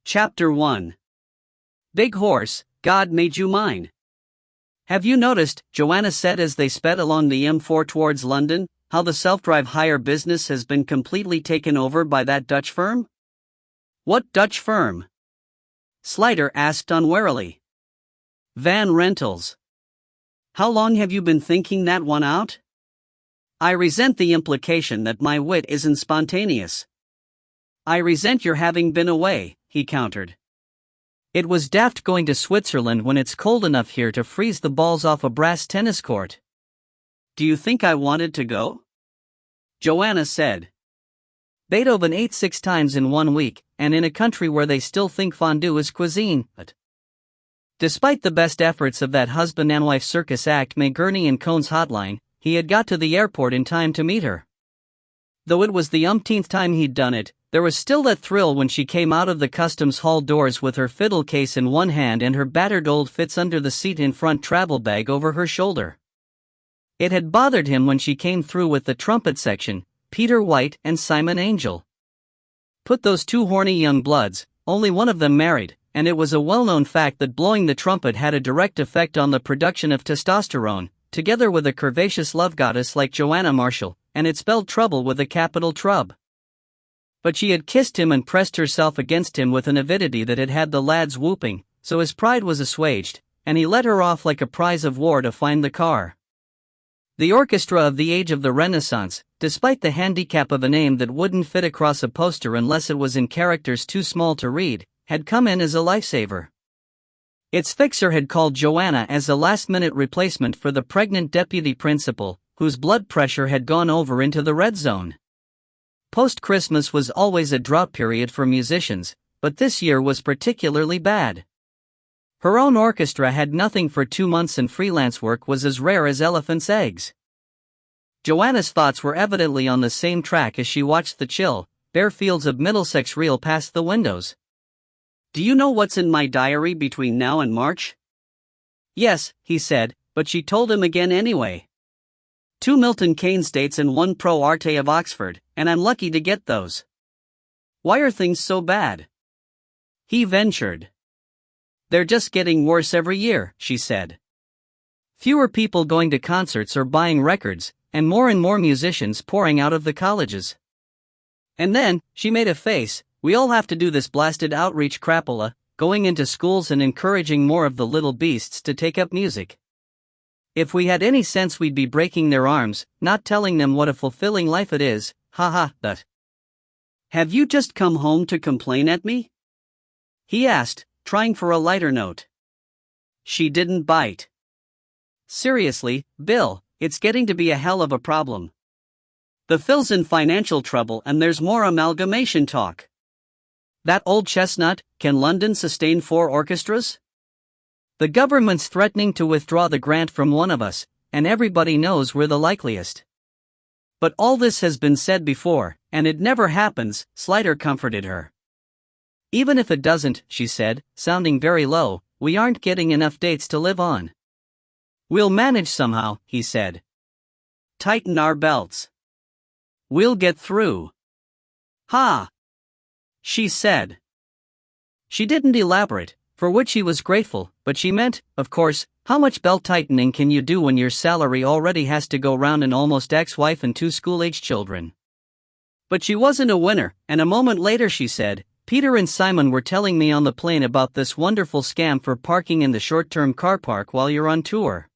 Chapter 1. Big Horse, God Made You Mine. Have you noticed, Joanna said as they sped along the M4 towards London, how the self-drive hire business has been completely taken over by that Dutch firm? What Dutch firm? Slider asked unwarily. Van Rentals. How long have you been thinking that one out? I resent the implication that my wit isn't spontaneous. I resent your having been away, he countered. It was daft going to Switzerland when it's cold enough here to freeze the balls off a brass tennis court. Do you think I wanted to go? Joanna said. Beethoven ate 6 times in 1 week, and in a country where they still think fondue is cuisine. But despite the best efforts of that husband and wife circus act May Gurney and Cohn's hotline, he had got to the airport in time to meet her. Though it was the umpteenth time he'd done it, there was still that thrill when she came out of the customs hall doors with her fiddle case in one hand and her battered old Fitz under the seat in front travel bag over her shoulder. It had bothered him when she came through with the trumpet section, Peter White and Simon Angel. Put those 2 horny young bloods, only one of them married, and it was a well-known fact that blowing the trumpet had a direct effect on the production of testosterone, together with a curvaceous love goddess like Joanna Marshall, and it spelled trouble with a capital Trub. But she had kissed him and pressed herself against him with an avidity that had had the lads whooping, so his pride was assuaged, and he let her off like a prize of war to find the car. The orchestra of the age of the Renaissance, despite the handicap of a name that wouldn't fit across a poster unless it was in characters too small to read, had come in as a lifesaver. Its fixer had called Joanna as a last-minute replacement for the pregnant deputy principal, whose blood pressure had gone over into the red zone. Post-Christmas was always a drought period for musicians, but this year was particularly bad. Her own orchestra had nothing for 2 months and freelance work was as rare as elephant's eggs. Joanna's thoughts were evidently on the same track as she watched the chill, bare fields of Middlesex reel past the windows. Do you know what's in my diary between now and March? Yes, he said, but she told him again anyway. 2 Milton Keynes dates and 1 pro arte of Oxford, and I'm lucky to get those. Why are things so bad? He ventured. They're just getting worse every year, she said. Fewer people going to concerts or buying records, and more musicians pouring out of the colleges. And then, she made a face, we all have to do this blasted outreach crapola, going into schools and encouraging more of the little beasts to take up music. If we had any sense we'd be breaking their arms, not telling them what a fulfilling life it is, but. Have you just come home to complain at me? He asked, trying for a lighter note. She didn't bite. Seriously, Bill, it's getting to be a hell of a problem. The Phil's in financial trouble and there's more amalgamation talk. That old chestnut, can London sustain 4 orchestras? The government's threatening to withdraw the grant from one of us, and everybody knows we're the likeliest. But all this has been said before, and it never happens, Slider comforted her. Even if it doesn't, she said, sounding very low, we aren't getting enough dates to live on. We'll manage somehow, he said. Tighten our belts. We'll get through. Ha! She said. She didn't elaborate, for which he was grateful, but she meant, of course, how much belt-tightening can you do when your salary already has to go round an almost ex-wife and 2 school-aged children? But she wasn't a winner, and a moment later she said, Peter and Simon were telling me on the plane about this wonderful scam for parking in the short-term car park while you're on tour.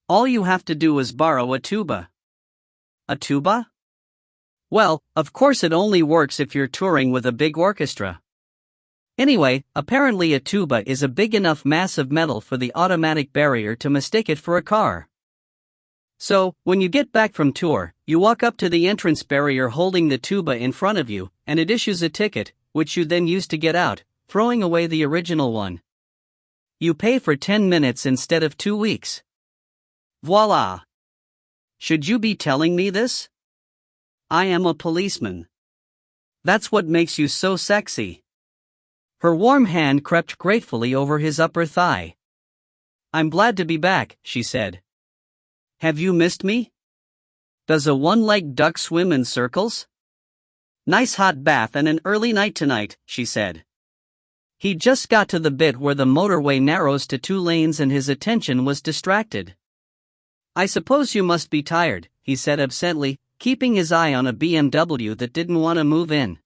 All you have to do is borrow a tuba. A tuba? Well, of course it only works if you're touring with a big orchestra. Anyway, apparently a tuba is a big enough mass of metal for the automatic barrier to mistake it for a car. So, when you get back from tour, you walk up to the entrance barrier holding the tuba in front of you, and it issues a ticket, which you then use to get out, throwing away the original one. You pay for 10 minutes instead of 2 weeks. Voila! Should you be telling me this? I am a policeman. That's what makes you so sexy. Her warm hand crept gratefully over his upper thigh. I'm glad to be back, she said. Have you missed me? Does a one-legged duck swim in circles? Nice hot bath and an early night tonight, she said. He just got to the bit where the motorway narrows to 2 lanes and his attention was distracted. "I suppose you must be tired," he said absently, keeping his eye on a BMW that didn't want to move in.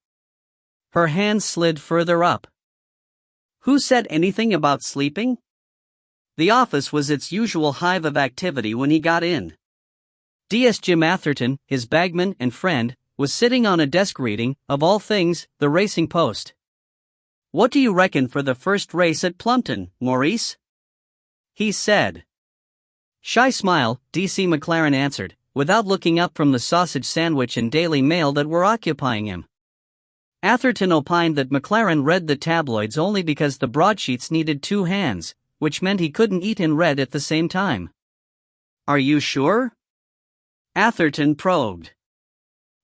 Her hand slid further up. "Who said anything about sleeping?" The office was its usual hive of activity when he got in. DS Jim Atherton, his bagman and friend, was sitting on a desk reading, of all things, the Racing Post. "What do you reckon for the first race at Plumpton, Maurice?" he said. Shy smile, D.C. McLaren answered, without looking up from the sausage sandwich and Daily Mail that were occupying him. Atherton opined that McLaren read the tabloids only because the broadsheets needed 2 hands, which meant he couldn't eat and read at the same time. "Are you sure?" Atherton probed.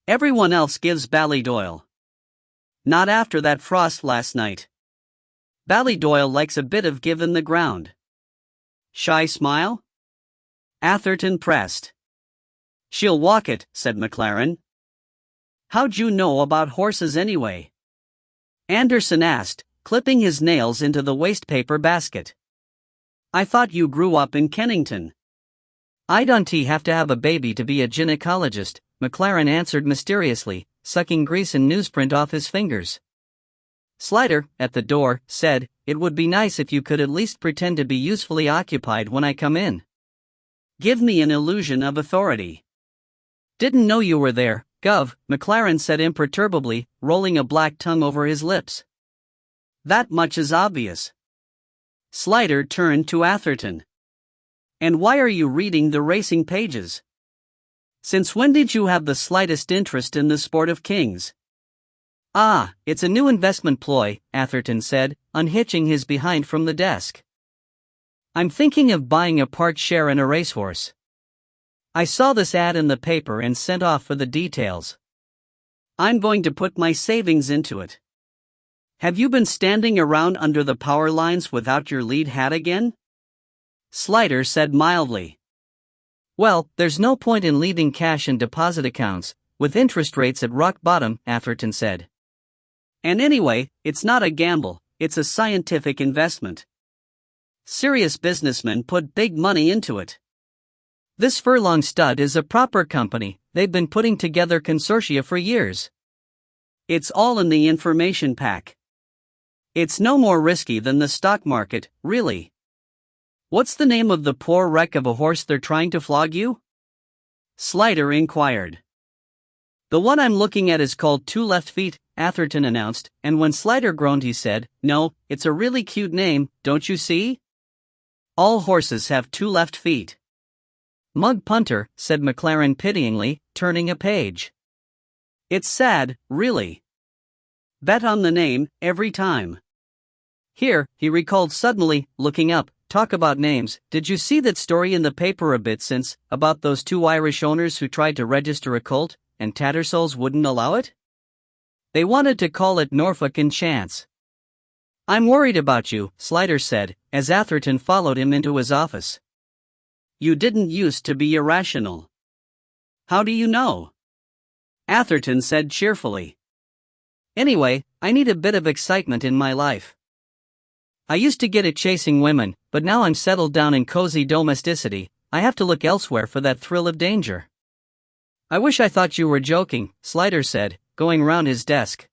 "Everyone else gives Ballydoyle." "Not after that frost last night. Ballydoyle likes a bit of give in the ground." Shy smile? Atherton pressed. "She'll walk it," said McLaren. "How'd you know about horses anyway?" Anderson asked, clipping his nails into the wastepaper basket. "I thought you grew up in Kennington." "Don't have to have a baby to be a gynecologist," McLaren answered mysteriously, sucking grease and newsprint off his fingers. Slider, at the door, said, "It would be nice if you could at least pretend to be usefully occupied when I come in. Give me an illusion of authority." "Didn't know you were there, Gov," McLaren said imperturbably, rolling a black tongue over his lips. "That much is obvious." Slider turned to Atherton. "And why are you reading the racing pages? Since when did you have the slightest interest in the sport of kings?" "Ah, it's a new investment ploy," Atherton said, unhitching his behind from the desk. "I'm thinking of buying a part share in a racehorse. I saw this ad in the paper and sent off for the details. I'm going to put my savings into it." "Have you been standing around under the power lines without your lead hat again?" Slider said mildly. "Well, there's no point in leaving cash in deposit accounts, with interest rates at rock bottom," Atherton said. "And anyway, it's not a gamble, it's a scientific investment. Serious businessmen put big money into it. This Furlong Stud is a proper company, they've been putting together consortia for years. It's all in the information pack. It's no more risky than the stock market, really." "What's the name of the poor wreck of a horse they're trying to flog you?" Slider inquired. "The one I'm looking at is called 2 Left Feet," Atherton announced, and when Slider groaned he said, "No, it's a really cute name, don't you see? All horses have 2 left feet." "Mug punter," said McLaren pityingly, turning a page. "It's sad, really. Bet on the name, every time." Here, he recalled suddenly, looking up, "Talk about names, did you see that story in the paper a bit since, about those 2 Irish owners who tried to register a colt, and Tattersall's wouldn't allow it? They wanted to call it Norfolk and Chance." "I'm worried about you," Slider said, as Atherton followed him into his office. "You didn't used to be irrational." "How do you know?" Atherton said cheerfully. "Anyway, I need a bit of excitement in my life. I used to get it chasing women, but now I'm settled down in cozy domesticity, I have to look elsewhere for that thrill of danger." "I wish I thought you were joking," Slider said, going round his desk.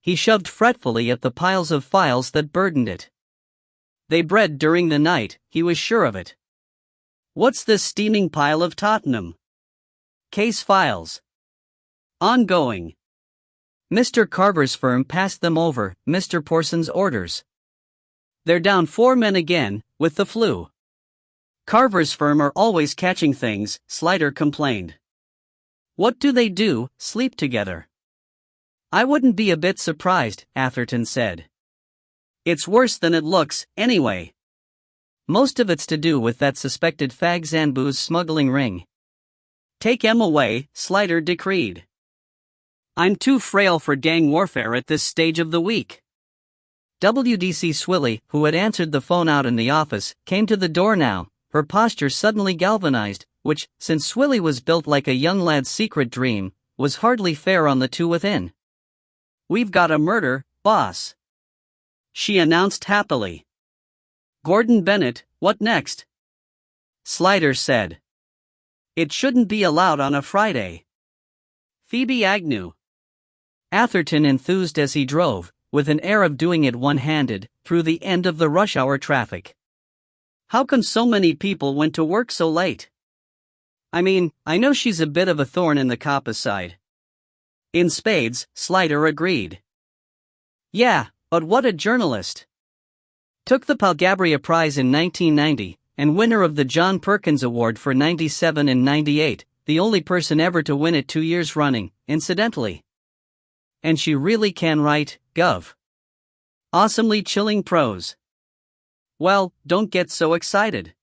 He shoved fretfully at the piles of files that burdened it. They bred during the night, he was sure of it. "What's this steaming pile of Tottenham?" "Case files. Ongoing. Mr. Carver's firm passed them over, Mr. Porson's orders. They're down 4 men again, with the flu. Carver's firm are always catching things," Slider complained. "What do they do, sleep together?" "I wouldn't be a bit surprised," Atherton said. "It's worse than it looks, anyway. Most of it's to do with that suspected fags and booze smuggling ring." "Take 'em away," Slider decreed. "I'm too frail for gang warfare at this stage of the week." WDC Swilly, who had answered the phone out in the office, came to the door now, her posture suddenly galvanized, which, since Swilly was built like a young lad's secret dream, was hardly fair on the 2 within. "We've got a murder, boss." she announced happily. Gordon Bennett, what next? Slider said. It shouldn't be allowed on a Friday. Phoebe Agnew. Atherton enthused as he drove, with an air of doing it one-handed, through the end of the rush hour traffic. How come so many people went to work so late? I mean, I know she's a bit of a thorn in the coppa's side. In spades, Slider agreed. Yeah, but what a journalist. Took the Palgabria Prize in 1990, and winner of the John Perkins Award for 97 and 98, the only person ever to win it 2 years running, incidentally. And she really can write, gov. Awesomely chilling prose. Well, don't get so excited.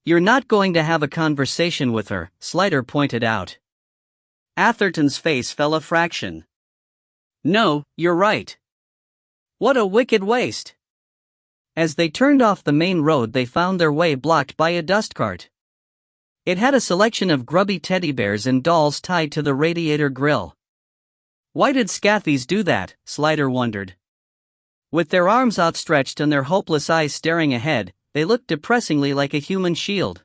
You're not going to have a conversation with her, Slider pointed out. Atherton's face fell a fraction. No, you're right. What a wicked waste. As they turned off the main road, they found their way blocked by a dust cart. It had a selection of grubby teddy bears and dolls tied to the radiator grill. Why did Scathies do that, Slider wondered. With their arms outstretched and their hopeless eyes staring ahead, they looked depressingly like a human shield.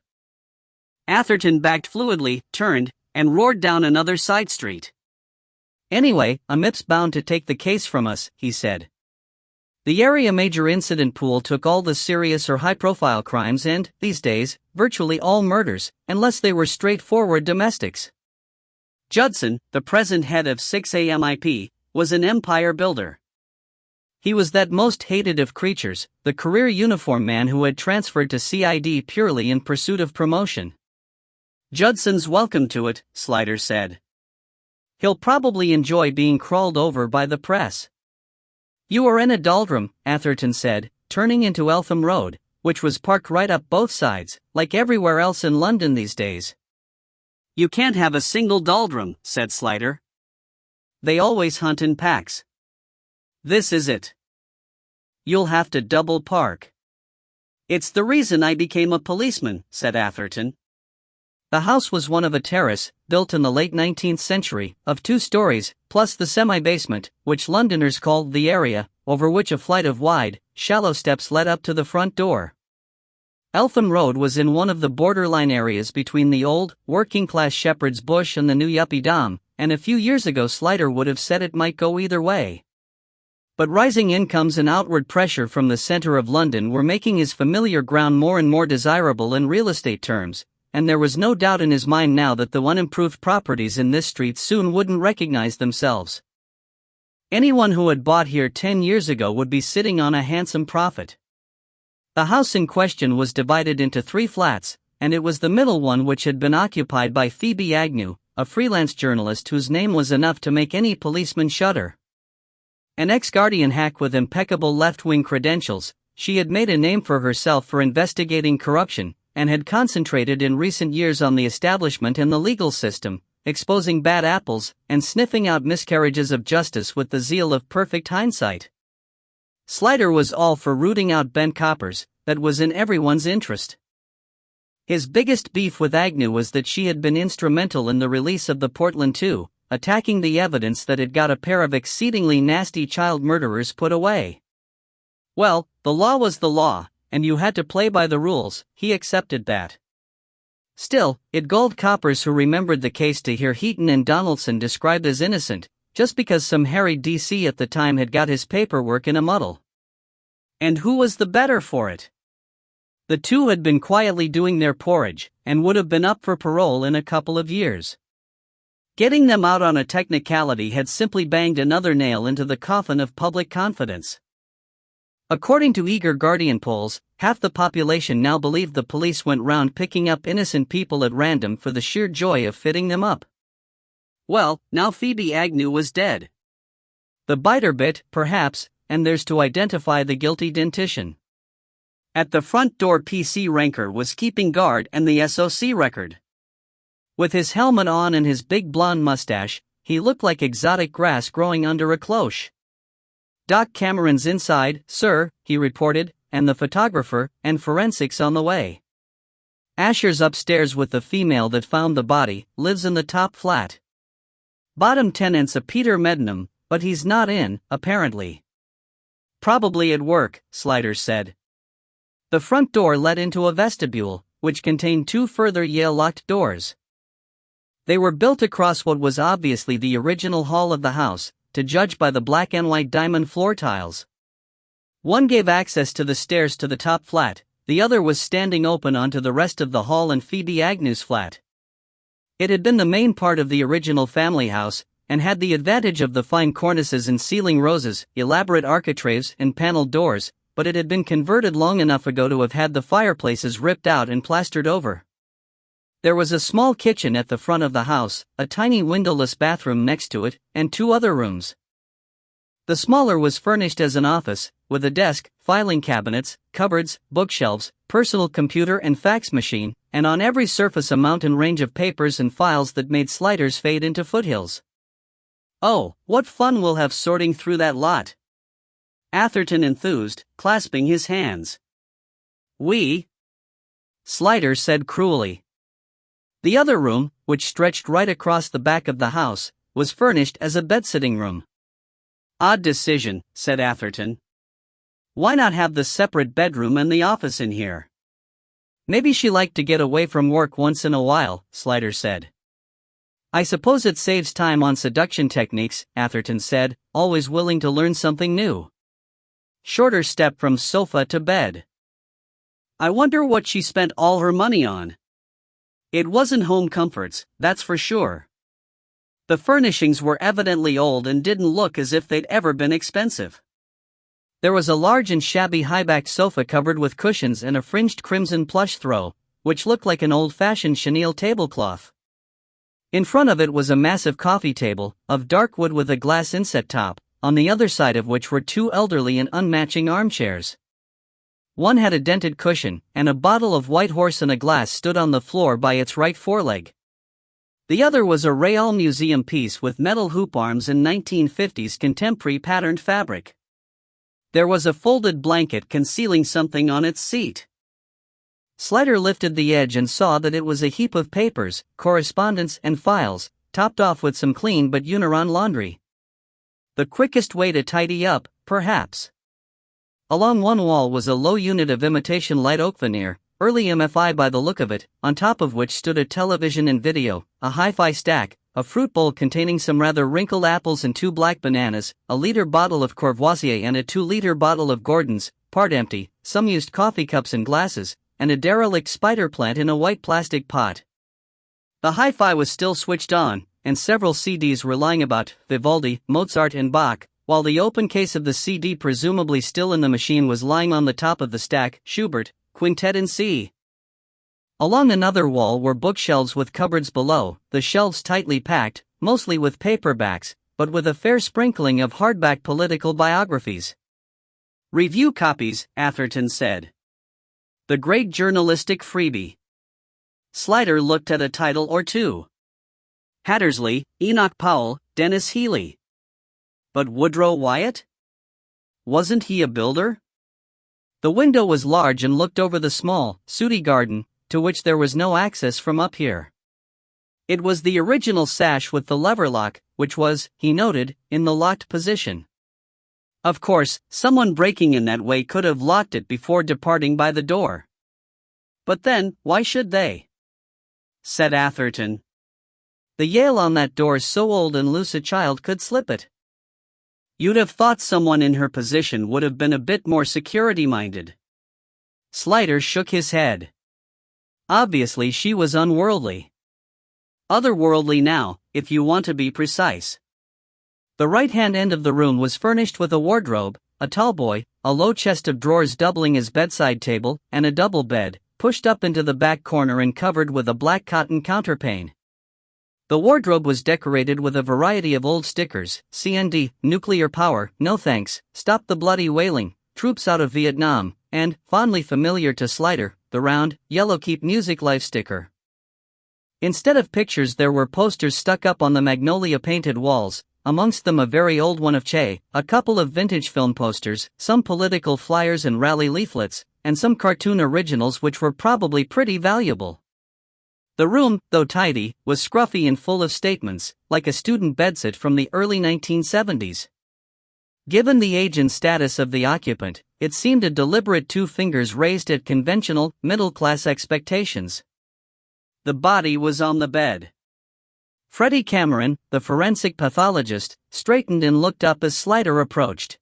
Atherton backed fluidly, turned, and roared down another side street. Anyway, a MIP's bound to take the case from us, he said. The area major incident pool took all the serious or high-profile crimes and, these days, virtually all murders, unless they were straightforward domestics. Judson, the present head of 6AMIP, was an empire builder. He was that most hated of creatures, the career uniform man who had transferred to CID purely in pursuit of promotion. Judson's welcome to it, Slider said. He'll probably enjoy being crawled over by the press. You are in a doldrum, Atherton said, turning into Eltham Road, which was parked right up both sides, like everywhere else in London these days. You can't have a single doldrum, said Slider. They always hunt in packs. This is it. You'll have to double park. It's the reason I became a policeman, said Atherton. The house was one of a terrace, built in the late 19th century, of 2 stories, plus the semi-basement, which Londoners called the area, over which a flight of wide, shallow steps led up to the front door. Eltham Road was in one of the borderline areas between the old, working-class Shepherd's Bush and the new Yuppie Dom, and a few years ago Slider would have said it might go either way. But rising incomes and outward pressure from the center of London were making his familiar ground more and more desirable in real estate terms, and there was no doubt in his mind now that the unimproved properties in this street soon wouldn't recognize themselves. Anyone who had bought here 10 years ago would be sitting on a handsome profit. The house in question was divided into 3 flats, and it was the middle one which had been occupied by Phoebe Agnew, a freelance journalist whose name was enough to make any policeman shudder. An ex-Guardian hack with impeccable left-wing credentials, she had made a name for herself for investigating corruption, and had concentrated in recent years on the establishment and the legal system, exposing bad apples and sniffing out miscarriages of justice with the zeal of perfect hindsight. Slider was all for rooting out bent coppers, that was in everyone's interest. His biggest beef with Agnew was that she had been instrumental in the release of the Portland 2, attacking the evidence that had got a pair of exceedingly nasty child murderers put away. Well, the law was the law, and you had to play by the rules, he accepted that. Still, it galled coppers who remembered the case to hear Heaton and Donaldson described as innocent, just because some harried DC at the time had got his paperwork in a muddle. And who was the better for it? The 2 had been quietly doing their porridge, and would have been up for parole in a couple of years. Getting them out on a technicality had simply banged another nail into the coffin of public confidence. According to eager Guardian polls, half the population now believed the police went round picking up innocent people at random for the sheer joy of fitting them up. Well, now Phoebe Agnew was dead. The biter bit, perhaps, and there's to identify the guilty dentition. At the front door PC ranker was keeping guard and the SOC record. With his helmet on and his big blonde mustache, he looked like exotic grass growing under a cloche. Doc Cameron's inside, sir, he reported, and the photographer, and forensics on the way. Asher's upstairs with the female that found the body, lives in the top flat. Bottom tenant's a Peter Meddenham, but he's not in, apparently. Probably at work, Sliders said. The front door led into a vestibule, which contained 2 further Yale-locked doors. They were built across what was obviously the original hall of the house, to judge by the black and white diamond floor tiles. One gave access to the stairs to the top flat, the other was standing open onto the rest of the hall and Phoebe Agnew's flat. It had been the main part of the original family house, and had the advantage of the fine cornices and ceiling roses, elaborate architraves and paneled doors, but it had been converted long enough ago to have had the fireplaces ripped out and plastered over. There was a small kitchen at the front of the house, a tiny windowless bathroom next to it, and 2 other rooms. The smaller was furnished as an office, with a desk, filing cabinets, cupboards, bookshelves, personal computer and fax machine, and on every surface a mountain range of papers and files that made Sliders fade into foothills. "Oh, what fun we'll have sorting through that lot!" Atherton enthused, clasping his hands. "We?" Sliders said cruelly. The other room, which stretched right across the back of the house, was furnished as a bed-sitting room. "Odd decision," said Atherton. "Why not have the separate bedroom and the office in here?" "Maybe she liked to get away from work once in a while," Sliders said. "I suppose it saves time on seduction techniques," Atherton said, always willing to learn something new. "Shorter step from sofa to bed. I wonder what she spent all her money on. It wasn't home comforts, that's for sure. The furnishings were evidently old and didn't look as if they'd ever been expensive. There was a large and shabby high-backed sofa covered with cushions and a fringed crimson plush throw, which looked like an old-fashioned chenille tablecloth. In front of it was a massive coffee table, of dark wood with a glass inset top, on the other side of which were 2 elderly and unmatching armchairs. One had a dented cushion, and a bottle of White Horse in a glass stood on the floor by its right foreleg. The other was a Real Museum piece with metal hoop arms in 1950s contemporary patterned fabric. There was a folded blanket concealing something on its seat. Slider lifted the edge and saw that it was a heap of papers, correspondence and files, topped off with some clean but Uniron laundry. The quickest way to tidy up, perhaps. Along one wall was a low unit of imitation light oak veneer, early MFI by the look of it, on top of which stood a television and video, a hi-fi stack, a fruit bowl containing some rather wrinkled apples and 2 black bananas, a liter bottle of Courvoisier and a 2-liter bottle of Gordon's, part empty, some used coffee cups and glasses, and a derelict spider plant in a white plastic pot. The hi-fi was still switched on, and several CDs were lying about, Vivaldi, Mozart and Bach, while the open case of the CD presumably still in the machine was lying on the top of the stack, Schubert, Quintet in C. Along another wall were bookshelves with cupboards below, the shelves tightly packed, mostly with paperbacks, but with a fair sprinkling of hardback political biographies. "Review copies," Atherton said. "The great journalistic freebie." Slider looked at a title or 2. Hattersley, Enoch Powell, Dennis Healy. But Woodrow Wyatt? Wasn't he a builder? The window was large and looked over the small, sooty garden, to which there was no access from up here. It was the original sash with the lever lock, which was, he noted, in the locked position. Of course, someone breaking in that way could have locked it before departing by the door. But then, why should they? Said Atherton. The Yale on that door's so old and loose a child could slip it. You'd have thought someone in her position would have been a bit more security-minded. Slider shook his head. Obviously she was unworldly. Otherworldly now, if you want to be precise. The right-hand end of the room was furnished with a wardrobe, a tallboy, a low chest of drawers doubling as bedside table, and a double bed, pushed up into the back corner and covered with a black cotton counterpane. The wardrobe was decorated with a variety of old stickers, CND, nuclear power, no thanks, stop the bloody wailing, troops out of Vietnam, and, fondly familiar to Slider, the round, yellow Keep Music Life sticker. Instead of pictures there were posters stuck up on the magnolia-painted walls, amongst them a very old one of Che, a couple of vintage film posters, some political flyers and rally leaflets, and some cartoon originals which were probably pretty valuable. The room, though tidy, was scruffy and full of statements, like a student bedsit from the early 1970s. Given the age and status of the occupant, it seemed a deliberate 2 fingers raised at conventional, middle-class expectations. The body was on the bed. Freddie Cameron, the forensic pathologist, straightened and looked up as Slider approached.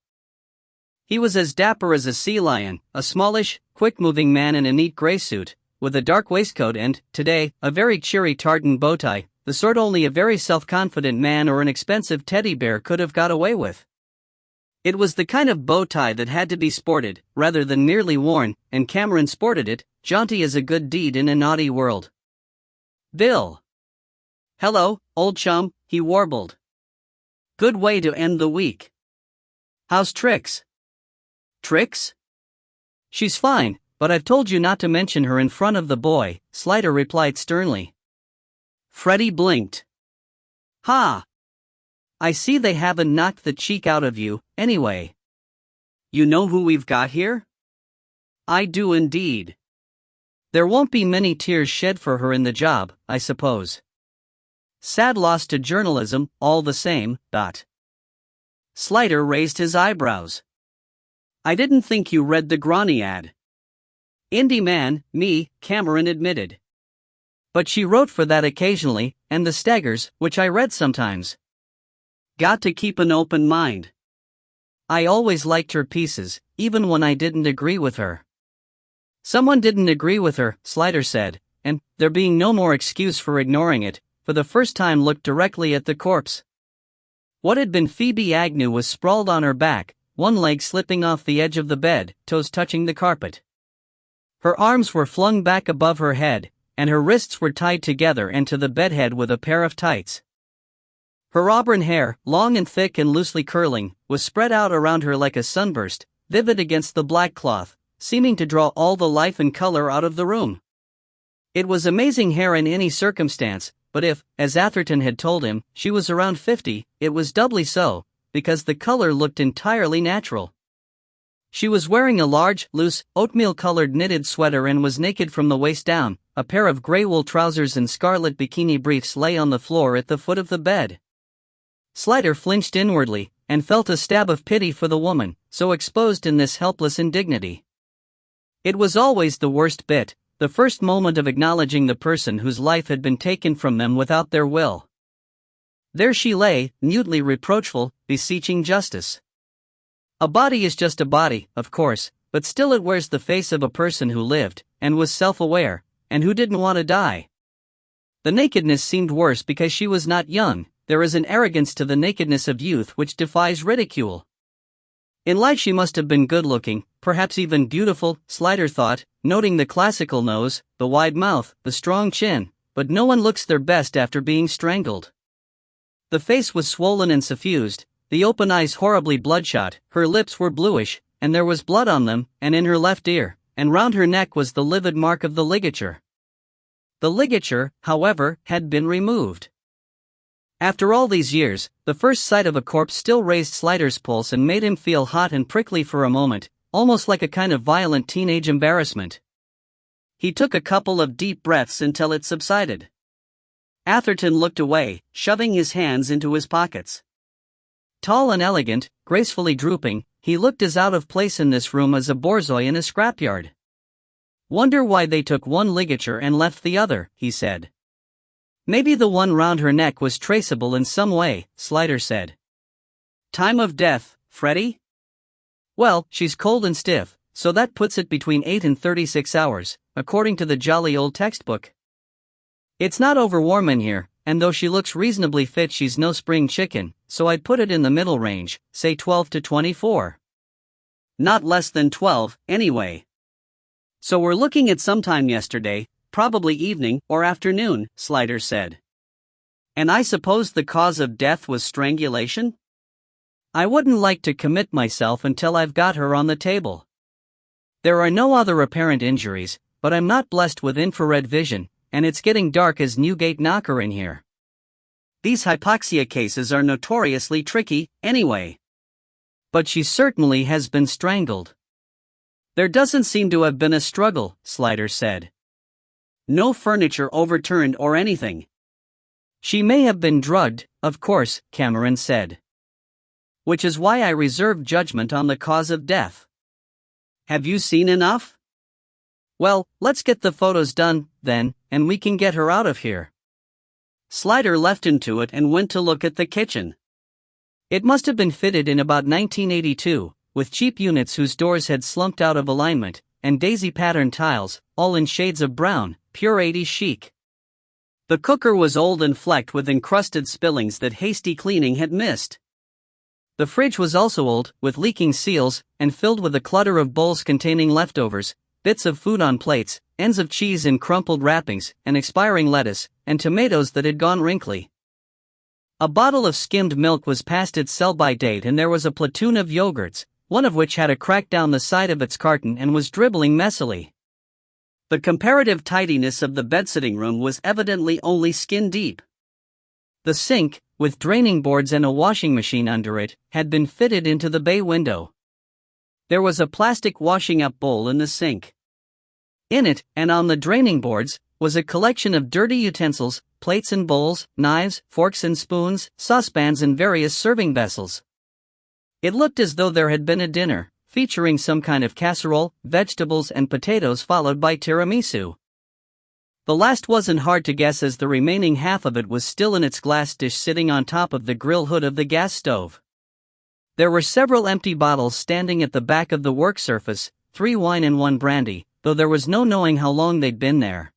He was as dapper as a sea lion, a smallish, quick-moving man in a neat gray suit, with a dark waistcoat and, today, a very cheery tartan bow tie, the sort only a very self-confident man or an expensive teddy bear could have got away with. It was the kind of bow tie that had to be sported, rather than merely worn, and Cameron sported it, jaunty as a good deed in a naughty world. "Bill." "Hello, old chum," he warbled. "Good way to end the week. How's Trix?" "Trix? She's fine, but I've told you not to mention her in front of the boy," Slider replied sternly. Freddie blinked. "Ha! I see they haven't knocked the cheek out of you, anyway. You know who we've got here?" "I do indeed. There won't be many tears shed for her in the job, I suppose. Sad loss to journalism, all the same, dot." Slider raised his eyebrows. "I didn't think you read the Granny ad." "Indie man, me," Cameron admitted. "But she wrote for that occasionally, and the Staggers, which I read sometimes. Got to keep an open mind. I always liked her pieces, even when I didn't agree with her." "Someone didn't agree with her," Slider said, and, there being no more excuse for ignoring it, for the first time looked directly at the corpse. What had been Phoebe Agnew was sprawled on her back, one leg slipping off the edge of the bed, toes touching the carpet. Her arms were flung back above her head, and her wrists were tied together and to the bedhead with a pair of tights. Her auburn hair, long and thick and loosely curling, was spread out around her like a sunburst, vivid against the black cloth, seeming to draw all the life and color out of the room. It was amazing hair in any circumstance, but if, as Atherton had told him, she was around 50, it was doubly so, because the color looked entirely natural. She was wearing a large, loose, oatmeal-colored knitted sweater and was naked from the waist down. A pair of gray wool trousers and scarlet bikini briefs lay on the floor at the foot of the bed. Slider flinched inwardly, and felt a stab of pity for the woman, so exposed in this helpless indignity. It was always the worst bit, the first moment of acknowledging the person whose life had been taken from them without their will. There she lay, mutely reproachful, beseeching justice. A body is just a body, of course, but still it wears the face of a person who lived, and was self-aware, and who didn't want to die. The nakedness seemed worse because she was not young. There is an arrogance to the nakedness of youth which defies ridicule. In life she must have been good-looking, perhaps even beautiful, Slider thought, noting the classical nose, the wide mouth, the strong chin, but no one looks their best after being strangled. The face was swollen and suffused, the open eyes horribly bloodshot, her lips were bluish, and there was blood on them, and in her left ear, and round her neck was the livid mark of the ligature. The ligature, however, had been removed. After all these years, the first sight of a corpse still raised Slider's pulse and made him feel hot and prickly for a moment, almost like a kind of violent teenage embarrassment. He took a couple of deep breaths until it subsided. Atherton looked away, shoving his hands into his pockets. Tall and elegant, gracefully drooping, he looked as out of place in this room as a borzoi in a scrapyard. "Wonder why they took one ligature and left the other," he said. "Maybe the one round her neck was traceable in some way," Slider said. "Time of death, Freddie?" "Well, she's cold and stiff, so that puts it between 8 and 36 hours, according to the jolly old textbook. It's not overwarm in here, and though she looks reasonably fit she's no spring chicken, so I'd put it in the middle range, say 12 to 24. Not less than 12, anyway. So we're looking at sometime yesterday, probably evening or afternoon," Slider said. "And I suppose the cause of death was strangulation? I wouldn't like to commit myself until I've got her on the table. There are no other apparent injuries, but I'm not blessed with infrared vision, and it's getting dark as Newgate Knocker in here. These hypoxia cases are notoriously tricky, anyway. But she certainly has been strangled." "There doesn't seem to have been a struggle," Slider said. "No furniture overturned or anything." "She may have been drugged, of course," Cameron said. Which is why I reserve judgment on the cause of death. Have you seen enough? Well, let's get the photos done, then, and we can get her out of here. Slider left into it and went to look at the kitchen. It must have been fitted in about 1982, with cheap units whose doors had slumped out of alignment, and daisy-patterned tiles, all in shades of brown, pure 80s chic. The cooker was old and flecked with encrusted spillings that hasty cleaning had missed. The fridge was also old, with leaking seals, and filled with a clutter of bowls containing leftovers, bits of food on plates, ends of cheese in crumpled wrappings, and expiring lettuce, and tomatoes that had gone wrinkly. A bottle of skimmed milk was past its sell-by date, and there was a platoon of yogurts, one of which had a crack down the side of its carton and was dribbling messily. The comparative tidiness of the bed-sitting room was evidently only skin-deep. The sink, with draining boards and a washing machine under it, had been fitted into the bay window. There was a plastic washing-up bowl in the sink. In it, and on the draining boards, was a collection of dirty utensils, plates and bowls, knives, forks and spoons, saucepans and various serving vessels. It looked as though there had been a dinner, featuring some kind of casserole, vegetables and potatoes followed by tiramisu. The last wasn't hard to guess, as the remaining half of it was still in its glass dish sitting on top of the grill hood of the gas stove. There were several empty bottles standing at the back of the work surface, 3 wine and 1 brandy, though there was no knowing how long they'd been there.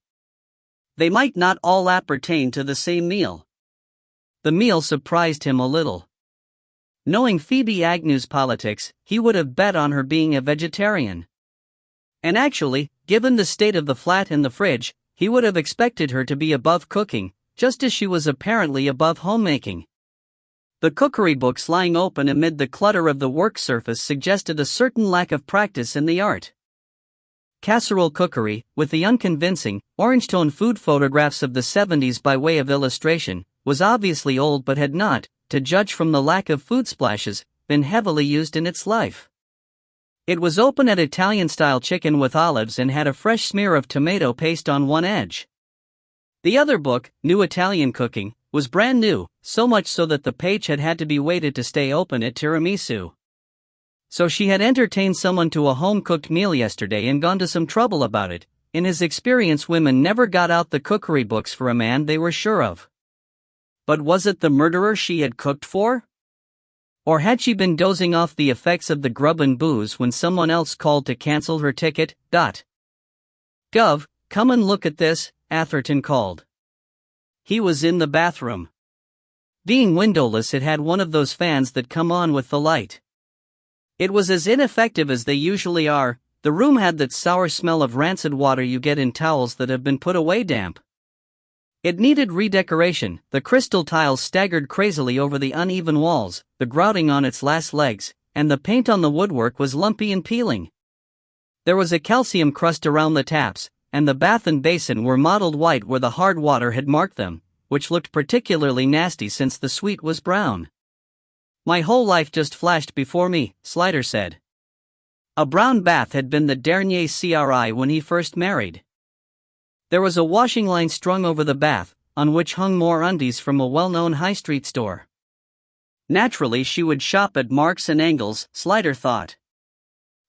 They might not all appertain to the same meal. The meal surprised him a little. Knowing Phoebe Agnew's politics, he would have bet on her being a vegetarian. And actually, given the state of the flat and the fridge, he would have expected her to be above cooking, just as she was apparently above homemaking. The cookery books lying open amid the clutter of the work surface suggested a certain lack of practice in the art. Casserole cookery, with the unconvincing, orange-tone food photographs of the 70s by way of illustration, was obviously old but had not, to judge from the lack of food splashes, been heavily used in its life. It was open at Italian-style chicken with olives and had a fresh smear of tomato paste on one edge. The other book, New Italian Cooking, was brand new, so much so that the page had to be weighted to stay open at tiramisu. So she had entertained someone to a home-cooked meal yesterday and gone to some trouble about it. In his experience, women never got out the cookery books for a man they were sure of. But was it the murderer she had cooked for? Or had she been dozing off the effects of the grub and booze when someone else called to cancel her ticket? Gov, come and look at this, Atherton called. He was in the bathroom. Being windowless, it had one of those fans that come on with the light. It was as ineffective as they usually are. The room had that sour smell of rancid water you get in towels that have been put away damp. It needed redecoration. The crystal tiles staggered crazily over the uneven walls, the grouting on its last legs, and the paint on the woodwork was lumpy and peeling. There was a calcium crust around the taps, and the bath and basin were mottled white where the hard water had marked them, which looked particularly nasty since the sweet was brown. My whole life just flashed before me, Slider said. A brown bath had been the dernier cri when he first married. There was a washing line strung over the bath, on which hung more undies from a well-known high street store. Naturally she would shop at Marks and Engels, Slider thought.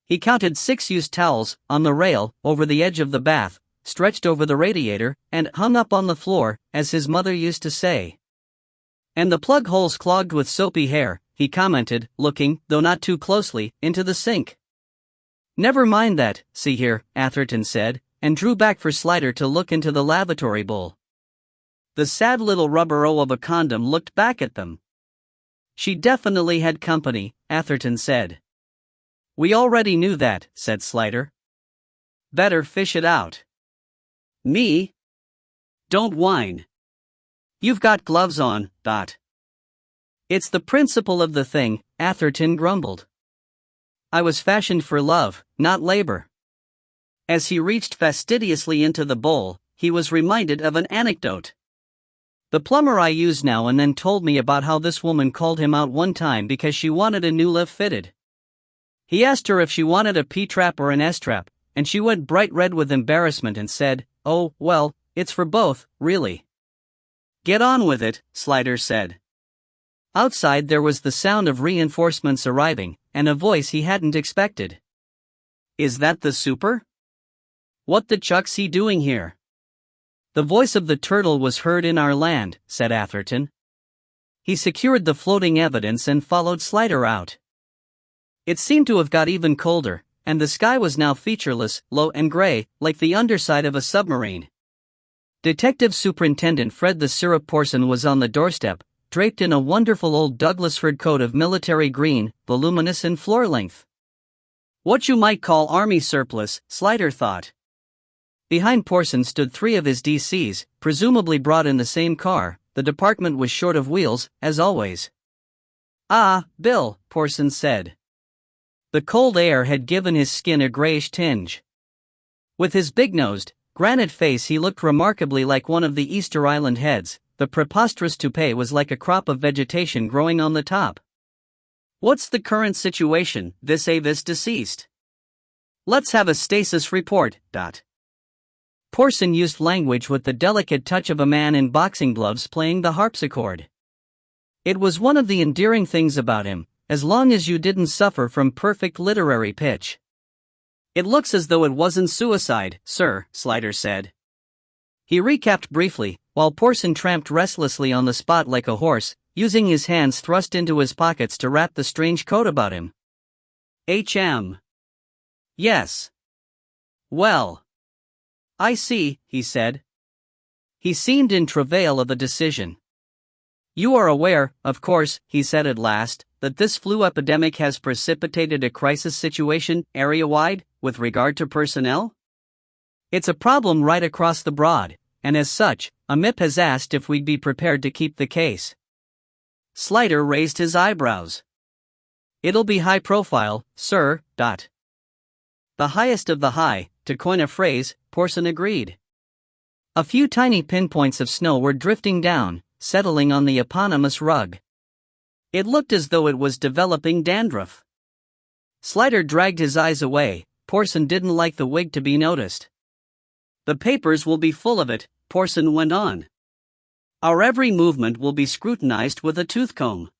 He counted 6 used towels, on the rail, over the edge of the bath, stretched over the radiator, and hung up on the floor, as his mother used to say. And the plug holes clogged with soapy hair, he commented, looking, though not too closely, into the sink. Never mind that, see here, Atherton said, and drew back for Slider to look into the lavatory bowl. The sad little rubber O of a condom looked back at them. She definitely had company, Atherton said. We already knew that, said Slider. Better fish it out. Me? Don't whine. You've got gloves on, Dot. It's the principle of the thing, Atherton grumbled. I was fashioned for love, not labor. As he reached fastidiously into the bowl, he was reminded of an anecdote. The plumber I use now and then told me about how this woman called him out one time because she wanted a new lift fitted. He asked her if she wanted a P-trap or an S-trap, and she went bright red with embarrassment and said, "Oh, well, it's for both, really." "Get on with it," Slider said. Outside there was the sound of reinforcements arriving, and a voice he hadn't expected. "Is that the super? What the chuck's he doing here?" "The voice of the turtle was heard in our land," said Atherton. He secured the floating evidence and followed Slider out. It seemed to have got even colder, and the sky was now featureless, low and gray, like the underside of a submarine. Detective Superintendent Fred the Syrup Porson was on the doorstep, draped in a wonderful old Douglas-fir coat of military green, voluminous and floor-length. What you might call army surplus, Slider thought. Behind Porson stood 3 of his DCs, presumably brought in the same car. The department was short of wheels, as always. "Ah, Bill," Porson said. The cold air had given his skin a grayish tinge. With his big-nosed, granite face he looked remarkably like one of the Easter Island heads. The preposterous toupee was like a crop of vegetation growing on the top. "What's the current situation, vis-a-vis deceased? Let's have a stasis report, Dot." Porson used language with the delicate touch of a man in boxing gloves playing the harpsichord. It was one of the endearing things about him, as long as you didn't suffer from perfect literary pitch. "It looks as though it wasn't suicide, sir," Slider said. He recapped briefly, while Porson tramped restlessly on the spot like a horse, using his hands thrust into his pockets to wrap the strange coat about him. "H.M. Yes. Well. I see," he said. He seemed in travail of a decision. "You are aware, of course," he said at last, "that this flu epidemic has precipitated a crisis situation, area-wide, with regard to personnel? It's a problem right across the Broad, and as such, AMIP has asked if we'd be prepared to keep the case." Slider raised his eyebrows. "It'll be high profile, sir, Dot." "The highest of the high, to coin a phrase," Porson agreed. A few tiny pinpoints of snow were drifting down, settling on the eponymous rug. It looked as though it was developing dandruff. Slider dragged his eyes away. Porson didn't like the wig to be noticed. "The papers will be full of it," Porson went on. "Our every movement will be scrutinized with a tooth comb.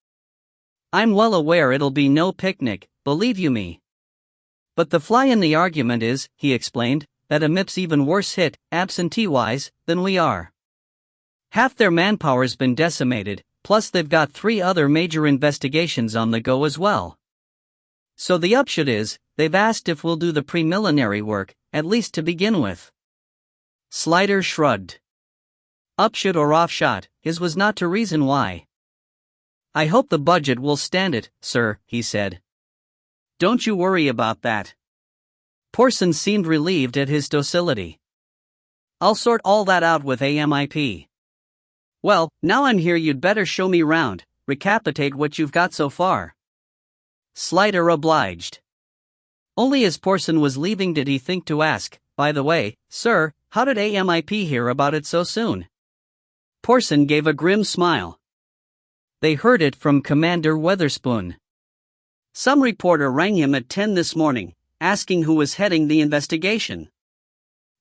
I'm well aware it'll be no picnic, believe you me. But the fly in the argument is," he explained, "that AMIP's even worse hit, absentee-wise, than we are. Half their manpower's been decimated, plus they've got 3 other major investigations on the go as well. So the upshot is, they've asked if we'll do the preliminary work, at least to begin with." Slider shrugged. Upshot or offshot, his was not to reason why. "I hope the budget will stand it, sir," he said. "Don't you worry about that." Porson seemed relieved at his docility. "I'll sort all that out with AMIP. Well, now I'm here, you'd better show me round, recapitulate what you've got so far." Slider obliged. Only as Porson was leaving did he think to ask, "By the way, sir, how did AMIP hear about it so soon?" Porson gave a grim smile. "They heard it from Commander Weatherspoon. Some reporter rang him at 10 this morning, asking who was heading the investigation."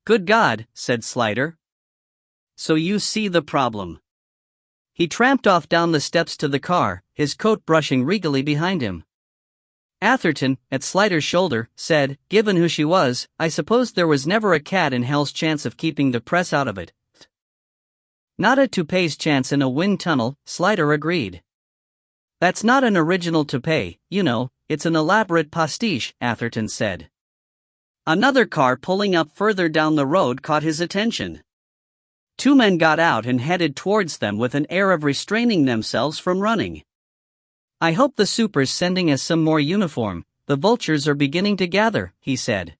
"Good God," said Slider. "So you see the problem." He tramped off down the steps to the car, his coat brushing regally behind him. Atherton, at Slider's shoulder, said, "Given who she was, I suppose there was never a cat in hell's chance of keeping the press out of it." "Not a toupee's chance in a wind tunnel," Slider agreed. "That's not an original toupee, you know, it's an elaborate pastiche," Atherton said. Another car pulling up further down the road caught his attention. 2 men got out and headed towards them with an air of restraining themselves from running. "I hope the super's sending us some more uniform, the vultures are beginning to gather," he said.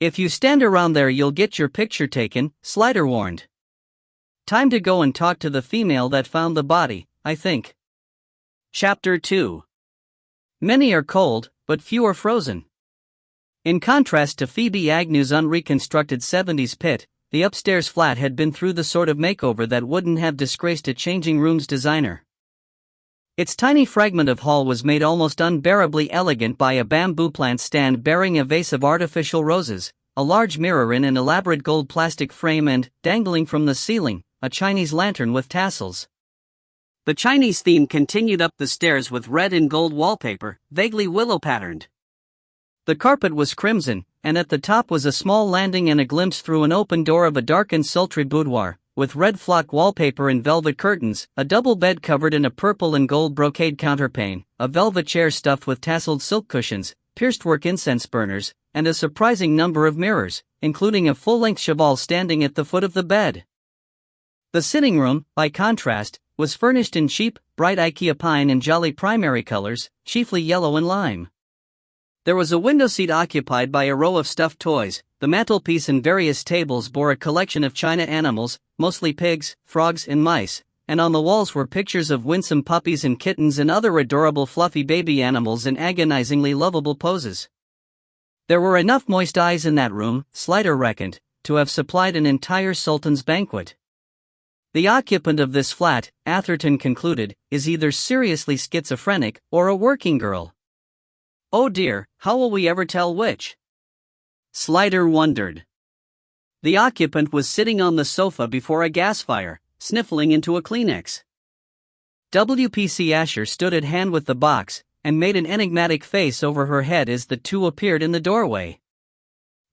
"If you stand around there you'll get your picture taken," Slider warned. "Time to go and talk to the female that found the body, I think." Chapter 2. Many are cold, but few are frozen. In contrast to Phoebe Agnew's unreconstructed 70s pit, the upstairs flat had been through the sort of makeover that wouldn't have disgraced a changing room's designer. Its tiny fragment of hall was made almost unbearably elegant by a bamboo plant stand bearing a vase of artificial roses, a large mirror in an elaborate gold plastic frame and, dangling from the ceiling, a Chinese lantern with tassels. The Chinese theme continued up the stairs with red and gold wallpaper, vaguely willow-patterned. The carpet was crimson, and at the top was a small landing and a glimpse through an open door of a dark and sultry boudoir, with red flock wallpaper and velvet curtains, a double bed covered in a purple and gold brocade counterpane, a velvet chair stuffed with tasseled silk cushions, pierced-work incense burners, and a surprising number of mirrors, including a full-length cheval standing at the foot of the bed. The sitting room, by contrast, was furnished in cheap, bright IKEA pine and jolly primary colors, chiefly yellow and lime. There was a window seat occupied by a row of stuffed toys. The mantelpiece and various tables bore a collection of china animals, mostly pigs, frogs, and mice, and on the walls were pictures of winsome puppies and kittens and other adorable fluffy baby animals in agonizingly lovable poses. There were enough moist eyes in that room, Slider reckoned, to have supplied an entire sultan's banquet. The occupant of this flat, Atherton concluded, is either seriously schizophrenic or a working girl. Oh dear, how will we ever tell which? Slider wondered. The occupant was sitting on the sofa before a gas fire, sniffling into a Kleenex. W.P.C. Asher stood at hand with the box, and made an enigmatic face over her head as the two appeared in the doorway.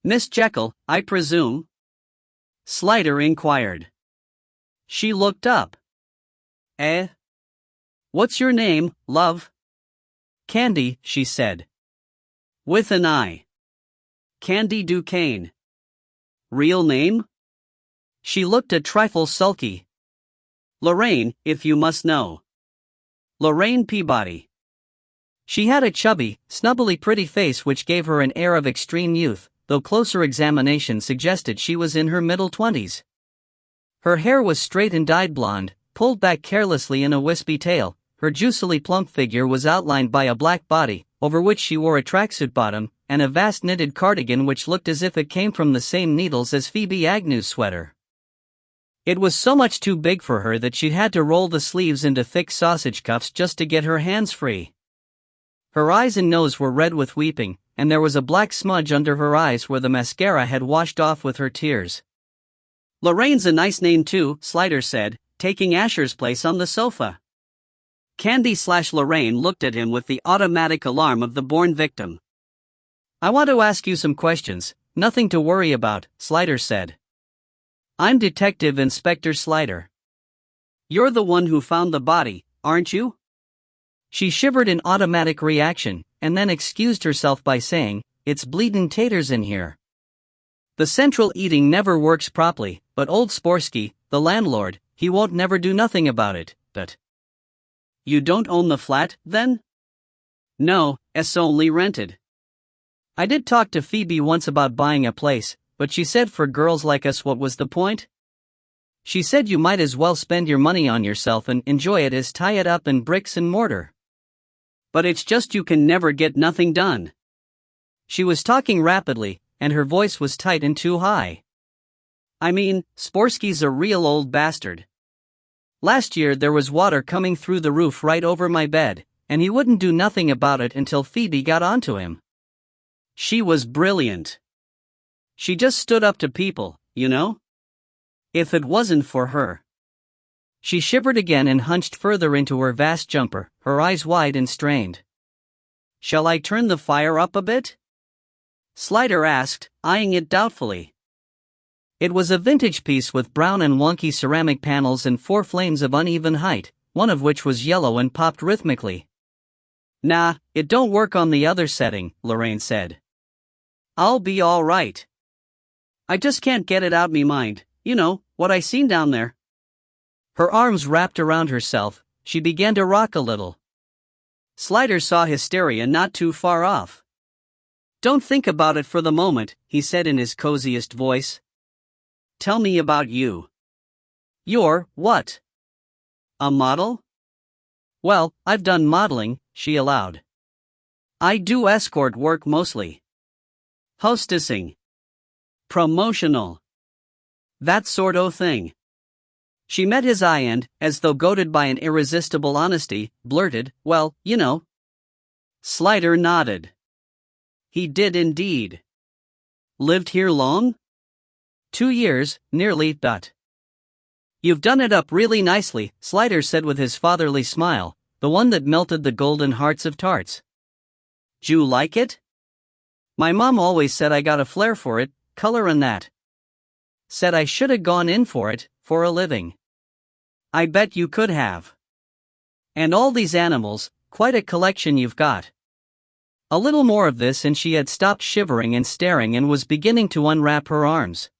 Miss Jekyll, I presume? Slider inquired. She looked up. Eh? What's your name, love? Candy, she said. With an I. Candy Duquesne. Real name? She looked a trifle sulky. Lorraine, if you must know. Lorraine Peabody. She had a chubby, snubbly pretty face which gave her an air of extreme youth, though closer examination suggested she was in her middle 20s. Her hair was straight and dyed blonde, pulled back carelessly in a wispy tail. Her juicily plump figure was outlined by a black body, over which she wore a tracksuit bottom, and a vast knitted cardigan which looked as if it came from the same needles as Phoebe Agnew's sweater. It was so much too big for her that she'd had to roll the sleeves into thick sausage cuffs just to get her hands free. Her eyes and nose were red with weeping, and there was a black smudge under her eyes where the mascara had washed off with her tears. Lorraine's a nice name too, Slider said, taking Asher's place on the sofa. Candy/Lorraine looked at him with the automatic alarm of the born victim. I want to ask you some questions. Nothing to worry about, Slider said. I'm Detective Inspector Slider. You're the one who found the body, aren't you? She shivered in automatic reaction, and then excused herself by saying, It's bleeding taters in here. The central eating never works properly, but old Sporsky, the landlord, he won't never do nothing about it, but... You don't own the flat, then? No, it's only rented. I did talk to Phoebe once about buying a place, but she said for girls like us what was the point? She said you might as well spend your money on yourself and enjoy it as tie it up in bricks and mortar. But it's just you can never get nothing done. She was talking rapidly, and her voice was tight and too high. I mean, Sporsky's a real old bastard. Last year there was water coming through the roof right over my bed, and he wouldn't do nothing about it until Phoebe got onto him. She was brilliant. She just stood up to people, you know? If it wasn't for her. She shivered again and hunched further into her vast jumper, her eyes wide and strained. Shall I turn the fire up a bit? Slider asked, eyeing it doubtfully. It was a vintage piece with brown and wonky ceramic panels and 4 flames of uneven height, one of which was yellow and popped rhythmically. Nah, it don't work on the other setting, Lorraine said. I'll be all right. I just can't get it out me mind, you know, what I seen down there. Her arms wrapped around herself, she began to rock a little. Slider saw hysteria not too far off. Don't think about it for the moment, he said in his coziest voice. Tell me about you. You're, what? A model? Well, I've done modeling, she allowed. I do escort work mostly. Hostessing. Promotional. That sort o' thing. She met his eye and, as though goaded by an irresistible honesty, blurted, well, you know. Slider nodded. He did indeed. Lived here long? 2 years, nearly. You've done it up really nicely, Slider said with his fatherly smile, the one that melted the golden hearts of tarts. "'Ju like it?" "My mom always said I got a flair for it, color and that. Said I shoulda gone in for it, for a living." "I bet you could have. And all these animals, quite a collection you've got." A little more of this and she had stopped shivering and staring and was beginning to unwrap her arms.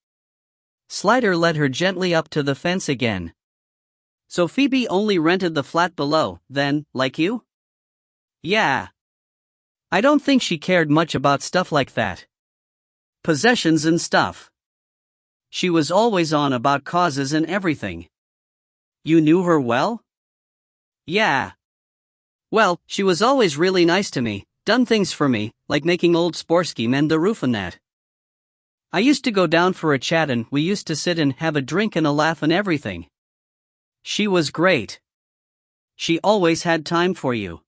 Slider led her gently up to the fence again. "So Phoebe only rented the flat below, then, like you?" "Yeah. I don't think she cared much about stuff like that. Possessions and stuff. She was always on about causes and everything." "You knew her well?" "Yeah. Well, she was always really nice to me, done things for me, like making old Sporsky mend the roof and that. I used to go down for a chat and we used to sit and have a drink and a laugh and everything. She was great. She always had time for you.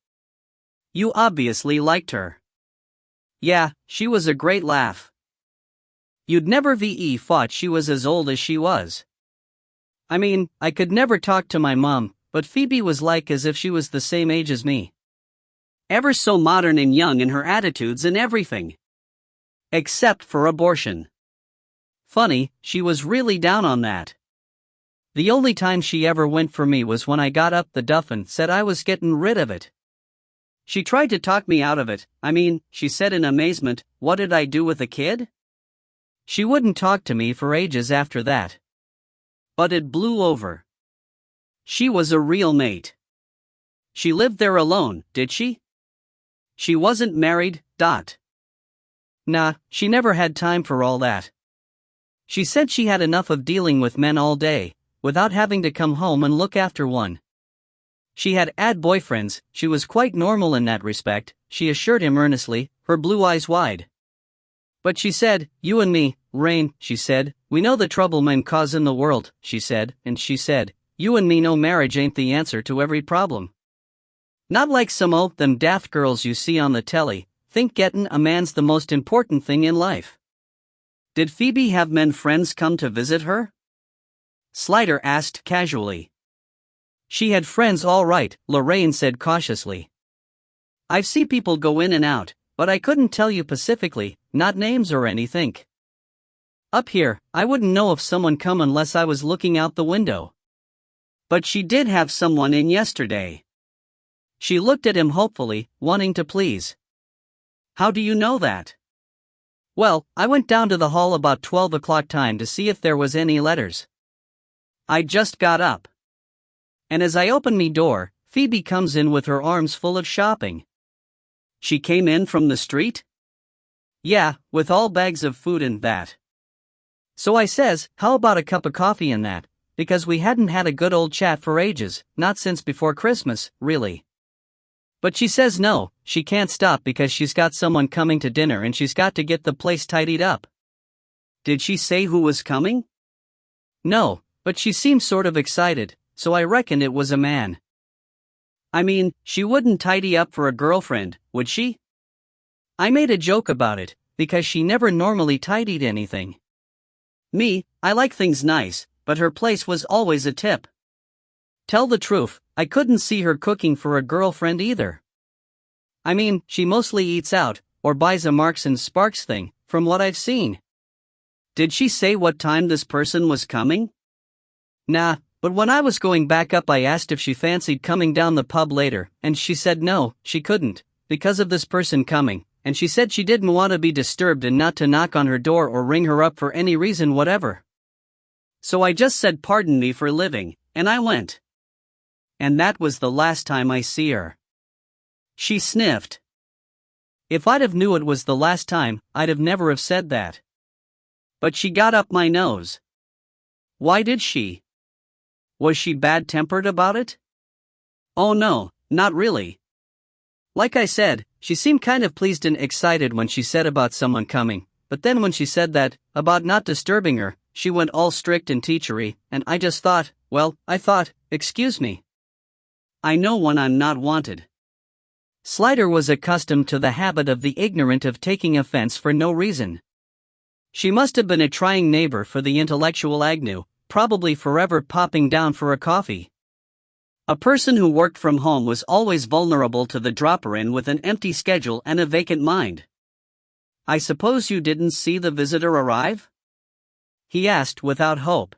You obviously liked her." "Yeah, she was a great laugh. You'd never thought she was as old as she was. I mean, I could never talk to my mom, but Phoebe was like as if she was the same age as me. Ever so modern and young in her attitudes and everything. Except for abortion. Funny, she was really down on that. The only time she ever went for me was when I got up the duff and said I was getting rid of it. She tried to talk me out of it. I mean, she said in amazement, what did I do with a kid? She wouldn't talk to me for ages after that. But it blew over. She was a real mate. She lived there alone, did she? She wasn't married, . Nah, she never had time for all that. She said she had enough of dealing with men all day, without having to come home and look after one. She had boyfriends, she was quite normal in that respect, she assured him earnestly, her blue eyes wide. But she said, you and me, Rain, she said, we know the trouble men cause in the world, she said, and she said, you and me know marriage ain't the answer to every problem. Not like some o' them daft girls you see on the telly, think gettin' a man's the most important thing in life. Did Phoebe have men friends come to visit her? Slider asked casually. She had friends all right, Lorraine said cautiously. I've seen people go in and out, but I couldn't tell you specifically, not names or anything. Up here, I wouldn't know if someone come unless I was looking out the window. But she did have someone in yesterday. She looked at him hopefully, wanting to please. How do you know that? Well, I went down to the hall about 12 o'clock time to see if there was any letters. I just got up. And as I open me door, Phoebe comes in with her arms full of shopping. She came in from the street? Yeah, with all bags of food and that. So I says, how about a cup of coffee and that, because we hadn't had a good old chat for ages, not since before Christmas, really. But she says no, she can't stop because she's got someone coming to dinner and she's got to get the place tidied up. Did she say who was coming? No, but she seemed sort of excited, so I reckon it was a man. I mean, she wouldn't tidy up for a girlfriend, would she? I made a joke about it, because she never normally tidied anything. Me, I like things nice, but her place was always a tip. Tell the truth, I couldn't see her cooking for a girlfriend either. I mean, she mostly eats out, or buys a Marks and Sparks thing, from what I've seen. Did she say what time this person was coming? Nah, but when I was going back up I asked if she fancied coming down the pub later, and she said no, she couldn't, because of this person coming, and she said she didn't want to be disturbed and not to knock on her door or ring her up for any reason whatever. So I just said pardon me for living, and I went. And that was the last time I see her. She sniffed. If I'd have knew it was the last time, I'd have never have said that. But she got up my nose. Why did she? Was she bad-tempered about it? Oh no, not really. Like I said, she seemed kind of pleased and excited when she said about someone coming, but then when she said that, about not disturbing her, she went all strict and teachery, and I just thought, excuse me. I know when I'm not wanted. Slider was accustomed to the habit of the ignorant of taking offense for no reason. She must have been a trying neighbor for the intellectual Agnew, probably forever popping down for a coffee. A person who worked from home was always vulnerable to the dropper in with an empty schedule and a vacant mind. "I suppose you didn't see the visitor arrive?" he asked without hope.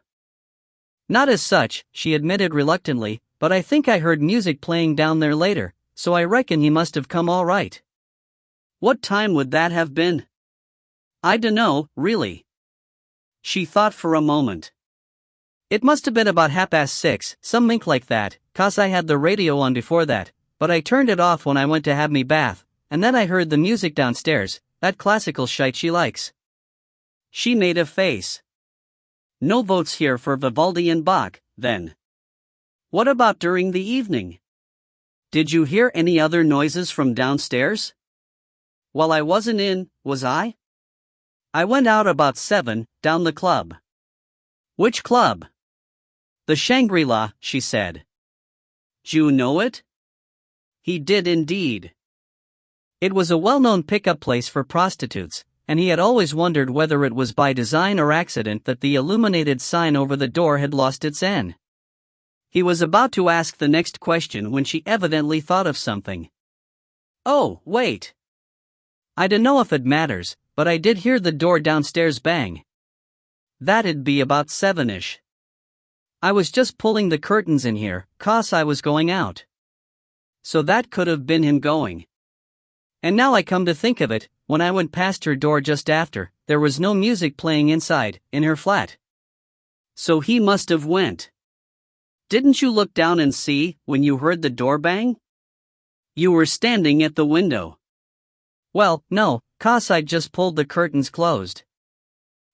"Not as such," she admitted reluctantly, "but I think I heard music playing down there later, so I reckon he must have come all right." "What time would that have been?" "I dunno, really." She thought for a moment. "It must have been about 6:30, some mink like that, 'cause I had the radio on before that, but I turned it off when I went to have me bath, and then I heard the music downstairs, that classical shite she likes." She made a face. "No votes here for Vivaldi and Bach, then." "What about during the evening? Did you hear any other noises from downstairs?" "Well, I wasn't in, was I? I went out about 7, down the club." "Which club?" "The Shangri-La," she said. "You know it?" He did indeed. It was a well-known pickup place for prostitutes, and he had always wondered whether it was by design or accident that the illuminated sign over the door had lost its N. He was about to ask the next question when she evidently thought of something. "Oh, wait. I dunno if it matters, but I did hear the door downstairs bang. That'd be about 7ish. I was just pulling the curtains in here, 'cause I was going out. So that could have been him going. And now I come to think of it, when I went past her door just after, there was no music playing inside, in her flat. So he must have went. Didn't you look down and see, when you heard the door bang? You were standing at the window." "Well, no, 'cause I'd just pulled the curtains closed.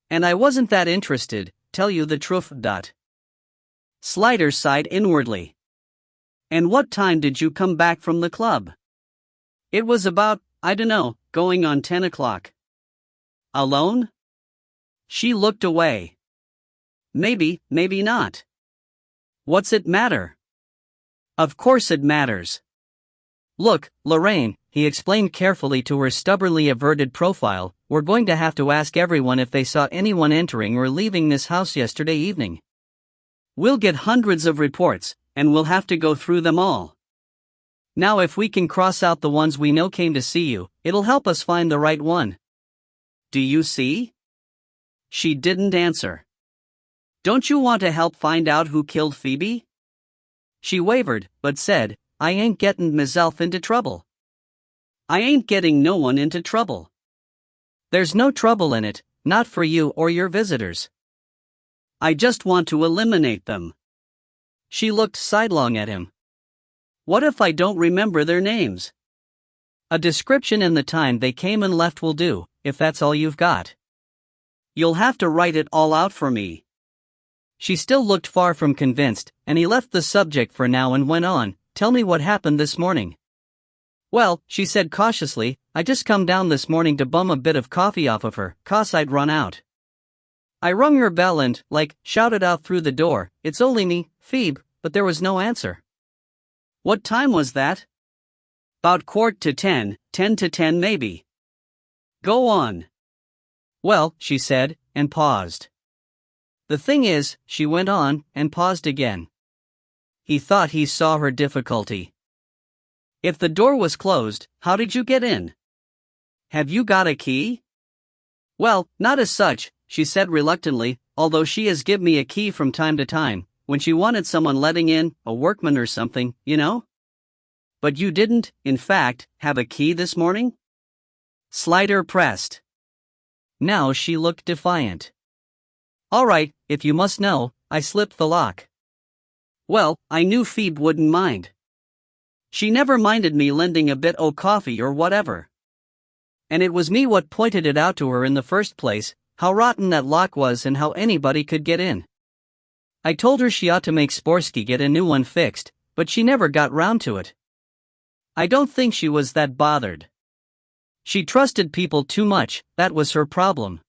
And I wasn't that interested, tell you the truth. Slider sighed inwardly. "And what time did you come back from the club?" "It was about, I dunno, going on 10 o'clock. "Alone?" She looked away. "Maybe, maybe not. What's it matter?" "Of course it matters. Look, Lorraine," he explained carefully to her stubbornly averted profile, "we're going to have to ask everyone if they saw anyone entering or leaving this house yesterday evening. We'll get hundreds of reports, and we'll have to go through them all. Now if we can cross out the ones we know came to see you, it'll help us find the right one. Do you see?" She didn't answer. "Don't you want to help find out who killed Phoebe?" She wavered, but said, "I ain't gettin' myself into trouble." "I ain't getting no one into trouble." "There's no trouble in it, not for you or your visitors. I just want to eliminate them." She looked sidelong at him. "What if I don't remember their names?" "A description and the time they came and left will do, if that's all you've got." "You'll have to write it all out for me." She still looked far from convinced, and he left the subject for now and went on, "Tell me what happened this morning." "Well," she said cautiously, "I just come down this morning to bum a bit of coffee off of her, 'cause I'd run out. I rung her bell and, shouted out through the door, 'It's only me, Phoebe,' but there was no answer." "What time was that?" "'Bout 9:45, 10 to 10 maybe." "Go on." "Well," she said, and paused. "The thing is," she went on, and paused again. He thought he saw her difficulty. "If the door was closed, how did you get in? Have you got a key?" "Well, not as such," she said reluctantly, "although she has give me a key from time to time, when she wanted someone letting in, a workman or something, you know." "But you didn't, in fact, have a key this morning?" Slider pressed. Now she looked defiant. "All right, if you must know, I slipped the lock." "Well, I knew Phoebe wouldn't mind. She never minded me lending a bit o' coffee or whatever. And it was me what pointed it out to her in the first place, how rotten that lock was and how anybody could get in. I told her she ought to make Sporsky get a new one fixed, but she never got round to it. I don't think she was that bothered. She trusted people too much, that was her problem."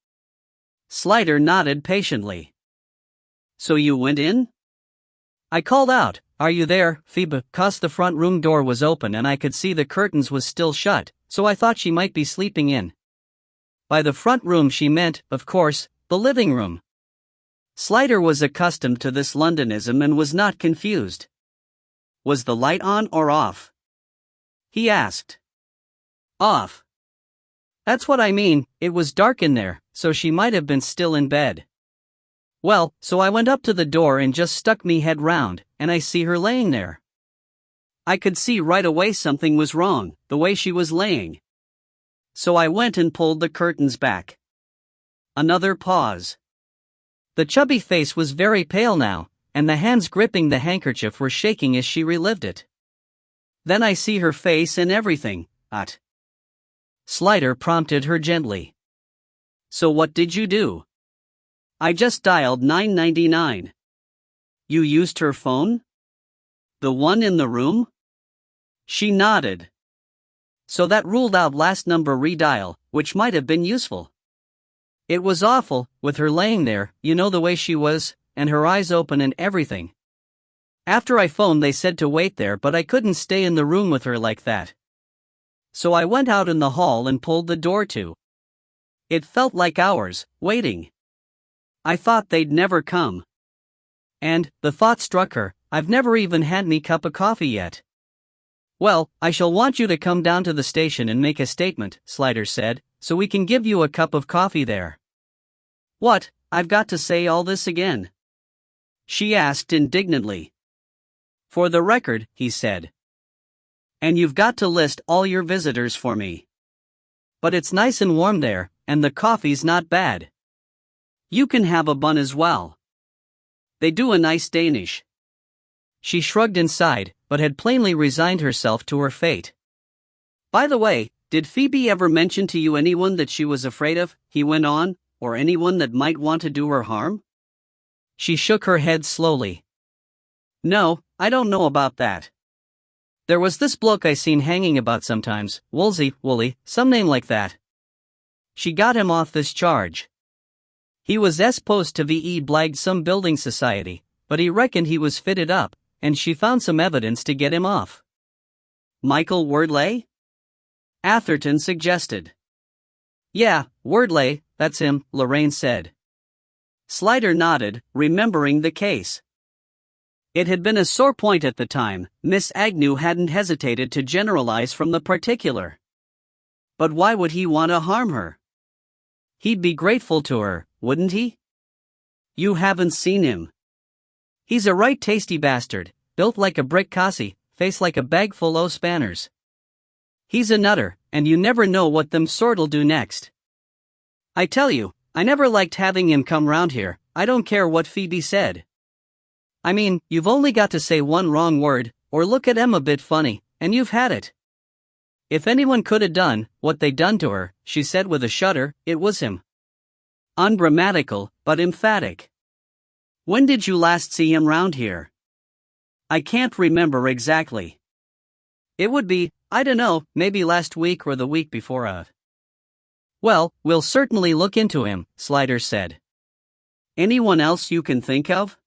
Slider nodded patiently. "So you went in?" "I called out, 'Are you there, Phoebe?' 'cause the front room door was open and I could see the curtains was still shut, so I thought she might be sleeping in." By the front room she meant, of course, the living room. Slider was accustomed to this Londonism and was not confused. Was the light on or off? He asked. Off. That's what I mean, it was dark in there, so she might have been still in bed. Well, so I went up to the door and just stuck me head round, and I see her laying there. I could see right away something was wrong, the way she was laying. So I went and pulled the curtains back. Another pause. The chubby face was very pale now, and the hands gripping the handkerchief were shaking as she relived it. Then I see her face and everything, Slider prompted her gently. So what did you do? I just dialed 999. You used her phone? The one in the room? She nodded. So that ruled out last number redial, which might have been useful. It was awful, with her laying there, you know the way she was, and her eyes open and everything. After I phoned they said to wait there, but I couldn't stay in the room with her like that. So I went out in the hall and pulled the door to. It felt like hours, waiting. I thought they'd never come. And, the thought struck her, I've never even had me cup of coffee yet. Well, I shall want you to come down to the station and make a statement, Slider said, so we can give you a cup of coffee there. What, I've got to say all this again? She asked indignantly. For the record, he said. And you've got to list all your visitors for me. But it's nice and warm there, and the coffee's not bad. You can have a bun as well. They do a nice Danish. She shrugged inside, but had plainly resigned herself to her fate. By the way, did Phoebe ever mention to you anyone that she was afraid of, he went on, or anyone that might want to do her harm? She shook her head slowly. No, I don't know about that. There was this bloke I seen hanging about sometimes, Woolsey, some name like that. She got him off this charge. He was supposed to V.E. blagged some building society, but he reckoned he was fitted up, and she found some evidence to get him off. Michael Wordley? Atherton suggested. Yeah, Wordley, that's him, Lorraine said. Slider nodded, remembering the case. It had been a sore point at the time. Miss Agnew hadn't hesitated to generalize from the particular. But why would he want to harm her? He'd be grateful to her, wouldn't he? You haven't seen him. He's a right tasty bastard, built like a brick Cassie, face like a bag full o' spanners. He's a nutter, and you never know what them sort'll do next. I tell you, I never liked having him come round here, I don't care what Phoebe said. I mean, you've only got to say one wrong word, or look at Em a bit funny, and you've had it. If anyone could have done what they done to her, she said with a shudder, it was him. Ungrammatical, but emphatic. When did you last see him round here? I can't remember exactly. It would be, I dunno, maybe last week or the week before. Well, we'll certainly look into him, Slider said. Anyone else you can think of?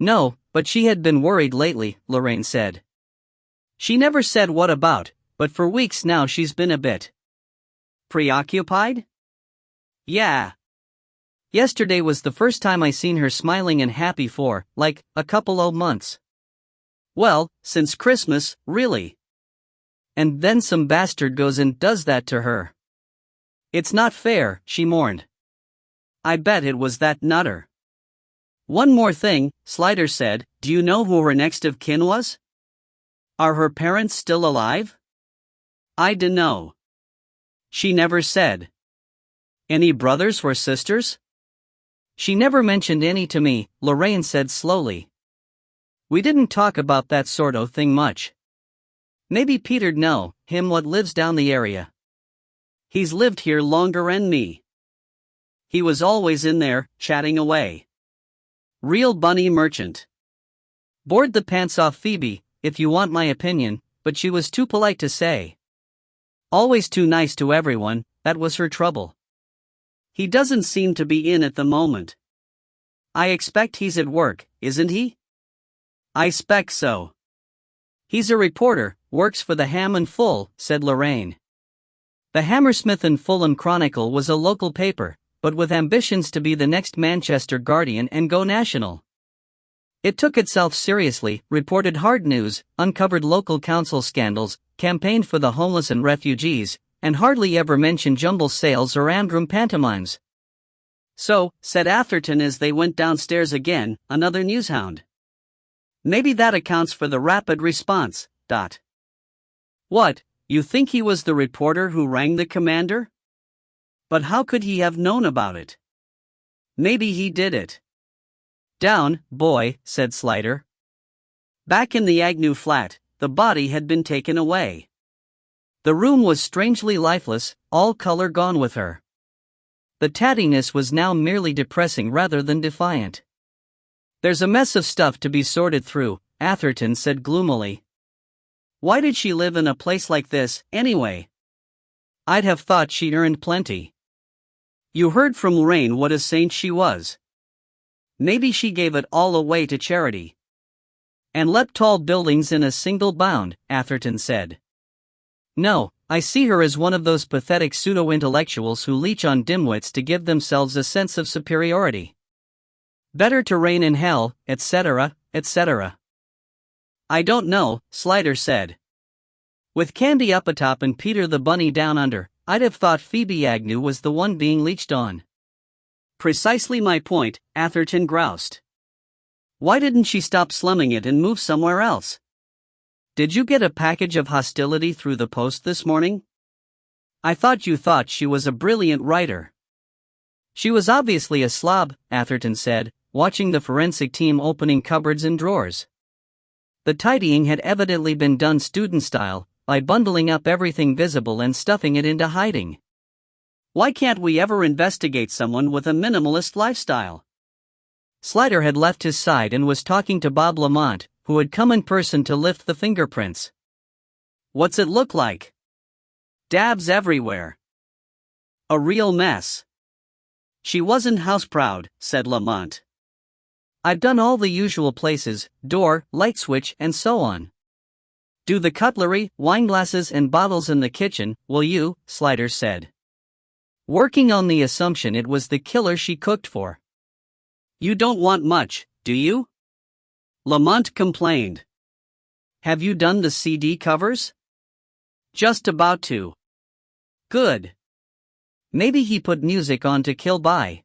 No, but she had been worried lately, Lorraine said. She never said what about, but for weeks now she's been a bit preoccupied? Yeah. Yesterday was the first time I seen her smiling and happy for, like, a couple o' months. Well, since Christmas, really. And then some bastard goes and does that to her. It's not fair, she mourned. I bet it was that nutter. One more thing, Slider said, do you know who her next of kin was? Are her parents still alive? I dunno. She never said. Any brothers or sisters? She never mentioned any to me, Lorraine said slowly. We didn't talk about that sort o' thing much. Maybe Peter'd know, him what lives down the area. He's lived here longer'n me. He was always in there, chatting away. Real bunny merchant. Bored the pants off Phoebe, if you want my opinion, but she was too polite to say. Always too nice to everyone, that was her trouble. He doesn't seem to be in at the moment. I expect he's at work, isn't he? I spec so. He's a reporter, works for the Ham and Full, said Lorraine. The Hammersmith and Fulham Chronicle was a local paper, but with ambitions to be the next Manchester Guardian and go national. It took itself seriously, reported hard news, uncovered local council scandals, campaigned for the homeless and refugees, and hardly ever mentioned jumble sales or Andrum pantomimes. So, said Atherton as they went downstairs again, another newshound. Maybe that accounts for the rapid response. What, you think he was the reporter who rang the commander? But how could he have known about it? Maybe he did it. Down, boy, said Slider. Back in the Agnew flat, the body had been taken away. The room was strangely lifeless, all color gone with her. The tattiness was now merely depressing rather than defiant. There's a mess of stuff to be sorted through, Atherton said gloomily. Why did she live in a place like this, anyway? I'd have thought she'd earned plenty. You heard from Lorraine what a saint she was. Maybe she gave it all away to charity. And leapt tall buildings in a single bound, Atherton said. No, I see her as one of those pathetic pseudo-intellectuals who leech on dimwits to give themselves a sense of superiority. Better to reign in hell, etc., etc. I don't know, Slider said. With Candy up atop and Peter the Bunny down under, I'd have thought Phoebe Agnew was the one being leeched on. Precisely my point, Atherton groused. Why didn't she stop slumming it and move somewhere else? Did you get a package of hostility through the post this morning? I thought you thought she was a brilliant writer. She was obviously a slob, Atherton said, watching the forensic team opening cupboards and drawers. The tidying had evidently been done student-style, by bundling up everything visible and stuffing it into hiding. Why can't we ever investigate someone with a minimalist lifestyle? Slider had left his side and was talking to Bob Lamont, who had come in person to lift the fingerprints. What's it look like? Dabs everywhere. A real mess. She wasn't house-proud, said Lamont. I've done all the usual places, door, light switch, and so on. Do the cutlery, wineglasses and bottles in the kitchen, will you? Slider said. Working on the assumption it was the killer she cooked for. You don't want much, do you? Lamont complained. Have you done the CD covers? Just about to. Good. Maybe he put music on to kill by.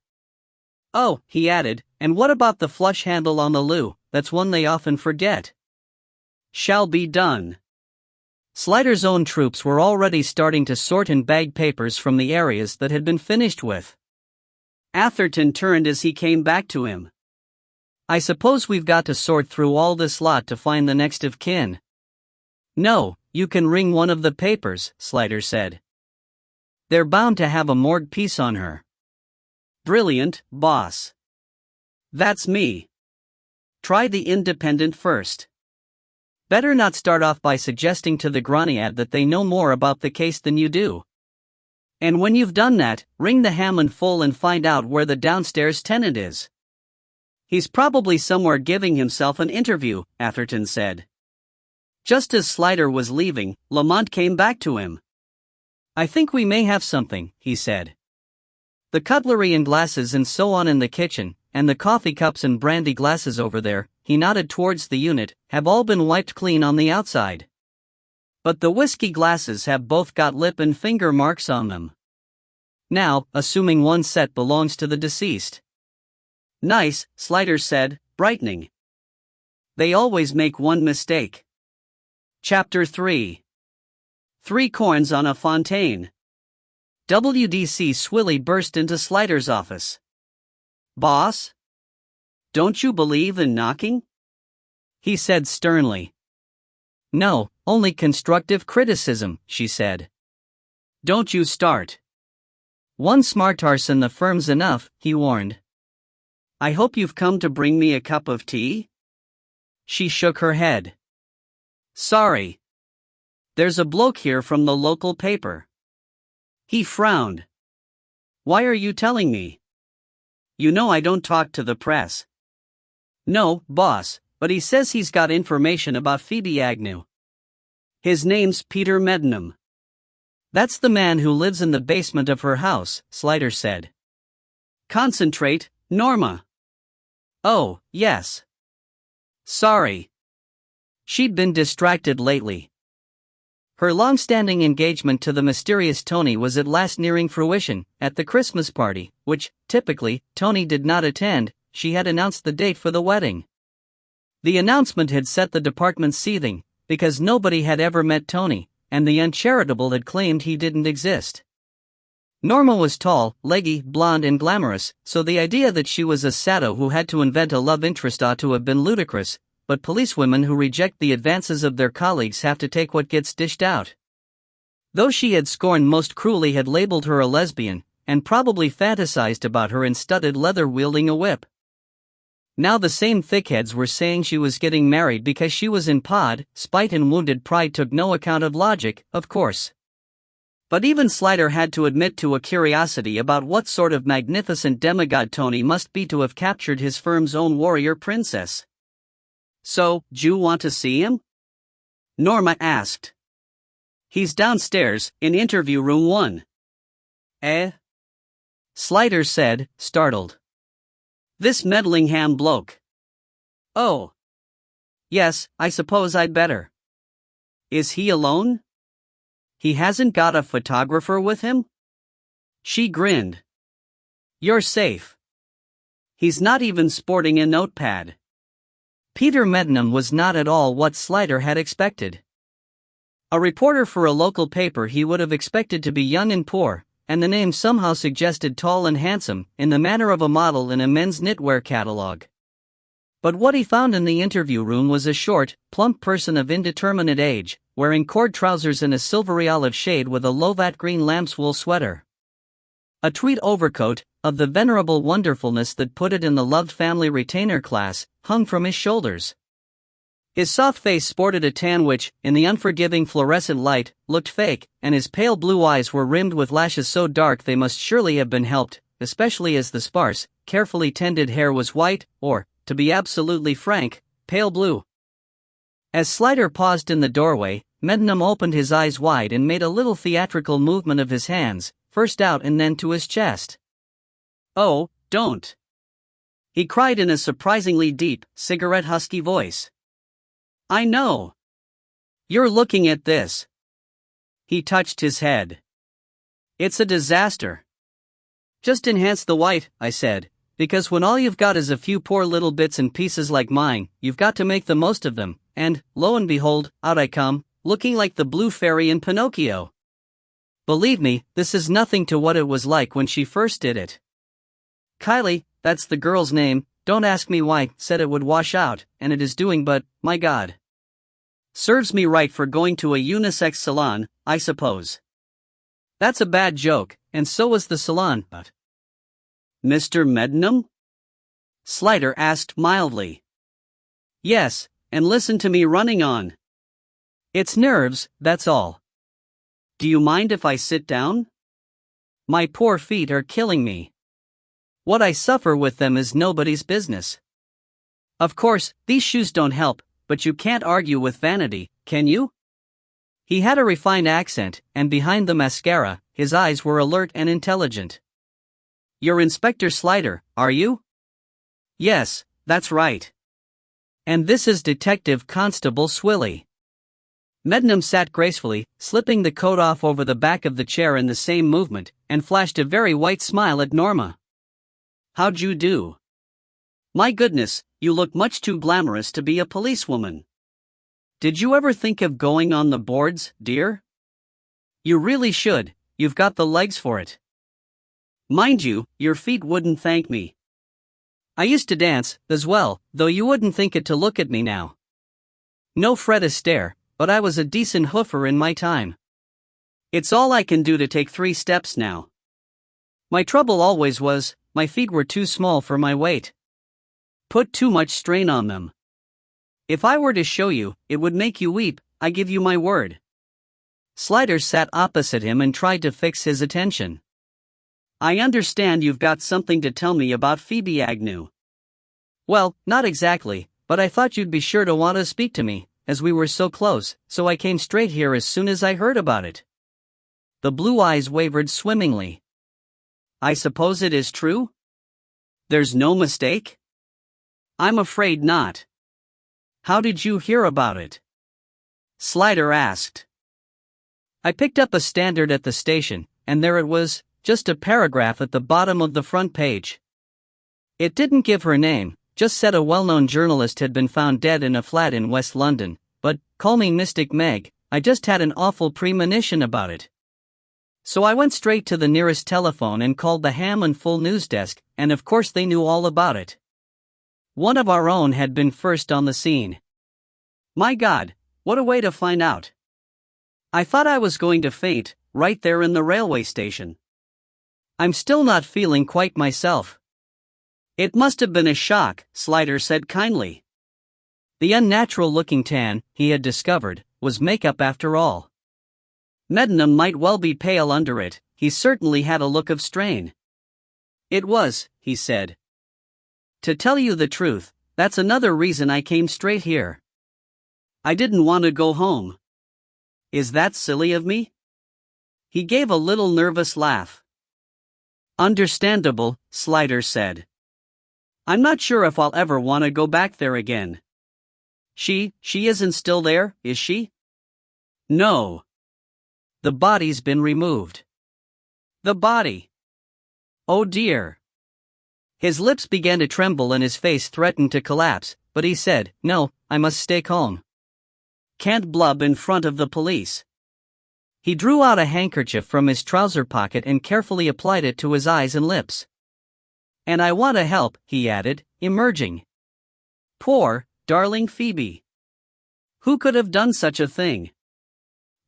Oh, he added, and what about the flush handle on the loo? That's one they often forget. Shall be done. Slider's own troops were already starting to sort and bag papers from the areas that had been finished with. Atherton turned as he came back to him. I suppose we've got to sort through all this lot to find the next of kin. No, you can ring one of the papers, Slider said. They're bound to have a morgue piece on her. Brilliant, boss. That's me. Try the Independent first. Better not start off by suggesting to the Groniad that they know more about the case than you do. And when you've done that, ring the Hammond full and find out where the downstairs tenant is. He's probably somewhere giving himself an interview, Atherton said. Just as Slider was leaving, Lamont came back to him. I think we may have something, he said. The cutlery and glasses and so on in the kitchen, and the coffee cups and brandy glasses over there, he nodded towards the unit, have all been wiped clean on the outside. But the whiskey glasses have both got lip and finger marks on them. Now, assuming one set belongs to the deceased. Nice, Slider said, brightening. They always make one mistake. Chapter 3. 3 coins on a fontaine. WDC Swilly burst into Slider's office. Boss? Don't you believe in knocking? He said sternly. No, only constructive criticism, she said. Don't you start. One smartarse in the firm's enough, he warned. I hope you've come to bring me a cup of tea? She shook her head. Sorry. There's a bloke here from the local paper. He frowned. Why are you telling me? You know I don't talk to the press. No, boss, but he says he's got information about Phoebe Agnew. His name's Peter Meddenham. That's the man who lives in the basement of her house, Slider said. Concentrate, Norma. Oh, yes. Sorry. She'd been distracted lately. Her long-standing engagement to the mysterious Tony was at last nearing fruition. At the Christmas party, which, typically, Tony did not attend, she had announced the date for the wedding. The announcement had set the department seething, because nobody had ever met Tony, and the uncharitable had claimed he didn't exist. Norma was tall, leggy, blonde and glamorous, so the idea that she was a sado who had to invent a love interest ought to have been ludicrous, but policewomen who reject the advances of their colleagues have to take what gets dished out. Those she had scorned most cruelly had labeled her a lesbian, and probably fantasized about her in studded leather wielding a whip. Now the same thickheads were saying she was getting married because she was in pod. Spite and wounded pride took no account of logic, of course. But even Slider had to admit to a curiosity about what sort of magnificent demigod Tony must be to have captured his firm's own warrior princess. So, d'you want to see him? Norma asked. He's downstairs, in interview room 1. Eh? Slider said, startled. This meddling ham bloke. Oh. Yes, I suppose I'd better. Is he alone? He hasn't got a photographer with him? She grinned. You're safe. He's not even sporting a notepad. Peter Mednam was not at all what Slider had expected. A reporter for a local paper, he would have expected to be young and poor, and the name somehow suggested tall and handsome, in the manner of a model in a men's knitwear catalog. But what he found in the interview room was a short, plump person of indeterminate age, wearing cord trousers and a silvery olive shade with a Lovat green lamb's wool sweater. A tweed overcoat, of the venerable wonderfulness that put it in the loved family retainer class, hung from his shoulders. His soft face sported a tan which, in the unforgiving fluorescent light, looked fake, and his pale blue eyes were rimmed with lashes so dark they must surely have been helped, especially as the sparse, carefully tended hair was white, or, to be absolutely frank, pale blue. As Slider paused in the doorway, Mednam opened his eyes wide and made a little theatrical movement of his hands, first out and then to his chest. Oh, don't! He cried in a surprisingly deep, cigarette-husky voice. I know. You're looking at this. He touched his head. It's a disaster. Just enhance the white, I said, because when all you've got is a few poor little bits and pieces like mine, you've got to make the most of them, and, lo and behold, out I come, looking like the blue fairy in Pinocchio. Believe me, this is nothing to what it was like when she first did it. Kylie, that's the girl's name, don't ask me why, said it would wash out, and it is doing, but, my God. Serves me right for going to a unisex salon, I suppose. That's a bad joke, and so was the salon, but... Mr. Mednam? Slider asked mildly. Yes, and listen to me running on. It's nerves, that's all. Do you mind if I sit down? My poor feet are killing me. What I suffer with them is nobody's business. Of course, these shoes don't help, but you can't argue with vanity, can you? He had a refined accent, and behind the mascara, his eyes were alert and intelligent. You're Inspector Slider, are you? Yes, that's right. And this is Detective Constable Swilly. Mednam sat gracefully, slipping the coat off over the back of the chair in the same movement, and flashed a very white smile at Norma. How'd you do? My goodness, you look much too glamorous to be a policewoman. Did you ever think of going on the boards, dear? You really should, you've got the legs for it. Mind you, your feet wouldn't thank me. I used to dance, as well, though you wouldn't think it to look at me now. No Fred Astaire, but I was a decent hoofer in my time. It's all I can do to take 3 steps now. My trouble always was, my feet were too small for my weight. Put too much strain on them. If I were to show you, it would make you weep, I give you my word. Slider sat opposite him and tried to fix his attention. I understand you've got something to tell me about Phoebe Agnew. Well, not exactly, but I thought you'd be sure to want to speak to me, as we were so close, so I came straight here as soon as I heard about it. The blue eyes wavered swimmingly. I suppose it is true? There's no mistake? I'm afraid not. How did you hear about it? Slider asked. I picked up a Standard at the station, and there it was, just a paragraph at the bottom of the front page. It didn't give her name, just said a well-known journalist had been found dead in a flat in West London, but, call me Mystic Meg, I just had an awful premonition about it. So I went straight to the nearest telephone and called the Ham and Full news desk, and of course they knew all about it. One of our own had been first on the scene. My God, what a way to find out. I thought I was going to faint, right there in the railway station. I'm still not feeling quite myself. It must have been a shock, Slider said kindly. The unnatural-looking tan, he had discovered, was makeup after all. Meddenham might well be pale under it, he certainly had a look of strain. It was, he said. To tell you the truth, that's another reason I came straight here. I didn't want to go home. Is that silly of me? He gave a little nervous laugh. Understandable, Slider said. I'm not sure if I'll ever want to go back there again. She isn't still there, is she? No. The body's been removed. The body. Oh dear. His lips began to tremble and his face threatened to collapse, but he said, No, I must stay calm. Can't blub in front of the police. He drew out a handkerchief from his trouser pocket and carefully applied it to his eyes and lips. And I want to help, he added, emerging. Poor, darling Phoebe. Who could have done such a thing?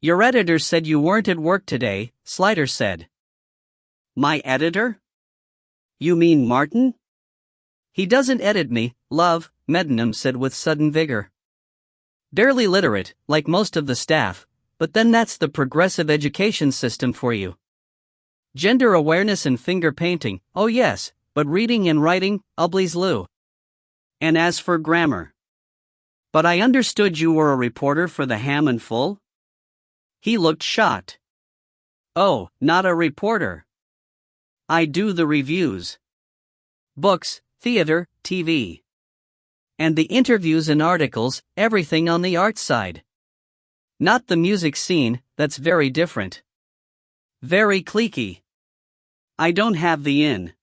Your editor said you weren't at work today, Slider said. My editor? You mean Martin? He doesn't edit me, love, Meddenham said with sudden vigor. Barely literate, like most of the staff, but then that's the progressive education system for you. Gender awareness and finger painting, oh yes, but reading and writing, Ubley's Lou. And as for grammar. But I understood you were a reporter for the Ham and Full? He looked shocked. Oh, not a reporter. I do the reviews. Books, theater, TV. And the interviews and articles, everything on the art side. Not the music scene, that's very different. Very cliquey. I don't have the in.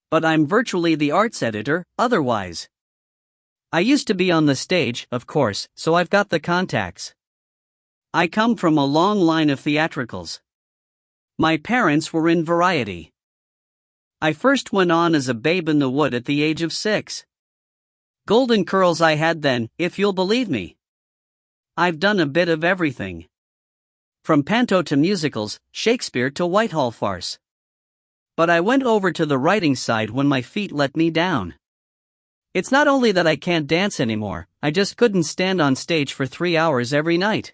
But I'm virtually the arts editor, otherwise. I used to be on the stage, of course, so I've got the contacts. I come from a long line of theatricals. My parents were in variety. I first went on as a babe in the wood at the age of 6. Golden curls I had then, if you'll believe me. I've done a bit of everything. From panto to musicals, Shakespeare to Whitehall farce. But I went over to the writing side when my feet let me down. It's not only that I can't dance anymore, I just couldn't stand on stage for 3 hours every night.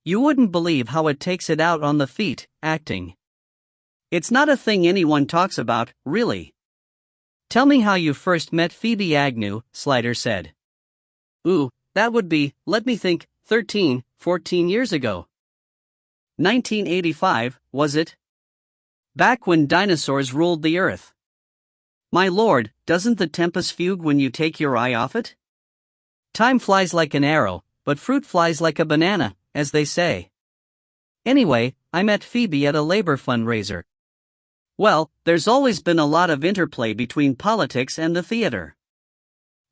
You wouldn't believe how it takes it out on the feet, acting. It's not a thing anyone talks about, really. Tell me how you first met Phoebe Agnew, Slider said. Ooh, that would be, let me think, 13, 14 years ago. 1985, was it? Back when dinosaurs ruled the earth. My lord, doesn't the tempest fugue when you take your eye off it? Time flies like an arrow, but fruit flies like a banana, as they say. Anyway, I met Phoebe at a labor fundraiser. Well, there's always been a lot of interplay between politics and the theater.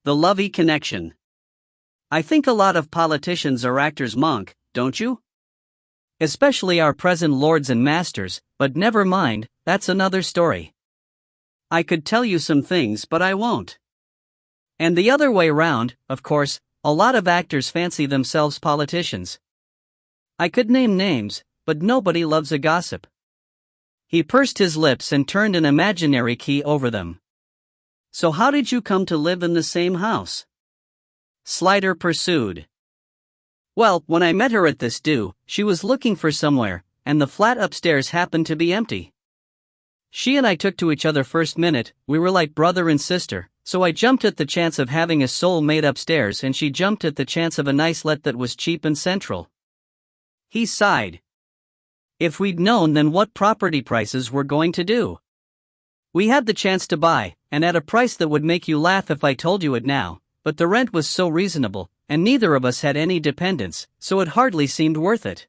The lovey connection. I think a lot of politicians are actors monk, don't you? Especially our present lords and masters, but never mind, that's another story. I could tell you some things but I won't. And the other way round, of course, a lot of actors fancy themselves politicians. I could name names, but nobody loves a gossip. He pursed his lips and turned an imaginary key over them. So how did you come to live in the same house? Slider pursued. Well, when I met her at this do, she was looking for somewhere, and the flat upstairs happened to be empty. She and I took to each other first minute, we were like brother and sister, so I jumped at the chance of having a soul mate upstairs and she jumped at the chance of a nice let that was cheap and central. He sighed. If we'd known then what property prices were going to do. We had the chance to buy, and at a price that would make you laugh if I told you it now, but the rent was so reasonable, and neither of us had any dependents, so it hardly seemed worth it.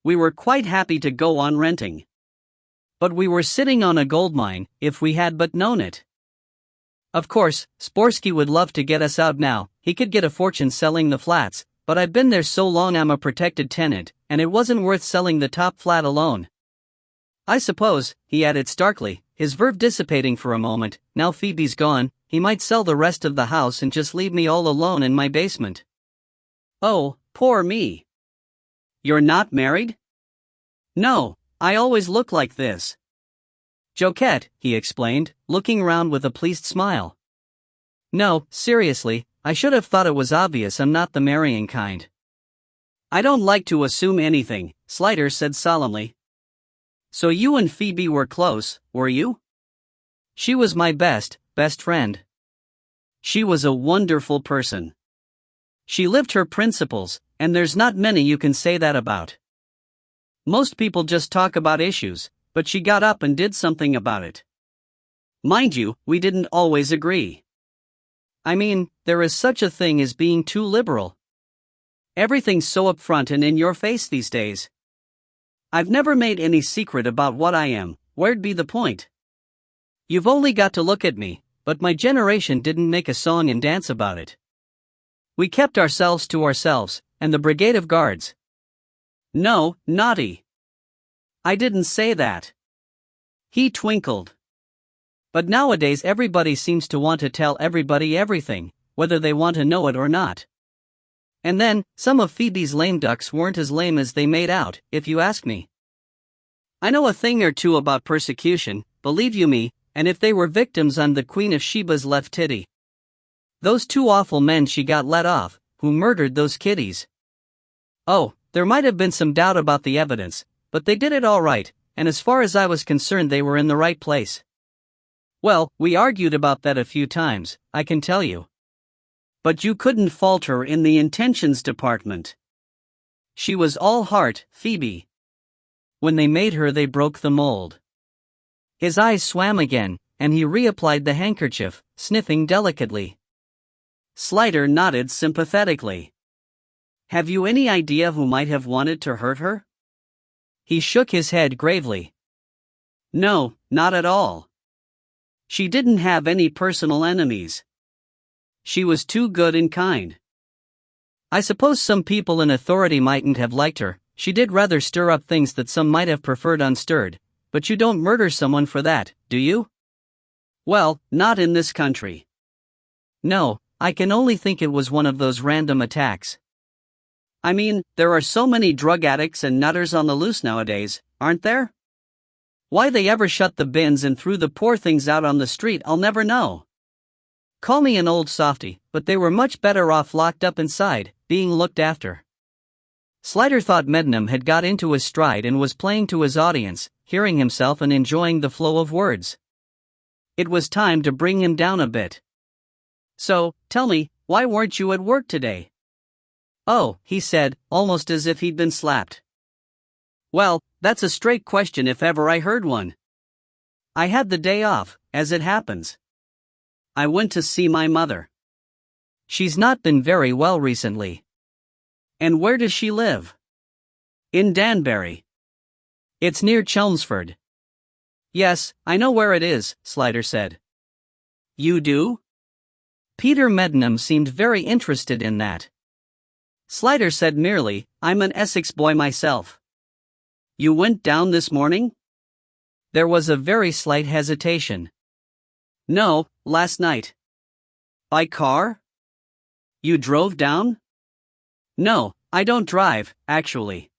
We were quite happy to go on renting. But we were sitting on a goldmine, if we had but known it. Of course, Sporsky would love to get us out now, he could get a fortune selling the flats, but I've been there so long I'm a protected tenant, and it wasn't worth selling the top flat alone. I suppose, he added starkly, his verve dissipating for a moment, now Phoebe's gone, he might sell the rest of the house and just leave me all alone in my basement. Oh, poor me. You're not married? No, I always look like this. Joquette, he explained, looking round with a pleased smile. No, seriously, I should have thought it was obvious I'm not the marrying kind. I don't like to assume anything, Slider said solemnly. So you and Phoebe were close, were you? She was my best friend. She was a wonderful person. She lived her principles, and there's not many you can say that about. Most people just talk about issues, but she got up and did something about it. Mind you, we didn't always agree. I mean, there is such a thing as being too liberal. Everything's so upfront and in your face these days. I've never made any secret about what I am, where'd be the point? You've only got to look at me, but my generation didn't make a song and dance about it. We kept ourselves to ourselves, and the Brigade of Guards. No, naughty. I didn't say that. He twinkled. But nowadays everybody seems to want to tell everybody everything, whether they want to know it or not. And then, some of Phoebe's lame ducks weren't as lame as they made out, if you ask me. I know a thing or two about persecution, believe you me, and if they were victims I'm the Queen of Sheba's left titty. Those two awful men she got let off, who murdered those kiddies. Oh, there might have been some doubt about the evidence, but they did it all right, and as far as I was concerned they were in the right place. Well, we argued about that a few times, I can tell you. But you couldn't fault her in the intentions department. She was all heart, Phoebe. When they made her they broke the mold. His eyes swam again, and he reapplied the handkerchief, sniffing delicately. Slider nodded sympathetically. Have you any idea who might have wanted to hurt her? He shook his head gravely. No, not at all. She didn't have any personal enemies. She was too good and kind. I suppose some people in authority mightn't have liked her, she did rather stir up things that some might have preferred unstirred, but you don't murder someone for that, do you? Well, not in this country. No, I can only think it was one of those random attacks. I mean, there are so many drug addicts and nutters on the loose nowadays, aren't there? Why they ever shut the bins and threw the poor things out on the street I'll never know. Call me an old softy, but they were much better off locked up inside, being looked after. Slider thought Mednam had got into his stride and was playing to his audience, hearing himself and enjoying the flow of words. It was time to bring him down a bit. So, tell me, why weren't you at work today? Oh, he said, almost as if he'd been slapped. Well, that's a straight question if ever I heard one. I had the day off, as it happens. I went to see my mother. She's not been very well recently. And where does she live? In Danbury. It's near Chelmsford. Yes, I know where it is, Slider said. You do? Peter Mednam seemed very interested in that. Slider said merely, I'm an Essex boy myself. You went down this morning? There was a very slight hesitation. No, last night. By car? You drove down? No, I don't drive, actually.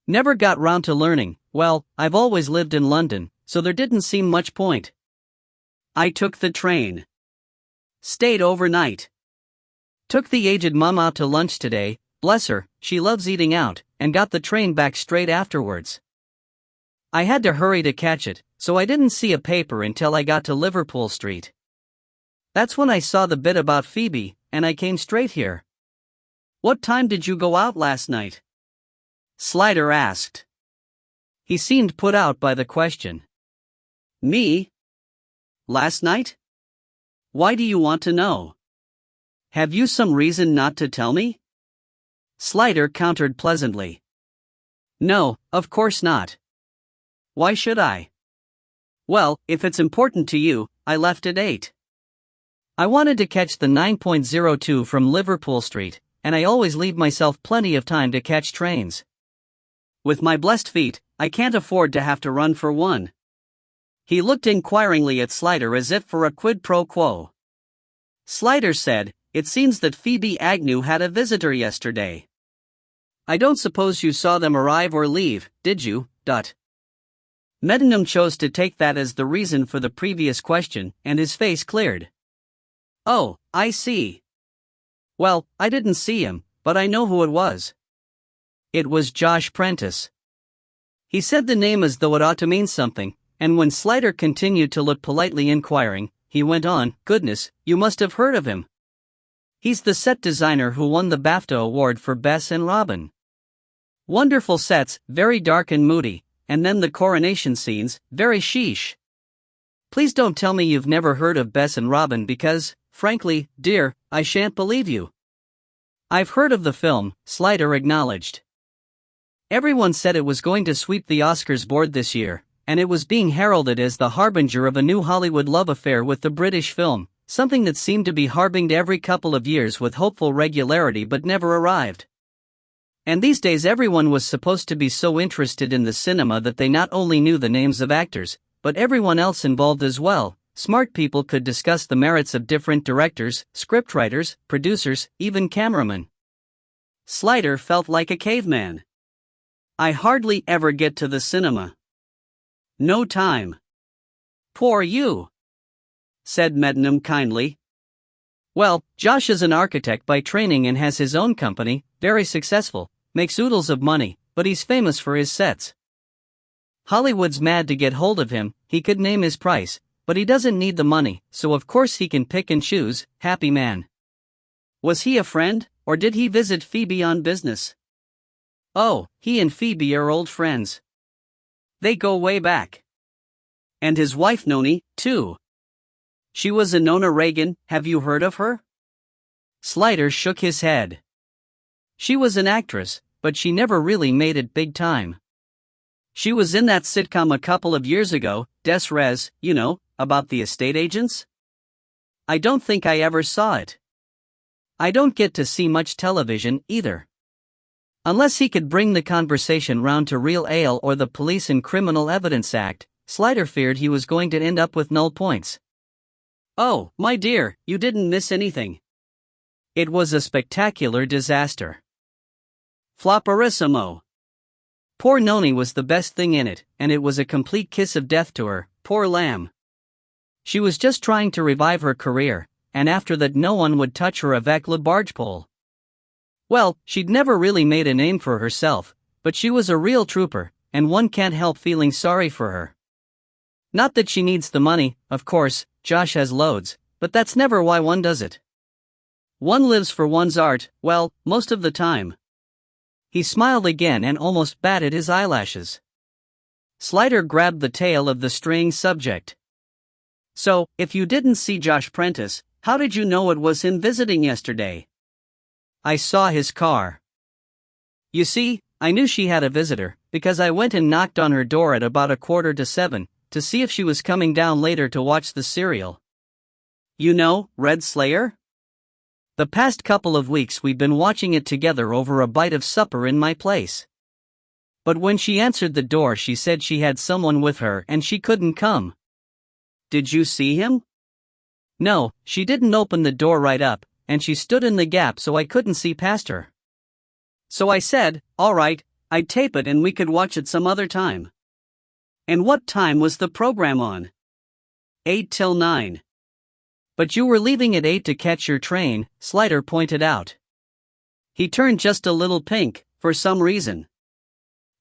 Never got round to learning, well, I've always lived in London, so there didn't seem much point. I took the train. Stayed overnight. Took the aged mum out to lunch today, bless her, she loves eating out, and got the train back straight afterwards. I had to hurry to catch it, so I didn't see a paper until I got to Liverpool Street. That's when I saw the bit about Phoebe, and I came straight here. What time did you go out last night? Slider asked. He seemed put out by the question. Me? Last night? Why do you want to know? Have you some reason not to tell me? Slider countered pleasantly. No, of course not. Why should I? Well, if it's important to you, I left at 8. I wanted to catch the 9.02 from Liverpool Street, and I always leave myself plenty of time to catch trains. With my blessed feet, I can't afford to have to run for one. He looked inquiringly at Slider as if for a quid pro quo. Slider said, "It seems that Phoebe Agnew had a visitor yesterday. I don't suppose you saw them arrive or leave, did you, Dot?" Meddenham chose to take that as the reason for the previous question, and his face cleared. Oh, I see. Well, I didn't see him, but I know who it was. It was Josh Prentice. He said the name as though it ought to mean something, and when Slider continued to look politely inquiring, he went on, "Goodness, you must have heard of him. He's the set designer who won the BAFTA award for Bess and Robin. Wonderful sets, very dark and moody, and then the coronation scenes, very sheesh. Please don't tell me you've never heard of Bess and Robin because, frankly, dear, I shan't believe you." "I've heard of the film," Slider acknowledged. "Everyone said it was going to sweep the Oscars board this year, and it was being heralded as the harbinger of a new Hollywood love affair with the British film, something that seemed to be harbinged every couple of years with hopeful regularity but never arrived. And these days everyone was supposed to be so interested in the cinema that they not only knew the names of actors, but everyone else involved as well. Smart people could discuss the merits of different directors, scriptwriters, producers, even cameramen." Slider felt like a caveman. "I hardly ever get to the cinema. No time." "Poor you," said Meddenham kindly. "Well, Josh is an architect by training and has his own company, very successful, makes oodles of money, but he's famous for his sets. Hollywood's mad to get hold of him, he could name his price, but he doesn't need the money, so of course he can pick and choose, happy man." "Was he a friend, or did he visit Phoebe on business?" "Oh, he and Phoebe are old friends. They go way back. And his wife Noni, too. She was Nona Reagan, have you heard of her?" Slider shook his head. "She was an actress, but she never really made it big time. She was in that sitcom a couple of years ago, Des Res, you know, about the estate agents. I don't think I ever saw it. I don't get to see much television, either." Unless he could bring the conversation round to real ale or the Police and Criminal Evidence Act, Slider feared he was going to end up with null points. "Oh, my dear, you didn't miss anything. It was a spectacular disaster. Flopperissimo. Poor Noni was the best thing in it, and it was a complete kiss of death to her, poor lamb. She was just trying to revive her career, and after that no one would touch her avec le bargepole. Well, she'd never really made a name for herself, but she was a real trooper, and one can't help feeling sorry for her. Not that she needs the money, of course, Josh has loads, but that's never why one does it. One lives for one's art, well, most of the time." He smiled again and almost batted his eyelashes. Slider grabbed the tail of the straying subject. "So, if you didn't see Josh Prentice, how did you know it was him visiting yesterday?" "I saw his car. You see, I knew she had a visitor, because I went and knocked on her door at about 6:45, to see if she was coming down later to watch the serial. You know, Red Slayer? The past couple of weeks we've been watching it together over a bite of supper in my place. But when she answered the door she said she had someone with her and she couldn't come." "Did you see him?" "No, she didn't open the door right up, and she stood in the gap so I couldn't see past her. So I said, all right, I'd tape it and we could watch it some other time." "And what time was the program on?" 8 till 9. "But you were leaving at 8 to catch your train," Slider pointed out. He turned just a little pink, for some reason.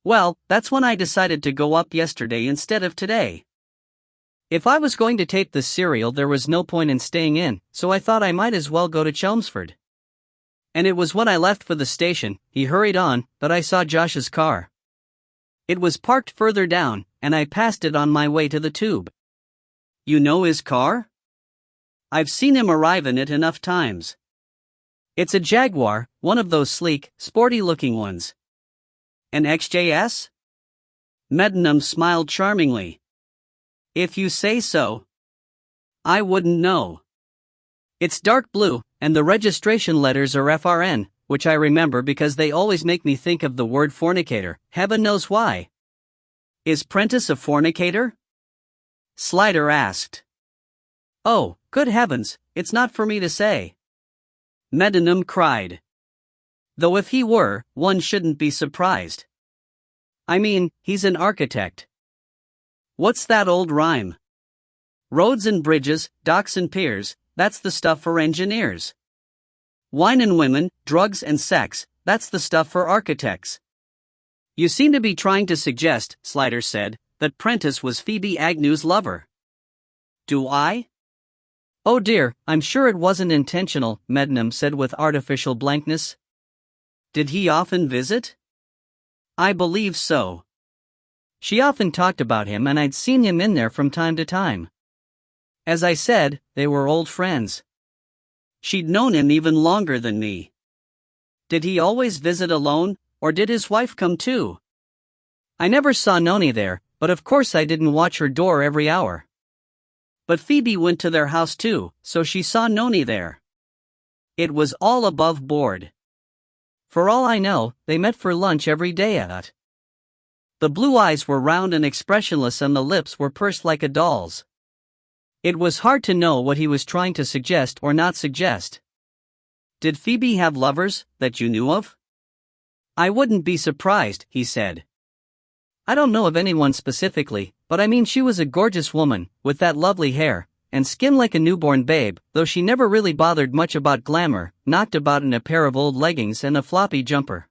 "Well, that's when I decided to go up yesterday instead of today. If I was going to tape the serial there was no point in staying in, so I thought I might as well go to Chelmsford. And it was when I left for the station," he hurried on, "that I saw Josh's car. It was parked further down, and I passed it on my way to the tube. You know his car? I've seen him arrive in it enough times. It's a Jaguar, one of those sleek, sporty-looking ones. An XJS? Meddenham smiled charmingly. If you say so. I wouldn't know. It's dark blue, and the registration letters are FRN, which I remember because they always make me think of the word fornicator, heaven knows why. Is Prentice a fornicator? Slider asked. Oh, good heavens, it's not for me to say. Meddenham cried. Though if he were, one shouldn't be surprised. I mean, he's an architect. What's that old rhyme? Roads and bridges, docks and piers, that's the stuff for engineers. Wine and women, drugs and sex, that's the stuff for architects. You seem to be trying to suggest, Slider said, that Prentice was Phoebe Agnew's lover. Do I? Oh dear, I'm sure it wasn't intentional, Meddenham said with artificial blankness. Did he often visit? I believe so. She often talked about him and I'd seen him in there from time to time. As I said, they were old friends. She'd known him even longer than me. Did he always visit alone, or did his wife come too? I never saw Noni there, but of course I didn't watch her door every hour. But Phoebe went to their house too, so she saw Noni there. It was all above board. For all I know, they met for lunch every day at it. The blue eyes were round and expressionless and the lips were pursed like a doll's. It was hard to know what he was trying to suggest or not suggest. Did Phoebe have lovers, that you knew of? I wouldn't be surprised, he said. I don't know of anyone specifically, but I mean she was a gorgeous woman, with that lovely hair, and skin like a newborn babe, though she never really bothered much about glamour, knocked about in a pair of old leggings and a floppy jumper.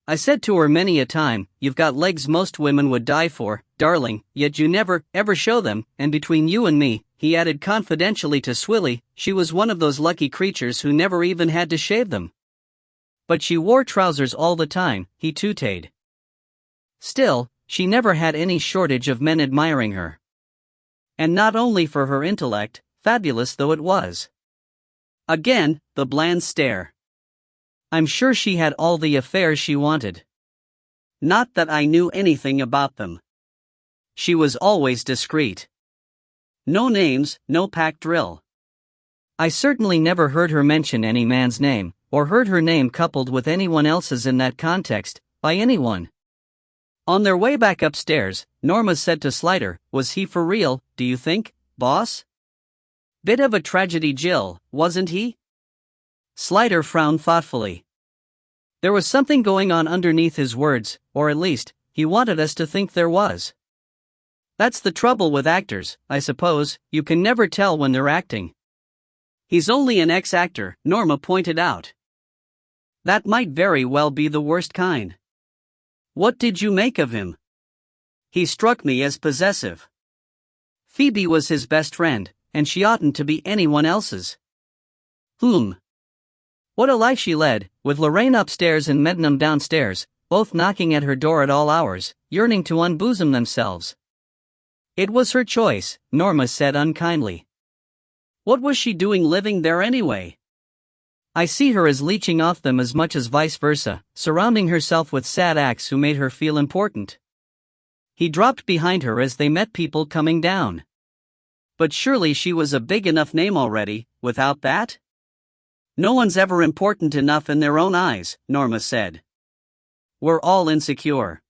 I said to her many a time, you've got legs most women would die for, darling, yet you never, ever show them, and between you and me, he added confidentially to Swilly, she was one of those lucky creatures who never even had to shave them. But she wore trousers all the time, he tooted. Still, she never had any shortage of men admiring her. And not only for her intellect, fabulous though it was. Again, the bland stare. I'm sure she had all the affairs she wanted. Not that I knew anything about them. She was always discreet. No names, no pack drill. I certainly never heard her mention any man's name, or heard her name coupled with anyone else's in that context, by anyone. On their way back upstairs, Norma said to Slider, was he for real, do you think, boss? Bit of a tragedy, Jill, wasn't he? Slider frowned thoughtfully. There was something going on underneath his words, or at least, he wanted us to think there was. That's the trouble with actors, I suppose, you can never tell when they're acting. He's only an ex-actor, Norma pointed out. That might very well be the worst kind. What did you make of him? He struck me as possessive. Phoebe was his best friend, and she oughtn't to be anyone else's. What a life she led, with Lorraine upstairs and Meddenham downstairs, both knocking at her door at all hours, yearning to unbosom themselves. It was her choice, Norma said unkindly. What was she doing living there anyway? I see her as leeching off them as much as vice versa, surrounding herself with sad acts who made her feel important. He dropped behind her as they met people coming down. But surely she was a big enough name already, without that? No one's ever important enough in their own eyes, Norma said. We're all insecure.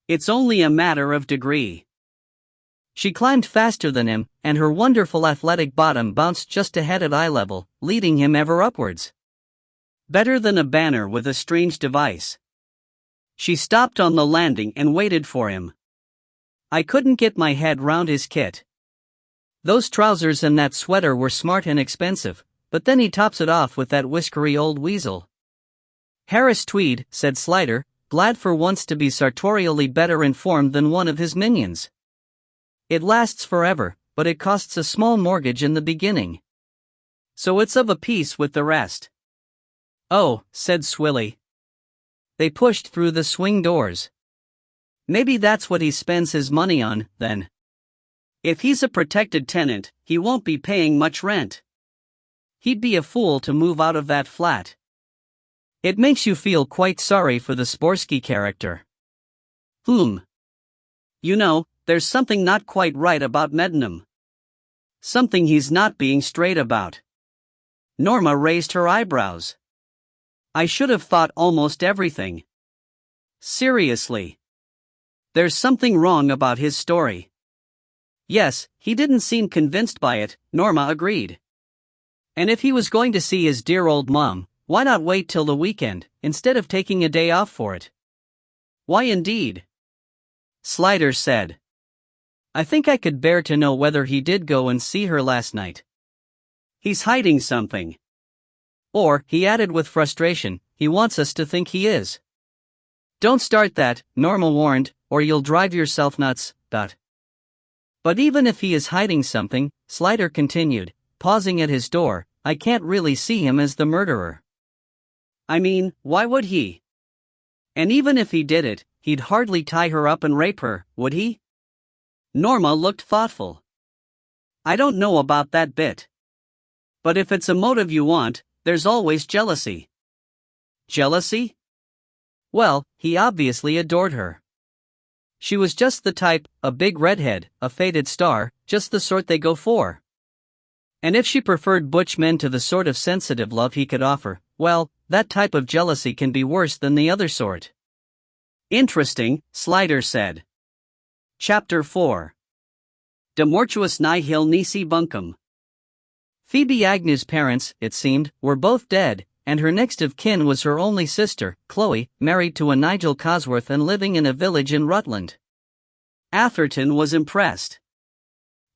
It's only a matter of degree. She climbed faster than him, and her wonderful athletic bottom bounced just ahead at eye level, leading him ever upwards. Better than a banner with a strange device. She stopped on the landing and waited for him. I couldn't get my head round his kit. Those trousers and that sweater were smart and expensive, but then he tops it off with that whiskery old weasel. Harris tweed, said Slider, glad for once to be sartorially better informed than one of his minions. It lasts forever, but it costs a small mortgage in the beginning. So it's of a piece with the rest. Oh, said Swilly. They pushed through the swing doors. Maybe that's what he spends his money on, then. If he's a protected tenant, he won't be paying much rent. He'd be a fool to move out of that flat. It makes you feel quite sorry for the Sporsky character. You know, there's something not quite right about Meddenham. Something he's not being straight about. Norma raised her eyebrows. I should have thought almost everything. Seriously. There's something wrong about his story. Yes, he didn't seem convinced by it, Norma agreed. And if he was going to see his dear old mom, why not wait till the weekend, instead of taking a day off for it? Why indeed? Slider said. I think I could bear to know whether he did go and see her last night. He's hiding something. Or, he added with frustration, he wants us to think he is. Don't start that, Norma warned, or you'll drive yourself nuts. But even if he is hiding something, Slider continued, pausing at his door, I can't really see him as the murderer. I mean, why would he? And even if he did it, he'd hardly tie her up and rape her, would he? Norma looked thoughtful. I don't know about that bit. But if it's a motive you want, there's always jealousy. Jealousy? Well, he obviously adored her. She was just the type, a big redhead, a faded star, just the sort they go for. And if she preferred butch men to the sort of sensitive love he could offer, well, that type of jealousy can be worse than the other sort. Interesting, Slider said. Chapter 4. De mortuis nihil nisi bunkum. Phoebe Agnew's parents, it seemed, were both dead, and her next of kin was her only sister, Chloe, married to a Nigel Cosworth and living in a village in Rutland. Atherton was impressed.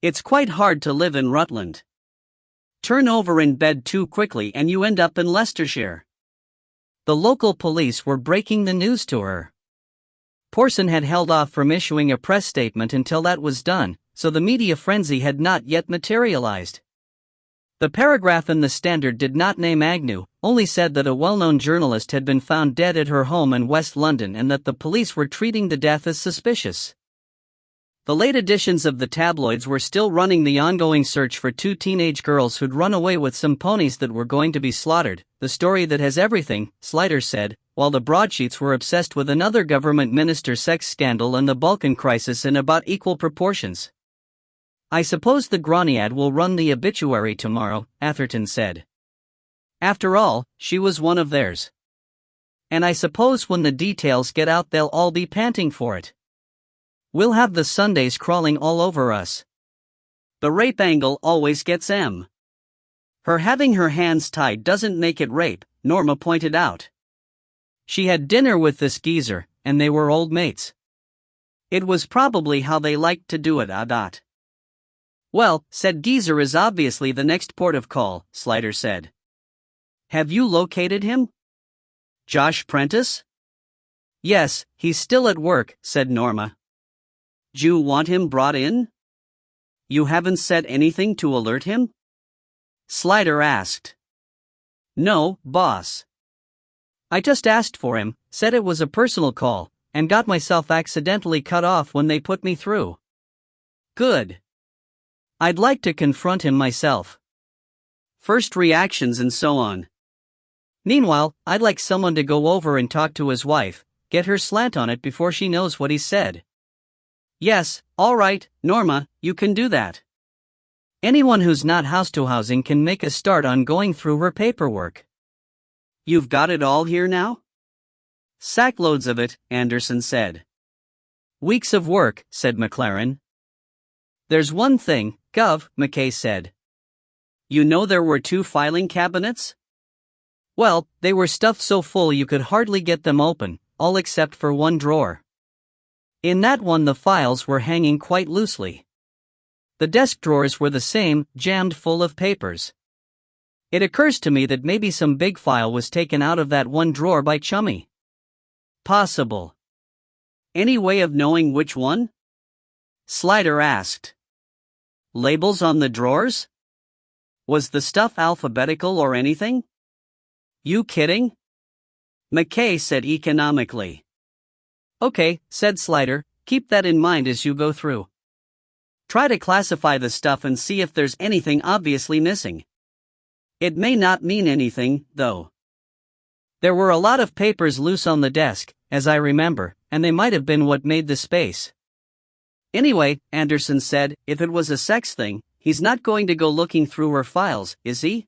It's quite hard to live in Rutland. Turn over in bed too quickly and you end up in Leicestershire. The local police were breaking the news to her. Porson had held off from issuing a press statement until that was done, so the media frenzy had not yet materialized. The paragraph in the Standard did not name Agnew, only said that a well-known journalist had been found dead at her home in West London and that the police were treating the death as suspicious. The late editions of the tabloids were still running the ongoing search for two teenage girls who'd run away with some ponies that were going to be slaughtered, the story that has everything, Slider said, while the broadsheets were obsessed with another government minister sex scandal and the Balkan crisis in about equal proportions. I suppose the Groniad will run the obituary tomorrow, Atherton said. After all, she was one of theirs. And I suppose when the details get out they'll all be panting for it. We'll have the Sundays crawling all over us. The rape angle always gets M. Her having her hands tied doesn't make it rape, Norma pointed out. She had dinner with this geezer, and they were old mates. It was probably how they liked to do it. Well, said geezer is obviously the next port of call, Slider said. Have you located him? Josh Prentice? Yes, he's still at work, said Norma. Do you want him brought in? You haven't said anything to alert him? Slider asked. No, boss. I just asked for him, said it was a personal call, and got myself accidentally cut off when they put me through. Good. I'd like to confront him myself. First reactions and so on. Meanwhile, I'd like someone to go over and talk to his wife, get her slant on it before she knows what he said. Yes, all right, Norma, you can do that. Anyone who's not house-to-housing can make a start on going through her paperwork. You've got it all here now? Sackloads of it, Anderson said. Weeks of work, said McLaren. There's one thing, Gov, McKay said. You know there were 2 filing cabinets? Well, they were stuffed so full you could hardly get them open, all except for one drawer. In that one the files were hanging quite loosely. The desk drawers were the same, jammed full of papers. It occurs to me that maybe some big file was taken out of that one drawer by Chummy. Possible. Any way of knowing which one? Slider asked. Labels on the drawers? Was the stuff alphabetical or anything? You kidding? McKay said economically. Okay, said Slider, keep that in mind as you go through. Try to classify the stuff and see if there's anything obviously missing. It may not mean anything, though. There were a lot of papers loose on the desk, as I remember, and they might have been what made the space. Anyway, Anderson said, if it was a sex thing, he's not going to go looking through her files, is he?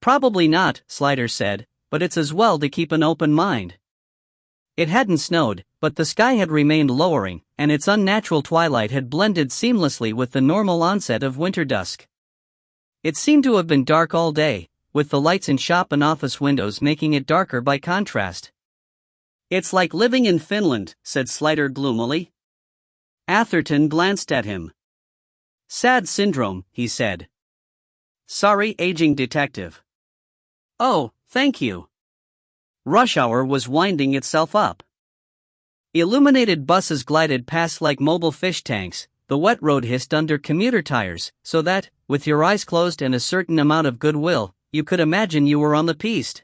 Probably not, Slider said, but it's as well to keep an open mind. It hadn't snowed, but the sky had remained lowering, and its unnatural twilight had blended seamlessly with the normal onset of winter dusk. It seemed to have been dark all day, with the lights in shop and office windows making it darker by contrast. It's like living in Finland, said Slider gloomily. Atherton glanced at him. Sad syndrome, he said. Sorry, aging detective. Oh, thank you. Rush hour was winding itself up. Illuminated buses glided past like mobile fish tanks, the wet road hissed under commuter tires, so that, with your eyes closed and a certain amount of goodwill, you could imagine you were on the piste.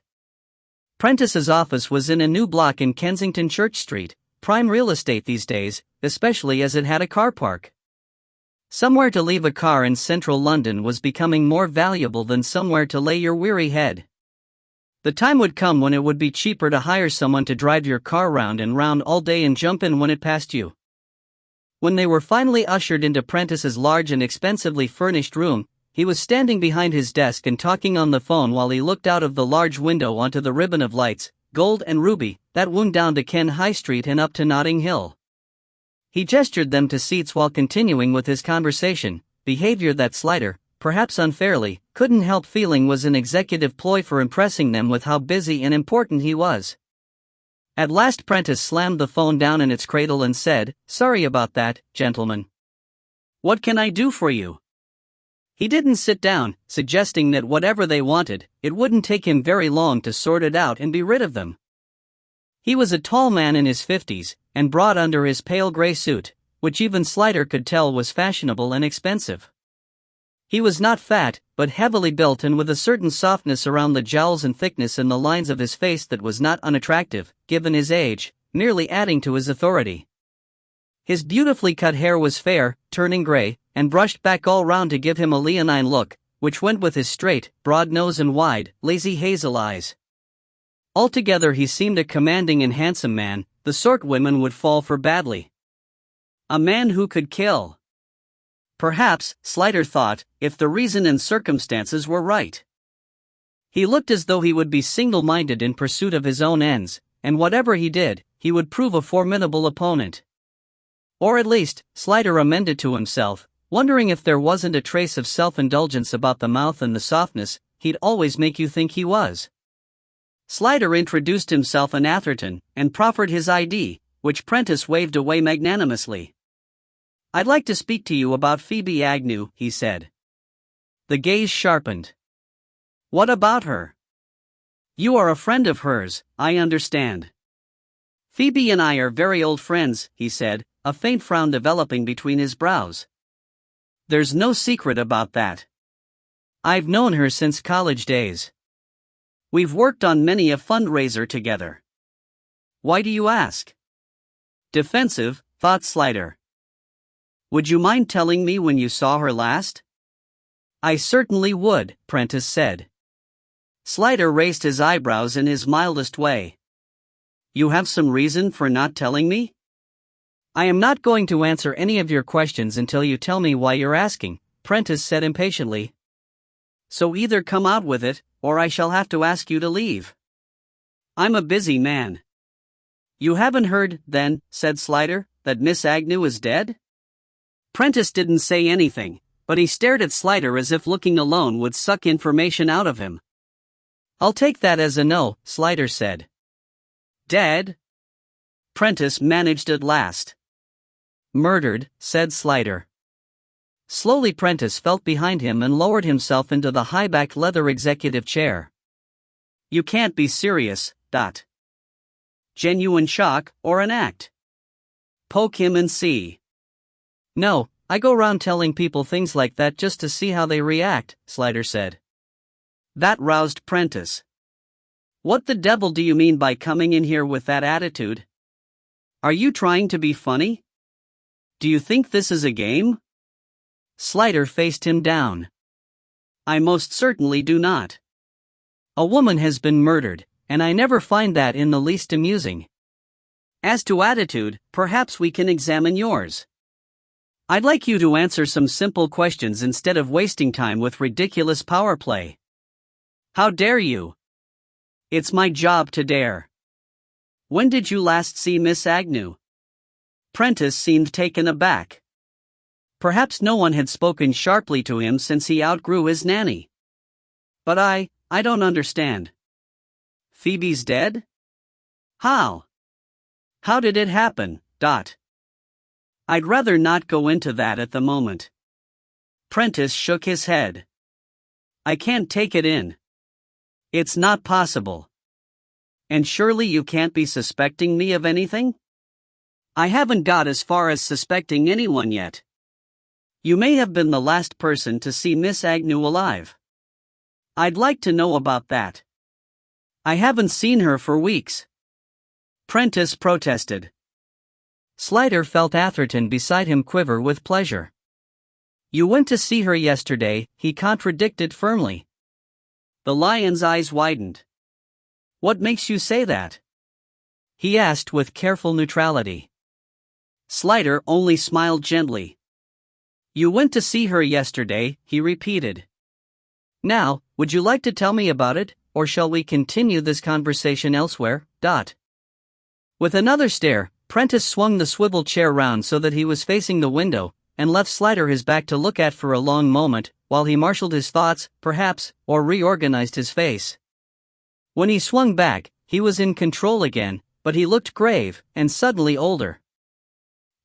Prentice's office was in a new block in Kensington Church Street, prime real estate these days, especially as it had a car park. Somewhere to leave a car in central London was becoming more valuable than somewhere to lay your weary head. The time would come when it would be cheaper to hire someone to drive your car round and round all day and jump in when it passed you. When they were finally ushered into Prentice's large and expensively furnished room, he was standing behind his desk and talking on the phone while he looked out of the large window onto the ribbon of lights, gold and ruby, that wound down to Ken High Street and up to Notting Hill. He gestured them to seats while continuing with his conversation, behavior that Slider, perhaps unfairly, couldn't help feeling was an executive ploy for impressing them with how busy and important he was. At last Prentice slammed the phone down in its cradle and said, "Sorry about that, gentlemen. What can I do for you?" He didn't sit down, suggesting that whatever they wanted, it wouldn't take him very long to sort it out and be rid of them. He was a tall man in his 50s, and broad under his pale gray suit, which even Slider could tell was fashionable and expensive. He was not fat, but heavily built and with a certain softness around the jowls and thickness in the lines of his face that was not unattractive, given his age, merely adding to his authority. His beautifully cut hair was fair, turning gray, and brushed back all round to give him a leonine look, which went with his straight, broad nose and wide, lazy hazel eyes. Altogether he seemed a commanding and handsome man, the sort women would fall for badly. A man who could kill. Perhaps, Slider thought, if the reason and circumstances were right. He looked as though he would be single-minded in pursuit of his own ends, and whatever he did, he would prove a formidable opponent. Or at least, Slider amended to himself, wondering if there wasn't a trace of self-indulgence about the mouth and the softness, he'd always make you think he was. Slider introduced himself in Atherton, and proffered his ID, which Prentice waved away magnanimously. "I'd like to speak to you about Phoebe Agnew," he said. The gaze sharpened. "What about her?" "You are a friend of hers, I understand." "Phoebe and I are very old friends," he said, a faint frown developing between his brows. "There's no secret about that. I've known her since college days. We've worked on many a fundraiser together." "Why do you ask?" Defensive, thought Slider. "Would you mind telling me when you saw her last?" "I certainly would," Prentice said. Slider raised his eyebrows in his mildest way. "You have some reason for not telling me?" "I am not going to answer any of your questions until you tell me why you're asking," Prentice said impatiently. "So either come out with it, or I shall have to ask you to leave. I'm a busy man." "You haven't heard, then," said Slider, "that Miss Agnew is dead?" Prentice didn't say anything, but he stared at Slider as if looking alone would suck information out of him. "I'll take that as a no," Slider said. "Dead?" Prentice managed at last. "Murdered," said Slider. Slowly Prentice felt behind him and lowered himself into the high-backed leather executive chair. "You can't be serious, Dot. Genuine shock, or an act? Poke him and see." "No, I go round telling people things like that just to see how they react," Slider said. That roused Prentice. "What the devil do you mean by coming in here with that attitude? Are you trying to be funny? Do you think this is a game?" Slider faced him down. I most certainly do not. A woman has been murdered, and I never find that in the least amusing. As to attitude, perhaps we can examine yours. I'd like you to answer some simple questions instead of wasting time with ridiculous power play. How dare you? It's my job to dare. When did you last see Miss Agnew? Prentice seemed taken aback. Perhaps no one had spoken sharply to him since he outgrew his nanny. But I don't understand. Phoebe's dead? How? How did it happen? I'd rather not go into that at the moment. Prentice shook his head. I can't take it in. It's not possible. And surely you can't be suspecting me of anything? I haven't got as far as suspecting anyone yet. You may have been the last person to see Miss Agnew alive. I'd like to know about that. I haven't seen her for weeks. Prentice protested. Slider felt Atherton beside him quiver with pleasure. You went to see her yesterday, he contradicted firmly. The lion's eyes widened. What makes you say that? He asked with careful neutrality. Slider only smiled gently. You went to see her yesterday, he repeated. Now, would you like to tell me about it, or shall we continue this conversation elsewhere? With another stare, Prentice swung the swivel chair round so that he was facing the window, and left Slider his back to look at for a long moment, while he marshaled his thoughts, perhaps, or reorganized his face. When he swung back, he was in control again, but he looked grave, and suddenly older.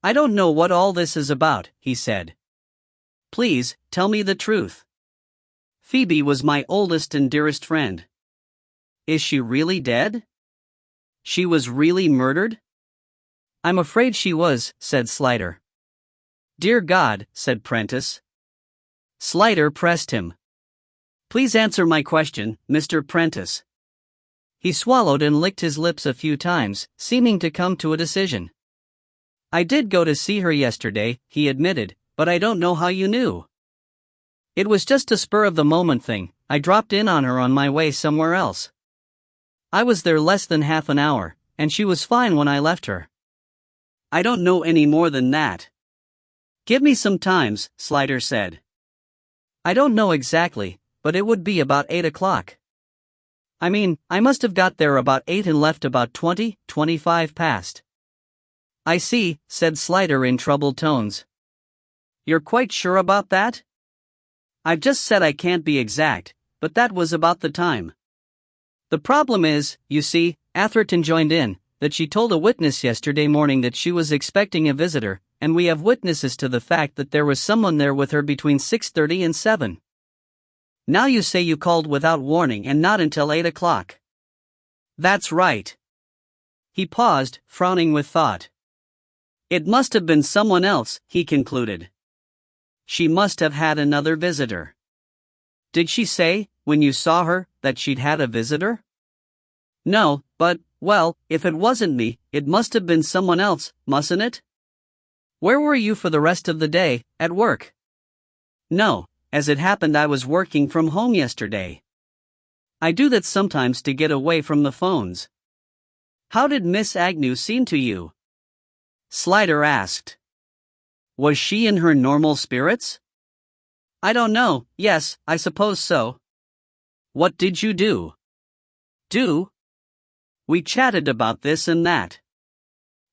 I don't know what all this is about, he said. Please, tell me the truth. Phoebe was my oldest and dearest friend. Is she really dead? She was really murdered? I'm afraid she was, said Slider. Dear God, said Prentice. Slider pressed him. Please answer my question, Mr. Prentice. He swallowed and licked his lips a few times, seeming to come to a decision. I did go to see her yesterday, he admitted, but I don't know how you knew. It was just a spur-of-the-moment thing. I dropped in on her on my way somewhere else. I was there less than half an hour, and she was fine when I left her. I don't know any more than that. Give me some times, Slider said. I don't know exactly, but it would be about 8 o'clock. I mean, I must have got there about 8 and left about 25 past. I see, said Slider in troubled tones. You're quite sure about that? I've just said I can't be exact, but that was about the time. The problem is, you see, Atherton joined in, that she told a witness yesterday morning that she was expecting a visitor, and we have witnesses to the fact that there was someone there with her between 6:30 and 7. Now you say you called without warning and not until 8 o'clock. That's right. He paused, frowning with thought. It must have been someone else, he concluded. She must have had another visitor. Did she say, when you saw her, that she'd had a visitor? No, but, well, if it wasn't me, it must have been someone else, mustn't it? Where were you for the rest of the day, at work? No, as it happened I was working from home yesterday. I do that sometimes to get away from the phones. How did Miss Agnew seem to you? Slider asked. Was she in her normal spirits? I don't know, yes, I suppose so. What did you do? Do? We chatted about this and that.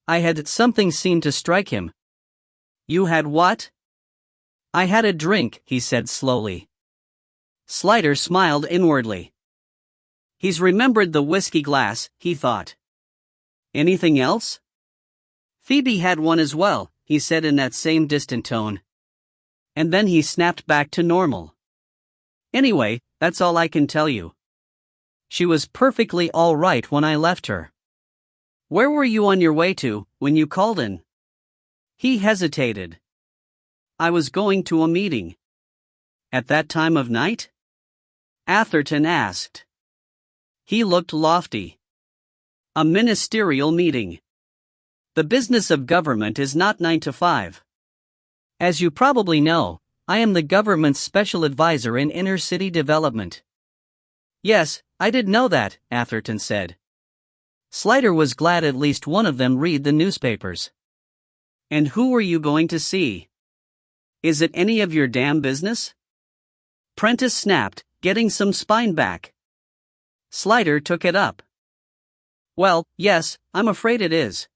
I had something seem to strike him. You had what? I had a drink, he said slowly. Slider smiled inwardly. He's remembered the whiskey glass, he thought. Anything else? Phoebe had one as well, he said in that same distant tone. And then he snapped back to normal. Anyway, that's all I can tell you. She was perfectly all right when I left her. Where were you on your way to, when you called in? He hesitated. I was going to a meeting. At that time of night? Atherton asked. He looked lofty. A ministerial meeting. The business of government is not 9 to 5. As you probably know, I am the government's special advisor in inner city development. Yes, I did know that, Atherton said. Slider was glad at least one of them read the newspapers. And who were you going to see? Is it any of your damn business? Prentice snapped, getting some spine back. Slider took it up. Well, yes, I'm afraid it is.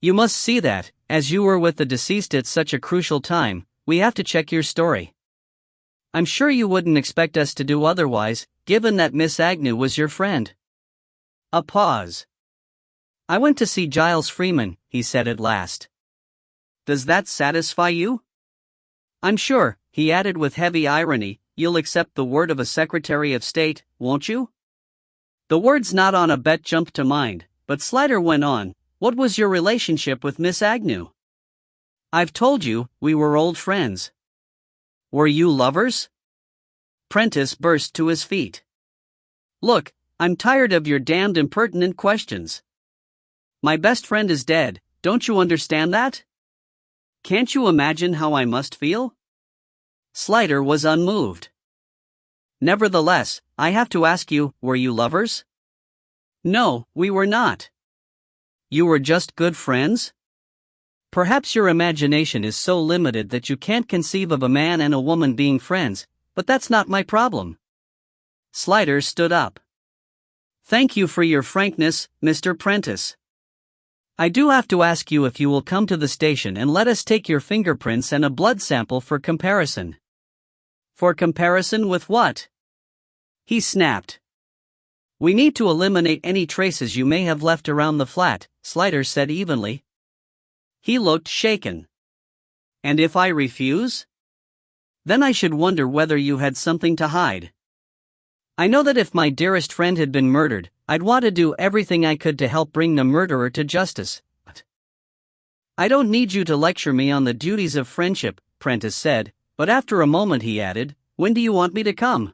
You must see that, as you were with the deceased at such a crucial time, we have to check your story. I'm sure you wouldn't expect us to do otherwise, given that Miss Agnew was your friend. A pause. I went to see Giles Freeman, he said at last. Does that satisfy you? I'm sure, he added with heavy irony, you'll accept the word of a Secretary of State, won't you? The words not on a bet jumped to mind, but Slider went on, what was your relationship with Miss Agnew? I've told you, we were old friends. Were you lovers? Prentice burst to his feet. Look, I'm tired of your damned impertinent questions. My best friend is dead, don't you understand that? Can't you imagine how I must feel? Slider was unmoved. Nevertheless, I have to ask you, were you lovers? No, we were not. You were just good friends? Perhaps your imagination is so limited that you can't conceive of a man and a woman being friends, but that's not my problem. Slider stood up. Thank you for your frankness, Mr. Prentice. I do have to ask you if you will come to the station and let us take your fingerprints and a blood sample for comparison. For comparison with what? He snapped. We need to eliminate any traces you may have left around the flat, Slider said evenly. He looked shaken. And if I refuse? Then I should wonder whether you had something to hide. I know that if my dearest friend had been murdered, I'd want to do everything I could to help bring the murderer to justice. But I don't need you to lecture me on the duties of friendship, Prentice said, but after a moment he added, when do you want me to come?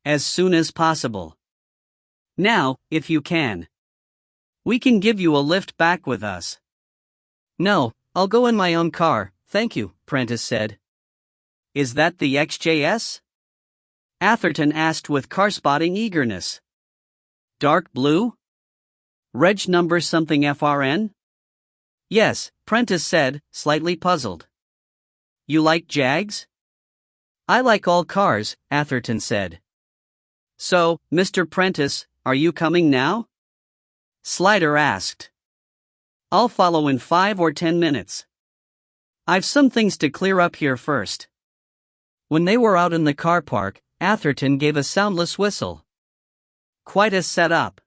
As soon as possible. Now, if you can. We can give you a lift back with us. No, I'll go in my own car, thank you, Prentice said. Is that the XJS? Atherton asked with car-spotting eagerness. Dark blue? Reg number something FRN? Yes, Prentice said, slightly puzzled. You like Jags? I like all cars, Atherton said. So, Mr. Prentice, are you coming now? Slider asked. I'll follow in 5 or 10 minutes. I've some things to clear up here first. When they were out in the car park, Atherton gave a soundless whistle. Quite a setup.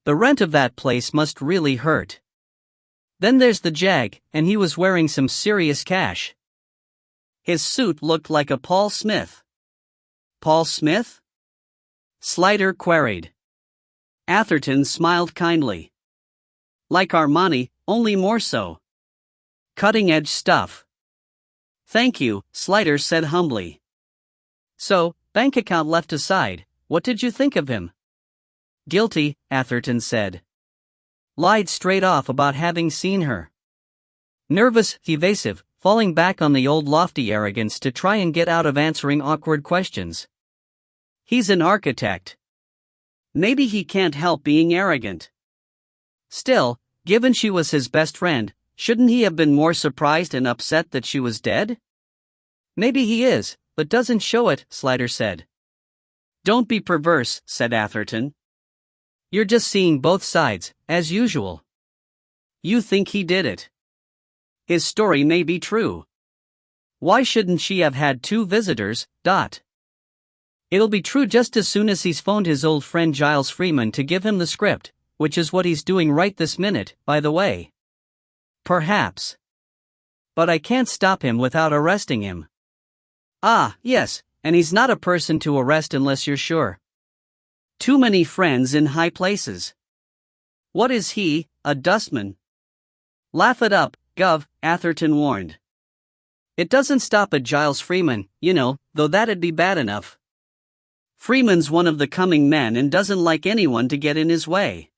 The rent of that place must really hurt. Then there's the Jag, and he was wearing some serious cash. His suit looked like a Paul Smith. Paul Smith? Slider queried. Atherton smiled kindly. Like Armani, only more so. Cutting-edge stuff. Thank you, Slider said humbly. So, bank account left aside, what did you think of him? Guilty, Atherton said. Lied straight off about having seen her. Nervous, evasive, falling back on the old lofty arrogance to try and get out of answering awkward questions. He's an architect. Maybe he can't help being arrogant. Still, given she was his best friend, shouldn't he have been more surprised and upset that she was dead? Maybe he is, but doesn't show it, Slider said. Don't be perverse, said Atherton. You're just seeing both sides, as usual. You think he did it. His story may be true. Why shouldn't she have had 2 visitors, It'll be true just as soon as he's phoned his old friend Giles Freeman to give him the script, which is what he's doing right this minute, by the way. Perhaps. But I can't stop him without arresting him. Ah, yes, and he's not a person to arrest unless you're sure. Too many friends in high places. What is he, a dustman? Laugh it up, Gov, Atherton warned. It doesn't stop at Giles Freeman, you know, though that'd be bad enough. Freeman's one of the coming men and doesn't like anyone to get in his way.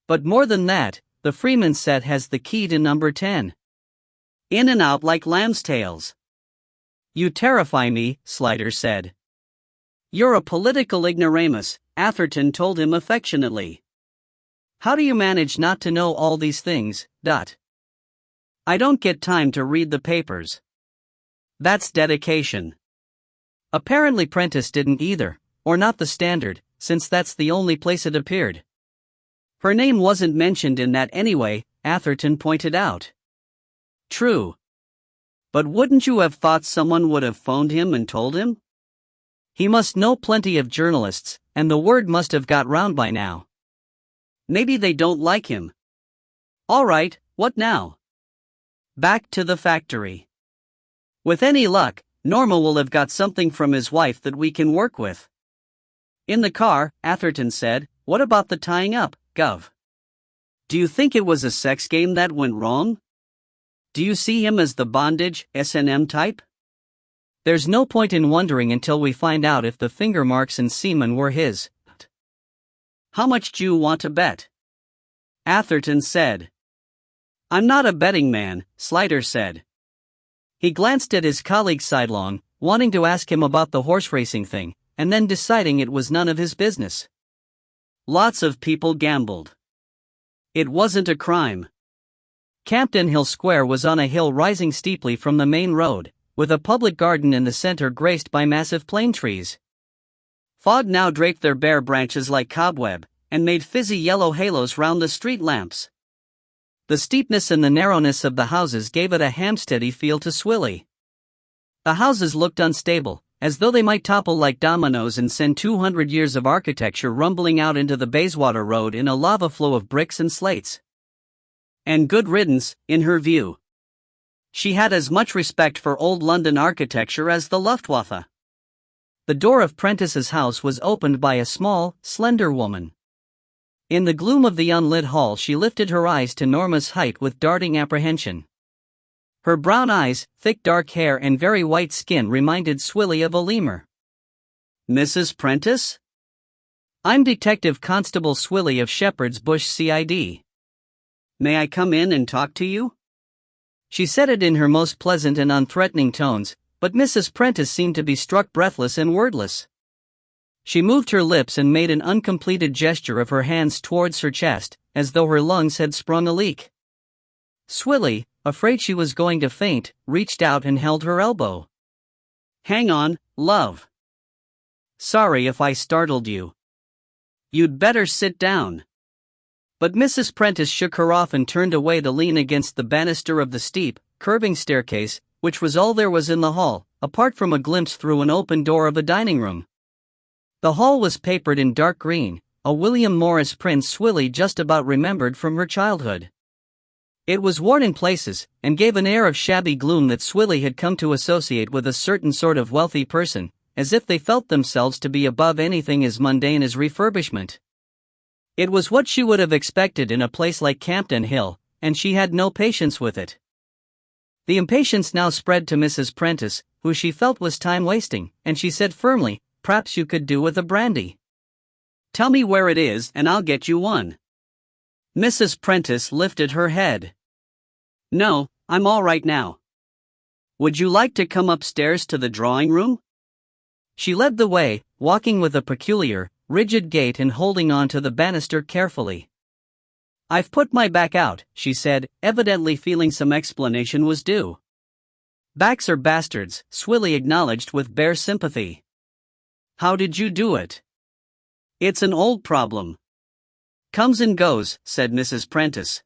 But more than that, the Freeman set has the key to number 10. In and out like lamb's tails. You terrify me, Slider said. You're a political ignoramus, Atherton told him affectionately. How do you manage not to know all these things, ? I don't get time to read the papers. That's dedication. Apparently Prentice didn't either, or not the Standard, since that's the only place it appeared. Her name wasn't mentioned in that anyway, Atherton pointed out. True. But wouldn't you have thought someone would have phoned him and told him? He must know plenty of journalists, and the word must have got round by now. Maybe they don't like him. All right, what now? Back to the factory. With any luck, Norma will have got something from his wife that we can work with. In the car, Atherton said, what about the tying up, Gov? Do you think it was a sex game that went wrong? Do you see him as the bondage, S&M type? There's no point in wondering until we find out if the finger marks and semen were his. How much do you want to bet? Atherton said. I'm not a betting man, Slider said. He glanced at his colleague sidelong, wanting to ask him about the horse racing thing, and then deciding it was none of his business. Lots of people gambled. It wasn't a crime. Campden Hill Square was on a hill rising steeply from the main road, with a public garden in the center graced by massive plane trees. Fog now draped their bare branches like cobweb, and made fizzy yellow halos round the street lamps. The steepness and the narrowness of the houses gave it a Hampsteady feel to Swilly. The houses looked unstable, as though they might topple like dominoes and send 200 years of architecture rumbling out into the Bayswater Road in a lava flow of bricks and slates. And good riddance, in her view. She had as much respect for old London architecture as the Luftwaffe. The door of Prentice's house was opened by a small, slender woman. In the gloom of the unlit hall she lifted her eyes to Norma's height with darting apprehension. Her brown eyes, thick dark hair and very white skin reminded Swilly of a lemur. Mrs. Prentice? I'm Detective Constable Swilly of Shepherd's Bush CID. May I come in and talk to you? She said it in her most pleasant and unthreatening tones, but Mrs. Prentice seemed to be struck breathless and wordless. She moved her lips and made an uncompleted gesture of her hands towards her chest, as though her lungs had sprung a leak. Swilly, afraid she was going to faint, reached out and held her elbow. Hang on, love. Sorry if I startled you. You'd better sit down. But Mrs. Prentice shook her off and turned away to lean against the banister of the steep, curving staircase, which was all there was in the hall, apart from a glimpse through an open door of a dining room. The hall was papered in dark green, a William Morris print Swilly just about remembered from her childhood. It was worn in places, and gave an air of shabby gloom that Swilly had come to associate with a certain sort of wealthy person, as if they felt themselves to be above anything as mundane as refurbishment. It was what she would have expected in a place like Campden Hill, and she had no patience with it. The impatience now spread to Mrs. Prentice, who she felt was time wasting, and she said firmly, "P'raps you could do with a brandy. Tell me where it is and I'll get you one." Mrs. Prentice lifted her head. "No, I'm all right now. Would you like to come upstairs to the drawing room?" She led the way, walking with a peculiar, rigid gait and holding on to the banister carefully. "I've put my back out," she said, evidently feeling some explanation was due. "Backs are bastards," Swilly acknowledged with bare sympathy. "How did you do it?" "It's an old problem. Comes and goes," said Mrs. Prentice.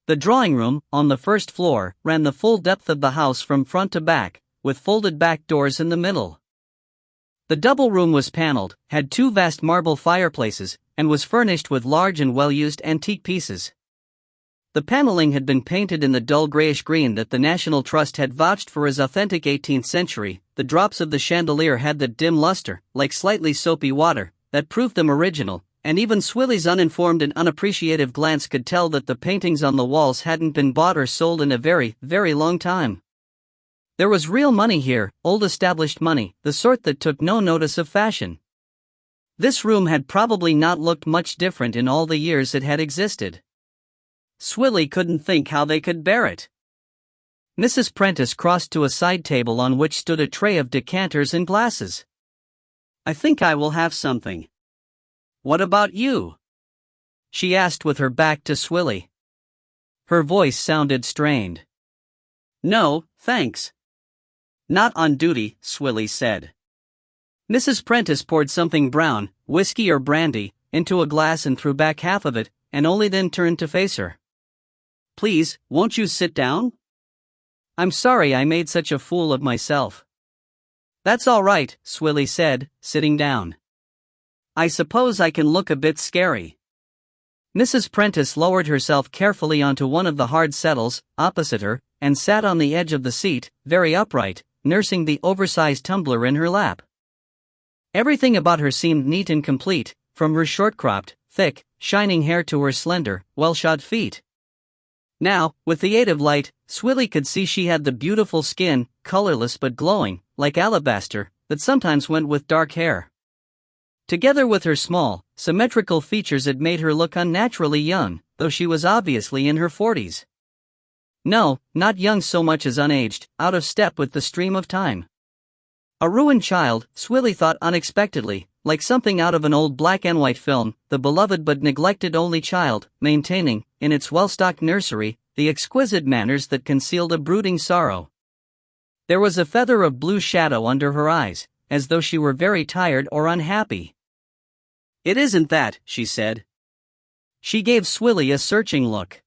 The drawing room, on the first floor, ran the full depth of the house from front to back, with folded back doors in the middle. The double room was paneled, had two vast marble fireplaces, and was furnished with large and well-used antique pieces. The paneling had been painted in the dull grayish-green that the National Trust had vouched for as authentic 18th century. The drops of the chandelier had that dim luster, like slightly soapy water, that proved them original, and even Swilly's uninformed and unappreciative glance could tell that the paintings on the walls hadn't been bought or sold in a very, very long time. There was real money here, old established money, the sort that took no notice of fashion. This room had probably not looked much different in all the years it had existed. Swilly couldn't think how they could bear it. Mrs. Prentice crossed to a side table on which stood a tray of decanters and glasses. "I think I will have something. What about you?" she asked with her back to Swilly. Her voice sounded strained. "No, thanks. Not on duty," Swilly said. Mrs. Prentice poured something brown, whiskey or brandy, into a glass and threw back half of it, and only then turned to face her. "Please, won't you sit down? I'm sorry I made such a fool of myself." "That's all right," Swilly said, sitting down. "I suppose I can look a bit scary." Mrs. Prentice lowered herself carefully onto one of the hard settles, opposite her, and sat on the edge of the seat, very upright, nursing the oversized tumbler in her lap. Everything about her seemed neat and complete, from her short-cropped, thick, shining hair to her slender, well-shod feet. Now, with the aid of light, Swilly could see she had the beautiful skin, colorless but glowing, like alabaster, that sometimes went with dark hair. Together with her small, symmetrical features, it made her look unnaturally young, though she was obviously in her 40s. No, not young so much as unaged, out of step with the stream of time. A ruined child, Swilly thought unexpectedly, like something out of an old black and white film, the beloved but neglected only child, maintaining, in its well-stocked nursery, the exquisite manners that concealed a brooding sorrow. There was a feather of blue shadow under her eyes, as though she were very tired or unhappy. "It isn't that," she said. She gave Swilly a searching look.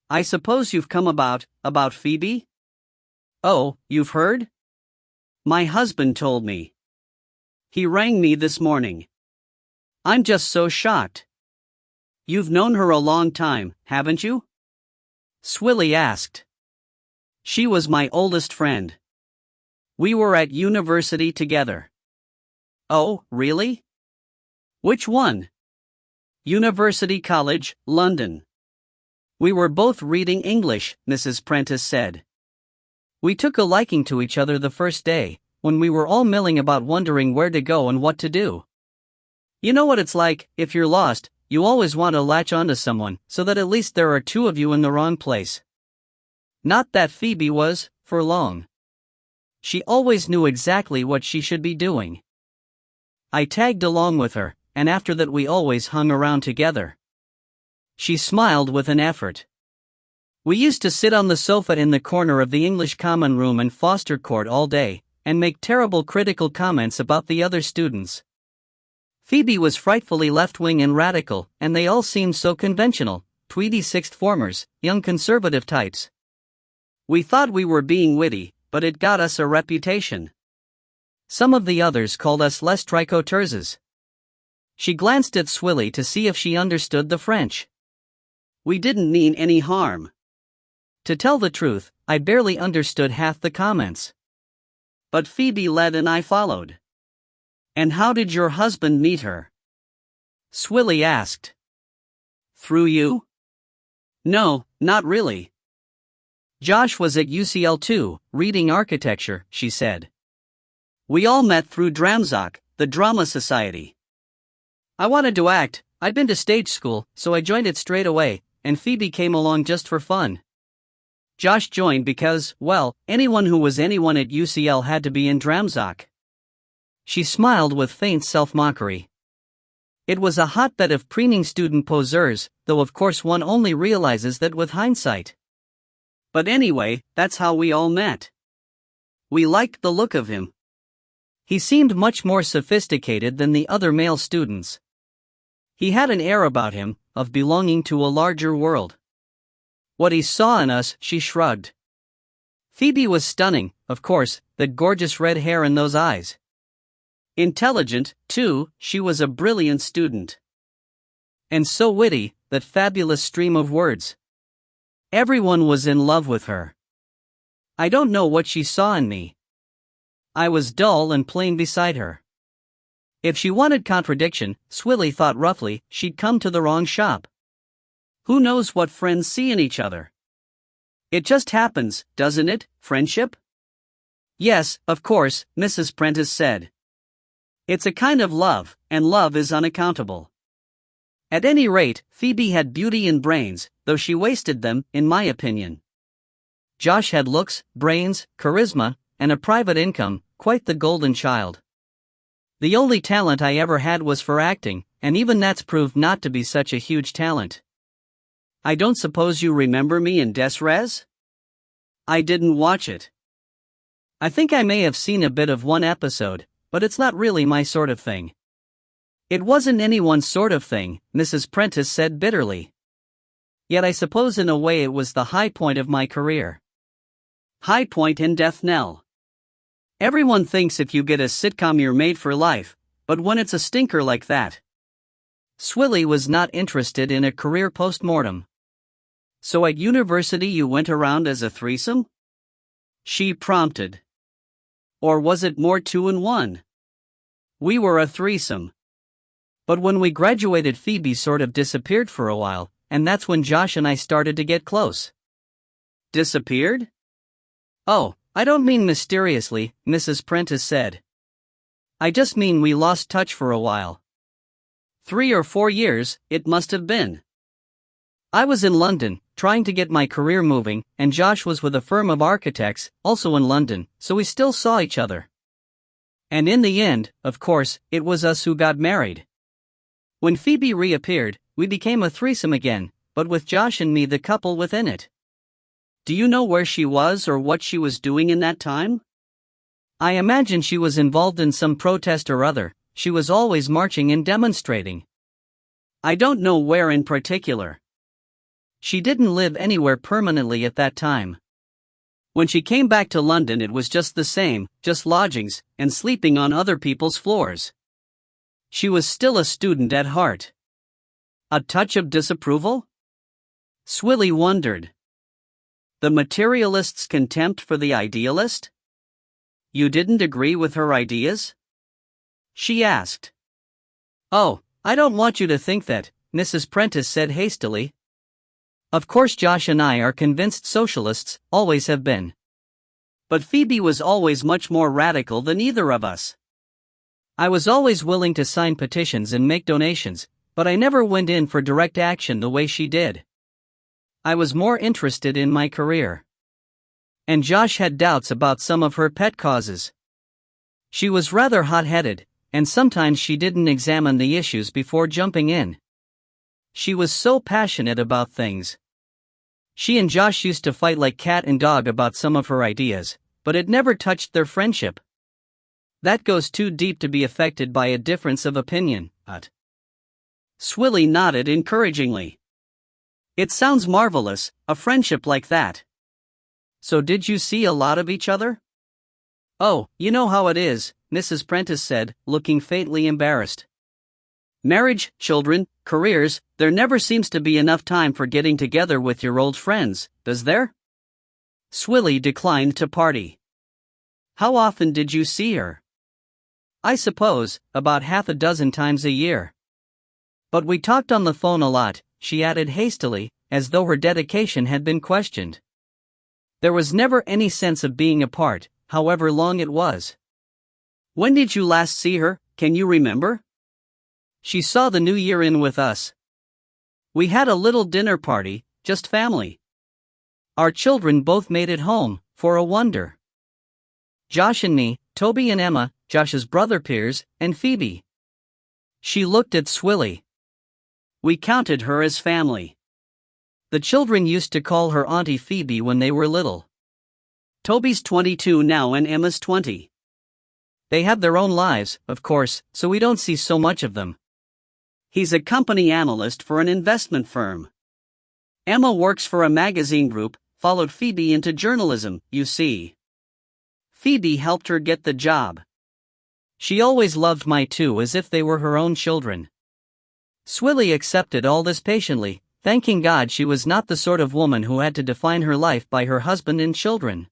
"I suppose you've come about Phoebe? Oh, you've heard? My husband told me. He rang me this morning. I'm just so shocked." "You've known her a long time, haven't you?" Swilly asked. "She was my oldest friend. We were at university together." "Oh, really? Which one?" "University College, London. We were both reading English," Mrs. Prentice said. "We took a liking to each other the first day, when we were all milling about wondering where to go and what to do. You know what it's like, if you're lost, you always want to latch onto someone, so that at least there are two of you in the wrong place. Not that Phoebe was, for long. She always knew exactly what she should be doing. I tagged along with her, and after that we always hung around together." She smiled with an effort. "We used to sit on the sofa in the corner of the English common room in Foster Court all day, and make terrible critical comments about the other students. Phoebe was frightfully left-wing and radical, and they all seemed so conventional, tweedy sixth formers, young conservative types. We thought we were being witty, but it got us a reputation. Some of the others called us les tricoteuses." She glanced at Swilly to see if she understood the French. "We didn't mean any harm. To tell the truth, I barely understood half the comments. But Phoebe led and I followed." "And how did your husband meet her?" Swilly asked. "Through you?" "No, not really. Josh was at UCL too, reading architecture," she said. "We all met through Dramzoc, the drama society. I wanted to act, I'd been to stage school, so I joined it straight away, and Phoebe came along just for fun. Josh joined because, well, anyone who was anyone at UCL had to be in Dramzoc." She smiled with faint self-mockery. It was a hotbed of preening student poseurs, though of course one only realizes that with hindsight. "But anyway, that's how we all met. We liked the look of him. He seemed much more sophisticated than the other male students. He had an air about him, of belonging to a larger world. What he saw in us," she shrugged. Phoebe was stunning, of course, that gorgeous red hair and those eyes. Intelligent, too, she was a brilliant student. And so witty, that fabulous stream of words. Everyone was in love with her. I don't know what she saw in me. I was dull and plain beside her. If she wanted contradiction, Swilly thought roughly, she'd come to the wrong shop. Who knows what friends see in each other? It just happens, doesn't it, friendship? Yes, of course, Mrs. Prentice said. It's a kind of love, and love is unaccountable. At any rate, Phoebe had beauty and brains, though she wasted them, in my opinion. Josh had looks, brains, charisma, and a private income, quite the golden child. The only talent I ever had was for acting, and even that's proved not to be such a huge talent. I don't suppose you remember me in Des Res? I didn't watch it. I think I may have seen a bit of one episode, but it's not really my sort of thing. It wasn't anyone's sort of thing, Mrs. Prentice said bitterly. Yet I suppose in a way it was the high point of my career. High point and death knell. Everyone thinks if you get a sitcom you're made for life, but when it's a stinker like that. Swilly was not interested in a career post-mortem. So at university you went around as a threesome? She prompted. Or was it more 2 in 1? We were a threesome. But when we graduated Phoebe sort of disappeared for a while, and that's when Josh and I started to get close. Disappeared? Oh, I don't mean mysteriously, Mrs. Prentice said. I just mean we lost touch for a while. 3 or 4 years, it must have been. I was in London, trying to get my career moving, and Josh was with a firm of architects, also in London, so we still saw each other. And in the end, of course, it was us who got married. When Phoebe reappeared, we became a threesome again, but with Josh and me the couple within it. Do you know where she was or what she was doing in that time? I imagine she was involved in some protest or other. She was always marching and demonstrating. I don't know where in particular. She didn't live anywhere permanently at that time. When she came back to London it was just the same, just lodgings, and sleeping on other people's floors. She was still a student at heart. A touch of disapproval? Swilly wondered. The materialist's contempt for the idealist? You didn't agree with her ideas? She asked. Oh, I don't want you to think that, Mrs. Prentice said hastily. Of course Josh and I are convinced socialists, always have been. But Phoebe was always much more radical than either of us. I was always willing to sign petitions and make donations, but I never went in for direct action the way she did. I was more interested in my career. And Josh had doubts about some of her pet causes. She was rather hot-headed, and sometimes she didn't examine the issues before jumping in. She was so passionate about things. She and Josh used to fight like cat and dog about some of her ideas, but it never touched their friendship. That goes too deep to be affected by a difference of opinion, but. Swilly nodded encouragingly. It sounds marvelous, a friendship like that. So did you see a lot of each other? Oh, you know how it is, Mrs. Prentice said, looking faintly embarrassed. Marriage, children, careers, there never seems to be enough time for getting together with your old friends, does there? Swilly declined to party. How often did you see her? I suppose, about 6 times a year. But we talked on the phone a lot, she added hastily, as though her dedication had been questioned. There was never any sense of being apart, however long it was. When did you last see her, can you remember? She saw the new year in with us. We had a little dinner party, just family. Our children both made it home, for a wonder. Josh and me, Toby and Emma, Josh's brother Piers, and Phoebe. She looked at Swilly. We counted her as family. The children used to call her Auntie Phoebe when they were little. Toby's 22 now and Emma's 20. They have their own lives, of course, so we don't see so much of them. He's a company analyst for an investment firm. Emma works for a magazine group, followed Phoebe into journalism, you see. Phoebe helped her get the job. She always loved my two as if they were her own children. Swilly accepted all this patiently, thanking God she was not the sort of woman who had to define her life by her husband and children.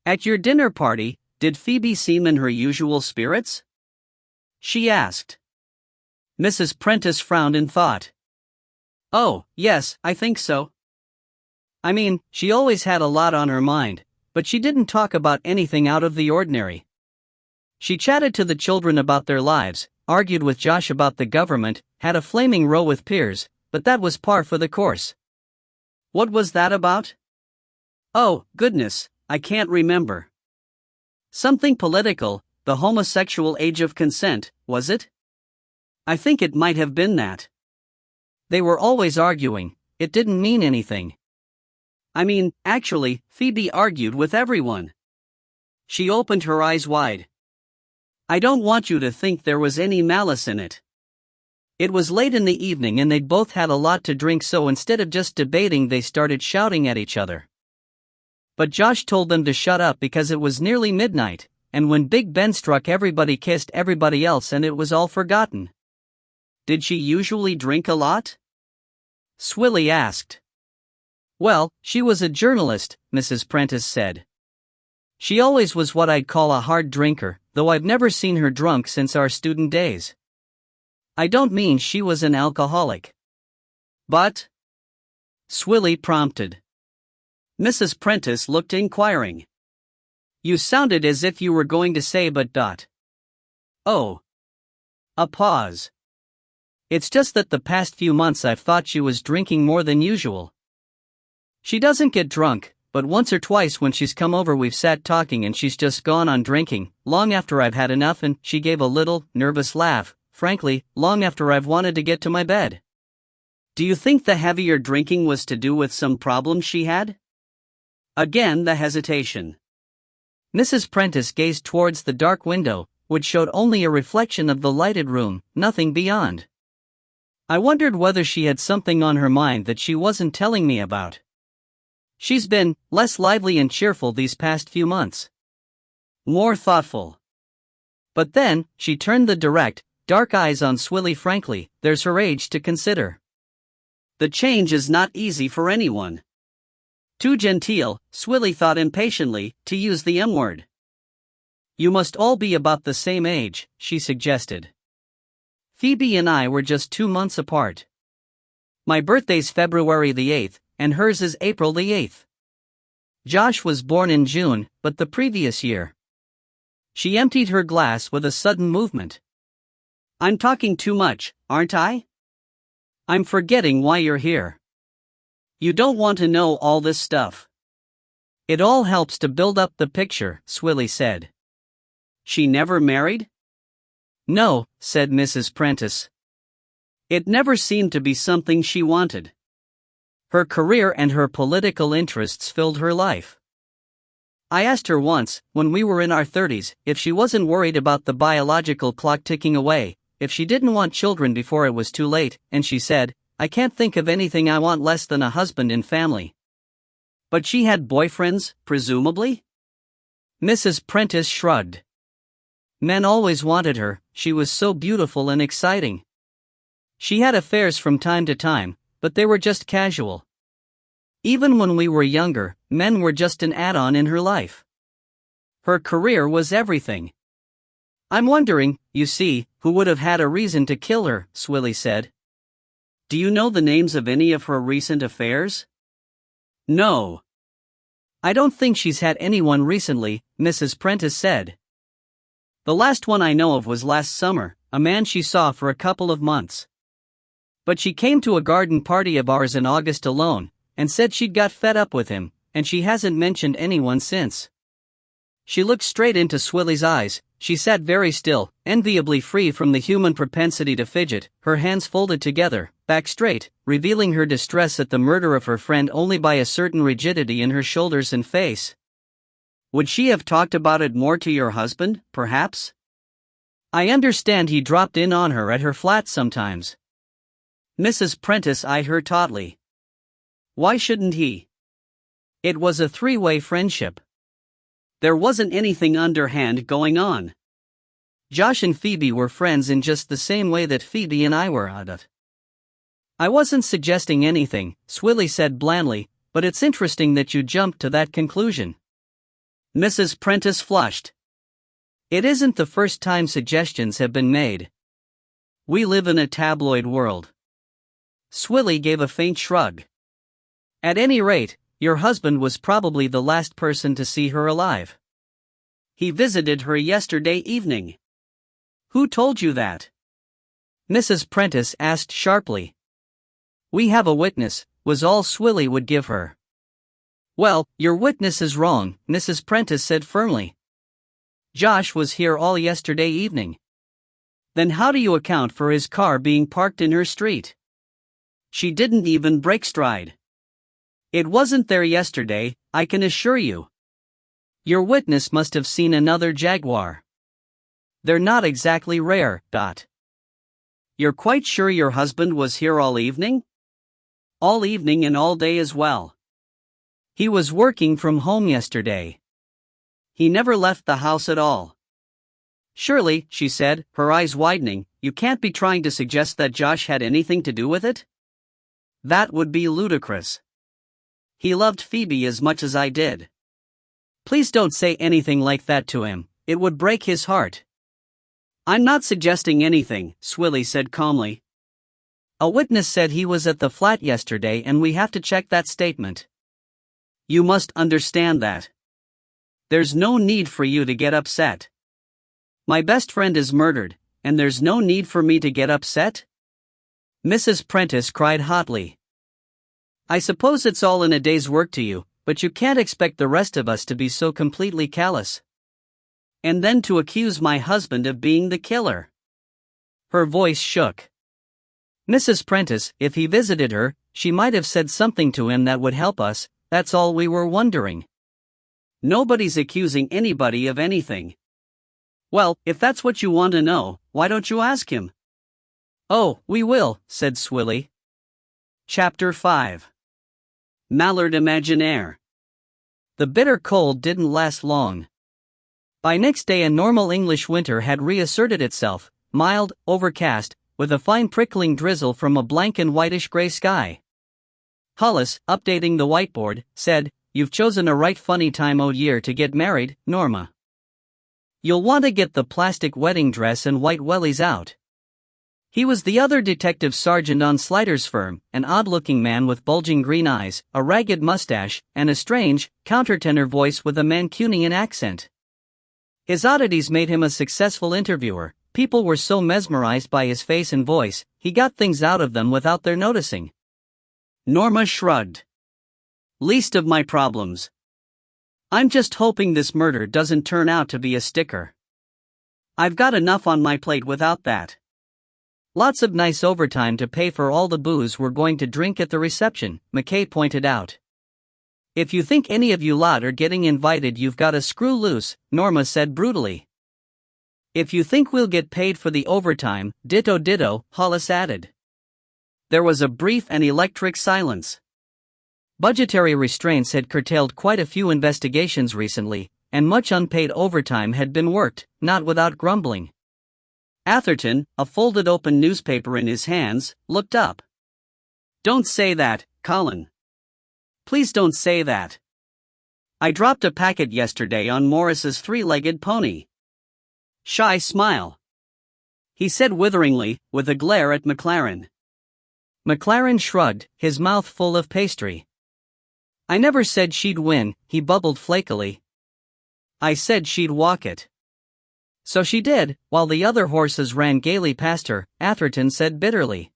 At your dinner party, did Phoebe seem in her usual spirits? She asked. Mrs. Prentice frowned in thought. Oh, yes, I think so. I mean, she always had a lot on her mind, but she didn't talk about anything out of the ordinary. She chatted to the children about their lives, argued with Josh about the government, had a flaming row with Piers, but that was par for the course. What was that about? Oh, goodness, I can't remember. Something political, the homosexual age of consent, was it? I think it might have been that. They were always arguing, it didn't mean anything. I mean, actually, Phoebe argued with everyone. She opened her eyes wide. I don't want you to think there was any malice in it. It was late in the evening and they'd both had a lot to drink, so instead of just debating they started shouting at each other. But Josh told them to shut up because it was nearly midnight, and when Big Ben struck everybody kissed everybody else and it was all forgotten. Did she usually drink a lot? Swilly asked. Well, she was a journalist, Mrs. Prentice said. She always was what I'd call a hard drinker, though I've never seen her drunk since our student days. I don't mean she was an alcoholic. But? Swilly prompted. Mrs. Prentice looked inquiring. You sounded as if you were going to say but. Oh. A pause. It's just that the past few months I've thought she was drinking more than usual. She doesn't get drunk, but once or twice when she's come over we've sat talking and she's just gone on drinking, long after I've had enough, and she gave a little, nervous laugh, frankly, long after I've wanted to get to my bed. Do you think the heavier drinking was to do with some problem she had? Again the hesitation. Mrs. Prentice gazed towards the dark window, which showed only a reflection of the lighted room, nothing beyond. I wondered whether she had something on her mind that she wasn't telling me about. She's been less lively and cheerful these past few months. More thoughtful. But then, she turned the direct, dark eyes on Swilly frankly, there's her age to consider. The change is not easy for anyone. Too genteel, Swilly thought impatiently, to use the M word. You must all be about the same age, she suggested. Phoebe and I were just 2 months apart. My birthday's February the 8th, and hers is April the 8th. Josh was born in June, but the previous year. She emptied her glass with a sudden movement. I'm talking too much, aren't I? I'm forgetting why you're here. You don't want to know all this stuff. It all helps to build up the picture, Swilly said. She never married? No, said Mrs. Prentice. It never seemed to be something she wanted. Her career and her political interests filled her life. I asked her once, when we were in our 30s, if she wasn't worried about the biological clock ticking away, if she didn't want children before it was too late, and she said, I can't think of anything I want less than a husband and family. But she had boyfriends, presumably? Mrs. Prentice shrugged. Men always wanted her, she was so beautiful and exciting. She had affairs from time to time, but they were just casual. Even when we were younger, men were just an add-on in her life. Her career was everything. I'm wondering, you see, who would have had a reason to kill her, Swilly said. Do you know the names of any of her recent affairs? No. I don't think she's had anyone recently, Mrs. Prentice said. The last one I know of was last summer, a man she saw for a couple of months. But she came to a garden party of ours in August alone, and said she'd got fed up with him, and she hasn't mentioned anyone since. She looked straight into Swilly's eyes. She sat very still, enviably free from the human propensity to fidget, her hands folded together, back straight, revealing her distress at the murder of her friend only by a certain rigidity in her shoulders and face. Would she have talked about it more to your husband, perhaps? I understand he dropped in on her at her flat sometimes. Mrs. Prentice eyed her tautly. Why shouldn't he? It was a three-way friendship. There wasn't anything underhand going on. Josh and Phoebe were friends in just the same way that Phoebe and I were. I wasn't suggesting anything, Swilly said blandly, but it's interesting that you jumped to that conclusion. Mrs. Prentice flushed. It isn't the first time suggestions have been made. We live in a tabloid world. Swilly gave a faint shrug. At any rate, your husband was probably the last person to see her alive. He visited her yesterday evening. Who told you that? Mrs. Prentice asked sharply. We have a witness, was all Swilly would give her. Well, your witness is wrong, Mrs. Prentice said firmly. Josh was here all yesterday evening. Then how do you account for his car being parked in her street? She didn't even break stride. It wasn't there yesterday, I can assure you. Your witness must have seen another Jaguar. They're not exactly rare. You're quite sure your husband was here all evening? All evening and all day as well. He was working from home yesterday. He never left the house at all. Surely, she said, her eyes widening, you can't be trying to suggest that Josh had anything to do with it? That would be ludicrous. He loved Phoebe as much as I did. Please don't say anything like that to him, it would break his heart. I'm not suggesting anything, Swilly said calmly. A witness said he was at the flat yesterday and we have to check that statement. You must understand that. There's no need for you to get upset. My best friend is murdered, and there's no need for me to get upset? Mrs. Prentice cried hotly. I suppose it's all in a day's work to you, but you can't expect the rest of us to be so completely callous. And then to accuse my husband of being the killer. Her voice shook. Mrs. Prentice, if he visited her, she might have said something to him that would help us, that's all we were wondering. Nobody's accusing anybody of anything. Well, if that's what you want to know, why don't you ask him? Oh, we will, said Swilly. Chapter 5. Mallard Imaginaire. The bitter cold didn't last long. By next day a normal English winter had reasserted itself, mild, overcast, with a fine prickling drizzle from a blank and whitish-gray sky. Hollis, updating the whiteboard, said, You've chosen a right funny time o' year to get married, Norma. You'll want to get the plastic wedding dress and white wellies out. He was the other detective sergeant on Slider's firm, an odd-looking man with bulging green eyes, a ragged mustache, and a strange, countertenor voice with a Mancunian accent. His oddities made him a successful interviewer. People were so mesmerized by his face and voice, he got things out of them without their noticing. Norma shrugged. Least of my problems. I'm just hoping this murder doesn't turn out to be a sticker. I've got enough on my plate without that. Lots of nice overtime to pay for all the booze we're going to drink at the reception, McKay pointed out. If you think any of you lot are getting invited, you've got to screw loose, Norma said brutally. If you think we'll get paid for the overtime, ditto, Hollis added. There was a brief and electric silence. Budgetary restraints had curtailed quite a few investigations recently, and much unpaid overtime had been worked, not without grumbling. Atherton, a folded open newspaper in his hands, looked up. Don't say that, Colin. Please don't say that. I dropped a packet yesterday on Morris's three-legged pony. Shy smile. He said witheringly, with a glare at McLaren. McLaren shrugged, his mouth full of pastry. I never said she'd win, he bubbled flakily. I said she'd walk it. So she did, while the other horses ran gaily past her, Atherton said bitterly.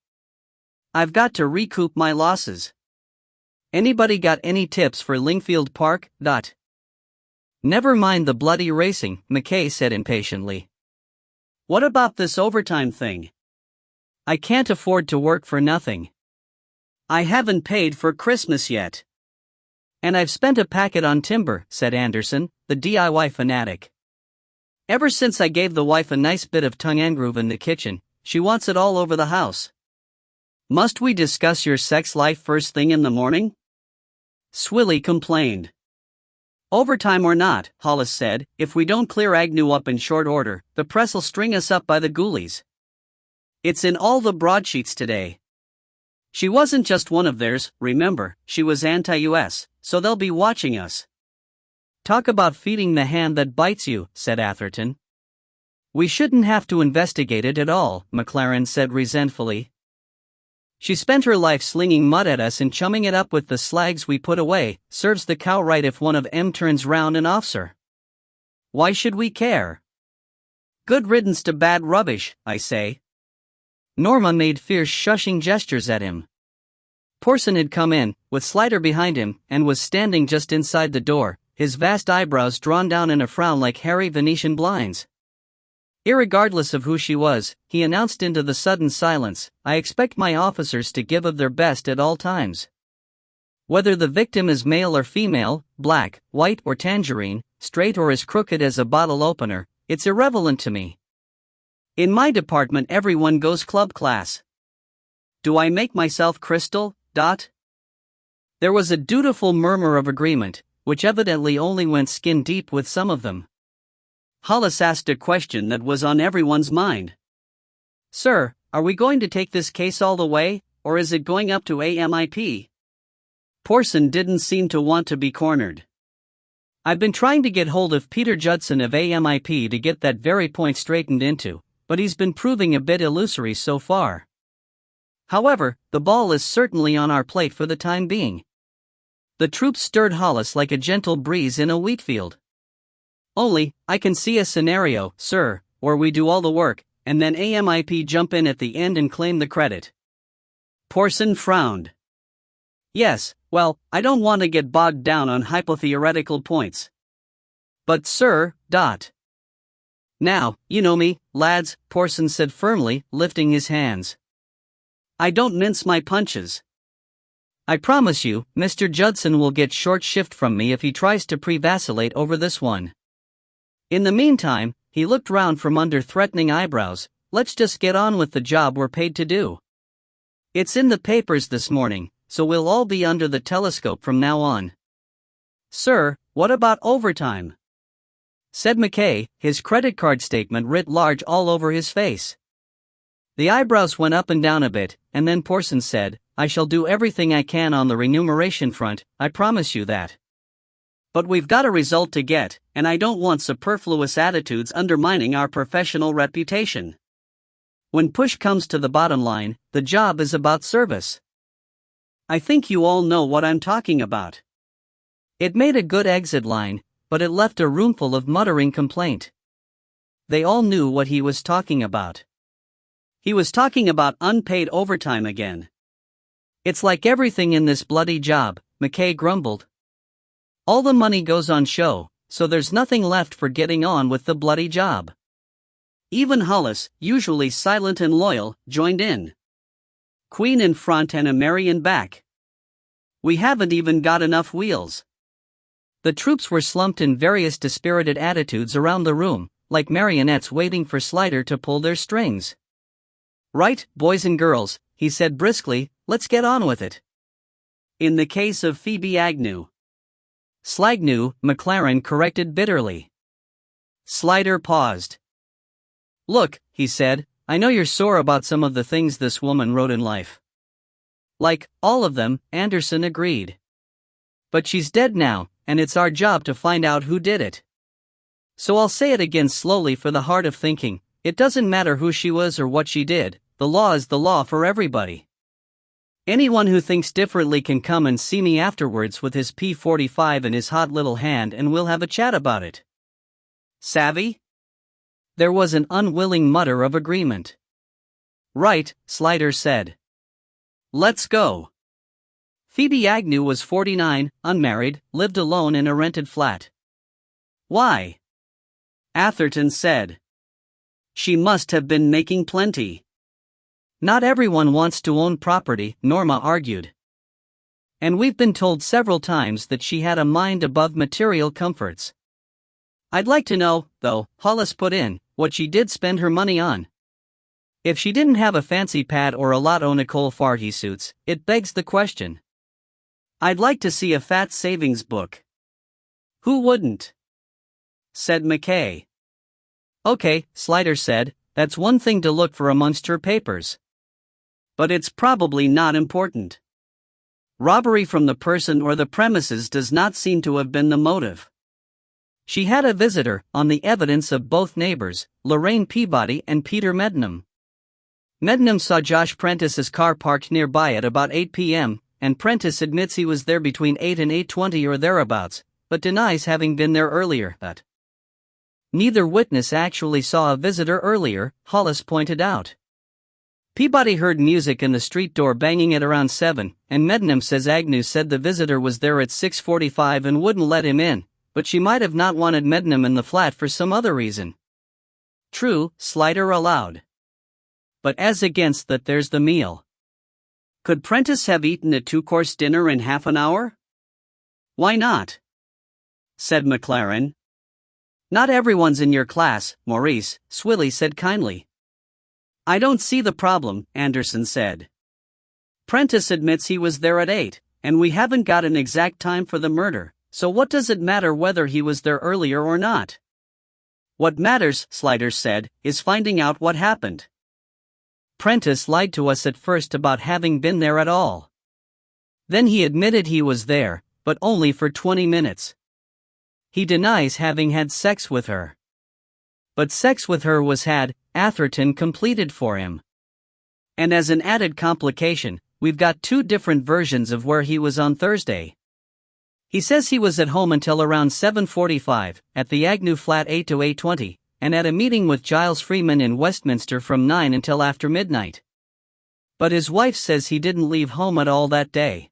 I've got to recoup my losses. Anybody got any tips for Lingfield Park? Never mind the bloody racing, McKay said impatiently. What about this overtime thing? I can't afford to work for nothing. I haven't paid for Christmas yet. And I've spent a packet on timber, said Anderson, the DIY fanatic. Ever since I gave the wife a nice bit of tongue and groove in the kitchen, she wants it all over the house. Must we discuss your sex life first thing in the morning? Swilly complained. Overtime or not, Hollis said, if we don't clear Agnew up in short order, the press'll string us up by the ghoulies. It's in all the broadsheets today. She wasn't just one of theirs, remember, she was anti-US, so they'll be watching us. Talk about feeding the hand that bites you, said Atherton. We shouldn't have to investigate it at all, McLaren said resentfully. She spent her life slinging mud at us and chumming it up with the slags we put away, serves the cow right if one of 'em turns round and offs her. Why should we care? Good riddance to bad rubbish, I say. Norma made fierce shushing gestures at him. Porson had come in, with Slider behind him, and was standing just inside the door, his vast eyebrows drawn down in a frown like hairy Venetian blinds. Irregardless of who she was, he announced into the sudden silence, "I expect my officers to give of their best at all times. Whether the victim is male or female, black, white or tangerine, straight or as crooked as a bottle opener, it's irrelevant to me. In my department everyone goes club class. Do I make myself crystal? There was a dutiful murmur of agreement, which evidently only went skin deep with some of them. Hollis asked a question that was on everyone's mind. "Sir, are we going to take this case all the way, or is it going up to AMIP?" Porson didn't seem to want to be cornered. "I've been trying to get hold of Peter Judson of AMIP to get that very point straightened into, but he's been proving a bit illusory so far. However, the ball is certainly on our plate for the time being." The troops stirred Hollis like a gentle breeze in a wheat field. "Only, I can see a scenario, sir, where we do all the work, and then AMIP jump in at the end and claim the credit." Porson frowned. "Yes, well, I don't want to get bogged down on hypotheoretical points. But sir, Now, you know me, lads," Porson said firmly, lifting his hands. "I don't mince my punches. I promise you, Mr. Judson will get short shift from me if he tries to pre-vacillate over this one. In the meantime," he looked round from under threatening eyebrows, "let's just get on with the job we're paid to do. It's in the papers this morning, so we'll all be under the telescope from now on." "Sir, what about overtime?" said McKay, his credit card statement writ large all over his face. The eyebrows went up and down a bit, and then Porson said, "I shall do everything I can on the remuneration front, I promise you that. But we've got a result to get, and I don't want superfluous attitudes undermining our professional reputation. When push comes to the bottom line, the job is about service. I think you all know what I'm talking about." It made a good exit line, but it left a roomful of muttering complaint. They all knew what he was talking about. He was talking about unpaid overtime again. "It's like everything in this bloody job," McKay grumbled. "All the money goes on show, so there's nothing left for getting on with the bloody job." Even Hollis, usually silent and loyal, joined in. "Queen in front and a Mary in back. We haven't even got enough wheels." The troops were slumped in various dispirited attitudes around the room, like marionettes waiting for Slider to pull their strings. "Right, boys and girls," he said briskly, "let's get on with it. In the case of Phoebe Agnew." "Slagnew," McLaren corrected bitterly. Slider paused. "Look," he said, "I know you're sore about some of the things this woman wrote in life." "Like, all of them," Anderson agreed. "But she's dead now, and it's our job to find out who did it. So I'll say it again slowly for the heart of thinking, it doesn't matter who she was or what she did, the law is the law for everybody. Anyone who thinks differently can come and see me afterwards with his P45 in his hot little hand and we'll have a chat about it. Savvy?" There was an unwilling mutter of agreement. "Right," Slider said. "Let's go." Phoebe Agnew was 49, unmarried, lived alone in a rented flat. "Why?" Atherton said. "She must have been making plenty." "Not everyone wants to own property," Norma argued. "And we've been told several times that she had a mind above material comforts." "I'd like to know, though," Hollis put in, "what she did spend her money on. If she didn't have a fancy pad or a lot o' Nicole Farty suits, it begs the question. I'd like to see a fat savings book." "Who wouldn't?" said McKay. "Okay," Slider said, "that's one thing to look for amongst her papers. But it's probably not important. Robbery from the person or the premises does not seem to have been the motive. She had a visitor, on the evidence of both neighbors, Lorraine Peabody and Peter Mednam. Mednam saw Josh Prentice's car parked nearby at about 8 p.m., and Prentice admits he was there between 8 and 8:20 or thereabouts, but denies having been there earlier. But neither witness actually saw a visitor earlier, Hollis pointed out. Peabody heard music in the street door banging at around 7, and Meddenham says Agnew said the visitor was there at 6:45 and wouldn't let him in, but she might have not wanted Meddenham in the flat for some other reason. True, Slider allowed. But as against that there's the meal. Could Prentice have eaten a 2-course dinner in half an hour? Why not? Said McLaren. Not everyone's in your class, Maurice, Swilly said kindly. I don't see the problem, Anderson said. Prentice admits he was there at 8, and we haven't got an exact time for the murder, so what does it matter whether he was there earlier or not? What matters, Sliders said, is finding out what happened. Prentice lied to us at first about having been there at all. Then he admitted he was there, but only for 20 minutes. He denies having had sex with her. But sex with her was had, Atherton completed for him. And as an added complication, we've got 2 different versions of where he was on Thursday. He says he was at home until around 7:45, at the Agnew flat 8 to 8:20, and at a meeting with Giles Freeman in Westminster from 9 until after midnight. But his wife says he didn't leave home at all that day.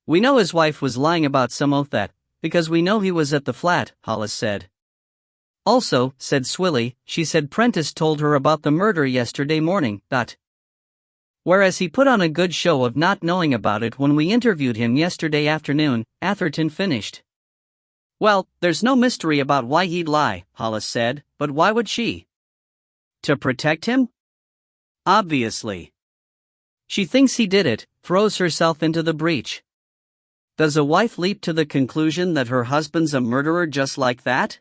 We know his wife was lying about some of that, because we know he was at the flat, Hollis said. Also, said Swilly, she said Prentice told her about the murder yesterday morning, whereas he put on a good show of not knowing about it when we interviewed him yesterday afternoon, Atherton finished. Well, there's no mystery about why he'd lie, Hollis said, but why would she? To protect him? Obviously. She thinks he did it, throws herself into the breach. Does a wife leap to the conclusion that her husband's a murderer just like that?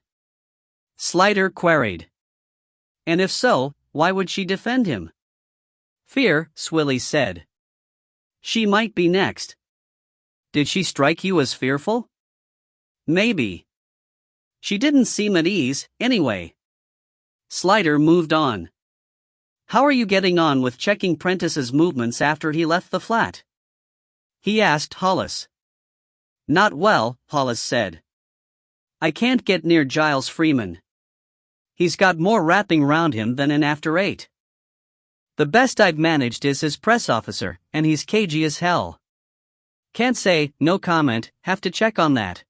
Slider queried. And if so, why would she defend him? Fear, Swilly said. She might be next. Did she strike you as fearful? Maybe. She didn't seem at ease, anyway. Slider moved on. How are you getting on with checking Prentice's movements after he left the flat? He asked Hollis. Not well, Hollis said. I can't get near Giles Freeman. He's got more wrapping round him than in After 8. The best I've managed is his press officer, and he's cagey as hell. Can't say, no comment, have to check on that.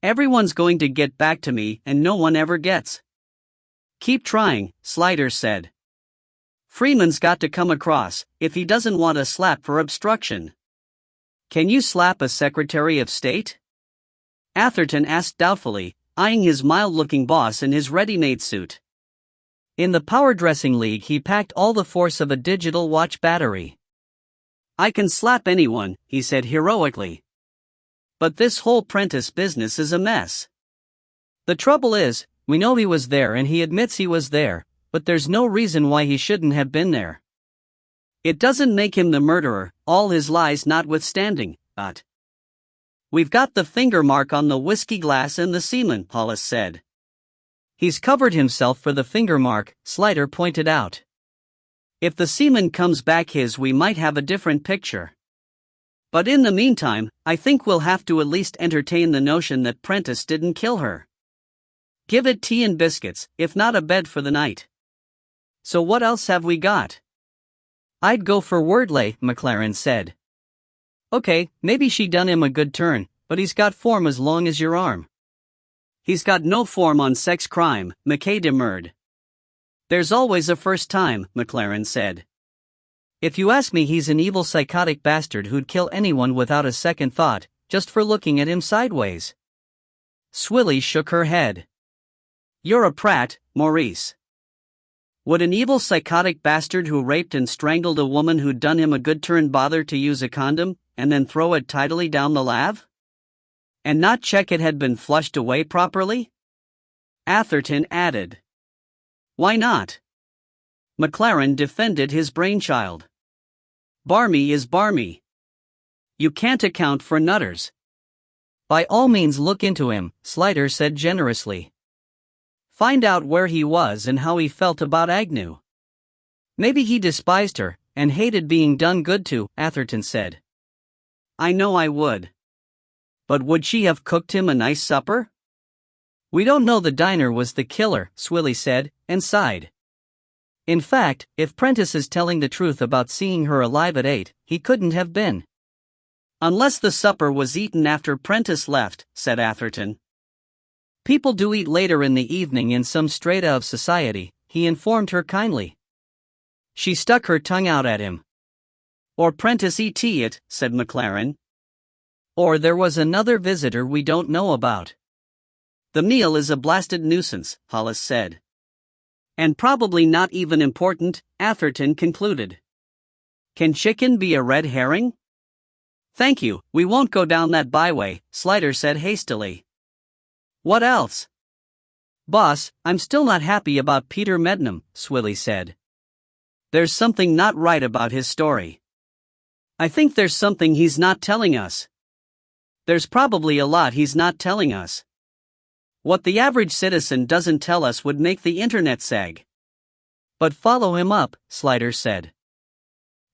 Everyone's going to get back to me and no one ever gets. Keep trying, Slider said. Freeman's got to come across, if he doesn't want a slap for obstruction. Can you slap a Secretary of State? Atherton asked doubtfully, eyeing his mild-looking boss in his ready-made suit. In the power dressing league he packed all the force of a digital watch battery. I can slap anyone, he said heroically. But this whole Prentice business is a mess. The trouble is, we know he was there and he admits he was there, but there's no reason why he shouldn't have been there. It doesn't make him the murderer, all his lies notwithstanding, We've got the finger mark on the whiskey glass and the semen, Hollis said. He's covered himself for the finger mark, Slider pointed out. If the semen comes back we might have a different picture. But in the meantime, I think we'll have to at least entertain the notion that Prentice didn't kill her. Give it tea and biscuits, if not a bed for the night. So what else have we got? I'd go for Wordley, McLaren said. Okay, maybe she done him a good turn, but he's got form as long as your arm. He's got no form on sex crime, McKay demurred. There's always a first time, McLaren said. If you ask me, he's an evil psychotic bastard who'd kill anyone without a second thought, just for looking at him sideways. Swilly shook her head. You're a prat, Maurice. Would an evil psychotic bastard who raped and strangled a woman who'd done him a good turn bother to use a condom, and then throw it tidily down the lav? And not check it had been flushed away properly? Atherton added. Why not? McLaren defended his brainchild. Barmy is barmy. You can't account for nutters. By all means look into him, Slider said generously. Find out where he was and how he felt about Agnew. Maybe he despised her, and hated being done good to, Atherton said. I know I would. But would she have cooked him a nice supper? We don't know the diner was the killer, Swilly said, and sighed. In fact, if Prentice is telling the truth about seeing her alive at 8, he couldn't have been. Unless the supper was eaten after Prentice left, said Atherton. People do eat later in the evening in some strata of society, he informed her kindly. She stuck her tongue out at him. Or Prentice it, said McLaren. Or there was another visitor we don't know about. The meal is a blasted nuisance, Hollis said. And probably not even important, Atherton concluded. Can chicken be a red herring? Thank you, we won't go down that byway, Slider said hastily. What else? Boss, I'm still not happy about Peter Mednam, Swilly said. There's something not right about his story. I think there's something he's not telling us. There's probably a lot he's not telling us. What the average citizen doesn't tell us would make the internet sag. But follow him up, Slider said.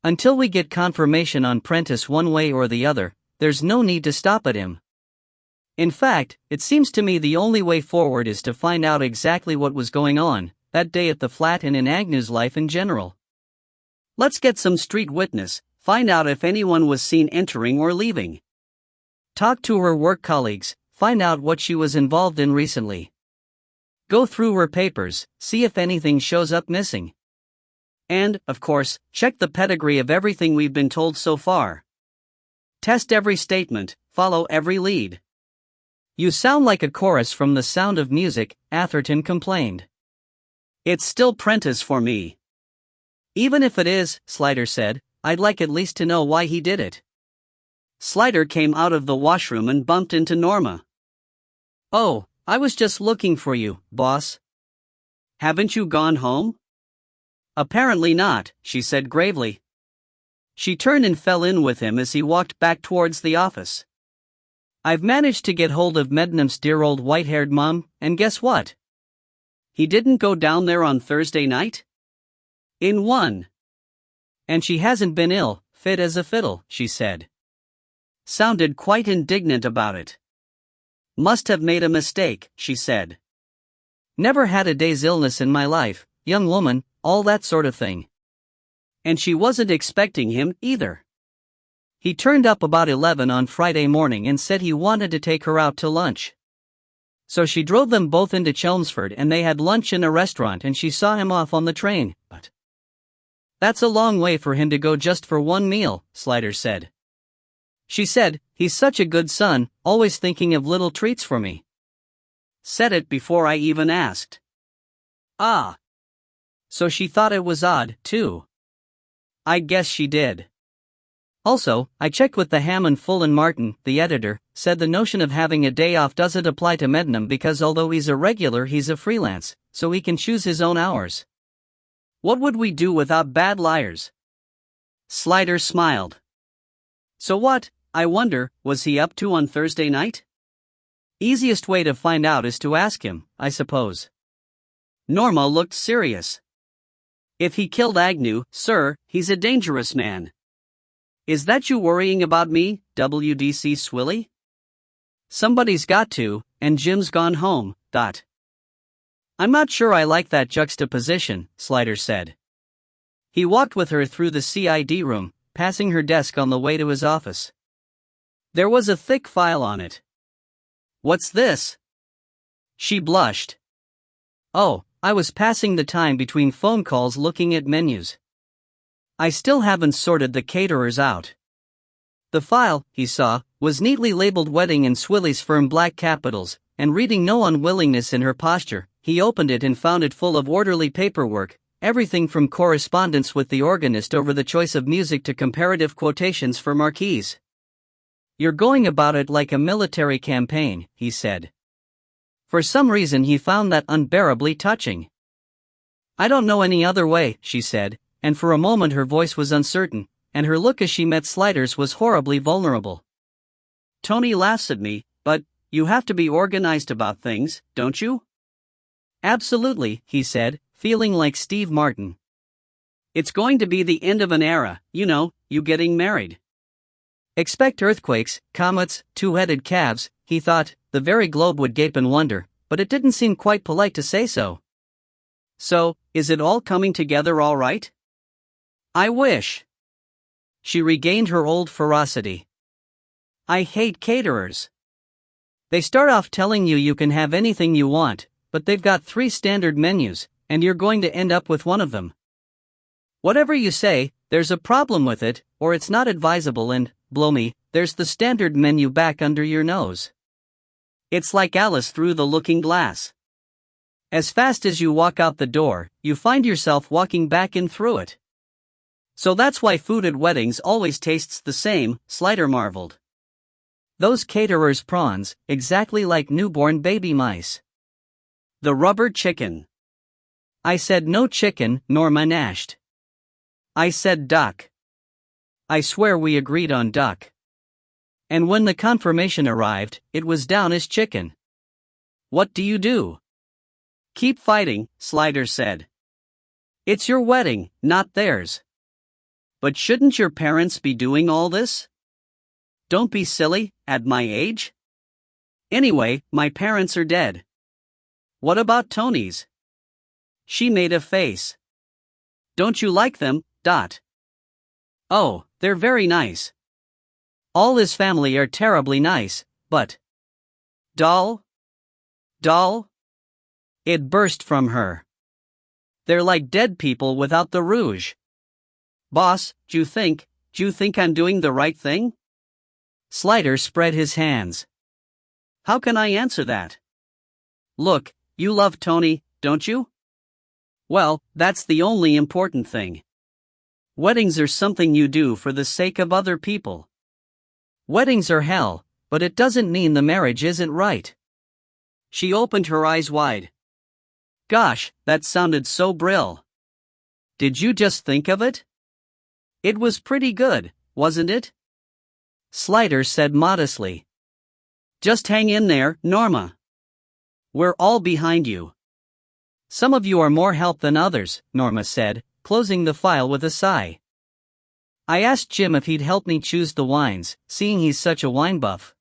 Until we get confirmation on Prentice one way or the other, there's no need to stop at him. In fact, it seems to me the only way forward is to find out exactly what was going on that day at the flat and in Agnew's life in general. Let's get some street witness, find out if anyone was seen entering or leaving. Talk to her work colleagues, find out what she was involved in recently. Go through her papers, see if anything shows up missing. And, of course, check the pedigree of everything we've been told so far. Test every statement, follow every lead. You sound like a chorus from The Sound of Music, Atherton complained. It's still Prentice for me. Even if it is, Slider said, I'd like at least to know why he did it. Slider came out of the washroom and bumped into Norma. Oh, I was just looking for you, boss. Haven't you gone home? Apparently not, she said gravely. She turned and fell in with him as he walked back towards the office. I've managed to get hold of Mednam's dear old white-haired mom, and guess what? He didn't go down there on Thursday night? In one. And she hasn't been ill, fit as a fiddle, she said. Sounded quite indignant about it. Must have made a mistake, she said. Never had a day's illness in my life, young woman, all that sort of thing. And she wasn't expecting him, either. He turned up about 11 on Friday morning and said he wanted to take her out to lunch. So she drove them both into Chelmsford and they had lunch in a restaurant and she saw him off on the train, but that's a long way for him to go just for one meal, Slider said. She said, he's such a good son, always thinking of little treats for me. Said it before I even asked. Ah. So she thought it was odd, too. I guess she did. Also, I checked with the Hammond Full and Martin, the editor, said the notion of having a day off doesn't apply to Mednam because although he's a regular he's a freelance, so he can choose his own hours. What would we do without bad liars? Slider smiled. So what, I wonder, was he up to on Thursday night? Easiest way to find out is to ask him, I suppose. Norma looked serious. If he killed Agnew, sir, he's a dangerous man. Is that you worrying about me, WDC Swilly? Somebody's got to, and Jim's gone home, . I'm not sure I like that juxtaposition, Slider said. He walked with her through the CID room, passing her desk on the way to his office. There was a thick file on it. What's this? She blushed. Oh, I was passing the time between phone calls looking at menus. I still haven't sorted the caterers out. The file, he saw, was neatly labeled wedding in Swilly's firm black capitals, and reading no unwillingness in her posture, he opened it and found it full of orderly paperwork, everything from correspondence with the organist over the choice of music to comparative quotations for marquees. You're going about it like a military campaign, he said. For some reason he found that unbearably touching. I don't know any other way, she said, and for a moment her voice was uncertain, and her look as she met Slider's was horribly vulnerable. Tony laughs at me, but you have to be organized about things, don't you? Absolutely, he said, feeling like Steve Martin. It's going to be the end of an era, you know, you getting married. Expect earthquakes, comets, two-headed calves, he thought, the very globe would gape in wonder, but it didn't seem quite polite to say so. So, Is it all coming together all right? I wish. She regained her old ferocity. I hate caterers. They start off telling you can have anything you want, but they've got 3 standard menus, and you're going to end up with one of them. Whatever you say, there's a problem with it, or it's not advisable, and, blow me, there's the standard menu back under your nose. It's like Alice through the looking glass. As fast as you walk out the door, you find yourself walking back in through it. So that's why food at weddings always tastes the same, Slider marveled. Those caterers' prawns, exactly like newborn baby mice. The rubber chicken. I said no chicken, Norma gnashed. I said duck. I swear we agreed on duck. And when the confirmation arrived, it was down as chicken. What do you do? Keep fighting, Slider said. It's your wedding, not theirs. But shouldn't your parents be doing all this? Don't be silly, at my age. Anyway, my parents are dead. What about Tony's? She made a face. Don't you like them, Dot? Oh, they're very nice. All his family are terribly nice, but... Doll? Doll? It burst from her. They're like dead people without the rouge. Boss, do you think I'm doing the right thing? Slider spread his hands. How can I answer that? Look, you love Tony, don't you? Well, that's the only important thing. Weddings are something you do for the sake of other people. Weddings are hell, but it doesn't mean the marriage isn't right. She opened her eyes wide. Gosh, that sounded so brill. Did you just think of it? It was pretty good, wasn't it? Slider said modestly. Just hang in there, Norma. We're all behind you. Some of you are more help than others, Norma said, closing the file with a sigh. I asked Jim if he'd help me choose the wines, seeing he's such a wine buff.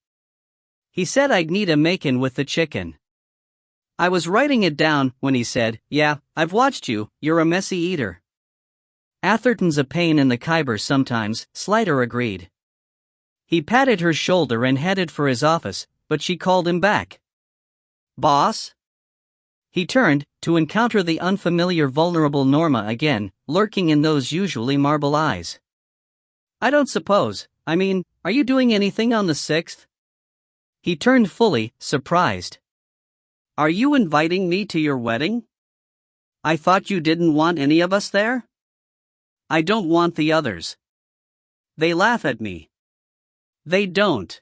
He said I'd need a Macon with the chicken. I was writing it down when he said, yeah, I've watched you, you're a messy eater. Atherton's a pain in the Khyber sometimes, Slider agreed. He patted her shoulder and headed for his office, but she called him back. Boss? He turned, to encounter the unfamiliar vulnerable Norma again, lurking in those usually marble eyes. I don't suppose, are you doing anything on the 6th? He turned fully, surprised. Are you inviting me to your wedding? I thought you didn't want any of us there? I don't want the others. They laugh at me. They don't.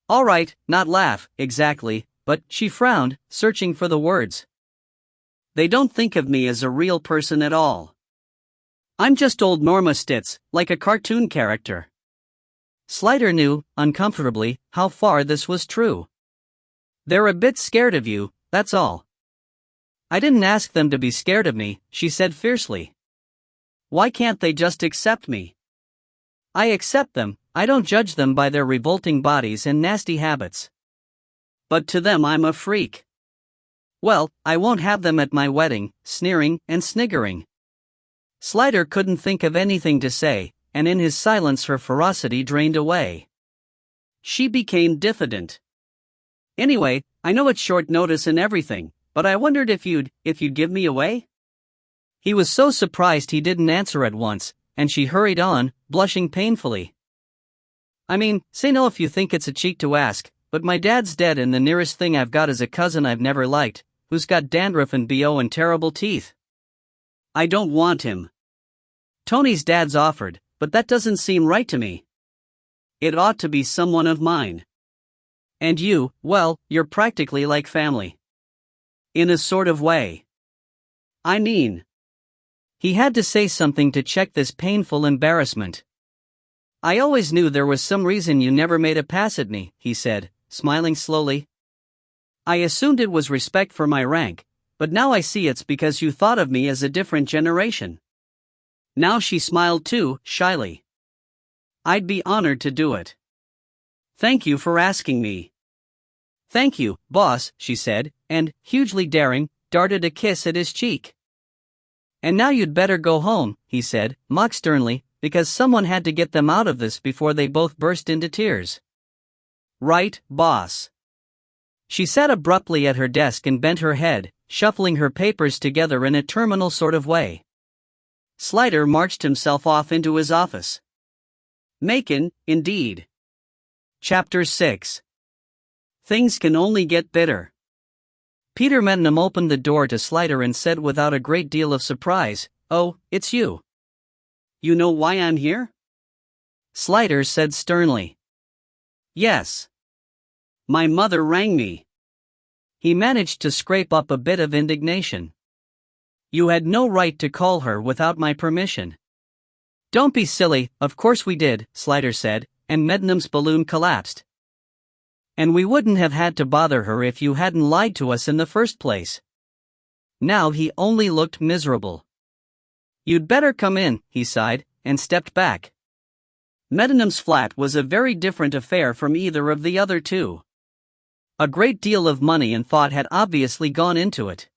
All right, not laugh, exactly, but she frowned, searching for the words. They don't think of me as a real person at all. I'm just old Norma Stitz, like a cartoon character. Slider knew, uncomfortably, how far this was true. They're a bit scared of you, that's all. I didn't ask them to be scared of me, she said fiercely. Why can't they just accept me? I accept them, I don't judge them by their revolting bodies and nasty habits. But to them I'm a freak. Well, I won't have them at my wedding, sneering and sniggering. Slider couldn't think of anything to say, and in his silence her ferocity drained away. She became diffident. Anyway, I know it's short notice and everything, but I wondered if you'd give me away? He was so surprised he didn't answer at once, and she hurried on, blushing painfully. Say no if you think it's a cheek to ask, but my dad's dead and the nearest thing I've got is a cousin I've never liked, who's got dandruff and BO and terrible teeth. I don't want him. Tony's dad's offered, but that doesn't seem right to me. It ought to be someone of mine. And you, well, you're practically like family. In a sort of way. He had to say something to check this painful embarrassment. I always knew there was some reason you never made a pass at me, he said, smiling slowly. I assumed it was respect for my rank, but now I see it's because you thought of me as a different generation. Now she smiled too, shyly. I'd be honored to do it. Thank you for asking me. Thank you, boss, she said, and, hugely daring, darted a kiss at his cheek. And now you'd better go home, he said, mock sternly, because someone had to get them out of this before they both burst into tears. Right, boss. She sat abruptly at her desk and bent her head, shuffling her papers together in a terminal sort of way. Slider marched himself off into his office. Macon, indeed. Chapter 6. Things can only get better. Peter Mednam opened the door to Slider and said without a great deal of surprise, "Oh, it's you. You know why I'm here?" Slider said sternly. "Yes. My mother rang me." He managed to scrape up a bit of indignation. "You had no right to call her without my permission." "Don't be silly, of course we did," Slider said, and Mednam's balloon collapsed. "And we wouldn't have had to bother her if you hadn't lied to us in the first place." Now he only looked miserable. "You'd better come in," he sighed, and stepped back. Mednam's flat was a very different affair from either of the other two. A great deal of money and thought had obviously gone into it.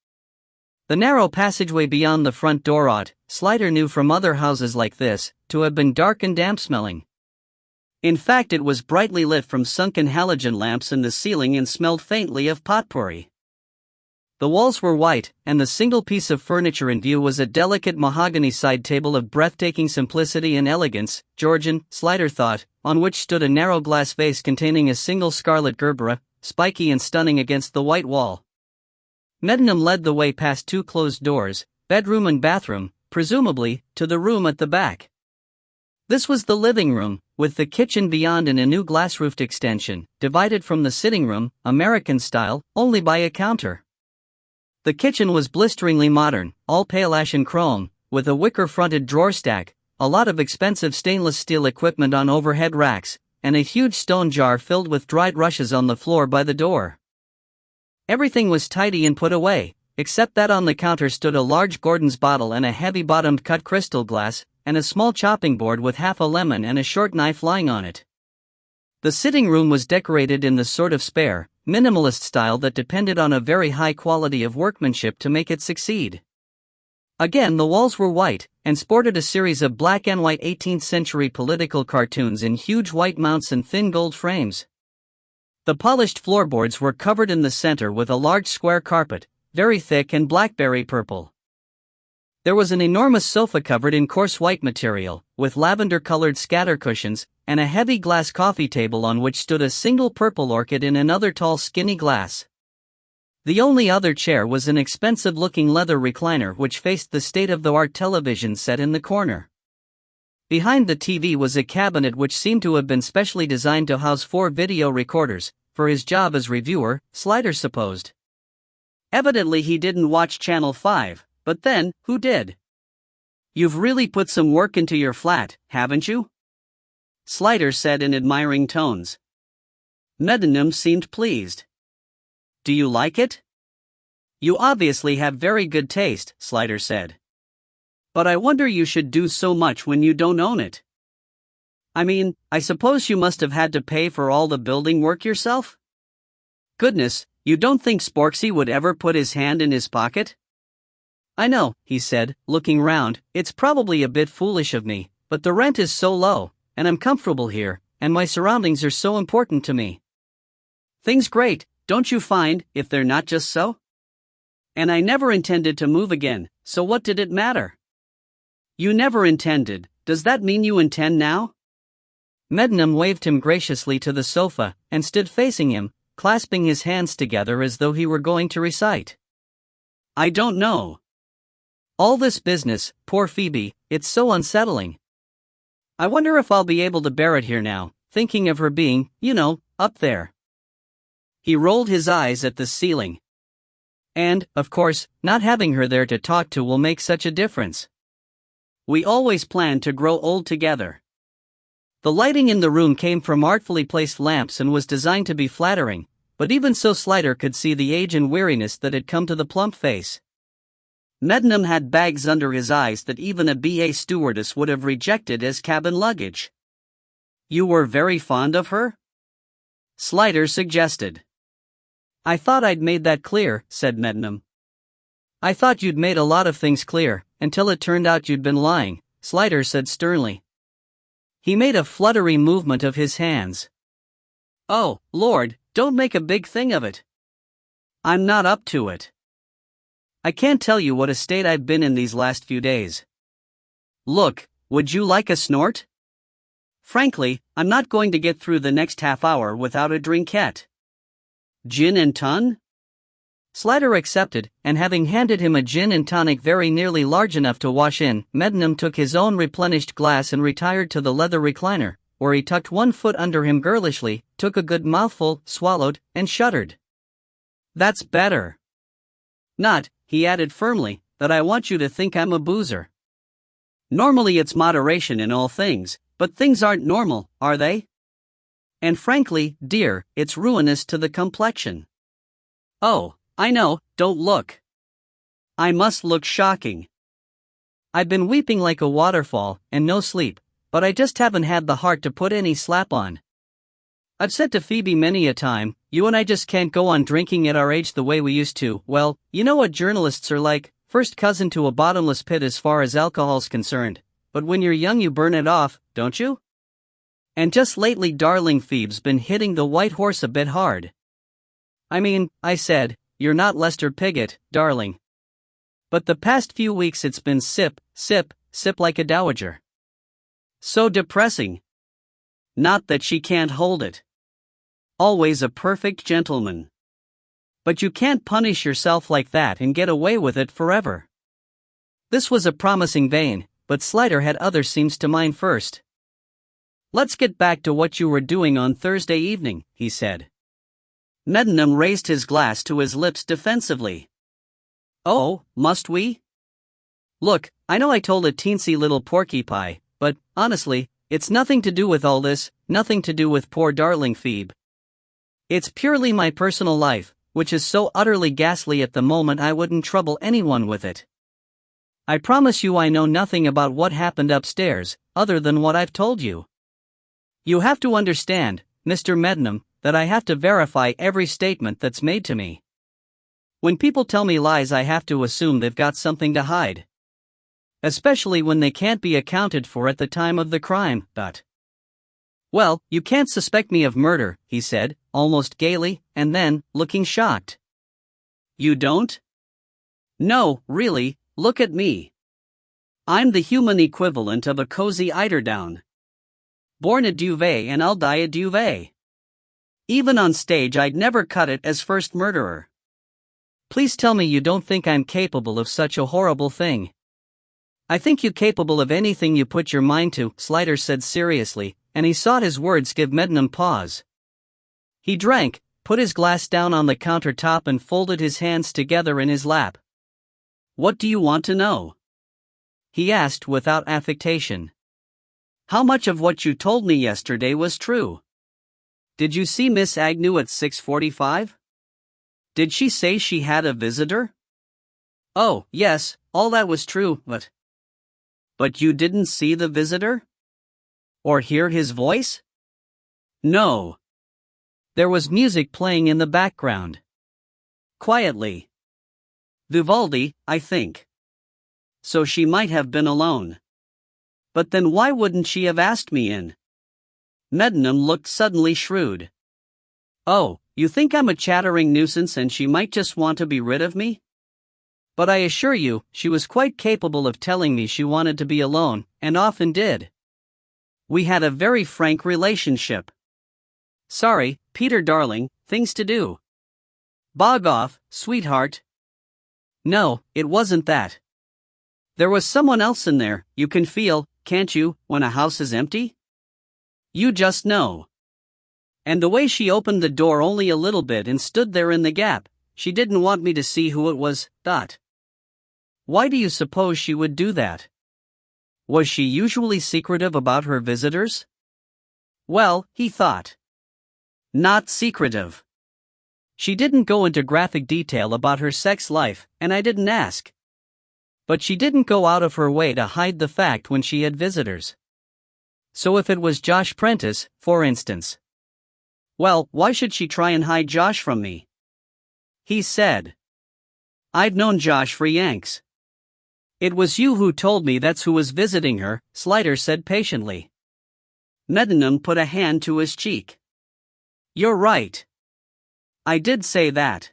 The narrow passageway beyond the front door ought, Slider knew from other houses like this, to have been dark and damp-smelling. In fact, it was brightly lit from sunken halogen lamps in the ceiling and smelled faintly of potpourri. The walls were white, and the single piece of furniture in view was a delicate mahogany side table of breathtaking simplicity and elegance, Georgian, Slider thought, on which stood a narrow glass vase containing a single scarlet gerbera, spiky and stunning against the white wall. Mednam led the way past two closed doors, bedroom and bathroom, presumably, to the room at the back. This was the living room, with the kitchen beyond in a new glass-roofed extension, divided from the sitting room, American style, only by a counter. The kitchen was blisteringly modern, all pale ash and chrome, with a wicker-fronted drawer stack, a lot of expensive stainless steel equipment on overhead racks, and a huge stone jar filled with dried rushes on the floor by the door. Everything was tidy and put away, except that on the counter stood a large Gordon's bottle and a heavy-bottomed cut crystal glass, and a small chopping board with half a lemon and a short knife lying on it. The sitting room was decorated in the sort of spare, minimalist style that depended on a very high quality of workmanship to make it succeed. Again, the walls were white, and sported a series of black and white 18th-century political cartoons in huge white mounts and thin gold frames. The polished floorboards were covered in the center with a large square carpet, very thick and blackberry purple. There was an enormous sofa covered in coarse white material, with lavender-colored scatter cushions, and a heavy glass coffee table on which stood a single purple orchid in another tall skinny glass. The only other chair was an expensive-looking leather recliner which faced the state-of-the-art television set in the corner. Behind the TV was a cabinet which seemed to have been specially designed to house 4 video recorders, for his job as reviewer, Slider supposed. Evidently he didn't watch Channel 5. But then, who did? "You've really put some work into your flat, haven't you?" Slider said in admiring tones. Mednam seemed pleased. "Do you like it?" "You obviously have very good taste," Slider said. "But I wonder you should do so much when you don't own it. I mean, I suppose you must have had to pay for all the building work yourself? Goodness, you don't think Sporksy would ever put his hand in his pocket?" "I know," he said, looking round, "it's probably a bit foolish of me, but the rent is so low, and I'm comfortable here, and my surroundings are so important to me. Things great, don't you find, if they're not just so? And I never intended to move again, so what did it matter?" "You never intended, does that mean you intend now?" Mednam waved him graciously to the sofa, and stood facing him, clasping his hands together as though he were going to recite. "I don't know. All this business, poor Phoebe, it's so unsettling. I wonder if I'll be able to bear it here now, thinking of her being, up there." He rolled his eyes at the ceiling. "And, of course, not having her there to talk to will make such a difference. We always planned to grow old together." The lighting in the room came from artfully placed lamps and was designed to be flattering, but even so Slider could see the age and weariness that had come to the plump face. Mednam had bags under his eyes that even a BA stewardess would have rejected as cabin luggage. "You were very fond of her?" Slider suggested. "I thought I'd made that clear," said Mednam. "I thought you'd made a lot of things clear, until it turned out you'd been lying," Slider said sternly. He made a fluttery movement of his hands. "Oh, Lord, don't make a big thing of it. I'm not up to it. I can't tell you what a state I've been in these last few days. Look, would you like a snort? Frankly, I'm not going to get through the next half hour without a drinkette." "Gin and ton?" Slider accepted, and having handed him a gin and tonic very nearly large enough to wash in, Meddenham took his own replenished glass and retired to the leather recliner, where he tucked one foot under him girlishly, took a good mouthful, swallowed, and shuddered. "That's better. Not," he added firmly, "that I want you to think I'm a boozer. Normally it's moderation in all things, but things aren't normal, are they? And frankly, dear, it's ruinous to the complexion. Oh, I know, don't look. I must look shocking. I've been weeping like a waterfall, and no sleep, but I just haven't had the heart to put any slap on. I've said to Phoebe many a time, you and I just can't go on drinking at our age the way we used to. Well, you know what journalists are like, first cousin to a bottomless pit as far as alcohol's concerned, but when you're young you burn it off, don't you? And just lately darling Phoebe's been hitting the white horse a bit hard. I mean, I said, you're not Lester Piggott, darling. But the past few weeks it's been sip, sip, sip like a dowager. So depressing. Not that she can't hold it. Always a perfect gentleman. But you can't punish yourself like that and get away with it forever." This was a promising vein, but Slider had other scenes to mind first. "Let's get back to what you were doing on Thursday evening," he said. Meddenham raised his glass to his lips defensively. "Oh, must we? Look, I know I told a teensy little porky-pie, but, honestly, it's nothing to do with all this, nothing to do with poor darling Phoebe. It's purely my personal life, which is so utterly ghastly at the moment I wouldn't trouble anyone with it. I promise you I know nothing about what happened upstairs, other than what I've told you. You have to understand, Mr. Meddenham, that I have to verify every statement that's made to me. When people tell me lies I have to assume they've got something to hide. Especially when they can't be accounted for at the time of the crime, but... Well, you can't suspect me of murder," he said, almost gaily, and then, looking shocked. "You don't? No, really, look at me. I'm the human equivalent of a cozy eiderdown. Born a duvet and I'll die a duvet. Even on stage I'd never cut it as first murderer. Please tell me you don't think I'm capable of such a horrible thing." "I think you capable of anything you put your mind to," Slider said seriously, and he sought his words give Meddenham pause. He drank, put his glass down on the countertop and folded his hands together in his lap. "What do you want to know?" he asked without affectation. "How much of what you told me yesterday was true? Did you see Miss Agnew at 6:45? Did she say she had a visitor?" "Oh, yes, all that was true, but..." "But you didn't see the visitor? Or hear his voice?" "No. There was music playing in the background. Quietly. Vivaldi, I think. So she might have been alone. But then why wouldn't she have asked me in?" Meddenham looked suddenly shrewd. "Oh, you think I'm a chattering nuisance and she might just want to be rid of me? But I assure you, she was quite capable of telling me she wanted to be alone, and often did. We had a very frank relationship. Sorry, Peter darling, things to do. Bog off, sweetheart." "No, it wasn't that. There was someone else in there, you can feel, can't you, when a house is empty? You just know. And the way she opened the door only a little bit and stood there in the gap, she didn't want me to see who it was, dot. Why do you suppose she would do that? Was she usually secretive about her visitors?" Well, he thought. Not secretive. She didn't go into graphic detail about her sex life, and I didn't ask. But she didn't go out of her way to hide the fact when she had visitors. So if it was Josh Prentice, for instance. Well, why should she try and hide Josh from me? He said. I've known Josh for yanks. It was you who told me that's who was visiting her, Slider said patiently. Meddenham put a hand to his cheek. You're right. I did say that.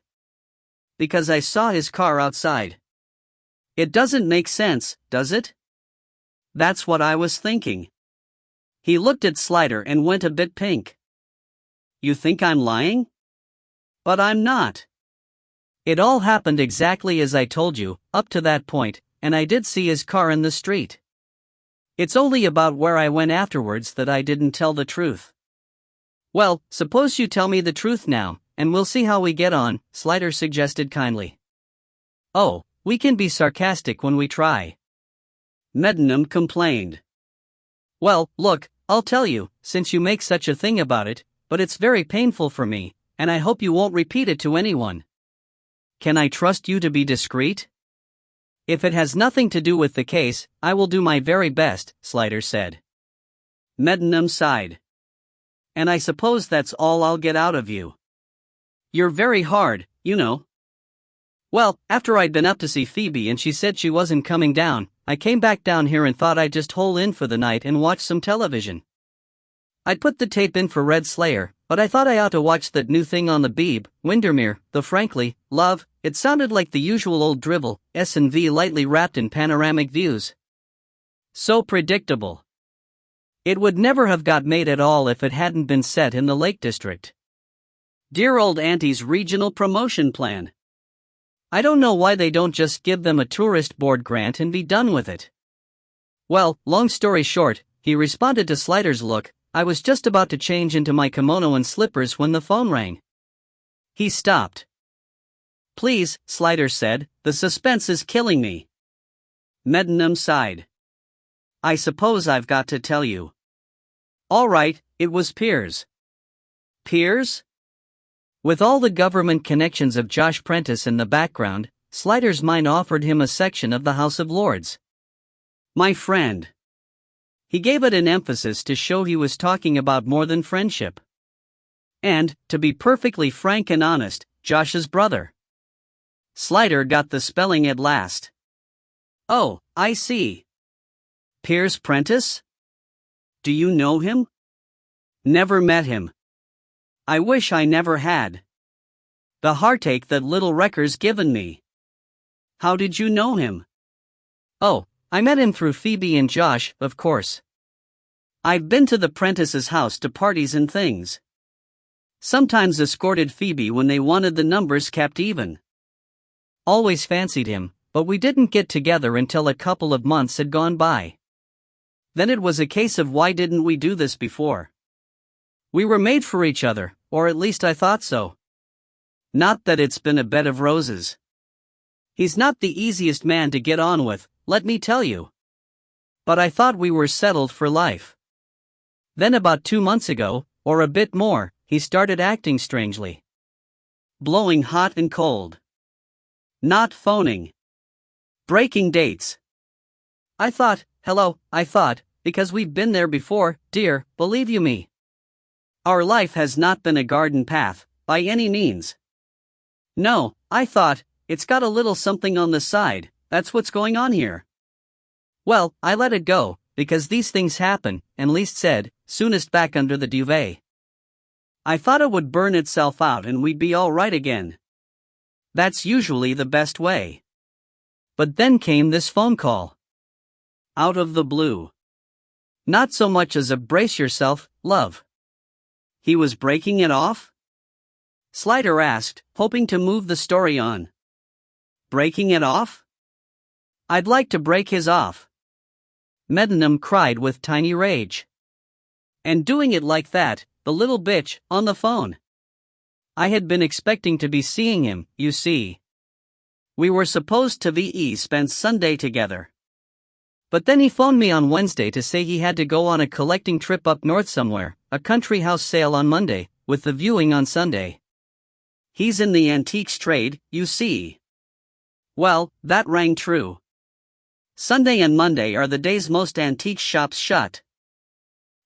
Because I saw his car outside. It doesn't make sense, does it? That's what I was thinking. He looked at Slider and went a bit pink. You think I'm lying? But I'm not. It all happened exactly as I told you, up to that point, and I did see his car in the street. It's only about where I went afterwards that I didn't tell the truth. Well, suppose you tell me the truth now, and we'll see how we get on, Slider suggested kindly. Oh, we can be sarcastic when we try. Meddenham complained. Well, look, I'll tell you, since you make such a thing about it, but it's very painful for me, and I hope you won't repeat it to anyone. Can I trust you to be discreet? If it has nothing to do with the case, I will do my very best, Slider said. Meddenham sighed. And I suppose that's all I'll get out of you. You're very hard, you know. Well, after I'd been up to see Phoebe and she said she wasn't coming down, I came back down here and thought I'd just hole in for the night and watch some television. I'd put the tape in for Red Slayer, but I thought I ought to watch that new thing on the Beeb, Windermere, though frankly, love, it sounded like the usual old drivel, S&V lightly wrapped in panoramic views. So predictable. It would never have got made at all if it hadn't been set in the Lake District. Dear old Auntie's regional promotion plan. I don't know why they don't just give them a tourist board grant and be done with it. Well, long story short, he responded to Slider's look. I was just about to change into my kimono and slippers when the phone rang. He stopped. Please, Slider said, the suspense is killing me. Meddenham sighed. I suppose I've got to tell you. All right, it was Piers. Piers? With all the government connections of Josh Prentice in the background, Slider's mind offered him a section of the House of Lords. My friend. He gave it an emphasis to show he was talking about more than friendship. And, to be perfectly frank and honest, Josh's brother. Slider got the spelling at last. Oh, I see. Piers Prentice? Do you know him? Never met him. I wish I never had. The heartache that little wrecker's given me. How did you know him? Oh, I met him through Phoebe and Josh, of course. I've been to the Prentice's house to parties and things. Sometimes escorted Phoebe when they wanted the numbers kept even. Always fancied him, but we didn't get together until a couple of months had gone by. Then it was a case of why didn't we do this before? We were made for each other, or at least I thought so. Not that it's been a bed of roses. He's not the easiest man to get on with, let me tell you. But I thought we were settled for life. Then about 2 months ago, or a bit more, he started acting strangely. Blowing hot and cold. Not phoning. Breaking dates. I thought, because we've been there before, dear, believe you me. Our life has not been a garden path, by any means. No, I thought, it's got a little something on the side, that's what's going on here. Well, I let it go, because these things happen, and least said, soonest back under the duvet. I thought it would burn itself out and we'd be all right again. That's usually the best way. But then came this phone call. Out of the blue. Not so much as a brace yourself, love. He was breaking it off? Slider asked, hoping to move the story on. Breaking it off? I'd like to break his off. Meddenham cried with tiny rage. And doing it like that, the little bitch, on the phone. I had been expecting to be seeing him, you see. We were supposed to spend Sunday together. But then he phoned me on Wednesday to say he had to go on a collecting trip up north somewhere, a country house sale on Monday, with the viewing on Sunday. He's in the antiques trade, you see. Well, that rang true. Sunday and Monday are the days most antique shops shut.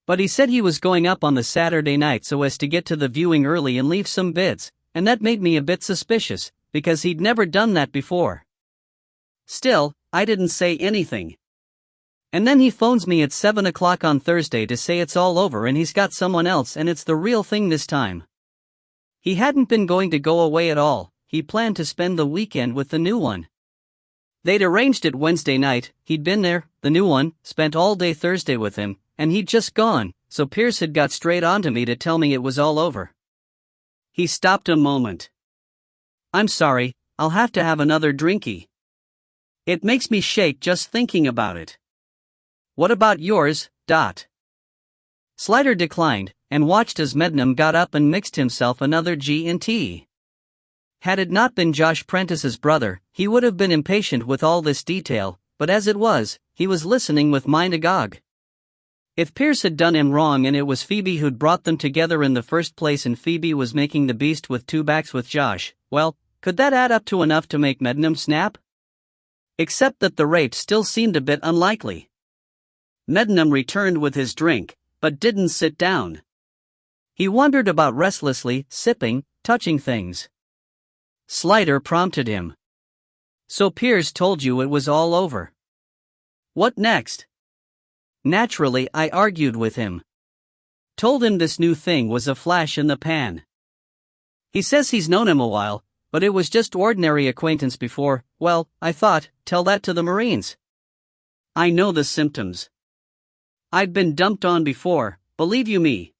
But he said he was going up on the Saturday night so as to get to the viewing early and leave some bids, and that made me a bit suspicious, because he'd never done that before. Still, I didn't say anything. And then he phones me at 7 o'clock on Thursday to say it's all over and he's got someone else and it's the real thing this time. He hadn't been going to go away at all, he planned to spend the weekend with the new one. They'd arranged it Wednesday night, he'd been there, the new one, spent all day Thursday with him, and he'd just gone, so Piers had got straight onto me to tell me it was all over. He stopped a moment. I'm sorry, I'll have to have another drinky. It makes me shake just thinking about it. What about yours, Dot? Slider declined, and watched as Mednam got up and mixed himself another G&T. Had it not been Josh Prentice's brother, he would have been impatient with all this detail, but as it was, he was listening with mind agog. If Piers had done him wrong and it was Phoebe who'd brought them together in the first place and Phoebe was making the beast with two backs with Josh, well, could that add up to enough to make Mednam snap? Except that the rape still seemed a bit unlikely. Mednam returned with his drink, but didn't sit down. He wandered about restlessly, sipping, touching things. Slider prompted him. So Piers told you it was all over. What next? Naturally, I argued with him. Told him this new thing was a flash in the pan. He says he's known him a while, but it was just ordinary acquaintance before. Well, I thought, tell that to the Marines. I know the symptoms. I'd been dumped on before, believe you me.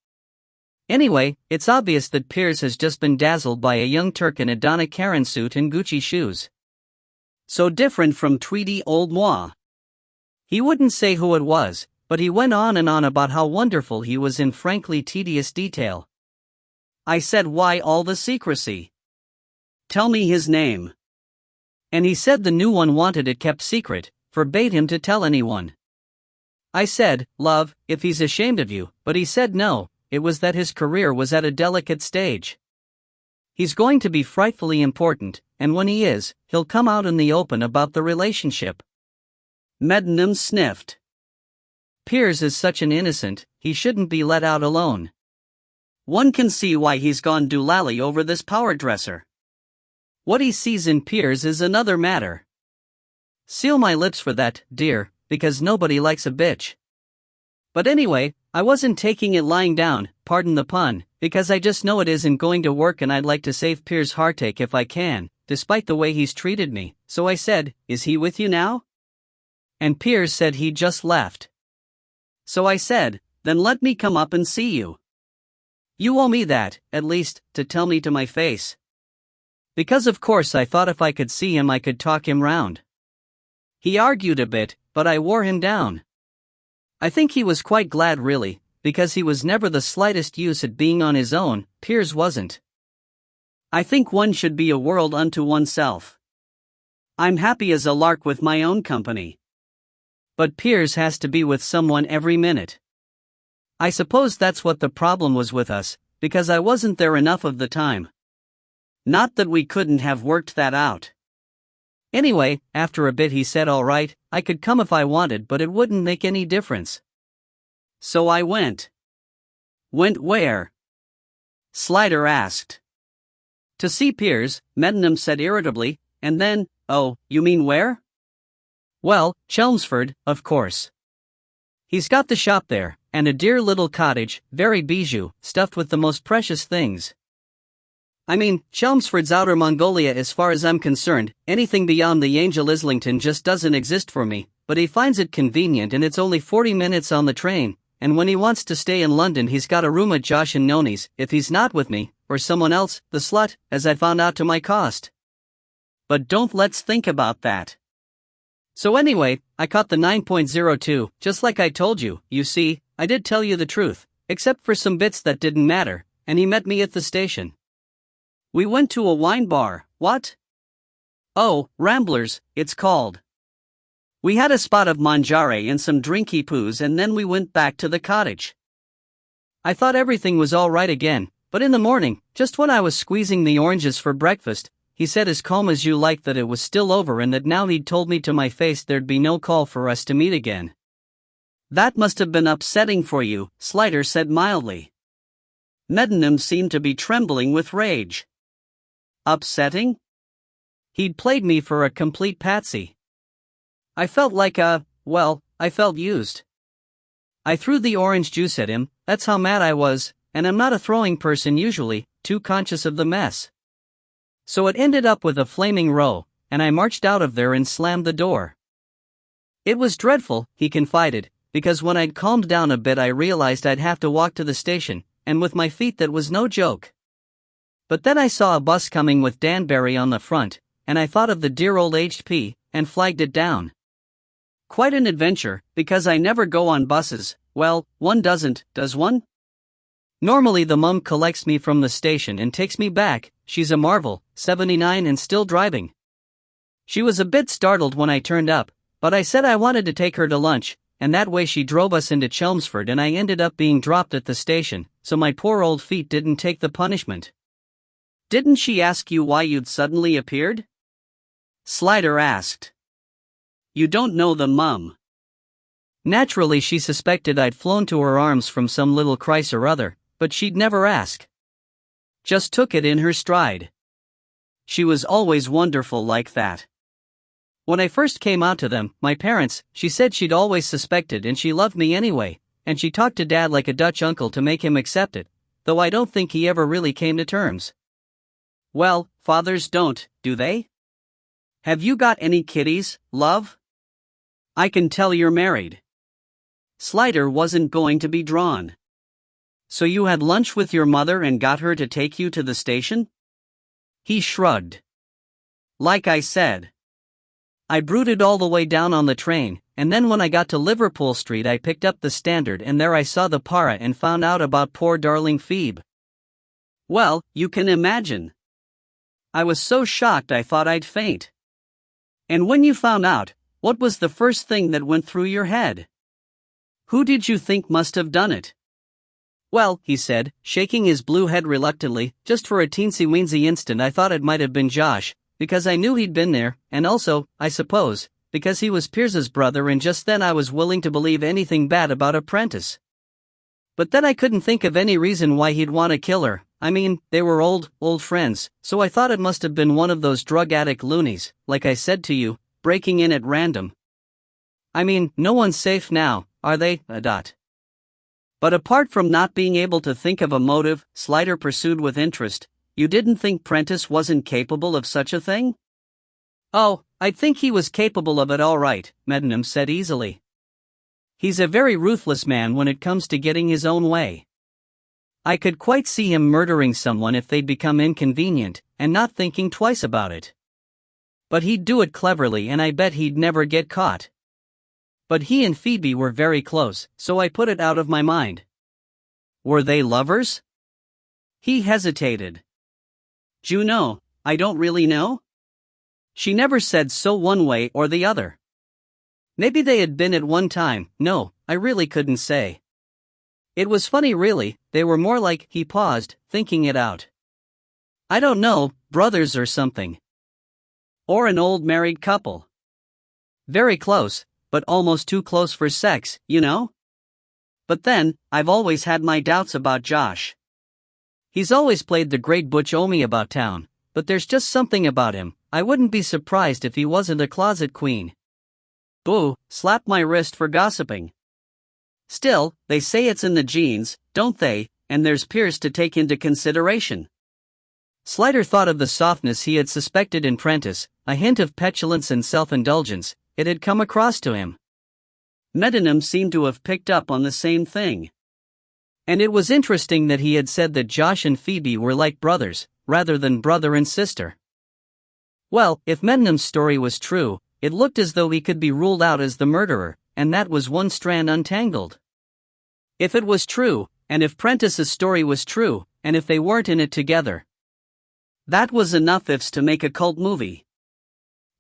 Anyway, it's obvious that Piers has just been dazzled by a young Turk in a Donna Karan suit and Gucci shoes. So different from Tweety old moi. He wouldn't say who it was, but he went on and on about how wonderful he was in frankly tedious detail. I said, why all the secrecy? Tell me his name. And he said the new one wanted it kept secret, forbade him to tell anyone. I said, love, if he's ashamed of you, but he said no. It was that his career was at a delicate stage. He's going to be frightfully important, and when he is, he'll come out in the open about the relationship. Mednam sniffed. Piers is such an innocent, he shouldn't be let out alone. One can see why he's gone doolally over this power dresser. What he sees in Piers is another matter. Seal my lips for that, dear, because nobody likes a bitch. But anyway, I wasn't taking it lying down, pardon the pun, because I just know it isn't going to work and I'd like to save Piers' heartache if I can, despite the way he's treated me, so I said, is he with you now? And Piers said he just left. So I said, then let me come up and see you. You owe me that, at least, to tell me to my face. Because of course I thought if I could see him I could talk him round. He argued a bit, but I wore him down. I think he was quite glad really, because he was never the slightest use at being on his own, Piers wasn't. I think one should be a world unto oneself. I'm happy as a lark with my own company. But Piers has to be with someone every minute. I suppose that's what the problem was with us, because I wasn't there enough of the time. Not that we couldn't have worked that out. Anyway, after a bit he said all right, I could come if I wanted but it wouldn't make any difference. So I went. Went where? Slider asked. To see Piers, Mednam said irritably, and then, oh, you mean where? Well, Chelmsford, of course. He's got the shop there, and a dear little cottage, very bijou, stuffed with the most precious things. I mean, Chelmsford's outer Mongolia as far as I'm concerned, anything beyond the Angel Islington just doesn't exist for me, but he finds it convenient and it's only 40 minutes on the train, and when he wants to stay in London he's got a room at Josh and Noni's, if he's not with me, or someone else, the slut, as I found out to my cost. But don't let's think about that. So anyway, I caught the 9.02, just like I told you, you see, I did tell you the truth, except for some bits that didn't matter, and he met me at the station. We went to a wine bar, what? Oh, Ramblers, it's called. We had a spot of mangiare and some drinky poos and then we went back to the cottage. I thought everything was all right again, but in the morning, just when I was squeezing the oranges for breakfast, he said as calm as you like that it was still over and that now he'd told me to my face there'd be no call for us to meet again. That must have been upsetting for you, Slider said mildly. Mednam seemed to be trembling with rage. Upsetting? He'd played me for a complete patsy. I felt like I felt used. I threw the orange juice at him, that's how mad I was, and I'm not a throwing person usually, too conscious of the mess. So it ended up with a flaming row, and I marched out of there and slammed the door. It was dreadful, he confided, because when I'd calmed down a bit I realized I'd have to walk to the station, and with my feet that was no joke. But then I saw a bus coming with Danbury on the front, and I thought of the dear old aged P, and flagged it down. Quite an adventure, because I never go on buses. Well, one doesn't, does one? Normally the mum collects me from the station and takes me back. She's a marvel, 79 and still driving. She was a bit startled when I turned up, but I said I wanted to take her to lunch, and that way she drove us into Chelmsford and I ended up being dropped at the station, so my poor old feet didn't take the punishment. Didn't she ask you why you'd suddenly appeared? Slider asked. You don't know the mum. Naturally she suspected I'd flown to her arms from some little crisis or other, but she'd never ask. Just took it in her stride. She was always wonderful like that. When I first came out to them, my parents, she said she'd always suspected and she loved me anyway, and she talked to Dad like a Dutch uncle to make him accept it, though I don't think he ever really came to terms. Well, fathers don't, do they? Have you got any kiddies, love? I can tell you're married. Slider wasn't going to be drawn. So you had lunch with your mother and got her to take you to the station? He shrugged. Like I said. I brooded all the way down on the train, and then when I got to Liverpool Street I picked up the Standard and there I saw the Para and found out about poor darling Phoebe. Well, you can imagine. I was so shocked I thought I'd faint. And when you found out, what was the first thing that went through your head? Who did you think must have done it? Well, he said, shaking his blue head reluctantly, just for a teensy-weensy instant I thought it might have been Josh, because I knew he'd been there, and also, I suppose, because he was Piers's brother and just then I was willing to believe anything bad about Apprentice. But then I couldn't think of any reason why he'd want to kill her. I mean, they were old friends, so I thought it must have been one of those drug addict loonies, like I said to you, breaking in at random. I mean, no one's safe now, are they, But apart from not being able to think of a motive, Slider pursued with interest, you didn't think Prentice wasn't capable of such a thing? Oh, I'd think he was capable of it all right, Meddenham said easily. He's a very ruthless man when it comes to getting his own way. I could quite see him murdering someone if they'd become inconvenient, and not thinking twice about it. But he'd do it cleverly and I bet he'd never get caught. But he and Phoebe were very close, so I put it out of my mind. Were they lovers? He hesitated. Juno, I don't really know. She never said so one way or the other. Maybe they had been at one time, no, I really couldn't say. It was funny really, they were more like, he paused, thinking it out. I don't know, brothers or something. Or an old married couple. Very close, but almost too close for sex, you know? But then, I've always had my doubts about Josh. He's always played the great butch Omi about town, but there's just something about him, I wouldn't be surprised if he wasn't a closet queen. Boo, slap my wrist for gossiping. Still, they say it's in the genes, don't they, and there's Pierce to take into consideration. Slider thought of the softness he had suspected in Prentice, a hint of petulance and self-indulgence, it had come across to him. Meddenham seemed to have picked up on the same thing. And it was interesting that he had said that Josh and Phoebe were like brothers, rather than brother and sister. Well, if Meddenham's story was true, it looked as though he could be ruled out as the murderer, and that was one strand untangled. If it was true, and if Prentice's story was true, and if they weren't in it together. That was enough ifs to make a cult movie.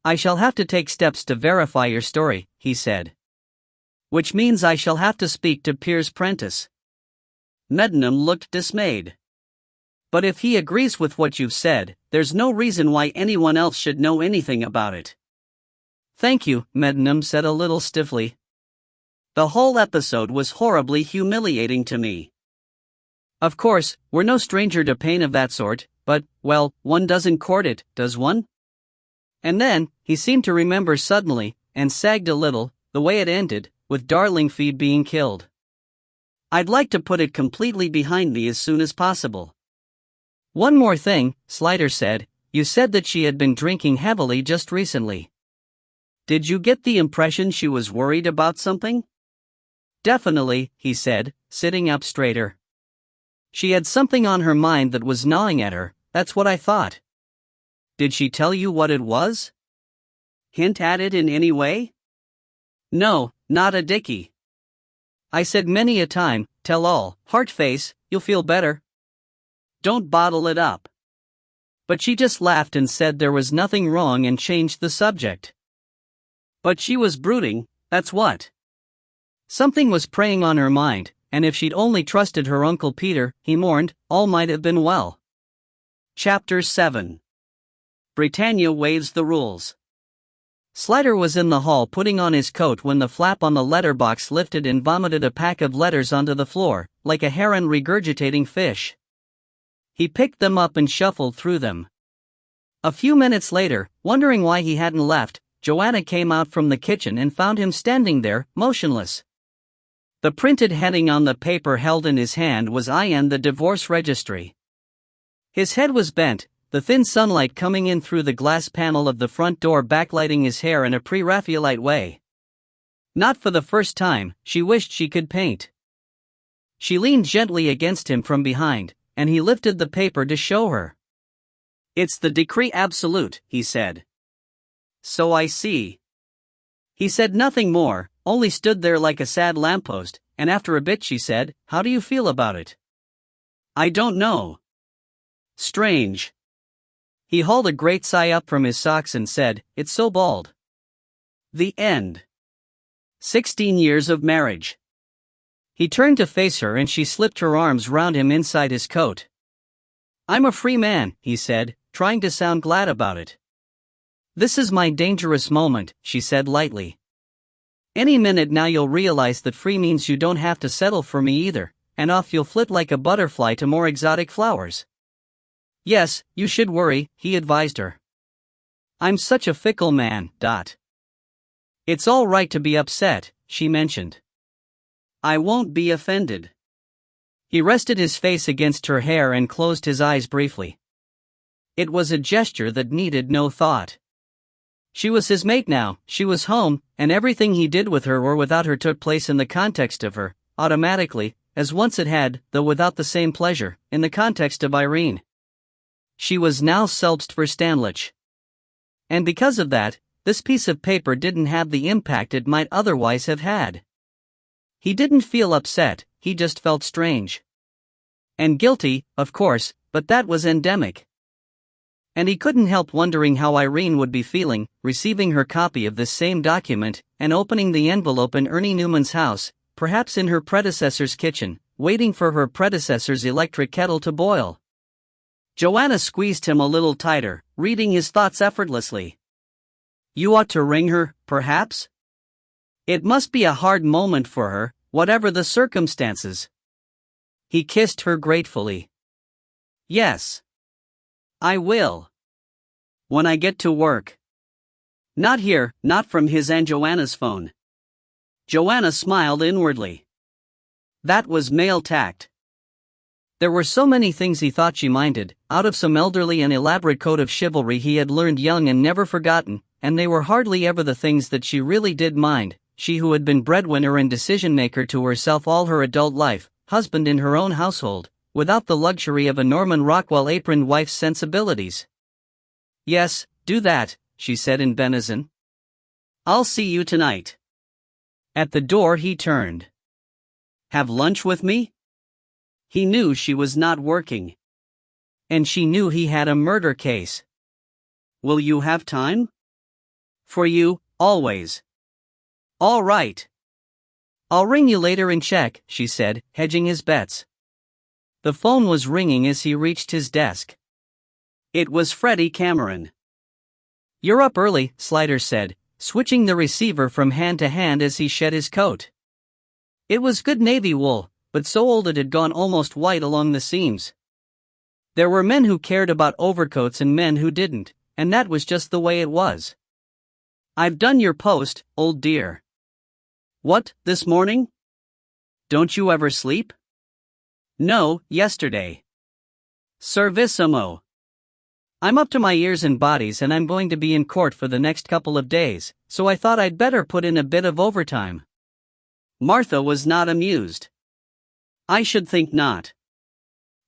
I shall have to take steps to verify your story, he said. Which means I shall have to speak to Piers Prentice. Meddenham looked dismayed. But if he agrees with what you've said, there's no reason why anyone else should know anything about it. Thank you, Meddenham said a little stiffly. The whole episode was horribly humiliating to me. Of course, we're no stranger to pain of that sort, but, well, one doesn't court it, does one? And then, he seemed to remember suddenly, and sagged a little, the way it ended, with darling feed being killed. I'd like to put it completely behind me as soon as possible. One more thing, Slider said, you said that she had been drinking heavily just recently. Did you get the impression she was worried about something? Definitely, he said, sitting up straighter. She had something on her mind that was gnawing at her, that's what I thought. Did she tell you what it was? Hint at it in any way? No, not a dicky. I said many a time, tell all, heart face, you'll feel better. Don't bottle it up. But she just laughed and said there was nothing wrong and changed the subject. But she was brooding, that's what. Something was preying on her mind, and if she'd only trusted her Uncle Peter, he mourned, all might have been well. Chapter 7. Britannia waives the rules. Slider was in the hall putting on his coat when the flap on the letterbox lifted and vomited a pack of letters onto the floor, like a heron regurgitating fish. He picked them up and shuffled through them. A few minutes later, wondering why he hadn't left, Joanna came out from the kitchen and found him standing there, motionless. The printed heading on the paper held in his hand was IN the divorce registry. His head was bent, the thin sunlight coming in through the glass panel of the front door backlighting his hair in a pre-Raphaelite way. Not for the first time, she wished she could paint. She leaned gently against him from behind, and he lifted the paper to show her. It's the decree absolute, he said. So I see. He said nothing more, only stood there like a sad lamppost, and after a bit she said, how do you feel about it? I don't know. Strange. He hauled a great sigh up from his socks and said, it's so bald. The end. 16 years of marriage. He turned to face her and she slipped her arms round him inside his coat. I'm a free man, he said, trying to sound glad about it. This is my dangerous moment, she said lightly. Any minute now you'll realize that free means you don't have to settle for me either, and off you'll flit like a butterfly to more exotic flowers. Yes, you should worry, he advised her. I'm such a fickle man, . It's all right to be upset, she mentioned. I won't be offended. He rested his face against her hair and closed his eyes briefly. It was a gesture that needed no thought. She was his mate now, she was home, and everything he did with her or without her took place in the context of her, automatically, as once it had, though without the same pleasure, in the context of Irene. She was now selbstverständlich. And because of that, this piece of paper didn't have the impact it might otherwise have had. He didn't feel upset, he just felt strange. And guilty, of course, but that was endemic. And he couldn't help wondering how Irene would be feeling, receiving her copy of this same document, and opening the envelope in Ernie Newman's house, perhaps in her predecessor's kitchen, waiting for her predecessor's electric kettle to boil. Joanna squeezed him a little tighter, reading his thoughts effortlessly. You ought to ring her, perhaps? It must be a hard moment for her, whatever the circumstances. He kissed her gratefully. Yes. I will. When I get to work. Not here, not from his and Joanna's phone. Joanna smiled inwardly. That was male tact. There were so many things he thought she minded, out of some elderly and elaborate code of chivalry he had learned young and never forgotten, and they were hardly ever the things that she really did mind, she who had been breadwinner and decision-maker to herself all her adult life, husband in her own household, without the luxury of a Norman Rockwell-aproned wife's sensibilities. Yes, do that, she said in benison. I'll see you tonight. At the door he turned. Have lunch with me? He knew she was not working. And she knew he had a murder case. Will you have time? For you, always. All right. I'll ring you later and check, she said, hedging his bets. The phone was ringing as he reached his desk. It was Freddie Cameron. You're up early, Slider said, switching the receiver from hand to hand as he shed his coat. It was good navy wool, but so old it had gone almost white along the seams. There were men who cared about overcoats and men who didn't, and that was just the way it was. I've done your post, old dear. What, this morning? Don't you ever sleep? No, yesterday. Servissimo. I'm up to my ears in bodies and I'm going to be in court for the next couple of days, so I thought I'd better put in a bit of overtime. Martha was not amused. I should think not.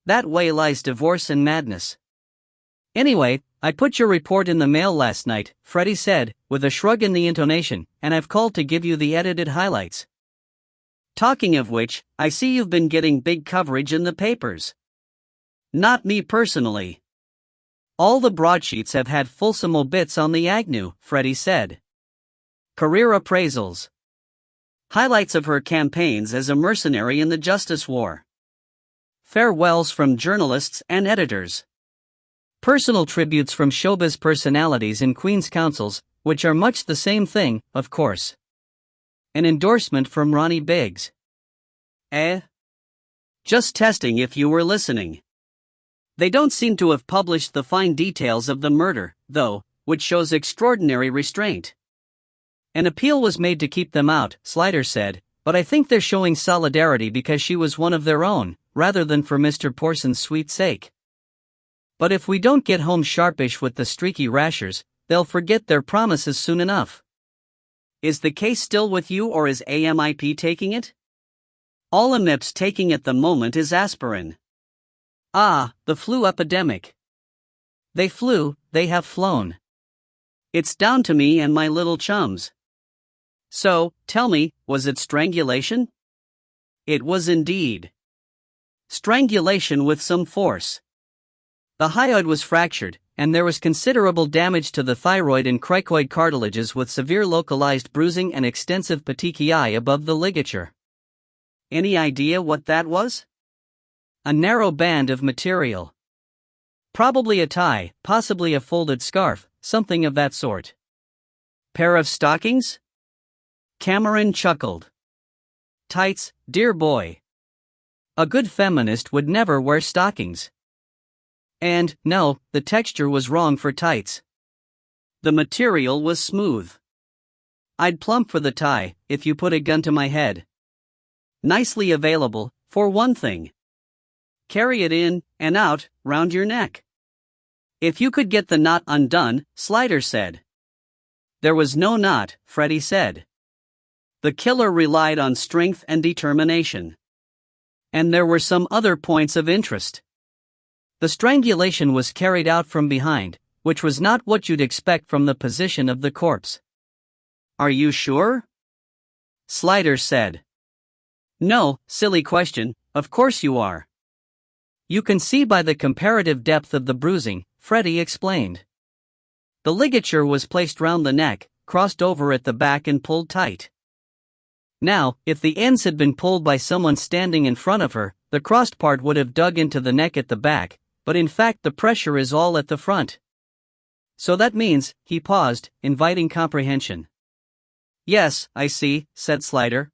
That way lies divorce and madness. Anyway, I put your report in the mail last night, Freddie said, with a shrug in the intonation, and I've called to give you the edited highlights. Talking of which, I see you've been getting big coverage in the papers. Not me personally. All the broadsheets have had fulsome obits on the Agnew, Freddie said. Career appraisals. Highlights of her campaigns as a mercenary in the Justice War. Farewells from journalists and editors. Personal tributes from showbiz personalities in Queen's Councils, which are much the same thing, of course. An endorsement from Ronnie Biggs. Just testing if you were listening. They don't seem to have published the fine details of the murder, though, which shows extraordinary restraint. An appeal was made to keep them out, Slider said, but I think they're showing solidarity because she was one of their own, rather than for Mr. Porson's sweet sake. But if we don't get home sharpish with the streaky rashers, they'll forget their promises soon enough. Is the case still with you or is AMIP taking it? All AMIP's taking at the moment is aspirin. Ah, the flu epidemic. They flew, they have flown. It's down to me and my little chums. So, tell me, was it strangulation? It was indeed. Strangulation with some force. The hyoid was fractured, and there was considerable damage to the thyroid and cricoid cartilages with severe localized bruising and extensive petechiae above the ligature. Any idea what that was? A narrow band of material. Probably a tie, possibly a folded scarf, something of that sort. Pair of stockings? Cameron chuckled. Tights, dear boy. A good feminist would never wear stockings. And, no, the texture was wrong for tights. The material was smooth. I'd plump for the tie, if you put a gun to my head. Nicely available, for one thing. Carry it in, and out, round your neck. If you could get the knot undone, Slider said. There was no knot, Freddie said. The killer relied on strength and determination. And there were some other points of interest. The strangulation was carried out from behind, which was not what you'd expect from the position of the corpse. Are you sure? Slider said. No, silly question, of course you are. You can see by the comparative depth of the bruising, Freddie explained. The ligature was placed round the neck, crossed over at the back and pulled tight. Now, if the ends had been pulled by someone standing in front of her, the crossed part would have dug into the neck at the back, but in fact the pressure is all at the front. So that means, he paused, inviting comprehension. Yes, I see, said Slider.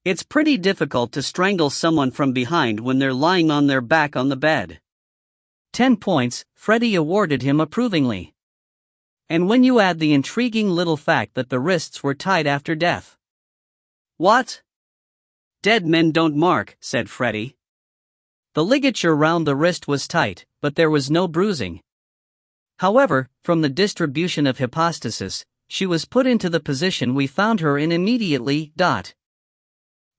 It's pretty difficult to strangle someone from behind when they're lying on their back on the bed. 10 points, Freddie awarded him approvingly. And when you add the intriguing little fact that the wrists were tied after death. What? Dead men don't mark, said Freddie. The ligature round the wrist was tight, but there was no bruising. However, from the distribution of hypostasis, she was put into the position we found her in immediately.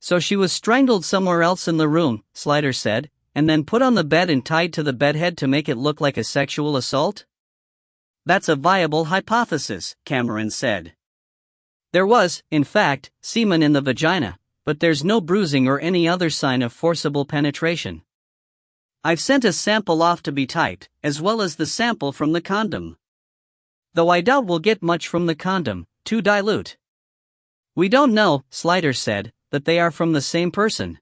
So she was strangled somewhere else in the room, Slider said, and then put on the bed and tied to the bedhead to make it look like a sexual assault? That's a viable hypothesis, Cameron said. There was, in fact, semen in the vagina, but there's no bruising or any other sign of forcible penetration. I've sent a sample off to be typed, as well as the sample from the condom. Though I doubt we'll get much from the condom, too dilute. We don't know, Slider said, that they are from the same person.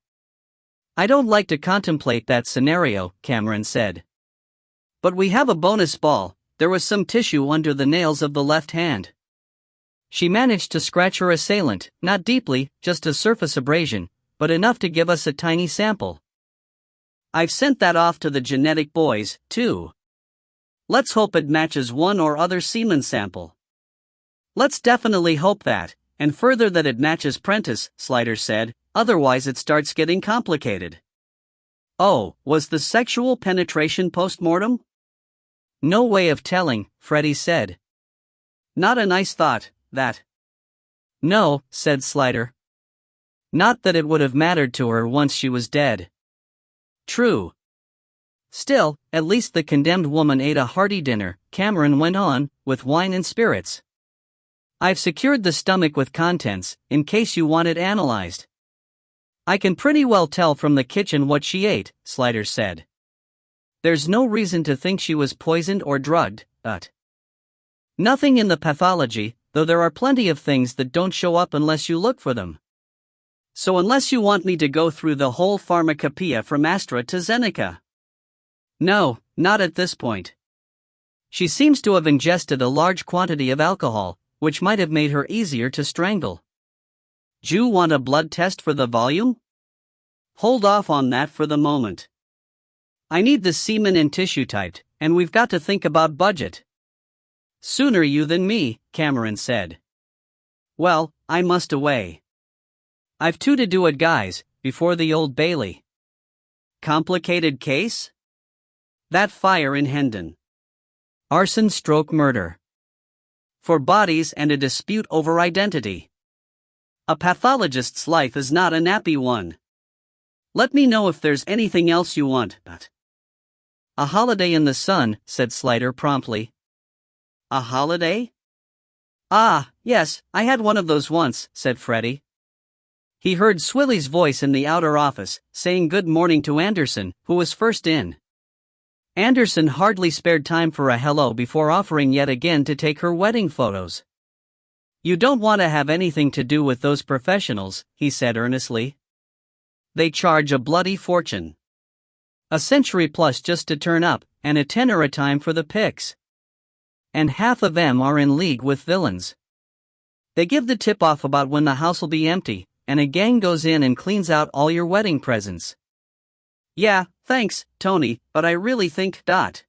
I don't like to contemplate that scenario, Cameron said. But we have a bonus ball, there was some tissue under the nails of the left hand. She managed to scratch her assailant, not deeply, just a surface abrasion, but enough to give us a tiny sample. I've sent that off to the genetic boys, too. Let's hope it matches one or other semen sample. Let's definitely hope that, and further that it matches Prentice, Slider said, otherwise it starts getting complicated. Oh, was the sexual penetration post-mortem? No way of telling, Freddie said. Not a nice thought, that. No, said Slider. Not that it would have mattered to her once she was dead. True. Still, at least the condemned woman ate a hearty dinner, Cameron went on, with wine and spirits. I've secured the stomach with contents, in case you want it analyzed. I can pretty well tell from the kitchen what she ate, Slider said. There's no reason to think she was poisoned or drugged, but nothing in the pathology, though there are plenty of things that don't show up unless you look for them. So unless you want me to go through the whole pharmacopoeia from Astra to Zeneca. No, not at this point. She seems to have ingested a large quantity of alcohol, which might have made her easier to strangle. Do you want a blood test for the volume? Hold off on that for the moment. I need the semen and tissue typed, and we've got to think about budget. Sooner you than me, Cameron said. Well, I must away. I've two to do it, guys, before the Old Bailey. Complicated case? That fire in Hendon. Arson/murder. For bodies and a dispute over identity. A pathologist's life is not a nappy one. Let me know if there's anything else you want, but. A holiday in the sun, said Slider promptly. A holiday? Ah, yes, I had one of those once, said Freddie. He heard Swilly's voice in the outer office, saying good morning to Anderson, who was first in. Anderson hardly spared time for a hello before offering yet again to take her wedding photos. You don't want to have anything to do with those professionals, he said earnestly. They charge a bloody fortune. A century plus just to turn up, and a tenner a time for the pics. And half of them are in league with villains. They give the tip-off about when the house'll be empty, and a gang goes in and cleans out all your wedding presents. Yeah, thanks, Tony, but I really think not.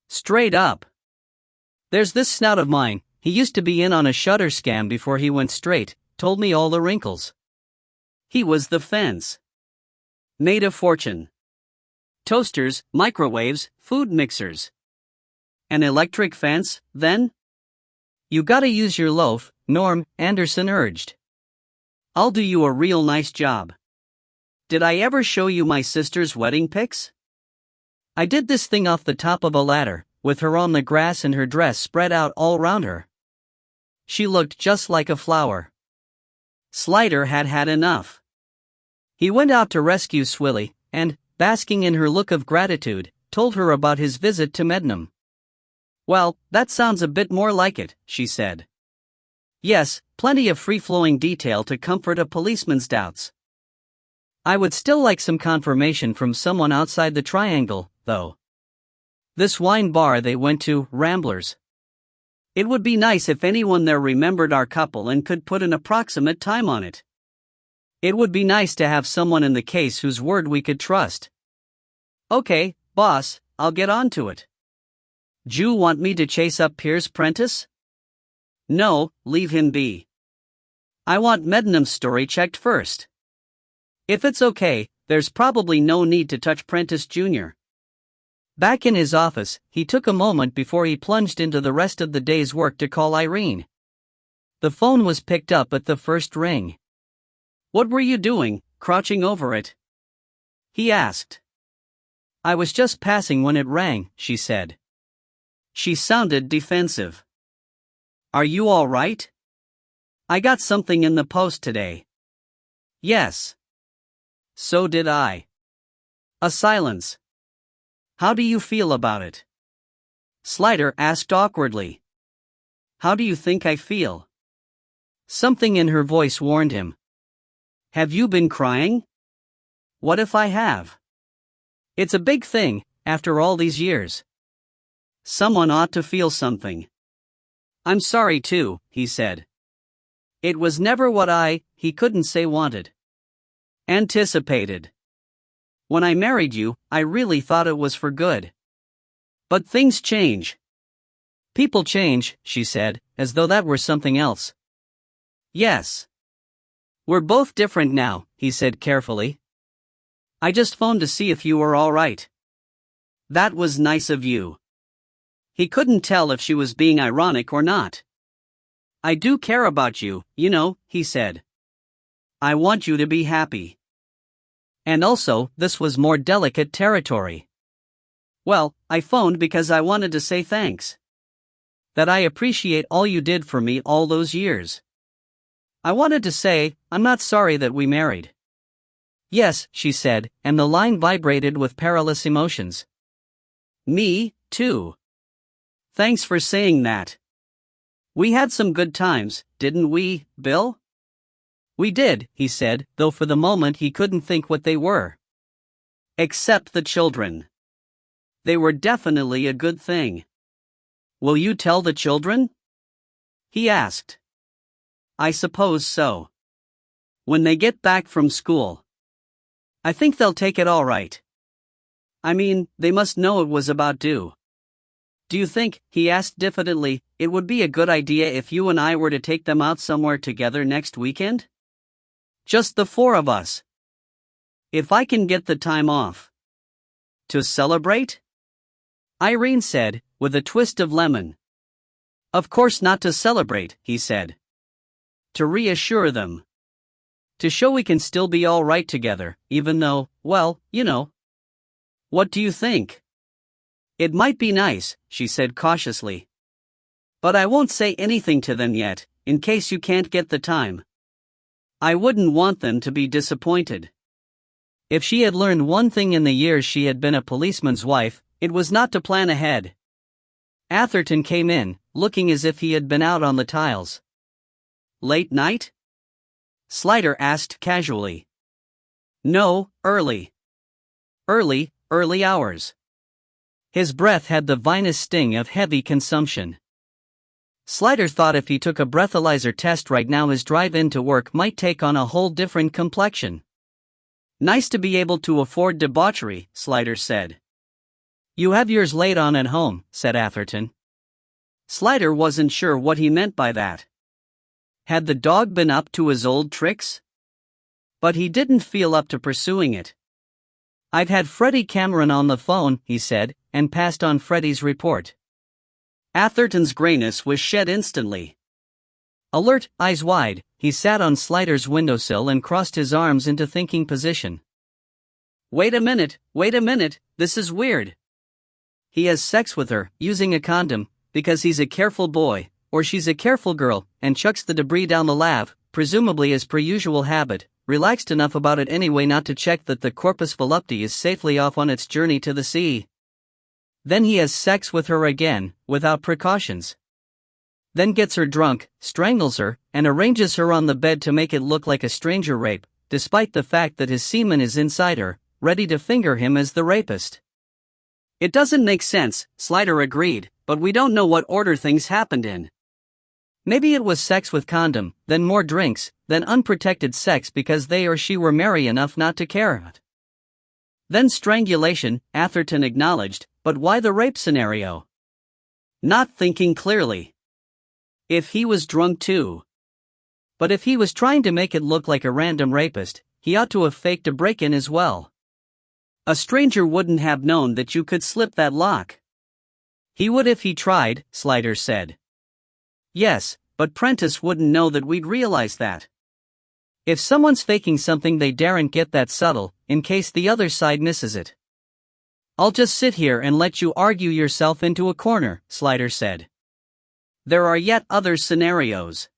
Straight up. There's this snout of mine, he used to be in on a Shutter scam before he went straight, told me all the wrinkles. He was the fence. Made a fortune. Toasters, microwaves, food mixers. An electric fence, then? You gotta use your loaf, Norm, Anderson urged. I'll do you a real nice job. Did I ever show you my sister's wedding pics? I did this thing off the top of a ladder, with her on the grass and her dress spread out all round her. She looked just like a flower. Slider had had enough. He went out to rescue Swilly, and, basking in her look of gratitude, told her about his visit to Medmenham. Well, that sounds a bit more like it, she said. Yes, plenty of free-flowing detail to comfort a policeman's doubts. I would still like some confirmation from someone outside the triangle, though. This wine bar they went to, Ramblers. It would be nice if anyone there remembered our couple and could put an approximate time on it. It would be nice to have someone in the case whose word we could trust. Okay, boss, I'll get on to it. Do you want me to chase up Piers Prentice? No, leave him be. I want Medmenham's story checked first. If it's okay, there's probably no need to touch Prentice Jr. Back in his office, he took a moment before he plunged into the rest of the day's work to call Irene. The phone was picked up at the first ring. What were you doing, crouching over it? He asked. I was just passing when it rang, she said. She sounded defensive. Are you all right? I got something in the post today. Yes. So did I. A silence. How do you feel about it? Slider asked awkwardly. How do you think I feel? Something in her voice warned him. Have you been crying? What if I have? It's a big thing, after all these years. Someone ought to feel something. I'm sorry too, he said. It was never what he couldn't say wanted. Anticipated. When I married you, I really thought it was for good. But things change. People change, she said, as though that were something else. Yes. We're both different now, he said carefully. I just phoned to see if you were all right. That was nice of you. He couldn't tell if she was being ironic or not. I do care about you, you know, he said. I want you to be happy. And also, this was more delicate territory. Well, I phoned because I wanted to say thanks. That I appreciate all you did for me all those years. I wanted to say, I'm not sorry that we married. Yes, she said, and the line vibrated with perilous emotions. Me, too. Thanks for saying that. We had some good times, didn't we, Bill? We did, he said, though for the moment he couldn't think what they were. Except the children. They were definitely a good thing. Will you tell the children? He asked. I suppose so. When they get back from school. I think they'll take it all right. I mean, they must know it was about due. Do you think, he asked diffidently, it would be a good idea if you and I were to take them out somewhere together next weekend? Just the four of us. If I can get the time off. To celebrate? Irene said, with a twist of lemon. Of course not to celebrate, he said. To reassure them. To show we can still be all right together, even though, well, you know. What do you think? It might be nice, she said cautiously. But I won't say anything to them yet, in case you can't get the time. I wouldn't want them to be disappointed. If she had learned one thing in the years she had been a policeman's wife, it was not to plan ahead. Atherton came in, looking as if he had been out on the tiles. Late night? Slider asked casually. No, early. Early hours. His breath had the vinous sting of heavy consumption. Slider thought if he took a breathalyzer test right now his drive into work might take on a whole different complexion. Nice to be able to afford debauchery, Slider said. You have yours laid on at home, said Atherton. Slider wasn't sure what he meant by that. Had the dog been up to his old tricks? But he didn't feel up to pursuing it. I've had Freddie Cameron on the phone, he said, and passed on Freddie's report. Atherton's grayness was shed instantly. Alert, eyes wide, he sat on Slider's windowsill and crossed his arms into thinking position. Wait a minute, this is weird. He has sex with her, using a condom, because he's a careful boy, or she's a careful girl, and chucks the debris down the lav, presumably as per usual habit, relaxed enough about it anyway not to check that the corpus volupti is safely off on its journey to the sea. Then he has sex with her again, without precautions. Then gets her drunk, strangles her, and arranges her on the bed to make it look like a stranger rape, despite the fact that his semen is inside her, ready to finger him as the rapist. It doesn't make sense, Slider agreed, but we don't know what order things happened in. Maybe it was sex with condom, then more drinks, then unprotected sex because they or she were merry enough not to care. Then strangulation, Atherton acknowledged, but why the rape scenario? Not thinking clearly. If he was drunk too. But if he was trying to make it look like a random rapist, he ought to have faked a break-in as well. A stranger wouldn't have known that you could slip that lock. He would if he tried, Slider said. Yes, but Prentice wouldn't know that we'd realize that. If someone's faking something they daren't get that subtle, in case the other side misses it. I'll just sit here and let you argue yourself into a corner, Slider said. There are yet other scenarios.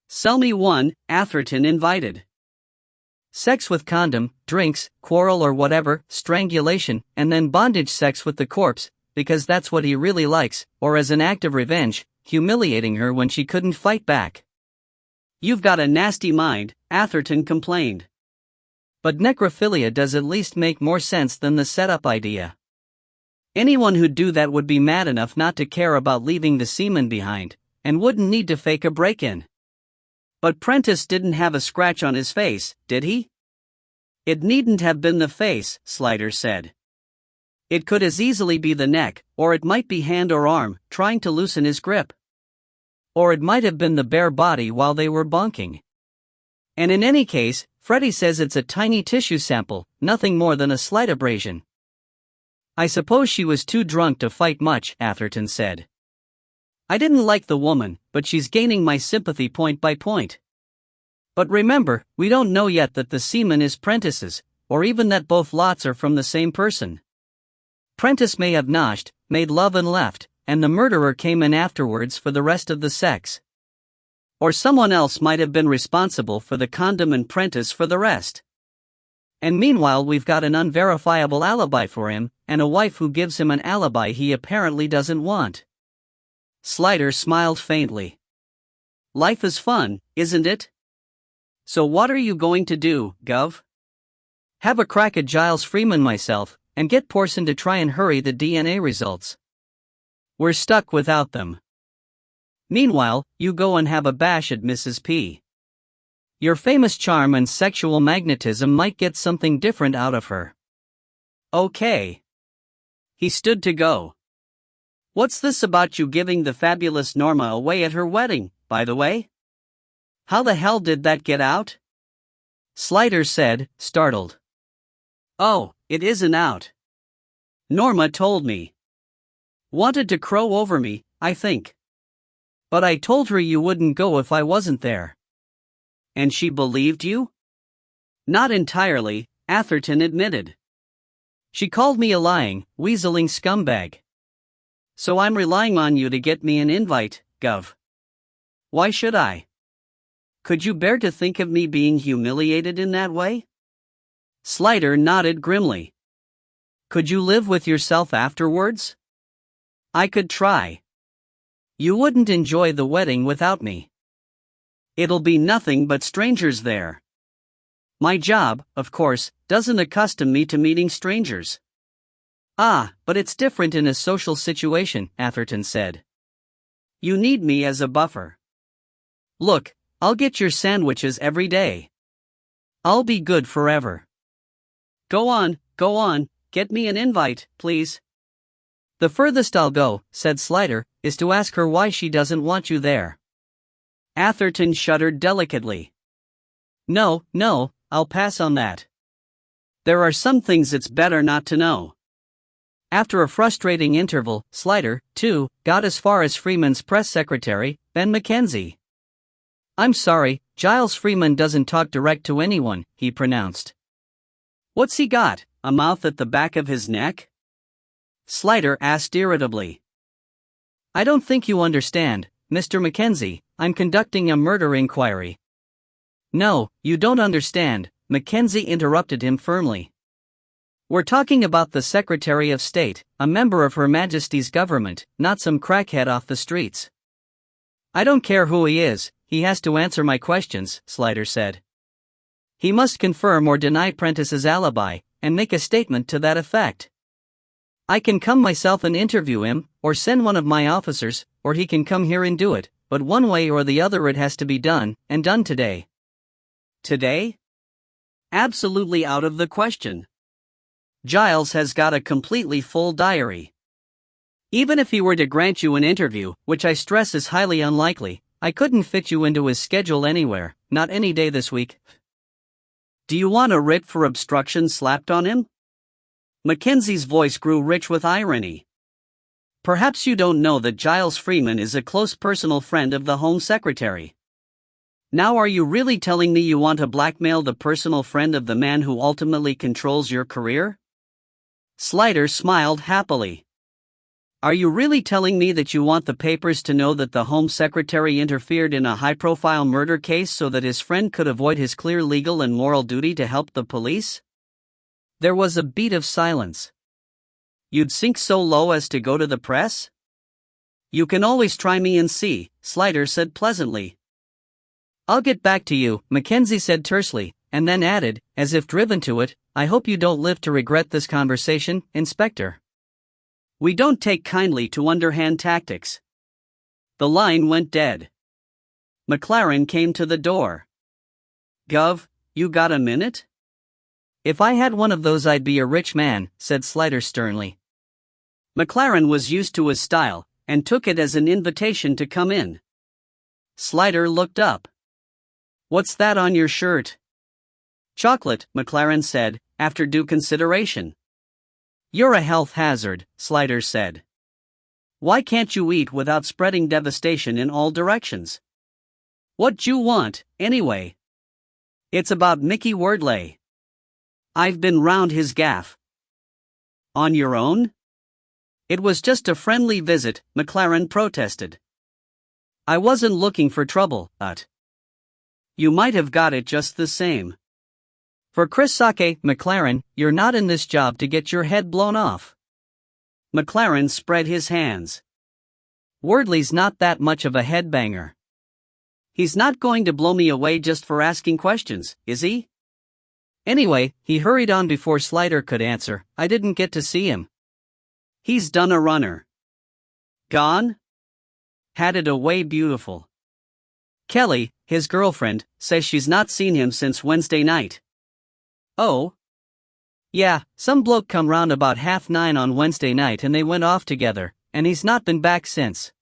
Sell me one, Atherton invited. Sex with condom, drinks, quarrel or whatever, strangulation, and then bondage sex with the corpse, because that's what he really likes, or as an act of revenge, humiliating her when she couldn't fight back. You've got a nasty mind, Atherton complained. But necrophilia does at least make more sense than the setup idea. Anyone who'd do that would be mad enough not to care about leaving the semen behind, and wouldn't need to fake a break-in. But Prentice didn't have a scratch on his face, did he? It needn't have been the face, Slider said. It could as easily be the neck, or it might be hand or arm, trying to loosen his grip. Or it might have been the bare body while they were bonking. And in any case, Freddie says it's a tiny tissue sample, nothing more than a slight abrasion. I suppose she was too drunk to fight much, Atherton said. I didn't like the woman, but she's gaining my sympathy point by point. But remember, we don't know yet that the seaman is Prentice's, or even that both lots are from the same person. Prentice may have noshed, made love and left, and the murderer came in afterwards for the rest of the sex. Or someone else might have been responsible for the condom and Prentice for the rest. And meanwhile we've got an unverifiable alibi for him, and a wife who gives him an alibi he apparently doesn't want. Slider smiled faintly. Life is fun, isn't it? So what are you going to do, Gov? Have a crack at Giles Freeman myself, and get Porson to try and hurry the DNA results. We're stuck without them. Meanwhile, you go and have a bash at Mrs. P. Your famous charm and sexual magnetism might get something different out of her. Okay. He stood to go. What's this about you giving the fabulous Norma away at her wedding, by the way? How the hell did that get out? Slider said, startled. Oh, it isn't out. Norma told me. Wanted to crow over me, I think. But I told her you wouldn't go if I wasn't there. And she believed you? Not entirely, Atherton admitted. She called me a lying, weaseling scumbag. So I'm relying on you to get me an invite, Gov. Why should I? Could you bear to think of me being humiliated in that way? Slider nodded grimly. Could you live with yourself afterwards? I could try. You wouldn't enjoy the wedding without me. It'll be nothing but strangers there. My job, of course, doesn't accustom me to meeting strangers. Ah, but it's different in a social situation, Atherton said. You need me as a buffer. Look, I'll get your sandwiches every day. I'll be good forever. Go on, get me an invite, please. The furthest I'll go, said Slider, is to ask her why she doesn't want you there. Atherton shuddered delicately. No, I'll pass on that. There are some things it's better not to know. After a frustrating interval, Slider, too, got as far as Freeman's press secretary, Ben Mackenzie. I'm sorry, Giles Freeman doesn't talk direct to anyone, he pronounced. What's he got, a mouth at the back of his neck? Slider asked irritably. I don't think you understand, Mr. Mackenzie, I'm conducting a murder inquiry. No, you don't understand, Mackenzie interrupted him firmly. We're talking about the Secretary of State, a member of Her Majesty's government, not some crackhead off the streets. I don't care who he is, he has to answer my questions, Slider said. He must confirm or deny Prentice's alibi, and make a statement to that effect. I can come myself and interview him, or send one of my officers, or he can come here and do it, but one way or the other it has to be done, and done today. Today? Absolutely out of the question. Giles has got a completely full diary. Even if he were to grant you an interview, which I stress is highly unlikely, I couldn't fit you into his schedule anywhere, not any day this week. Do you want a writ for obstruction slapped on him? Mackenzie's voice grew rich with irony. Perhaps you don't know that Giles Freeman is a close personal friend of the Home Secretary. Now are you really telling me you want to blackmail the personal friend of the man who ultimately controls your career? Slider smiled happily. Are you really telling me that you want the papers to know that the Home Secretary interfered in a high-profile murder case so that his friend could avoid his clear legal and moral duty to help the police? There was a beat of silence. You'd sink so low as to go to the press? You can always try me and see, Slider said pleasantly. I'll get back to you, Mackenzie said tersely, and then added, as if driven to it, I hope you don't live to regret this conversation, Inspector. We don't take kindly to underhand tactics. The line went dead. McLaren came to the door. Gov, you got a minute? If I had one of those I'd be a rich man, said Slider sternly. McLaren was used to his style, and took it as an invitation to come in. Slider looked up. What's that on your shirt? Chocolate, McLaren said, after due consideration. You're a health hazard, Slider said. Why can't you eat without spreading devastation in all directions? What you want, anyway? It's about Mickey Wordley. I've been round his gaff. On your own? It was just a friendly visit, McLaren protested. I wasn't looking for trouble, but you might have got it just the same. For Chris Sake, McLaren, you're not in this job to get your head blown off. McLaren spread his hands. Wordley's not that much of a headbanger. He's not going to blow me away just for asking questions, is he? Anyway, he hurried on before Slider could answer. I didn't get to see him. He's done a runner. Gone? Had it away beautiful. Kelly, his girlfriend, says she's not seen him since Wednesday night. Oh? Yeah, some bloke come round about 9:30 on Wednesday night and they went off together, and he's not been back since.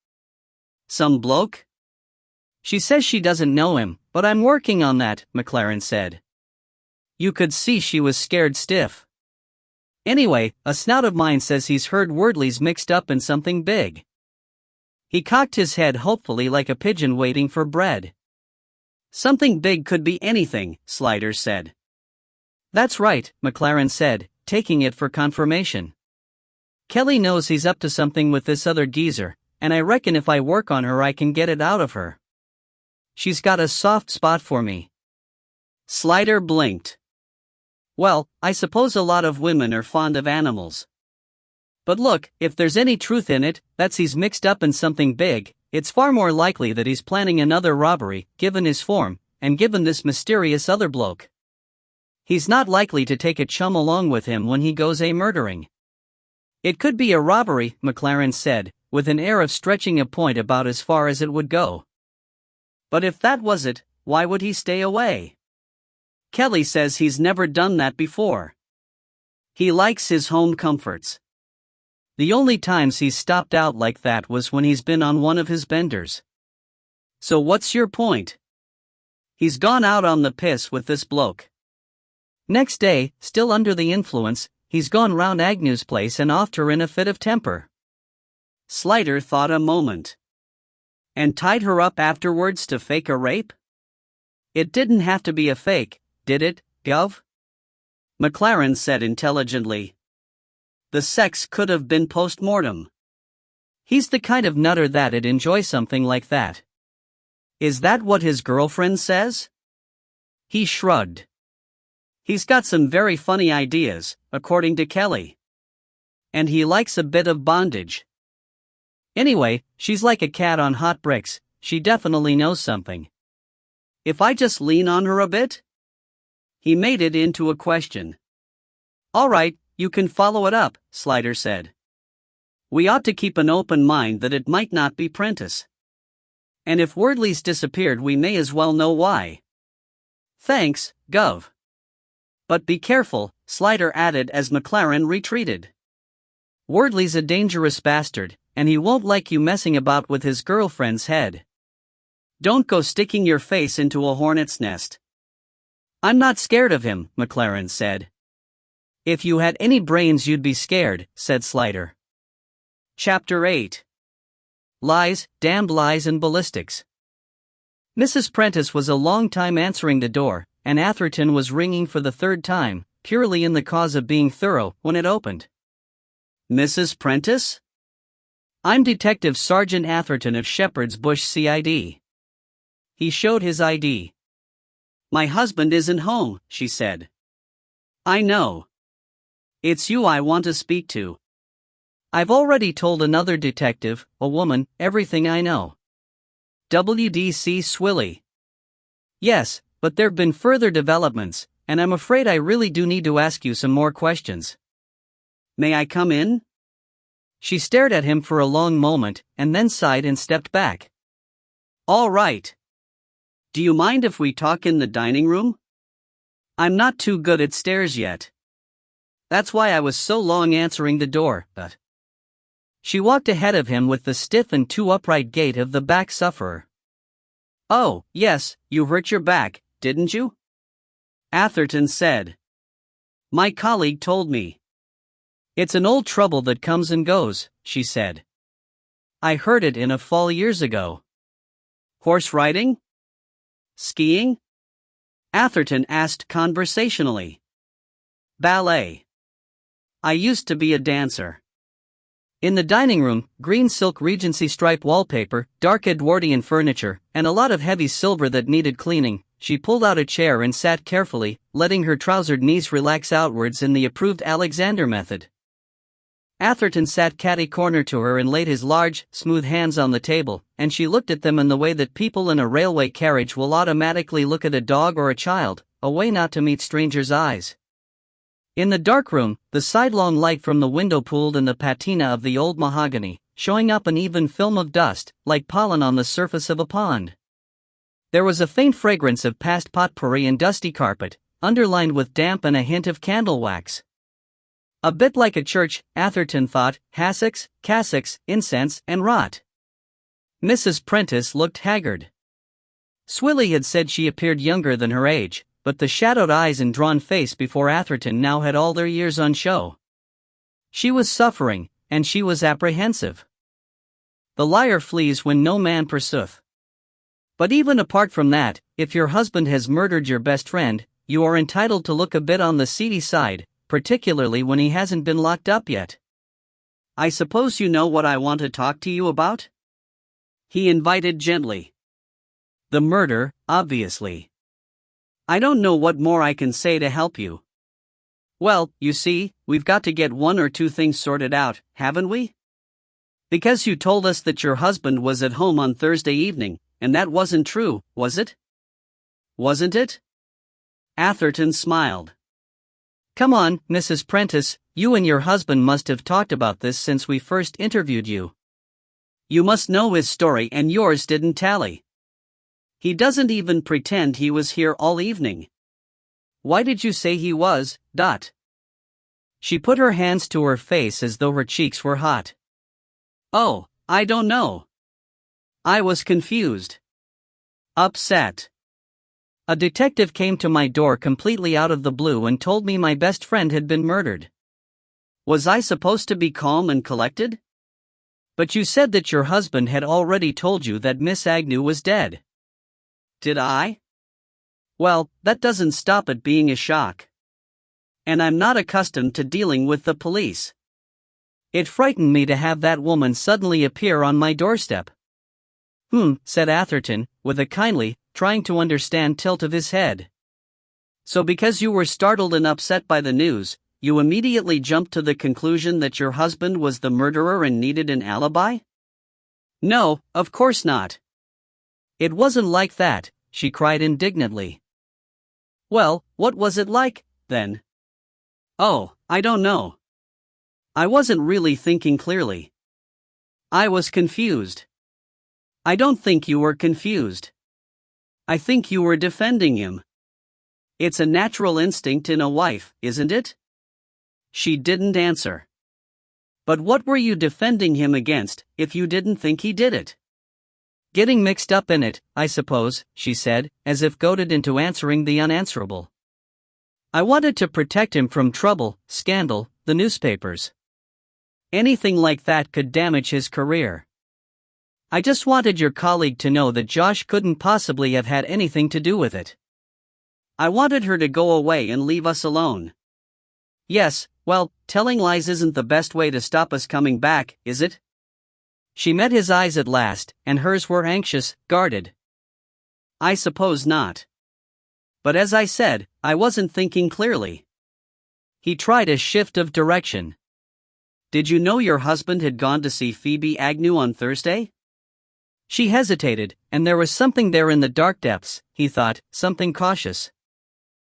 Some bloke? She says she doesn't know him, but I'm working on that, McLaren said. You could see she was scared stiff. Anyway, a snout of mine says he's heard Wordley's mixed up in something big. He cocked his head hopefully like a pigeon waiting for bread. Something big could be anything, Slider said. That's right, McLaren said, taking it for confirmation. Kelly knows he's up to something with this other geezer, and I reckon if I work on her I can get it out of her. She's got a soft spot for me. Slider blinked. Well, I suppose a lot of women are fond of animals. But look, if there's any truth in it, that's he's mixed up in something big, it's far more likely that he's planning another robbery, given his form, and given this mysterious other bloke. He's not likely to take a chum along with him when he goes murdering. It could be a robbery, McLaren said, with an air of stretching a point about as far as it would go. But if that was it, why would he stay away? Kelly says he's never done that before. He likes his home comforts. The only times he's stopped out like that was when he's been on one of his benders. So what's your point? He's gone out on the piss with this bloke. Next day, still under the influence, he's gone round Agnew's place and offed her in a fit of temper. Slider thought a moment. And tied her up afterwards to fake a rape? It didn't have to be a fake, did it, Gov? McLaren said intelligently. The sex could have been post-mortem. He's the kind of nutter that'd enjoy something like that. Is that what his girlfriend says? He shrugged. He's got some very funny ideas, according to Kelly. And he likes a bit of bondage. Anyway, she's like a cat on hot bricks, she definitely knows something. If I just lean on her a bit? He made it into a question. All right, you can follow it up, Slider said. We ought to keep an open mind that it might not be Prentice. And if Wordley's disappeared we may as well know why. Thanks, Gov. But be careful, Slider added as McLaren retreated. Wordley's a dangerous bastard, and he won't like you messing about with his girlfriend's head. Don't go sticking your face into a hornet's nest. I'm not scared of him, McLaren said. If you had any brains you'd be scared, said Slider. Chapter 8. Lies, Damned Lies and Ballistics. Mrs. Prentice was a long time answering the door, and Atherton was ringing for the third time, purely in the cause of being thorough, when it opened. Mrs. Prentice? I'm Detective Sergeant Atherton of Shepherd's Bush CID. He showed his ID. My husband isn't home, she said. I know. It's you I want to speak to. I've already told another detective, a woman, everything I know. WDC Swilly. Yes, but there've been further developments, and I'm afraid I really do need to ask you some more questions. May I come in? She stared at him for a long moment, and then sighed and stepped back. All right. Do you mind if we talk in the dining room? I'm not too good at stairs yet. That's why I was so long answering the door, but... She walked ahead of him with the stiff and too upright gait of the back sufferer. Oh, yes, you hurt your back, didn't you? Atherton said. My colleague told me. It's an old trouble that comes and goes, she said. I heard it in a fall years ago. Horse riding? Skiing? Atherton asked conversationally. Ballet. I used to be a dancer. In the dining room, green silk Regency stripe wallpaper, dark Edwardian furniture, and a lot of heavy silver that needed cleaning, she pulled out a chair and sat carefully, letting her trousered knees relax outwards in the approved Alexander method. Atherton sat catty-corner to her and laid his large, smooth hands on the table, and she looked at them in the way that people in a railway carriage will automatically look at a dog or a child, a way not to meet strangers' eyes. In the dark room, the sidelong light from the window pooled in the patina of the old mahogany, showing up an even film of dust, like pollen on the surface of a pond. There was a faint fragrance of past potpourri and dusty carpet, underlined with damp and a hint of candle wax. A bit like a church, Atherton thought, hassocks, cassocks, incense, and rot. Mrs. Prentice looked haggard. Swilly had said she appeared younger than her age, but the shadowed eyes and drawn face before Atherton now had all their years on show. She was suffering, and she was apprehensive. The liar flees when no man pursueth. But even apart from that, if your husband has murdered your best friend, you are entitled to look a bit on the seedy side, particularly when he hasn't been locked up yet. I suppose you know what I want to talk to you about? He invited gently. The murder, obviously. I don't know what more I can say to help you. Well, you see, we've got to get one or two things sorted out, haven't we? Because you told us that your husband was at home on Thursday evening, and that wasn't true, was it? Wasn't it? Atherton smiled. Come on, Mrs. Prentice, you and your husband must have talked about this since we first interviewed you. You must know his story and yours didn't tally. He doesn't even pretend he was here all evening. Why did you say he was, Dot? She put her hands to her face as though her cheeks were hot. Oh, I don't know. I was confused. Upset. A detective came to my door completely out of the blue and told me my best friend had been murdered. Was I supposed to be calm and collected? But you said that your husband had already told you that Miss Agnew was dead. Did I? Well, that doesn't stop it being a shock. And I'm not accustomed to dealing with the police. It frightened me to have that woman suddenly appear on my doorstep. Said Atherton, with a kindly, trying to understand tilt of his head. So because you were startled and upset by the news, you immediately jumped to the conclusion that your husband was the murderer and needed an alibi? No, of course not. It wasn't like that, she cried indignantly. Well, what was it like, then? Oh, I don't know. I wasn't really thinking clearly. I was confused. I don't think you were confused. I think you were defending him. It's a natural instinct in a wife, isn't it? She didn't answer. But what were you defending him against, if you didn't think he did it? Getting mixed up in it, I suppose, she said, as if goaded into answering the unanswerable. I wanted to protect him from trouble, scandal, the newspapers. Anything like that could damage his career. I just wanted your colleague to know that Josh couldn't possibly have had anything to do with it. I wanted her to go away and leave us alone. Yes, well, telling lies isn't the best way to stop us coming back, is it? She met his eyes at last, and hers were anxious, guarded. I suppose not. But as I said, I wasn't thinking clearly. He tried a shift of direction. Did you know your husband had gone to see Phoebe Agnew on Thursday? She hesitated, and there was something there in the dark depths, he thought, something cautious.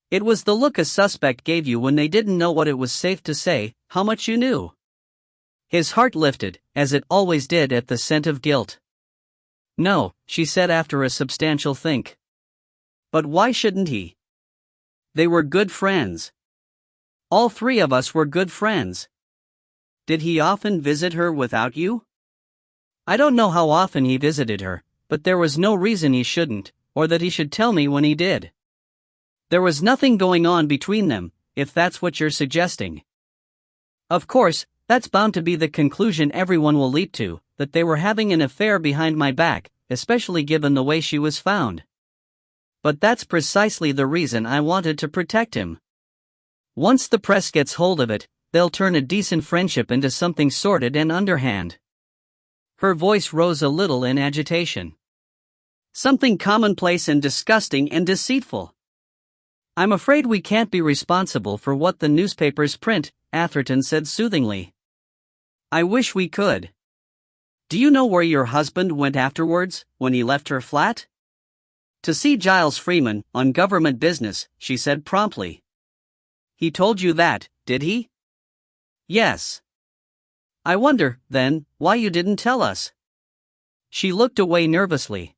It was the look a suspect gave you when they didn't know what it was safe to say, how much you knew. His heart lifted, as it always did at the scent of guilt. No, she said after a substantial think. But why shouldn't he? They were good friends. All three of us were good friends. Did he often visit her without you? I don't know how often he visited her, but there was no reason he shouldn't, or that he should tell me when he did. There was nothing going on between them, if that's what you're suggesting. Of course, that's bound to be the conclusion everyone will leap to, that they were having an affair behind my back, especially given the way she was found. But that's precisely the reason I wanted to protect him. Once the press gets hold of it, they'll turn a decent friendship into something sordid and underhand. Her voice rose a little in agitation. Something commonplace and disgusting and deceitful. I'm afraid we can't be responsible for what the newspapers print, Atherton said soothingly. I wish we could. Do you know where your husband went afterwards, when he left her flat? To see Giles Freeman, on government business, she said promptly. He told you that, did he? Yes. I wonder, then, why you didn't tell us. She looked away nervously.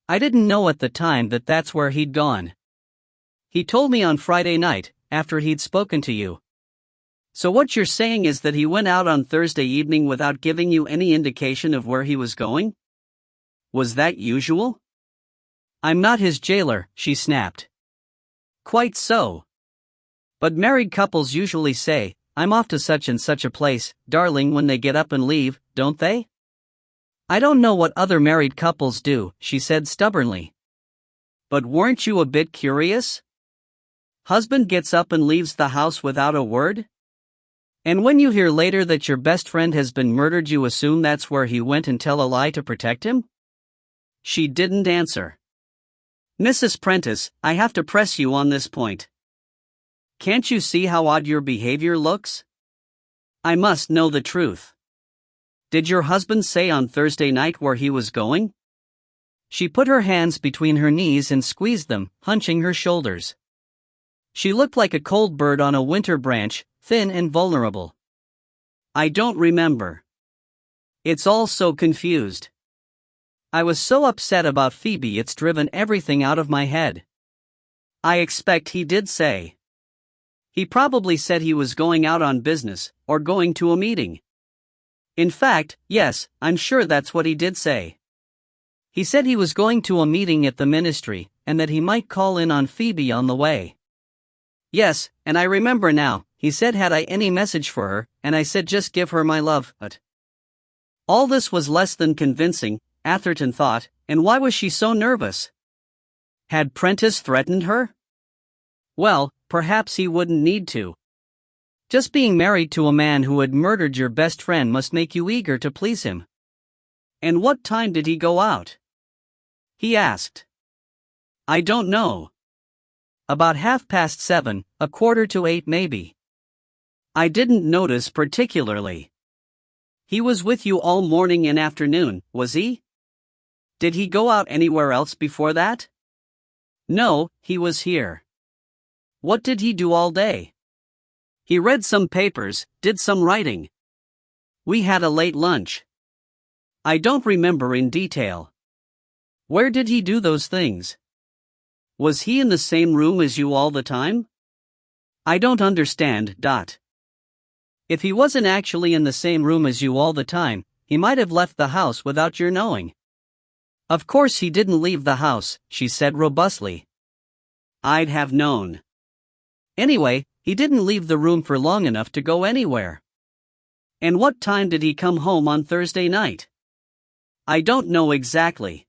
I didn't know at the time that that's where he'd gone. He told me on Friday night, after he'd spoken to you. So what you're saying is that he went out on Thursday evening without giving you any indication of where he was going? Was that usual? I'm not his jailer, she snapped. Quite so. But married couples usually say, I'm off to such and such a place, darling, when they get up and leave, don't they? I don't know what other married couples do, she said stubbornly. But weren't you a bit curious? Husband gets up and leaves the house without a word? And when you hear later that your best friend has been murdered, you assume that's where he went and tell a lie to protect him? She didn't answer. Mrs. Prentice, I have to press you on this point. Can't you see how odd your behavior looks? I must know the truth. Did your husband say on Thursday night where he was going? She put her hands between her knees and squeezed them, hunching her shoulders. She looked like a cold bird on a winter branch, thin and vulnerable. I don't remember. It's all so confused. I was so upset about Phoebe, it's driven everything out of my head. I expect he did say. He probably said he was going out on business, or going to a meeting. In fact, yes, I'm sure that's what he did say. He said he was going to a meeting at the ministry, and that he might call in on Phoebe on the way. Yes, and I remember now, he said had I any message for her, and I said just give her my love, but... All this was less than convincing, Atherton thought, and why was she so nervous? Had Prentice threatened her? Well, perhaps he wouldn't need to. Just being married to a man who had murdered your best friend must make you eager to please him. And what time did he go out? He asked. I don't know. About 7:30, 7:15 maybe. I didn't notice particularly. He was with you all morning and afternoon, was he? Did he go out anywhere else before that? No, he was here. What did he do all day? He read some papers, did some writing. We had a late lunch. I don't remember in detail. Where did he do those things? Was he in the same room as you all the time? I don't understand. If he wasn't actually in the same room as you all the time, he might have left the house without your knowing. Of course he didn't leave the house, she said robustly. I'd have known. Anyway, he didn't leave the room for long enough to go anywhere. And what time did he come home on Thursday night? I don't know exactly.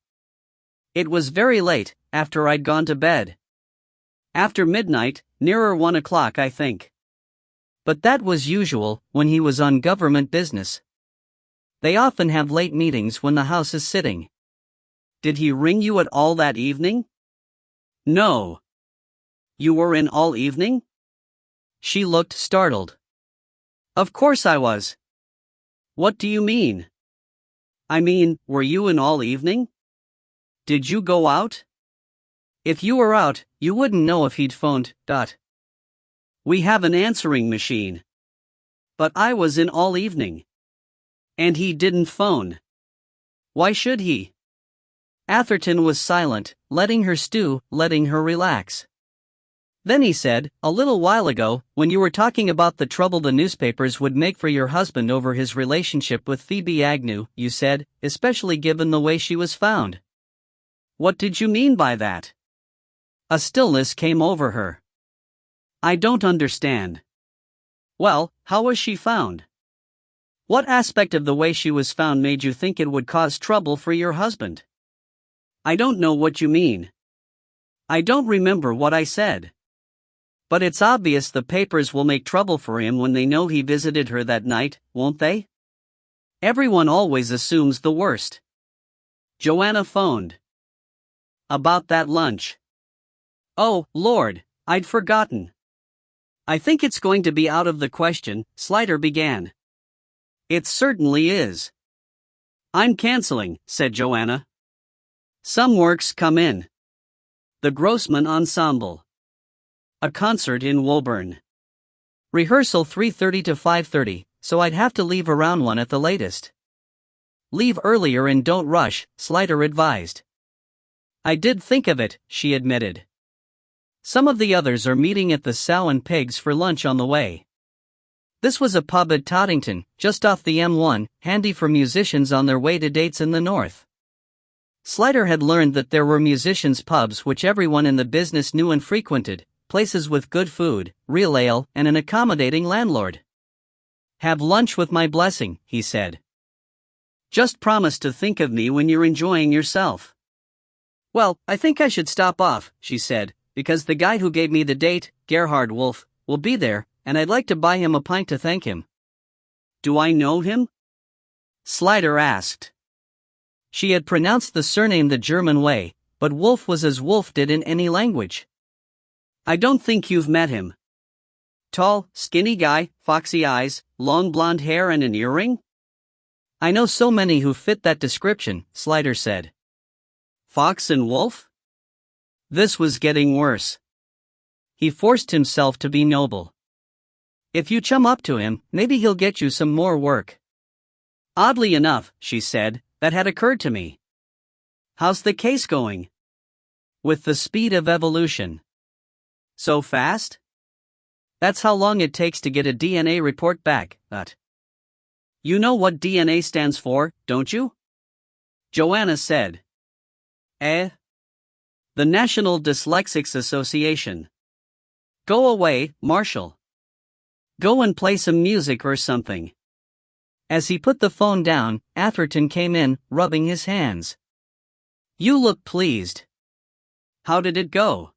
It was very late, after I'd gone to bed. After midnight, nearer 1 o'clock I think. But that was usual, when he was on government business. They often have late meetings when the house is sitting. Did he ring you at all that evening? No. You were in all evening? She looked startled. Of course I was. What do you mean? I mean, were you in all evening? Did you go out? If you were out, you wouldn't know if he'd phoned. We have an answering machine. But I was in all evening. And he didn't phone. Why should he? Atherton was silent, letting her stew, letting her relax. Then he said, "A little while ago, when you were talking about the trouble the newspapers would make for your husband over his relationship with Phoebe Agnew, you said, especially given the way she was found." "What did you mean by that?" A stillness came over her. "I don't understand." "Well, how was she found? What aspect of the way she was found made you think it would cause trouble for your husband?" "I don't know what you mean." "I don't remember what I said. But it's obvious the papers will make trouble for him when they know he visited her that night, won't they? Everyone always assumes the worst." Joanna phoned. "About that lunch." "Oh, Lord, I'd forgotten." "I think it's going to be out of the question," Slider began. "It certainly is." "I'm canceling," said Joanna. "Some works come in. The Grossman Ensemble. A concert in Woburn. Rehearsal 3:30 to 5:30, so I'd have to leave around 1 at the latest." "Leave earlier and don't rush," Slider advised. "I did think of it," she admitted. "Some of the others are meeting at the Sow and Pigs for lunch on the way." This was a pub at Tottington, just off the M1, handy for musicians on their way to dates in the north. Slider had learned that there were musicians' pubs which everyone in the business knew and frequented, places with good food, real ale, and an accommodating landlord. "Have lunch with my blessing," he said. "Just promise to think of me when you're enjoying yourself." "Well, I think I should stop off," she said, "because the guy who gave me the date, Gerhard Wolf, will be there, and I'd like to buy him a pint to thank him." "Do I know him?" Slider asked. She had pronounced the surname the German way, but Wolf was as Wolf did in any language. "I don't think you've met him. Tall, skinny guy, foxy eyes, long blonde hair and an earring?" "I know so many who fit that description," Slider said. "Fox and Wolf?" This was getting worse. He forced himself to be noble. "If you chum up to him, maybe he'll get you some more work." "Oddly enough," she said, "that had occurred to me." "How's the case going?" "With the speed of evolution." "So fast?" "That's how long it takes to get a DNA report back, but." "You know what DNA stands for, don't you?" Joanna said. "Eh?" "The National Dyslexics Association." "Go away, Marshall. Go and play some music or something." As he put the phone down, Atherton came in, rubbing his hands. "You look pleased. How did it go?"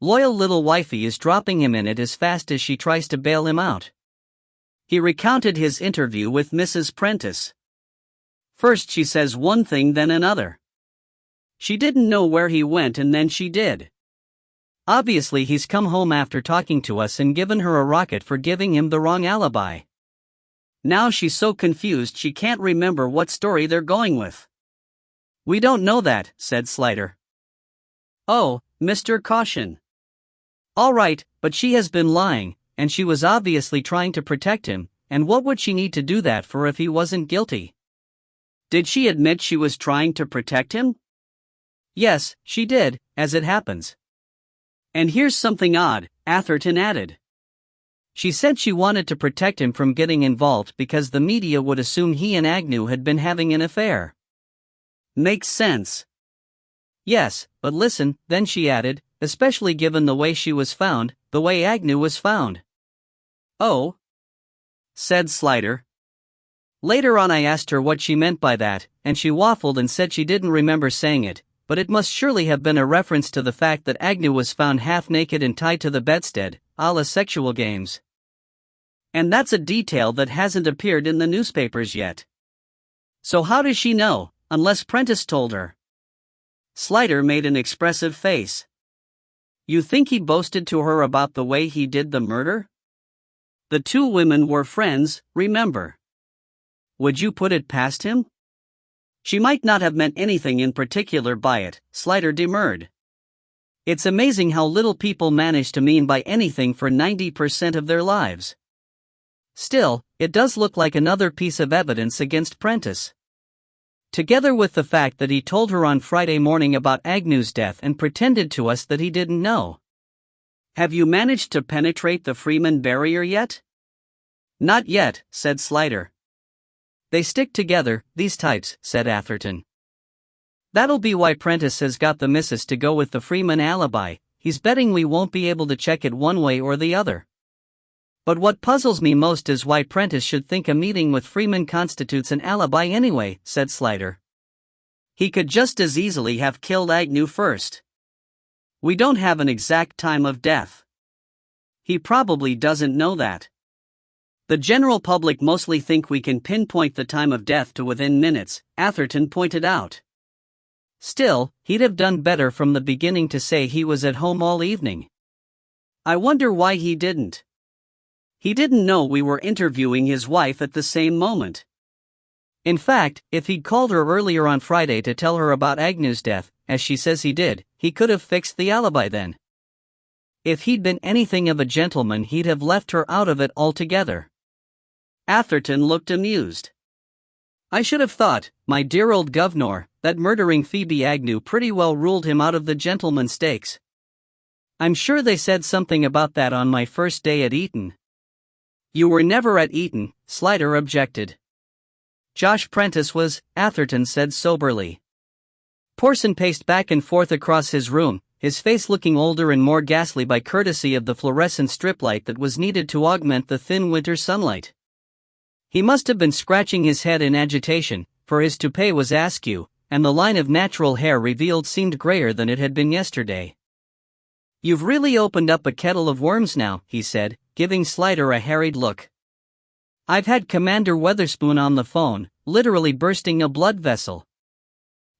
"Loyal little wifey is dropping him in it as fast as she tries to bail him out." He recounted his interview with Mrs. Prentice. "First she says one thing then another. She didn't know where he went and then she did. Obviously he's come home after talking to us and given her a rocket for giving him the wrong alibi. Now she's so confused she can't remember what story they're going with." "We don't know that," said Slider. "Oh, Mr. Caution. All right, but she has been lying, and she was obviously trying to protect him, and what would she need to do that for if he wasn't guilty?" "Did she admit she was trying to protect him?" "Yes, she did, as it happens." "And here's something odd," Atherton added. "She said she wanted to protect him from getting involved because the media would assume he and Agnew had been having an affair." "Makes sense." "Yes, but listen," then she added, "especially given the way she was found, the way Agnew was found." "Oh?" said Slider. Later on I asked her what she meant by that, and she waffled and said she didn't remember saying it, but it must surely have been a reference to the fact that Agnew was found half naked and tied to the bedstead, a la Sexual Games. And that's a detail that hasn't appeared in the newspapers yet. So how does she know, unless Prentice told her? Slider made an expressive face. "You think he boasted to her about the way he did the murder? The two women were friends, remember. Would you put it past him?" "She might not have meant anything in particular by it," Slider demurred. "It's amazing how little people manage to mean by anything for 90% of their lives. Still, it does look like another piece of evidence against Prentice. Together with the fact that he told her on Friday morning about Agnew's death and pretended to us that he didn't know. Have you managed to penetrate the Freeman barrier yet? Not yet, said Slider. They stick together, these types, said Atherton. That'll be why Prentice has got the missus to go with the Freeman alibi. He's betting we won't be able to check it one way or the other. But what puzzles me most is why Prentice should think a meeting with Freeman constitutes an alibi anyway, said Slider. He could just as easily have killed Agnew first. We don't have an exact time of death. He probably doesn't know that. The general public mostly think we can pinpoint the time of death to within minutes, Atherton pointed out. Still, he'd have done better from the beginning to say he was at home all evening. I wonder why he didn't. He didn't know we were interviewing his wife at the same moment. In fact, if he'd called her earlier on Friday to tell her about Agnew's death, as she says he did, he could have fixed the alibi then. If he'd been anything of a gentleman, he'd have left her out of it altogether. Atherton looked amused. I should have thought, my dear old governor, that murdering Phoebe Agnew pretty well ruled him out of the gentleman's stakes. I'm sure they said something about that on my first day at Eton. You were never at Eton, Slider objected. Josh Prentice was, Atherton said soberly. Porson paced back and forth across his room, his face looking older and more ghastly by courtesy of the fluorescent strip light that was needed to augment the thin winter sunlight. He must have been scratching his head in agitation, for his toupee was askew, and the line of natural hair revealed seemed grayer than it had been yesterday. You've really opened up a kettle of worms now, he said, giving Slider a harried look. I've had Commander Weatherspoon on the phone, literally bursting a blood vessel.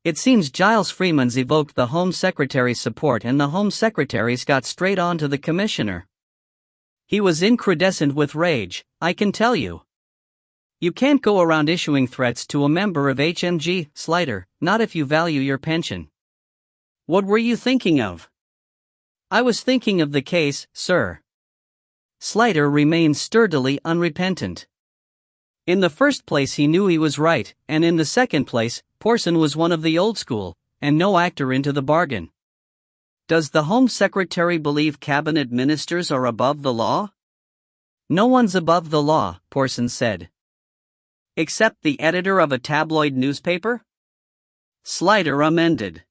It seems Giles Freeman's evoked the Home Secretary's support and the Home Secretary's got straight on to the Commissioner. He was incandescent with rage, I can tell you. You can't go around issuing threats to a member of HMG, Slider, not if you value your pension. What were you thinking of? I was thinking of the case, sir. Slider remained sturdily unrepentant. In the first place he knew he was right, and in the second place, Porson was one of the old school, and no actor into the bargain. Does the Home Secretary believe cabinet ministers are above the law? No one's above the law, Porson said. Except the editor of a tabloid newspaper? Slider amended.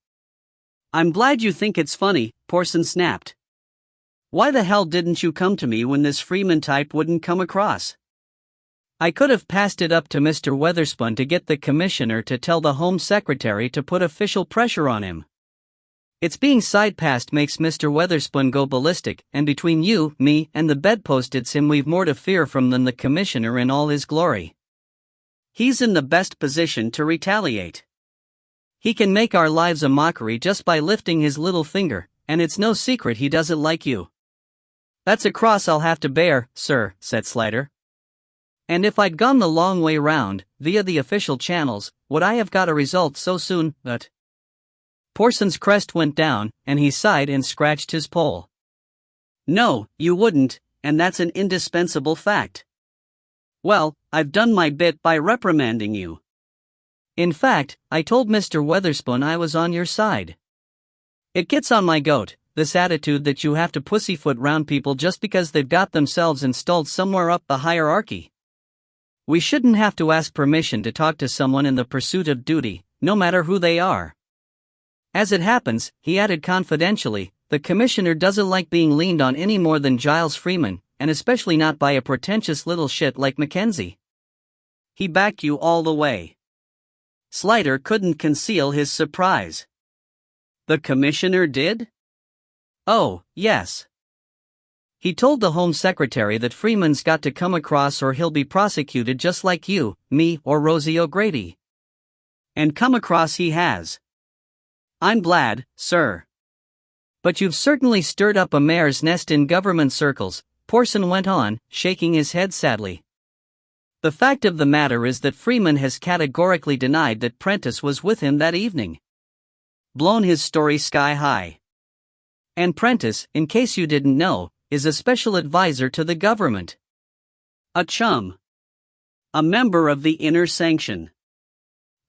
I'm glad you think it's funny, Porson snapped. Why the hell didn't you come to me when this Freeman type wouldn't come across? I could have passed it up to Mr. Weatherspoon to get the Commissioner to tell the Home Secretary to put official pressure on him. It's being side-passed makes Mr. Weatherspoon go ballistic, and between you, me, and the bedpost it's him we've more to fear from than the Commissioner in all his glory. He's in the best position to retaliate. He can make our lives a mockery just by lifting his little finger, and it's no secret he doesn't like you. That's a cross I'll have to bear, sir, said Slider. And if I'd gone the long way round, via the official channels, would I have got a result so soon? But Porson's crest went down, and he sighed and scratched his poll. No, you wouldn't, and that's an indispensable fact. Well, I've done my bit by reprimanding you. In fact, I told Mr. Weatherspoon I was on your side. It gets on my goat, this attitude that you have to pussyfoot round people just because they've got themselves installed somewhere up the hierarchy. We shouldn't have to ask permission to talk to someone in the pursuit of duty, no matter who they are. As it happens, he added confidentially, the Commissioner doesn't like being leaned on any more than Giles Freeman, and especially not by a pretentious little shit like Mackenzie. He backed you all the way. Slider couldn't conceal his surprise. The Commissioner did? Oh, yes. He told the Home Secretary that Freeman's got to come across or he'll be prosecuted just like you, me, or Rosie O'Grady. And come across he has. I'm glad, sir. But you've certainly stirred up a mare's nest in government circles, Porson went on, shaking his head sadly. The fact of the matter is that Freeman has categorically denied that Prentice was with him that evening. Blown his story sky high. And Prentice, in case you didn't know, is a special advisor to the government. A chum. A member of the inner sanction.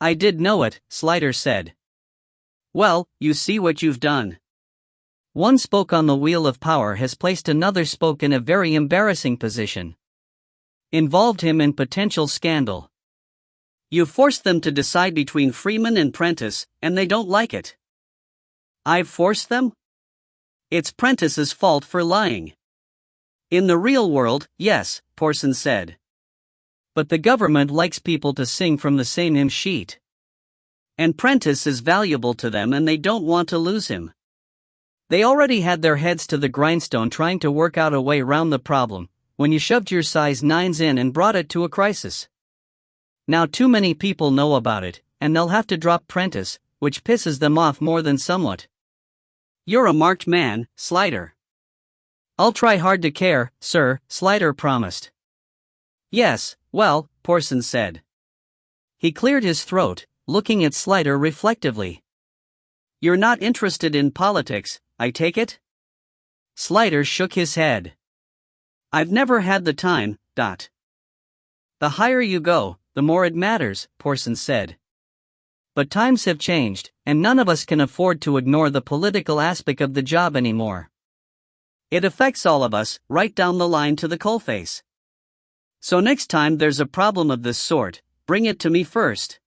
I did know it, Slider said. Well, you see what you've done. One spoke on the wheel of power has placed another spoke in a very embarrassing position. Involved him in potential scandal. You forced them to decide between Freeman and Prentice, and they don't like it. I've forced them? It's Prentice's fault for lying. In the real world, yes, Porson said. But the government likes people to sing from the same hymn sheet. And Prentice is valuable to them and they don't want to lose him. They already had their heads to the grindstone trying to work out a way round the problem, when you shoved your size 9s in and brought it to a crisis. Now too many people know about it, and they'll have to drop Prentice, which pisses them off more than somewhat. You're a marked man, Slider. I'll try hard to care, sir, Slider promised. Yes, well, Porson said. He cleared his throat, looking at Slider reflectively. You're not interested in politics, I take it? Slider shook his head. I've never had the time, Dot. The higher you go, the more it matters, Porson said. But times have changed, and none of us can afford to ignore the political aspect of the job anymore. It affects all of us, right down the line to the coalface. So next time there's a problem of this sort, bring it to me first.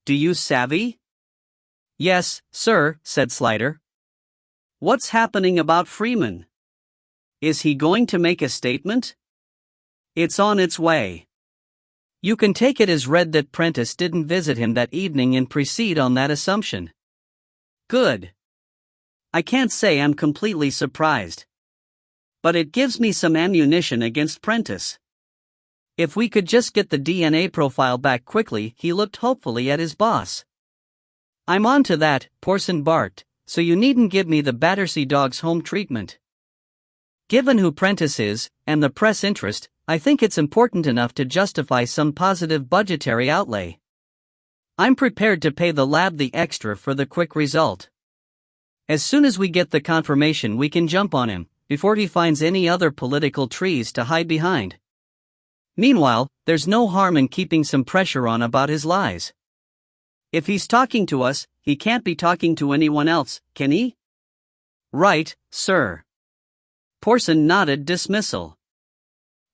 Do you savvy? Yes, sir, said Slider. What's happening about Freeman? Is he going to make a statement? It's on its way. You can take it as read that Prentice didn't visit him that evening and proceed on that assumption. Good. I can't say I'm completely surprised. But it gives me some ammunition against Prentice. If we could just get the DNA profile back quickly, he looked hopefully at his boss. I'm on to that, Porson barked, so you needn't give me the Battersea dog's home treatment. Given who Prentice is, and the press interest, I think it's important enough to justify some positive budgetary outlay. I'm prepared to pay the lab the extra for the quick result. As soon as we get the confirmation we can jump on him, before he finds any other political trees to hide behind. Meanwhile, there's no harm in keeping some pressure on about his lies. If he's talking to us, he can't be talking to anyone else, can he? Right, sir. Porson nodded dismissal.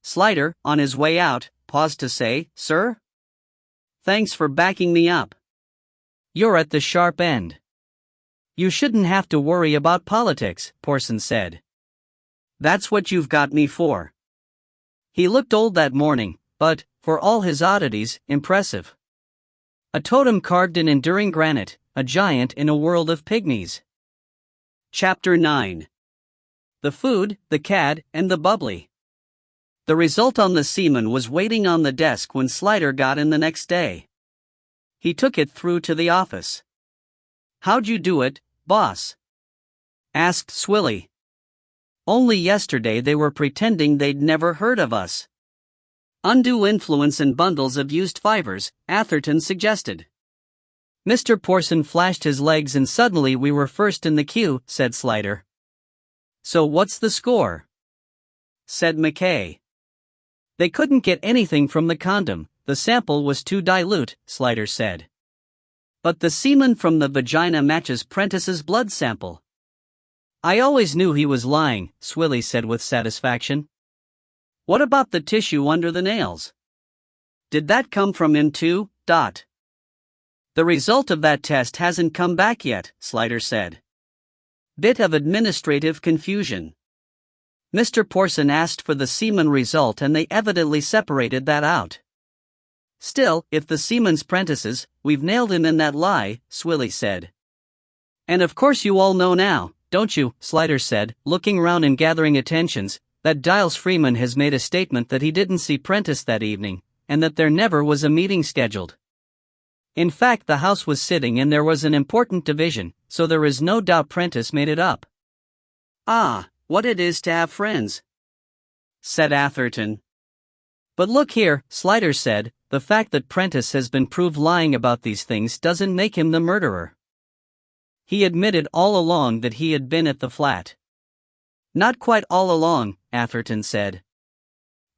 Slider, on his way out, paused to say, Sir? Thanks for backing me up. You're at the sharp end. You shouldn't have to worry about politics, Porson said. That's what you've got me for. He looked old that morning, but, for all his oddities, impressive. A totem carved in enduring granite, a giant in a world of pygmies. Chapter 9. The food, the cad, and the bubbly. The result on the seaman was waiting on the desk when Slider got in the next day. He took it through to the office. How'd you do it, boss? Asked Swilly. Only yesterday they were pretending they'd never heard of us. Undue influence and bundles of used fivers, Atherton suggested. Mr. Porson flashed his legs and suddenly we were first in the queue, said Slider. So what's the score? Said McKay. They couldn't get anything from the condom, the sample was too dilute, Slider said. But the semen from the vagina matches Prentice's blood sample. I always knew he was lying, Swilly said with satisfaction. What about the tissue under the nails? Did that come from him too, Dot? The result of that test hasn't come back yet, Slider said. Bit of administrative confusion. Mr. Porson asked for the semen result and they evidently separated that out. Still, if the semen's Prentice's, we've nailed him in that lie, Swilly said. And of course you all know now, don't you, Slider said, looking round and gathering attentions, that Giles Freeman has made a statement that he didn't see Prentice that evening, and that there never was a meeting scheduled. In fact, the House was sitting and there was an important division, so there is no doubt Prentice made it up. Ah, what it is to have friends, said Atherton. But look here, Slider said, the fact that Prentice has been proved lying about these things doesn't make him the murderer. He admitted all along that he had been at the flat. Not quite all along, Atherton said.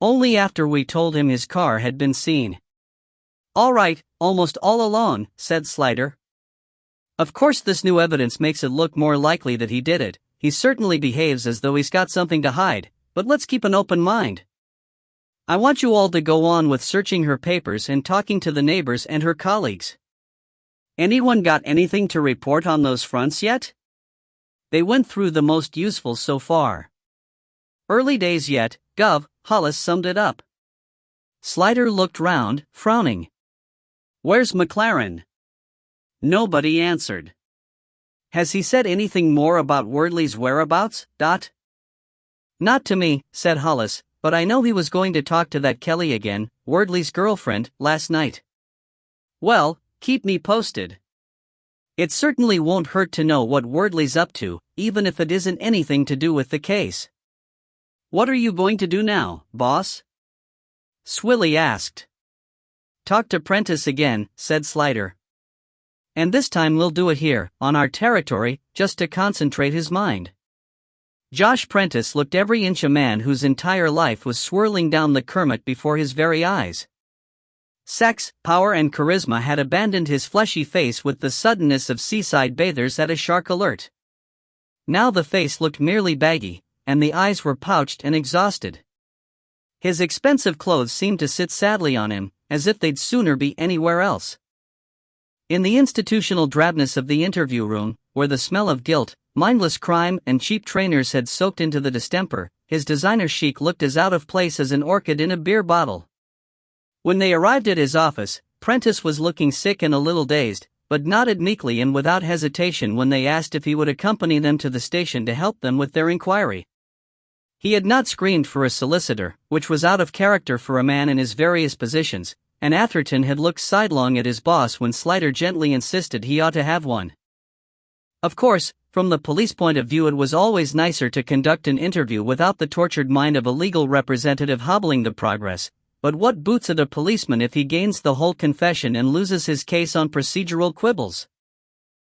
Only after we told him his car had been seen. All right, almost all along, said Slider. Of course this new evidence makes it look more likely that he did it, he certainly behaves as though he's got something to hide, but let's keep an open mind. I want you all to go on with searching her papers and talking to the neighbors and her colleagues. Anyone got anything to report on those fronts yet? They went through the most useful so far. Early days yet, Gov. Hollis summed it up. Slider looked round, frowning. Where's McLaren? Nobody answered. Has he said anything more about Wordley's whereabouts, Dot? Not to me, said Hollis, but I know he was going to talk to that Kelly again, Wordley's girlfriend, last night. Well, keep me posted. It certainly won't hurt to know what Wordley's up to, even if it isn't anything to do with the case. What are you going to do now, boss? Swilly asked. Talk to Prentice again, said Slider. And this time we'll do it here, on our territory, just to concentrate his mind. Josh Prentice looked every inch a man whose entire life was swirling down the Kermit before his very eyes. Sex, power and charisma had abandoned his fleshy face with the suddenness of seaside bathers at a shark alert. Now the face looked merely baggy, and the eyes were pouched and exhausted. His expensive clothes seemed to sit sadly on him, as if they'd sooner be anywhere else. In the institutional drabness of the interview room, where the smell of guilt, mindless crime and cheap trainers had soaked into the distemper, his designer chic looked as out of place as an orchid in a beer bottle. When they arrived at his office, Prentice was looking sick and a little dazed, but nodded meekly and without hesitation when they asked if he would accompany them to the station to help them with their inquiry. He had not screamed for a solicitor, which was out of character for a man in his various positions, and Atherton had looked sidelong at his boss when Slider gently insisted he ought to have one. Of course, from the police point of view, it was always nicer to conduct an interview without the tortured mind of a legal representative hobbling the progress, but what boots it a policeman if he gains the whole confession and loses his case on procedural quibbles?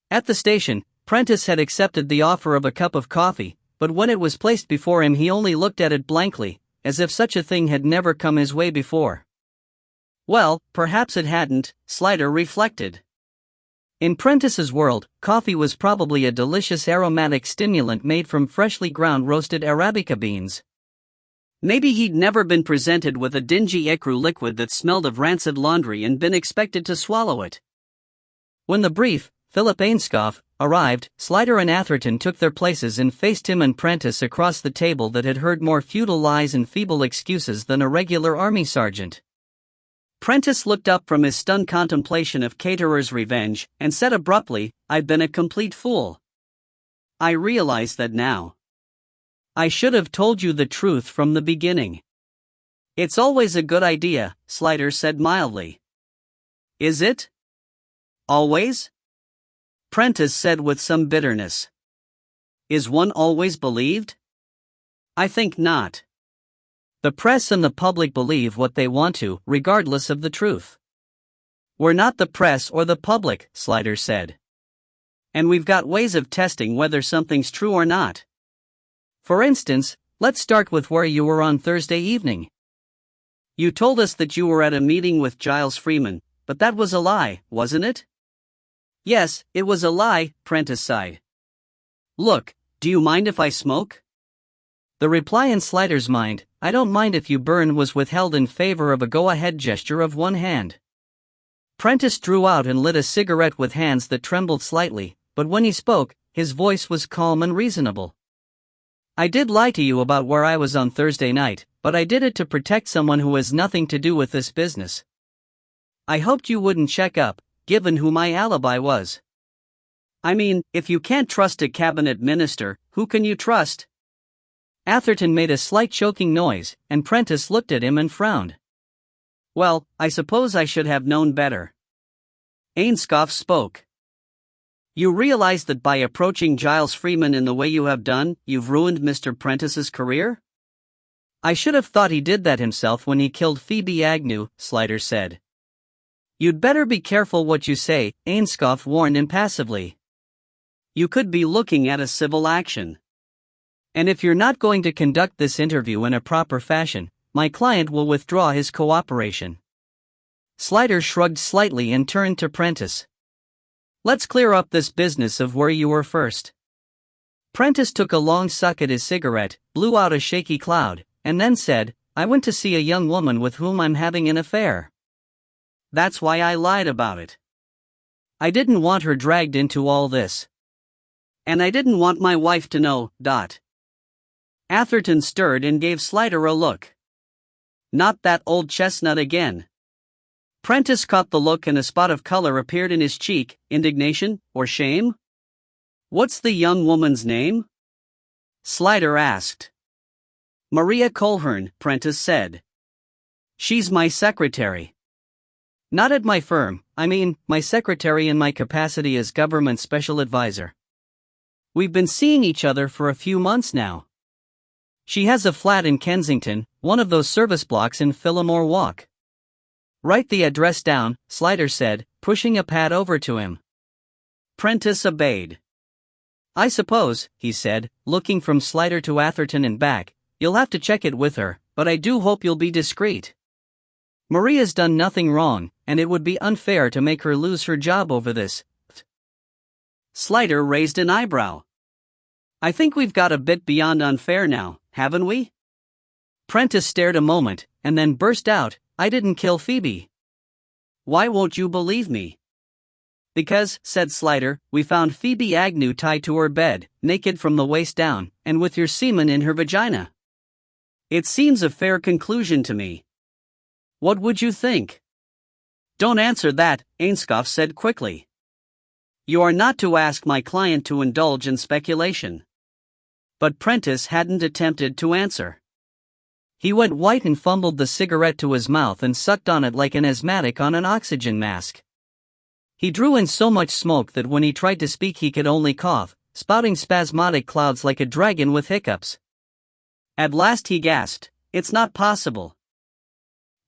At the station, Prentice had accepted the offer of a cup of coffee, but when it was placed before him he only looked at it blankly, as if such a thing had never come his way before. Well, perhaps it hadn't, Slider reflected. In Prentice's world, coffee was probably a delicious aromatic stimulant made from freshly ground roasted Arabica beans. Maybe he'd never been presented with a dingy ecru liquid that smelled of rancid laundry and been expected to swallow it. When the brief, Philip Ainscough, arrived, Slider and Atherton took their places and faced him and Prentice across the table that had heard more futile lies and feeble excuses than a regular army sergeant. Prentice looked up from his stunned contemplation of Caterer's revenge and said abruptly, I've been a complete fool. I realize that now. I should have told you the truth from the beginning. It's always a good idea, Slider said mildly. Is it? Always? Prentice said with some bitterness. Is one always believed? I think not. The press and the public believe what they want to, regardless of the truth. We're not the press or the public, Slider said. And we've got ways of testing whether something's true or not. For instance, let's start with where you were on Thursday evening. You told us that you were at a meeting with Giles Freeman, but that was a lie, wasn't it? Yes, it was a lie, Prentice sighed. Look, do you mind if I smoke? The reply in Slider's mind, I don't mind if you burn, was withheld in favor of a go-ahead gesture of one hand. Prentice drew out and lit a cigarette with hands that trembled slightly, but when he spoke, his voice was calm and reasonable. I did lie to you about where I was on Thursday night, but I did it to protect someone who has nothing to do with this business. I hoped you wouldn't check up, given who my alibi was. I mean, if you can't trust a cabinet minister, who can you trust? Atherton made a slight choking noise, and Prentice looked at him and frowned. Well, I suppose I should have known better. Ainscough spoke. You realize that by approaching Giles Freeman in the way you have done, you've ruined Mr. Prentice's career? I should have thought he did that himself when he killed Phoebe Agnew, Slider said. You'd better be careful what you say, Ainscough warned impassively. You could be looking at a civil action. And if you're not going to conduct this interview in a proper fashion, my client will withdraw his cooperation. Slider shrugged slightly and turned to Prentice. Let's clear up this business of where you were first. Prentice took a long suck at his cigarette, blew out a shaky cloud, and then said, I went to see a young woman with whom I'm having an affair. That's why I lied about it. I didn't want her dragged into all this. And I didn't want my wife to know. Atherton stirred and gave Slider a look. Not that old chestnut again. Prentice caught the look and a spot of color appeared in his cheek. Indignation, or shame? What's the young woman's name? Slider asked. Maria Colhern, Prentice said. She's my secretary. Not at my firm, I mean, my secretary in my capacity as government special advisor. We've been seeing each other for a few months now. She has a flat in Kensington, one of those service blocks in Phillimore Walk. Write the address down, Slider said, pushing a pad over to him. Prentice obeyed. I suppose, he said, looking from Slider to Atherton and back, you'll have to check it with her, but I do hope you'll be discreet. Maria's done nothing wrong, and it would be unfair to make her lose her job over this. Slider raised an eyebrow. I think we've got a bit beyond unfair now, haven't we? Prentice stared a moment, and then burst out, I didn't kill Phoebe. Why won't you believe me? Because, said Slider, we found Phoebe Agnew tied to her bed, naked from the waist down, and with your semen in her vagina. It seems a fair conclusion to me. What would you think? Don't answer that, Ainscough said quickly. You are not to ask my client to indulge in speculation. But Prentice hadn't attempted to answer. He went white and fumbled the cigarette to his mouth and sucked on it like an asthmatic on an oxygen mask. He drew in so much smoke that when he tried to speak he could only cough, spouting spasmodic clouds like a dragon with hiccups. At last he gasped, It's not possible.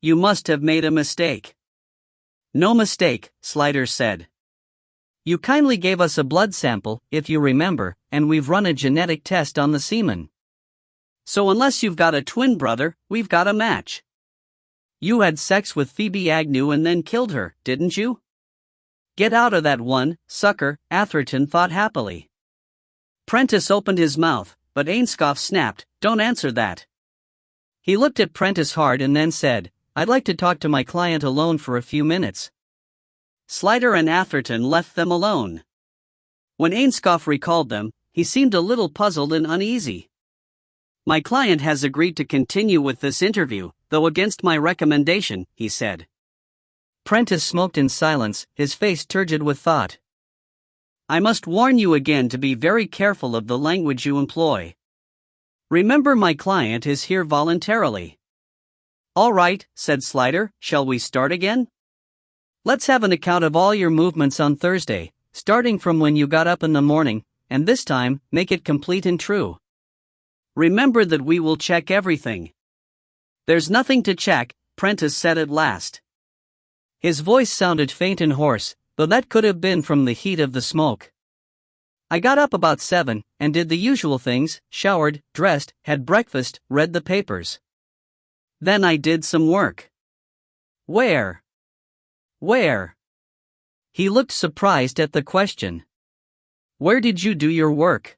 You must have made a mistake. No mistake, Slider said. You kindly gave us a blood sample, if you remember, and we've run a genetic test on the semen. So unless you've got a twin brother, we've got a match. You had sex with Phoebe Agnew and then killed her, didn't you? Get out of that one, sucker, Atherton thought happily. Prentice opened his mouth, but Ainscough snapped, Don't answer that. He looked at Prentice hard and then said, I'd like to talk to my client alone for a few minutes. Slider and Atherton left them alone. When Ainscough recalled them, he seemed a little puzzled and uneasy. My client has agreed to continue with this interview, though against my recommendation, he said. Prentice smoked in silence, his face turgid with thought. I must warn you again to be very careful of the language you employ. Remember, my client is here voluntarily. All right, said Slider, shall we start again? Let's have an account of all your movements on Thursday, starting from when you got up in the morning, and this time, make it complete and true. Remember that we will check everything. There's nothing to check, Prentice said at last. His voice sounded faint and hoarse, though that could have been from the heat of the smoke. I got up about 7, and did the usual things, showered, dressed, had breakfast, read the papers. Then I did some work. Where? He looked surprised at the question. Where did you do your work?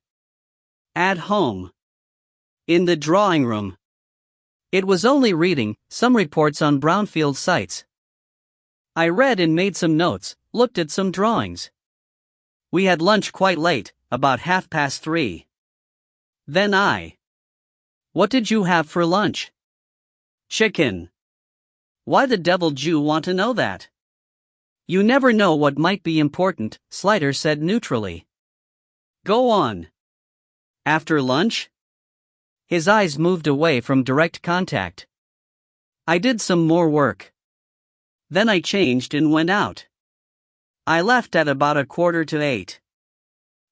At home. In the drawing room. It was only reading, some reports on brownfield sites. I read and made some notes, looked at some drawings. We had lunch quite late, about 3:30. Then What did you have for lunch? Chicken. Why the devil do you want to know that? You never know what might be important, Slider said neutrally. Go on. After lunch? His eyes moved away from direct contact. I did some more work. Then I changed and went out. I left at about 7:15.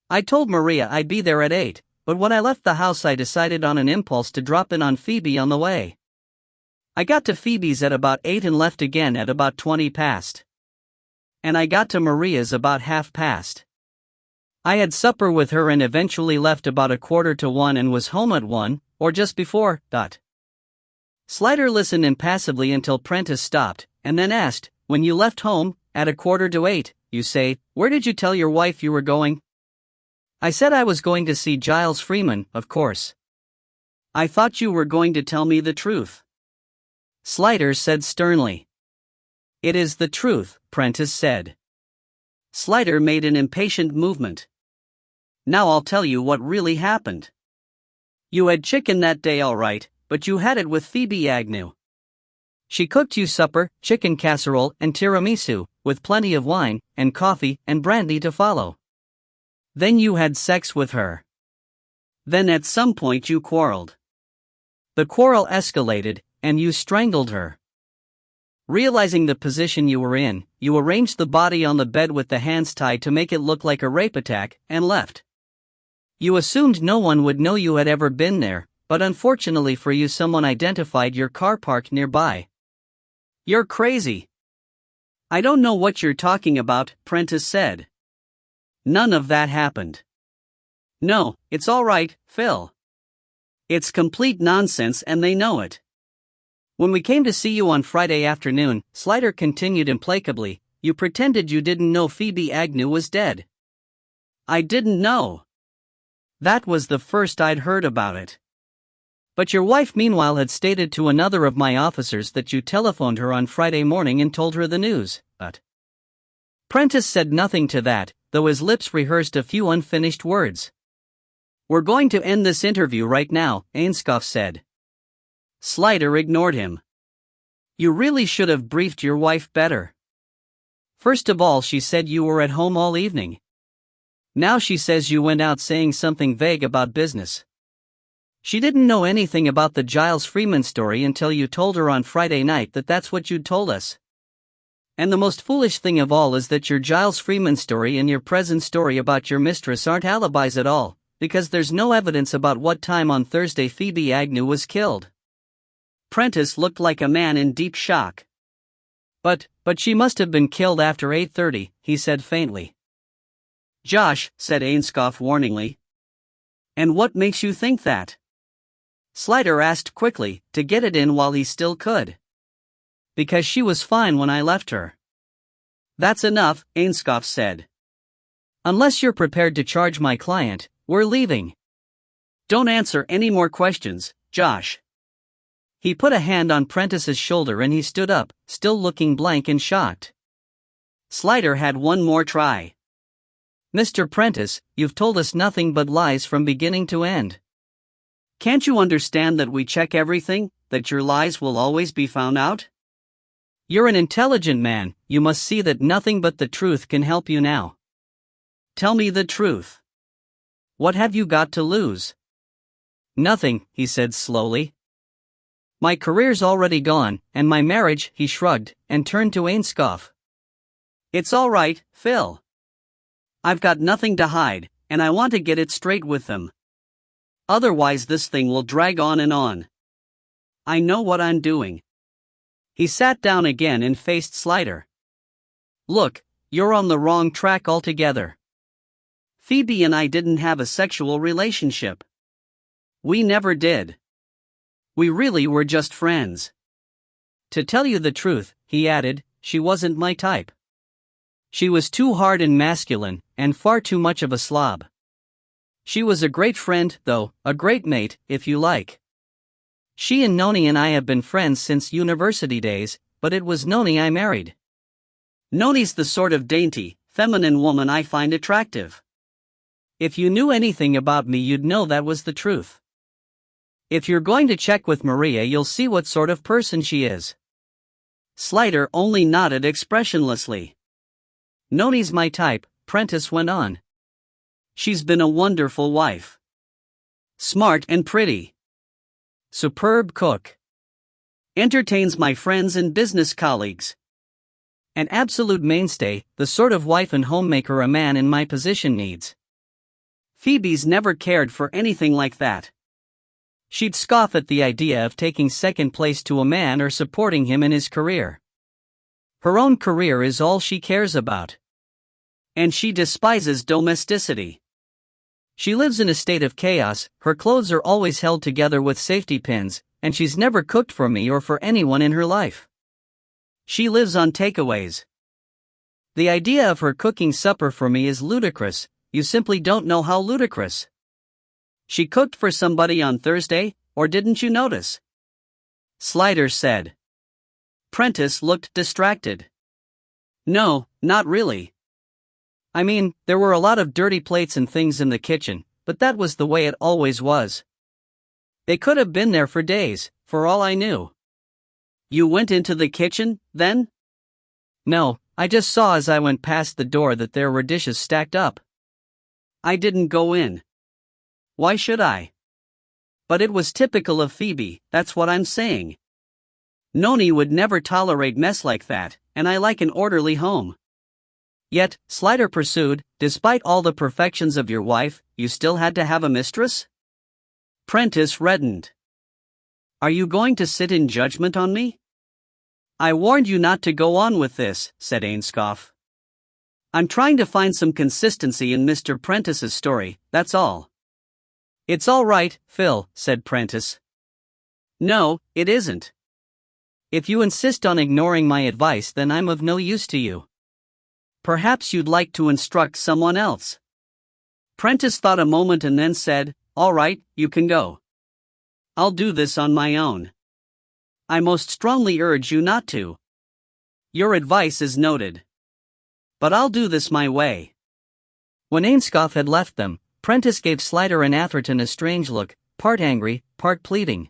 I told Maria I'd be there at 8, but when I left the house I decided on an impulse to drop in on Phoebe on the way. I got to Phoebe's at about 8 and left again at about 20 past. And I got to Maria's about 1:30. I had supper with her and eventually left about 1:45 and was home at 1, or just before. Slider listened impassively until Prentice stopped, and then asked, When you left home, at 7:45, you say, where did you tell your wife you were going? I said I was going to see Giles Freeman, of course. I thought you were going to tell me the truth. Sliders said sternly. It is the truth, Prentice said. Slider made an impatient movement. Now I'll tell you what really happened. You had chicken that day all right, but you had it with Phoebe Agnew. She cooked you supper, chicken casserole and tiramisu, with plenty of wine, and coffee, and brandy to follow. Then you had sex with her. Then at some point you quarreled. The quarrel escalated, and you strangled her. Realizing the position you were in, you arranged the body on the bed with the hands tied to make it look like a rape attack, and left. You assumed no one would know you had ever been there, but unfortunately for you someone identified your car parked nearby. You're crazy. I don't know what you're talking about, Prentice said. None of that happened. No, it's all right, Phil. It's complete nonsense and they know it. When we came to see you on Friday afternoon, Slider continued implacably, you pretended you didn't know Phoebe Agnew was dead. I didn't know. That was the first I'd heard about it. But your wife meanwhile had stated to another of my officers that you telephoned her on Friday morning and told her the news, but Prentice said nothing to that, though his lips rehearsed a few unfinished words. We're going to end this interview right now, Ainscough said. Slider ignored him. You really should have briefed your wife better. First of all, she said you were at home all evening. Now she says you went out saying something vague about business. She didn't know anything about the Giles Freeman story until you told her on Friday night that that's what you'd told us. And the most foolish thing of all is that your Giles Freeman story and your present story about your mistress aren't alibis at all, because there's no evidence about what time on Thursday Phoebe Agnew was killed. Prentice looked like a man in deep shock. But she must have been killed after 8:30, he said faintly. Josh, said Ainscough warningly. And what makes you think that? Slider asked quickly, to get it in while he still could. Because she was fine when I left her. That's enough, Ainscough said. Unless you're prepared to charge my client, we're leaving. Don't answer any more questions, Josh. He put a hand on Prentice's shoulder and he stood up, still looking blank and shocked. Slider had one more try. Mr. Prentice, you've told us nothing but lies from beginning to end. Can't you understand that we check everything, that your lies will always be found out? You're an intelligent man, you must see that nothing but the truth can help you now. Tell me the truth. What have you got to lose? Nothing, he said slowly. My career's already gone, and my marriage, he shrugged, and turned to Ainscough. It's all right, Phil. I've got nothing to hide, and I want to get it straight with them. Otherwise this thing will drag on and on. I know what I'm doing. He sat down again and faced Slider. Look, you're on the wrong track altogether. Phoebe and I didn't have a sexual relationship. We never did. We really were just friends. To tell you the truth, he added, she wasn't my type. She was too hard and masculine, and far too much of a slob. She was a great friend, though, a great mate, if you like. She and Noni and I have been friends since university days, but it was Noni I married. Noni's the sort of dainty, feminine woman I find attractive. If you knew anything about me you'd know that was the truth. If you're going to check with Maria you'll see what sort of person she is. Slider only nodded expressionlessly. Noni's my type, Prentice went on. She's been a wonderful wife. Smart and pretty. Superb cook. Entertains my friends and business colleagues. An absolute mainstay, the sort of wife and homemaker a man in my position needs. Phoebe's never cared for anything like that. She'd scoff at the idea of taking second place to a man or supporting him in his career. Her own career is all she cares about. And she despises domesticity. She lives in a state of chaos, her clothes are always held together with safety pins, and she's never cooked for me or for anyone in her life. She lives on takeaways. The idea of her cooking supper for me is ludicrous, you simply don't know how ludicrous. She cooked for somebody on Thursday, or didn't you notice? Slider said. Prentice looked distracted. No, not really. I mean, there were a lot of dirty plates and things in the kitchen, but that was the way it always was. They could have been there for days, for all I knew. You went into the kitchen, then? No, I just saw as I went past the door that there were dishes stacked up. I didn't go in. Why should I? But it was typical of Phoebe, that's what I'm saying. Noni would never tolerate mess like that, and I like an orderly home. Yet, Slider pursued, despite all the perfections of your wife, you still had to have a mistress? Prentice reddened. Are you going to sit in judgment on me? I warned you not to go on with this, said Ainscough. I'm trying to find some consistency in Mr. Prentice's story, that's all. It's all right, Phil, said Prentice. No, it isn't. If you insist on ignoring my advice, then I'm of no use to you. Perhaps you'd like to instruct someone else. Prentice thought a moment and then said, all right, you can go. I'll do this on my own. I most strongly urge you not to. Your advice is noted. But I'll do this my way. When Ainscough had left them, Prentice gave Slider and Atherton a strange look, part angry, part pleading.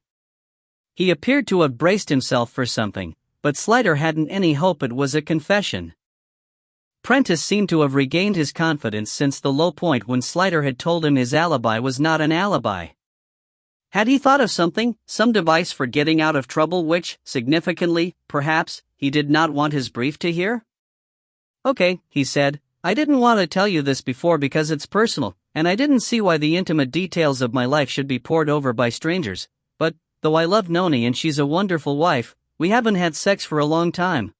He appeared to have braced himself for something, but Slider hadn't any hope it was a confession. Prentice seemed to have regained his confidence since the low point when Slider had told him his alibi was not an alibi. Had he thought of something, some device for getting out of trouble which, significantly, perhaps, he did not want his brief to hear? Okay, he said, I didn't want to tell you this before because it's personal, and I didn't see why the intimate details of my life should be poured over by strangers, but, though I love Noni and she's a wonderful wife, we haven't had sex for a long time.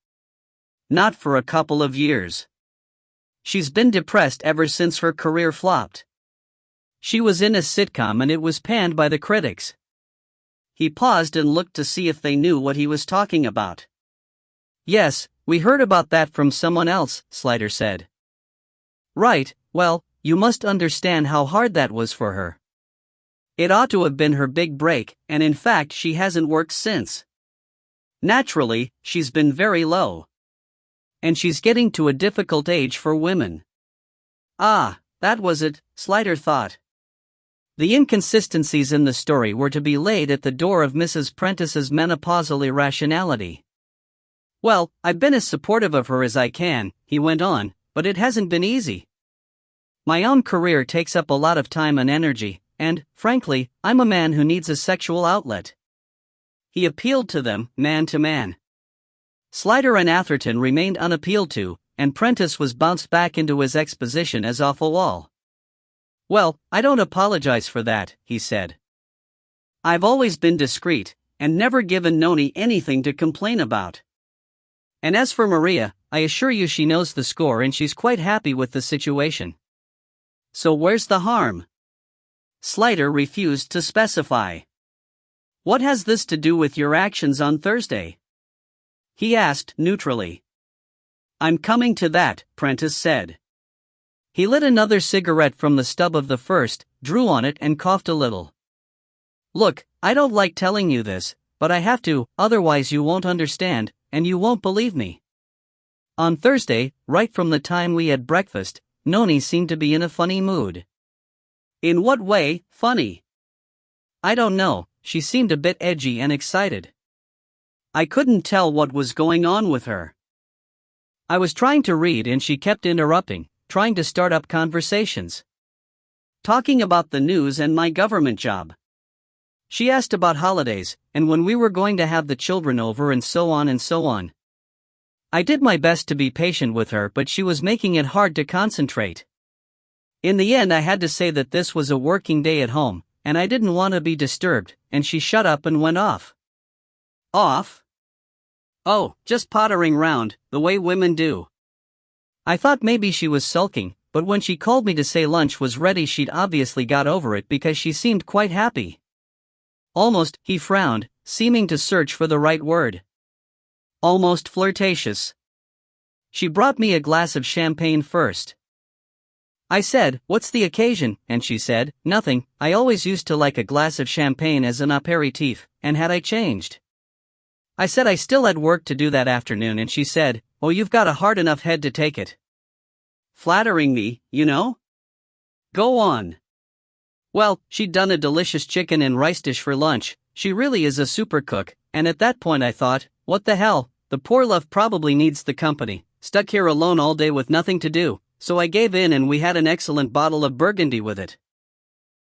Not for a couple of years. She's been depressed ever since her career flopped. She was in a sitcom and it was panned by the critics. He paused and looked to see if they knew what he was talking about. Yes, we heard about that from someone else, Slider said. Right, well, you must understand how hard that was for her. It ought to have been her big break, and in fact she hasn't worked since. Naturally, she's been very low. And she's getting to a difficult age for women. Ah, that was it, Slider thought. The inconsistencies in the story were to be laid at the door of Mrs. Prentice's menopausal irrationality. Well, I've been as supportive of her as I can, he went on, but it hasn't been easy. My own career takes up a lot of time and energy, and, frankly, I'm a man who needs a sexual outlet. He appealed to them, man to man. Slider and Atherton remained unappealed to, and Prentice was bounced back into his exposition as off a wall. Well, I don't apologize for that, he said. I've always been discreet, and never given Noni anything to complain about. And as for Maria, I assure you she knows the score and she's quite happy with the situation. So where's the harm? Slider refused to specify. What has this to do with your actions on Thursday? He asked neutrally. I'm coming to that, Prentice said. He lit another cigarette from the stub of the first, drew on it and coughed a little. Look, I don't like telling you this, but I have to, otherwise you won't understand, and you won't believe me. On Thursday, right from the time we had breakfast, Noni seemed to be in a funny mood. In what way, funny? I don't know, she seemed a bit edgy and excited. I couldn't tell what was going on with her. I was trying to read and she kept interrupting, trying to start up conversations. Talking about the news and my government job. She asked about holidays, and when we were going to have the children over and so on and so on. I did my best to be patient with her, but she was making it hard to concentrate. In the end I had to say that this was a working day at home, and I didn't want to be disturbed, and she shut up and went off. Off? Oh, just pottering round, the way women do. I thought maybe she was sulking, but when she called me to say lunch was ready she'd obviously got over it because she seemed quite happy. Almost, he frowned, seeming to search for the right word. Almost flirtatious. She brought me a glass of champagne first. I said, "What's the occasion?" and she said, "Nothing, I always used to like a glass of champagne as an aperitif, and had I changed?" I said I still had work to do that afternoon and she said, "Oh, you've got a hard enough head to take it." Flattering me, you know? Go on. Well, she'd done a delicious chicken and rice dish for lunch. She really is a super cook, and at that point I thought, what the hell, the poor love probably needs the company, stuck here alone all day with nothing to do, so I gave in and we had an excellent bottle of Burgundy with it.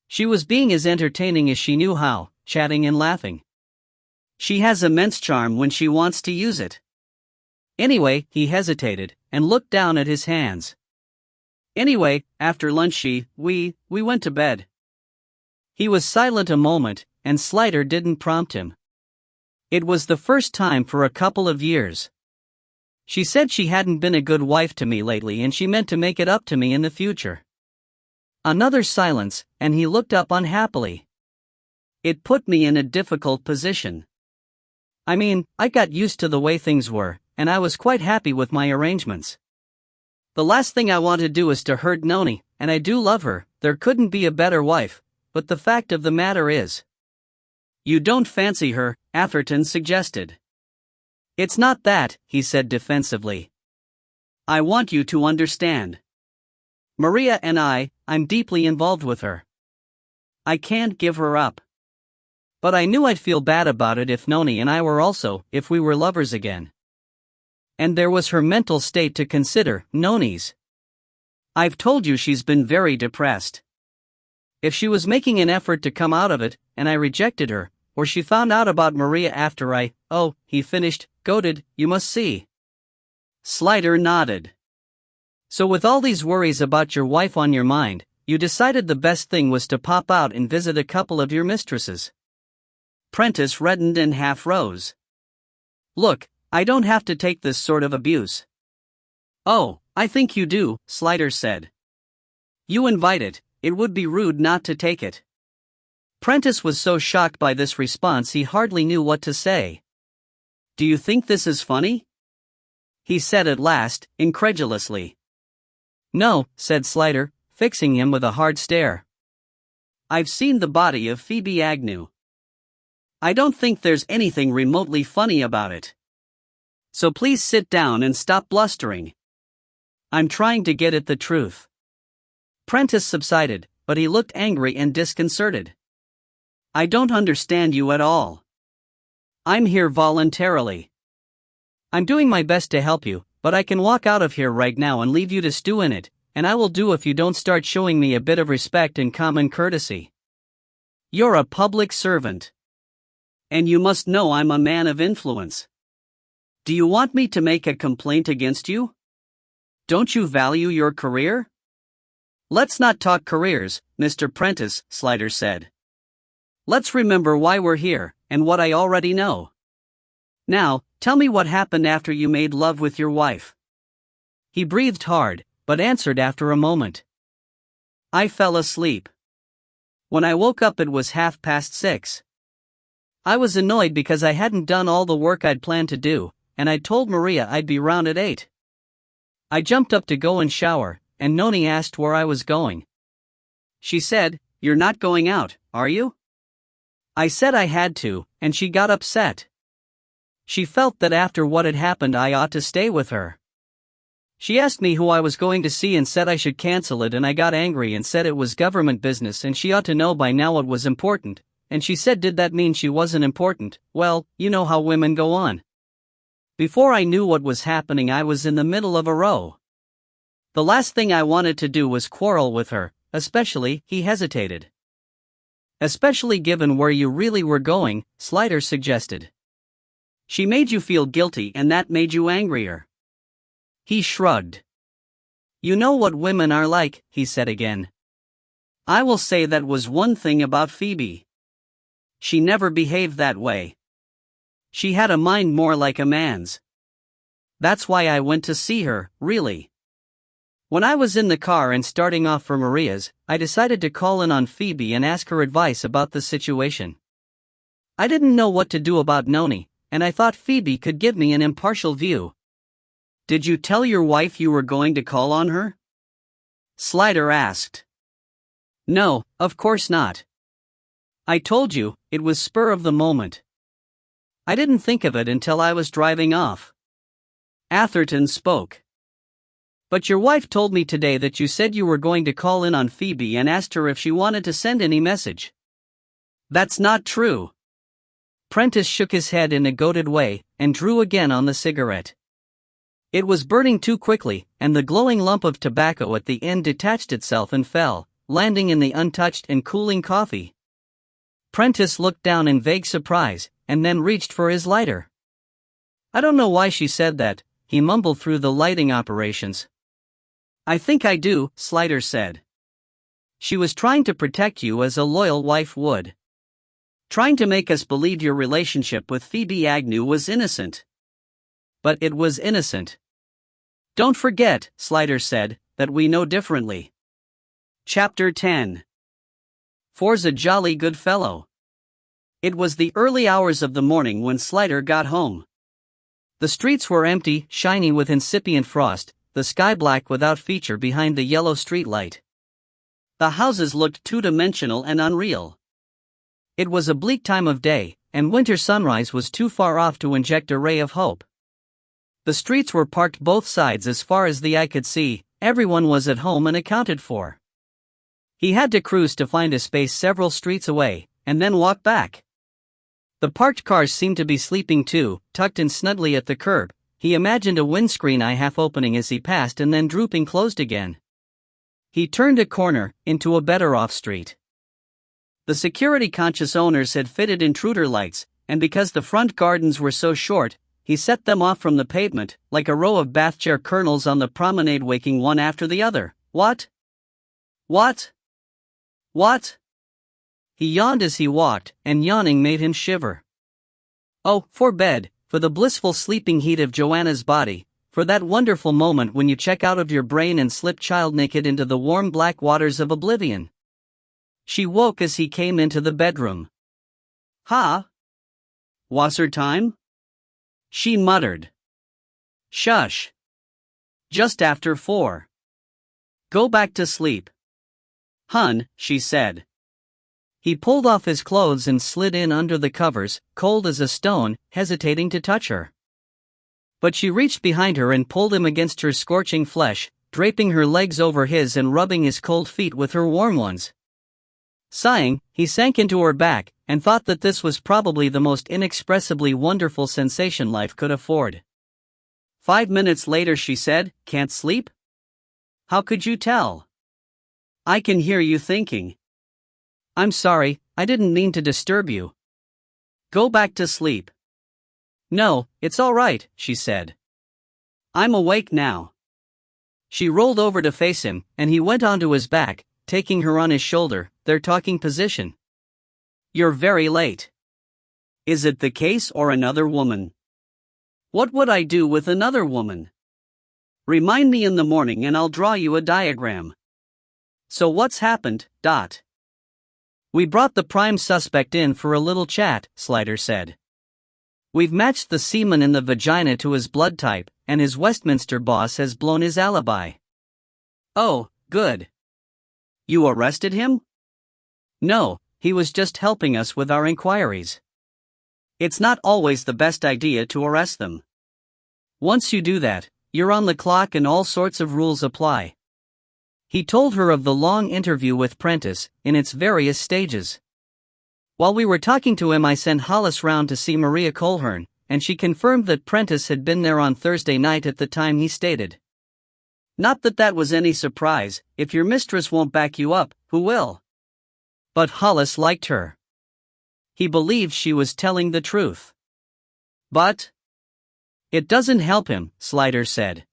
She was being as entertaining as she knew how, chatting and laughing. She has immense charm when she wants to use it. Anyway, he hesitated, and looked down at his hands. Anyway, after lunch we went to bed. He was silent a moment, and Slider didn't prompt him. It was the first time for a couple of years. She said she hadn't been a good wife to me lately and she meant to make it up to me in the future. Another silence, and he looked up unhappily. It put me in a difficult position. I mean, I got used to the way things were, and I was quite happy with my arrangements. The last thing I want to do is to hurt Noni, and I do love her, there couldn't be a better wife, but the fact of the matter is. You don't fancy her, Atherton suggested. It's not that, he said defensively. I want you to understand. Maria and I'm deeply involved with her. I can't give her up. But I knew I'd feel bad about it if Noni and I were also, if we were lovers again. And there was her mental state to consider, Noni's. I've told you she's been very depressed. If she was making an effort to come out of it, and I rejected her, or she found out about Maria after he finished, goaded, you must see. Slider nodded. So with all these worries about your wife on your mind, you decided the best thing was to pop out and visit a couple of your mistresses. Prentice reddened and half rose. Look, I don't have to take this sort of abuse. Oh, I think you do, Slider said. You invite it, it would be rude not to take it. Prentice was so shocked by this response he hardly knew what to say. Do you think this is funny? He said at last, incredulously. No, said Slider, fixing him with a hard stare. I've seen the body of Phoebe Agnew. I don't think there's anything remotely funny about it. So please sit down and stop blustering. I'm trying to get at the truth. Prentice subsided, but he looked angry and disconcerted. I don't understand you at all. I'm here voluntarily. I'm doing my best to help you, but I can walk out of here right now and leave you to stew in it, and I will do if you don't start showing me a bit of respect and common courtesy. You're a public servant. And you must know I'm a man of influence. Do you want me to make a complaint against you? Don't you value your career? Let's not talk careers, Mr. Prentice, Slider said. Let's remember why we're here, and what I already know. Now, tell me what happened after you made love with your wife. He breathed hard, but answered after a moment. I fell asleep. When I woke up it was 6:30. I was annoyed because I hadn't done all the work I'd planned to do, and I'd told Maria I'd be round at 8. I jumped up to go and shower, and Noni asked where I was going. She said, "You're not going out, are you?" I said I had to, and she got upset. She felt that after what had happened I ought to stay with her. She asked me who I was going to see and said I should cancel it, and I got angry and said it was government business and she ought to know by now what was important, and she said did that mean she wasn't important? Well, you know how women go on. Before I knew what was happening I was in the middle of a row. The last thing I wanted to do was quarrel with her, especially, he hesitated. Especially given where you really were going, Slider suggested. She made you feel guilty and that made you angrier. He shrugged. You know what women are like, he said again. I will say that was one thing about Phoebe. She never behaved that way. She had a mind more like a man's. That's why I went to see her, really. When I was in the car and starting off for Maria's, I decided to call in on Phoebe and ask her advice about the situation. I didn't know what to do about Noni, and I thought Phoebe could give me an impartial view. Did you tell your wife you were going to call on her? Slider asked. No, of course not. I told you, it was spur of the moment. I didn't think of it until I was driving off. Atherton spoke. But your wife told me today that you said you were going to call in on Phoebe and asked her if she wanted to send any message. That's not true. Prentice shook his head in a goaded way, and drew again on the cigarette. It was burning too quickly, and the glowing lump of tobacco at the end detached itself and fell, landing in the untouched and cooling coffee. Prentice looked down in vague surprise, and then reached for his lighter. I don't know why she said that, he mumbled through the lighting operations. I think I do, Slider said. She was trying to protect you as a loyal wife would. Trying to make us believe your relationship with Phoebe Agnew was innocent. But it was innocent. Don't forget, Slider said, that we know differently. Chapter 10. For's a jolly good fellow. It was the early hours of the morning when Slider got home. The streets were empty, shiny with incipient frost, the sky black without feature behind the yellow streetlight. The houses looked two-dimensional and unreal. It was a bleak time of day, and winter sunrise was too far off to inject a ray of hope. The streets were parked both sides as far as the eye could see, everyone was at home and accounted for. He had to cruise to find a space several streets away, and then walk back. The parked cars seemed to be sleeping too, tucked in snugly at the curb. He imagined a windscreen eye half opening as he passed and then drooping closed again. He turned a corner, into a better-off street. The security-conscious owners had fitted intruder lights, and because the front gardens were so short, he set them off from the pavement, like a row of bath chair kernels on the promenade waking one after the other. What? What? What? He yawned as he walked, and yawning made him shiver. Oh, for bed, for the blissful sleeping heat of Joanna's body, for that wonderful moment when you check out of your brain and slip child naked into the warm black waters of oblivion. She woke as he came into the bedroom. Ha? Wasser time? She muttered. Shush. Just after 4. Go back to sleep. Hun, she said. He pulled off his clothes and slid in under the covers, cold as a stone, hesitating to touch her. But she reached behind her and pulled him against her scorching flesh, draping her legs over his and rubbing his cold feet with her warm ones. Sighing, he sank into her back, and thought that this was probably the most inexpressibly wonderful sensation life could afford. 5 minutes later she said, Can't sleep? How could you tell? I can hear you thinking. I'm sorry, I didn't mean to disturb you. Go back to sleep. No, it's all right, she said. I'm awake now. She rolled over to face him, and he went onto his back, taking her on his shoulder, their talking position. You're very late. Is it the case or another woman? What would I do with another woman? Remind me in the morning and I'll draw you a diagram. So what's happened, Dot? We brought the prime suspect in for a little chat, Slider said. We've matched the semen in the vagina to his blood type, and his Westminster boss has blown his alibi. Oh, good. You arrested him? No, he was just helping us with our inquiries. It's not always the best idea to arrest them. Once you do that, you're on the clock and all sorts of rules apply. He told her of the long interview with Prentice, in its various stages. While we were talking to him I sent Hollis round to see Maria Colhern, and she confirmed that Prentice had been there on Thursday night at the time he stated. Not that that was any surprise, if your mistress won't back you up, who will? But Hollis liked her. He believed she was telling the truth. But it doesn't help him, Slider said.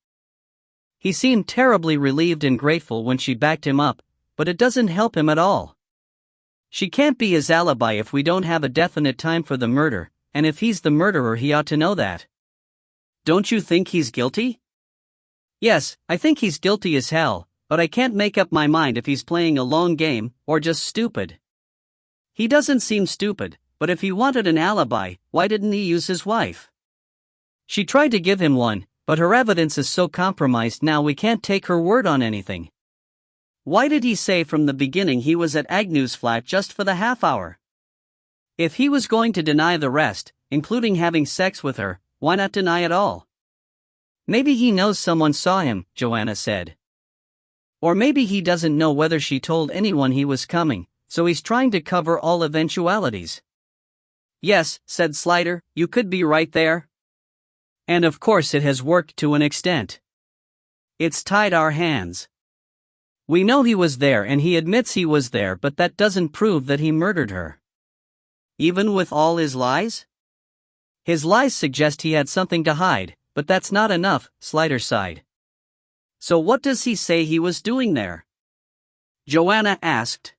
He seemed terribly relieved and grateful when she backed him up, but it doesn't help him at all. She can't be his alibi if we don't have a definite time for the murder, and if he's the murderer he ought to know that. Don't you think he's guilty? Yes, I think he's guilty as hell, but I can't make up my mind if he's playing a long game, or just stupid. He doesn't seem stupid, but if he wanted an alibi, why didn't he use his wife? She tried to give him one, but her evidence is so compromised now we can't take her word on anything. Why did he say from the beginning he was at Agnew's flat just for the half hour? If he was going to deny the rest, including having sex with her, why not deny it all? Maybe he knows someone saw him, Joanna said. Or maybe he doesn't know whether she told anyone he was coming, so he's trying to cover all eventualities. Yes, said Slider, you could be right there. And of course it has worked to an extent. It's tied our hands. We know he was there and he admits he was there, but that doesn't prove that he murdered her. Even with all his lies? His lies suggest he had something to hide, but that's not enough, Slider sighed. So what does he say he was doing there? Joanna asked.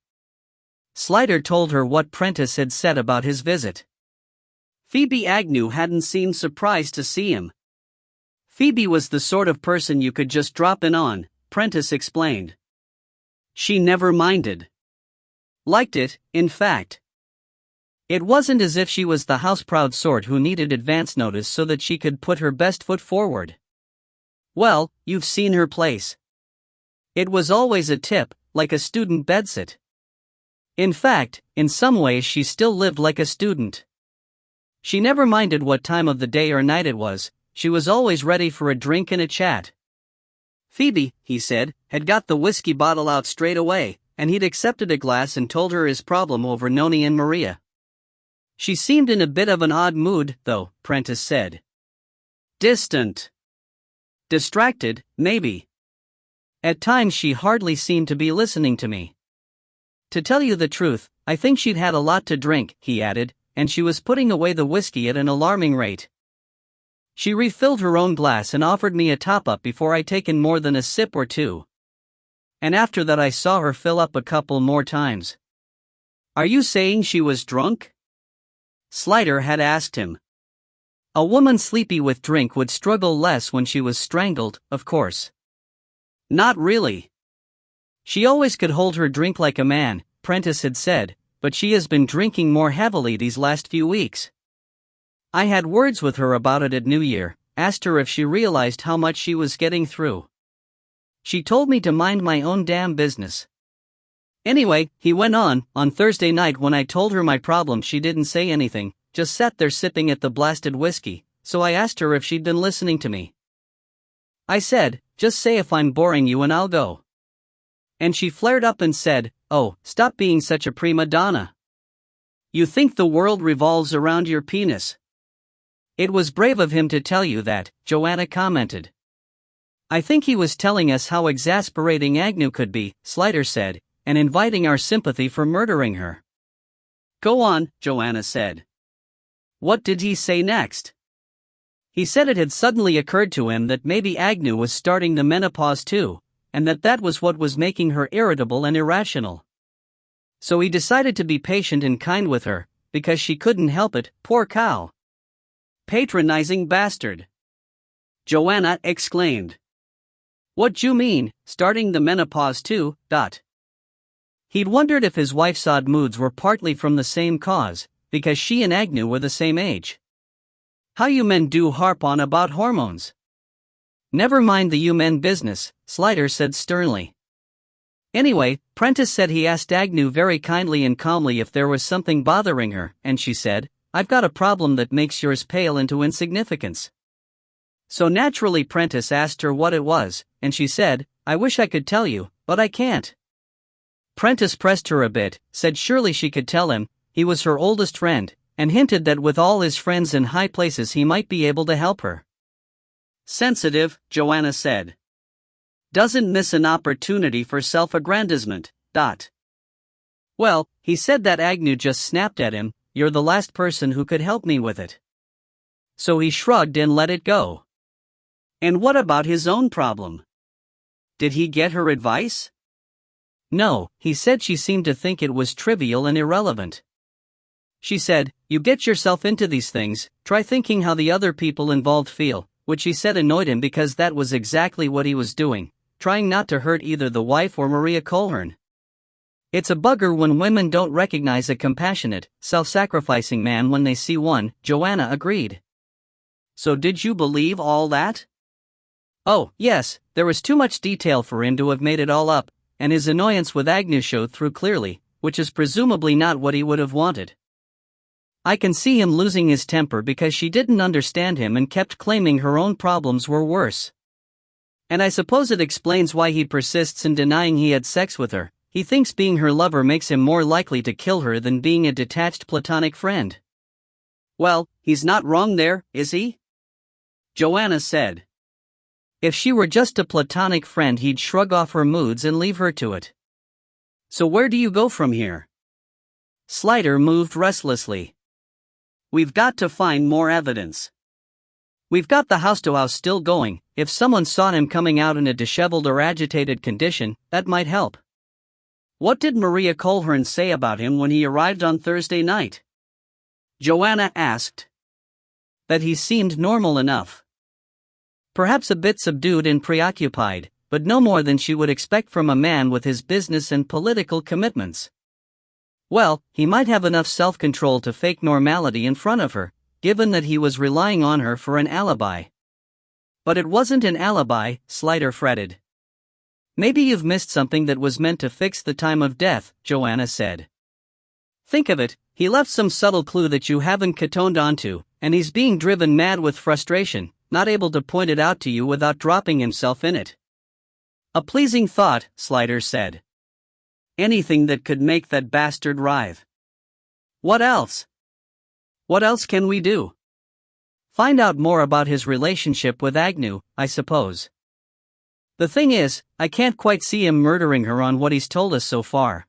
Slider told her what Prentice had said about his visit. Phoebe Agnew hadn't seemed surprised to see him. Phoebe was the sort of person you could just drop in on, Prentice explained. She never minded. Liked it, in fact. It wasn't as if she was the house-proud sort who needed advance notice so that she could put her best foot forward. Well, you've seen her place. It was always a tip, like a student bedsit. In fact, in some ways she still lived like a student. She never minded what time of the day or night it was, she was always ready for a drink and a chat. Phoebe, he said, had got the whiskey bottle out straight away, and he'd accepted a glass and told her his problem over Noni and Maria. She seemed in a bit of an odd mood, though, Prentice said. Distant. Distracted, maybe. At times she hardly seemed to be listening to me. To tell you the truth, I think she'd had a lot to drink, he added, and she was putting away the whiskey at an alarming rate. She refilled her own glass and offered me a top-up before I'd taken more than a sip or two. And after that I saw her fill up a couple more times. Are you saying she was drunk? Slider had asked him. A woman sleepy with drink would struggle less when she was strangled, of course. Not really. She always could hold her drink like a man, Prentice had said, but she has been drinking more heavily these last few weeks. I had words with her about it at New Year, asked her if she realized how much she was getting through. She told me to mind my own damn business. Anyway, he went on Thursday night when I told her my problem she didn't say anything, just sat there sipping at the blasted whiskey, so I asked her if she'd been listening to me. I said, just say if I'm boring you and I'll go. And she flared up and said, oh, stop being such a prima donna. You think the world revolves around your penis. It was brave of him to tell you that, Joanna commented. I think he was telling us how exasperating Agnew could be, Slider said, and inviting our sympathy for murdering her. Go on, Joanna said. What did he say next? He said it had suddenly occurred to him that maybe Agnew was starting the menopause too, and that was what was making her irritable and irrational. So he decided to be patient and kind with her, because she couldn't help it, poor cow. Patronizing bastard. Joanna exclaimed. What you mean, starting the menopause too, ? He'd wondered if his wife's odd moods were partly from the same cause, because she and Agnew were the same age. How you men do harp on about hormones. Never mind the you men business, Slider said sternly. Anyway, Prentice said he asked Agnew very kindly and calmly if there was something bothering her, and she said, I've got a problem that makes yours pale into insignificance. So naturally Prentice asked her what it was, and she said, I wish I could tell you, but I can't. Prentice pressed her a bit, said surely she could tell him, he was her oldest friend, and hinted that with all his friends in high places he might be able to help her. Sensitive, Joanna said. Doesn't miss an opportunity for self-aggrandizement, . Well, he said that Agnew just snapped at him, you're the last person who could help me with it. So he shrugged and let it go. And what about his own problem? Did he get her advice? No, he said she seemed to think it was trivial and irrelevant. She said, you get yourself into these things, try thinking how the other people involved feel, which he said annoyed him because that was exactly what he was doing, trying not to hurt either the wife or Maria Colhern. It's a bugger when women don't recognize a compassionate, self-sacrificing man when they see one, Joanna agreed. So did you believe all that? Oh, yes, there was too much detail for him to have made it all up, and his annoyance with Agnes showed through clearly, which is presumably not what he would have wanted. I can see him losing his temper because she didn't understand him and kept claiming her own problems were worse. And I suppose it explains why he persists in denying he had sex with her. He thinks being her lover makes him more likely to kill her than being a detached platonic friend. Well, he's not wrong there, is he? Joanna said. If she were just a platonic friend, he'd shrug off her moods and leave her to it. So where do you go from here? Slider moved restlessly. We've got to find more evidence. We've got the house-to-house still going. If someone saw him coming out in a disheveled or agitated condition, that might help. What did Maria Colhern say about him when he arrived on Thursday night? Joanna asked. That he seemed normal enough. Perhaps a bit subdued and preoccupied, but no more than she would expect from a man with his business and political commitments. Well, he might have enough self-control to fake normality in front of her, given that he was relying on her for an alibi. But it wasn't an alibi, Slider fretted. Maybe you've missed something that was meant to fix the time of death, Joanna said. Think of it, he left some subtle clue that you haven't catoned onto, and he's being driven mad with frustration, not able to point it out to you without dropping himself in it. A pleasing thought, Slider said. Anything that could make that bastard writhe. What else? What else can we do? Find out more about his relationship with Agnew, I suppose. The thing is, I can't quite see him murdering her on what he's told us so far.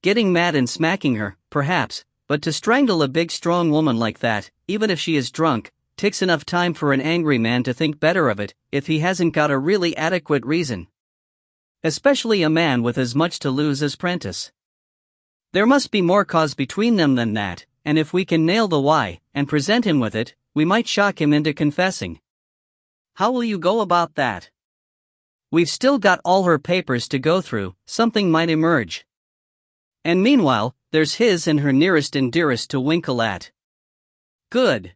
Getting mad and smacking her, perhaps, but to strangle a big strong woman like that, even if she is drunk, takes enough time for an angry man to think better of it, if he hasn't got a really adequate reason. Especially a man with as much to lose as Prentice. There must be more cause between them than that, and if we can nail the why, and present him with it, we might shock him into confessing. How will you go about that? We've still got all her papers to go through, something might emerge. And meanwhile, there's his and her nearest and dearest to winkle at. Good.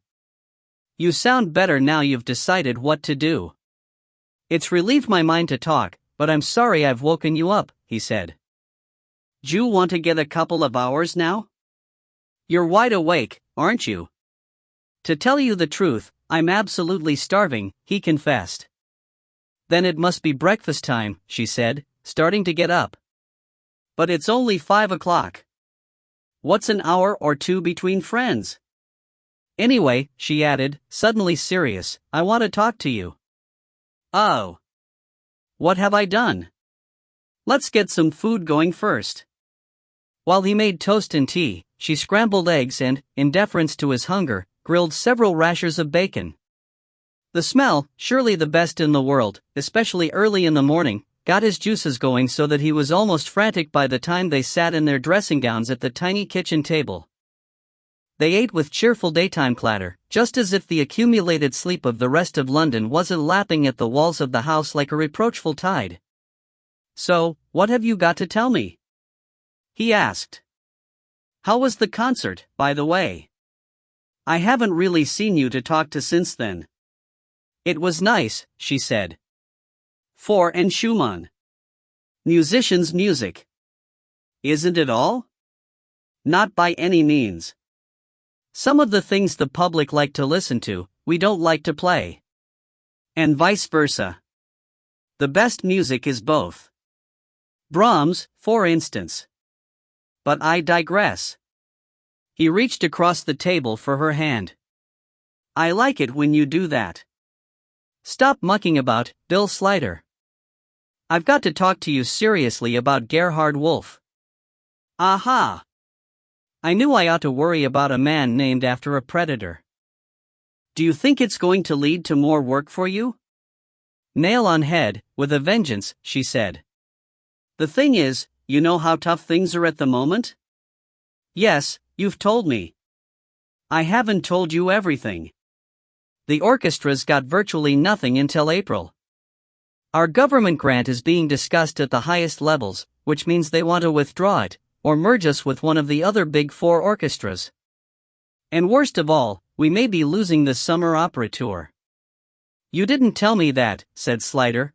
You sound better now you've decided what to do. It's relieved my mind to talk, but I'm sorry I've woken you up, he said. Do you want to get a couple of hours now? You're wide awake, aren't you? To tell you the truth, I'm absolutely starving, he confessed. Then it must be breakfast time, she said, starting to get up. But it's only 5 o'clock. What's an hour or two between friends? Anyway, she added, suddenly serious, I want to talk to you. Oh. What have I done? Let's get some food going first. While he made toast and tea, she scrambled eggs and, in deference to his hunger, grilled several rashers of bacon. The smell, surely the best in the world, especially early in the morning, got his juices going so that he was almost frantic by the time they sat in their dressing gowns at the tiny kitchen table. They ate with cheerful daytime clatter, just as if the accumulated sleep of the rest of London wasn't lapping at the walls of the house like a reproachful tide. So, what have you got to tell me? He asked. How was the concert, by the way? I haven't really seen you to talk to since then. It was nice, she said. Four and Schumann. Musicians' music. Isn't it all? Not by any means. Some of the things the public like to listen to, we don't like to play. And vice versa. The best music is both. Brahms, for instance. But I digress. He reached across the table for her hand. I like it when you do that. Stop mucking about, Bill Slider. I've got to talk to you seriously about Gerhard Wolff. Aha! I knew I ought to worry about a man named after a predator. Do you think it's going to lead to more work for you? Nail on head, with a vengeance, she said. The thing is, you know how tough things are at the moment? Yes, you've told me. I haven't told you everything. The orchestra's got virtually nothing until April. Our government grant is being discussed at the highest levels, which means they want to withdraw it, or merge us with one of the other big four orchestras. And worst of all, we may be losing the summer opera tour. You didn't tell me that, said Slider.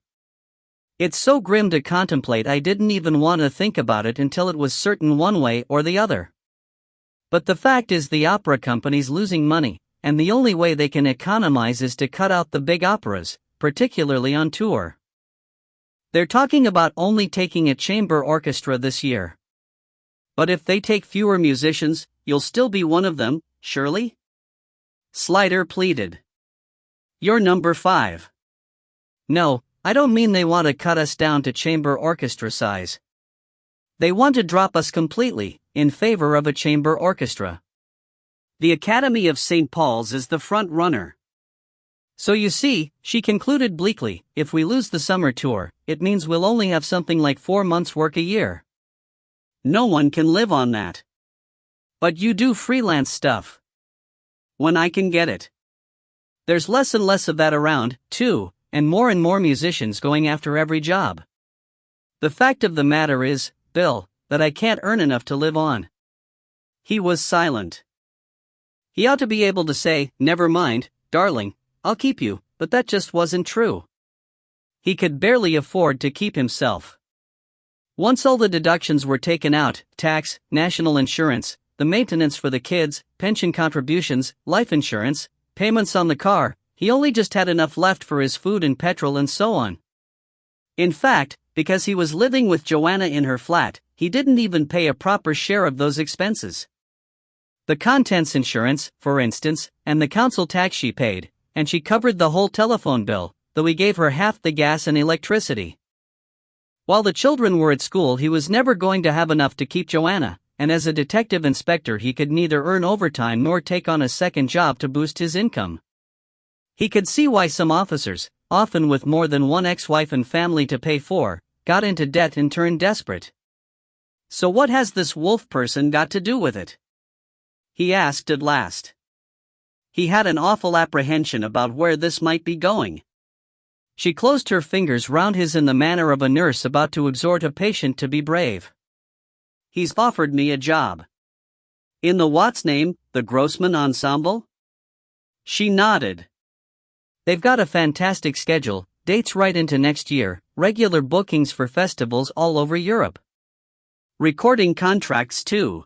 It's so grim to contemplate I didn't even want to think about it until it was certain one way or the other. But the fact is the opera company's losing money, and the only way they can economize is to cut out the big operas, particularly on tour. They're talking about only taking a chamber orchestra this year. But if they take fewer musicians, you'll still be one of them, surely? Slider pleaded. You're number 5. No, I don't mean they want to cut us down to chamber orchestra size. They want to drop us completely, in favor of a chamber orchestra. The Academy of St. Paul's is the front runner. So you see, she concluded bleakly, if we lose the summer tour, it means we'll only have something like 4 months' work a year. No one can live on that. But you do freelance stuff. When I can get it. There's less and less of that around, too, and more musicians going after every job. The fact of the matter is, Bill, that I can't earn enough to live on. He was silent. He ought to be able to say, never mind, darling, I'll keep you, but that just wasn't true. He could barely afford to keep himself. Once all the deductions were taken out, tax, national insurance, the maintenance for the kids, pension contributions, life insurance, payments on the car, he only just had enough left for his food and petrol and so on. In fact, because he was living with Joanna in her flat, he didn't even pay a proper share of those expenses. The contents insurance, for instance, and the council tax she paid, and she covered the whole telephone bill, though he gave her half the gas and electricity. While the children were at school, he was never going to have enough to keep Joanna, and as a detective inspector he could neither earn overtime nor take on a second job to boost his income. He could see why some officers, often with more than one ex-wife and family to pay for, got into debt and turned desperate. So what has this wolf person got to do with it? He asked at last. He had an awful apprehension about where this might be going. She closed her fingers round his in the manner of a nurse about to exhort a patient to be brave. He's offered me a job. In the what's name, the Grossman Ensemble? She nodded. They've got a fantastic schedule, dates right into next year, regular bookings for festivals all over Europe. Recording contracts too.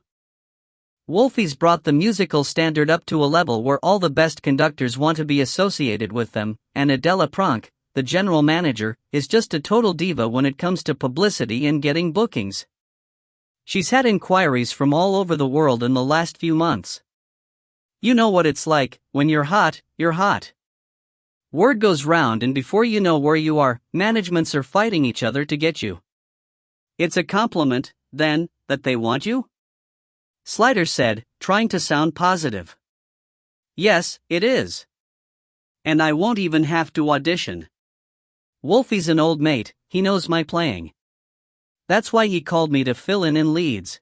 Wolfie's brought the musical standard up to a level where all the best conductors want to be associated with them, and Adela Pronk, the general manager, is just a total diva when it comes to publicity and getting bookings. She's had inquiries from all over the world in the last few months. You know what it's like, when you're hot, you're hot. Word goes round and before you know where you are, managements are fighting each other to get you. It's a compliment, then, that they want you? Slider said, trying to sound positive. Yes, it is. And I won't even have to audition. Wolfie's an old mate, he knows my playing. That's why he called me to fill in Leeds.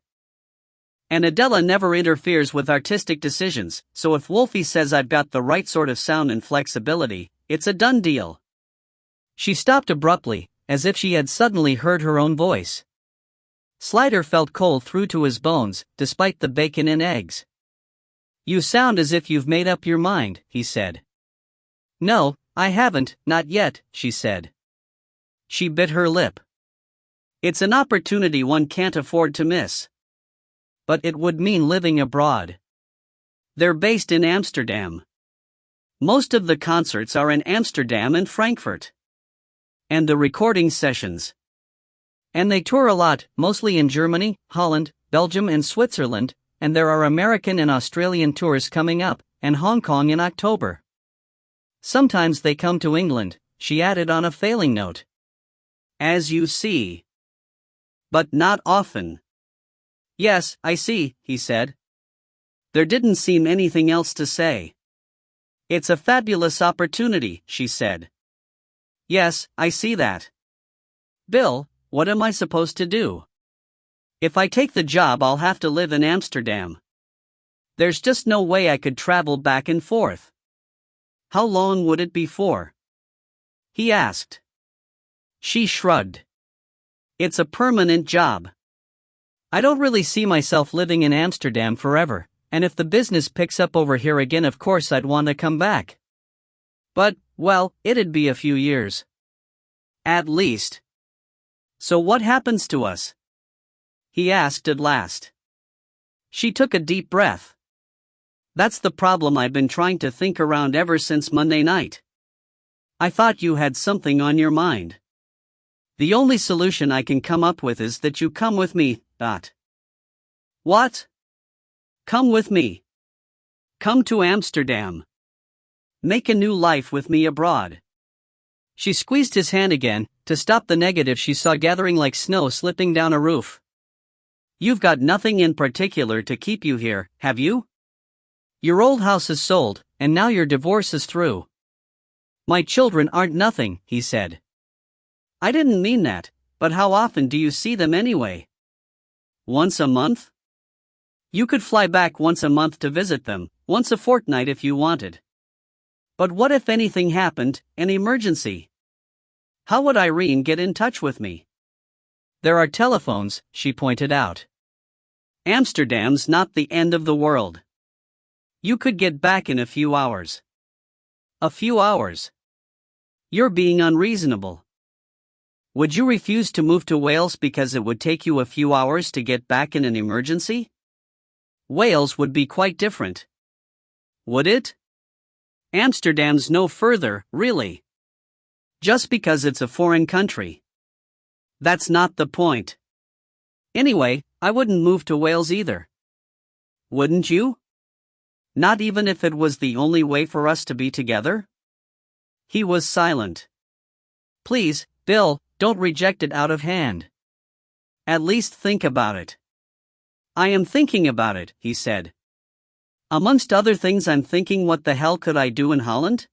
And Adela never interferes with artistic decisions, so if Wolfie says I've got the right sort of sound and flexibility, it's a done deal. She stopped abruptly, as if she had suddenly heard her own voice. Slider felt cold through to his bones, despite the bacon and eggs. You sound as if you've made up your mind, he said. No, I haven't, not yet, she said. She bit her lip. It's an opportunity one can't afford to miss. But it would mean living abroad. They're based in Amsterdam. Most of the concerts are in Amsterdam and Frankfurt. And the recording sessions. And they tour a lot, mostly in Germany, Holland, Belgium and Switzerland, and there are American and Australian tours coming up, and Hong Kong in October. Sometimes they come to England, she added on a failing note. As you see. But not often. Yes, I see, he said. There didn't seem anything else to say. It's a fabulous opportunity, she said. Yes, I see that. Bill, what am I supposed to do? If I take the job, I'll have to live in Amsterdam. There's just no way I could travel back and forth. How long would it be for? He asked. She shrugged. It's a permanent job. I don't really see myself living in Amsterdam forever, and if the business picks up over here again, of course I'd want to come back. But, well, it'd be a few years. At least. So what happens to us? He asked at last. She took a deep breath. That's the problem I've been trying to think around ever since Monday night. I thought you had something on your mind. The only solution I can come up with is that you come with me, Dot. What? Come with me. Come to Amsterdam. Make a new life with me abroad. She squeezed his hand again, to stop the negative she saw gathering like snow slipping down a roof. You've got nothing in particular to keep you here, have you? Your old house is sold, and now your divorce is through. My children aren't nothing, he said. I didn't mean that, but how often do you see them anyway? Once a month? You could fly back once a month to visit them, once a fortnight if you wanted. But what if anything happened, an emergency? How would Irene get in touch with me? There are telephones, she pointed out. Amsterdam's not the end of the world. You could get back in a few hours. A few hours? You're being unreasonable. Would you refuse to move to Wales because it would take you a few hours to get back in an emergency? Wales would be quite different. Would it? Amsterdam's no further, really. Just because it's a foreign country. That's not the point. Anyway, I wouldn't move to Wales either. Wouldn't you? Not even if it was the only way for us to be together? He was silent. Please, Bill, don't reject it out of hand. At least think about it. I am thinking about it, he said. Amongst other things, I'm thinking, what the hell could I do in Holland?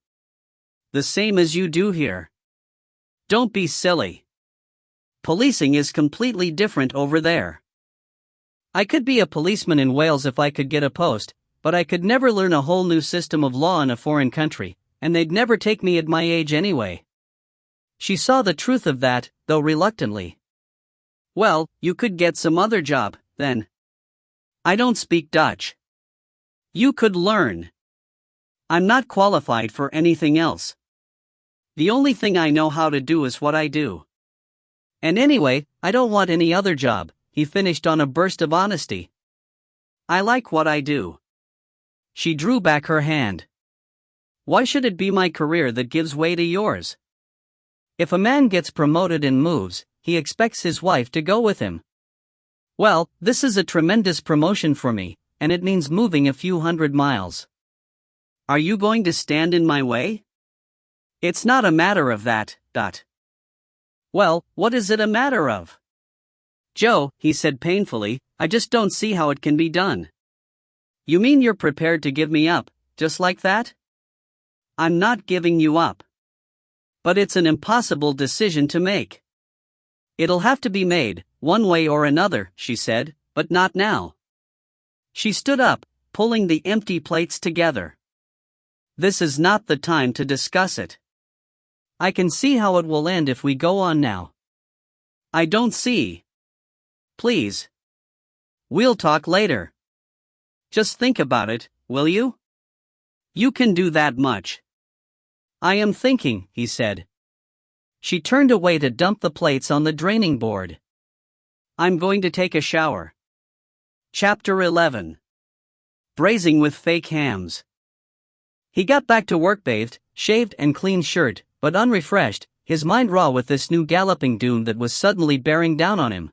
The same as you do here. Don't be silly. Policing is completely different over there. I could be a policeman in Wales if I could get a post, but I could never learn a whole new system of law in a foreign country, and they'd never take me at my age anyway. She saw the truth of that, though reluctantly. Well, you could get some other job, then. I don't speak Dutch. You could learn. I'm not qualified for anything else. The only thing I know how to do is what I do. And anyway, I don't want any other job, he finished on a burst of honesty. I like what I do. She drew back her hand. Why should it be my career that gives way to yours? If a man gets promoted and moves, he expects his wife to go with him. Well, this is a tremendous promotion for me, and it means moving a few 100 miles. Are you going to stand in my way? It's not a matter of that, Dot. Well, what is it a matter of? Joe, he said painfully, I just don't see how it can be done. You mean you're prepared to give me up, just like that? I'm not giving you up. But it's an impossible decision to make. It'll have to be made, one way or another, she said, but not now. She stood up, pulling the empty plates together. This is not the time to discuss it. I can see how it will end if we go on now. I don't see. Please. We'll talk later. Just think about it, will you? You can do that much. I am thinking, he said. She turned away to dump the plates on the draining board. I'm going to take a shower. Chapter 11. Braising with fake hams. He got back to work bathed, shaved and clean shirt, but unrefreshed, his mind raw with this new galloping doom that was suddenly bearing down on him.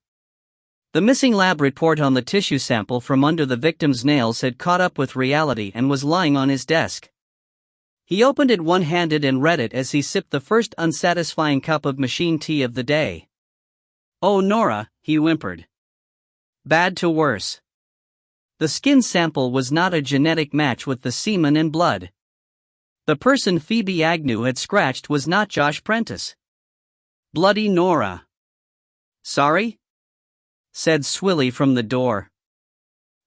The missing lab report on the tissue sample from under the victim's nails had caught up with reality and was lying on his desk. He opened it one-handed and read it as he sipped the first unsatisfying cup of machine tea of the day. Oh, Nora, he whimpered. Bad to worse. The skin sample was not a genetic match with the semen and blood. The person Phoebe Agnew had scratched was not Josh Prentice. Bloody Nora. Sorry? Said Swilly from the door.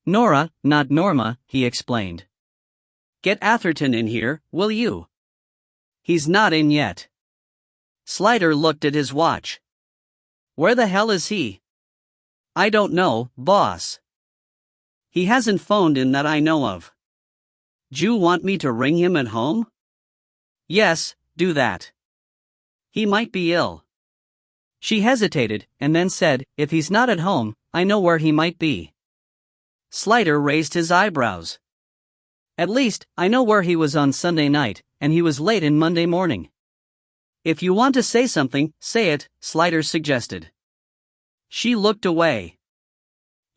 Nora, not Norma, he explained. Get Atherton in here, will you? He's not in yet. Slider looked at his watch. Where the hell is he? I don't know, boss. He hasn't phoned in that I know of. D'you want me to ring him at home? Yes, do that. He might be ill. She hesitated, and then said, "If he's not at home, I know where he might be." Slider raised his eyebrows. "At least, I know where he was on Sunday night, and he was late in Monday morning." "If you want to say something, say it," Slider suggested. She looked away.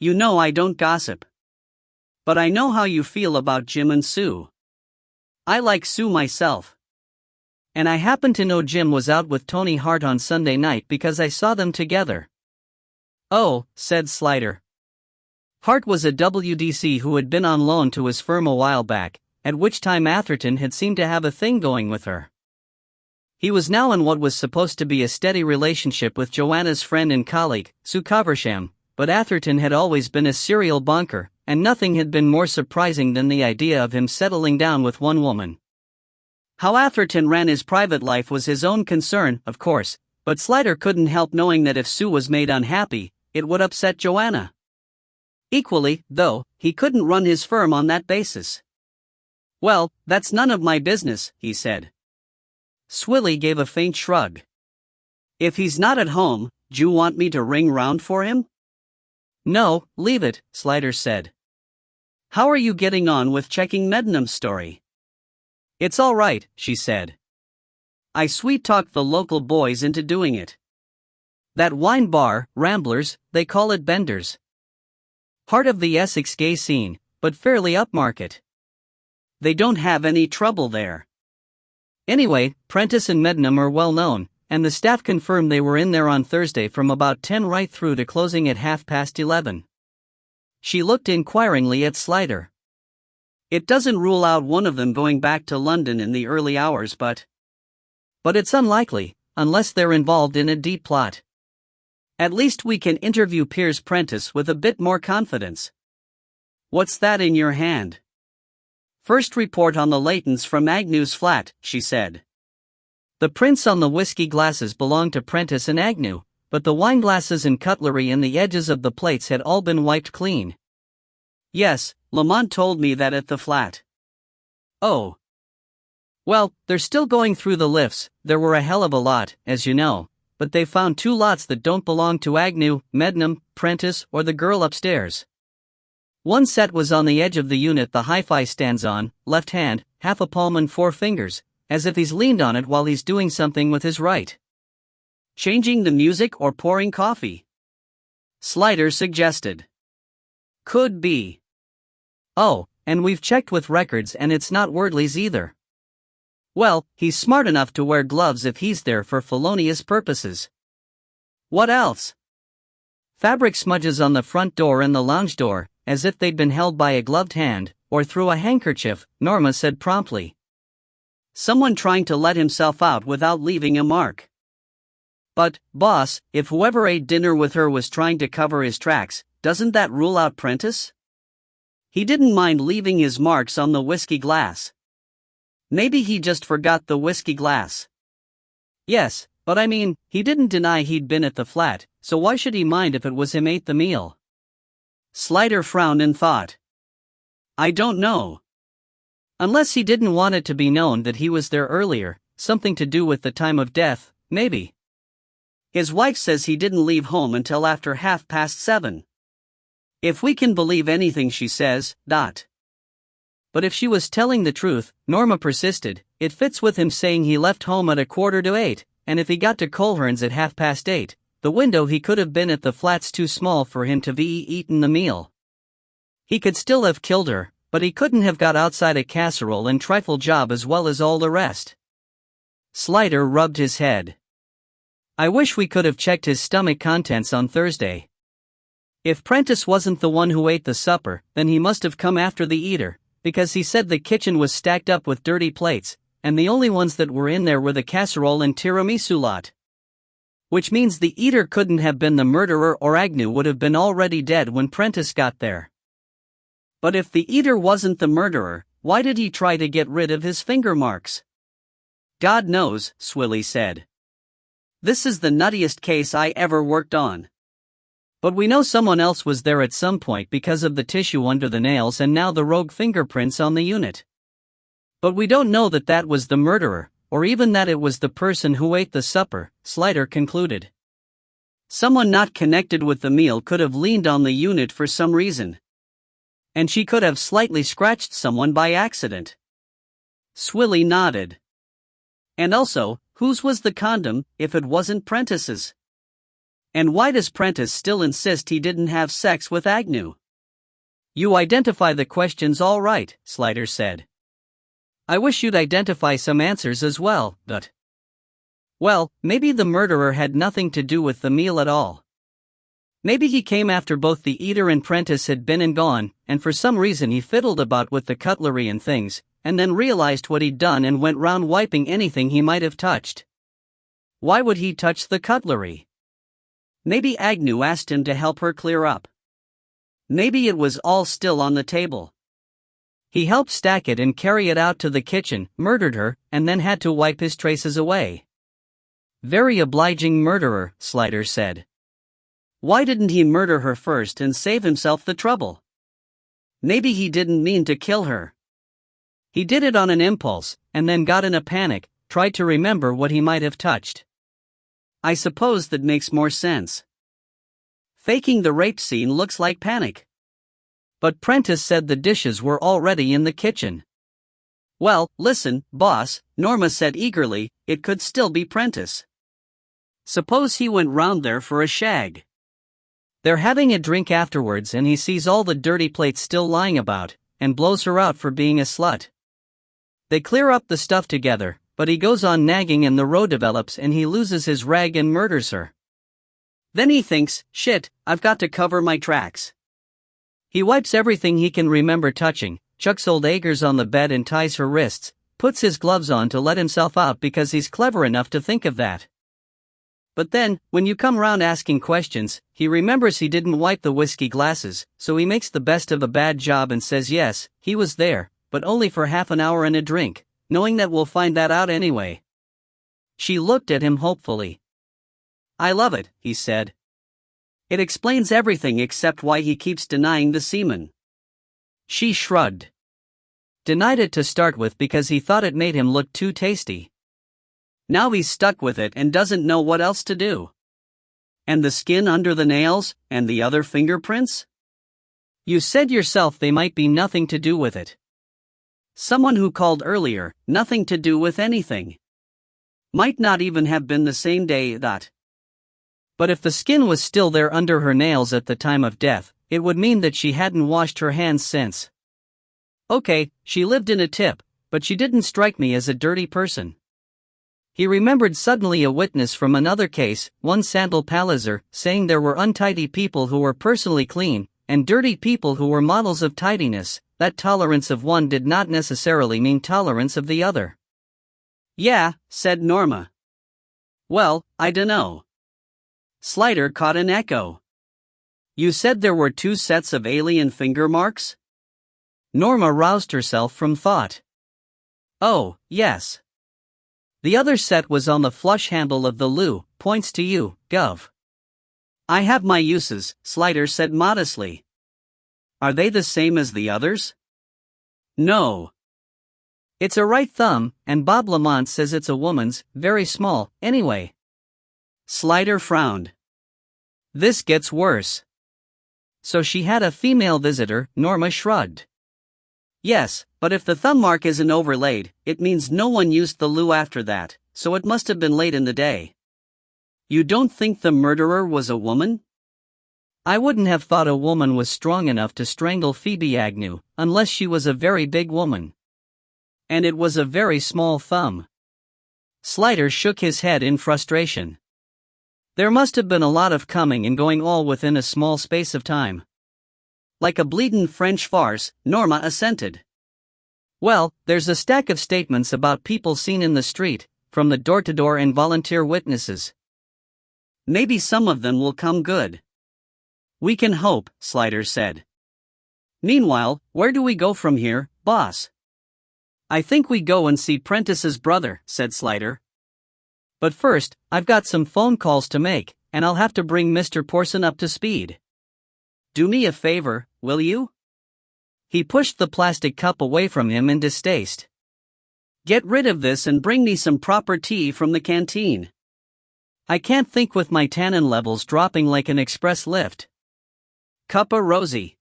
"You know I don't gossip. But I know how you feel about Jim and Sue. I like Sue myself. And I happen to know Jim was out with Tony Hart on Sunday night because I saw them together." "Oh," said Slider. Hart was a WDC who had been on loan to his firm a while back, at which time Atherton had seemed to have a thing going with her. He was now in what was supposed to be a steady relationship with Joanna's friend and colleague, Sue Coversham, but Atherton had always been a serial bonker, and nothing had been more surprising than the idea of him settling down with one woman. How Atherton ran his private life was his own concern, of course, but Slider couldn't help knowing that if Sue was made unhappy, it would upset Joanna. Equally, though, he couldn't run his firm on that basis. "Well, that's none of my business," he said. Swilly gave a faint shrug. "If he's not at home, do you want me to ring round for him?" "No, leave it," Slider said. "How are you getting on with checking Mednam's story?" "It's all right," she said. "I sweet-talked the local boys into doing it. That wine bar, Ramblers, they call it Bender's. Heart of the Essex gay scene, but fairly upmarket. They don't have any trouble there. Anyway, Prentice and Mednam are well known, and the staff confirmed they were in there on Thursday from about 10 right through to closing at 11:30. She looked inquiringly at Slider. "It doesn't rule out one of them going back to London in the early hours, but it's unlikely, unless they're involved in a deep plot. At least we can interview Piers Prentice with a bit more confidence." "What's that in your hand?" "First report on the Leightons from Agnew's flat," she said. "The prints on the whiskey glasses belonged to Prentice and Agnew, but the wine glasses and cutlery and the edges of the plates had all been wiped clean." "Yes, Lamont told me that at the flat." "Oh. Well, they're still going through the lifts. There were a hell of a lot, as you know, but they found 2 lots that don't belong to Agnew, Mednam, Prentice, or the girl upstairs. One set was on the edge of the unit the hi-fi stands on, left hand, half a palm and 4 fingers, as if he's leaned on it while he's doing something with his right. Changing the music or pouring coffee?" Slider suggested. "Could be." "Oh, and we've checked with records and it's not Wordley's either." "Well, he's smart enough to wear gloves if he's there for felonious purposes." "What else?" "Fabric smudges on the front door and the lounge door, as if they'd been held by a gloved hand, or through a handkerchief," Norma said promptly. "Someone trying to let himself out without leaving a mark." "But, boss, if whoever ate dinner with her was trying to cover his tracks, doesn't that rule out Prentice? He didn't mind leaving his marks on the whiskey glass. Maybe he just forgot the whiskey glass." "Yes, but I mean, he didn't deny he'd been at the flat, so why should he mind if it was him ate the meal?" Slider frowned and thought. "I don't know. Unless he didn't want it to be known that he was there earlier, something to do with the time of death, maybe. His wife says he didn't leave home until after 7:30. If we can believe anything she says, But if she was telling the truth, Norma persisted, it fits with him saying he left home at 7:15, and if he got to Colehern's at 8:30, the window he could have been at the flat's too small for him to be eaten the meal. He could still have killed her, but he couldn't have got outside a casserole and trifle job as well as all the rest." Slider rubbed his head. "I wish we could have checked his stomach contents on Thursday. If Prentice wasn't the one who ate the supper, then he must have come after the eater, because he said the kitchen was stacked up with dirty plates, and the only ones that were in there were the casserole and tiramisu lot. Which means the eater couldn't have been the murderer, or Agnew would have been already dead when Prentice got there. But if the eater wasn't the murderer, why did he try to get rid of his finger marks?" "God knows," Swilly said. "This is the nuttiest case I ever worked on. But we know someone else was there at some point because of the tissue under the nails and now the rogue fingerprints on the unit. But we don't know that that was the murderer, or even that it was the person who ate the supper," Slider concluded. Someone not connected with the meal could have leaned on the unit for some reason. And she could have slightly scratched someone by accident. Swilly nodded. And also, whose was the condom, if it wasn't Prentice's? And why does Prentice still insist he didn't have sex with Agnew? You identify the questions all right, Slider said. I wish you'd identify some answers as well, but... Well, maybe the murderer had nothing to do with the meal at all. Maybe he came after both the eater and Prentice had been and gone, and for some reason he fiddled about with the cutlery and things, and then realized what he'd done and went round wiping anything he might have touched. Why would he touch the cutlery? Maybe Agnew asked him to help her clear up. Maybe it was all still on the table. He helped stack it and carry it out to the kitchen, murdered her, and then had to wipe his traces away. Very obliging murderer, Slider said. Why didn't he murder her first and save himself the trouble? Maybe he didn't mean to kill her. He did it on an impulse, and then got in a panic, tried to remember what he might have touched. I suppose that makes more sense. Faking the rape scene looks like panic. But Prentice said the dishes were already in the kitchen. Well, listen, boss, Norma said eagerly, it could still be Prentice. Suppose he went round there for a shag. They're having a drink afterwards and he sees all the dirty plates still lying about, and blows her out for being a slut. They clear up the stuff together, but he goes on nagging and the row develops and he loses his rag and murders her. Then he thinks, shit, I've got to cover my tracks. He wipes everything he can remember touching, chucks old Agers on the bed and ties her wrists, puts his gloves on to let himself out because he's clever enough to think of that. But then, when you come round asking questions, he remembers he didn't wipe the whiskey glasses, so he makes the best of a bad job and says yes, he was there, but only for half an hour and a drink, knowing that we'll find that out anyway. She looked at him hopefully. I love it, he said. It explains everything except why he keeps denying the semen. She shrugged. Denied it to start with because he thought it made him look too tasty. Now he's stuck with it and doesn't know what else to do. And the skin under the nails, and the other fingerprints? You said yourself they might be nothing to do with it. Someone who called earlier, nothing to do with anything. Might not even have been the same day that. But if the skin was still there under her nails at the time of death, it would mean that she hadn't washed her hands since. Okay, she lived in a tip, but she didn't strike me as a dirty person. He remembered suddenly a witness from another case, one Sandal Palliser, saying there were untidy people who were personally clean, and dirty people who were models of tidiness. That tolerance of one did not necessarily mean tolerance of the other. Yeah, said Norma. Well, I dunno. Slider caught an echo. You said there were 2 sets of alien finger marks? Norma roused herself from thought. Oh, yes. The other set was on the flush handle of the loo, points to you, Gov. I have my uses, Slider said modestly. Are they the same as the others? No. It's a right thumb, and Bob Lamont says it's a woman's, very small, anyway. Slider frowned. This gets worse. So she had a female visitor, Norma shrugged. Yes, but if the thumb mark isn't overlaid, it means no one used the loo after that, so it must have been late in the day. You don't think the murderer was a woman? I wouldn't have thought a woman was strong enough to strangle Phoebe Agnew, unless she was a very big woman. And it was a very small thumb. Slider shook his head in frustration. There must have been a lot of coming and going all within a small space of time. Like a bleedin' French farce, Norma assented. Well, there's a stack of statements about people seen in the street, from the door-to-door and volunteer witnesses. Maybe some of them will come good. We can hope, Slider said. Meanwhile, where do we go from here, boss? I think we go and see Prentice's brother, said Slider. But first, I've got some phone calls to make, and I'll have to bring Mr. Porson up to speed. Do me a favor, will you? He pushed the plastic cup away from him in distaste. Get rid of this and bring me some proper tea from the canteen. I can't think with my tannin levels dropping like an express lift. Cuppa Rosie.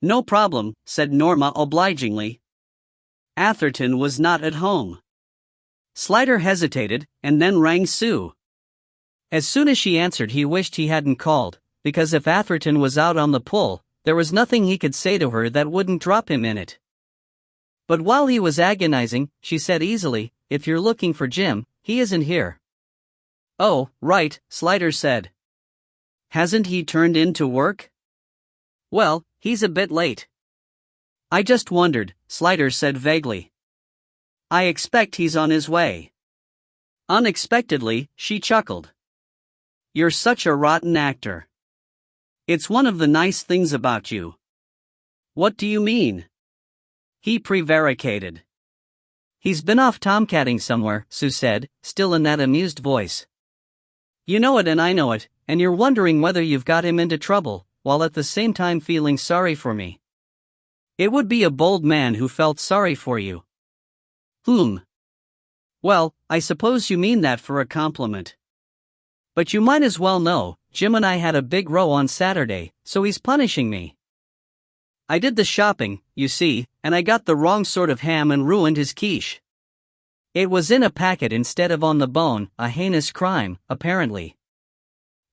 No problem, said Norma obligingly. Atherton was not at home. Slider hesitated, and then rang Sue. As soon as she answered, he wished he hadn't called, because if Atherton was out on the pull, there was nothing he could say to her that wouldn't drop him in it. But while he was agonizing, she said easily, "If you're looking for Jim, he isn't here." "Oh, right," Slider said. "Hasn't he turned in to work?" "Well, he's a bit late." "I just wondered," Slider said vaguely. "I expect he's on his way." Unexpectedly, she chuckled. "You're such a rotten actor. It's one of the nice things about you." "What do you mean?" He prevaricated. "He's been off tomcatting somewhere," Sue said, still in that amused voice. "You know it and I know it, and you're wondering whether you've got him into trouble, while at the same time feeling sorry for me. It would be a bold man who felt sorry for you." Well, I suppose you mean that for a compliment. But you might as well know, Jim and I had a big row on Saturday, so he's punishing me. I did the shopping, you see, and I got the wrong sort of ham and ruined his quiche. It was in a packet instead of on the bone, a heinous crime, apparently.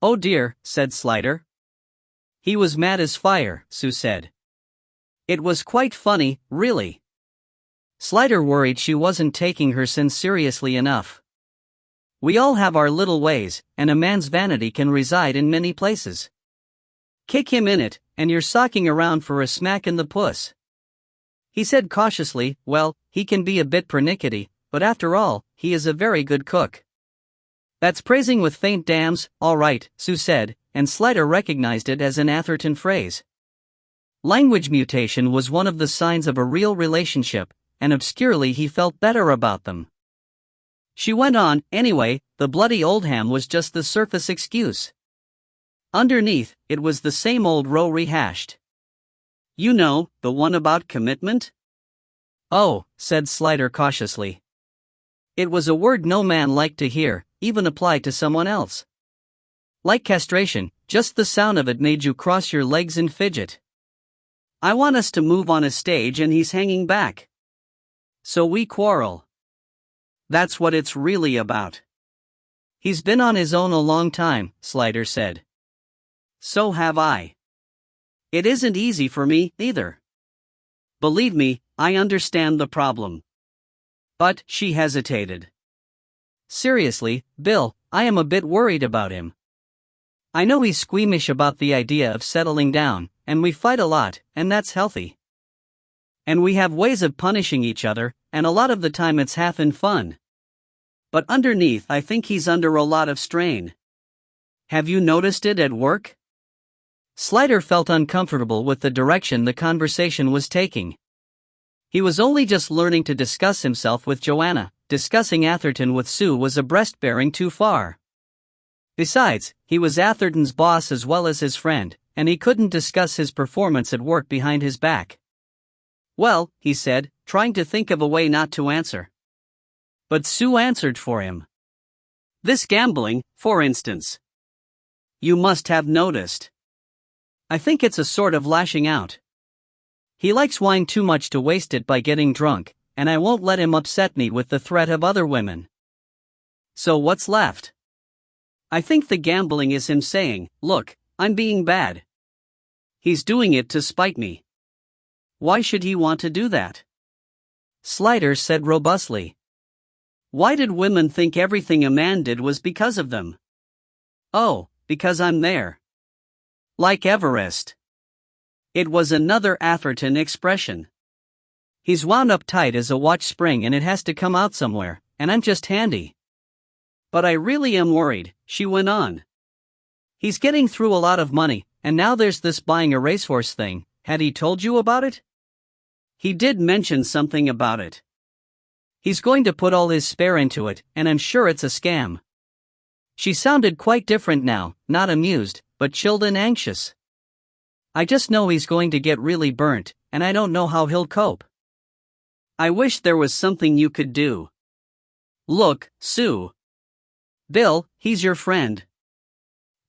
"Oh dear," said Slider. "He was mad as fire," Sue said. "It was quite funny, really." Slider worried she wasn't taking her sin seriously enough. We all have our little ways, and a man's vanity can reside in many places. Kick him in it, and you're socking around for a smack in the puss. He said cautiously, "Well, he can be a bit pernickety, but after all, he is a very good cook." "That's praising with faint dams, all right," Sue said, and Slider recognized it as an Atherton phrase. Language mutation was one of the signs of a real relationship, and obscurely he felt better about them. She went on, "Anyway, the bloody old ham was just the surface excuse. Underneath, it was the same old row rehashed. You know, the one about commitment?" "Oh," said Slider cautiously. It was a word no man liked to hear, even applied to someone else. Like castration, just the sound of it made you cross your legs and fidget. "I want us to move on a stage and he's hanging back. So we quarrel. That's what it's really about." "He's been on his own a long time," Slider said. "So have I. It isn't easy for me, either. Believe me, I understand the problem." But she hesitated. "Seriously, Bill, I am a bit worried about him. I know he's squeamish about the idea of settling down, and we fight a lot, and that's healthy. And we have ways of punishing each other, and a lot of the time it's half in fun. But underneath, I think he's under a lot of strain. Have you noticed it at work?" Slider felt uncomfortable with the direction the conversation was taking. He was only just learning to discuss himself with Joanna. Discussing Atherton with Sue was a breast-bearing too far. Besides, he was Atherton's boss as well as his friend, and he couldn't discuss his performance at work behind his back. "Well," he said, trying to think of a way not to answer. But Sue answered for him. "This gambling, for instance. You must have noticed. I think it's a sort of lashing out. He likes wine too much to waste it by getting drunk, and I won't let him upset me with the threat of other women. So what's left? I think the gambling is him saying, 'Look, I'm being bad.' He's doing it to spite me. Why should he want to do that?" Slider said robustly. "Why did women think everything a man did was because of them?" "Oh, because I'm there. Like Everest." It was another Atherton expression. "He's wound up tight as a watch spring and it has to come out somewhere, and I'm just handy. But I really am worried," she went on. "He's getting through a lot of money, and now there's this buying a racehorse thing. Had he told you about it?" "He did mention something about it. He's going to put all his spare into it, and I'm sure it's a scam." She sounded quite different now, not amused, but chilled and anxious. "I just know he's going to get really burnt, and I don't know how he'll cope. I wish there was something you could do." "Look, Sue. Bill, he's your friend.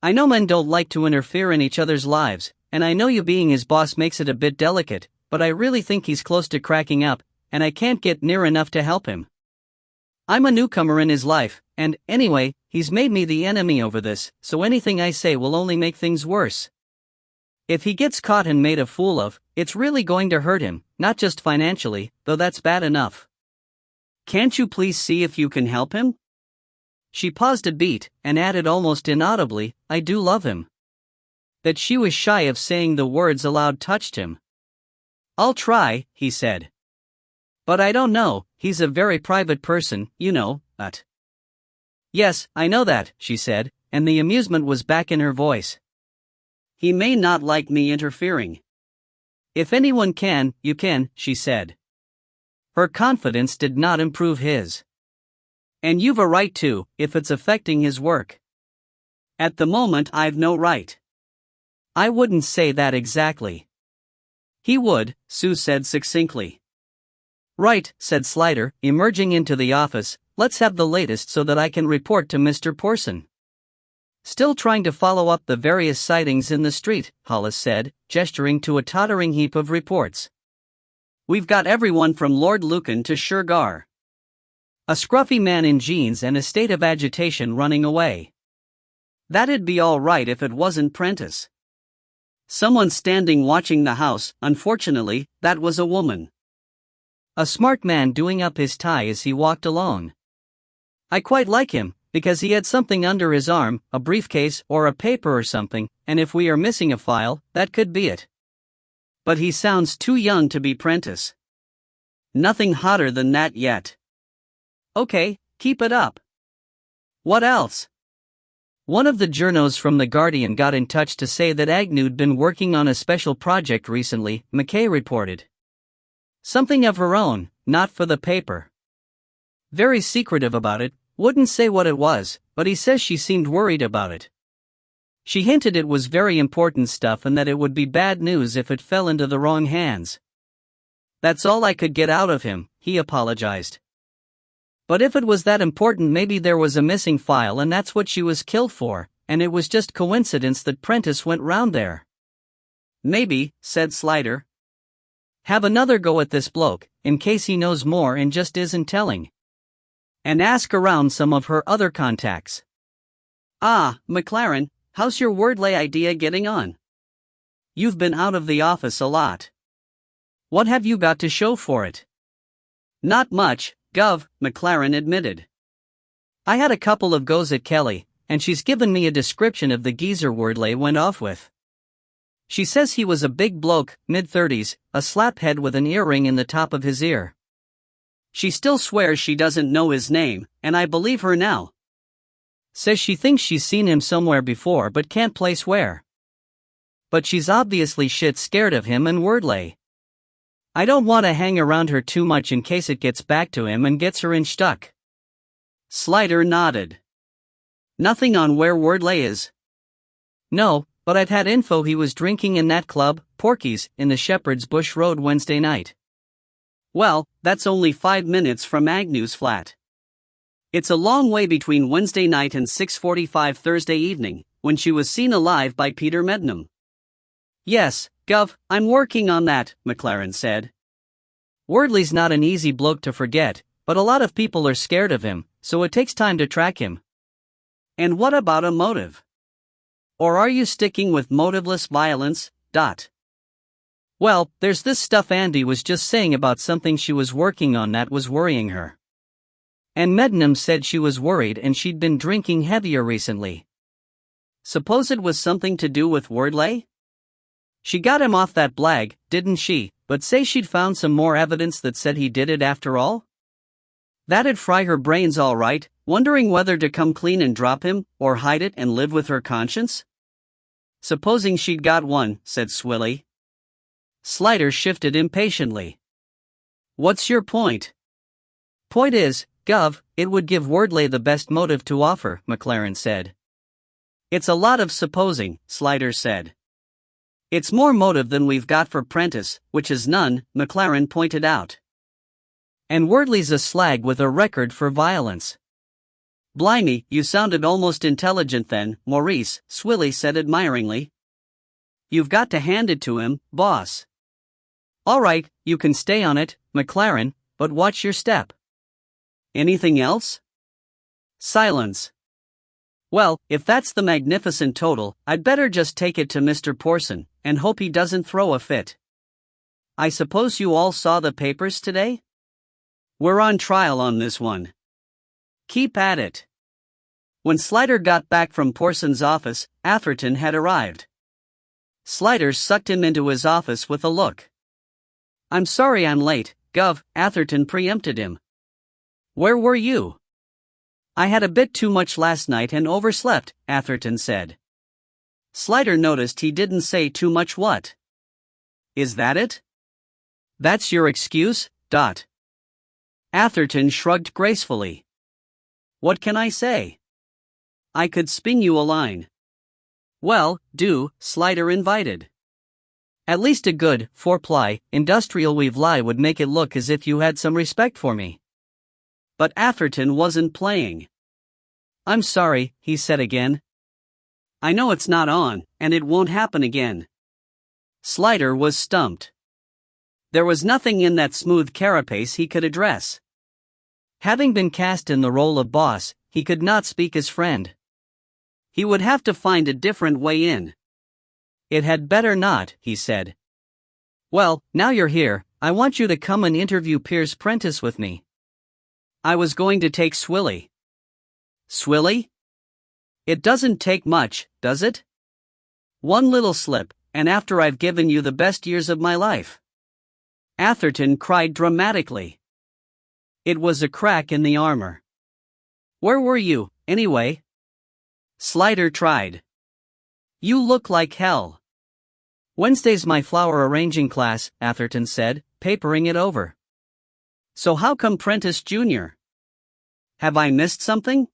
I know men don't like to interfere in each other's lives, and I know you being his boss makes it a bit delicate, but I really think he's close to cracking up, and I can't get near enough to help him. I'm a newcomer in his life, and, anyway, he's made me the enemy over this, so anything I say will only make things worse. If he gets caught and made a fool of, it's really going to hurt him, not just financially, though that's bad enough. Can't you please see if you can help him? She paused a beat, and added almost inaudibly, I do love him. That she was shy of saying the words aloud touched him. I'll try, he said. But I don't know, he's a very private person, you know, but. Yes, I know that, she said, and the amusement was back in her voice. He may not like me interfering. If anyone can, you can, she said. Her confidence did not improve his. And you've a right to, if it's affecting his work. At the moment I've no right. I wouldn't say that exactly. He would, Sue said succinctly. Right, said Slider, emerging into the office, let's have the latest so that I can report to Mr. Porson. Still trying to follow up the various sightings in the street, Hollis said, gesturing to a tottering heap of reports. We've got everyone from Lord Lucan to Shergar. A scruffy man in jeans and a state of agitation running away. That'd be all right if it wasn't Prentice. Someone standing watching the house, unfortunately, that was a woman. A smart man doing up his tie as he walked along. I quite like him, because he had something under his arm, a briefcase or a paper or something, and if we are missing a file, that could be it. But he sounds too young to be Prentice. Nothing hotter than that yet. Okay, keep it up. What else? One of the journos from The Guardian got in touch to say that Agnew'd been working on a special project recently, McKay reported. Something of her own, not for the paper. Very secretive about it, wouldn't say what it was, but he says she seemed worried about it. She hinted it was very important stuff and that it would be bad news if it fell into the wrong hands. That's all I could get out of him, he apologized. But if it was that important, maybe there was a missing file and that's what she was killed for, and it was just coincidence that Prentice went round there. Maybe, said Slider. Have another go at this bloke, in case he knows more and just isn't telling. And ask around some of her other contacts. Ah, McLaren, how's your wordlay idea getting on? You've been out of the office a lot. What have you got to show for it? Not much, Gov, McLaren admitted. I had a couple of goes at Kelly, and she's given me a description of the geezer wordlay went off with. She says he was a big bloke, mid-30s, a slaphead with an earring in the top of his ear. She still swears she doesn't know his name, and I believe her now. Says she thinks she's seen him somewhere before but can't place where. But she's obviously shit scared of him and wordlay. I don't want to hang around her too much in case it gets back to him and gets her in stuck. Slider nodded. Nothing on where wordlay is? No, but I've had info he was drinking in that club, Porky's, in the Shepherd's Bush Road Wednesday night. Well, that's only 5 minutes from Agnew's flat. It's a long way between Wednesday night and 6:45 Thursday evening, when she was seen alive by Peter Mednam. Yes, Gov, I'm working on that, McLaren said. Wordley's not an easy bloke to forget, but a lot of people are scared of him, so it takes time to track him. And what about a motive? Or are you sticking with motiveless violence? Well, there's this stuff Andy was just saying about something she was working on that was worrying her. And Mednam said she was worried and she'd been drinking heavier recently. Suppose it was something to do with wordlay? She got him off that blag, didn't she, but say she'd found some more evidence that said he did it after all? That'd fry her brains all right, wondering whether to come clean and drop him, or hide it and live with her conscience? Supposing she'd got one, said Swilly. Slider shifted impatiently. What's your point? Point is, Gov, it would give Wordley the best motive to offer, McLaren said. It's a lot of supposing, Slider said. It's more motive than we've got for Prentice, which is none, McLaren pointed out. And Wordley's a slag with a record for violence. Blimey, you sounded almost intelligent then, Maurice, Swilly said admiringly. You've got to hand it to him, boss. All right, you can stay on it, McLaren, but watch your step. Anything else? Silence. Well, if that's the magnificent total, I'd better just take it to Mr. Porson, and hope he doesn't throw a fit. I suppose you all saw the papers today? We're on trial on this one. Keep at it. When Slider got back from Porson's office, Atherton had arrived. Slider sucked him into his office with a look. I'm sorry I'm late, Gov, Atherton preempted him. Where were you? I had a bit too much last night and overslept, Atherton said. Slider noticed he didn't say too much what. Is that it? That's your excuse, Dot. Atherton shrugged gracefully. What can I say? I could spin you a line. Well, do, Slider invited. At least a good, four-ply, industrial weave lie would make it look as if you had some respect for me. But Atherton wasn't playing. I'm sorry, he said again. I know it's not on, and it won't happen again. Slider was stumped. There was nothing in that smooth carapace he could address. Having been cast in the role of boss, he could not speak as friend. He would have to find a different way in. It had better not, he said. Well, now you're here, I want you to come and interview Piers Prentice with me. I was going to take Swilly. Swilly? It doesn't take much, does it? One little slip, and after I've given you the best years of my life. Atherton cried dramatically. It was a crack in the armor. Where were you, anyway? Slider tried. You look like hell. Wednesday's my flower arranging class, Atherton said, papering it over. So how come Prentice Jr.? Have I missed something?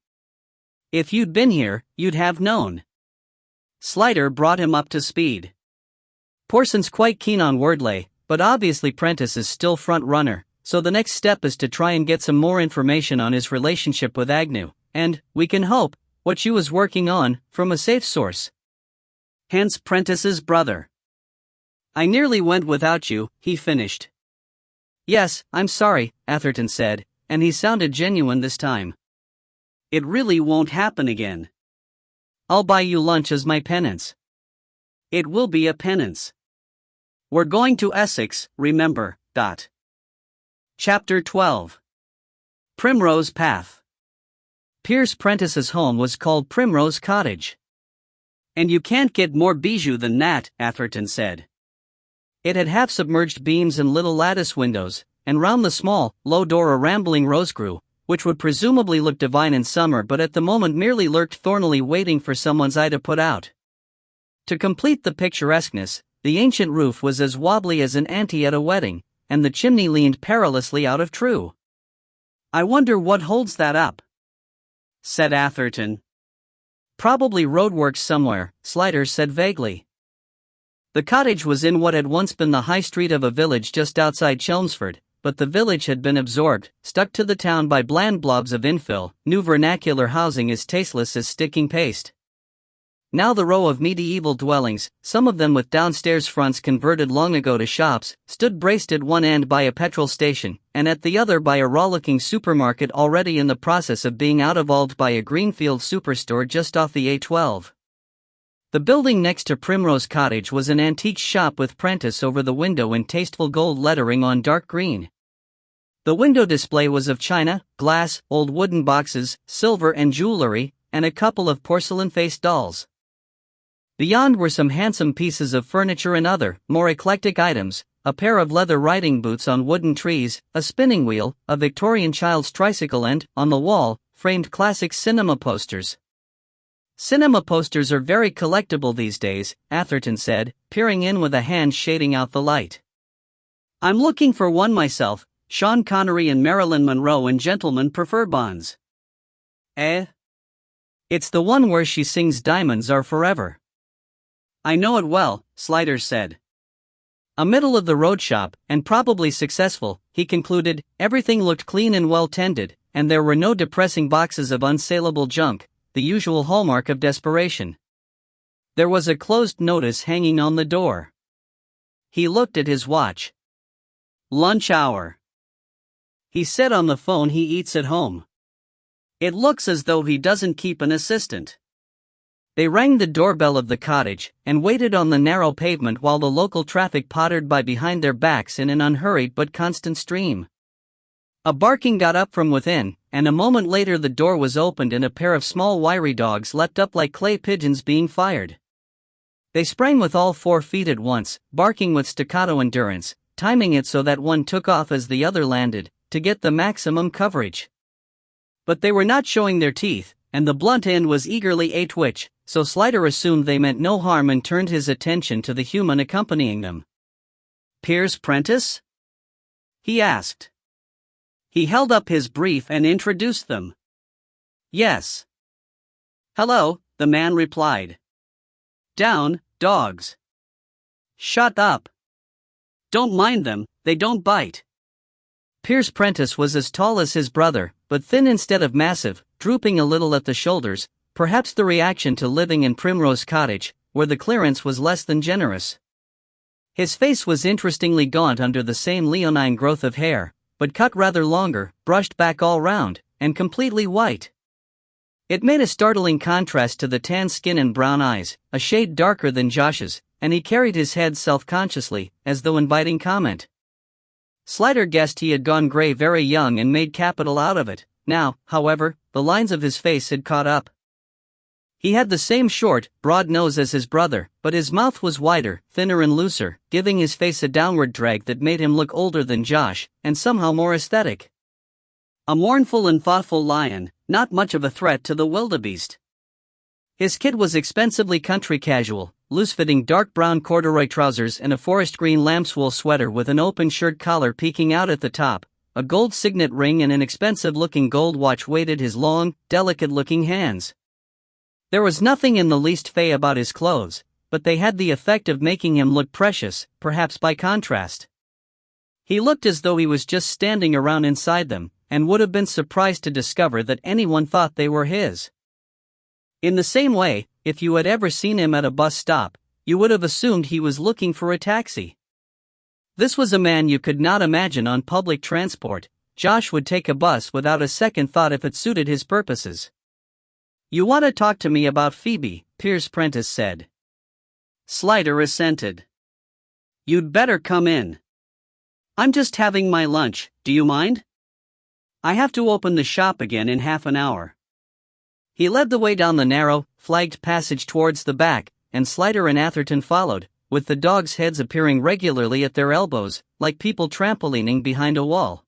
If you'd been here, you'd have known. Slider brought him up to speed. Porson's quite keen on wordlay, but obviously Prentice is still front runner, so the next step is to try and get some more information on his relationship with Agnew, and, we can hope, what she was working on, from a safe source. Hence Prentice's brother. I nearly went without you, he finished. Yes, I'm sorry, Atherton said, and he sounded genuine this time. It really won't happen again. I'll buy you lunch as my penance. It will be a penance. We're going to Essex, remember, Dot. Chapter 12. Primrose Path. Piers Prentice's home was called Primrose Cottage. And you can't get more bijou than that, Atherton said. It had half-submerged beams and little lattice windows, and round the small, low door a rambling rose grew, which would presumably look divine in summer but at the moment merely lurked thornily waiting for someone's eye to put out. To complete the picturesqueness, the ancient roof was as wobbly as an ante at a wedding, and the chimney leaned perilously out of true. I wonder what holds that up, said Atherton. Probably roadworks somewhere, Slider said vaguely. The cottage was in what had once been the high street of a village just outside Chelmsford, but the village had been absorbed, stuck to the town by bland blobs of infill, new vernacular housing as tasteless as sticking paste. Now the row of medieval dwellings, some of them with downstairs fronts converted long ago to shops, stood braced at one end by a petrol station, and at the other by a rollicking supermarket already in the process of being out-evolved by a greenfield superstore just off the A12. The building next to Primrose Cottage was an antique shop with Prentice over the window in tasteful gold lettering on dark green. The window display was of china, glass, old wooden boxes, silver and jewelry, and a couple of porcelain-faced dolls. Beyond were some handsome pieces of furniture and other, more eclectic items, a pair of leather riding boots on wooden trees, a spinning wheel, a Victorian child's tricycle and, on the wall, framed classic cinema posters. Cinema posters are very collectible these days, Atherton said, peering in with a hand shading out the light. I'm looking for one myself, Sean Connery and Marilyn Monroe in Gentlemen Prefer Bonds. Eh? It's the one where she sings Diamonds Are Forever. I know it well, Slider said. A middle-of-the-road shop, and probably successful, he concluded. Everything looked clean and well-tended, and there were no depressing boxes of unsaleable junk, the usual hallmark of desperation. There was a closed notice hanging on the door. He looked at his watch. Lunch hour. He said on the phone he eats at home. It looks as though he doesn't keep an assistant. They rang the doorbell of the cottage and waited on the narrow pavement while the local traffic pottered by behind their backs in an unhurried but constant stream. A barking got up from within, and a moment later the door was opened and a pair of small wiry dogs leapt up like clay pigeons being fired. They sprang with all 4 feet at once, barking with staccato endurance, timing it so that one took off as the other landed, to get the maximum coverage. But they were not showing their teeth, and the blunt end was eagerly a twitch, so Slider assumed they meant no harm and turned his attention to the human accompanying them. "Piers Prentice?" he asked. He held up his brief and introduced them. "Yes." "Hello," the man replied. "Down, dogs." "Shut up. Don't mind them, they don't bite." Piers Prentice was as tall as his brother, but thin instead of massive, drooping a little at the shoulders, perhaps the reaction to living in Primrose Cottage, where the clearance was less than generous. His face was interestingly gaunt under the same leonine growth of hair, but cut rather longer, brushed back all round, and completely white. It made a startling contrast to the tan skin and brown eyes, a shade darker than Josh's, and he carried his head self-consciously, as though inviting comment. Slider guessed he had gone gray very young and made capital out of it. Now, however, the lines of his face had caught up. He had the same short, broad nose as his brother, but his mouth was wider, thinner and looser, giving his face a downward drag that made him look older than Josh, and somehow more aesthetic. A mournful and thoughtful lion, not much of a threat to the wildebeest. His kit was expensively country casual, loose-fitting dark brown corduroy trousers and a forest green lambswool sweater with an open shirt collar peeking out at the top. A gold signet ring and an expensive-looking gold watch weighted his long, delicate-looking hands. There was nothing in the least fey about his clothes, but they had the effect of making him look precious, perhaps by contrast. He looked as though he was just standing around inside them, and would have been surprised to discover that anyone thought they were his. In the same way, if you had ever seen him at a bus stop, you would have assumed he was looking for a taxi. This was a man you could not imagine on public transport. Josh would take a bus without a second thought if it suited his purposes. "You want to talk to me about Phoebe," Piers Prentice said. Slider assented. "You'd better come in. I'm just having my lunch, do you mind? I have to open the shop again in half an hour." He led the way down the narrow, flagged passage towards the back, and Slider and Atherton followed, with the dogs' heads appearing regularly at their elbows, like people trampolining behind a wall.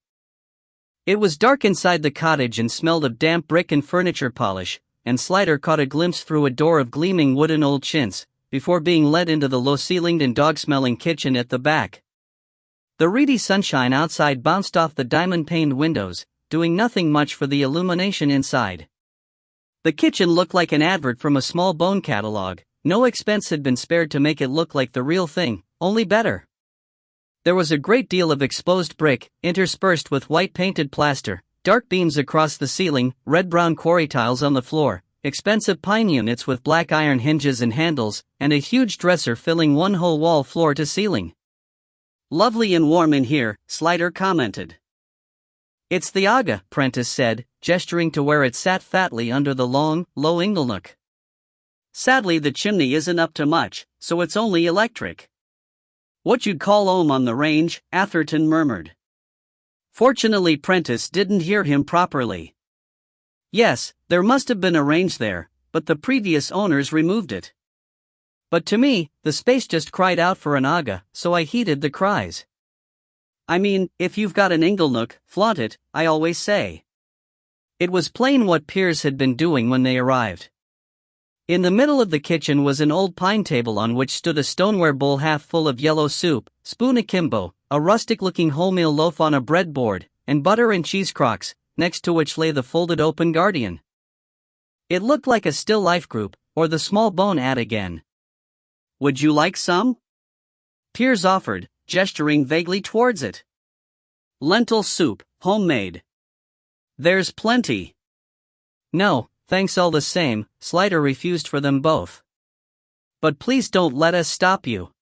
It was dark inside the cottage and smelled of damp brick and furniture polish, and Slider caught a glimpse through a door of gleaming wooden old chintz, before being led into the low-ceilinged and dog-smelling kitchen at the back. The reedy sunshine outside bounced off the diamond-paned windows, doing nothing much for the illumination inside. The kitchen looked like an advert from a small bone catalog. No expense had been spared to make it look like the real thing, only better. There was a great deal of exposed brick, interspersed with white painted plaster, dark beams across the ceiling, red-brown quarry tiles on the floor, expensive pine units with black iron hinges and handles, and a huge dresser filling one whole wall floor to ceiling. "Lovely and warm in here," Slider commented. "It's the Aga," Prentice said, gesturing to where it sat fatly under the long, low inglenook. "Sadly the chimney isn't up to much, so it's only electric." "What you'd call 'ome on the range," Atherton murmured. Fortunately Prentice didn't hear him properly. "Yes, there must have been a range there, but the previous owners removed it. But to me, the space just cried out for an Aga, so I heeded the cries. I mean, if you've got an inglenook, flaunt it, I always say." It was plain what Piers had been doing when they arrived. In the middle of the kitchen was an old pine table on which stood a stoneware bowl half full of yellow soup, spoon akimbo, a rustic-looking wholemeal loaf on a breadboard, and butter and cheese crocks, next to which lay the folded open Guardian. It looked like a still life group, or the small bone ad again. "Would you like some?" Piers offered, gesturing vaguely towards it. "Lentil soup, homemade." There's plenty. No, thanks all the same, Slider refused for them both. But please don't let us stop you.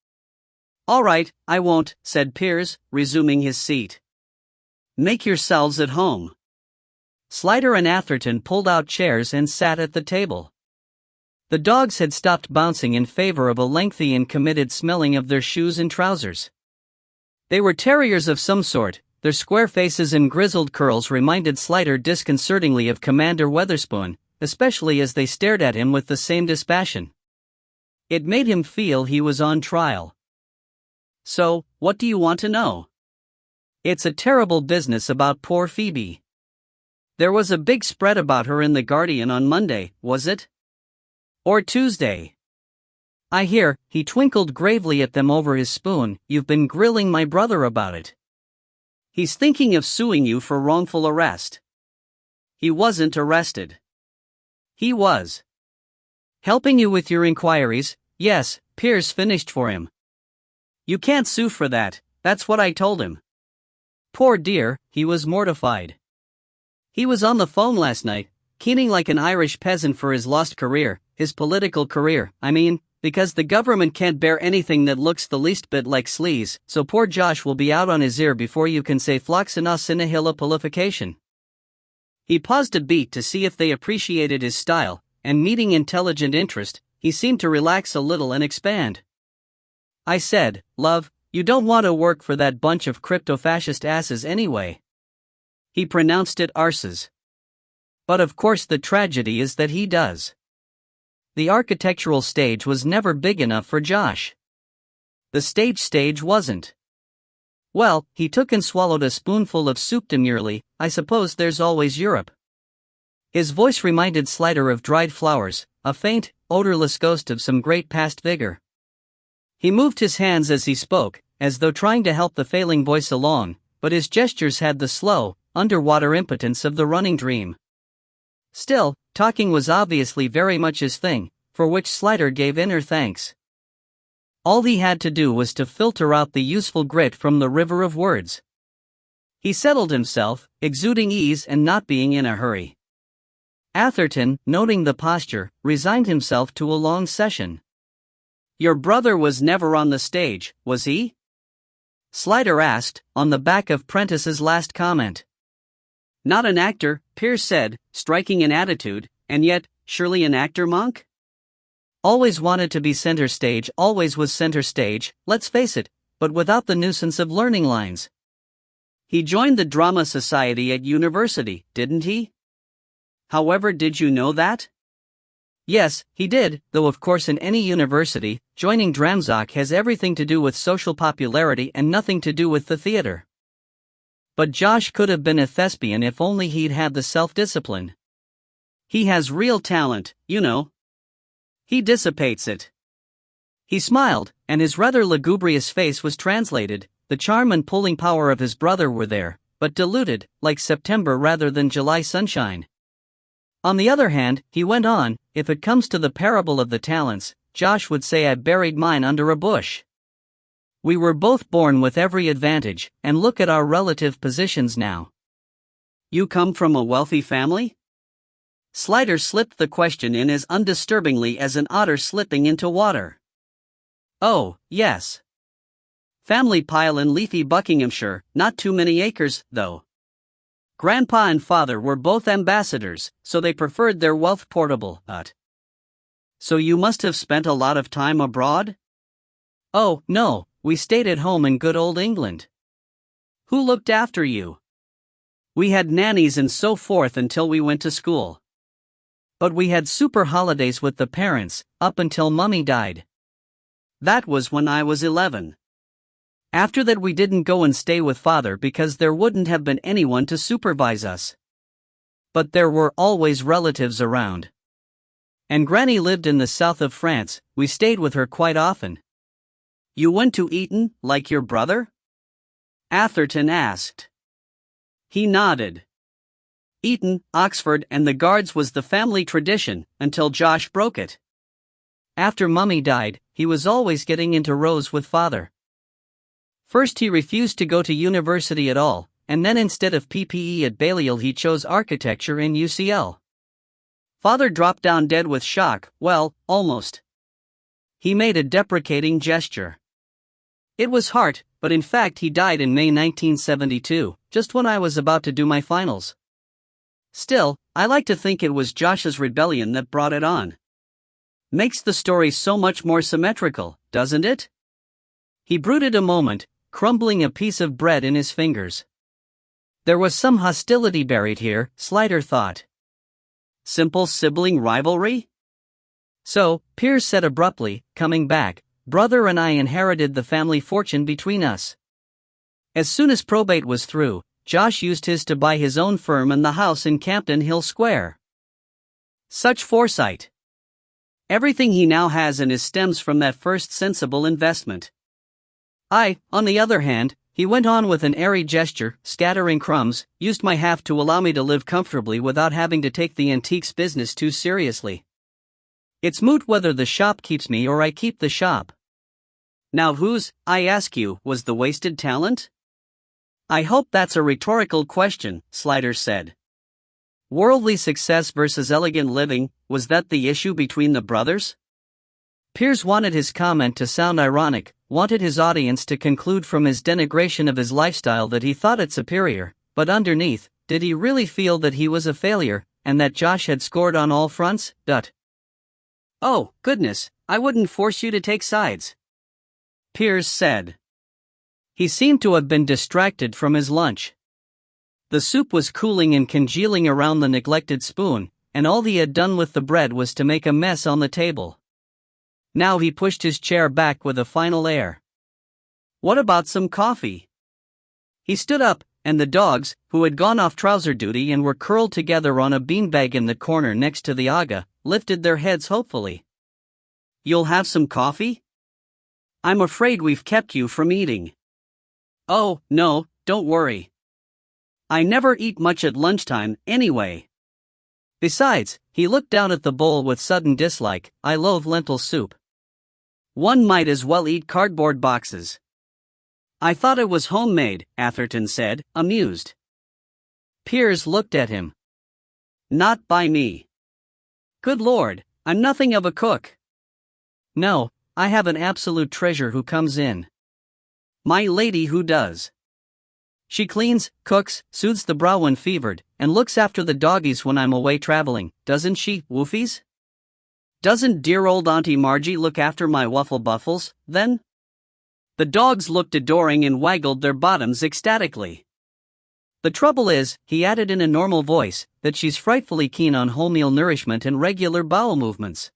All right, I won't, said Piers, resuming his seat. Make yourselves at home. Slider and Atherton pulled out chairs and sat at the table. The dogs had stopped bouncing in favor of a lengthy and committed smelling of their shoes and trousers. They were terriers of some sort. Their square faces and grizzled curls reminded Slider disconcertingly of Commander Weatherspoon, especially as they stared at him with the same dispassion. It made him feel he was on trial. So, what do you want to know? It's a terrible business about poor Phoebe. There was a big spread about her in The Guardian on Monday, was it? Or Tuesday? I hear, he twinkled gravely at them over his spoon, you've been grilling my brother about it. He's thinking of suing you for wrongful arrest. He wasn't arrested. He was. Helping you with your inquiries, yes, Piers finished for him. You can't sue for that, that's what I told him. Poor dear, he was mortified. He was on the phone last night, keening like an Irish peasant for his lost career, his political career, I mean, because the government can't bear anything that looks the least bit like sleaze, so poor Josh will be out on his ear before you can say floxina sinahilla pullification. He paused a beat to see if they appreciated his style, and meeting intelligent interest, he seemed to relax a little and expand. I said, love, you don't want to work for that bunch of crypto-fascist asses anyway. He pronounced it arses. But of course the tragedy is that he does. The architectural stage was never big enough for Josh. The stage wasn't. Well, he took and swallowed a spoonful of soup demurely, I suppose there's always Europe. His voice reminded Slider of dried flowers, a faint, odorless ghost of some great past vigor. He moved his hands as he spoke, as though trying to help the failing voice along, but his gestures had the slow, underwater impotence of the running dream. Still, talking was obviously very much his thing, for which Slider gave inner thanks. All he had to do was to filter out the useful grit from the river of words. He settled himself, exuding ease and not being in a hurry. Atherton, noting the posture, resigned himself to a long session. Your brother was never on the stage, was he? Slider asked, on the back of Prentice's last comment. Not an actor, Piers said, striking an attitude, and yet, surely an actor, Monk? Always wanted to be center stage, always was center stage, let's face it, but without the nuisance of learning lines. He joined the drama society at university, didn't he? However, did you know that? Yes, he did, though of course in any university, joining Dramzoc has everything to do with social popularity and nothing to do with the theater. But Josh could have been a thespian if only he'd had the self-discipline. He has real talent, you know. He dissipates it. He smiled, and his rather lugubrious face was translated. The charm and pulling power of his brother were there, but diluted, like September rather than July sunshine. On the other hand, he went on, if it comes to the parable of the talents, Josh would say I buried mine under a bush. We were both born with every advantage, and look at our relative positions now. You come from a wealthy family? Slider slipped the question in as undisturbingly as an otter slipping into water. Oh, yes. Family pile in leafy Buckinghamshire, not too many acres, though. Grandpa and father were both ambassadors, so they preferred their wealth portable. So you must have spent a lot of time abroad? Oh, no, we stayed at home in good old England. Who looked after you? We had nannies and so forth until we went to school. But we had super holidays with the parents, up until Mummy died. That was when I was 11. After that we didn't go and stay with father because there wouldn't have been anyone to supervise us. But there were always relatives around. And Granny lived in the south of France, we stayed with her quite often. You went to Eton, like your brother? Atherton asked. He nodded. Eton, Oxford and the Guards was the family tradition, until Josh broke it. After Mummy died, he was always getting into rows with father. First he refused to go to university at all, and then instead of PPE at Balliol he chose architecture in UCL. Father dropped down dead with shock, well, almost. He made a deprecating gesture. It was heart, but in fact he died in May 1972, just when I was about to do my finals. Still, I like to think it was Josh's rebellion that brought it on. Makes the story so much more symmetrical, doesn't it? He brooded a moment, crumbling a piece of bread in his fingers. There was some hostility buried here, Slider thought. Simple sibling rivalry? So, Piers said abruptly, coming back, brother and I inherited the family fortune between us. As soon as probate was through, Josh used his to buy his own firm and the house in Campden Hill Square. Such foresight. Everything he now has and is stems from that first sensible investment. I, on the other hand, he went on with an airy gesture, scattering crumbs, used my half to allow me to live comfortably without having to take the antiques business too seriously. It's moot whether the shop keeps me or I keep the shop. Now whose, I ask you, was the wasted talent? I hope that's a rhetorical question, Slider said. Worldly success versus elegant living, was that the issue between the brothers? Piers wanted his comment to sound ironic, wanted his audience to conclude from his denigration of his lifestyle that he thought it superior, but underneath, did he really feel that he was a failure, and that Josh had scored on all fronts? Oh, goodness, I wouldn't force you to take sides, Piers said. He seemed to have been distracted from his lunch. The soup was cooling and congealing around the neglected spoon, and all he had done with the bread was to make a mess on the table. Now he pushed his chair back with a final air. What about some coffee? He stood up, and the dogs, who had gone off trouser duty and were curled together on a beanbag in the corner next to the Aga, lifted their heads hopefully. You'll have some coffee? I'm afraid we've kept you from eating. Oh, no, don't worry. I never eat much at lunchtime, anyway. Besides, he looked down at the bowl with sudden dislike, I loathe lentil soup. One might as well eat cardboard boxes. I thought it was homemade, Atherton said, amused. Piers looked at him. Not by me. Good Lord, I'm nothing of a cook. No, I have an absolute treasure who comes in. My lady who does. She cleans, cooks, soothes the brow when fevered, and looks after the doggies when I'm away traveling, doesn't she, Woofies? Doesn't dear old Auntie Margie look after my waffle buffles, then? The dogs looked adoring and waggled their bottoms ecstatically. The trouble is, he added in a normal voice, that she's frightfully keen on wholemeal nourishment and regular bowel movements.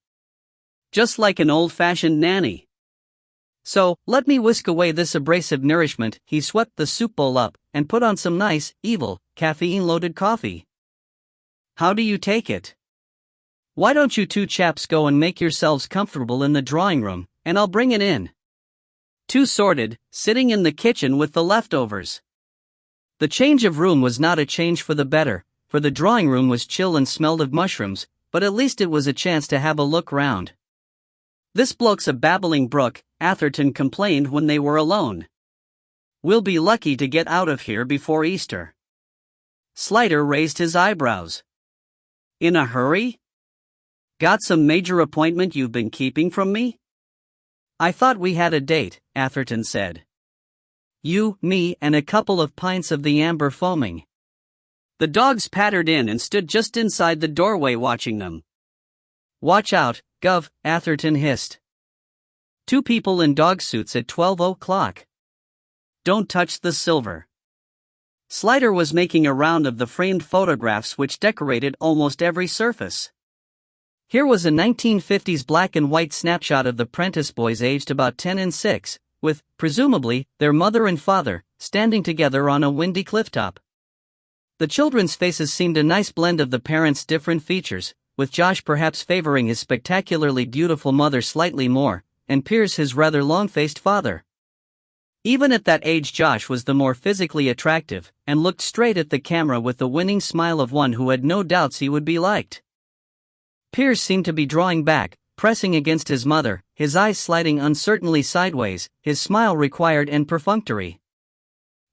Just like an old-fashioned nanny. So, let me whisk away this abrasive nourishment. He swept the soup bowl up, and put on some nice, evil, caffeine-loaded coffee. How do you take it? Why don't you two chaps go and make yourselves comfortable in the drawing room, and I'll bring it in. Too sordid, sitting in the kitchen with the leftovers. The change of room was not a change for the better, for the drawing room was chill and smelled of mushrooms, but at least it was a chance to have a look round. This bloke's a babbling brook, Atherton complained when they were alone. We'll be lucky to get out of here before Easter. Slider raised his eyebrows. In a hurry? Got some major appointment you've been keeping from me? I thought we had a date, Atherton said. You, me, and a couple of pints of the amber foaming. The dogs pattered in and stood just inside the doorway watching them. Watch out, Gov, Atherton hissed. 2 people in dog suits at 12 o'clock. Don't touch the silver. Slider was making a round of the framed photographs which decorated almost every surface. Here was a 1950s black and white snapshot of the Prentice boys aged about 10 and 6, with, presumably, their mother and father, standing together on a windy clifftop. The children's faces seemed a nice blend of the parents' different features, with Josh perhaps favoring his spectacularly beautiful mother slightly more, and Piers his rather long-faced father. Even at that age Josh was the more physically attractive, and looked straight at the camera with the winning smile of one who had no doubts he would be liked. Piers seemed to be drawing back, pressing against his mother, his eyes sliding uncertainly sideways, his smile required and perfunctory.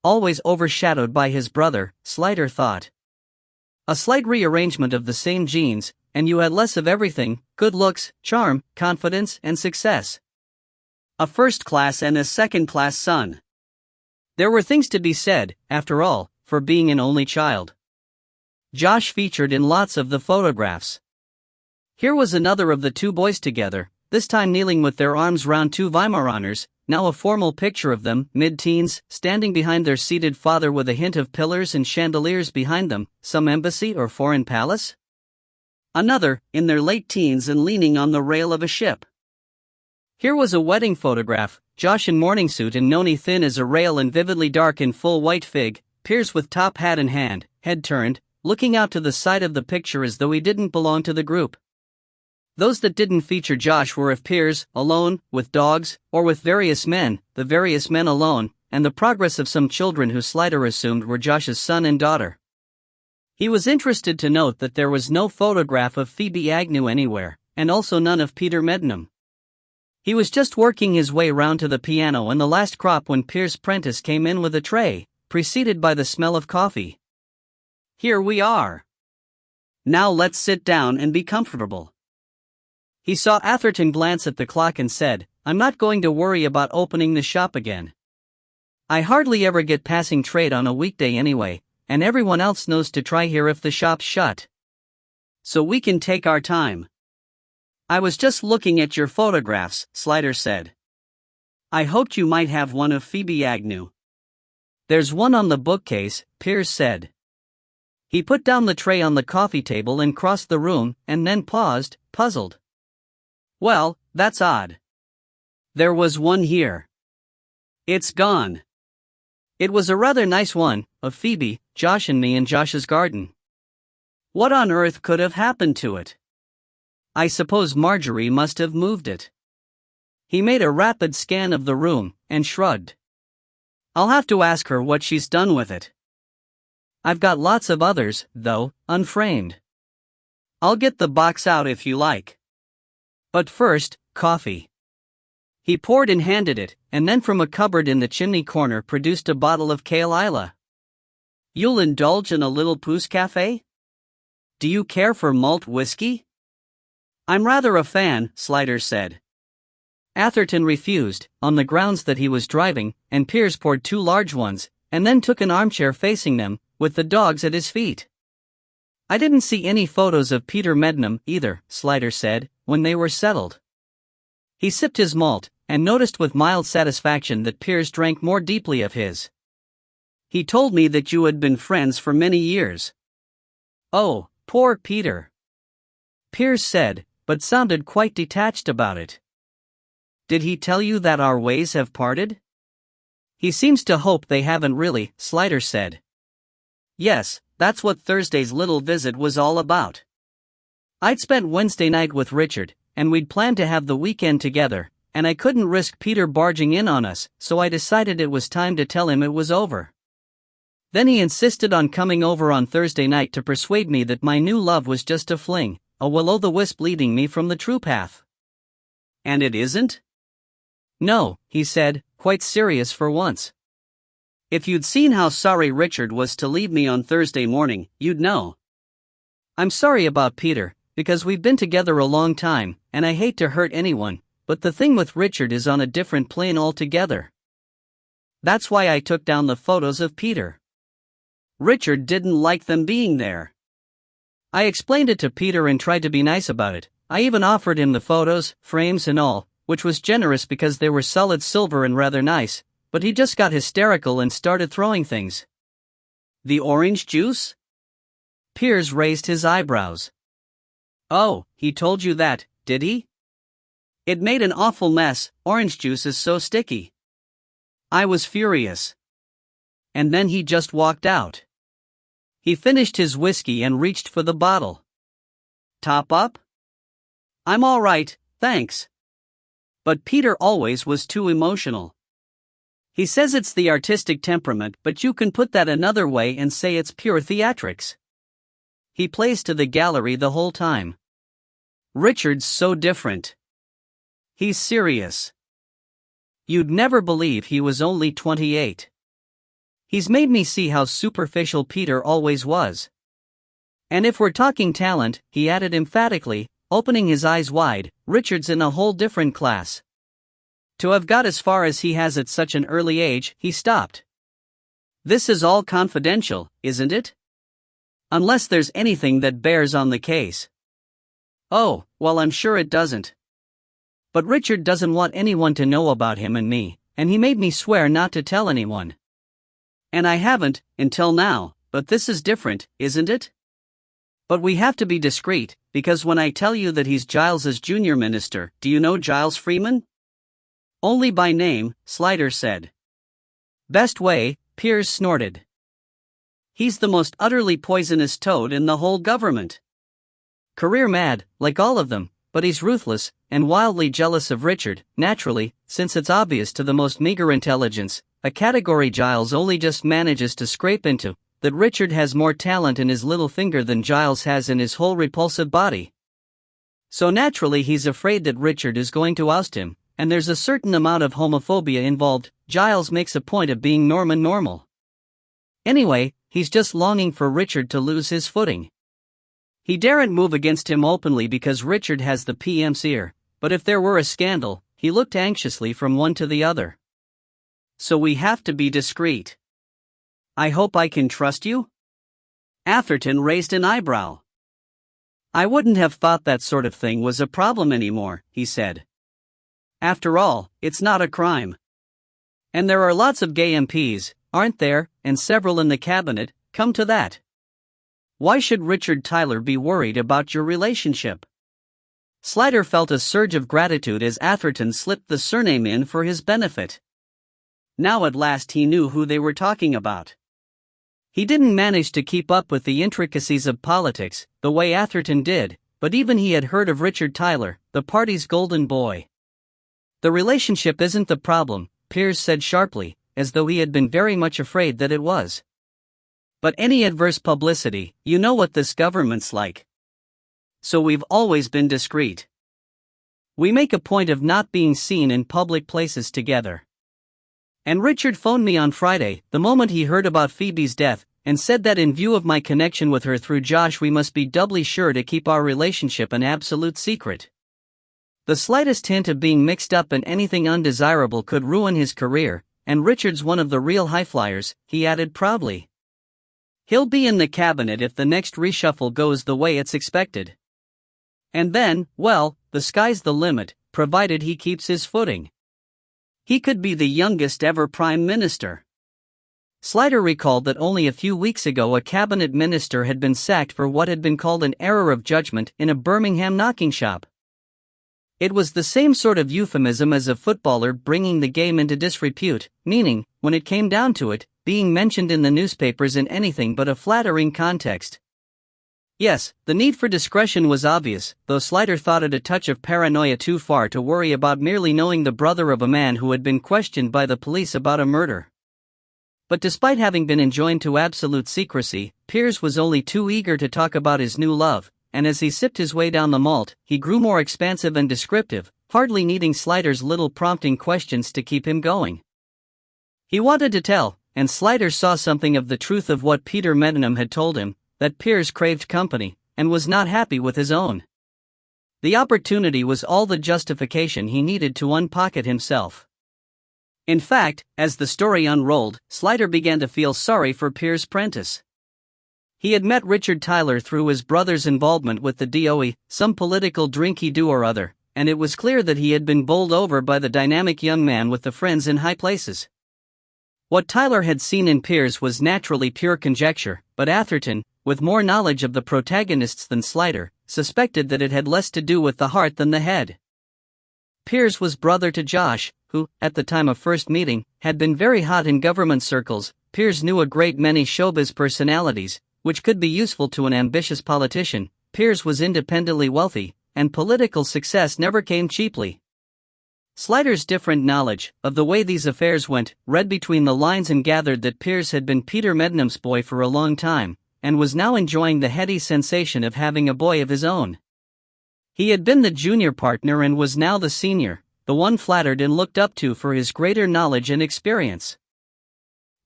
always overshadowed by his brother, Slider thought. A slight rearrangement of the same genes, and you had less of everything: good looks, charm, confidence, and success. A first-class and a second-class son. There were things to be said, after all, for being an only child. Josh featured in lots of the photographs. Here was another of the two boys together, this time kneeling with their arms round two Weimaraners, now a formal picture of them, mid-teens, standing behind their seated father with a hint of pillars and chandeliers behind them, some embassy or foreign palace? Another, in their late teens and leaning on the rail of a ship. Here was a wedding photograph, Josh in morning suit and Noni thin as a rail and vividly dark in full white fig, Piers with top hat in hand, head turned, looking out to the side of the picture as though he didn't belong to the group. Those that didn't feature Josh were of Piers, alone, with dogs, or with various men, the various men alone, and the progress of some children who Slider assumed were Josh's son and daughter. He was interested to note that there was no photograph of Phoebe Agnew anywhere, and also none of Peter Mednam. He was just working his way round to the piano in the last crop when Piers Prentice came in with a tray, preceded by the smell of coffee. "Here we are. Now let's sit down and be comfortable." He saw Atherton glance at the clock and said, "I'm not going to worry about opening the shop again. I hardly ever get passing trade on a weekday anyway, and everyone else knows to try here if the shop's shut. So we can take our time." "I was just looking at your photographs," Slider said. "I hoped you might have one of Phoebe Agnew." "There's one on the bookcase," Piers said. He put down the tray on the coffee table and crossed the room, and then paused, puzzled. "Well, that's odd. There was one here. It's gone." It was a rather nice one, of Phoebe, Josh and me in Josh's garden. What on earth could have happened to it? I suppose Marjorie must have moved it. He made a rapid scan of the room, and shrugged. "I'll have to ask her what she's done with it. I've got lots of others, though, unframed. I'll get the box out if you like. But first, coffee." He poured and handed it, and then from a cupboard in the chimney corner produced a bottle of Kale Isla. "You'll indulge in a little Pousse Café? Do you care for malt whiskey?" "I'm rather a fan," Slider said. Atherton refused, on the grounds that he was driving, and Piers poured two large ones, and then took an armchair facing them, with the dogs at his feet. "I didn't see any photos of Peter Mednam either," Slider said, when they were settled. He sipped his malt, and noticed with mild satisfaction that Piers drank more deeply of his. "He told me that you had been friends for many years." "Oh, poor Peter," Piers said, but sounded quite detached about it. "Did he tell you that our ways have parted?" "He seems to hope they haven't really," Slider said. "Yes, that's what Thursday's little visit was all about. I'd spent Wednesday night with Richard, and we'd planned to have the weekend together, and I couldn't risk Peter barging in on us, so I decided it was time to tell him it was over. Then he insisted on coming over on Thursday night to persuade me that my new love was just a fling, a will-o'-the-wisp leading me from the true path." "And it isn't?" "No," he said, quite serious for once. "If you'd seen how sorry Richard was to leave me on Thursday morning, you'd know. I'm sorry about Peter, because we've been together a long time, and I hate to hurt anyone, but the thing with Richard is on a different plane altogether. That's why I took down the photos of Peter. Richard didn't like them being there. I explained it to Peter and tried to be nice about it. I even offered him the photos, frames and all, which was generous because they were solid silver and rather nice, but he just got hysterical and started throwing things." "The orange juice?" Piers raised his eyebrows. "Oh, he told you that, did he? It made an awful mess, orange juice is so sticky." I was furious. And then he just walked out. He finished his whiskey and reached for the bottle. "Top up?" "I'm all right, thanks." But Peter always was too emotional. He says it's the artistic temperament, but you can put that another way and say it's pure theatrics. He plays to the gallery the whole time. Richard's so different. He's serious. You'd never believe he was only 28. He's made me see how superficial Peter always was. And if we're talking talent," he added emphatically, opening his eyes wide, "Richard's in a whole different class." To have got as far as he has at such an early age, he stopped. "This is all confidential, isn't it? Unless there's anything that bears on the case." "Oh, well, I'm sure it doesn't. But Richard doesn't want anyone to know about him and me, and he made me swear not to tell anyone. And I haven't, until now, but this is different, isn't it? But we have to be discreet, because when I tell you that he's Giles's junior minister, do you know Giles Freeman?" "Only by name," Slider said. "Best way," Piers snorted. "He's the most utterly poisonous toad in the whole government. Career mad, like all of them, but he's ruthless, and wildly jealous of Richard, naturally, since it's obvious to the most meager intelligence, a category Giles only just manages to scrape into, that Richard has more talent in his little finger than Giles has in his whole repulsive body. So naturally he's afraid that Richard is going to oust him, and there's a certain amount of homophobia involved. Giles makes a point of being normal. Anyway, he's just longing for Richard to lose his footing. He daren't move against him openly because Richard has the PM's ear, but if there were a scandal, he looked anxiously from one to the other. So we have to be discreet. I hope I can trust you?" Atherton raised an eyebrow. "I wouldn't have thought that sort of thing was a problem anymore," he said. "After all, it's not a crime. And there are lots of gay MPs, aren't there, and several in the cabinet, come to that. Why should Richard Tyler be worried about your relationship?" Slider felt a surge of gratitude as Atherton slipped the surname in for his benefit. Now at last he knew who they were talking about. He didn't manage to keep up with the intricacies of politics, the way Atherton did, but even he had heard of Richard Tyler, the party's golden boy. "The relationship isn't the problem," Piers said sharply, as though he had been very much afraid that it was. "But any adverse publicity, you know what this government's like. So we've always been discreet. We make a point of not being seen in public places together. And Richard phoned me on Friday, the moment he heard about Phoebe's death, and said that in view of my connection with her through Josh we must be doubly sure to keep our relationship an absolute secret. The slightest hint of being mixed up in anything undesirable could ruin his career, and Richard's one of the real highflyers," he added proudly. "He'll be in the cabinet if the next reshuffle goes the way it's expected. And then, well, the sky's the limit, provided he keeps his footing. He could be the youngest ever prime minister." Slider recalled that only a few weeks ago a cabinet minister had been sacked for what had been called an error of judgment in a Birmingham knocking shop. It was the same sort of euphemism as a footballer bringing the game into disrepute, meaning, when it came down to it, being mentioned in the newspapers in anything but a flattering context. Yes, the need for discretion was obvious, though Slider thought it a touch of paranoia too far to worry about merely knowing the brother of a man who had been questioned by the police about a murder. But despite having been enjoined to absolute secrecy, Piers was only too eager to talk about his new love, and as he sipped his way down the malt, he grew more expansive and descriptive, hardly needing Slider's little prompting questions to keep him going. He wanted to tell, and Slider saw something of the truth of what Peter Meddenham had told him, that Piers craved company, and was not happy with his own. The opportunity was all the justification he needed to unpocket himself. In fact, as the story unrolled, Slider began to feel sorry for Piers Prentice. He had met Richard Tyler through his brother's involvement with the DOE, some political drink-he-do or other, and it was clear that he had been bowled over by the dynamic young man with the friends in high places. What Tyler had seen in Piers was naturally pure conjecture, but Atherton, with more knowledge of the protagonists than Slider, suspected that it had less to do with the heart than the head. Piers was brother to Josh, who, at the time of first meeting, had been very hot in government circles. Piers knew a great many showbiz personalities, which could be useful to an ambitious politician. Piers was independently wealthy, and political success never came cheaply. Slider's different knowledge of the way these affairs went, read between the lines and gathered that Piers had been Peter Meddenham's boy for a long time, and was now enjoying the heady sensation of having a boy of his own. He had been the junior partner and was now the senior, the one flattered and looked up to for his greater knowledge and experience.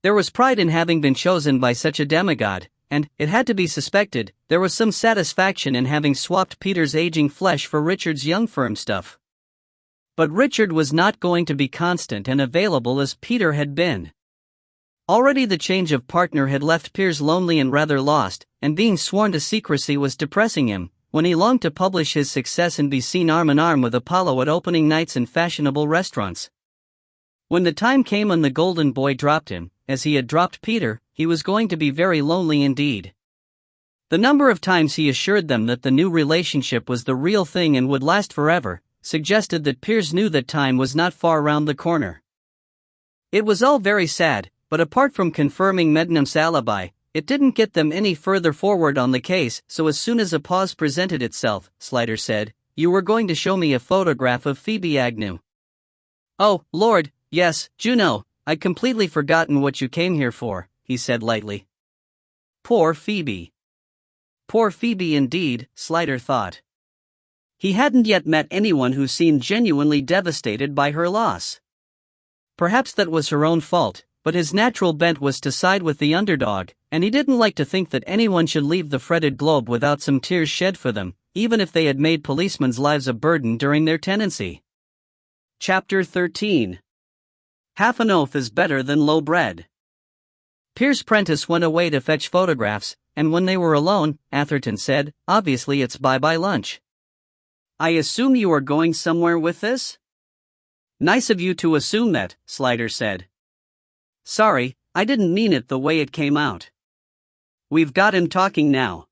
There was pride in having been chosen by such a demigod, and, it had to be suspected, there was some satisfaction in having swapped Peter's aging flesh for Richard's young firm stuff. But Richard was not going to be constant and available as Peter had been. Already the change of partner had left Piers lonely and rather lost, and being sworn to secrecy was depressing him, when he longed to publish his success and be seen arm in arm with Apollo at opening nights in fashionable restaurants. When the time came when the golden boy dropped him, as he had dropped Peter, he was going to be very lonely indeed. The number of times he assured them that the new relationship was the real thing and would last forever, suggested that Piers knew that time was not far round the corner. It was all very sad, but apart from confirming Mednam's alibi, it didn't get them any further forward on the case. So as soon as a pause presented itself, Slider said, "You were going to show me a photograph of Phoebe Agnew." "Oh, Lord, yes, Juno, I'd completely forgotten what you came here for," he said lightly. Poor Phoebe. Poor Phoebe indeed, Slider thought. He hadn't yet met anyone who seemed genuinely devastated by her loss. Perhaps that was her own fault, but his natural bent was to side with the underdog, and he didn't like to think that anyone should leave the fretted globe without some tears shed for them, even if they had made policemen's lives a burden during their tenancy. Chapter 13. Half an oath is better than low bread. Piers Prentice went away to fetch photographs, and when they were alone, Atherton said, "Obviously it's bye-bye lunch." "I assume you are going somewhere with this?" "Nice of you to assume that," Slider said. "Sorry, I didn't mean it the way it came out. We've got him talking now."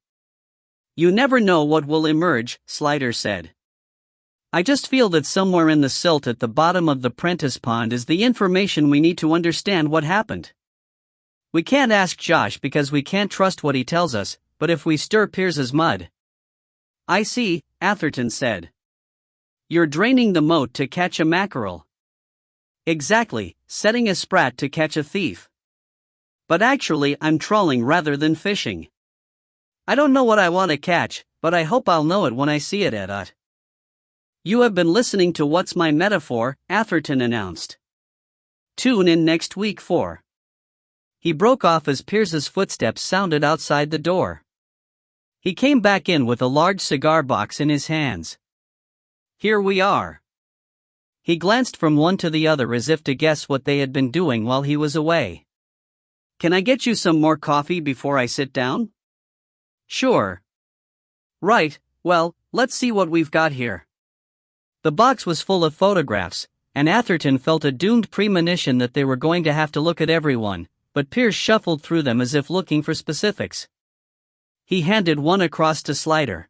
"You never know what will emerge," Slider said. "I just feel that somewhere in the silt at the bottom of the Prentice pond is the information we need to understand what happened. We can't ask Josh because we can't trust what he tells us, but if we stir Piers's mud—" "I see," Atherton said. "You're draining the moat to catch a mackerel." "Exactly, setting a sprat to catch a thief. But actually I'm trawling rather than fishing. I don't know what I want to catch, but I hope I'll know it when I see it, Audiobook." "You have been listening to What's My Metaphor," Atherton announced. "Tune in next week for—" He broke off as Piers's footsteps sounded outside the door. He came back in with a large cigar box in his hands. "Here we are." He glanced from one to the other as if to guess what they had been doing while he was away. "Can I get you some more coffee before I sit down?" "Sure." "Right, well, let's see what we've got here." The box was full of photographs, and Atherton felt a doomed premonition that they were going to have to look at everyone, but Piers shuffled through them as if looking for specifics. He handed one across to Slider.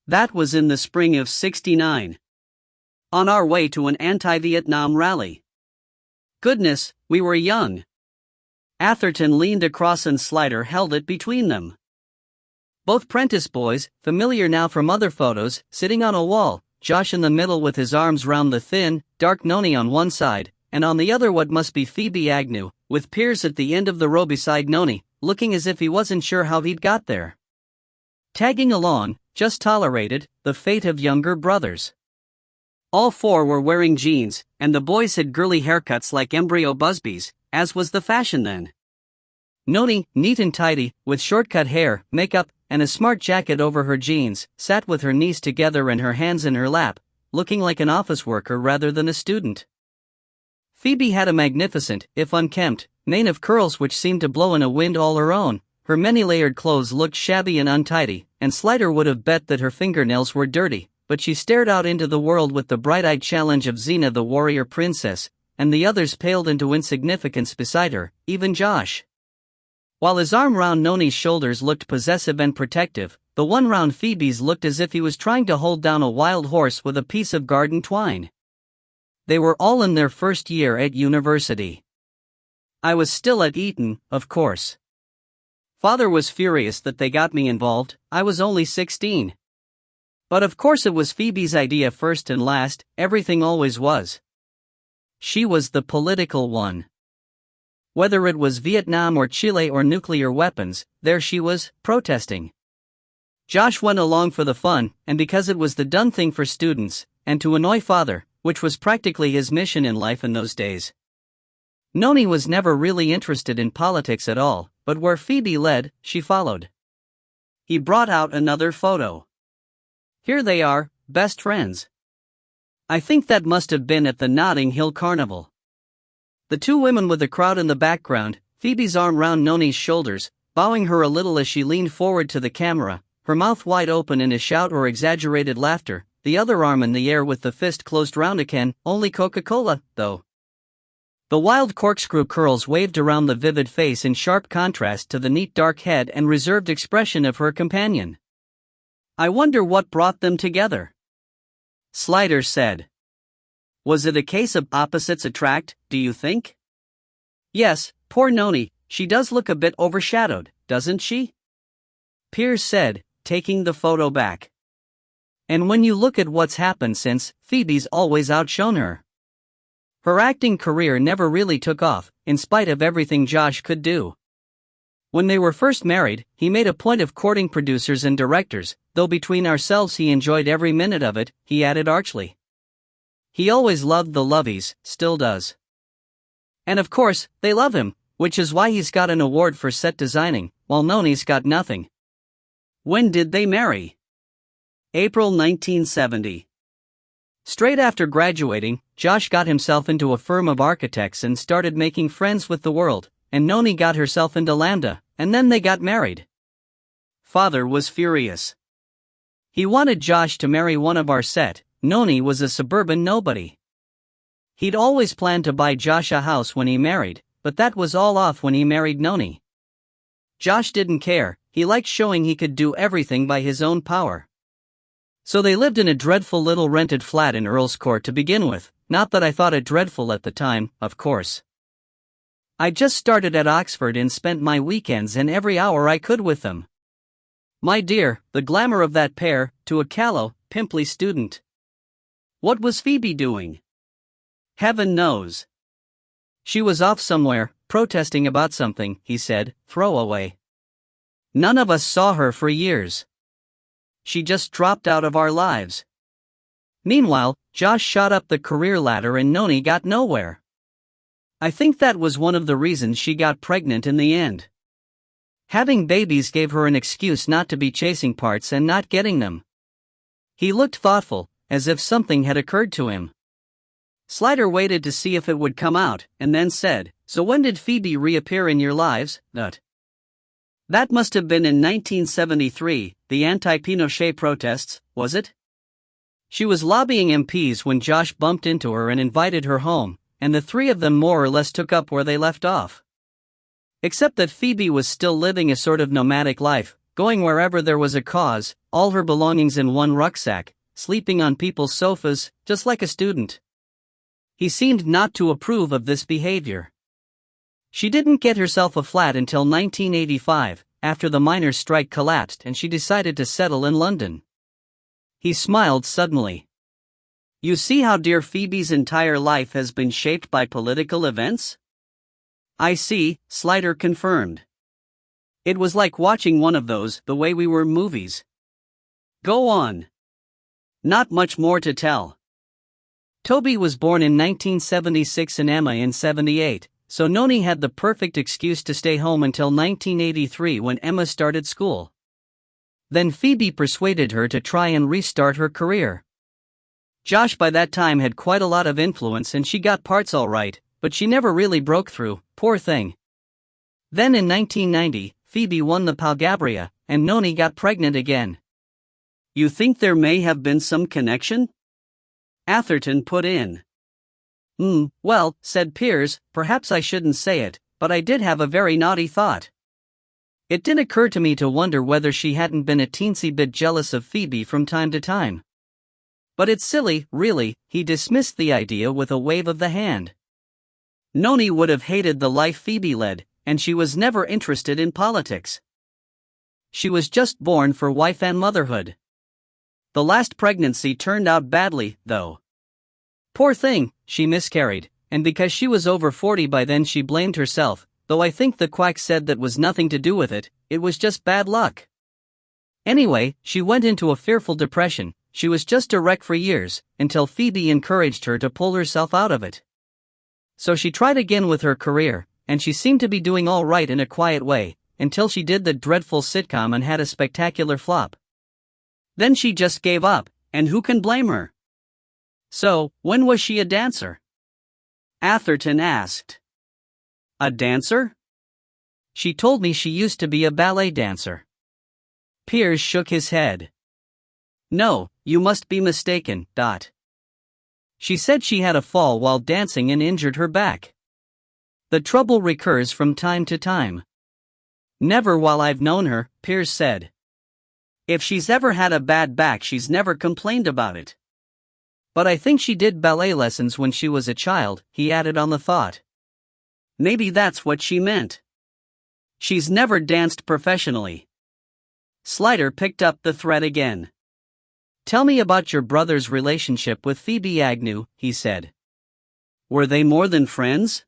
"That was in the spring of '69. On our way to an anti-Vietnam rally. Goodness, we were young." Atherton leaned across and Slider held it between them. Both Prentice boys, familiar now from other photos, sitting on a wall, Josh in the middle with his arms round the thin, dark Noni on one side, and on the other what must be Phoebe Agnew, with Piers at the end of the row beside Noni, looking as if he wasn't sure how he'd got there. Tagging along, just tolerated, the fate of younger brothers. All four were wearing jeans, and the boys had girly haircuts like embryo Busbys, as was the fashion then. Noni, neat and tidy, with short-cut hair, makeup, and a smart jacket over her jeans, sat with her knees together and her hands in her lap, looking like an office worker rather than a student. Phoebe had a magnificent, if unkempt, mane of curls which seemed to blow in a wind all her own. Her many-layered clothes looked shabby and untidy, and Slider would have bet that her fingernails were dirty, but she stared out into the world with the bright-eyed challenge of Xena the warrior princess, and the others paled into insignificance beside her, even Josh. While his arm round Noni's shoulders looked possessive and protective, the one round Phoebe's looked as if he was trying to hold down a wild horse with a piece of garden twine. They were all in their first year at university. I was still at Eton, of course. Father was furious that they got me involved. I was only 16. But of course it was Phoebe's idea first and last, everything always was. She was the political one. Whether it was Vietnam or Chile or nuclear weapons, there she was, protesting. Josh went along for the fun, and because it was the done thing for students, and to annoy Father, which was practically his mission in life in those days. Noni was never really interested in politics at all, but where Phoebe led, she followed. He brought out another photo. Here they are, best friends. I think that must have been at the Notting Hill Carnival. The two women with the crowd in the background, Phoebe's arm round Noni's shoulders, bowing her a little as she leaned forward to the camera, her mouth wide open in a shout or exaggerated laughter, the other arm in the air with the fist closed round a can, only Coca-Cola, though. The wild corkscrew curls waved around the vivid face in sharp contrast to the neat dark head and reserved expression of her companion. I wonder what brought them together. Slider said. Was it a case of opposites attract, do you think? Yes, poor Noni, she does look a bit overshadowed, doesn't she? Piers said, taking the photo back. And when you look at what's happened since, Phoebe's always outshone her. Her acting career never really took off, in spite of everything Josh could do. When they were first married, he made a point of courting producers and directors, though between ourselves he enjoyed every minute of it, he added archly. He always loved the Loveys, still does. And of course, they love him, which is why he's got an award for set designing, while Noni's got nothing. When did they marry? April 1970. Straight after graduating, Josh got himself into a firm of architects and started making friends with the world, and Noni got herself into Lambda, and then they got married. Father was furious. He wanted Josh to marry one of our set. Noni was a suburban nobody. He'd always planned to buy Josh a house when he married, but that was all off when he married Noni. Josh didn't care, he liked showing he could do everything by his own power. So they lived in a dreadful little rented flat in Earl's Court to begin with, not that I thought it dreadful at the time, of course. I just started at Oxford and spent my weekends and every hour I could with them. My dear, the glamour of that pair, to a callow, pimply student. What was Phoebe doing? Heaven knows. She was off somewhere, protesting about something, he said, throwaway. None of us saw her for years. She just dropped out of our lives. Meanwhile, Josh shot up the career ladder and Noni got nowhere. I think that was one of the reasons she got pregnant in the end. Having babies gave her an excuse not to be chasing parts and not getting them. He looked thoughtful, as if something had occurred to him. Slider waited to see if it would come out, and then said, So when did Phoebe reappear in your lives, Nut? That must have been in 1973, the anti-Pinochet protests, was it? She was lobbying MPs when Josh bumped into her and invited her home, and the three of them more or less took up where they left off. Except that Phoebe was still living a sort of nomadic life, going wherever there was a cause, all her belongings in one rucksack, sleeping on people's sofas, just like a student. He seemed not to approve of this behavior. She didn't get herself a flat until 1985, after the miners' strike collapsed and she decided to settle in London. He smiled suddenly. You see how dear Phoebe's entire life has been shaped by political events? I see, Slider confirmed. It was like watching one of those The Way We Were movies. Go on. Not much more to tell. Toby was born in 1976 and Emma in 78. So Noni had the perfect excuse to stay home until 1983 when Emma started school. Then Phoebe persuaded her to try and restart her career. Josh by that time had quite a lot of influence and she got parts all right, but she never really broke through, poor thing. Then in 1990, Phoebe won the Palgabria, and Noni got pregnant again. You think there may have been some connection? Atherton put in. Well, said Piers, perhaps I shouldn't say it, but I did have a very naughty thought. It did occur to me to wonder whether she hadn't been a teensy bit jealous of Phoebe from time to time. But it's silly, really, he dismissed the idea with a wave of the hand. Noni would have hated the life Phoebe led, and she was never interested in politics. She was just born for wife and motherhood. The last pregnancy turned out badly, though. Poor thing, she miscarried, and because she was over 40 by then she blamed herself, though I think the quack said that was nothing to do with it, it was just bad luck. Anyway, she went into a fearful depression, she was just a wreck for years, until Phoebe encouraged her to pull herself out of it. So she tried again with her career, and she seemed to be doing all right in a quiet way, until she did the dreadful sitcom and had a spectacular flop. Then she just gave up, and who can blame her? So, when was she a dancer? Atherton asked. A dancer? She told me she used to be a ballet dancer. Piers shook his head. No, you must be mistaken. She said she had a fall while dancing and injured her back. The trouble recurs from time to time. Never while I've known her, Piers said. If she's ever had a bad back, she's never complained about it. But I think she did ballet lessons when she was a child, he added on the thought. Maybe that's what she meant. She's never danced professionally. Slider picked up the thread again. Tell me about your brother's relationship with Phoebe Agnew, he said. Were they more than friends?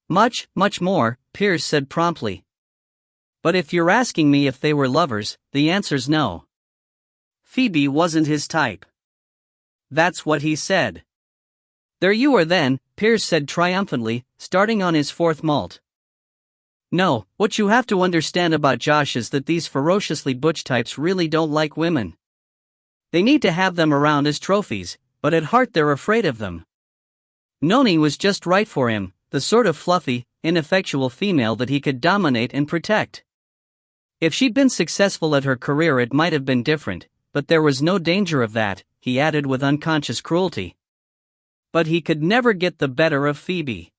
Much, much more, Piers said promptly. But if you're asking me if they were lovers, the answer's no. Phoebe wasn't his type. That's what he said. There you are then, Piers said triumphantly, starting on his fourth malt. No, what you have to understand about Josh is that these ferociously butch types really don't like women. They need to have them around as trophies, but at heart they're afraid of them. Noni was just right for him, the sort of fluffy, ineffectual female that he could dominate and protect. If she'd been successful at her career it might have been different, but there was no danger of that, he added with unconscious cruelty. But he could never get the better of Phoebe.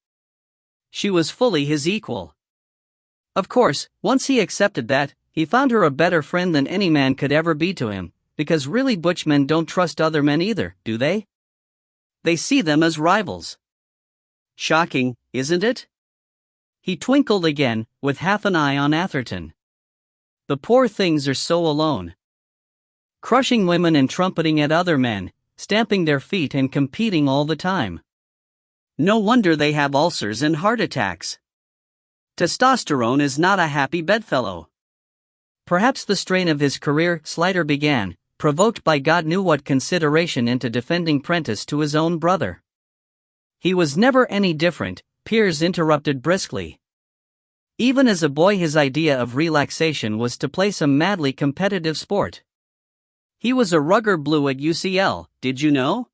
She was fully his equal. Of course, once he accepted that, he found her a better friend than any man could ever be to him, because really butch men don't trust other men either, do they? They see them as rivals. Shocking, isn't it? He twinkled again, with half an eye on Atherton. The poor things are so alone. Crushing women and trumpeting at other men, stamping their feet and competing all the time. No wonder they have ulcers and heart attacks. Testosterone is not a happy bedfellow. Perhaps the strain of his career, Slider began, provoked by God knew what consideration into defending Prentice to his own brother. He was never any different, Piers interrupted briskly. Even as a boy his idea of relaxation was to play some madly competitive sport. He was a rugger blue at UCL, did you know?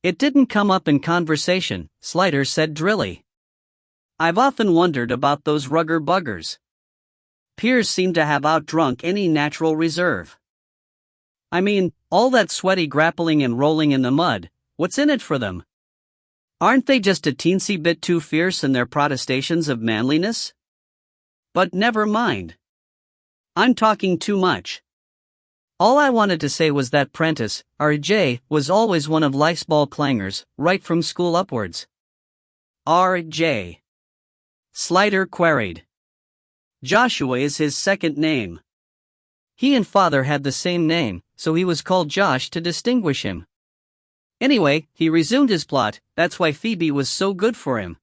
It didn't come up in conversation, Slider said drily. I've often wondered about those rugger buggers. Piers seemed to have outdrunk any natural reserve. I mean, all that sweaty grappling and rolling in the mud, what's in it for them? Aren't they just a teensy bit too fierce in their protestations of manliness? But never mind. I'm talking too much. All I wanted to say was that Prentice, R.J., was always one of life's ball clangers, right from school upwards. R.J. Slider queried. Joshua is his second name. He and father had the same name, so he was called Josh to distinguish him. Anyway, he resumed his plot, that's why Phoebe was so good for him.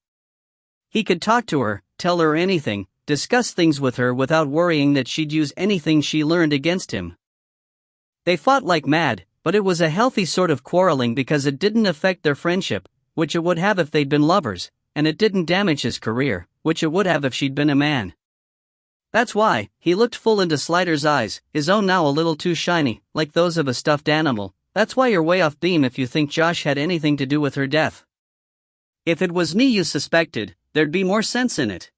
He could talk to her, tell her anything, discuss things with her without worrying that she'd use anything she learned against him. They fought like mad, but it was a healthy sort of quarreling because it didn't affect their friendship, which it would have if they'd been lovers, and it didn't damage his career, which it would have if she'd been a man. That's why, he looked full into Slider's eyes, his own now a little too shiny, like those of a stuffed animal. That's why you're way off beam if you think Josh had anything to do with her death. If it was me you suspected, there'd be more sense in it.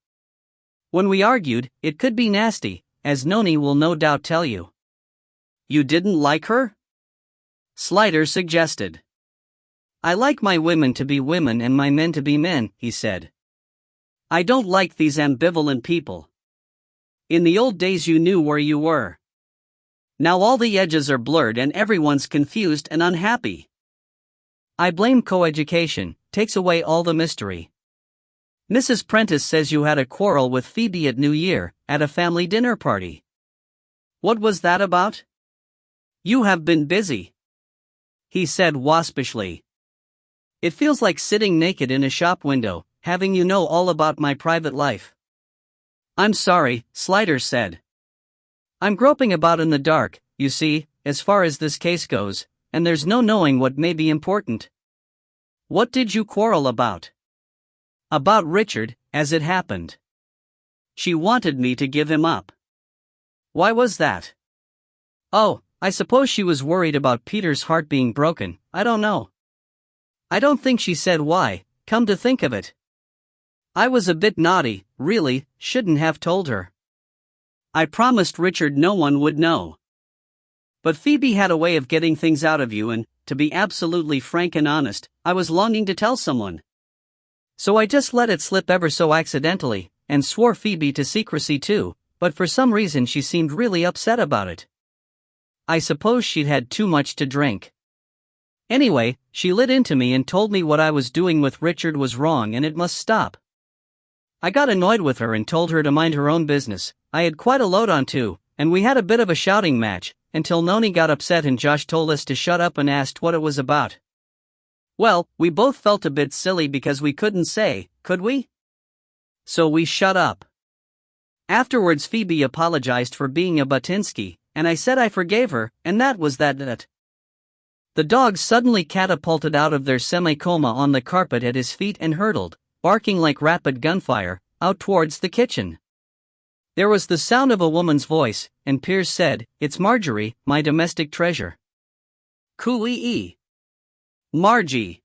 When we argued, it could be nasty, as Noni will no doubt tell you. You didn't like her? Slider suggested. I like my women to be women and my men to be men, he said. I don't like these ambivalent people. In the old days you knew where you were. Now all the edges are blurred and everyone's confused and unhappy. I blame coeducation, takes away all the mystery. Mrs. Prentice says you had a quarrel with Phoebe at New Year, at a family dinner party. What was that about? You have been busy, he said waspishly. It feels like sitting naked in a shop window, having you know all about my private life. I'm sorry, Slider said. I'm groping about in the dark, you see, as far as this case goes, and there's no knowing what may be important. What did you quarrel about? About Richard, as it happened. She wanted me to give him up. Why was that? Oh, I suppose she was worried about Peter's heart being broken, I don't know. I don't think she said why, come to think of it. I was a bit naughty, really, shouldn't have told her. I promised Richard no one would know. But Phoebe had a way of getting things out of you, and, to be absolutely frank and honest, I was longing to tell someone. So I just let it slip ever so accidentally, and swore Phoebe to secrecy too, but for some reason she seemed really upset about it. I suppose she'd had too much to drink. Anyway, she lit into me and told me what I was doing with Richard was wrong and it must stop. I got annoyed with her and told her to mind her own business. I had quite a load on too, and we had a bit of a shouting match, until Noni got upset and Josh told us to shut up and asked what it was about. Well, we both felt a bit silly because we couldn't say, could we? So we shut up. Afterwards Phoebe apologized for being a Butinsky, and I said I forgave her, and that was that. The dogs suddenly catapulted out of their semi-coma on the carpet at his feet and hurtled, barking like rapid gunfire, out towards the kitchen. There was the sound of a woman's voice, and Piers said, "It's Marjorie, my domestic treasure." Coo-ee. Margie.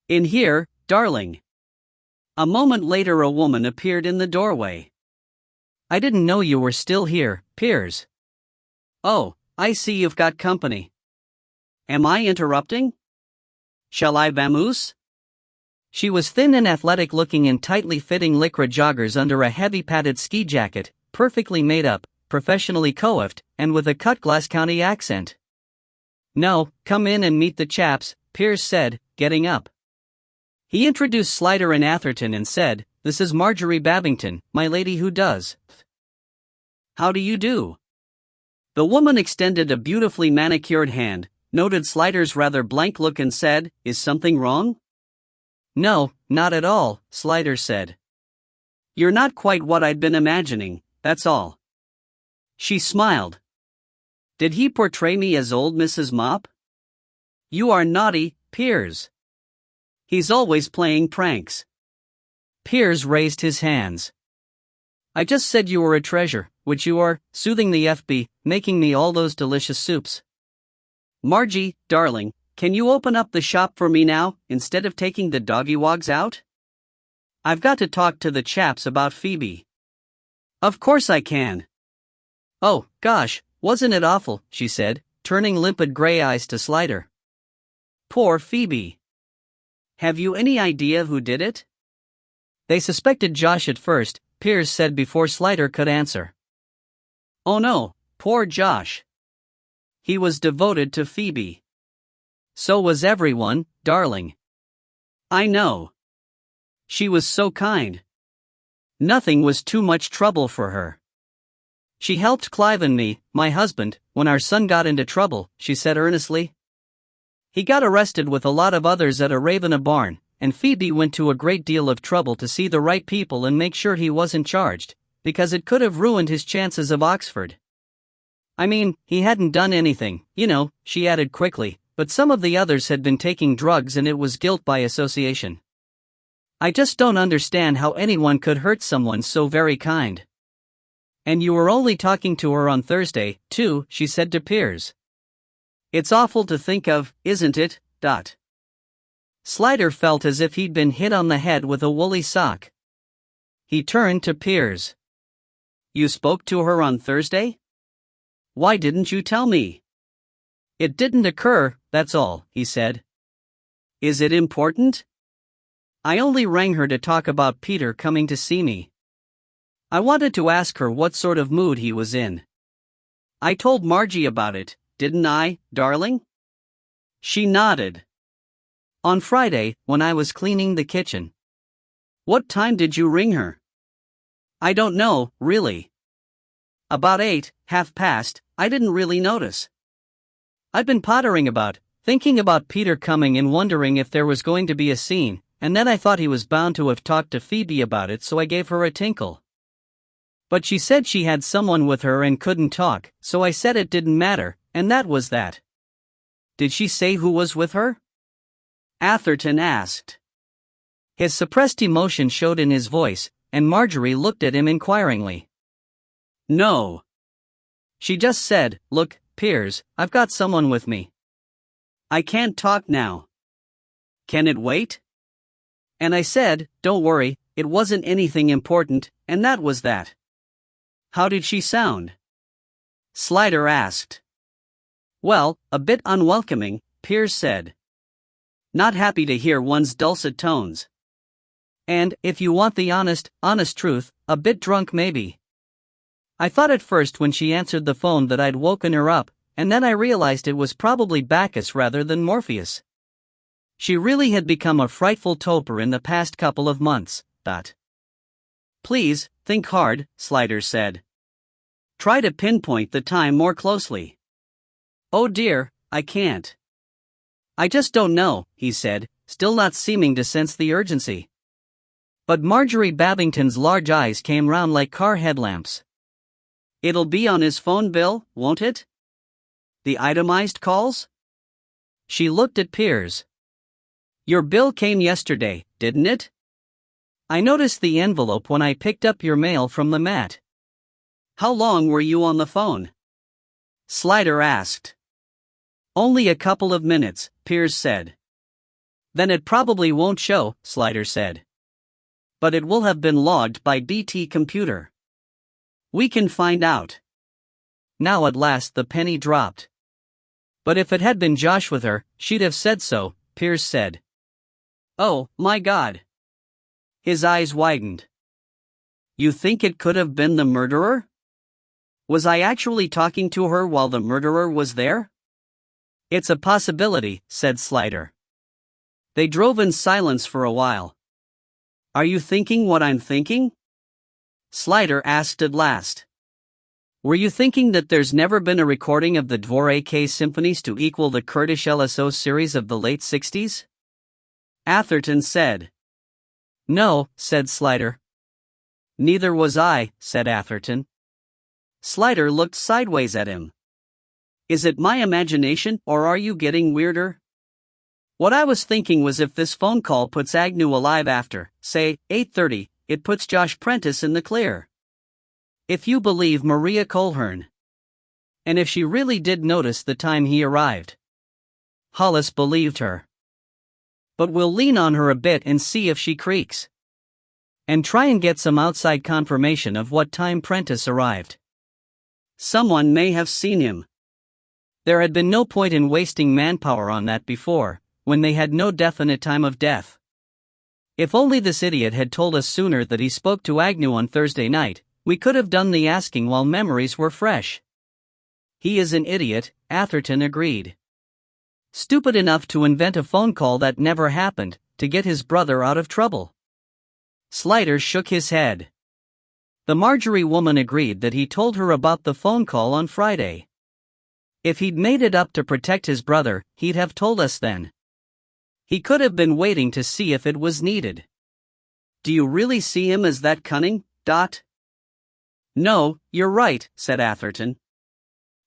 In here, darling. A moment later a woman appeared in the doorway. I didn't know you were still here, Piers. Oh, I see you've got company. Am I interrupting? Shall I vamoose? She was thin and athletic looking in tightly fitting lycra joggers under a heavy padded ski jacket, perfectly made up, professionally coiffed, and with a cut-glass county accent. No, come in and meet the chaps, Piers said, getting up. He introduced Slider and Atherton and said, "This is Marjorie Babington, my lady who does." How do you do? The woman extended a beautifully manicured hand, noted Slider's rather blank look and said, "Is something wrong?" "No, not at all," Slider said. "You're not quite what I'd been imagining, that's all." She smiled. "Did he portray me as old Mrs. Mop?" "You are naughty, Piers. He's always playing pranks." Piers raised his hands. "I just said you were a treasure, which you are, soothing the FB, making me all those delicious soups. Margie, darling, can you open up the shop for me now, instead of taking the doggy-wogs out? I've got to talk to the chaps about Phoebe." "Of course I can." "Oh, gosh, wasn't it awful," she said, turning limpid gray eyes to Slider. "Poor Phoebe. Have you any idea who did it?" "They suspected Josh at first," Piers said before Slider could answer. "Oh no, poor Josh. He was devoted to Phoebe. So was everyone, darling. I know. She was so kind. Nothing was too much trouble for her. She helped Clive and me, my husband, when our son got into trouble," she said earnestly. "He got arrested with a lot of others at a rave in a barn, and Phoebe went to a great deal of trouble to see the right people and make sure he wasn't charged, because it could have ruined his chances of Oxford. I mean, he hadn't done anything, you know," she added quickly, "but some of the others had been taking drugs and it was guilt by association. I just don't understand how anyone could hurt someone so very kind." "And you were only talking to her on Thursday, too," she said to Piers. "It's awful to think of, isn't it, Dot?" Slider felt as if he'd been hit on the head with a woolly sock. He turned to Piers. "You spoke to her on Thursday? Why didn't you tell me?" "It didn't occur, that's all," he said. "Is it important?" "I only rang her to talk about Peter coming to see me. I wanted to ask her what sort of mood he was in. I told Margie about it, didn't I, darling?" She nodded. "On Friday, when I was cleaning the kitchen." "What time did you ring her?" "I don't know, really. About 8, 1:30, I didn't really notice. I'd been pottering about, thinking about Peter coming and wondering if there was going to be a scene, and then I thought he was bound to have talked to Phoebe about it, so I gave her a tinkle. But she said she had someone with her and couldn't talk, so I said it didn't matter, and that was that." "Did she say who was with her?" Atherton asked. His suppressed emotion showed in his voice, and Marjorie looked at him inquiringly. No. She just said, "Look, Piers, I've got someone with me. I can't talk now. Can it wait?" And I said, "Don't worry, it wasn't anything important," and that was that. How did she sound? Slider asked. Well, a bit unwelcoming, Piers said. Not happy to hear one's dulcet tones. And, if you want the honest truth, a bit drunk maybe. I thought at first when she answered the phone that I'd woken her up, and then I realized it was probably Bacchus rather than Morpheus. She really had become a frightful toper in the past couple of months, thought. Please, think hard, Slider said. Try to pinpoint the time more closely. Oh dear, I can't. I just don't know, he said, still not seeming to sense the urgency. But Marjorie Babington's large eyes came round like car headlamps. It'll be on his phone bill, won't it? The itemized calls? She looked at Piers. Your bill came yesterday, didn't it? I noticed the envelope when I picked up your mail from the mat. How long were you on the phone? Slider asked. Only a couple of minutes, Piers said. Then it probably won't show, Slider said. But it will have been logged by BT Computer. We can find out. Now at last the penny dropped. But if it had been Josh with her, she'd have said so, Piers said. Oh, my God. His eyes widened. You think it could have been the murderer? Was I actually talking to her while the murderer was there? It's a possibility, said Slider. They drove in silence for a while. Are you thinking what I'm thinking? Slider asked at last. Were you thinking that there's never been a recording of the Dvorak symphonies to equal the Kurdish LSO series of the late 60s? Atherton said. No, said Slider. Neither was I, said Atherton. Slider looked sideways at him. Is it my imagination, or are you getting weirder? What I was thinking was if this phone call puts Agnew alive after, say, 8:30, it puts Josh Prentice in the clear. If you believe Maria Coleherne. And if she really did notice the time he arrived. Hollis believed her. But we'll lean on her a bit and see if she creaks. And try and get some outside confirmation of what time Prentice arrived. Someone may have seen him. There had been no point in wasting manpower on that before, when they had no definite time of death. If only this idiot had told us sooner that he spoke to Agnew on Thursday night, we could have done the asking while memories were fresh. He is an idiot, Atherton agreed. Stupid enough to invent a phone call that never happened, to get his brother out of trouble. Slider shook his head. The Marjorie woman agreed that he told her about the phone call on Friday. If he'd made it up to protect his brother, he'd have told us then. He could have been waiting to see if it was needed. Do you really see him as that cunning, Dot? No, you're right, said Atherton.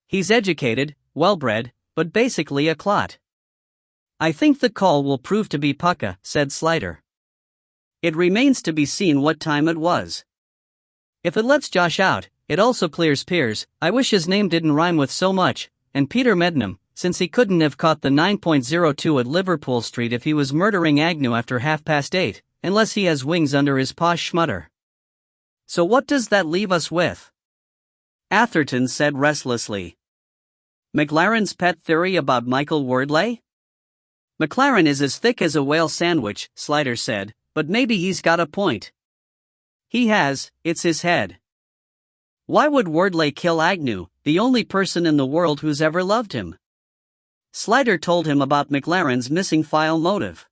He's educated, well-bred, but basically a clot. I think the call will prove to be pukka, said Slider. It remains to be seen what time it was. If it lets Josh out, it also clears Piers. I wish his name didn't rhyme with so much, and Peter Mednam, since he couldn't have caught the 9.02 at Liverpool Street if he was murdering Agnew after 8:30, unless he has wings under his posh schmutter. So what does that leave us with? Atherton said restlessly. McLaren's pet theory about Michael Wordley? McLaren is as thick as a whale sandwich, Slider said, but maybe he's got a point. He has, it's his head. Why would Wordley kill Agnew, the only person in the world who's ever loved him? Slider told him about McLaren's missing file motive.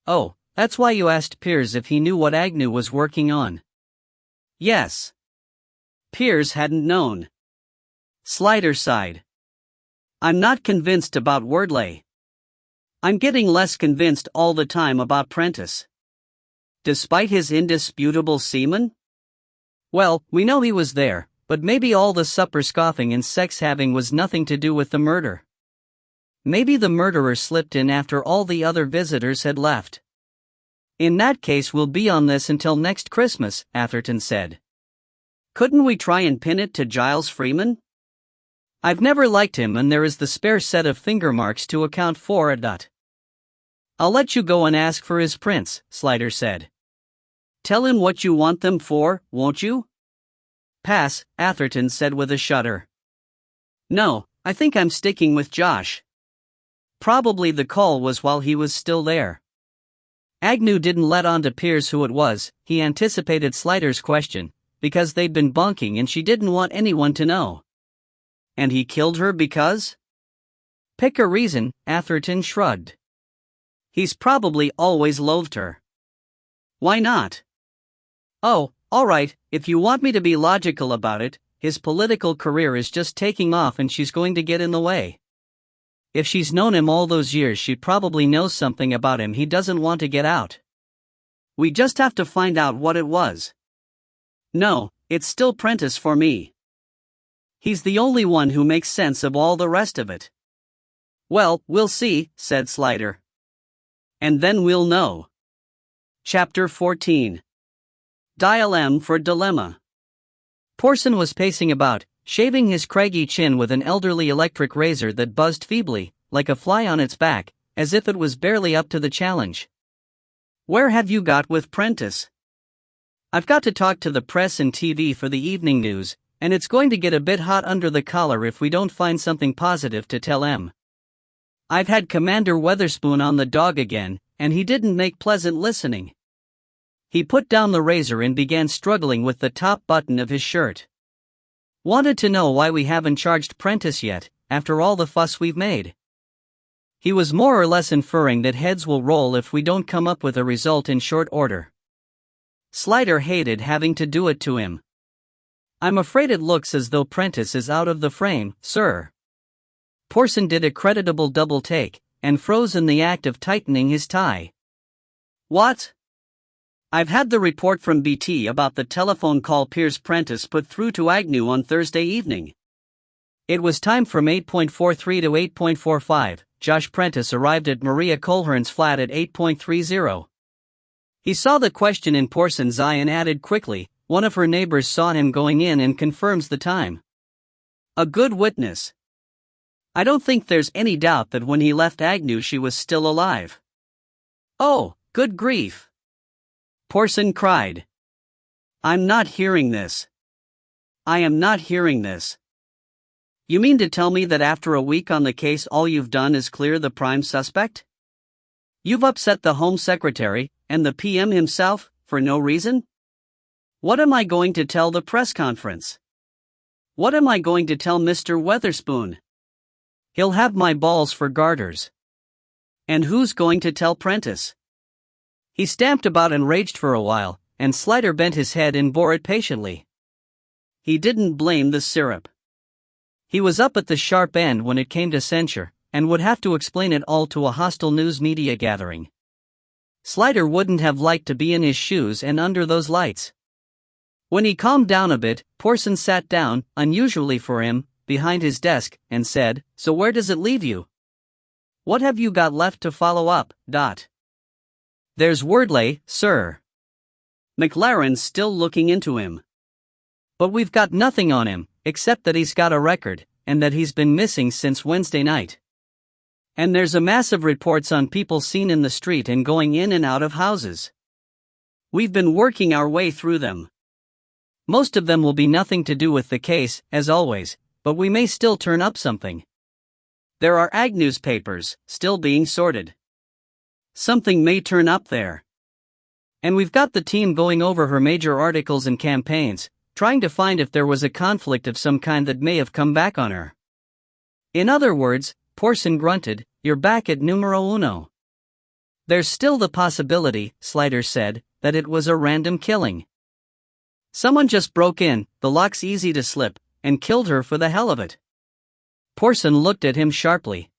Oh, that's why you asked Piers if he knew what Agnew was working on. Yes. Piers hadn't known. Slider sighed. I'm not convinced about Wordley. I'm getting less convinced all the time about Prentice. Despite his indisputable semen? Well, we know he was there, but maybe all the supper scoffing and sex having was nothing to do with the murder. Maybe the murderer slipped in after all the other visitors had left. In that case, we'll be on this until next Christmas, Atherton said. Couldn't we try and pin it to Giles Freeman? I've never liked him, and there is the spare set of finger marks to account for it. I'll let you go and ask for his prints, Slider said. Tell him what you want them for, won't you? Pass, Atherton said with a shudder. No, I think I'm sticking with Josh. Probably the call was while he was still there. Agnew didn't let on to Piers who it was. He anticipated Slider's question, because they'd been bunking and she didn't want anyone to know. And he killed her because? Pick a reason, Atherton shrugged. He's probably always loathed her. Why not? Oh, all right, if you want me to be logical about it, his political career is just taking off and she's going to get in the way. If she's known him all those years, she probably knows something about him he doesn't want to get out. We just have to find out what it was. No, it's still Prentice for me. He's the only one who makes sense of all the rest of it. Well, we'll see, said Slider. And then we'll know. Chapter 14. Dial M for Dilemma. Porson was pacing about, shaving his craggy chin with an elderly electric razor that buzzed feebly, like a fly on its back, as if it was barely up to the challenge. Where have you got with Prentice? I've got to talk to the press and TV for the evening news, and it's going to get a bit hot under the collar if we don't find something positive to tell M. I've had Commander Weatherspoon on the dog again, and he didn't make pleasant listening. He put down the razor and began struggling with the top button of his shirt. Wanted to know why we haven't charged Prentice yet, after all the fuss we've made. He was more or less inferring that heads will roll if we don't come up with a result in short order. Slider hated having to do it to him. I'm afraid it looks as though Prentice is out of the frame, sir. Porson did a creditable double take, and froze in the act of tightening his tie. What? I've had the report from BT about the telephone call Piers Prentice put through to Agnew on Thursday evening. It was time from 8.43 to 8.45. Josh Prentice arrived at Maria Colehern's flat at 8.30. He saw the question in Porson's eye and added quickly, one of her neighbors saw him going in and confirms the time. A good witness. I don't think there's any doubt that when he left Agnew she was still alive. Oh, good grief. Porson cried. I'm not hearing this. I am not hearing this. You mean to tell me that after a week on the case all you've done is clear the prime suspect? You've upset the Home Secretary, and the PM himself, for no reason? What am I going to tell the press conference? What am I going to tell Mr. Weatherspoon? He'll have my balls for garters. And who's going to tell Prentice? He stamped about and raged for a while, and Slider bent his head and bore it patiently. He didn't blame the syrup. He was up at the sharp end when it came to censure, and would have to explain it all to a hostile news media gathering. Slider wouldn't have liked to be in his shoes and under those lights. When he calmed down a bit, Porson sat down, unusually for him, behind his desk, and said, So where does it leave you? What have you got left to follow up, Dot? There's Wordley, sir. McLaren's still looking into him. But we've got nothing on him, except that he's got a record, and that he's been missing since Wednesday night. And there's a massive reports on people seen in the street and going in and out of houses. We've been working our way through them. Most of them will be nothing to do with the case, as always, but we may still turn up something. There are Agnew's papers, still being sorted. Something may turn up there. And we've got the team going over her major articles and campaigns, trying to find if there was a conflict of some kind that may have come back on her. In other words, Porson grunted, you're back at numero uno. There's still the possibility, Slider said, that it was a random killing. Someone just broke in, the lock's easy to slip, and killed her for the hell of it. Porson looked at him sharply.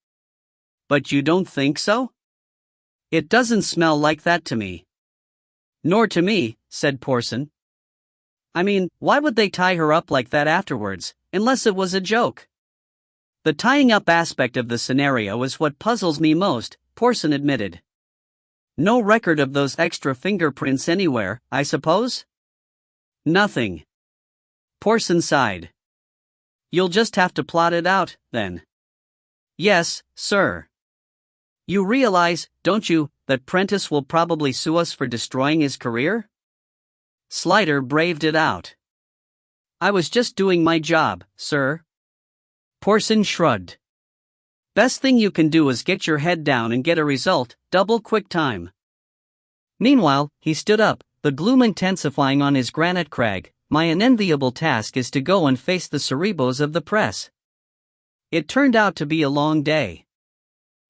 But you don't think so? It doesn't smell like that to me. Nor to me, said Porson. I mean, why would they tie her up like that afterwards, unless it was a joke? The tying up aspect of the scenario is what puzzles me most, Porson admitted. No record of those extra fingerprints anywhere, I suppose? Nothing. Porson sighed. You'll just have to plot it out, then. Yes, sir. You realize, don't you, that Prentice will probably sue us for destroying his career? Slider braved it out. I was just doing my job, sir. Porson shrugged. Best thing you can do is get your head down and get a result, double quick time. Meanwhile, he stood up, the gloom intensifying on his granite crag. My unenviable task is to go and face the cerebos of the press. It turned out to be a long day.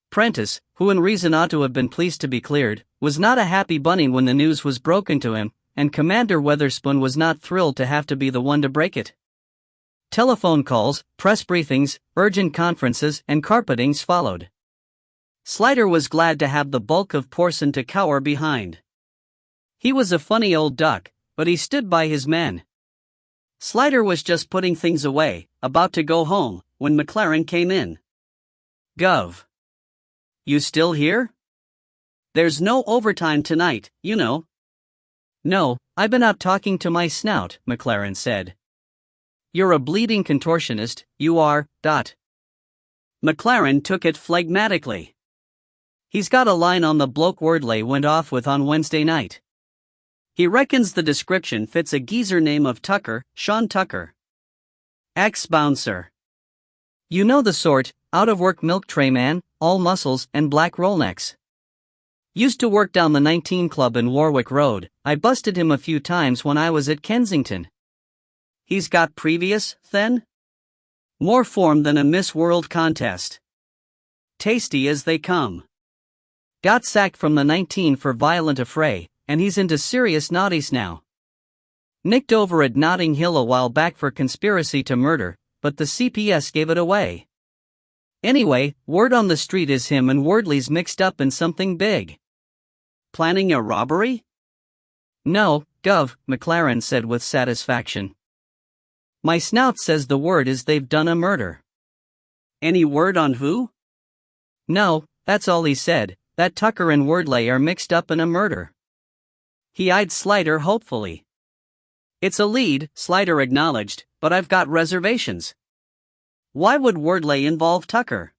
Prentice, who in reason ought to have been pleased to be cleared, was not a happy bunny when the news was broken to him, and Commander Weatherspoon was not thrilled to have to be the one to break it. Telephone calls, press briefings, urgent conferences, and carpetings followed. Slider was glad to have the bulk of Porson to cower behind. He was a funny old duck, but he stood by his men. Slider was just putting things away, about to go home, when McLaren came in. Gov. You still here? There's no overtime tonight, you know. No, I've been out talking to my snout, McLaren said. You're a bleeding contortionist, you are, . McLaren took it phlegmatically. He's got a line on the bloke Wordley went off with on Wednesday night. He reckons the description fits a geezer name of Tucker, Sean Tucker. Ex-bouncer. You know the sort, out-of-work milk tray man, all muscles and black rollnecks. Used to work down the 19 Club in Warwick Road. I busted him a few times when I was at Kensington. He's got previous, then? More form than a Miss World contest. Tasty as they come. Got sacked from the 19 for violent affray, and he's into serious naughties now. Nicked over at Notting Hill a while back for conspiracy to murder, but the CPS gave it away. Anyway, word on the street is him and Wordley's mixed up in something big. Planning a robbery? No, Gov, McLaren said with satisfaction. My snout says the word is they've done a murder. Any word on who? No, that's all he said, that Tucker and Wordley are mixed up in a murder. He eyed Slider hopefully. It's a lead, Slider acknowledged, but I've got reservations. Why would Wordley involve Tucker?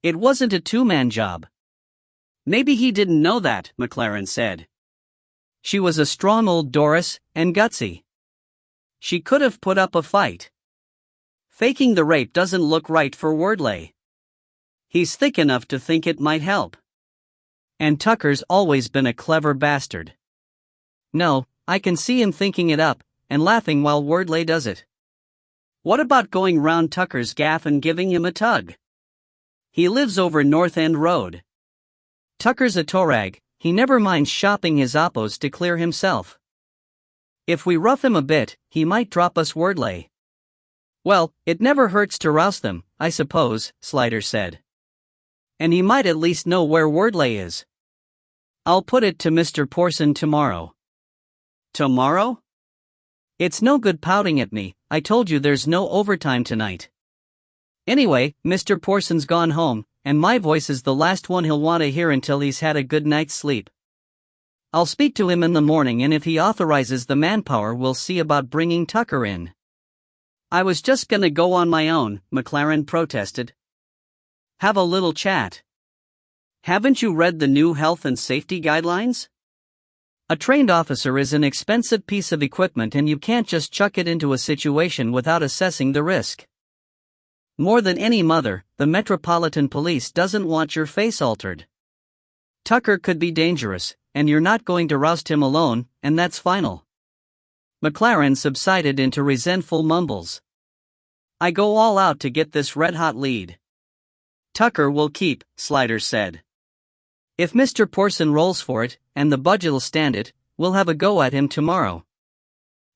It wasn't a two-man job. Maybe he didn't know that, McLaren said. She was a strong old Doris, and gutsy. She could have put up a fight. Faking the rape doesn't look right for Wordley. He's thick enough to think it might help. And Tucker's always been a clever bastard. No, I can see him thinking it up, and laughing while Wordley does it. What about going round Tucker's gaff and giving him a tug? He lives over North End Road. Tucker's a torag, he never minds shopping his oppos to clear himself. If we rough him a bit, he might drop us Wordley. Well, it never hurts to rouse them, I suppose, Slider said. And he might at least know where Wordley is. I'll put it to Mr. Porson tomorrow. Tomorrow? It's no good pouting at me, I told you there's no overtime tonight. Anyway, Mr. Porson's gone home, and my voice is the last one he'll want to hear until he's had a good night's sleep. I'll speak to him in the morning, and if he authorizes the manpower we'll see about bringing Tucker in. I was just gonna go on my own, McLaren protested. Have a little chat. Haven't you read the new health and safety guidelines? A trained officer is an expensive piece of equipment and you can't just chuck it into a situation without assessing the risk. More than any mother, the Metropolitan Police doesn't want your face altered. Tucker could be dangerous, and you're not going to roust him alone, and that's final. McLaren subsided into resentful mumbles. I go all out to get this red-hot lead. Tucker will keep, Slider said. If Mr. Porson rolls for it, and the budget'll stand it, we'll have a go at him tomorrow.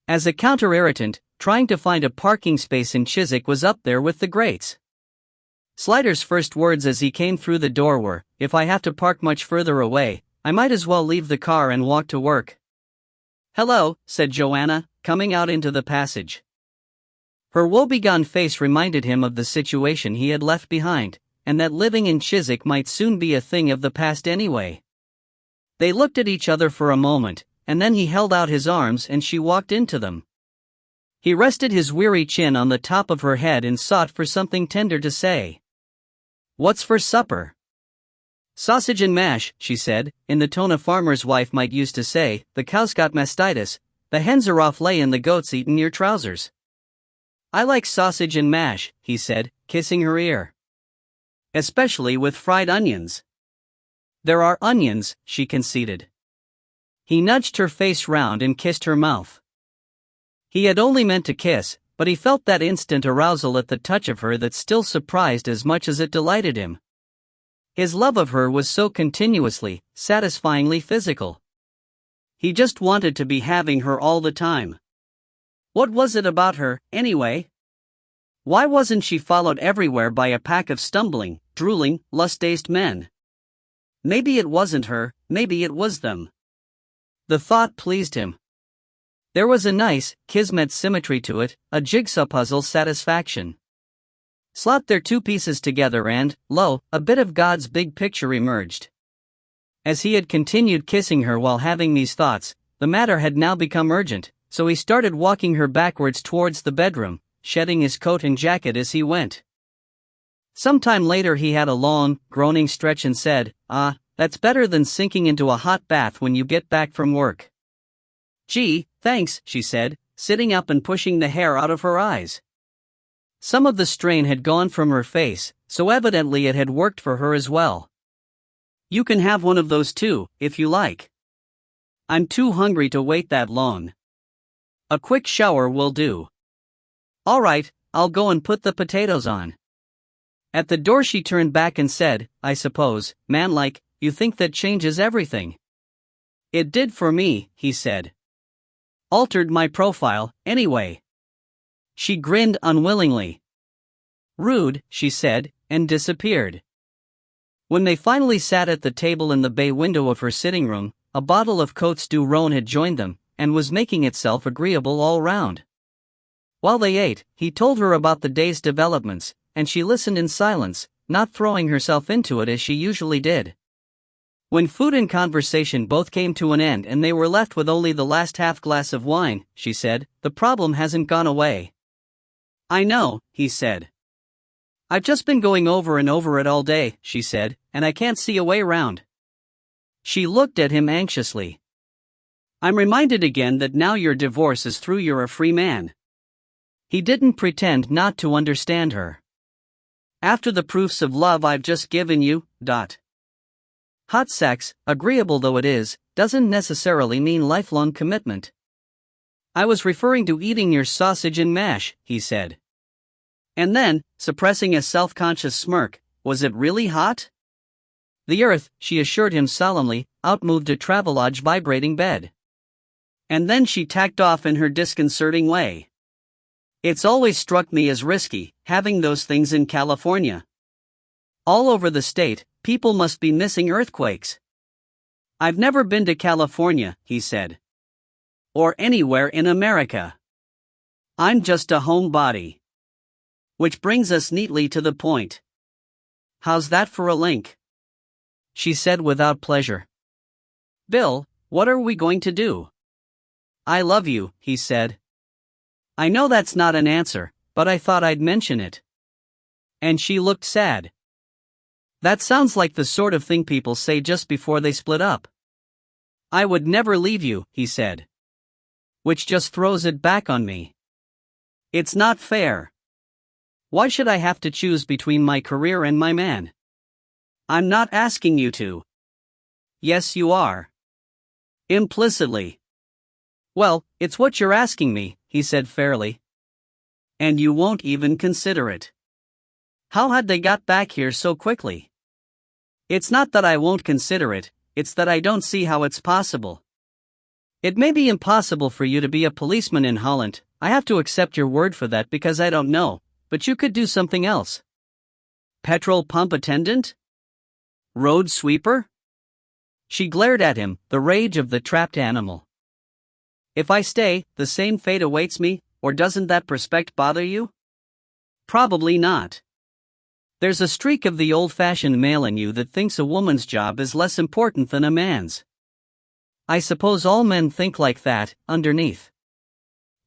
As a counter-irritant, trying to find a parking space in Chiswick was up there with the greats. Slider's first words as he came through the door were, if I have to park much further away, I might as well leave the car and walk to work. Hello, said Joanna, coming out into the passage. Her woebegone face reminded him of the situation he had left behind, and that living in Chiswick might soon be a thing of the past anyway. They looked at each other for a moment, and then he held out his arms and she walked into them. He rested his weary chin on the top of her head and sought for something tender to say. "What's for supper?" "Sausage and mash," she said, in the tone a farmer's wife might use to say, "The cow's got mastitis, the hens are off laying, the goat's eatin' your trousers." "I like sausage and mash," he said, kissing her ear. "Especially with fried onions." "There are onions," she conceded. He nudged her face round and kissed her mouth. He had only meant to kiss, but he felt that instant arousal at the touch of her that still surprised as much as it delighted him. His love of her was so continuously, satisfyingly physical. He just wanted to be having her all the time. What was it about her, anyway? Why wasn't she followed everywhere by a pack of stumbling, drooling, lust-dazed men? Maybe it wasn't her, maybe it was them. The thought pleased him. There was a nice, kismet symmetry to it, a jigsaw puzzle satisfaction. Slot their two pieces together and, lo, a bit of God's big picture emerged. As he had continued kissing her while having these thoughts, the matter had now become urgent, so he started walking her backwards towards the bedroom, shedding his coat and jacket as he went. Sometime later he had a long, groaning stretch and said, "Ah, that's better than sinking into a hot bath when you get back from work." "Gee, thanks," she said, sitting up and pushing the hair out of her eyes. Some of the strain had gone from her face, so evidently it had worked for her as well. "You can have one of those too, if you like. I'm too hungry to wait that long. A quick shower will do." "All right, I'll go and put the potatoes on." At the door she turned back and said, "I suppose, manlike, you think that changes everything." "It did for me," he said. "Altered my profile, anyway." She grinned unwillingly. "Rude," she said, and disappeared. When they finally sat at the table in the bay window of her sitting room, a bottle of Côtes du Rhône had joined them, and was making itself agreeable all round. While they ate, he told her about the day's developments, and she listened in silence, not throwing herself into it as she usually did. When food and conversation both came to an end and they were left with only the last half glass of wine, she said, "The problem hasn't gone away." "I know," he said. "I've just been going over and over it all day," she said, "and I can't see a way round." She looked at him anxiously. "I'm reminded again that now your divorce is through, you're a free man." He didn't pretend not to understand her. "After the proofs of love I've just given you, Hot sex, agreeable though it is, doesn't necessarily mean lifelong commitment." "I was referring to eating your sausage and mash," he said. And then, suppressing a self-conscious smirk, "Was it really hot?" The earth, she assured him solemnly, outmoved a Travelodge vibrating bed. And then she tacked off in her disconcerting way. "It's always struck me as risky, having those things in California. All over the state, people must be missing earthquakes." "I've never been to California," he said. "Or anywhere in America. I'm just a homebody." Which brings us neatly to the point. How's that for a link? She said without pleasure. "Bill, what are we going to do?" "I love you," he said. "I know that's not an answer, but I thought I'd mention it." And she looked sad. "That sounds like the sort of thing people say just before they split up." "I would never leave you," he said. Which just throws it back on me. It's not fair. Why should I have to choose between my career and my man? I'm not asking you to. Yes, you are. Implicitly. Well, it's what you're asking me, he said fairly. And you won't even consider it. How had they got back here so quickly? It's not that I won't consider it, it's that I don't see how it's possible. It may be impossible for you to be a policeman in Holland, I have to accept your word for that because I don't know, but you could do something else. Petrol pump attendant? Road sweeper? She glared at him, the rage of the trapped animal. If I stay, the same fate awaits me, or doesn't that prospect bother you? Probably not. There's a streak of the old-fashioned male in you that thinks a woman's job is less important than a man's. I suppose all men think like that, underneath.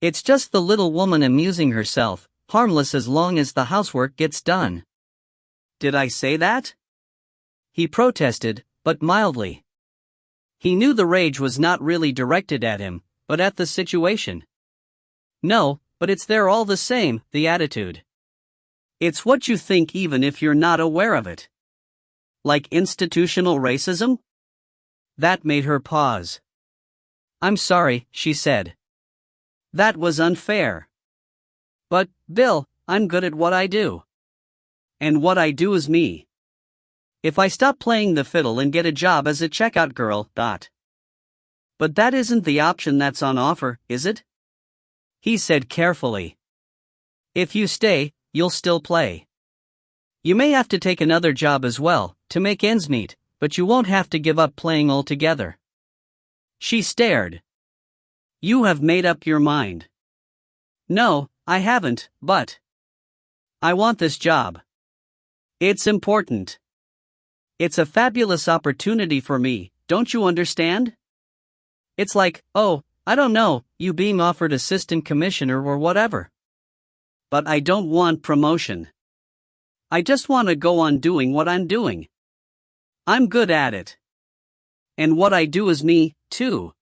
It's just the little woman amusing herself, harmless as long as the housework gets done. Did I say that? He protested, but mildly. He knew the rage was not really directed at him, but at the situation. No, but it's there all the same, the attitude. It's what you think even if you're not aware of it. Like institutional racism? That made her pause. I'm sorry, she said. That was unfair. But, Bill, I'm good at what I do. And what I do is me. If I stop playing the fiddle and get a job as a checkout girl, But that isn't the option that's on offer, is it? He said carefully. If you stay, you'll still play. You may have to take another job as well, to make ends meet, but you won't have to give up playing altogether. She stared. You have made up your mind. No, I haven't, but I want this job. It's important. It's a fabulous opportunity for me, don't you understand? It's like, oh, I don't know, you being offered assistant commissioner or whatever. But I don't want promotion. I just want to go on doing what I'm doing. I'm good at it. And what I do is me, too.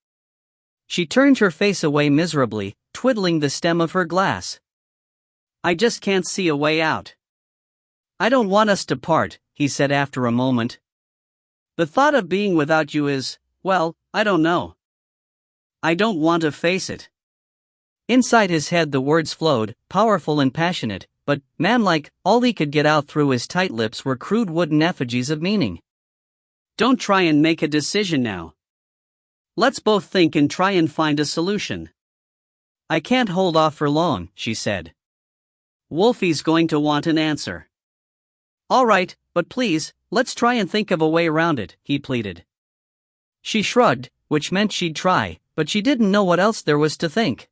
She turned her face away miserably, twiddling the stem of her glass. I just can't see a way out. I don't want us to part, he said after a moment. The thought of being without you is, well, I don't know. I don't want to face it. Inside his head the words flowed, powerful and passionate, but, manlike, all he could get out through his tight lips were crude wooden effigies of meaning. Don't try and make a decision now. Let's both think and try and find a solution. I can't hold off for long, she said. Wolfie's going to want an answer. All right, but please, let's try and think of a way around it, he pleaded. She shrugged, which meant she'd try, but she didn't know what else there was to think.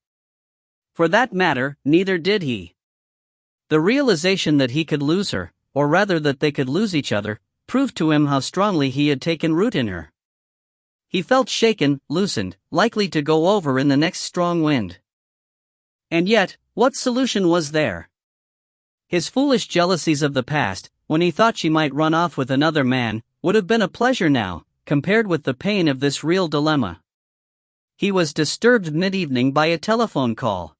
For that matter, neither did he. The realization that he could lose her, or rather that they could lose each other, proved to him how strongly he had taken root in her. He felt shaken, loosened, likely to go over in the next strong wind. And yet, what solution was there? His foolish jealousies of the past, when he thought she might run off with another man, would have been a pleasure now, compared with the pain of this real dilemma. He was disturbed mid-evening by a telephone call.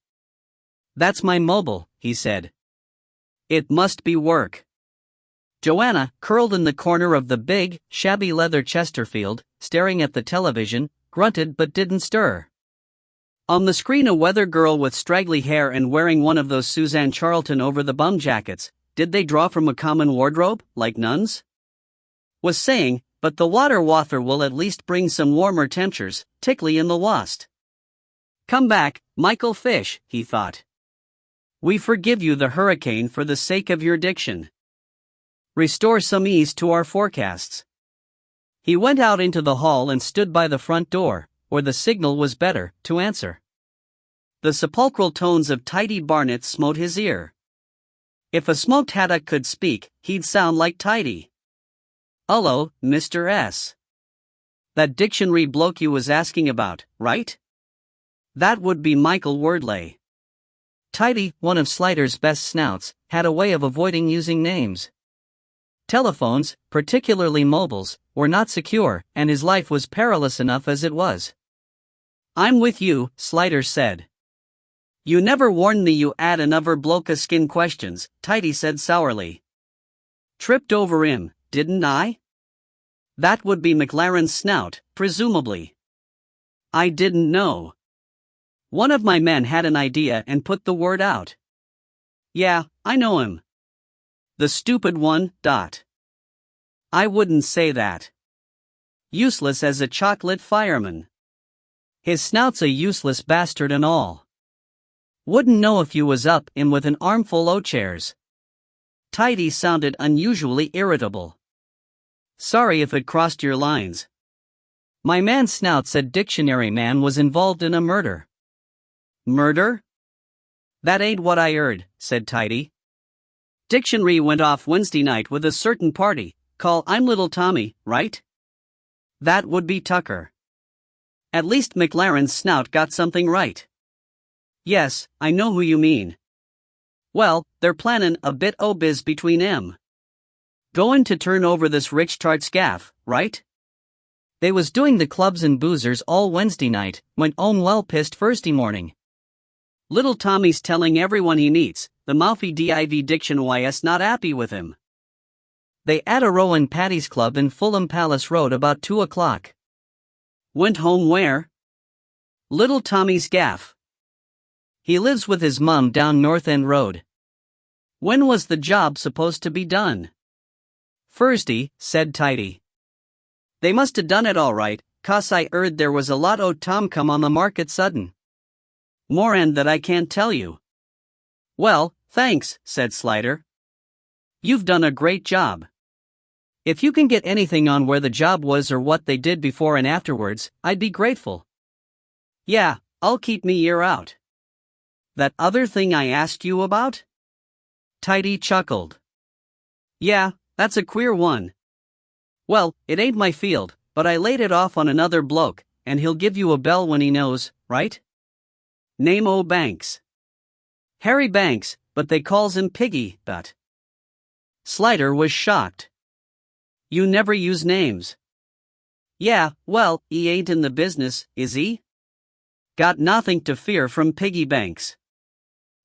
That's my mobile, he said. It must be work. Joanna, curled in the corner of the big, shabby leather Chesterfield, staring at the television, grunted but didn't stir. On the screen a weather girl with straggly hair and wearing one of those Suzanne Charlton over-the-bum jackets, did they draw from a common wardrobe, like nuns? Was saying, but the water wather will at least bring some warmer temperatures, tickly in the wast. Come back, Michael Fish, he thought. We forgive you the hurricane for the sake of your diction. Restore some ease to our forecasts. He went out into the hall and stood by the front door, where the signal was better, to answer. The sepulchral tones of Tidy Barnett smote his ear. If a smoked haddock could speak, he'd sound like Tidy. Hullo, Mr. S. That dictionary bloke you was asking about, right? That would be Michael Wordley. Tidy, one of Slider's best snouts, had a way of avoiding using names. Telephones, particularly mobiles, were not secure, and his life was perilous enough as it was. I'm with you, Slider said. You never warned me you 'ad another bloke a skin questions, Tidy said sourly. Tripped over him, didn't I? That would be McLaren's snout, presumably. I didn't know. One of my men had an idea and put the word out. Yeah, I know him. The stupid one, I wouldn't say that. Useless as a chocolate fireman. His snout's a useless bastard and all. Wouldn't know if you was up in with an armful o' chairs. Tidy sounded unusually irritable. Sorry if it crossed your lines. My man Snout said Dictionary Man was involved in a murder. Murder? That ain't what I heard, said Tidy. Dictionary went off Wednesday night with a certain party, call I'm Little Tommy, right? That would be Tucker. At least McLaren's snout got something right. Yes, I know who you mean. Well, they're plannin' a bit o' biz between 'em. Goin' to turn over this rich tart scaff, right? They was doing the clubs and boozers all Wednesday night, went 'ome well pissed Thursday morning. Little Tommy's telling everyone he needs, the mouthy div diction ys not happy with him. They 'ad a row in Paddy's Club in Fulham Palace Road about 2 o'clock. Went home where? Little Tommy's gaff. He lives with his mum down North End Road. When was the job supposed to be done? Thursday, said Tidy. They must have done it all right, 'cause I 'eard there was a lot o' Tom come on the market sudden. More end that I can't tell you. Well, thanks, said Slider. You've done a great job. If you can get anything on where the job was or what they did before and afterwards, I'd be grateful. Yeah, I'll keep me ear out. That other thing I asked you about? Tidy chuckled. Yeah, that's a queer one. Well, it ain't my field, but I laid it off on another bloke, and he'll give you a bell when he knows, right? Name o' Banks. Harry Banks, but they calls him Piggy, but. Slider was shocked. You never use names. Yeah, well, he ain't in the business, is he? Got nothing to fear from Piggy Banks.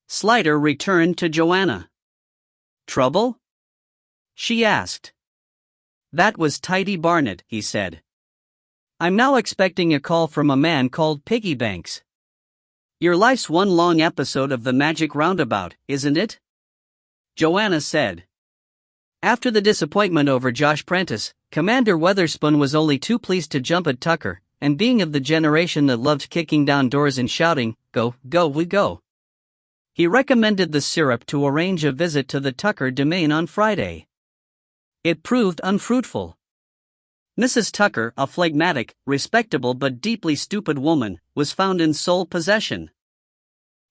Slider returned to Joanna. Trouble? She asked. That was Tidy Barnett, he said. I'm now expecting a call from a man called Piggy Banks. Your life's one long episode of the Magic Roundabout, isn't it? Joanna said. After the disappointment over Josh Prentice, Commander Weatherspoon was only too pleased to jump at Tucker, and being of the generation that loved kicking down doors and shouting, "Go, go, we go." He recommended the syrup to arrange a visit to the Tucker domain on Friday. It proved unfruitful. Mrs. Tucker, a phlegmatic, respectable but deeply stupid woman, was found in sole possession.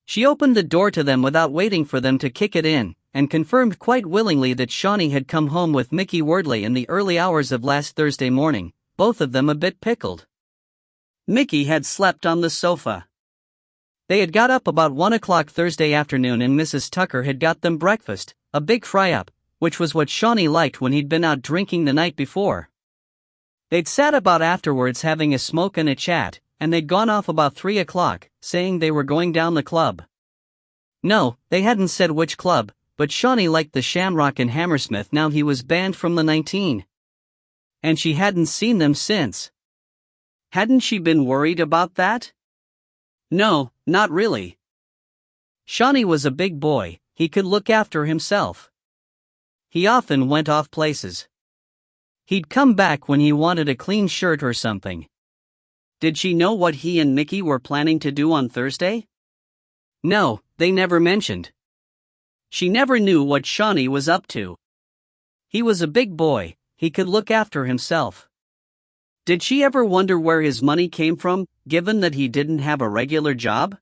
She opened the door to them without waiting for them to kick it in, and confirmed quite willingly that Shawnee had come home with Mickey Wordley in the early hours of last Thursday morning, both of them a bit pickled. Mickey had slept on the sofa. They had got up about 1 o'clock Thursday afternoon and Mrs. Tucker had got them breakfast, a big fry-up, which was what Shawnee liked when he'd been out drinking the night before. They'd sat about afterwards having a smoke and a chat, and they'd gone off about 3 o'clock, saying they were going down the club. No, they hadn't said which club, but Shawnee liked the Shamrock in Hammersmith now he was banned from the 19. And she hadn't seen them since. Hadn't she been worried about that? No, not really. Shawnee was a big boy, he could look after himself. He often went off places. He'd come back when he wanted a clean shirt or something. Did she know what he and Mickey were planning to do on Thursday? No, they never mentioned. She never knew what Shawnee was up to. He was a big boy, he could look after himself. Did she ever wonder where his money came from, given that he didn't have a regular job?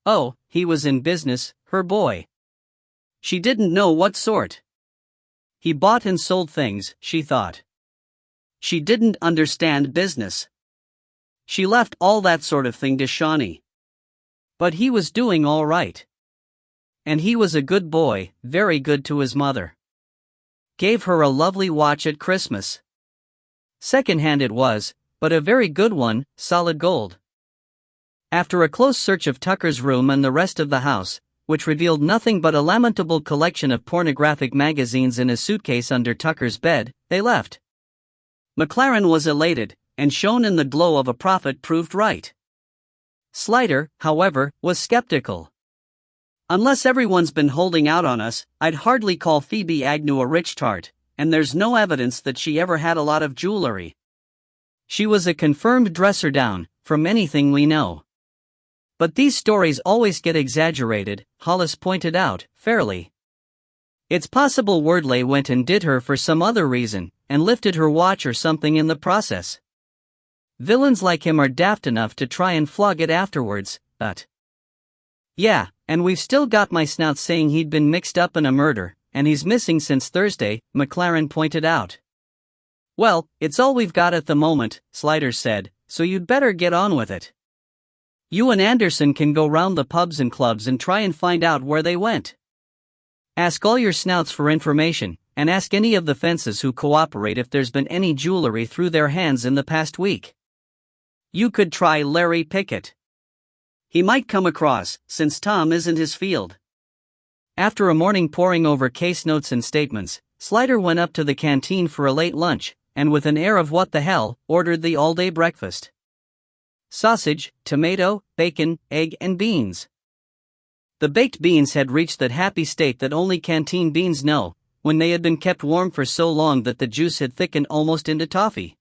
Oh, he was in business, her boy. She didn't know what sort. He bought and sold things, she thought. She didn't understand business. She left all that sort of thing to Shawnee. But he was doing all right. And he was a good boy, very good to his mother. Gave her a lovely watch at Christmas. Second-hand it was, but a very good one, solid gold. After a close search of Tucker's room and the rest of the house, which revealed nothing but a lamentable collection of pornographic magazines in a suitcase under Tucker's bed, they left. McLaren was elated, and shone in the glow of a prophet proved right. Slider, however, was skeptical. Unless everyone's been holding out on us, I'd hardly call Phoebe Agnew a rich tart, and there's no evidence that she ever had a lot of jewelry. She was a confirmed dresser down, from anything we know. But these stories always get exaggerated, Hollis pointed out, fairly. It's possible Wordley went and did her for some other reason, and lifted her watch or something in the process. Villains like him are daft enough to try and flog it afterwards, but... Yeah, and we've still got my snout saying he'd been mixed up in a murder, and he's missing since Thursday, McLaren pointed out. Well, it's all we've got at the moment, Slider said, so you'd better get on with it. You and Anderson can go round the pubs and clubs and try and find out where they went. Ask all your snouts for information, and ask any of the fences who cooperate if there's been any jewelry through their hands in the past week. You could try Larry Pickett. He might come across, since Tom isn't his field. After a morning poring over case notes and statements, Slider went up to the canteen for a late lunch, and with an air of what the hell, ordered the all-day breakfast. Sausage, tomato, bacon, egg and beans. The baked beans had reached that happy state that only canteen beans know, when they had been kept warm for so long that the juice had thickened almost into toffee.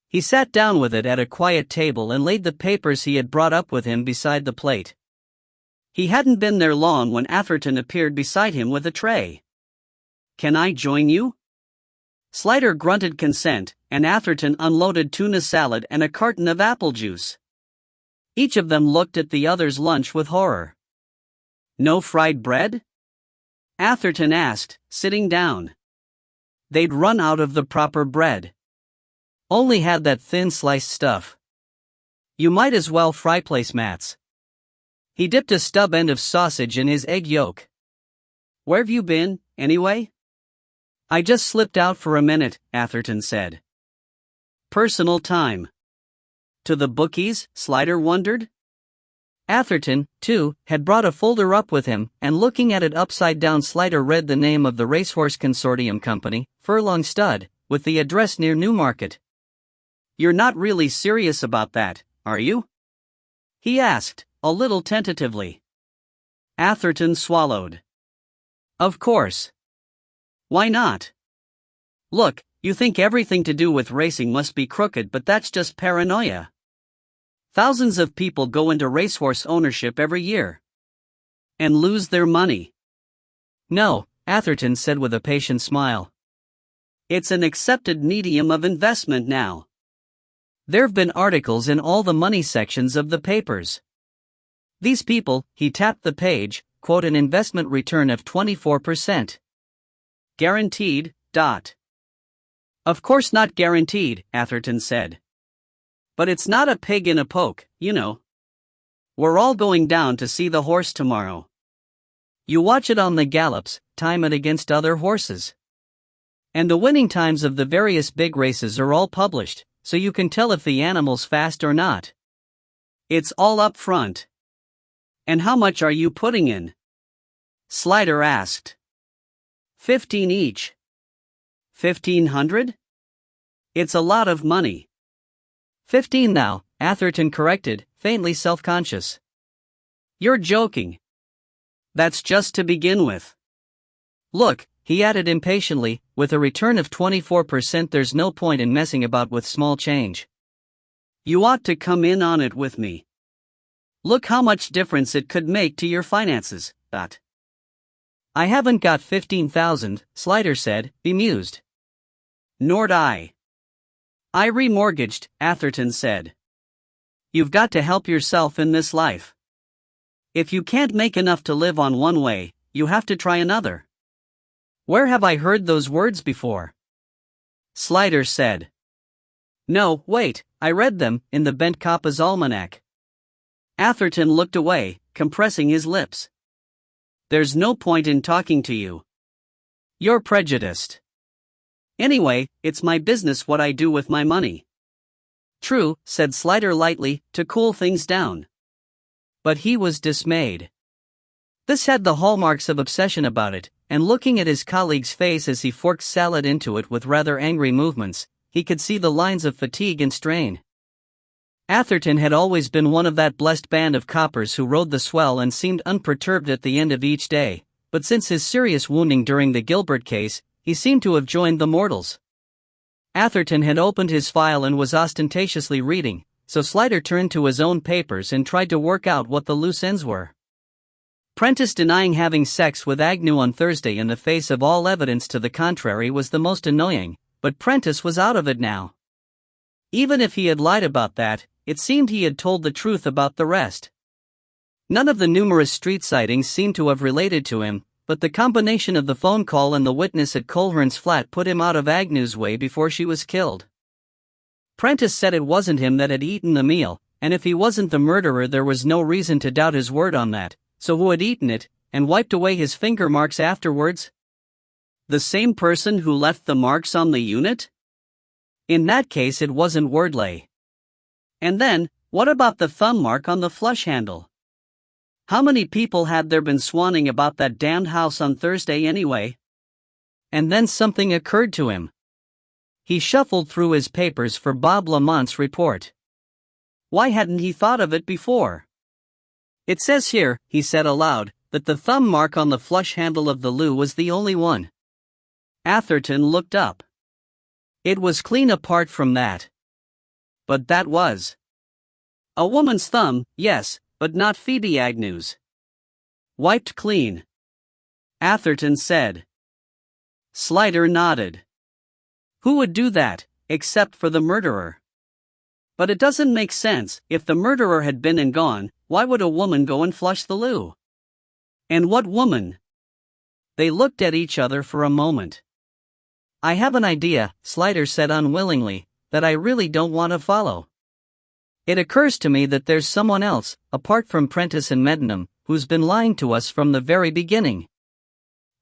He sat down with it at a quiet table and laid the papers he had brought up with him beside the plate. He hadn't been there long when Atherton appeared beside him with a tray. "Can I join you?" Slider grunted consent, and Atherton unloaded tuna salad and a carton of apple juice. Each of them looked at the other's lunch with horror. "No fried bread?" Atherton asked, sitting down. They'd run out of the proper bread. Only had that thin sliced stuff. "You might as well fry placemats." He dipped a stub end of sausage in his egg yolk. "Where've you been, anyway?" "I just slipped out for a minute," Atherton said. "Personal time." To the bookies, Slider wondered? Atherton, too, had brought a folder up with him, and looking at it upside down, Slider read the name of the Racehorse Consortium Company, Furlong Stud, with the address near Newmarket. "You're not really serious about that, are you?" he asked, a little tentatively. Atherton swallowed. "Of course. Why not? Look, you think everything to do with racing must be crooked, but that's just paranoia. Thousands of people go into racehorse ownership every year. And lose their money." "No," Atherton said with a patient smile. "It's an accepted medium of investment now. There've been articles in all the money sections of the papers. These people," he tapped the page, "quote an investment return of 24%. Guaranteed, . Of course not guaranteed," Atherton said. "But it's not a pig in a poke, you know. We're all going down to see the horse tomorrow. You watch it on the gallops, time it against other horses. And the winning times of the various big races are all published, so you can tell if the animal's fast or not. It's all up front." "And how much are you putting in?" Slider asked. 15 each. 1,500? It's a lot of money. 15 now, Atherton corrected, faintly self-conscious. "You're joking. That's just to begin with. Look," he added impatiently, "with a return of 24% there's no point in messing about with small change. You ought to come in on it with me. Look how much difference it could make to your finances." "I haven't got 15,000, Slider said, bemused. "Nor'd I. I remortgaged," Atherton said. "You've got to help yourself in this life. If you can't make enough to live on one way, you have to try another." "Where have I heard those words before?" Slider said. "No, wait, I read them in the Bent Coppa's Almanac." Atherton looked away, compressing his lips. "There's no point in talking to you. You're prejudiced. Anyway, it's my business what I do with my money." "True," said Slider lightly, to cool things down. But he was dismayed. This had the hallmarks of obsession about it, and looking at his colleague's face as he forked salad into it with rather angry movements, he could see the lines of fatigue and strain. Atherton had always been one of that blessed band of coppers who rode the swell and seemed unperturbed at the end of each day, but since his serious wounding during the Gilbert case, he seemed to have joined the mortals. Atherton had opened his file and was ostentatiously reading, so Slider turned to his own papers and tried to work out what the loose ends were. Prentice denying having sex with Agnew on Thursday in the face of all evidence to the contrary was the most annoying, but Prentice was out of it now. Even if he had lied about that, it seemed he had told the truth about the rest. None of the numerous street sightings seemed to have related to him, but the combination of the phone call and the witness at Colehern's flat put him out of Agnew's way before she was killed. Prentice said it wasn't him that had eaten the meal, and if he wasn't the murderer there was no reason to doubt his word on that, so who had eaten it, and wiped away his finger marks afterwards? The same person who left the marks on the unit? In that case it wasn't Wordley. And then, what about the thumb mark on the flush handle? How many people had there been swanning about that damned house on Thursday anyway? And then something occurred to him. He shuffled through his papers for Bob Lamont's report. Why hadn't he thought of it before? It says here, he said aloud, that the thumb mark on the flush handle of the loo was the only one. Atherton looked up. It was clean apart from that. But that was a woman's thumb, yes, but not Phoebe Agnew's. Wiped clean, Atherton said. Slider nodded. Who would do that, except for the murderer? But it doesn't make sense. If the murderer had been and gone, why would a woman go and flush the loo? And what woman? They looked at each other for a moment. I have an idea, Slider said unwillingly, that I really don't want to follow. It occurs to me that there's someone else, apart from Prentice and Meddenham, who's been lying to us from the very beginning.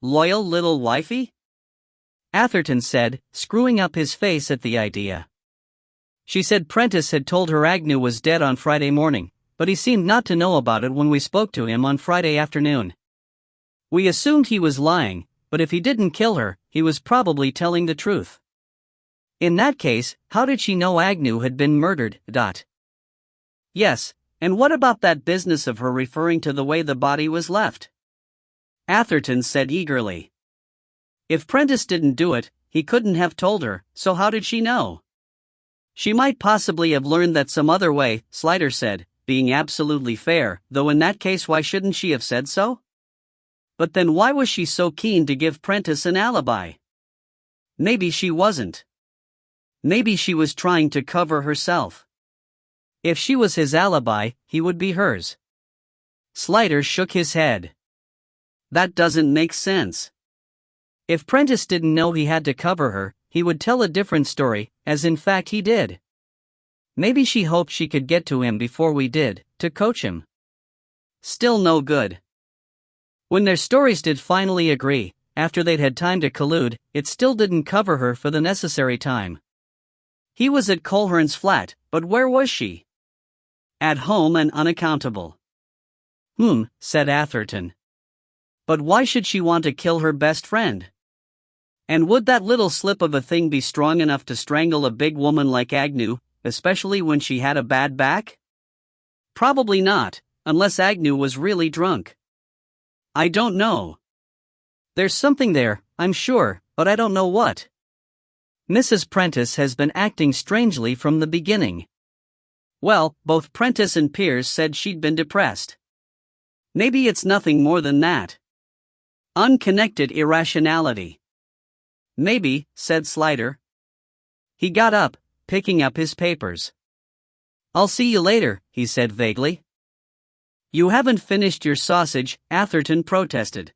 Loyal little wifey? Atherton said, screwing up his face at the idea. She said Prentice had told her Agnew was dead on Friday morning, but he seemed not to know about it when we spoke to him on Friday afternoon. We assumed he was lying, but if he didn't kill her, he was probably telling the truth. In that case, how did she know Agnew had been murdered? Yes, and what about that business of her referring to the way the body was left? Atherton said eagerly. If Prentice didn't do it, he couldn't have told her, so how did she know? She might possibly have learned that some other way, Slider said, being absolutely fair, though in that case why shouldn't she have said so? But then why was she so keen to give Prentice an alibi? Maybe she wasn't. Maybe she was trying to cover herself. If she was his alibi, he would be hers. Slider shook his head. That doesn't make sense. If Prentice didn't know he had to cover her, he would tell a different story, as in fact he did. Maybe she hoped she could get to him before we did, to coach him. Still no good. When their stories did finally agree, after they'd had time to collude, it still didn't cover her for the necessary time. He was at Colehern's flat, but where was she? At home and unaccountable. Said Atherton. But why should she want to kill her best friend? And would that little slip of a thing be strong enough to strangle a big woman like Agnew, especially when she had a bad back? Probably not, unless Agnew was really drunk. I don't know. There's something there, I'm sure, but I don't know what. Mrs. Prentice has been acting strangely from the beginning. Well, both Prentice and Pierce said she'd been depressed. Maybe it's nothing more than that. Unconnected irrationality. Maybe, said Slider. He got up, picking up his papers. I'll see you later, he said vaguely. You haven't finished your sausage, Atherton protested.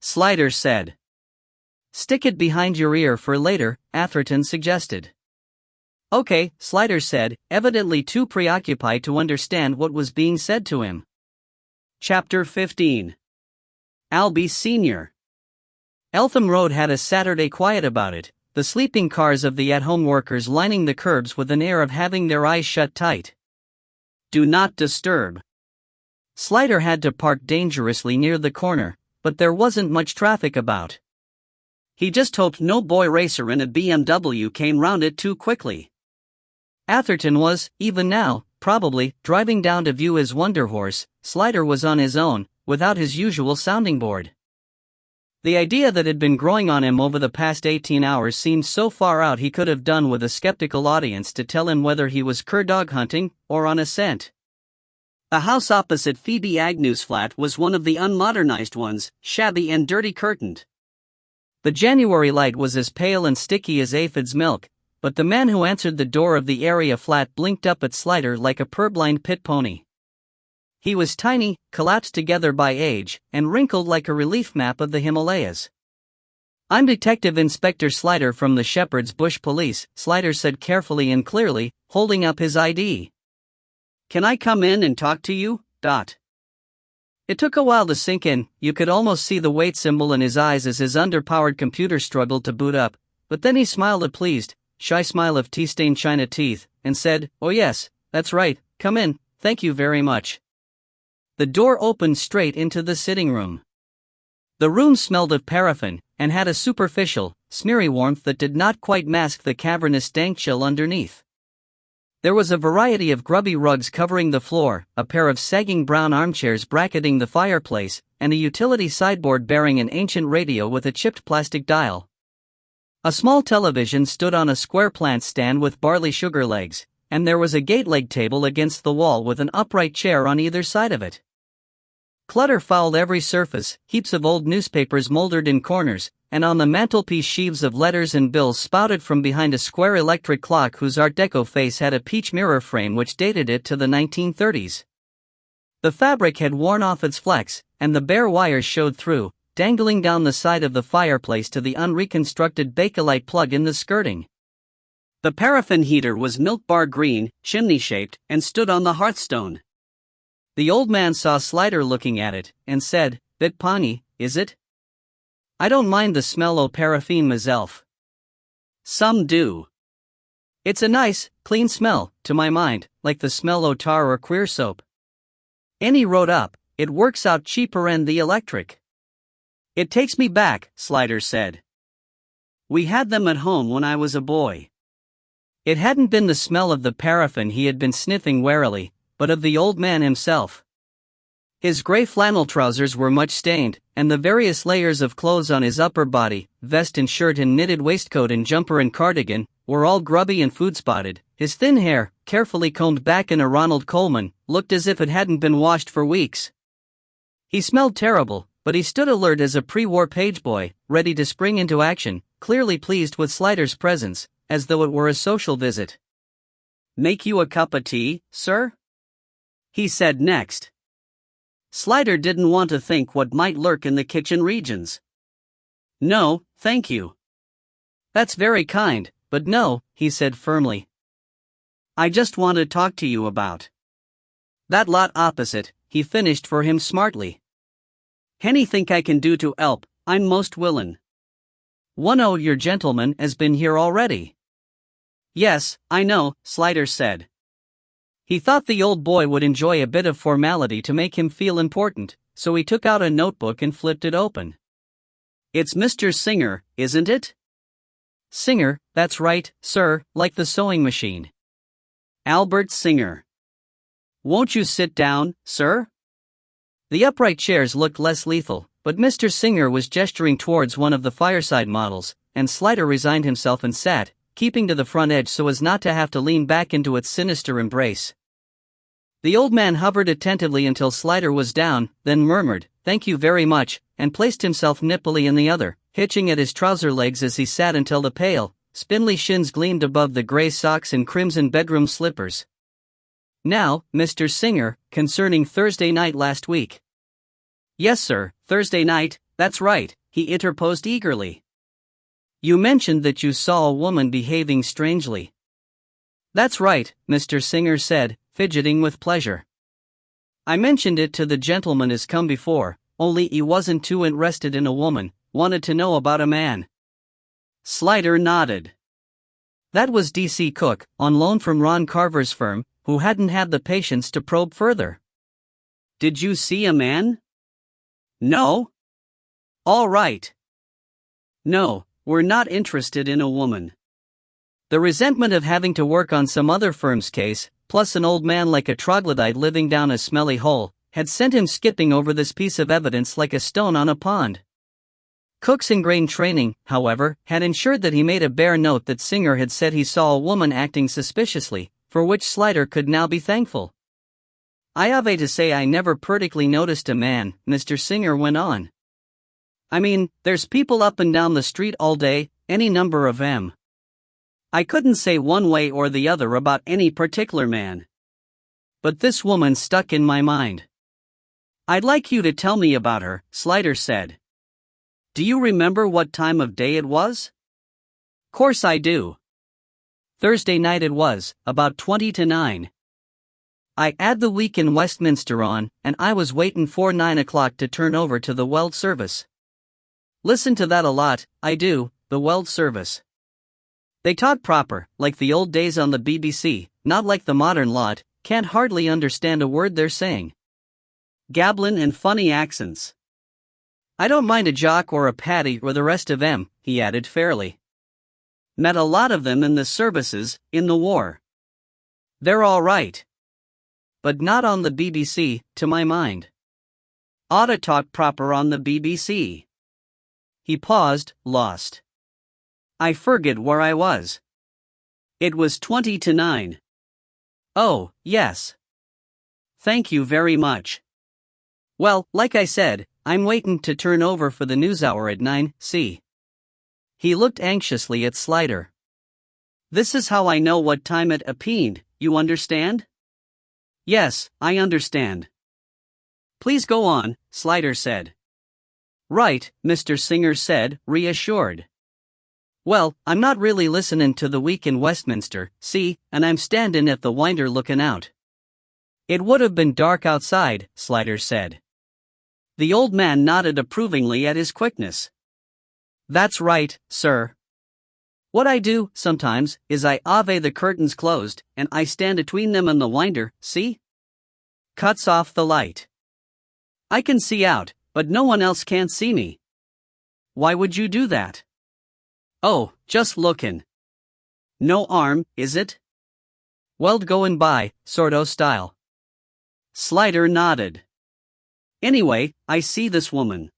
Slider said. Stick it behind your ear for later, Atherton suggested. Okay, Slider said, evidently too preoccupied to understand what was being said to him. Chapter 15. Albie Sr. Eltham Road had a Saturday quiet about it, the sleeping cars of the at-home workers lining the curbs with an air of having their eyes shut tight. Do not disturb. Slider had to park dangerously near the corner, but there wasn't much traffic about. He just hoped no boy racer in a BMW came round it too quickly. Atherton was, even now, probably, driving down to view his Wonder Horse. Slider was on his own, without his usual sounding board. The idea that had been growing on him over the past 18 hours seemed so far out he could have done with a skeptical audience to tell him whether he was cur dog hunting or on a scent. The house opposite Phoebe Agnew's flat was one of the unmodernized ones, shabby and dirty curtained. The January light was as pale and sticky as aphid's milk, but the man who answered the door of the area flat blinked up at Slider like a purblind pit pony. He was tiny, collapsed together by age, and wrinkled like a relief map of the Himalayas. "I'm Detective Inspector Slider from the Shepherd's Bush Police," Slider said carefully and clearly, holding up his ID. "Can I come in and talk to you?" It took a while to sink in. You could almost see the wait symbol in his eyes as his underpowered computer struggled to boot up, but then he smiled a pleased, shy smile of tea-stained china teeth, and said, "Oh yes, that's right, come in, thank you very much." The door opened straight into the sitting room. The room smelled of paraffin, and had a superficial, smeary warmth that did not quite mask the cavernous dank chill underneath. There was a variety of grubby rugs covering the floor, a pair of sagging brown armchairs bracketing the fireplace, and a utility sideboard bearing an ancient radio with a chipped plastic dial. A small television stood on a square plant stand with barley sugar legs, and there was a gate leg table against the wall with an upright chair on either side of it. Clutter fouled every surface, heaps of old newspapers mouldered in corners, and on the mantelpiece sheaves of letters and bills spouted from behind a square electric clock whose Art Deco face had a peach mirror frame which dated it to the 1930s. The fabric had worn off its flex, and the bare wires showed through, dangling down the side of the fireplace to the unreconstructed Bakelite plug in the skirting. The paraffin heater was milk bar green, chimney-shaped, and stood on the hearthstone. The old man saw Slider looking at it, and said, "Bit pongy, is it? I don't mind the smell o' paraffin myself. Some do. It's a nice, clean smell, to my mind, like the smell o' tar or queer soap. And he wrote up, it works out cheaper'n the electric. It takes me back," Slider said. "We had them at home when I was a boy." It hadn't been the smell of the paraffin he had been sniffing warily, but of the old man himself. His gray flannel trousers were much stained, and the various layers of clothes on his upper body, vest and shirt and knitted waistcoat and jumper and cardigan, were all grubby and food-spotted. His thin hair, carefully combed back in a Ronald Colman, looked as if it hadn't been washed for weeks. He smelled terrible, but he stood alert as a pre-war pageboy, ready to spring into action, clearly pleased with Slider's presence, as though it were a social visit. "Make you a cup of tea, sir?" he said next. Slider didn't want to think what might lurk in the kitchen regions. "No, thank you." "That's very kind, but no," he said firmly. "I just want to talk to you about that lot opposite," he finished for him smartly. "Anything I can do to help, I'm most willin'. One o' your gentlemen has been here already." "Yes, I know," Slider said. He thought the old boy would enjoy a bit of formality to make him feel important, so he took out a notebook and flipped it open. "It's Mr. Singer, isn't it?" "Singer, that's right, sir, like the sewing machine. Albert Singer. Won't you sit down, sir?" The upright chairs looked less lethal, but Mr. Singer was gesturing towards one of the fireside models, and Slider resigned himself and sat, keeping to the front edge so as not to have to lean back into its sinister embrace. The old man hovered attentively until Slider was down, then murmured, "Thank you very much," and placed himself nippily in the other, hitching at his trouser legs as he sat until the pale, spindly shins gleamed above the gray socks and crimson bedroom slippers. "Now, Mr. Singer, concerning Thursday night last week." "Yes, sir, Thursday night, that's right," he interposed eagerly. "You mentioned that you saw a woman behaving strangely." "That's right," Mr. Singer said, fidgeting with pleasure. "I mentioned it to the gentleman as come before, only he wasn't too interested in a woman, wanted to know about a man." Slider nodded. That was D.C. Cook, on loan from Ron Carver's firm, who hadn't had the patience to probe further. "Did you see a man?" "No." "All right." "No, we're not interested in a woman." The resentment of having to work on some other firm's case, plus an old man like a troglodyte living down a smelly hole, had sent him skipping over this piece of evidence like a stone on a pond. Cook's ingrained training, however, had ensured that he made a bare note that Singer had said he saw a woman acting suspiciously, for which Slider could now be thankful. "I have to say I never particularly noticed a man," Mr. Singer went on. "I mean, there's people up and down the street all day, any number of 'em. I couldn't say one way or the other about any particular man. But this woman stuck in my mind. I'd like you to tell me about her," Slider said. Do you remember what time of day it was? Course I do. Thursday night it was, about 20 to 9. I 'ad the week in Westminster on, and I was waitin' for 9 o'clock to turn over to the Weld service. Listen to that a lot, I do, the Weld service. They talk proper, like the old days on the BBC, not like the modern lot, can't hardly understand a word they're saying. Gabblin' and funny accents. I don't mind a Jock or a Paddy or the rest of 'em, he added fairly. Met a lot of them in the services, in the war. They're all right. But not on the BBC, to my mind. Oughta talk proper on the BBC. He paused, lost. I forget where I was. It was 20 to 9. Oh, yes. Thank you very much. Well, like I said, I'm waitin' to turn over for the NewsHour at 9, see? He looked anxiously at Slider. This is how I know what time it appeared, you understand? Yes, I understand. Please go on, Slider said. Right, Mr. Singer said, reassured. Well, I'm not really listenin' to the week in Westminster, see, and I'm standin' at the winder lookin' out. It would have been dark outside, Slider said. The old man nodded approvingly at his quickness. That's right, sir. What I do, sometimes, is I ave the curtains closed, and I stand atween them and the winder, see? Cuts off the light. I can see out, but no one else can't see me. Why would you do that? Oh, just lookin'. No arm, is it? Weld goin' by, sorto style. Slider nodded. Anyway, I see this woman.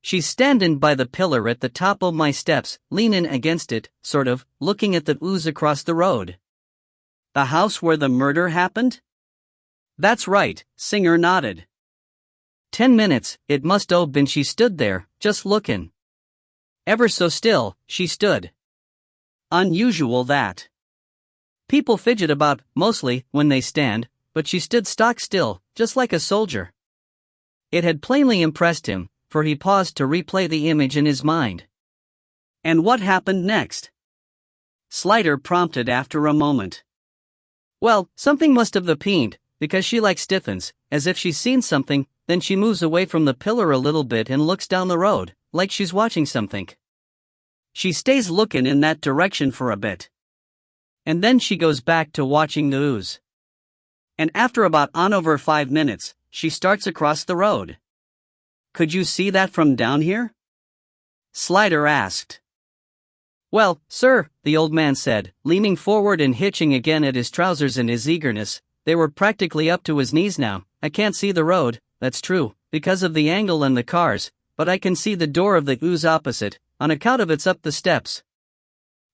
She's standin' by the pillar at the top of my steps, leanin' against it, sort of, looking at the ooze across the road. The house where the murder happened? That's right, Singer nodded. 10 minutes, it must have been she stood there, just lookin'. Ever so still, she stood. Unusual that. People fidget about, mostly, when they stand, but she stood stock still, just like a soldier. It had plainly impressed him, for he paused to replay the image in his mind. And what happened next? Slider prompted after a moment. Well, something must have happened, because she like stiffens, as if she's seen something, then she moves away from the pillar a little bit and looks down the road, like she's watching something. She stays looking in that direction for a bit. And then she goes back to watching the ooze. And after about over 5 minutes, she starts across the road. Could you see that from down here? Slider asked. Well, sir, the old man said, leaning forward and hitching again at his trousers in his eagerness. They were practically up to his knees now. I can't see the road, that's true, because of the angle and the cars, but I can see the door of the ooze opposite, on account of it's up the steps.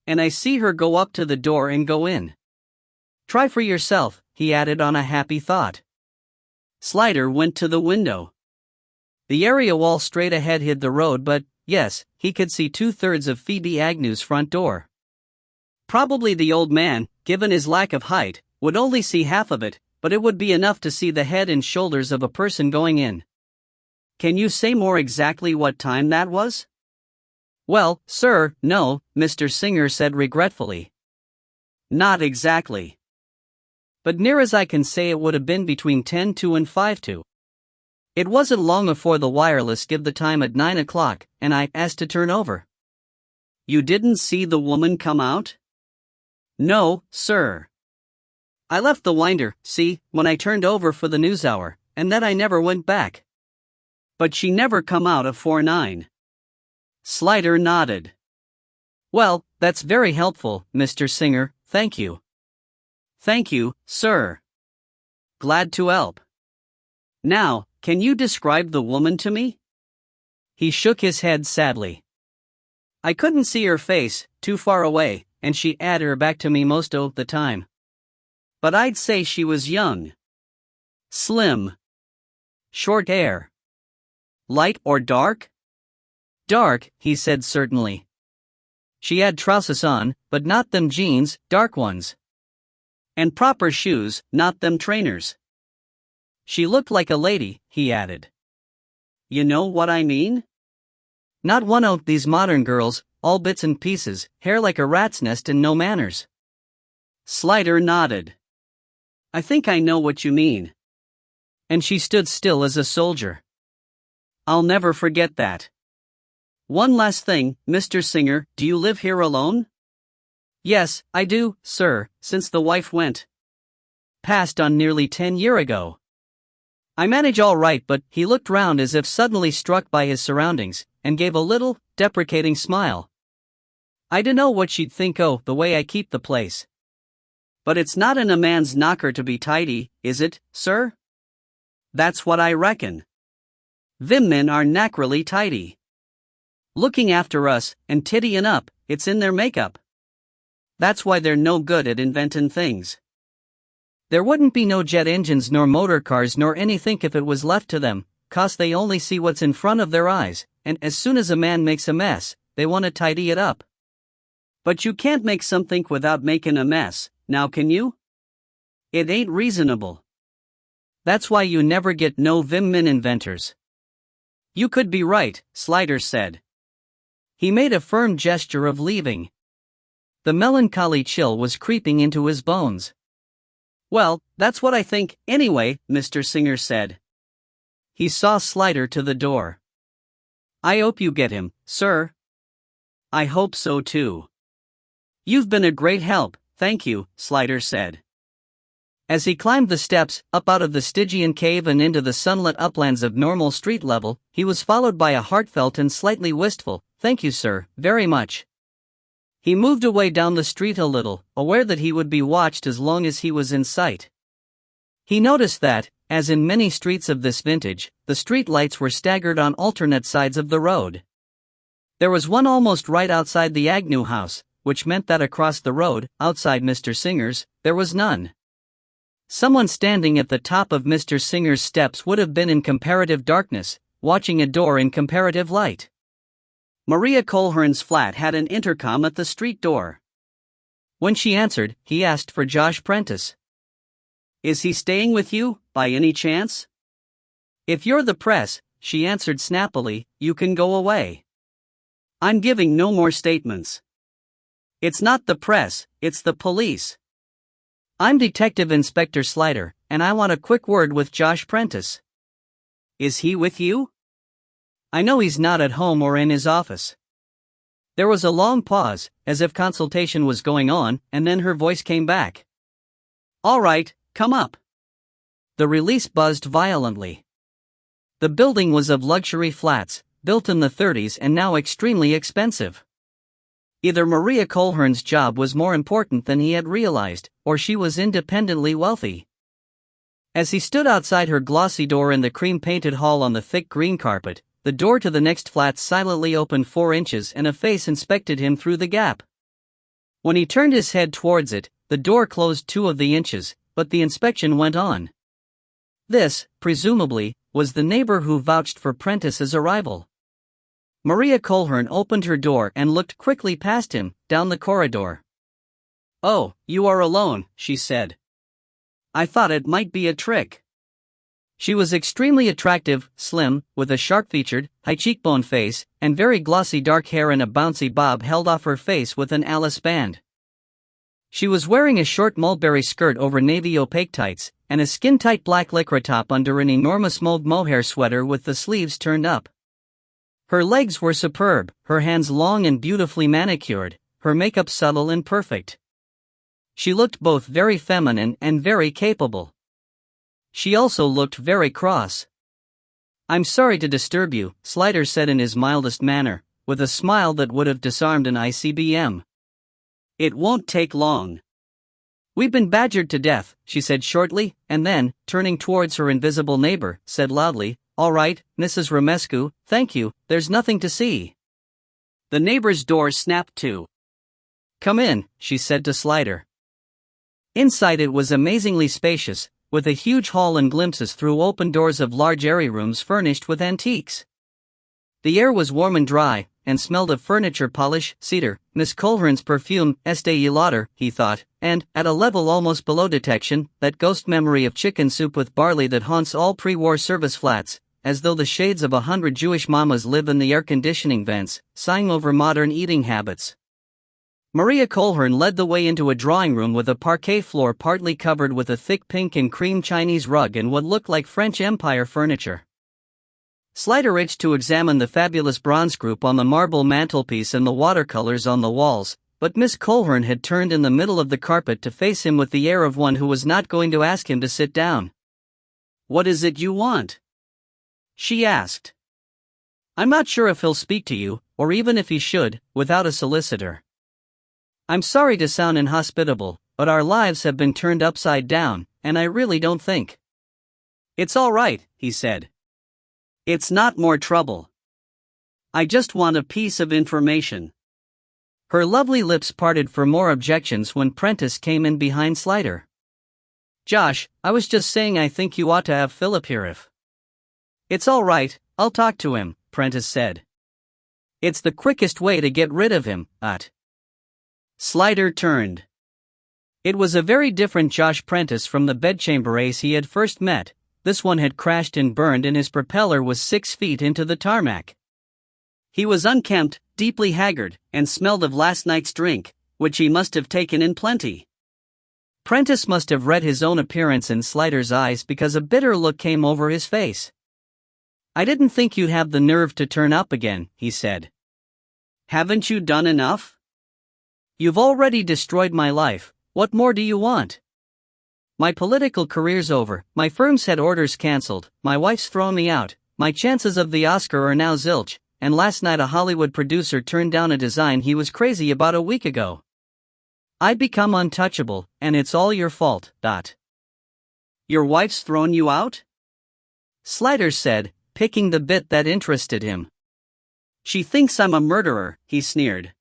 And I see her go up to the door and go in. Try for yourself, he added on a happy thought. Slider went to the window. The area wall straight ahead hid the road, but, yes, he could see 2/3 of Phoebe Agnew's front door. Probably the old man, given his lack of height, would only see half of it, but it would be enough to see the head and shoulders of a person going in. Can you say more exactly what time that was? Well, sir, no, Mr. Singer said regretfully. Not exactly. But near as I can say it would have been between 10 to and 5 to. It wasn't long afore the wireless give the time at 9 o'clock, and I asked to turn over. You didn't see the woman come out? No, sir. I left the winder, see, when I turned over for the NewsHour, and then I never went back. But she never come out afore 9. Slider nodded. Well, that's very helpful, Mr. Singer, thank you. Thank you, sir. Glad to help. Now, can you describe the woman to me? He shook his head sadly. I couldn't see her face, too far away, and she 'ad her back to me most o' the time. But I'd say she was young. Slim. Short hair. Light or dark? Dark, he said certainly. She had trousers on, but not them jeans, dark ones. And proper shoes, not them trainers. She looked like a lady, he added. You know what I mean? Not one of these modern girls, all bits and pieces, hair like a rat's nest and no manners. Slider nodded. I think I know what you mean. And she stood still as a soldier. I'll never forget that. One last thing, Mr. Singer, do you live here alone? Yes, I do, sir, since the wife went. Passed on nearly 10 years ago. I manage all right, but he looked round as if suddenly struck by his surroundings, and gave a little, deprecating smile. I dunno what she'd think o' the way I keep the place. But it's not in a man's knocker to be tidy, is it, sir? That's what I reckon. Them men are naturally tidy. Looking after us, and tiddying up, it's in their makeup. That's why they're no good at inventin' things. There wouldn't be no jet engines nor motor cars nor anything if it was left to them, 'cause they only see what's in front of their eyes, and as soon as a man makes a mess, they want to tidy it up. But you can't make something without making a mess, now can you? It ain't reasonable. That's why you never get no vim-min inventors. You could be right, Slider said. He made a firm gesture of leaving. The melancholy chill was creeping into his bones. Well, that's what I think, anyway, Mr. Singer said. He saw Slider to the door. I hope you get him, sir. I hope so too. You've been a great help, thank you, Slider said. As he climbed the steps, up out of the Stygian cave and into the sunlit uplands of normal street level, he was followed by a heartfelt and slightly wistful, thank you sir, very much. He moved away down the street a little, aware that he would be watched as long as he was in sight. He noticed that, as in many streets of this vintage, the street lights were staggered on alternate sides of the road. There was one almost right outside the Agnew house, which meant that across the road, outside Mr. Singer's, there was none. Someone standing at the top of Mr. Singer's steps would have been in comparative darkness, watching a door in comparative light. Maria Colehern's flat had an intercom at the street door. When she answered, he asked for Josh Prentice. Is he staying with you, by any chance? If you're the press, she answered snappily, you can go away. I'm giving no more statements. It's not the press, it's the police. I'm Detective Inspector Slider, and I want a quick word with Josh Prentice. Is he with you? I know he's not at home or in his office. There was a long pause, as if consultation was going on, and then her voice came back. All right, come up. The release buzzed violently. The building was of luxury flats, built in the 30s and now extremely expensive. Either Maria Colehern's job was more important than he had realized, or she was independently wealthy. As he stood outside her glossy door in the cream-painted hall on the thick green carpet, the door to the next flat silently opened 4 inches and a face inspected him through the gap. When he turned his head towards it, the door closed 2 of the inches, but the inspection went on. This, presumably, was the neighbor who vouched for Prentice's arrival. Maria Colehern opened her door and looked quickly past him, down the corridor. Oh, you are alone, she said. I thought it might be a trick. She was extremely attractive, slim, with a sharp-featured, high-cheekbone face, and very glossy dark hair and a bouncy bob held off her face with an Alice band. She was wearing a short mulberry skirt over navy opaque tights, and a skin-tight black lycra top under an enormous mauve mohair sweater with the sleeves turned up. Her legs were superb, her hands long and beautifully manicured, her makeup subtle and perfect. She looked both very feminine and very capable. She also looked very cross. I'm sorry to disturb you, Slider said in his mildest manner, with a smile that would have disarmed an ICBM. It won't take long. We've been badgered to death, she said shortly, and then, turning towards her invisible neighbor, said loudly, All right, Mrs. Romescu, thank you, there's nothing to see. The neighbor's door snapped to. Come in, she said to Slider. Inside it was amazingly spacious, with a huge hall and glimpses through open doors of large airy rooms furnished with antiques. The air was warm and dry, and smelled of furniture polish, cedar, Miss Colehern's perfume, Estee Lauder, he thought, and, at a level almost below detection, that ghost memory of chicken soup with barley that haunts all pre-war service flats, as though the shades of 100 Jewish mamas live in the air conditioning vents, sighing over modern eating habits. Maria Colhern led the way into a drawing room with a parquet floor partly covered with a thick pink and cream Chinese rug and what looked like French Empire furniture. Slider itched to examine the fabulous bronze group on the marble mantelpiece and the watercolors on the walls, but Miss Colhern had turned in the middle of the carpet to face him with the air of one who was not going to ask him to sit down. "What is it you want?" she asked. "I'm not sure if he'll speak to you, or even if he should, without a solicitor. I'm sorry to sound inhospitable, but our lives have been turned upside down, and I really don't think." "It's all right," he said. "It's not more trouble. I just want a piece of information." Her lovely lips parted for more objections when Prentice came in behind Slider. "Josh, I was just saying I think you ought to have Philip here if..." "It's all right, I'll talk to him," Prentice said. "It's the quickest way to get rid of him, Slider turned. It was a very different Josh Prentice from the bedchamber ace he had first met. This one had crashed and burned and his propeller was 6 feet into the tarmac. He was unkempt, deeply haggard, and smelled of last night's drink, which he must have taken in plenty. Prentice must have read his own appearance in Slider's eyes because a bitter look came over his face. "I didn't think you'd have the nerve to turn up again," he said. "Haven't you done enough? You've already destroyed my life, what more do you want? My political career's over, my firm's had orders cancelled, my wife's thrown me out, my chances of the Oscar are now zilch, and last night a Hollywood producer turned down a design he was crazy about a week ago. I've become untouchable, and it's all your fault, Your wife's thrown you out?" Slider said, picking the bit that interested him. "She thinks I'm a murderer," he sneered.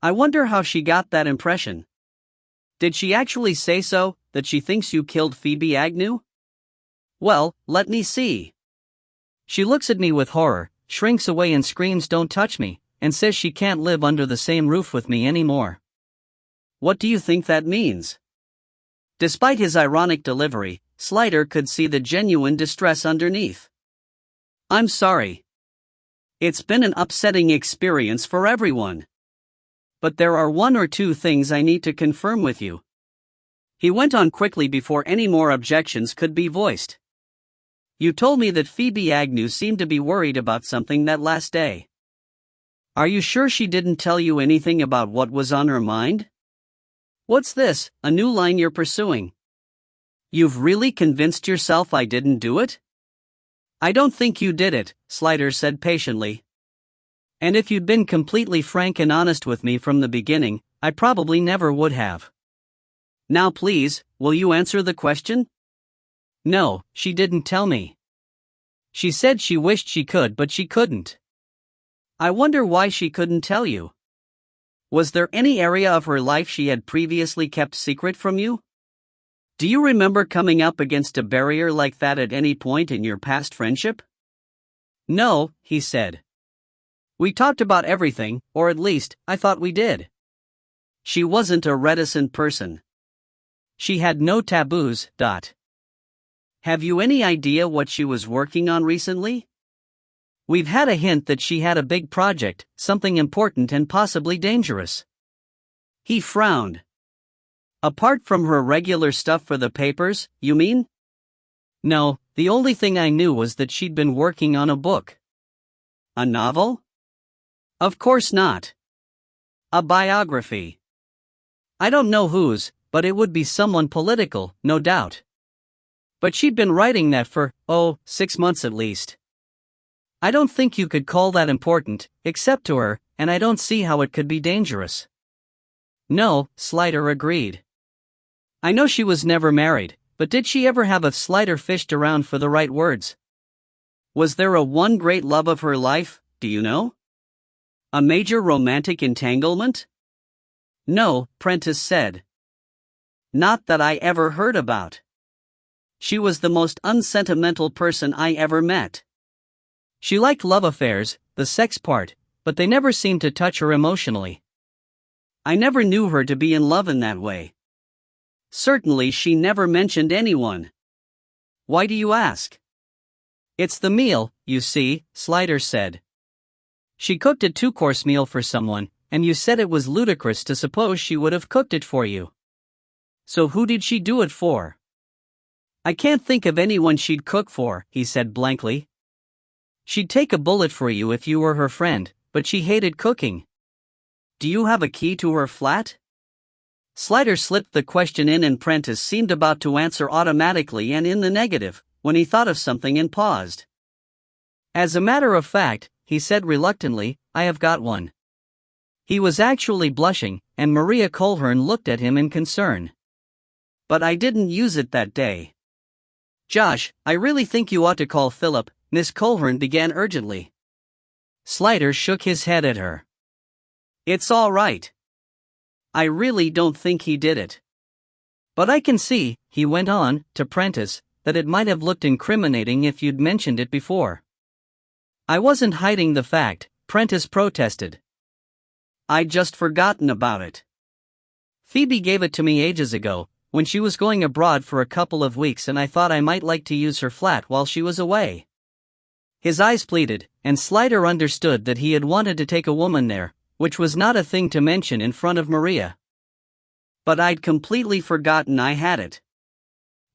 "I wonder how she got that impression. Did she actually say so, that she thinks you killed Phoebe Agnew?" "Well, let me see." "She looks at me with horror, shrinks away and screams 'Don't touch me,' and says she can't live under the same roof with me anymore." "What do you think that means?" Despite his ironic delivery, Slider could see the genuine distress underneath. "I'm sorry. It's been an upsetting experience for everyone. But there are one or two things I need to confirm with you." He went on quickly before any more objections could be voiced. "You told me that Phoebe Agnew seemed to be worried about something that last day. Are you sure she didn't tell you anything about what was on her mind? What's this, a new line you're pursuing? You've really convinced yourself I didn't do it?" "I don't think you did it," Slider said patiently. "And if you'd been completely frank and honest with me from the beginning, I probably never would have. Now please, will you answer the question?" "No, she didn't tell me. She said she wished she could but she couldn't." "I wonder why she couldn't tell you. Was there any area of her life she had previously kept secret from you? Do you remember coming up against a barrier like that at any point in your past friendship?" "No," he said. "We talked about everything, or at least, I thought we did." She wasn't a reticent person. She had no taboos. Have you any idea what she was working on recently? We've had a hint that she had a big project, something important and possibly dangerous." He frowned. "Apart from her regular stuff for the papers, you mean?" "No, the only thing I knew was that she'd been working on a book." "A novel?" "Of course not. A biography. I don't know whose, but it would be someone political, no doubt. But she'd been writing that for, 6 months at least. I don't think you could call that important, except to her, and I don't see how it could be dangerous." "No," Slider agreed. "I know she was never married, but did she ever have a Slider fished around for the right words? Was there a one great love of her life, do you know? A major romantic entanglement?" "No," Prentice said. "Not that I ever heard about. She was the most unsentimental person I ever met. She liked love affairs, the sex part, but they never seemed to touch her emotionally. I never knew her to be in love in that way. Certainly she never mentioned anyone." "Why do you ask?" It's the meal, you see, Slider said. She cooked a 2-course meal for someone, and you said it was ludicrous to suppose she would have cooked it for you. So who did she do it for? I can't think of anyone she'd cook for, he said blankly. She'd take a bullet for you if you were her friend, but she hated cooking. Do you have a key to her flat? Slider slipped the question in and Prentice seemed about to answer automatically and in the negative, when he thought of something and paused. As a matter of fact, he said reluctantly, I have got one. He was actually blushing, and Maria Colhern looked at him in concern. But I didn't use it that day. Josh, I really think you ought to call Philip, Miss Colhern began urgently. Slider shook his head at her. It's all right. I really don't think he did it. But I can see, he went on, to Prentice, that it might have looked incriminating if you'd mentioned it before. I wasn't hiding the fact, Prentice protested. I'd just forgotten about it. Phoebe gave it to me ages ago, when she was going abroad for a couple of weeks and I thought I might like to use her flat while she was away. His eyes pleaded, and Slider understood that he had wanted to take a woman there, which was not a thing to mention in front of Maria. But I'd completely forgotten I had it.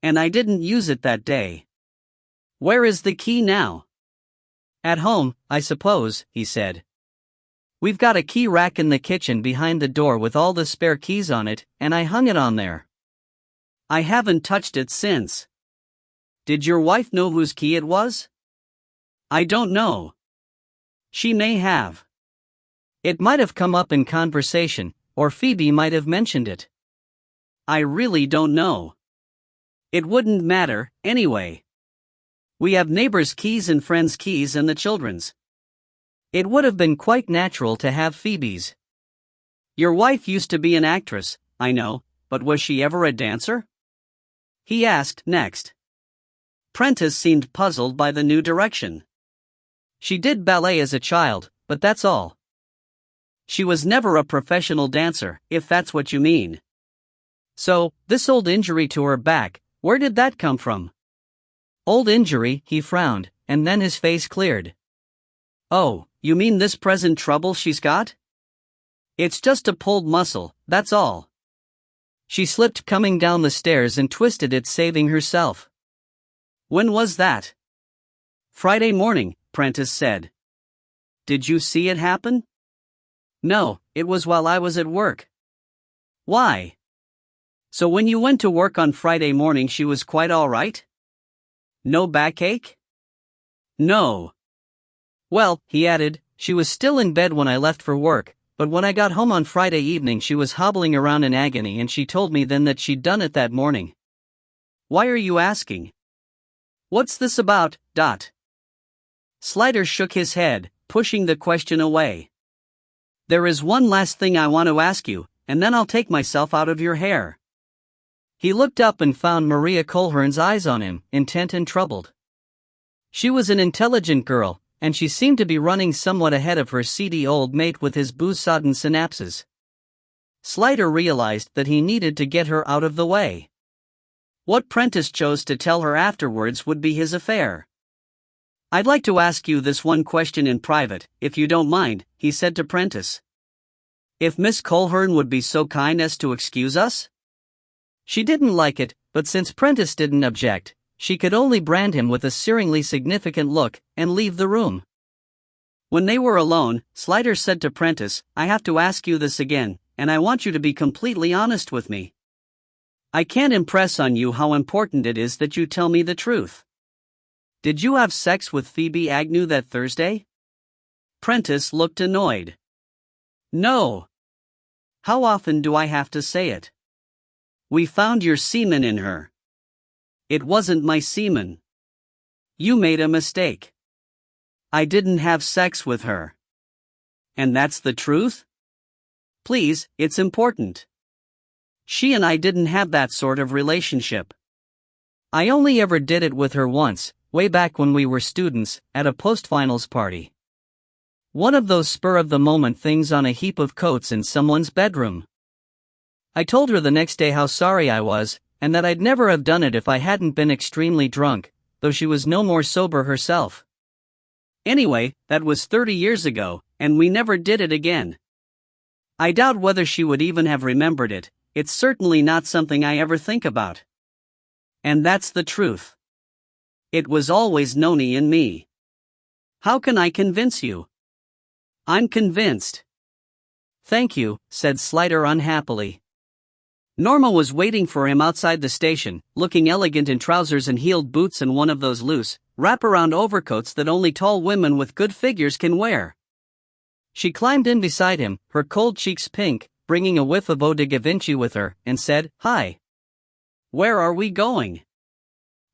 And I didn't use it that day. Where is the key now? At home, I suppose, he said. We've got a key rack in the kitchen behind the door with all the spare keys on it, and I hung it on there. I haven't touched it since. Did your wife know whose key it was? I don't know. She may have. It might have come up in conversation, or Phoebe might have mentioned it. I really don't know. It wouldn't matter, anyway. We have neighbors' keys and friends' keys and the children's. It would have been quite natural to have Phoebe's. Your wife used to be an actress, I know, but was she ever a dancer? He asked next. Prentice seemed puzzled by the new direction. She did ballet as a child, but that's all. She was never a professional dancer, if that's what you mean. So, this old injury to her back, where did that come from? Old injury, he frowned, and then his face cleared. Oh, you mean this present trouble she's got? It's just a pulled muscle, that's all. She slipped coming down the stairs and twisted it, saving herself. When was that? Friday morning, Prentice said. Did you see it happen? No, it was while I was at work. Why? So when you went to work on Friday morning she was quite all right? No backache? No. Well, he added, she was still in bed when I left for work, but when I got home on Friday evening she was hobbling around in agony and she told me then that she'd done it that morning. Why are you asking? What's this about, Dot? Slider shook his head, pushing the question away. There is one last thing I want to ask you, and then I'll take myself out of your hair. He looked up and found Maria Colhern's eyes on him, intent and troubled. She was an intelligent girl, and she seemed to be running somewhat ahead of her seedy old mate with his booze-sodden synapses. Slider realized that he needed to get her out of the way. What Prentice chose to tell her afterwards would be his affair. I'd like to ask you this one question in private, if you don't mind, he said to Prentice. If Miss Colhern would be so kind as to excuse us? She didn't like it, but since Prentice didn't object, she could only brand him with a searingly significant look and leave the room. When they were alone, Slider said to Prentice, I have to ask you this again, and I want you to be completely honest with me. I can't impress on you how important it is that you tell me the truth. Did you have sex with Phoebe Agnew that Thursday? Prentice looked annoyed. No. How often do I have to say it? We found your semen in her. It wasn't my semen. You made a mistake. I didn't have sex with her. And that's the truth? Please, it's important. She and I didn't have that sort of relationship. I only ever did it with her once, way back when we were students, at a post-finals party. One of those spur-of-the-moment things on a heap of coats in someone's bedroom. I told her the next day how sorry I was, and that I'd never have done it if I hadn't been extremely drunk, though she was no more sober herself. Anyway, that was 30 years ago, and we never did it again. I doubt whether she would even have remembered it. It's certainly not something I ever think about. And that's the truth. It was always Noni and me. How can I convince you? I'm convinced. Thank you, said Slider unhappily. Norma was waiting for him outside the station, looking elegant in trousers and heeled boots and one of those loose, wrap-around overcoats that only tall women with good figures can wear. She climbed in beside him, her cold cheeks pink, bringing a whiff of eau de Givenchy with her, and said, "Hi. Where are we going?"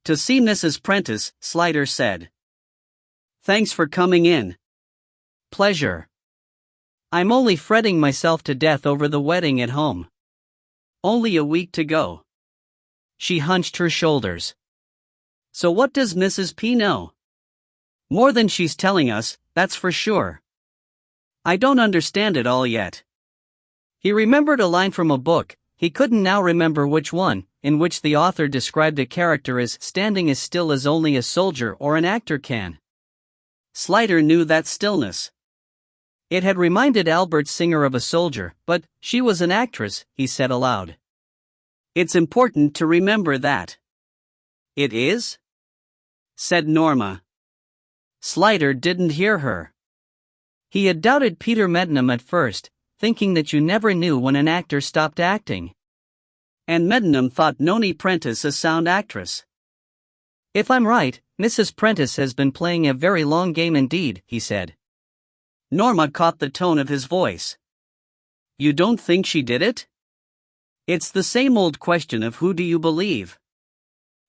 "To see Mrs. Prentice," Slider said. "Thanks for coming in." "Pleasure. I'm only fretting myself to death over the wedding at home. Only a week to go." She hunched her shoulders. "So what does Mrs. P know?" "More than she's telling us, that's for sure. I don't understand it all yet." He remembered a line from a book, he couldn't now remember which one, in which the author described a character as standing as still as only a soldier or an actor can. Slider knew that stillness. It had reminded Albert Singer of a soldier, but she was an actress, he said aloud. "It's important to remember that." "It is?" said Norma. Slider didn't hear her. He had doubted Peter Mednam at first, thinking that you never knew when an actor stopped acting. And Mednam thought Noni Prentice a sound actress. "If I'm right, Mrs. Prentice has been playing a very long game indeed," he said. Norma caught the tone of his voice. "You don't think she did it?" "It's the same old question of who do you believe?"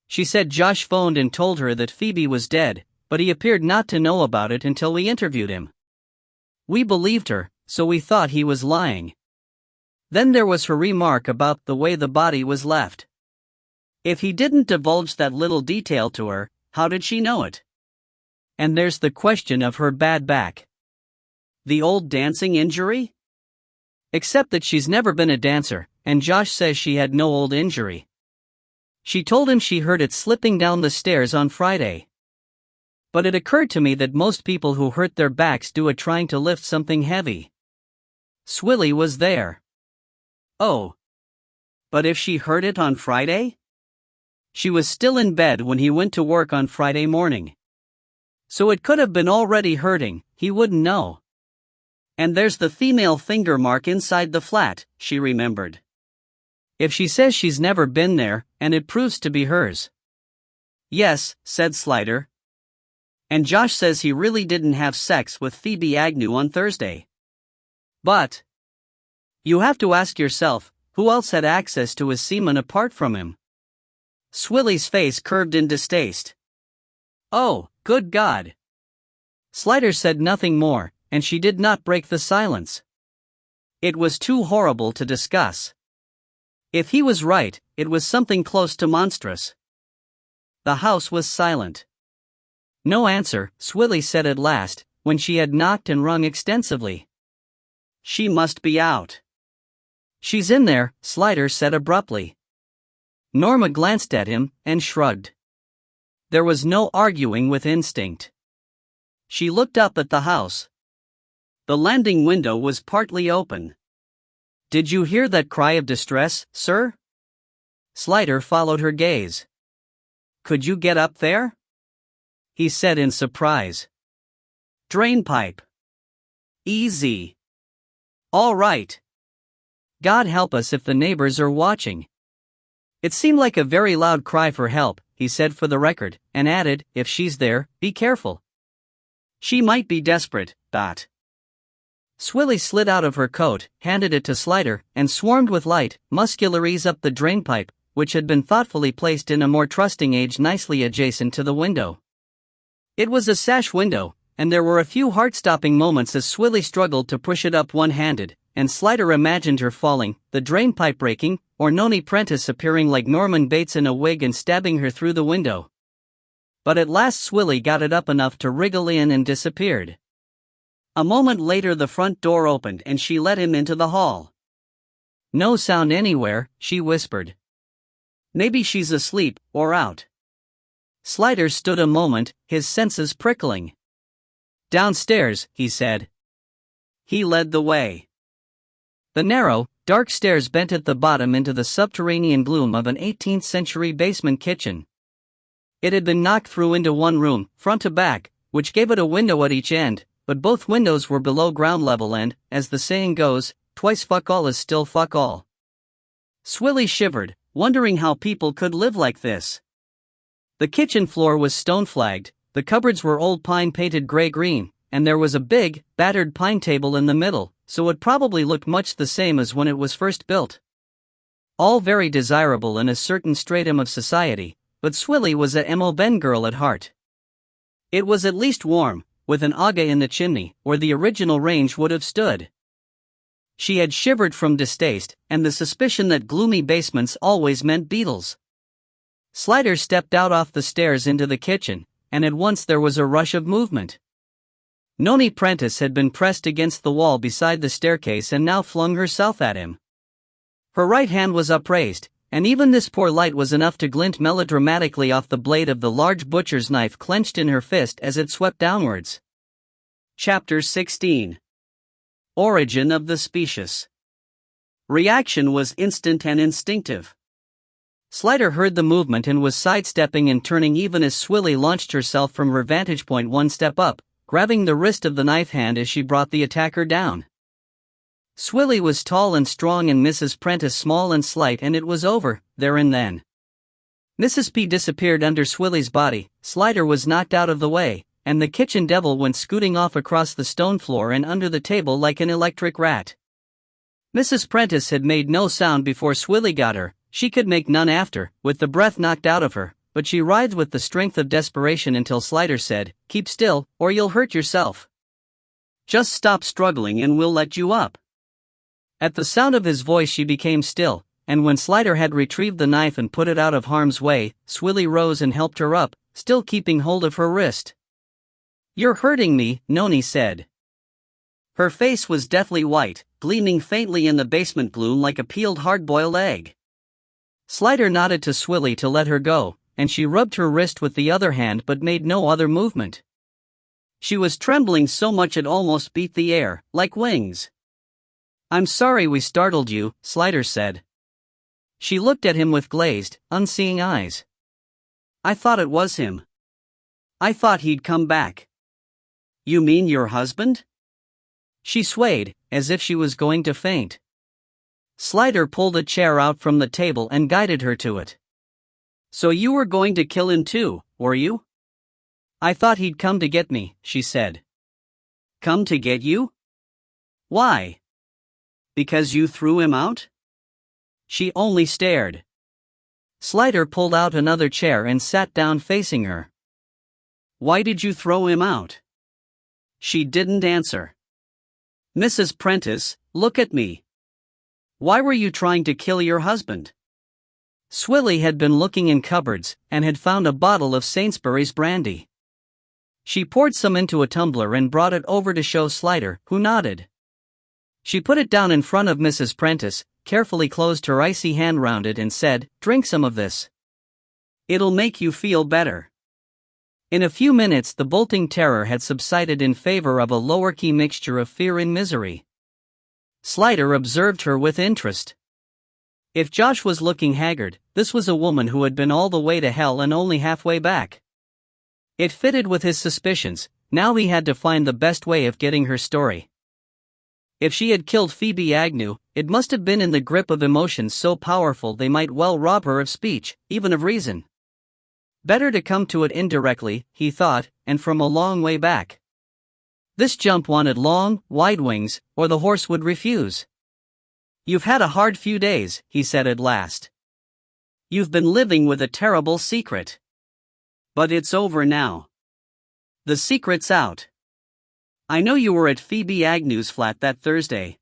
She said Josh phoned and told her that Phoebe was dead, but he appeared not to know about it until we interviewed him. We believed her, so we thought he was lying. Then there was her remark about the way the body was left. If he didn't divulge that little detail to her, how did she know it? And there's the question of her bad back. The old dancing injury? Except that she's never been a dancer, and Josh says she had no old injury. She told him she heard it slipping down the stairs on Friday. But it occurred to me that most people who hurt their backs do it trying to lift something heavy. Swilly was there. Oh. But if she heard it on Friday? She was still in bed when he went to work on Friday morning. So it could have been already hurting, he wouldn't know. And there's the female finger mark inside the flat, she remembered. If she says she's never been there, and it proves to be hers. Yes, said Slider. And Josh says he really didn't have sex with Phoebe Agnew on Thursday. But you have to ask yourself, who else had access to his semen apart from him? Swilly's face curved in distaste. Oh, good God. Slider said nothing more, and she did not break the silence. It was too horrible to discuss. If he was right, it was something close to monstrous. The house was silent. No answer, Swilly said at last, when she had knocked and rung extensively. She must be out. She's in there, Slider said abruptly. Norma glanced at him, and shrugged. There was no arguing with instinct. She looked up at the house. The landing window was partly open. Did you hear that cry of distress, sir? Slider followed her gaze. Could you get up there? He said in surprise. Drainpipe. Easy. All right. God help us if the neighbors are watching. It seemed like a very loud cry for help, he said for the record, and added, if she's there, be careful. She might be desperate, Dot. Swilly slid out of her coat, handed it to Slider, and swarmed with light, muscular ease up the drainpipe, which had been thoughtfully placed in a more trusting age nicely adjacent to the window. It was a sash window, and there were a few heart-stopping moments as Swilly struggled to push it up one-handed, and Slider imagined her falling, the drainpipe breaking, or Noni Prentice appearing like Norman Bates in a wig and stabbing her through the window. But at last Swilly got it up enough to wriggle in and disappeared. A moment later the front door opened and she let him into the hall. No sound anywhere, she whispered. Maybe she's asleep, or out. Slider stood a moment, his senses prickling. "Downstairs," he said. He led the way. The narrow, dark stairs bent at the bottom into the subterranean gloom of an 18th-century basement kitchen. It had been knocked through into one room, front to back, which gave it a window at each end, but both windows were below ground level and, as the saying goes, twice fuck all is still fuck all. Swilly shivered, wondering how people could live like this. The kitchen floor was stone-flagged, the cupboards were old pine-painted gray-green, and there was a big, battered pine table in the middle, so it probably looked much the same as when it was first built. All very desirable in a certain stratum of society, but Swilly was a M.O. Ben girl at heart. It was at least warm, with an aga in the chimney, where the original range would have stood. She had shivered from distaste, and the suspicion that gloomy basements always meant beetles. Slider stepped out off the stairs into the kitchen, and at once there was a rush of movement. Noni Prentice had been pressed against the wall beside the staircase and now flung herself at him. Her right hand was upraised, and even this poor light was enough to glint melodramatically off the blade of the large butcher's knife clenched in her fist as it swept downwards. Chapter 16. Origin of the Specious. Reaction was instant and instinctive. Slider heard the movement and was sidestepping and turning even as Swilly launched herself from her vantage point one step up, grabbing the wrist of the knife hand as she brought the attacker down. Swilly was tall and strong and Mrs. Prentice small and slight, and it was over, there and then. Mrs. P disappeared under Swilly's body, Slider was knocked out of the way, and the kitchen devil went scooting off across the stone floor and under the table like an electric rat. Mrs. Prentice had made no sound before Swilly got her, she could make none after, with the breath knocked out of her, but she writhed with the strength of desperation until Slider said, "Keep still, or you'll hurt yourself. Just stop struggling and we'll let you up." At the sound of his voice she became still, and when Slider had retrieved the knife and put it out of harm's way, Swilly rose and helped her up, still keeping hold of her wrist. "You're hurting me," Noni said. Her face was deathly white, gleaming faintly in the basement gloom like a peeled hard-boiled egg. Slider nodded to Swilly to let her go, and she rubbed her wrist with the other hand but made no other movement. She was trembling so much it almost beat the air, like wings. "I'm sorry we startled you," Slider said. She looked at him with glazed, unseeing eyes. "I thought it was him. I thought he'd come back." "You mean your husband?" She swayed, as if she was going to faint. Slider pulled a chair out from the table and guided her to it. "So you were going to kill him too, were you?" "I thought he'd come to get me," she said. "Come to get you? Why? Because you threw him out?" She only stared. Slider pulled out another chair and sat down facing her. "Why did you throw him out?" She didn't answer. "Mrs. Prentice, look at me. Why were you trying to kill your husband?" Swilly had been looking in cupboards, and had found a bottle of Sainsbury's brandy. She poured some into a tumbler and brought it over to show Slider, who nodded. She put it down in front of Mrs. Prentice, carefully closed her icy hand round it and said, "Drink some of this. It'll make you feel better." In a few minutes the bolting terror had subsided in favor of a lower-key mixture of fear and misery. Slider observed her with interest. If Josh was looking haggard, this was a woman who had been all the way to hell and only halfway back. It fitted with his suspicions, now he had to find the best way of getting her story. If she had killed Phoebe Agnew, it must have been in the grip of emotions so powerful they might well rob her of speech, even of reason. Better to come to it indirectly, he thought, and from a long way back. This jump wanted long, wide wings, or the horse would refuse. "You've had a hard few days," he said at last. "You've been living with a terrible secret. But it's over now. The secret's out. I know you were at Phoebe Agnew's flat that Thursday.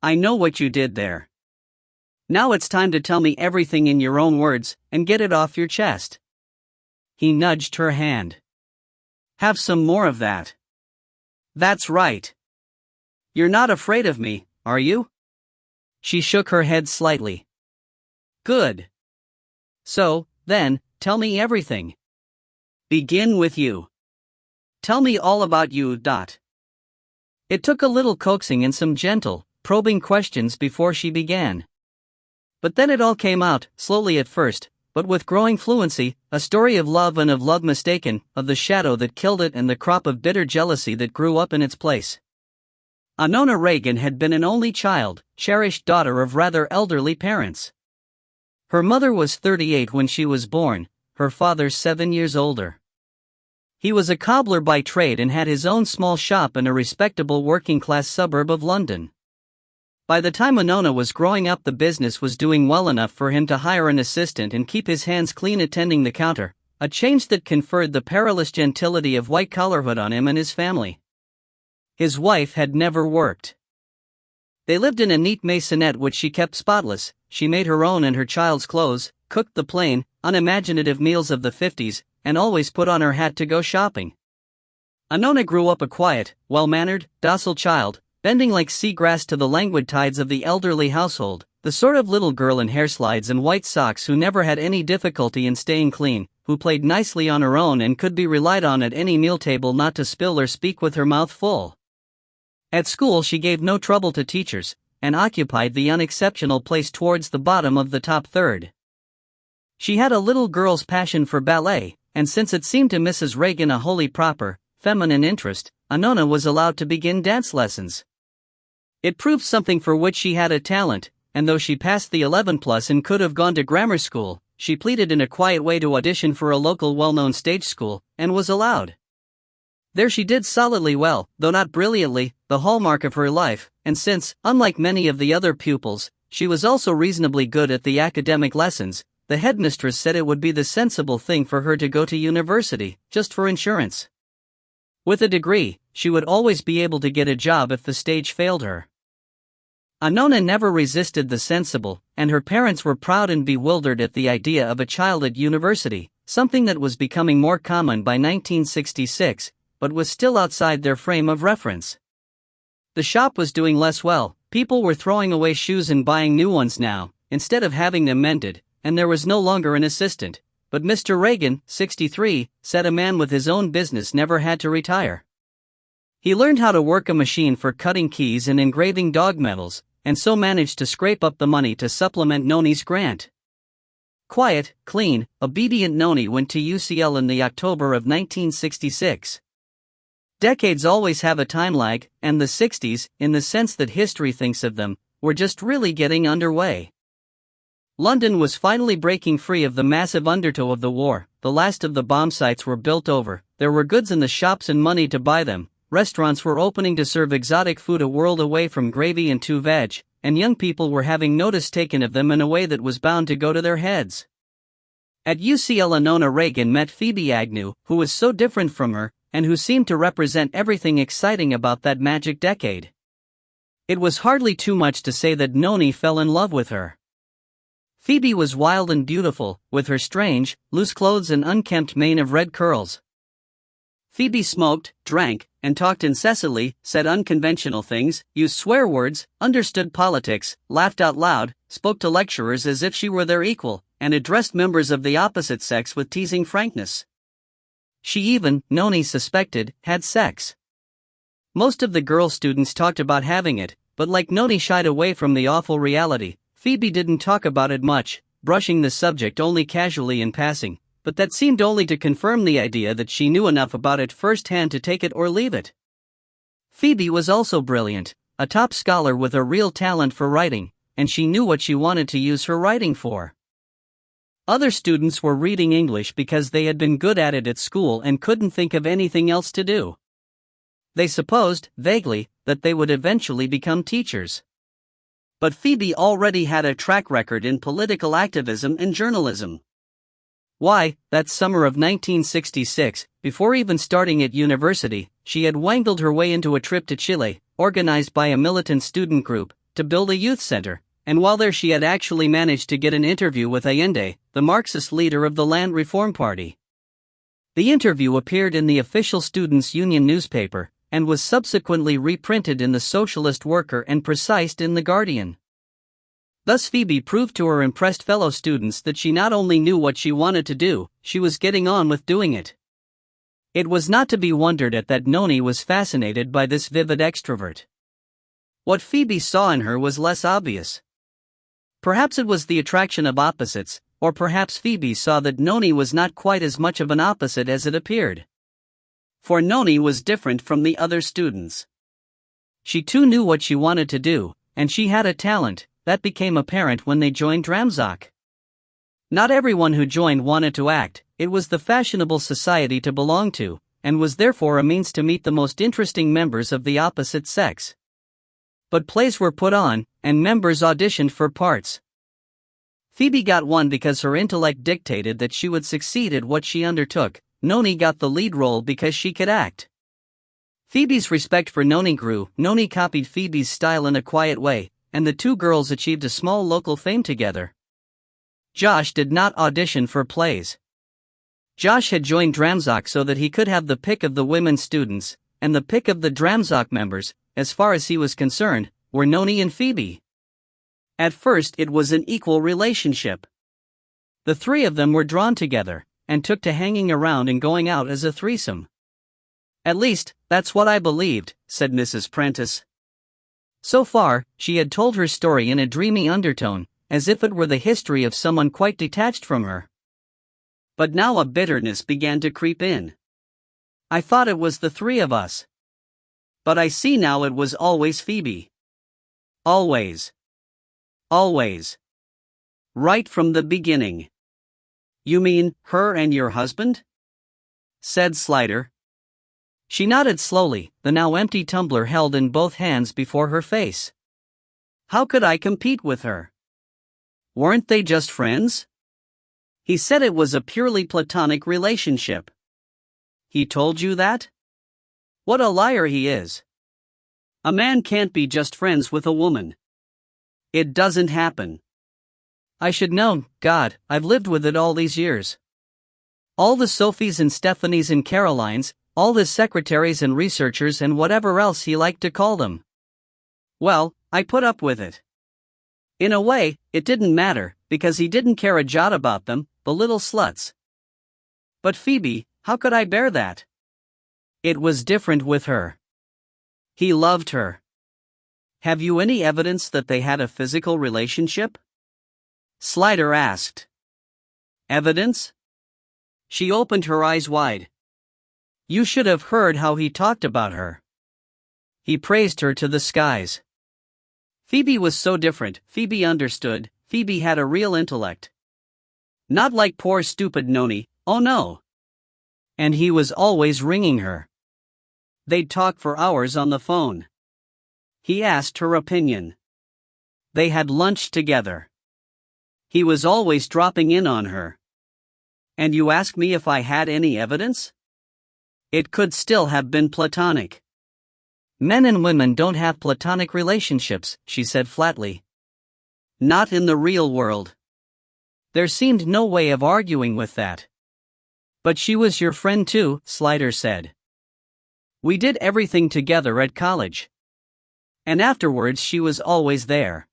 I know what you did there. Now it's time to tell me everything in your own words, and get it off your chest." He nudged her hand. "Have some more of that. That's right. You're not afraid of me, are you?" She shook her head slightly. "Good. So, then, tell me everything. Begin with you. Tell me all about you. It took a little coaxing and some gentle, probing questions before she began. But then it all came out, slowly at first, but with growing fluency, a story of love and of love mistaken, of the shadow that killed it and the crop of bitter jealousy that grew up in its place. Anona Reagan had been an only child, cherished daughter of rather elderly parents. Her mother was 38 when she was born, her father 7 years older. He was a cobbler by trade and had his own small shop in a respectable working-class suburb of London. By the time Anona was growing up, the business was doing well enough for him to hire an assistant and keep his hands clean attending the counter, a change that conferred the perilous gentility of white-collarhood on him and his family. His wife had never worked. They lived in a neat maisonette which she kept spotless. She made her own and her child's clothes, cooked the plain, unimaginative meals of the 50s, and always put on her hat to go shopping. Anona grew up a quiet, well-mannered, docile child, bending like seagrass to the languid tides of the elderly household, the sort of little girl in hairslides and white socks who never had any difficulty in staying clean, who played nicely on her own and could be relied on at any meal table not to spill or speak with her mouth full. At school she gave no trouble to teachers, and occupied the unexceptional place towards the bottom of the top third. She had a little girl's passion for ballet, and since it seemed to Mrs. Reagan a wholly proper, feminine interest, Anona was allowed to begin dance lessons. It proved something for which she had a talent, and though she passed the 11+ and could have gone to grammar school, she pleaded in a quiet way to audition for a local well-known stage school, and was allowed. There she did solidly well, though not brilliantly, the hallmark of her life, and since, unlike many of the other pupils, she was also reasonably good at the academic lessons, the headmistress said it would be the sensible thing for her to go to university, just for insurance. With a degree, she would always be able to get a job if the stage failed her. Anona never resisted the sensible, and her parents were proud and bewildered at the idea of a child at university, something that was becoming more common by 1966, but was still outside their frame of reference. The shop was doing less well, people were throwing away shoes and buying new ones now, instead of having them mended, and there was no longer an assistant, but Mr. Reagan, 63, said a man with his own business never had to retire. He learned how to work a machine for cutting keys and engraving dog medals, and so managed to scrape up the money to supplement Noni's grant. Quiet, clean, obedient Noni went to UCL in the October of 1966. Decades always have a time lag, and the 60s, in the sense that history thinks of them, were just really getting underway. London was finally breaking free of the massive undertow of the war, the last of the bomb sites were built over, there were goods in the shops and money to buy them, restaurants were opening to serve exotic food a world away from gravy and two veg, and young people were having notice taken of them in a way that was bound to go to their heads. At UCL, Anona Reagan met Phoebe Agnew, who was so different from her, and who seemed to represent everything exciting about that magic decade. It was hardly too much to say that Noni fell in love with her. Phoebe was wild and beautiful, with her strange, loose clothes and unkempt mane of red curls. Phoebe smoked, drank, and talked incessantly, said unconventional things, used swear words, understood politics, laughed out loud, spoke to lecturers as if she were their equal, and addressed members of the opposite sex with teasing frankness. She even, Noni suspected, had sex. Most of the girl students talked about having it, but like Noni shied away from the awful reality. Phoebe didn't talk about it much, brushing the subject only casually in passing, but that seemed only to confirm the idea that she knew enough about it firsthand to take it or leave it. Phoebe was also brilliant, a top scholar with a real talent for writing, and she knew what she wanted to use her writing for. Other students were reading English because they had been good at it at school and couldn't think of anything else to do. They supposed, vaguely, that they would eventually become teachers. But Phoebe already had a track record in political activism and journalism. Why, that summer of 1966, before even starting at university, she had wangled her way into a trip to Chile, organized by a militant student group, to build a youth center, and while there she had actually managed to get an interview with Allende, the Marxist leader of the Land Reform Party. The interview appeared in the official Students' Union newspaper, and was subsequently reprinted in the Socialist Worker and precised in The Guardian. Thus Phoebe proved to her impressed fellow students that she not only knew what she wanted to do, she was getting on with doing it. It was not to be wondered at that Noni was fascinated by this vivid extrovert. What Phoebe saw in her was less obvious. Perhaps it was the attraction of opposites, or perhaps Phoebe saw that Noni was not quite as much of an opposite as it appeared. For Noni was different from the other students. She too knew what she wanted to do, and she had a talent that became apparent when they joined Dramzak. Not everyone who joined wanted to act, it was the fashionable society to belong to, and was therefore a means to meet the most interesting members of the opposite sex. But plays were put on, and members auditioned for parts. Phoebe got one because her intellect dictated that she would succeed at what she undertook. Noni got the lead role because she could act. Phoebe's respect for Noni grew. Noni copied Phoebe's style in a quiet way, and the two girls achieved a small local fame together. Josh did not audition for plays. Josh had joined Dramzak so that he could have the pick of the women students, and the pick of the Dramzak members, as far as he was concerned, were Noni and Phoebe. At first it was an equal relationship. The three of them were drawn together, and took to hanging around and going out as a threesome. At least, that's what I believed, said Mrs. Prentice. So far, she had told her story in a dreamy undertone, as if it were the history of someone quite detached from her. But now a bitterness began to creep in. I thought it was the three of us. But I see now it was always Phoebe. Always. Always. Right from the beginning. You mean, her and your husband? Said Slider. She nodded slowly, the now empty tumbler held in both hands before her face. How could I compete with her? Weren't they just friends? He said it was a purely platonic relationship. He told you that? What a liar he is. A man can't be just friends with a woman. It doesn't happen. I should know, God, I've lived with it all these years. All the Sophies and Stephanies and Carolines, all his secretaries and researchers and whatever else he liked to call them. Well, I put up with it. In a way, it didn't matter, because he didn't care a jot about them, the little sluts. But Phoebe, how could I bear that? It was different with her. He loved her. Have you any evidence that they had a physical relationship? Slider asked. Evidence? She opened her eyes wide. You should have heard how he talked about her. He praised her to the skies. Phoebe was so different, Phoebe understood, Phoebe had a real intellect. Not like poor stupid Noni, oh no. And he was always ringing her. They'd talk for hours on the phone. He asked her opinion. They had lunch together. He was always dropping in on her. And you ask me if I had any evidence? It could still have been platonic. Men and women don't have platonic relationships, she said flatly. Not in the real world. There seemed no way of arguing with that. But she was your friend too, Slider said. We did everything together at college. And afterwards she was always there.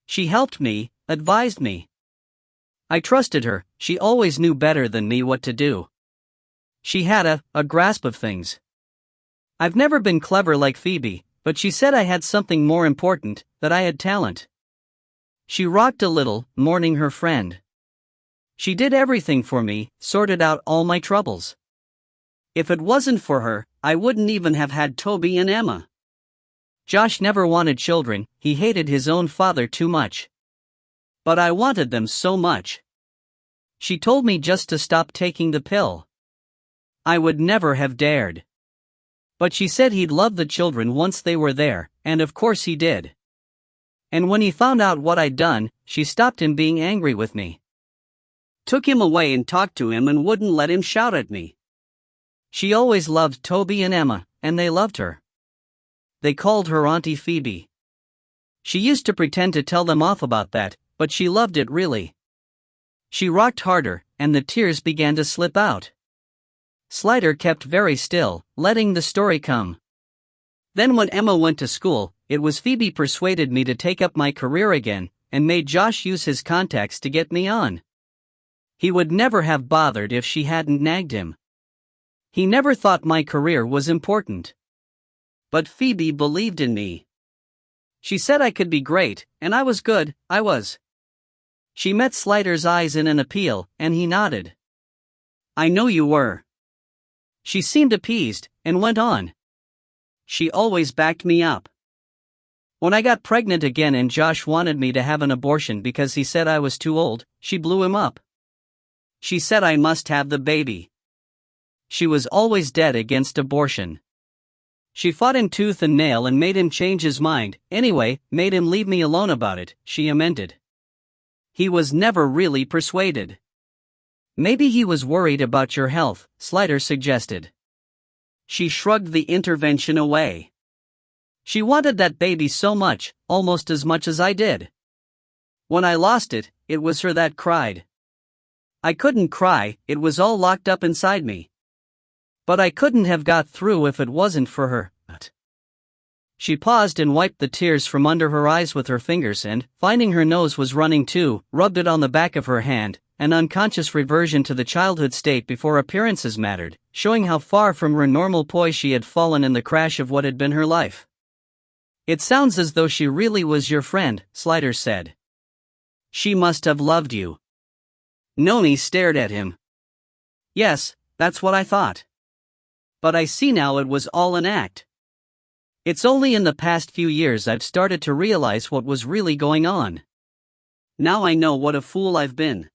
She helped me, advised me. I trusted her, she always knew better than me what to do. She had a grasp of things. I've never been clever like Phoebe, but she said I had something more important, that I had talent. She rocked a little, mourning her friend. She did everything for me, sorted out all my troubles. If it wasn't for her, I wouldn't even have had Toby and Emma. Josh never wanted children, he hated his own father too much. But I wanted them so much. She told me just to stop taking the pill. I would never have dared. But she said he'd love the children once they were there, and of course he did. And when he found out what I'd done, she stopped him being angry with me. Took him away and talked to him and wouldn't let him shout at me. She always loved Toby and Emma, and they loved her. They called her Auntie Phoebe. She used to pretend to tell them off about that, but she loved it really. She rocked harder, and the tears began to slip out. Slider kept very still, letting the story come. Then when Emma went to school, it was Phoebe persuaded me to take up my career again, and made Josh use his contacts to get me on. He would never have bothered if she hadn't nagged him. He never thought my career was important. But Phoebe believed in me. She said I could be great, and I was good, I was. She met Slider's eyes in an appeal, and he nodded. I know you were. She seemed appeased, and went on. She always backed me up. When I got pregnant again and Josh wanted me to have an abortion because he said I was too old, she blew him up. She said I must have the baby. She was always dead against abortion. She fought him tooth and nail and made him change his mind, anyway, made him leave me alone about it, she amended. He was never really persuaded. Maybe he was worried about your health, Slider suggested. She shrugged the intervention away. She wanted that baby so much, almost as much as I did. When I lost it, it was her that cried. I couldn't cry, it was all locked up inside me. But I couldn't have got through if it wasn't for her. She paused and wiped the tears from under her eyes with her fingers and, finding her nose was running too, rubbed it on the back of her hand, an unconscious reversion to the childhood state before appearances mattered, showing how far from her normal poise she had fallen in the crash of what had been her life. It sounds as though she really was your friend, Slider said. She must have loved you. Noni stared at him. Yes, that's what I thought. But I see now it was all an act. It's only in the past few years I've started to realize what was really going on. Now I know what a fool I've been.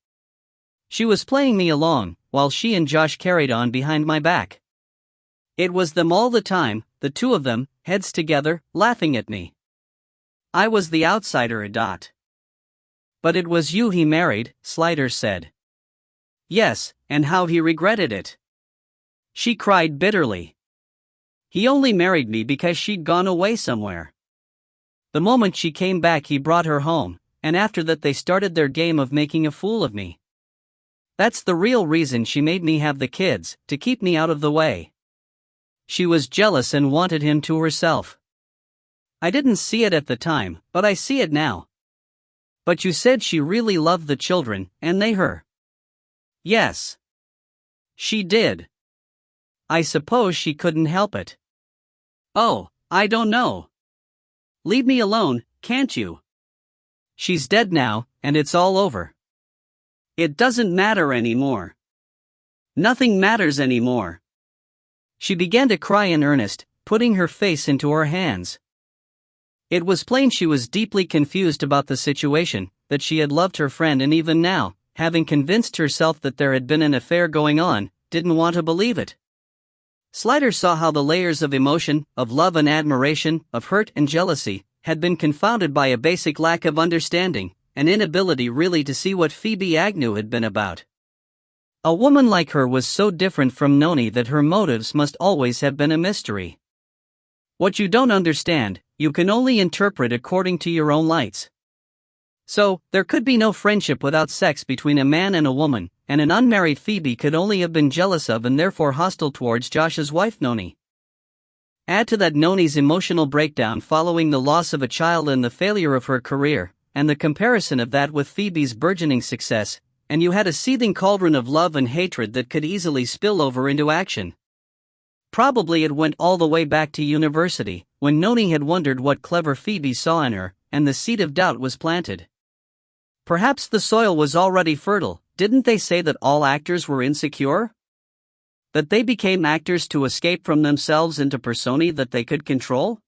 She was playing me along, while she and Josh carried on behind my back. It was them all the time, the two of them, heads together, laughing at me. I was the outsider. But it was you he married, Slider said. Yes, and how he regretted it. She cried bitterly. He only married me because she'd gone away somewhere. The moment she came back he brought her home, and after that they started their game of making a fool of me. That's the real reason she made me have the kids, to keep me out of the way. She was jealous and wanted him to herself. I didn't see it at the time, but I see it now. But you said she really loved the children, and they her. Yes. She did. I suppose she couldn't help it. Oh, I don't know. Leave me alone, can't you? She's dead now, and it's all over. It doesn't matter anymore. Nothing matters anymore. She began to cry in earnest, putting her face into her hands. It was plain she was deeply confused about the situation, that she had loved her friend and even now, having convinced herself that there had been an affair going on, didn't want to believe it. Slider saw how the layers of emotion, of love and admiration, of hurt and jealousy, had been confounded by a basic lack of understanding, an inability really to see what Phoebe Agnew had been about. A woman like her was so different from Noni that her motives must always have been a mystery. What you don't understand, you can only interpret according to your own lights. So, there could be no friendship without sex between a man and a woman, and an unmarried Phoebe could only have been jealous of and therefore hostile towards Josh's wife Noni. Add to that Noni's emotional breakdown following the loss of a child and the failure of her career, and the comparison of that with Phoebe's burgeoning success, and you had a seething cauldron of love and hatred that could easily spill over into action. Probably it went all the way back to university, when Noni had wondered what clever Phoebe saw in her, and the seed of doubt was planted. Perhaps the soil was already fertile. Didn't they say that all actors were insecure? That they became actors to escape from themselves into personae that they could control?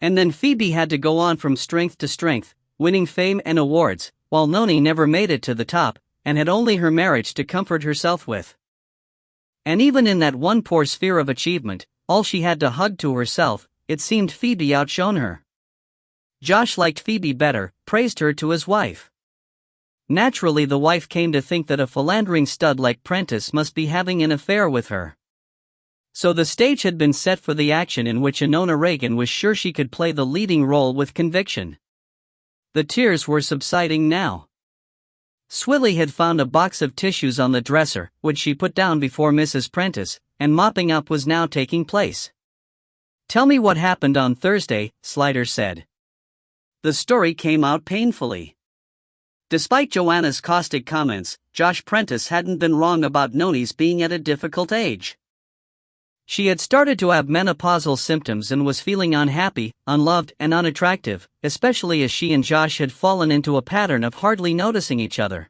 And then Phoebe had to go on from strength to strength, winning fame and awards, while Noni never made it to the top, and had only her marriage to comfort herself with. And even in that one poor sphere of achievement, all she had to hug to herself, it seemed Phoebe outshone her. Josh liked Phoebe better, praised her to his wife. Naturally the wife came to think that a philandering stud like Prentice must be having an affair with her. So the stage had been set for the action in which Inona Reagan was sure she could play the leading role with conviction. The tears were subsiding now. Swilly had found a box of tissues on the dresser, which she put down before Mrs. Prentice, and mopping up was now taking place. Tell me what happened on Thursday, Slider said. The story came out painfully. Despite Joanna's caustic comments, Josh Prentice hadn't been wrong about Noni's being at a difficult age. She had started to have menopausal symptoms and was feeling unhappy, unloved, and unattractive, especially as she and Josh had fallen into a pattern of hardly noticing each other.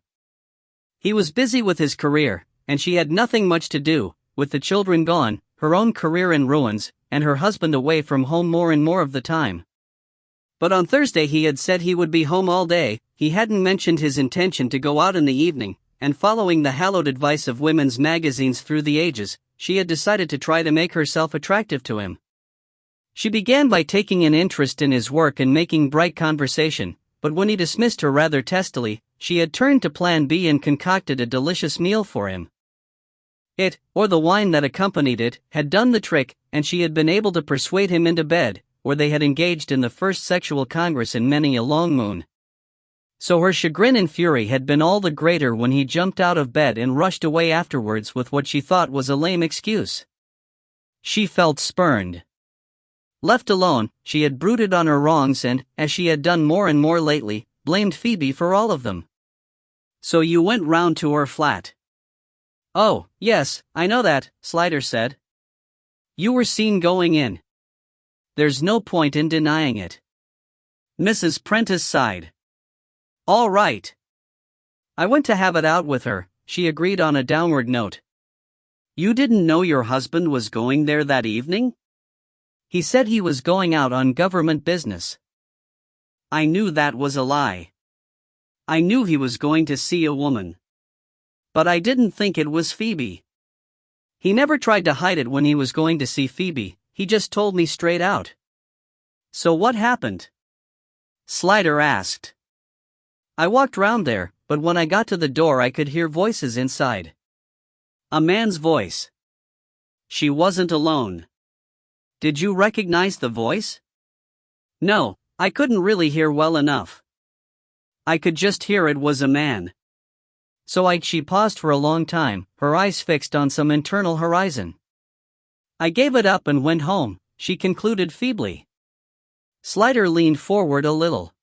He was busy with his career, and she had nothing much to do, with the children gone, her own career in ruins, and her husband away from home more and more of the time. But on Thursday he had said he would be home all day. He hadn't mentioned his intention to go out in the evening, and following the hallowed advice of women's magazines through the ages, she had decided to try to make herself attractive to him. She began by taking an interest in his work and making bright conversation, but when he dismissed her rather testily, she had turned to plan B and concocted a delicious meal for him. It, or the wine that accompanied it, had done the trick, and she had been able to persuade him into bed, where they had engaged in the first sexual congress in many a long moon. So her chagrin and fury had been all the greater when he jumped out of bed and rushed away afterwards with what she thought was a lame excuse. She felt spurned. Left alone, she had brooded on her wrongs and, as she had done more and more lately, blamed Phoebe for all of them. "So you went round to her flat?" "Oh, yes, I know that," Slider said. "You were seen going in. There's no point in denying it." Mrs. Prentice sighed. "All right. I went to have it out with her," she agreed on a downward note. "You didn't know your husband was going there that evening?" "He said he was going out on government business." "I knew that was a lie. I knew he was going to see a woman. But I didn't think it was Phoebe. He never tried to hide it when he was going to see Phoebe, he just told me straight out." "So what happened?" Slider asked. "I walked round there, but when I got to the door I could hear voices inside. A man's voice. She wasn't alone." "Did you recognize the voice?" "No, I couldn't really hear well enough. I could just hear it was a man." She paused for a long time, her eyes fixed on some internal horizon. "I gave it up and went home," she concluded feebly. Slider leaned forward a little.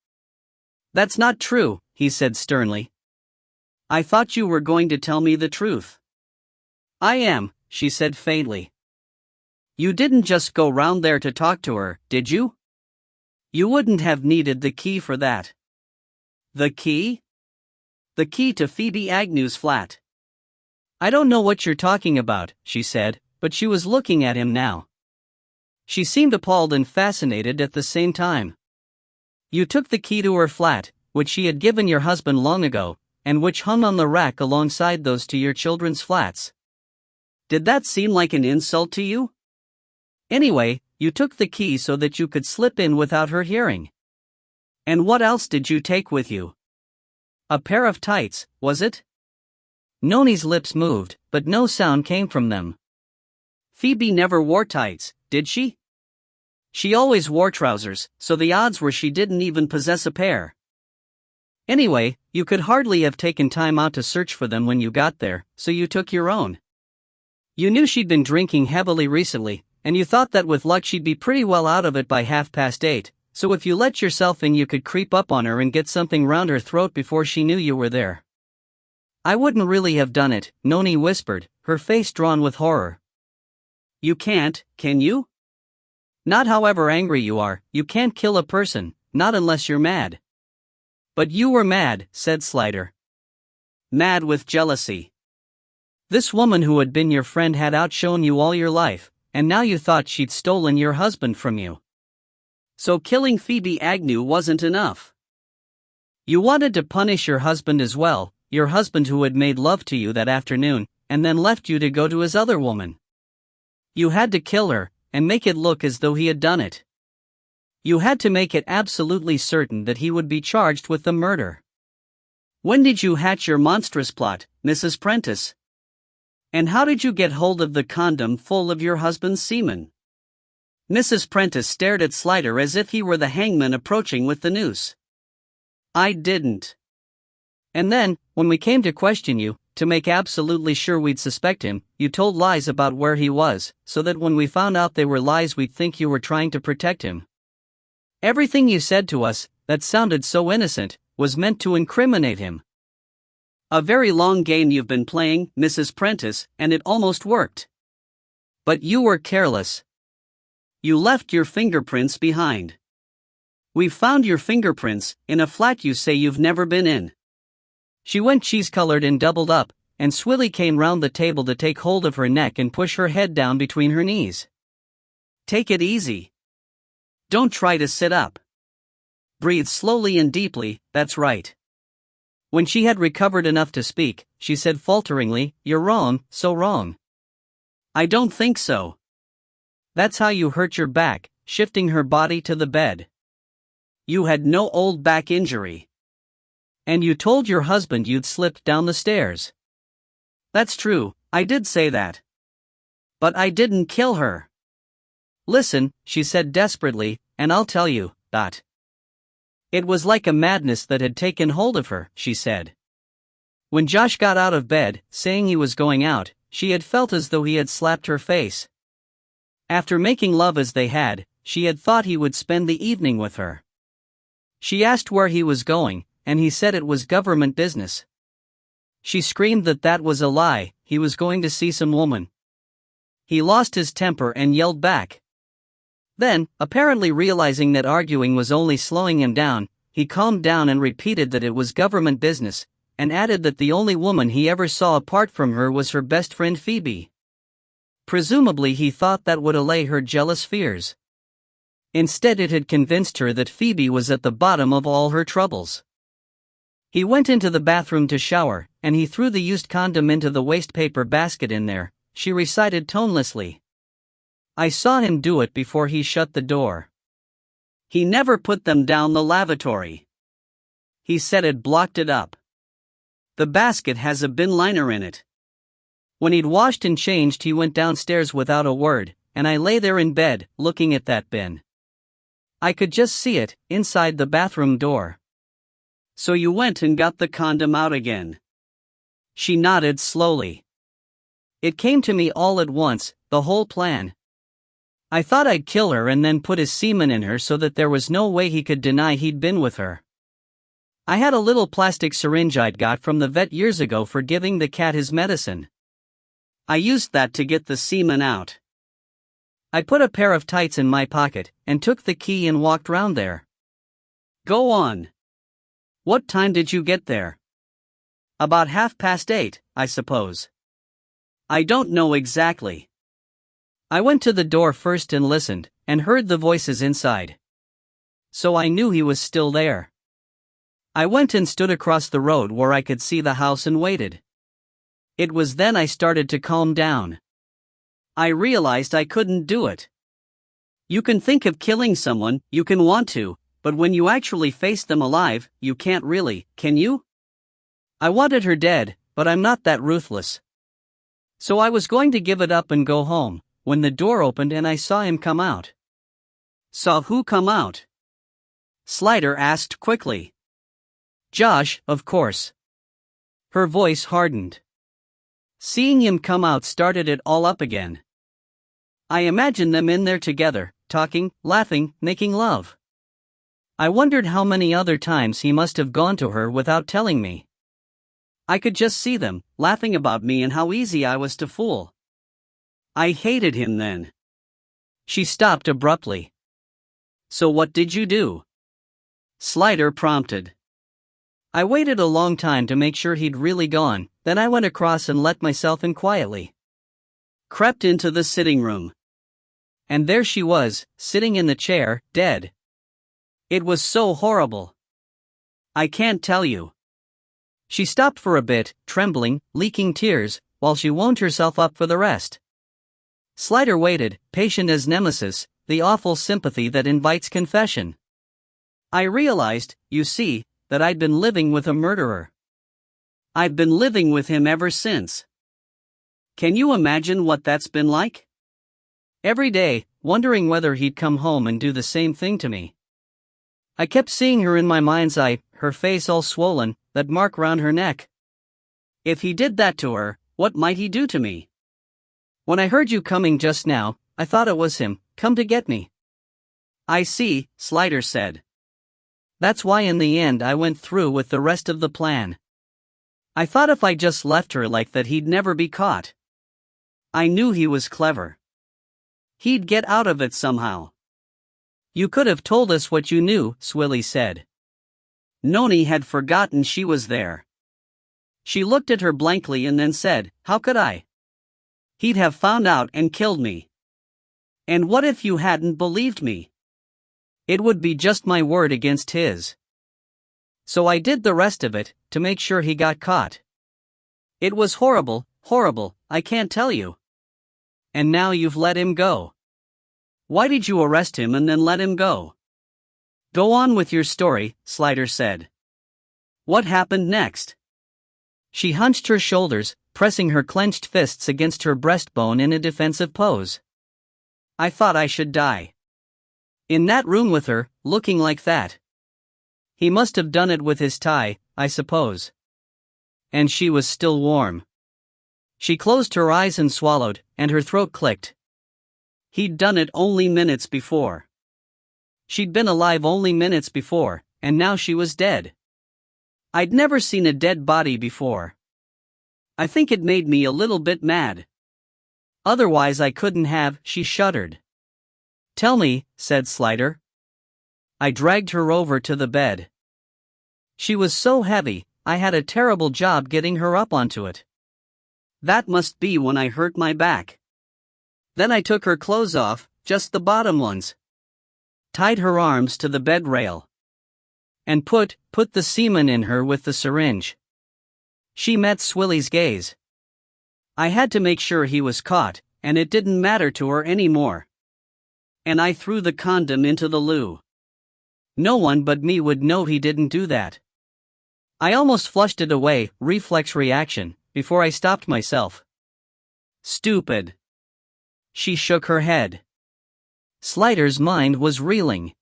"That's not true," he said sternly. "I thought you were going to tell me the truth." "I am," she said faintly. "You didn't just go round there to talk to her, did you? You wouldn't have needed the key for that." "The key?" "The key to Phoebe Agnew's flat." "I don't know what you're talking about," she said, but she was looking at him now. She seemed appalled and fascinated at the same time. "You took the key to her flat, which she had given your husband long ago, and which hung on the rack alongside those to your children's flats. Did that seem like an insult to you? Anyway, you took the key so that you could slip in without her hearing. And what else did you take with you? A pair of tights, was it?" Noni's lips moved, but no sound came from them. "Phoebe never wore tights, did she? She always wore trousers, so the odds were she didn't even possess a pair. Anyway, you could hardly have taken time out to search for them when you got there, so you took your own. You knew she'd been drinking heavily recently, and you thought that with luck she'd be pretty well out of it by 8:30, so if you let yourself in you could creep up on her and get something round her throat before she knew you were there." "I wouldn't really have done it," Noni whispered, her face drawn with horror. "You can't, can you? Not however angry you are, you can't kill a person, not unless you're mad." "But you were mad," said Slider. "Mad with jealousy. This woman who had been your friend had outshone you all your life, and now you thought she'd stolen your husband from you. So killing Phoebe Agnew wasn't enough. You wanted to punish your husband as well, your husband who had made love to you that afternoon, and then left you to go to his other woman. You had to kill her, and make it look as though he had done it. You had to make it absolutely certain that he would be charged with the murder. When did you hatch your monstrous plot, Mrs. Prentice? And how did you get hold of the condom full of your husband's semen?" Mrs. Prentice stared at Slider as if he were the hangman approaching with the noose. "I didn't. And then, when we came to question you, to make absolutely sure we'd suspect him, you told lies about where he was, so that when we found out they were lies we'd think you were trying to protect him. Everything you said to us, that sounded so innocent, was meant to incriminate him. A very long game you've been playing, Mrs. Prentice, and it almost worked. But you were careless. You left your fingerprints behind. We found your fingerprints in a flat you say you've never been in. She went cheese-colored and doubled up, and Swilly came round the table to take hold of her neck and push her head down between her knees. Take it easy. Don't try to sit up. Breathe slowly and deeply, that's right. When she had recovered enough to speak, she said falteringly, "You're wrong, so wrong." "I don't think so. That's how you hurt your back," shifting her body to the bed. "You had no old back injury. And you told your husband you'd slipped down the stairs." "That's true, I did say that. But I didn't kill her. Listen," she said desperately, "and I'll tell you, Dot. It was like a madness that had taken hold of her," she said. When Josh got out of bed, saying he was going out, she had felt as though he had slapped her face. After making love as they had, she had thought he would spend the evening with her. She asked where he was going, and he said it was government business. She screamed that was a lie, he was going to see some woman. He lost his temper and yelled back. Then, apparently realizing that arguing was only slowing him down, he calmed down and repeated that it was government business, and added that the only woman he ever saw apart from her was her best friend Phoebe. Presumably he thought that would allay her jealous fears. Instead it had convinced her that Phoebe was at the bottom of all her troubles. He went into the bathroom to shower, and he threw the used condom into the wastepaper basket in there, she recited tonelessly. I saw him do it before he shut the door. He never put them down the lavatory. He said it blocked it up. The basket has a bin liner in it. When he'd washed and changed he went downstairs without a word, and I lay there in bed, looking at that bin. I could just see it, inside the bathroom door. So you went and got the condom out again. She nodded slowly. It came to me all at once, the whole plan. I thought I'd kill her and then put his semen in her so that there was no way he could deny he'd been with her. I had a little plastic syringe I'd got from the vet years ago for giving the cat his medicine. I used that to get the semen out. I put a pair of tights in my pocket, and took the key and walked round there. Go on. What time did you get there? About 8:30, I suppose. I don't know exactly. I went to the door first and listened, and heard the voices inside. So I knew he was still there. I went and stood across the road where I could see the house and waited. It was then I started to calm down. I realized I couldn't do it. You can think of killing someone, you can want to, but when you actually face them alive, you can't really, can you? I wanted her dead, but I'm not that ruthless. So I was going to give it up and go home, when the door opened and I saw him come out. Saw who come out? Slider asked quickly. Josh, of course. Her voice hardened. Seeing him come out started it all up again. I imagined them in there together, talking, laughing, making love. I wondered how many other times he must have gone to her without telling me. I could just see them, laughing about me and how easy I was to fool. I hated him then. She stopped abruptly. So what did you do? Slider prompted. I waited a long time to make sure he'd really gone, then I went across and let myself in quietly. Crept into the sitting room. And there she was, sitting in the chair, dead. It was so horrible. I can't tell you. She stopped for a bit, trembling, leaking tears, while she wound herself up for the rest. Slider waited, patient as nemesis, the awful sympathy that invites confession. I realized, you see, that I'd been living with a murderer. I've been living with him ever since. Can you imagine what that's been like? Every day, wondering whether he'd come home and do the same thing to me. I kept seeing her in my mind's eye, her face all swollen, that mark round her neck. If he did that to her, what might he do to me? When I heard you coming just now, I thought it was him, come to get me. I see, Slider said. That's why in the end I went through with the rest of the plan. I thought if I just left her like that he'd never be caught. I knew he was clever. He'd get out of it somehow. You could have told us what you knew, Swilly said. Noni had forgotten she was there. She looked at her blankly and then said, "How could I? He'd have found out and killed me. And what if you hadn't believed me? It would be just my word against his. So I did the rest of it, to make sure he got caught. It was horrible, horrible, I can't tell you. And now you've let him go. Why did you arrest him and then let him go?" "Go on with your story," Slider said. "What happened next?" She hunched her shoulders, pressing her clenched fists against her breastbone in a defensive pose. "I thought I should die. In that room with her, looking like that. He must have done it with his tie, I suppose. And she was still warm." She closed her eyes and swallowed, and her throat clicked. He'd done it only minutes before. She'd been alive only minutes before, and now she was dead. I'd never seen a dead body before. I think it made me a little bit mad. Otherwise I couldn't have, she shuddered. "Tell me," said Slider. I dragged her over to the bed. She was so heavy, I had a terrible job getting her up onto it. That must be when I hurt my back. Then I took her clothes off, just the bottom ones. Tied her arms to the bed rail. And put the semen in her with the syringe. She met Swilly's gaze. I had to make sure he was caught, and it didn't matter to her anymore. And I threw the condom into the loo. No one but me would know he didn't do that. I almost flushed it away, reflex reaction, before I stopped myself. Stupid. She shook her head. Slider's mind was reeling.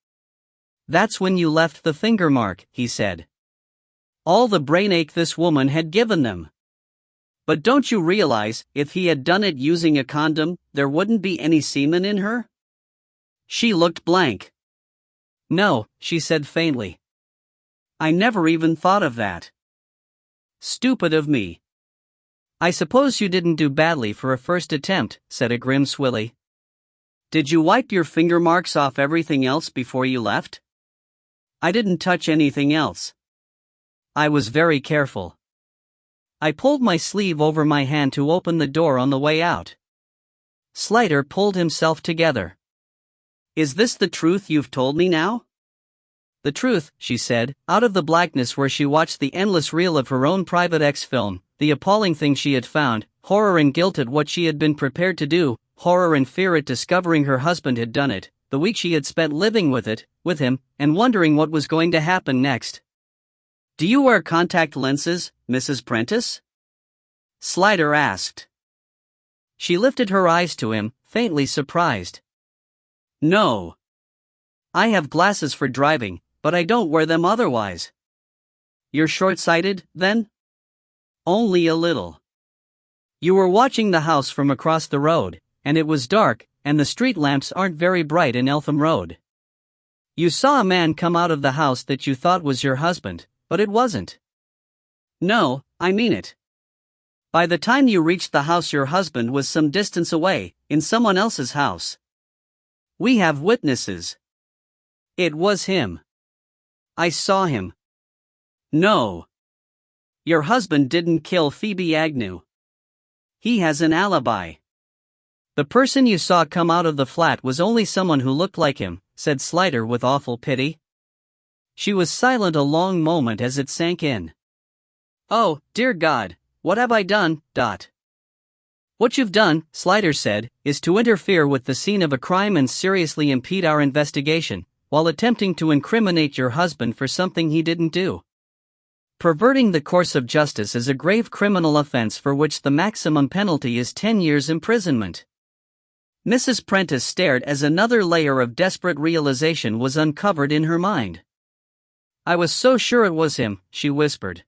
"That's when you left the finger mark," he said. All the brainache this woman had given them. "But don't you realize, if he had done it using a condom, there wouldn't be any semen in her?" She looked blank. "No," she said faintly. "I never even thought of that. Stupid of me." "I suppose you didn't do badly for a first attempt," said a grim Swilly. "Did you wipe your finger marks off everything else before you left?" "I didn't touch anything else. I was very careful. I pulled my sleeve over my hand to open the door on the way out." Slider pulled himself together. "Is this the truth you've told me now?" "The truth," she said, out of the blackness where she watched the endless reel of her own private X-film, the appalling thing she had found, horror and guilt at what she had been prepared to do, horror and fear at discovering her husband had done it, the week she had spent living with him, and wondering what was going to happen next. "Do you wear contact lenses, Mrs. Prentice?" Slider asked. She lifted her eyes to him, faintly surprised. "No. I have glasses for driving, but I don't wear them otherwise." "You're short-sighted, then?" "Only a little. You were watching the house from across the road, and it was dark, and the street lamps aren't very bright in Eltham Road. You saw a man come out of the house that you thought was your husband, but it wasn't." "No, I mean it. By the time you reached the house, your husband was some distance away, in someone else's house. We have witnesses. It was him. I saw him." "No. Your husband didn't kill Phoebe Agnew. He has an alibi." "The person you saw come out of the flat was only someone who looked like him," said Slider with awful pity. She was silent a long moment as it sank in. "Oh, dear God, what have I done, Dot?" "What you've done," Slider said, "is to interfere with the scene of a crime and seriously impede our investigation, while attempting to incriminate your husband for something he didn't do. Perverting the course of justice is a grave criminal offense for which the maximum penalty is 10 years imprisonment." Mrs. Prentice stared as another layer of desperate realization was uncovered in her mind. "I was so sure it was him," she whispered.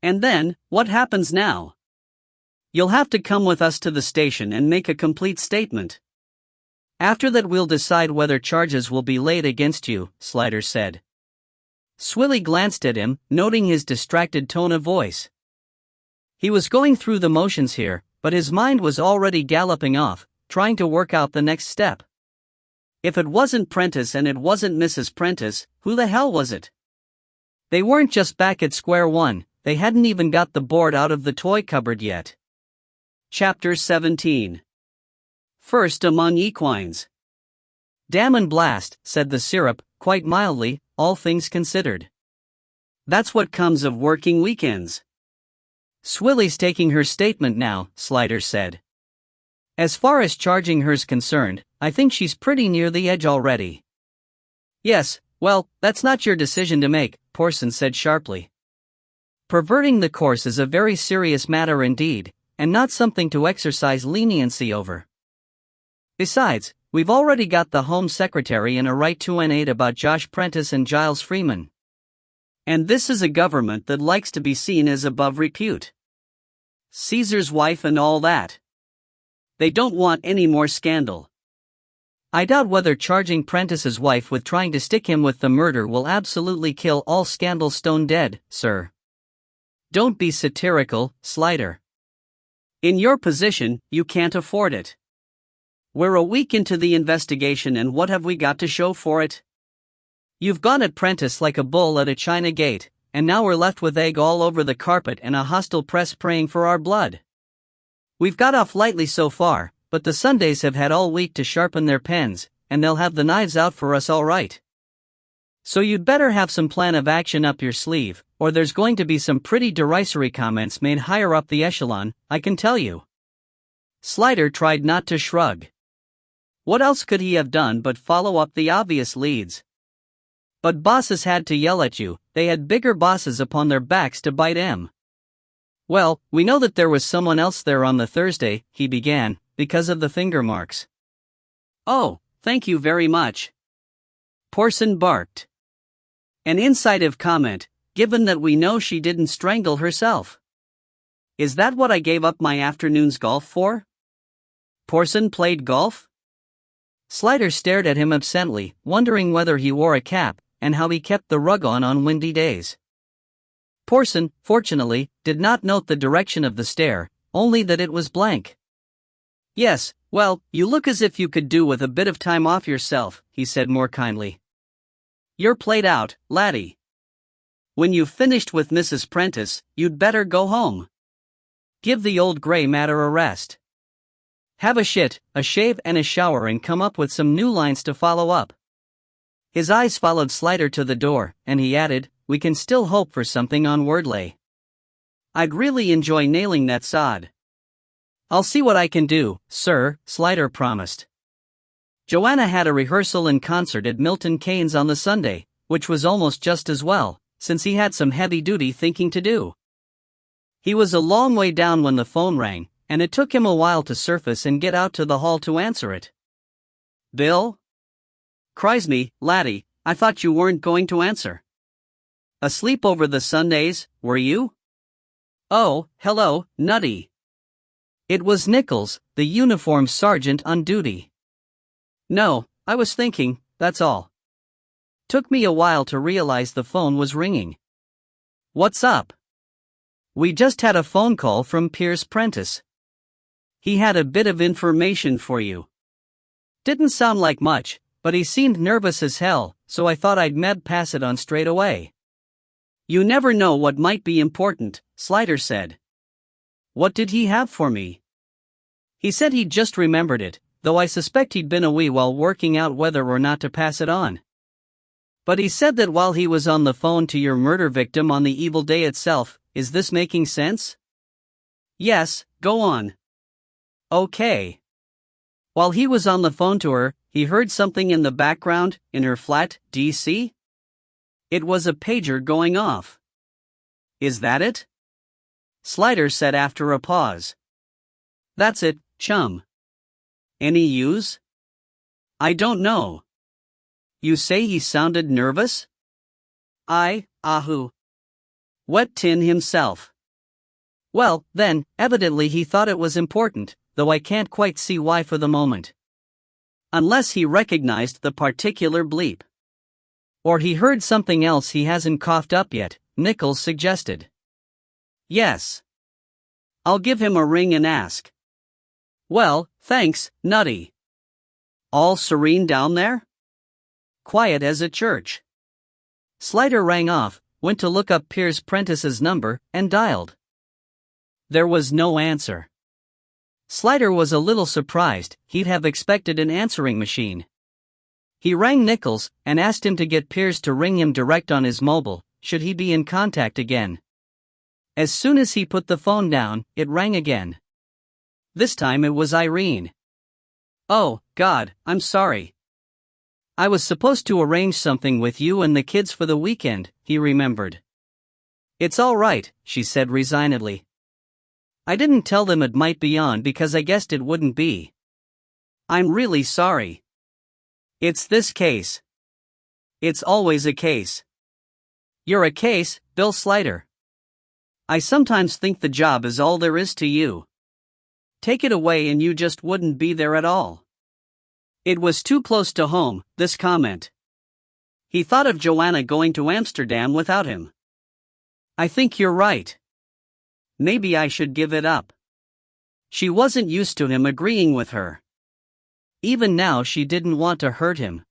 "And then, what happens now?" "You'll have to come with us to the station and make a complete statement. After that we'll decide whether charges will be laid against you," Slider said. Swilly glanced at him, noting his distracted tone of voice. He was going through the motions here, but his mind was already galloping off, trying to work out the next step. If it wasn't Prentice and it wasn't Mrs. Prentice, who the hell was it? They weren't just back at square one, they hadn't even got the board out of the toy cupboard yet. Chapter 17. First among equines. Damn and blast, said the syrup, quite mildly, all things considered. That's what comes of working weekends. Swilly's taking her statement now, Sliders said. As far as charging her's concerned, I think she's pretty near the edge already. Yes, well, that's not your decision to make, Porson said sharply. Perverting the course is a very serious matter indeed, and not something to exercise leniency over. Besides, we've already got the Home Secretary in a right to an aid about Josh Prentice and Giles Freeman. And this is a government that likes to be seen as above repute. Caesar's wife and all that. They don't want any more scandal. I doubt whether charging Prentice's wife with trying to stick him with the murder will absolutely kill all scandal stone dead, sir. Don't be satirical, Slider. In your position, you can't afford it. We're a week into the investigation and what have we got to show for it? You've gone at Prentice like a bull at a China gate, and now we're left with egg all over the carpet and a hostile press praying for our blood. We've got off lightly so far, but the Sundays have had all week to sharpen their pens, and they'll have the knives out for us all right. So you'd better have some plan of action up your sleeve, or there's going to be some pretty derisory comments made higher up the echelon, I can tell you. Slider tried not to shrug. What else could he have done but follow up the obvious leads? But bosses had to yell at you, they had bigger bosses upon their backs to bite em. Well, we know that there was someone else there on the Thursday, he began, because of the finger marks. Oh, thank you very much. Porson barked. An incisive comment, given that we know she didn't strangle herself. Is that what I gave up my afternoon's golf for? Porson played golf? Slider stared at him absently, wondering whether he wore a cap, and how he kept the rug on windy days. Porson, fortunately, did not note the direction of the stare, only that it was blank. Yes, well, you look as if you could do with a bit of time off yourself, he said more kindly. You're played out, laddie. When you've finished with Mrs. Prentice, you'd better go home. Give the old grey matter a rest. Have a shit, a shave and a shower and come up with some new lines to follow up. His eyes followed Slider to the door, and he added, we can still hope for something on Wordlay. I'd really enjoy nailing that sod. I'll see what I can do, sir, Slider promised. Joanna had a rehearsal and concert at Milton Keynes on the Sunday, which was almost just as well, since he had some heavy-duty thinking to do. He was a long way down when the phone rang, and it took him a while to surface and get out to the hall to answer it. Bill? Cries me, laddie, I thought you weren't going to answer. Asleep over the Sundays, were you? Oh, hello, Nutty. It was Nichols, the uniformed sergeant on duty. No, I was thinking, that's all. Took me a while to realize the phone was ringing. What's up? We just had a phone call from Pierce Prentice. He had a bit of information for you. Didn't sound like much, but he seemed nervous as hell, so I thought I'd pass it on straight away. You never know what might be important, Slider said. What did he have for me? He said he'd just remembered it, though I suspect he'd been away while working out whether or not to pass it on. But he said that while he was on the phone to your murder victim on the evil day itself, is this making sense? Yes, go on. Okay. While he was on the phone to her, he heard something in the background, in her flat, DC? It was a pager going off. Is that it? Slider said after a pause. That's it, chum. Any use? I don't know. You say he sounded nervous? Ahoo. Wet tin himself. Well, then, evidently he thought it was important, though I can't quite see why for the moment. Unless he recognized the particular bleep. Or he heard something else he hasn't coughed up yet, Nichols suggested. Yes. I'll give him a ring and ask. Well, thanks, Nutty. All serene down there? Quiet as a church. Slider rang off, went to look up Piers Prentice's number, and dialed. There was no answer. Slider was a little surprised. He'd have expected an answering machine. He rang Nichols and asked him to get Piers to ring him direct on his mobile, should he be in contact again. As soon as he put the phone down, it rang again. This time it was Irene. Oh, God, I'm sorry. I was supposed to arrange something with you and the kids for the weekend, he remembered. It's all right, she said resignedly. I didn't tell them it might be on because I guessed it wouldn't be. I'm really sorry. It's this case. It's always a case. You're a case, Bill Slider. I sometimes think the job is all there is to you. Take it away and you just wouldn't be there at all. It was too close to home, this comment. He thought of Joanna going to Amsterdam without him. I think you're right. Maybe I should give it up. She wasn't used to him agreeing with her. Even now she didn't want to hurt him.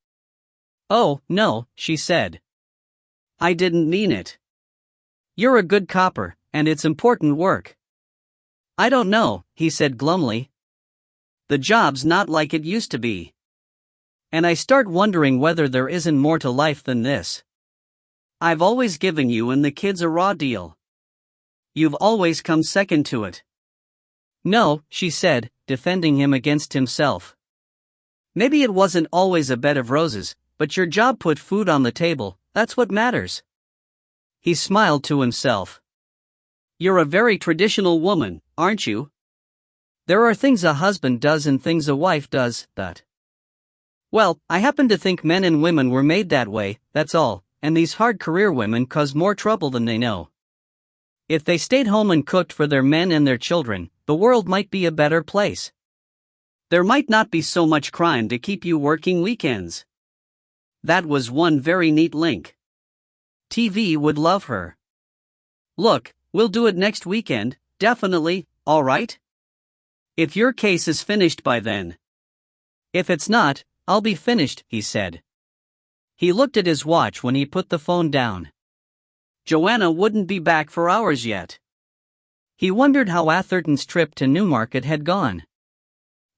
Oh, no, she said. I didn't mean it. You're a good copper, and it's important work. I don't know, he said glumly. The job's not like it used to be. And I start wondering whether there isn't more to life than this. I've always given you and the kids a raw deal. You've always come second to it. No, she said, defending him against himself. Maybe it wasn't always a bed of roses, but your job put food on the table, that's what matters. He smiled to himself. You're a very traditional woman, aren't you? There are things a husband does and things a wife does, that. Well, I happen to think men and women were made that way, that's all, and these hard career women cause more trouble than they know. If they stayed home and cooked for their men and their children, the world might be a better place. There might not be so much crime to keep you working weekends. That was one very neat link. TV would love her. Look, we'll do it next weekend, definitely, all right? If your case is finished by then. If it's not, I'll be finished, he said. He looked at his watch when he put the phone down. Joanna wouldn't be back for hours yet. He wondered how Atherton's trip to Newmarket had gone.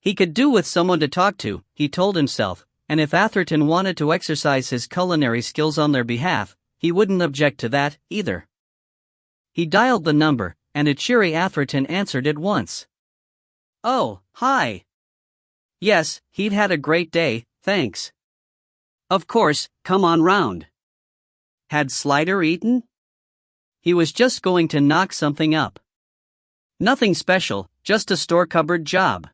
He could do with someone to talk to, he told himself, and if Atherton wanted to exercise his culinary skills on their behalf, he wouldn't object to that, either. He dialed the number, and a cheery Atherton answered at once. Oh, hi. Yes, he'd had a great day, thanks. Of course, come on round. Had Slider eaten? He was just going to knock something up. Nothing special, just a store cupboard job.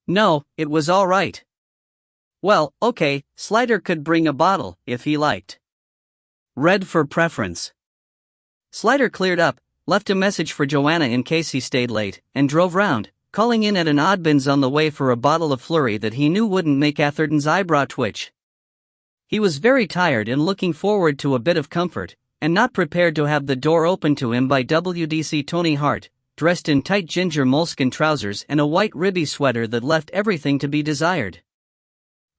No, it was all right. Well, okay, Slider could bring a bottle, if he liked. Red for preference. Slider cleared up, left a message for Joanna in case he stayed late, and drove round, calling in at an Oddbins on the way for a bottle of Flurry that he knew wouldn't make Atherton's eyebrow twitch. He was very tired and looking forward to a bit of comfort, and not prepared to have the door opened to him by WDC Tony Hart, dressed in tight ginger moleskin trousers and a white ribby sweater that left everything to be desired.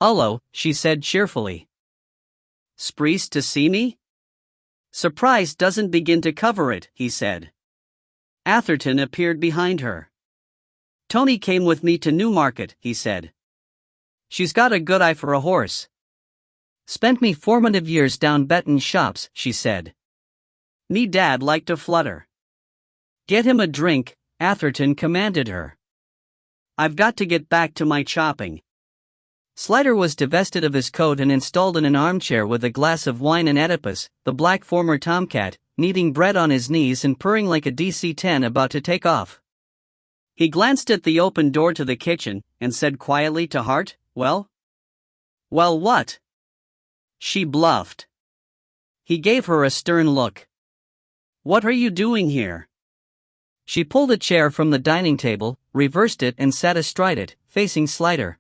"Hullo," she said cheerfully. "Sprees to see me?" "Surprise doesn't begin to cover it," he said. Atherton appeared behind her. "Tony came with me to Newmarket," he said. "She's got a good eye for a horse. Spent me formative years down Betton's shops," she said. "Me dad liked to flutter." "Get him a drink," Atherton commanded her. "I've got to get back to my chopping." Slider was divested of his coat and installed in an armchair with a glass of wine and Oedipus, the black former tomcat, kneading bread on his knees and purring like a DC-10 about to take off. He glanced at the open door to the kitchen and said quietly to Hart, "Well?" "Well what?" She bluffed. He gave her a stern look. "What are you doing here?" She pulled a chair from the dining table, reversed it and sat astride it, facing Slider.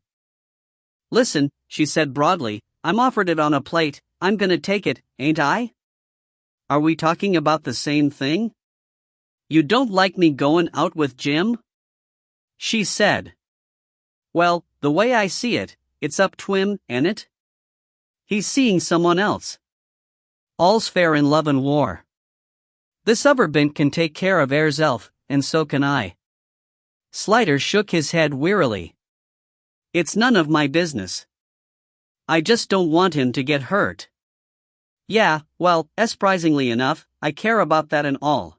"Listen," she said broadly, "I'm offered it on a plate, I'm gonna take it, ain't I? Are we talking about the same thing? You don't like me going out with Jim?" She said. Well, the way I see it, it's up to him, ain't it? He's seeing someone else. All's fair in love and war. This other bint can take care of herself, and so can I. Slider shook his head wearily. It's none of my business. I just don't want him to get hurt. Yeah, well, surprisingly enough, I care about that and all.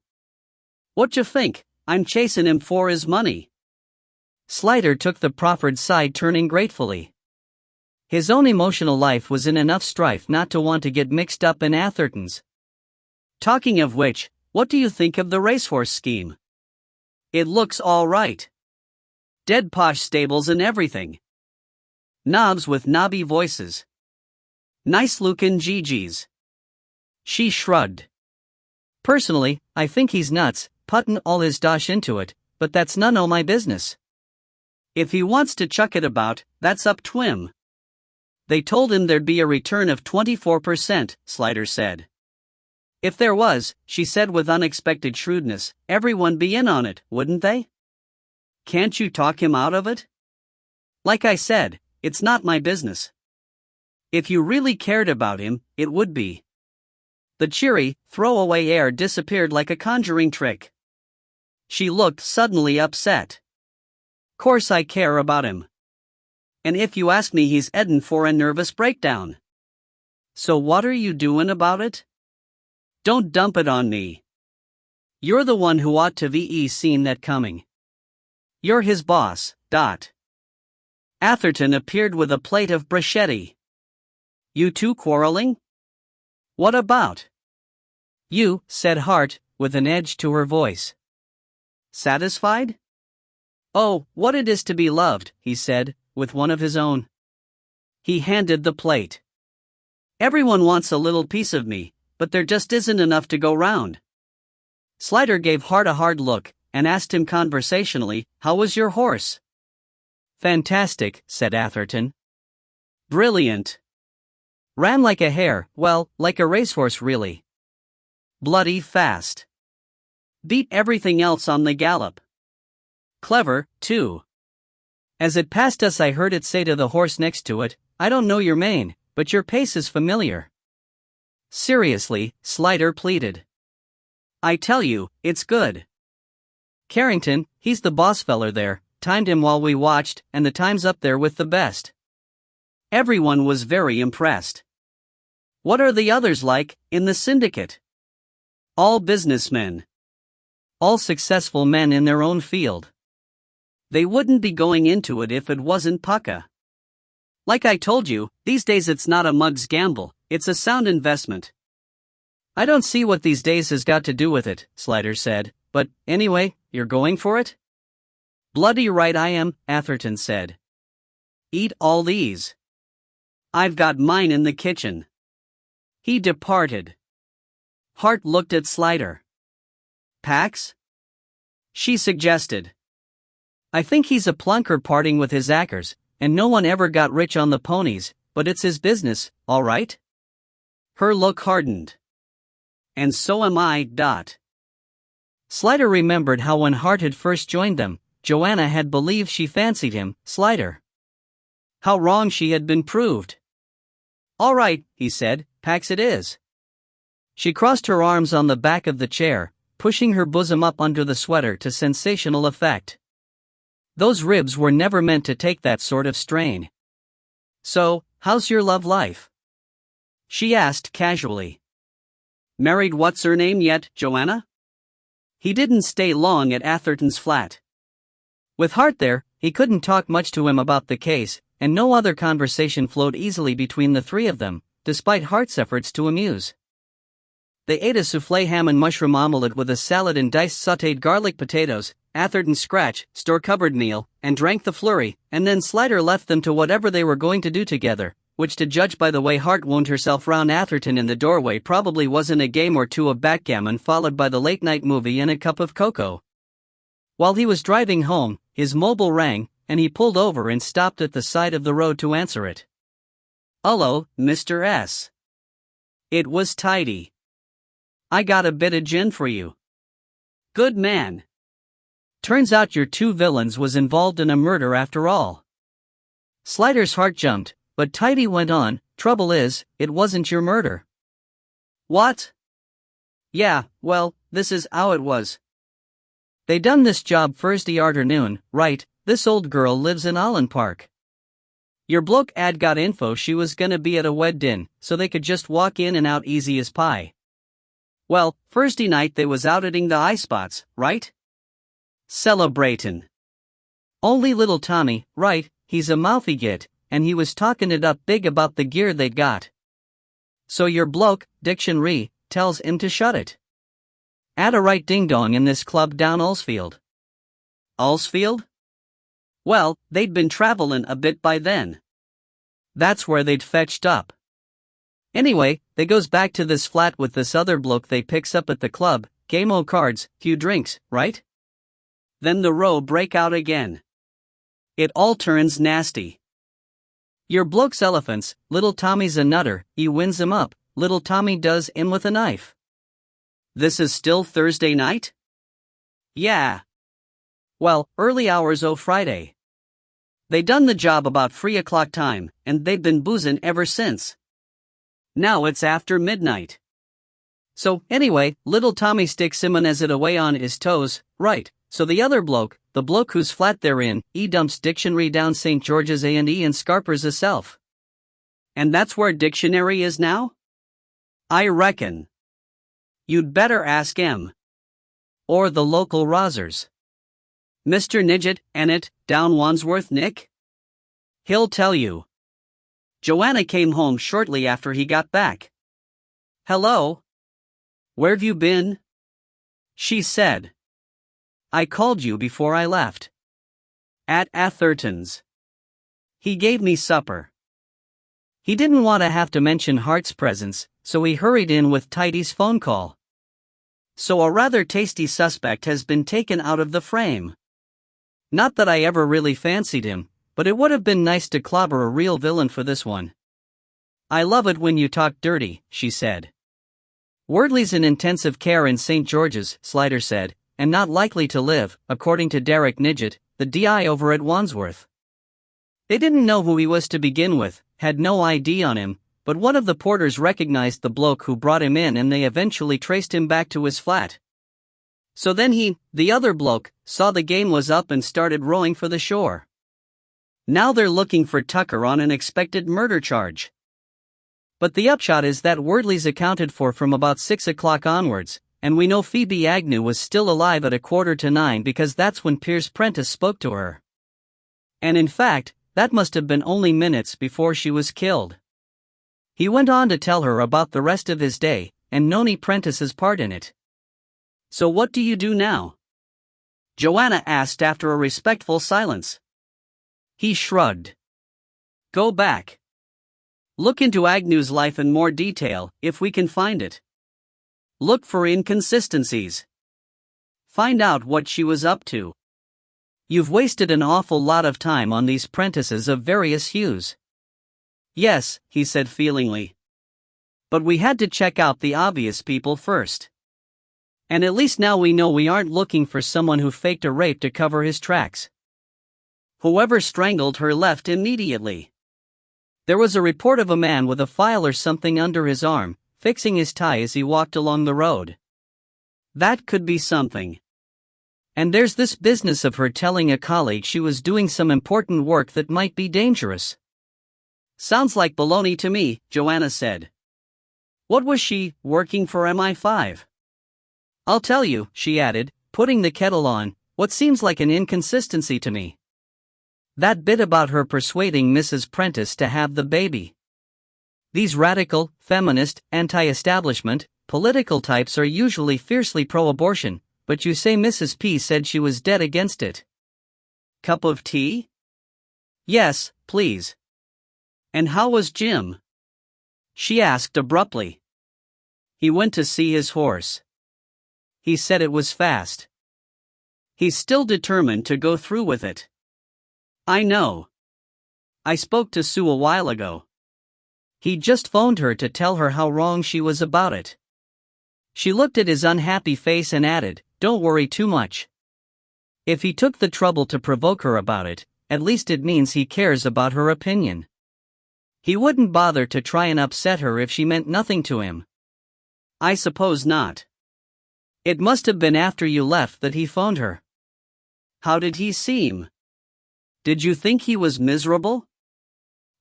What you think? I'm chasing him for his money. Slider took the proffered side, turning gratefully. His own emotional life was in enough strife not to want to get mixed up in Atherton's. Talking of which, what do you think of the racehorse scheme? It looks all right. Dead posh stables and everything. Knobs with knobby voices. Nice lookin' GGs. She shrugged. Personally, I think he's nuts, puttin' all his dosh into it, but that's none o' my business. If he wants to chuck it about, that's up to him. They told him there'd be a return of 24%, Slider said. If there was, she said with unexpected shrewdness, everyone'd be in on it, wouldn't they? Can't you talk him out of it? Like I said, it's not my business. If you really cared about him, it would be. The cheery, throwaway air disappeared like a conjuring trick. She looked suddenly upset. Course I care about him. And if you ask me, he's headin' for a nervous breakdown. So what are you doing about it? Don't dump it on me. You're the one who ought to ve seen that coming. You're his boss, Dot. Atherton appeared with a plate of bruschetta. You two quarreling? What about? You, said Hart, with an edge to her voice. Satisfied? Oh, what it is to be loved, he said, with one of his own. He handed the plate. Everyone wants a little piece of me, but there just isn't enough to go round. Slider gave Hart a hard look, and asked him conversationally, how was your horse? Fantastic, said Atherton. Brilliant. Ran like a hare, well, like a racehorse really. Bloody fast. Beat everything else on the gallop. Clever, too. As it passed us I heard it say to the horse next to it, I don't know your mane, but your pace is familiar. Seriously, Slider pleaded. I tell you, it's good. Carrington, he's the boss feller there, timed him while we watched, and the time's up there with the best. Everyone was very impressed. What are the others like, in the syndicate? All businessmen. All successful men in their own field. They wouldn't be going into it if it wasn't pucka. Like I told you, these days it's not a mug's gamble, it's a sound investment. I don't see what these days has got to do with it, Slider said, but, anyway, you're going for it? Bloody right I am, Atherton said. Eat all these. I've got mine in the kitchen. He departed. Hart looked at Slider. Pax? She suggested. I think he's a plunker parting with his acres, and no one ever got rich on the ponies, but it's his business, all right? Her look hardened. And so am I, Dot. Slider remembered how when Hart had first joined them, Joanna had believed she fancied him, Slider. How wrong she had been proved. All right, he said, Pax it is. She crossed her arms on the back of the chair, pushing her bosom up under the sweater to sensational effect. Those ribs were never meant to take that sort of strain. So, how's your love life? She asked casually. Married what's her name yet, Joanna? He didn't stay long at Atherton's flat. With Hart there, he couldn't talk much to him about the case, and no other conversation flowed easily between the three of them, despite Hart's efforts to amuse. They ate a soufflé ham and mushroom omelette with a salad and diced sautéed garlic potatoes, Atherton scratch, store-covered meal, and drank the flurry, and then Slider left them to whatever they were going to do together, which to judge by the way Hart wound herself round Atherton in the doorway probably wasn't a game or two of backgammon followed by the late-night movie and a cup of cocoa. While he was driving home, his mobile rang, and he pulled over and stopped at the side of the road to answer it. "Hullo, Mr. S." It was tidy. "I got a bit of gin for you." "Good man. Turns out your two villains was involved in a murder after all." Slider's heart jumped, but Tidy went on, "Trouble is, it wasn't your murder." "What?" "Yeah, well, this is how it was. They done this job Thursday arternoon, right? This old girl lives in Allen Park. Your bloke ad got info she was gonna be at a weddin', so they could just walk in and out easy as pie. Well, Thursday night they was outing the eye spots, right? Celebratin'. Only little Tommy, right, he's a mouthy git, and he was talkin' it up big about the gear they'd got. So your bloke, Dictionary, tells him to shut it. At a right ding-dong in this club down Ulsfield. Ulsfield? Well, they'd been travelin' a bit by then. That's where they'd fetched up. Anyway, they goes back to this flat with this other bloke they picks up at the club, game o' cards, few drinks, right? Then the row break out again. It all turns nasty. Your bloke's elephants, little Tommy's a nutter, he wins him up, little Tommy does him with a knife. This is still Thursday night? Yeah. Well, early hours o' Friday. They done the job about 3 o'clock time, and they've been boozin' ever since. Now it's after midnight. So, anyway, little Tommy sticks him and has it away on his toes, right, so the other bloke, the bloke whose flat they're in, he dumps Dictionary down St. George's A&E and scarpers hisself. And that's where Dictionary is now? I reckon. You'd better ask him. Or the local rozzers. Mr. Nidget, Annett, down Wandsworth, Nick? He'll tell you. Joanna came home shortly after he got back. "Hello? Where've you been?" she said. "I called you before I left. At Atherton's. He gave me supper." He didn't want to have to mention Hart's presence, so he hurried in with Tidy's phone call. So a rather tasty suspect has been taken out of the frame. Not that I ever really fancied him, but it would have been nice to clobber a real villain for this one. "I love it when you talk dirty," she said. "Wordley's in intensive care in St. George's," Slider said, "and not likely to live, according to Derek Nidget, the DI over at Wandsworth. They didn't know who he was to begin with, had no ID on him, but one of the porters recognized the bloke who brought him in and they eventually traced him back to his flat. So then the other bloke, saw the game was up and started rowing for the shore. Now they're looking for Tucker on an expected murder charge. But the upshot is that Wordley's accounted for from about 6 o'clock onwards, and we know Phoebe Agnew was still alive at 8:45 because that's when Piers Prentice spoke to her. And in fact, that must have been only minutes before she was killed. He went on to tell her about the rest of his day, and Noni Prentice's part in it. "So what do you do now?" Joanna asked after a respectful silence. He shrugged. "Go back. Look into Agnew's life in more detail, if we can find it. Look for inconsistencies. Find out what she was up to. You've wasted an awful lot of time on these Prentices of various hues." "Yes," he said feelingly. "But we had to check out the obvious people first. And at least now we know we aren't looking for someone who faked a rape to cover his tracks. Whoever strangled her left immediately. There was a report of a man with a file or something under his arm, fixing his tie as he walked along the road. That could be something. And there's this business of her telling a colleague she was doing some important work that might be dangerous." "Sounds like baloney to me," Joanna said. "What was she, working for MI5? "I'll tell you," she added, putting the kettle on, "what seems like an inconsistency to me. That bit about her persuading Mrs. Prentice to have the baby. These radical, feminist, anti-establishment, political types are usually fiercely pro-abortion, but you say Mrs. P said she was dead against it. Cup of tea?" "Yes, please." "And how was Jim?" she asked abruptly. "He went to see his horse. He said it was fast. He's still determined to go through with it." "I know. I spoke to Sue a while ago. He just phoned her to tell her how wrong she was about it." She looked at his unhappy face and added, "Don't worry too much. If he took the trouble to provoke her about it, at least it means he cares about her opinion. He wouldn't bother to try and upset her if she meant nothing to him. I suppose not. It must have been after you left that he phoned her. How did he seem? Did you think he was miserable?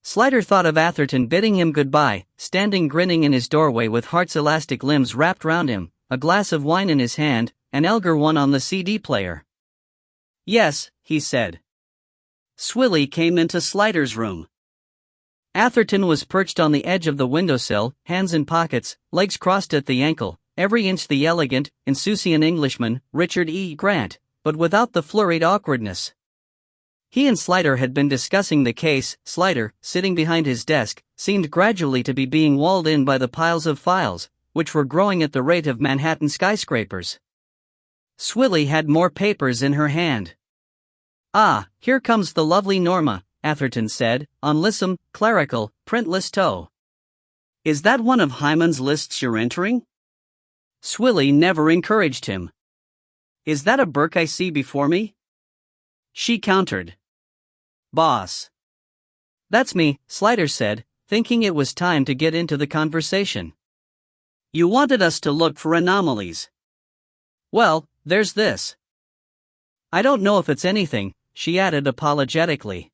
Slider thought of Atherton bidding him goodbye, standing grinning in his doorway with Hart's elastic limbs wrapped round him, a glass of wine in his hand, an Elgar one on the CD player. Yes, he said. Swilly came into Slider's room. Atherton was perched on the edge of the windowsill, hands in pockets, legs crossed at the ankle, every inch the elegant, insouciant Englishman, Richard E. Grant, but without the flurried awkwardness. He and Slider had been discussing the case. Slider, sitting behind his desk, seemed gradually to be being walled in by the piles of files, which were growing at the rate of Manhattan skyscrapers. Swilly had more papers in her hand. Ah, here comes the lovely Norma, Atherton said, on lissom, clerical, print listo. Is that one of Hyman's lists you're entering? Swilly never encouraged him. Is that a Burke I see before me? She countered. Boss. That's me, Slider said, thinking it was time to get into the conversation. You wanted us to look for anomalies. Well, there's this. I don't know if it's anything, she added apologetically.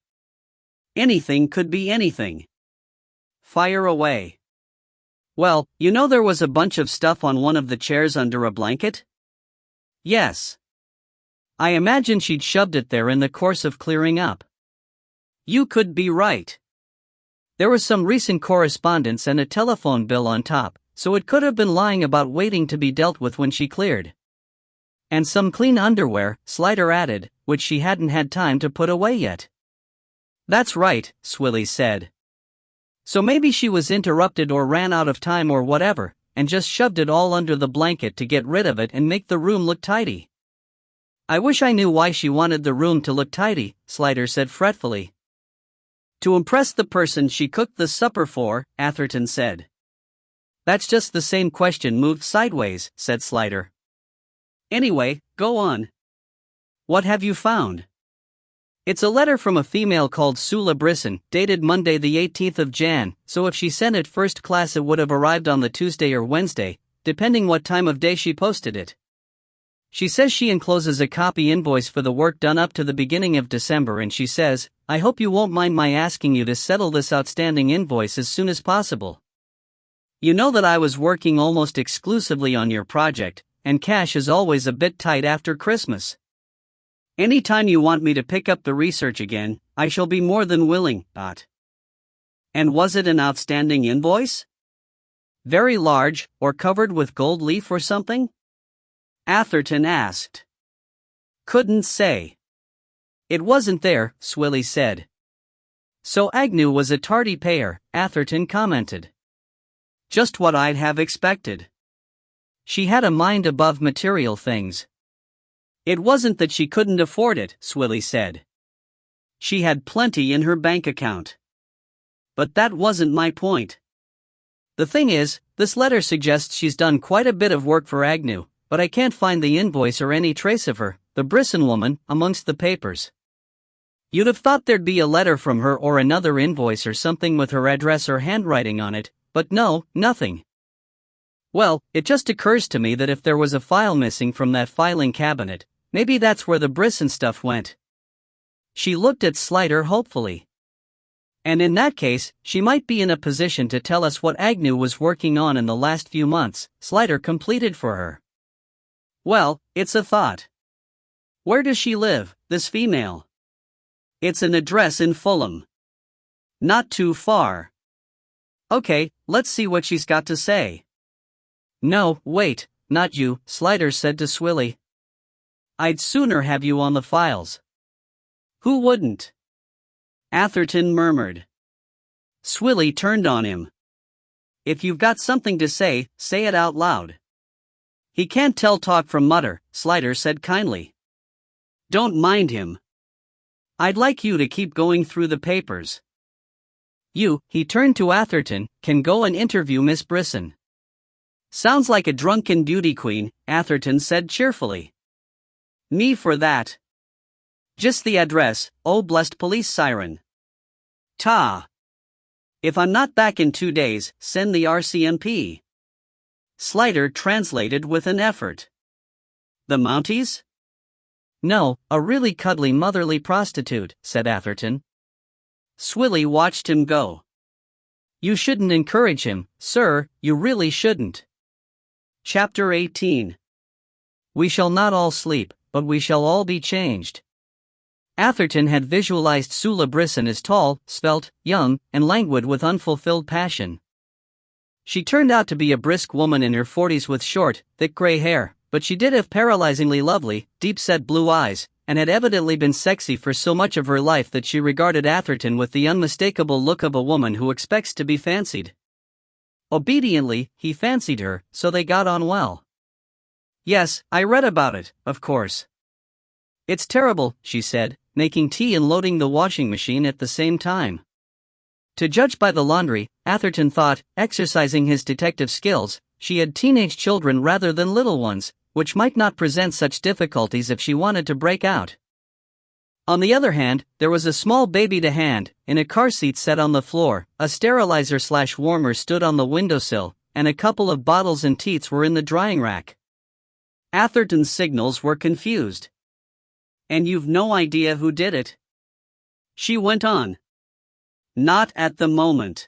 Anything could be anything. Fire away. Well, you know there was a bunch of stuff on one of the chairs under a blanket? Yes. I imagine she'd shoved it there in the course of clearing up. You could be right. There was some recent correspondence and a telephone bill on top, so it could have been lying about waiting to be dealt with when she cleared. And some clean underwear, Slider added, which she hadn't had time to put away yet. That's right, Swilly said. So maybe she was interrupted or ran out of time or whatever, and just shoved it all under the blanket to get rid of it and make the room look tidy. I wish I knew why she wanted the room to look tidy, Slider said fretfully. To impress the person she cooked the supper for, Atherton said. That's just the same question moved sideways, said Slider. Anyway, go on. What have you found? It's a letter from a female called Sula Brisson, dated Monday the 18th of Jan, so if she sent it first class it would have arrived on the Tuesday or Wednesday, depending what time of day she posted it. She says she encloses a copy invoice for the work done up to the beginning of December, and she says, I hope you won't mind my asking you to settle this outstanding invoice as soon as possible. You know that I was working almost exclusively on your project, and cash is always a bit tight after Christmas. Anytime you want me to pick up the research again, I shall be more than willing, And was it an outstanding invoice? Very large, or covered with gold leaf or something? Atherton asked. Couldn't say. It wasn't there, Swilly said. So Agnew was a tardy payer, Atherton commented. Just what I'd have expected. She had a mind above material things. It wasn't that she couldn't afford it, Swilly said. She had plenty in her bank account. But that wasn't my point. The thing is, this letter suggests she's done quite a bit of work for Agnew, but I can't find the invoice or any trace of her, the Brisson woman, amongst the papers. You'd have thought there'd be a letter from her or another invoice or something with her address or handwriting on it, but no, nothing. Well, it just occurs to me that if there was a file missing from that filing cabinet, maybe that's where the Brisson stuff went. She looked at Slider hopefully. And in that case, she might be in a position to tell us what Agnew was working on in the last few months, Slider completed for her. Well, it's a thought. Where does she live, this female? It's an address in Fulham. Not too far. Okay, let's see what she's got to say. No, wait, not you, Slider said to Swilly. I'd sooner have you on the files. Who wouldn't? Atherton murmured. Swilly turned on him. If you've got something to say it out loud. He can't tell talk from mutter, Slider said kindly. Don't mind him. I'd like you to keep going through the papers. You, he turned to Atherton, can go and interview Miss Brisson. Sounds like a drunken beauty queen, Atherton said cheerfully. Me for that. Just the address, oh blessed police siren. Ta. If I'm not back in 2 days, send the RCMP. Slider translated with an effort. The Mounties? No, a really cuddly motherly prostitute, said Atherton. Swilly watched him go. You shouldn't encourage him, sir, you really shouldn't. Chapter 18. We shall not all sleep, but we shall all be changed. Atherton had visualized Sula Brisson as tall, svelte, young, and languid with unfulfilled passion. She turned out to be a brisk woman in her 40s with short, thick gray hair, but she did have paralyzingly lovely, deep-set blue eyes, and had evidently been sexy for so much of her life that she regarded Atherton with the unmistakable look of a woman who expects to be fancied. Obediently, he fancied her, so they got on well. Yes, I read about it, of course. It's terrible, she said, making tea and loading the washing machine at the same time. To judge by the laundry, Atherton thought, exercising his detective skills, she had teenage children rather than little ones, which might not present such difficulties if she wanted to break out. On the other hand, there was a small baby to hand, in a car seat set on the floor, a sterilizer/warmer stood on the windowsill, and a couple of bottles and teats were in the drying rack. Atherton's signals were confused. And you've no idea who did it? She went on. Not at the moment.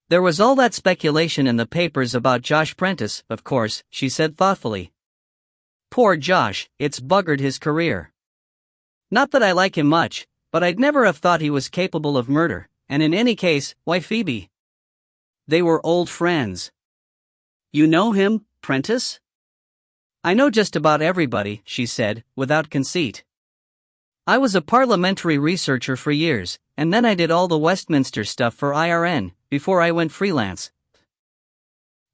There was all that speculation in the papers about Josh Prentice, of course, she said thoughtfully. Poor Josh, it's buggered his career. Not that I like him much, but I'd never have thought he was capable of murder, and in any case, why Phoebe? They were old friends. You know him, Prentice? I know just about everybody, she said, without conceit. I was a parliamentary researcher for years, and then I did all the Westminster stuff for IRN, before I went freelance.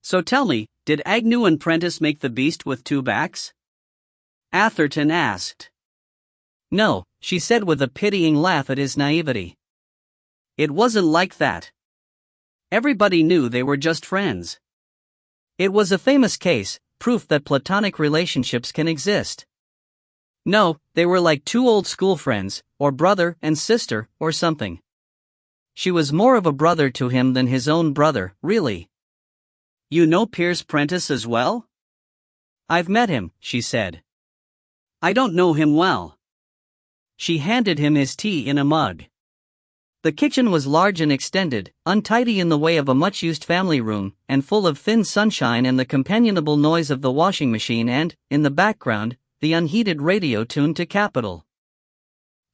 So tell me, did Agnew and Prentice make the beast with two backs? Atherton asked. No, she said with a pitying laugh at his naivety. It wasn't like that. Everybody knew they were just friends. It was a famous case, proof that platonic relationships can exist. No, they were like two old school friends, or brother and sister, or something. She was more of a brother to him than his own brother, really. You know Piers Prentice as well? I've met him, she said. I don't know him well. She handed him his tea in a mug. The kitchen was large and extended, untidy in the way of a much-used family room, and full of thin sunshine and the companionable noise of the washing machine and, in the background, the unheated radio tuned to Capital.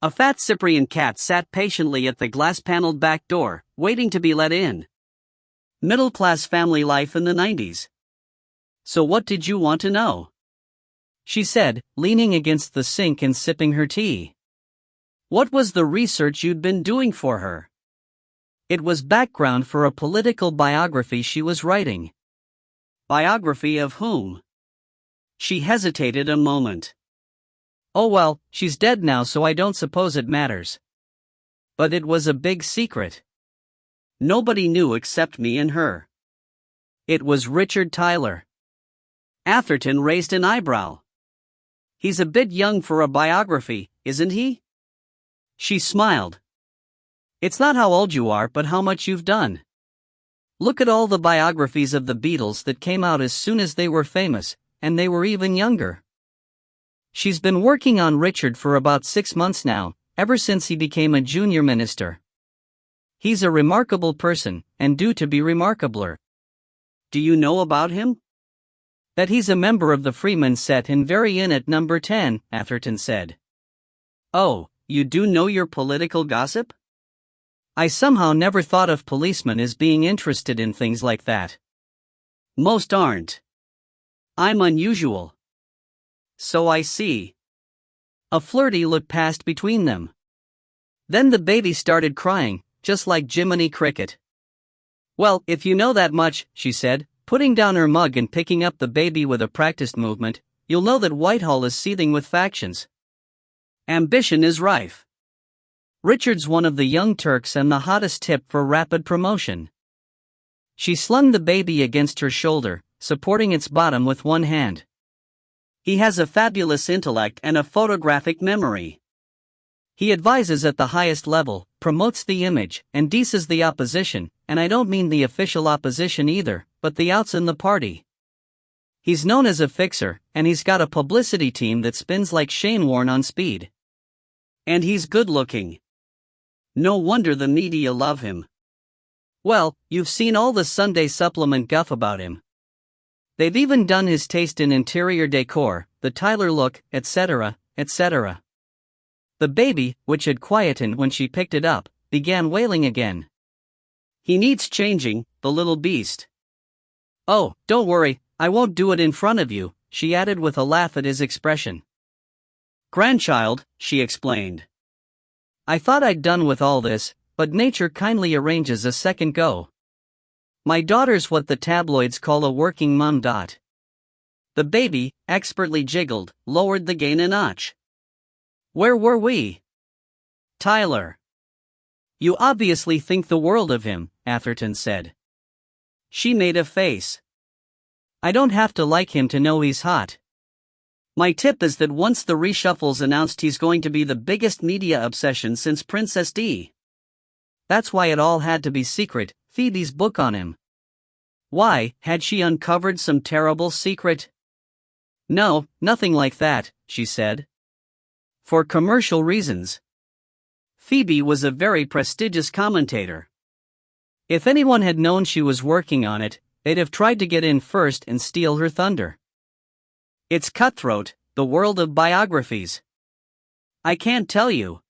A fat Cyprian cat sat patiently at the glass-paneled back door, waiting to be let in. Middle-class family life in the 90s. So what did you want to know? She said, leaning against the sink and sipping her tea. What was the research you'd been doing for her? It was background for a political biography she was writing. Biography of whom? She hesitated a moment. Oh well, she's dead now, so I don't suppose it matters. But it was a big secret. Nobody knew except me and her. It was Richard Tyler. Atherton raised an eyebrow. He's a bit young for a biography, isn't he? She smiled. It's not how old you are, but how much you've done. Look at all the biographies of the Beatles that came out as soon as they were famous, and they were even younger. She's been working on Richard for about 6 months now, ever since he became a junior minister. He's a remarkable person, and due to be remarkabler. Do you know about him? That he's a member of the Freeman set and very in at number 10, Atherton said. Oh, you do know your political gossip? I somehow never thought of policemen as being interested in things like that. Most aren't. I'm unusual. So I see. A flirty look passed between them. Then the baby started crying, just like Jiminy Cricket. Well, if you know that much, she said, putting down her mug and picking up the baby with a practiced movement, you'll know that Whitehall is seething with factions. Ambition is rife. Richard's one of the young Turks and the hottest tip for rapid promotion. She slung the baby against her shoulder, supporting its bottom with one hand. He has a fabulous intellect and a photographic memory. He advises at the highest level, promotes the image, and deces the opposition, and I don't mean the official opposition either, but the outs in the party. He's known as a fixer, and he's got a publicity team that spins like Shane Warne on speed. And he's good looking. No wonder the media love him. Well, you've seen all the Sunday supplement guff about him. They've even done his taste in interior decor, the Tyler look, etc., etc. The baby, which had quietened when she picked it up, began wailing again. He needs changing, the little beast. Oh, don't worry, I won't do it in front of you, she added with a laugh at his expression. Grandchild, she explained. I thought I'd done with all this, but nature kindly arranges a second go. My daughter's what the tabloids call a working mum. The baby, expertly jiggled, lowered the gain a notch. Where were we? Tyler. You obviously think the world of him, Atherton said. She made a face. I don't have to like him to know he's hot. My tip is that once the reshuffle's announced, he's going to be the biggest media obsession since Princess Di. That's why it all had to be secret, Phoebe's book on him. Why, had she uncovered some terrible secret? No, nothing like that, she said. For commercial reasons. Phoebe was a very prestigious commentator. If anyone had known she was working on it, they'd have tried to get in first and steal her thunder. It's cutthroat, the world of biographies. I can't tell you.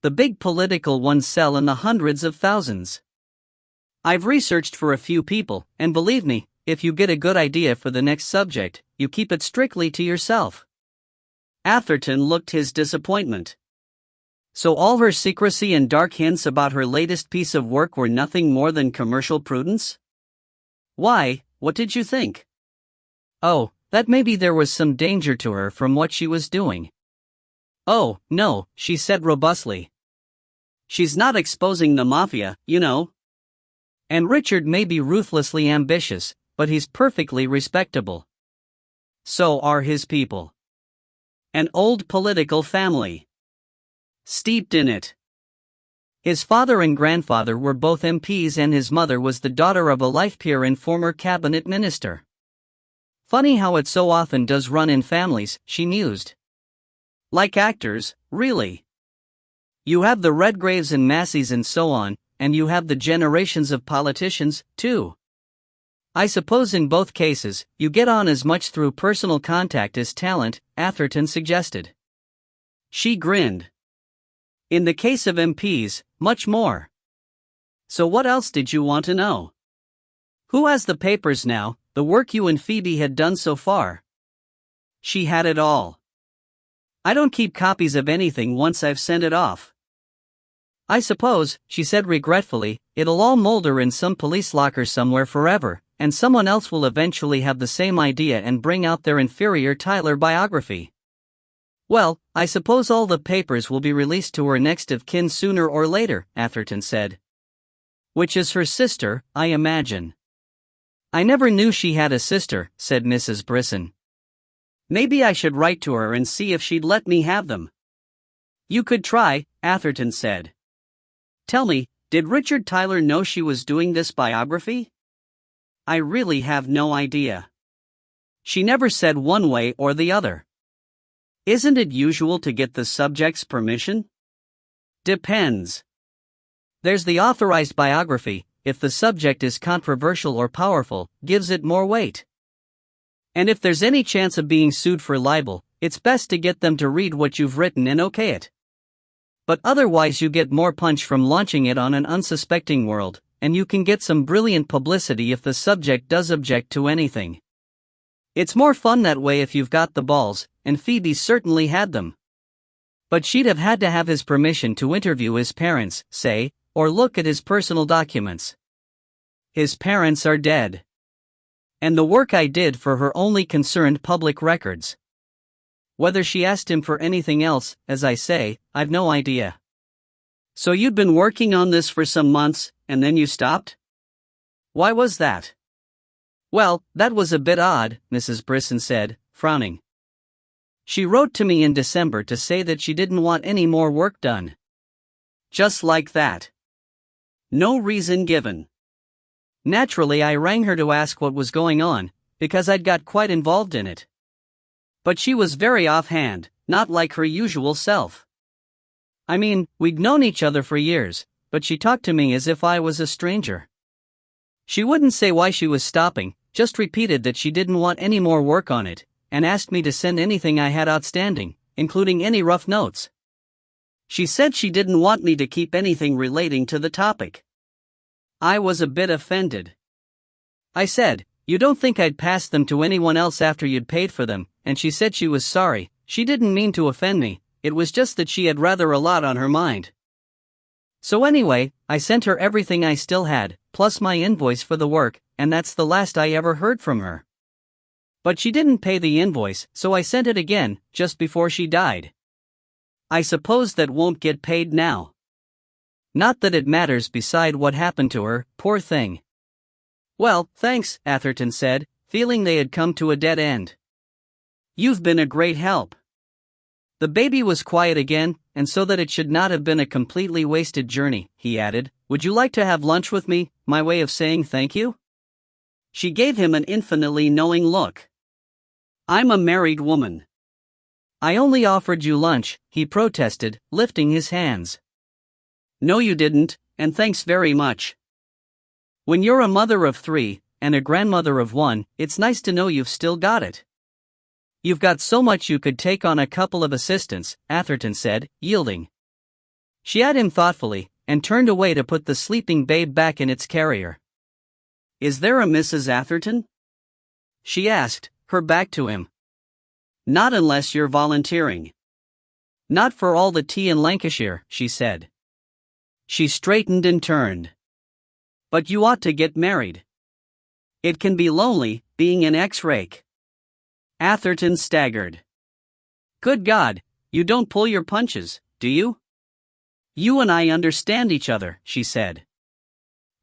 The big political ones sell in the hundreds of thousands. I've researched for a few people, and believe me, if you get a good idea for the next subject, you keep it strictly to yourself. Atherton looked his disappointment. So all her secrecy and dark hints about her latest piece of work were nothing more than commercial prudence? Why, what did you think? Oh, that maybe there was some danger to her from what she was doing. Oh, no, she said robustly. She's not exposing the mafia, you know. And Richard may be ruthlessly ambitious, but he's perfectly respectable. So are his people. An old political family. Steeped in it. His father and grandfather were both MPs and his mother was the daughter of a life peer and former cabinet minister. Funny how it so often does run in families, she mused. Like actors, really. You have the Redgraves and Masseys and so on, and you have the generations of politicians, too. I suppose in both cases, you get on as much through personal contact as talent, Atherton suggested. She grinned. In the case of MPs, much more. So what else did you want to know? Who has the papers now, the work you and Phoebe had done so far? She had it all. I don't keep copies of anything once I've sent it off. I suppose, she said regretfully, it'll all molder in some police locker somewhere forever, and someone else will eventually have the same idea and bring out their inferior Tyler biography. Well, I suppose all the papers will be released to her next of kin sooner or later, Atherton said. Which is her sister, I imagine. I never knew she had a sister, said Mrs. Brisson. Maybe I should write to her and see if she'd let me have them. You could try, Atherton said. Tell me, did Richard Tyler know she was doing this biography? I really have no idea. She never said one way or the other. Isn't it usual to get the subject's permission? Depends. There's the authorized biography, if the subject is controversial or powerful, gives it more weight. And if there's any chance of being sued for libel, it's best to get them to read what you've written and okay it. But otherwise you get more punch from launching it on an unsuspecting world, and you can get some brilliant publicity if the subject does object to anything. It's more fun that way if you've got the balls, and Phoebe certainly had them. But she'd have had to have his permission to interview his parents, say, or look at his personal documents. His parents are dead. And the work I did for her only concerned public records. Whether she asked him for anything else, as I say, I've no idea. So you'd been working on this for some months, and then you stopped? Why was that? Well, that was a bit odd, Mrs. Brisson said, frowning. She wrote to me in December to say that she didn't want any more work done. Just like that. No reason given. Naturally, I rang her to ask what was going on, because I'd got quite involved in it. But she was very offhand, not like her usual self. I mean, we'd known each other for years, but she talked to me as if I was a stranger. She wouldn't say why she was stopping, just repeated that she didn't want any more work on it, and asked me to send anything I had outstanding, including any rough notes. She said she didn't want me to keep anything relating to the topic. I was a bit offended. I said, "You don't think I'd pass them to anyone else after you'd paid for them?" And she said she was sorry. She didn't mean to offend me, it was just that she had rather a lot on her mind. So anyway, I sent her everything I still had, plus my invoice for the work, and that's the last I ever heard from her. But she didn't pay the invoice, so I sent it again, just before she died. I suppose that won't get paid now. Not that it matters beside what happened to her, poor thing. Well, thanks, Atherton said, feeling they had come to a dead end. You've been a great help. The baby was quiet again, and so that it should not have been a completely wasted journey, he added, "Would you like to have lunch with me, my way of saying thank you?" She gave him an infinitely knowing look. I'm a married woman. I only offered you lunch, he protested, lifting his hands. No, you didn't, and thanks very much. When you're a mother of 3, and a grandmother of 1, it's nice to know you've still got it. You've got so much you could take on a couple of assistants, Atherton said, yielding. She eyed him thoughtfully, and turned away to put the sleeping babe back in its carrier. Is there a Mrs. Atherton? She asked, her back to him. Not unless you're volunteering. Not for all the tea in Lancashire, she said. She straightened and turned. But you ought to get married. It can be lonely, being an ex-rake. Atherton staggered. Good God, you don't pull your punches, do you? You and I understand each other, she said.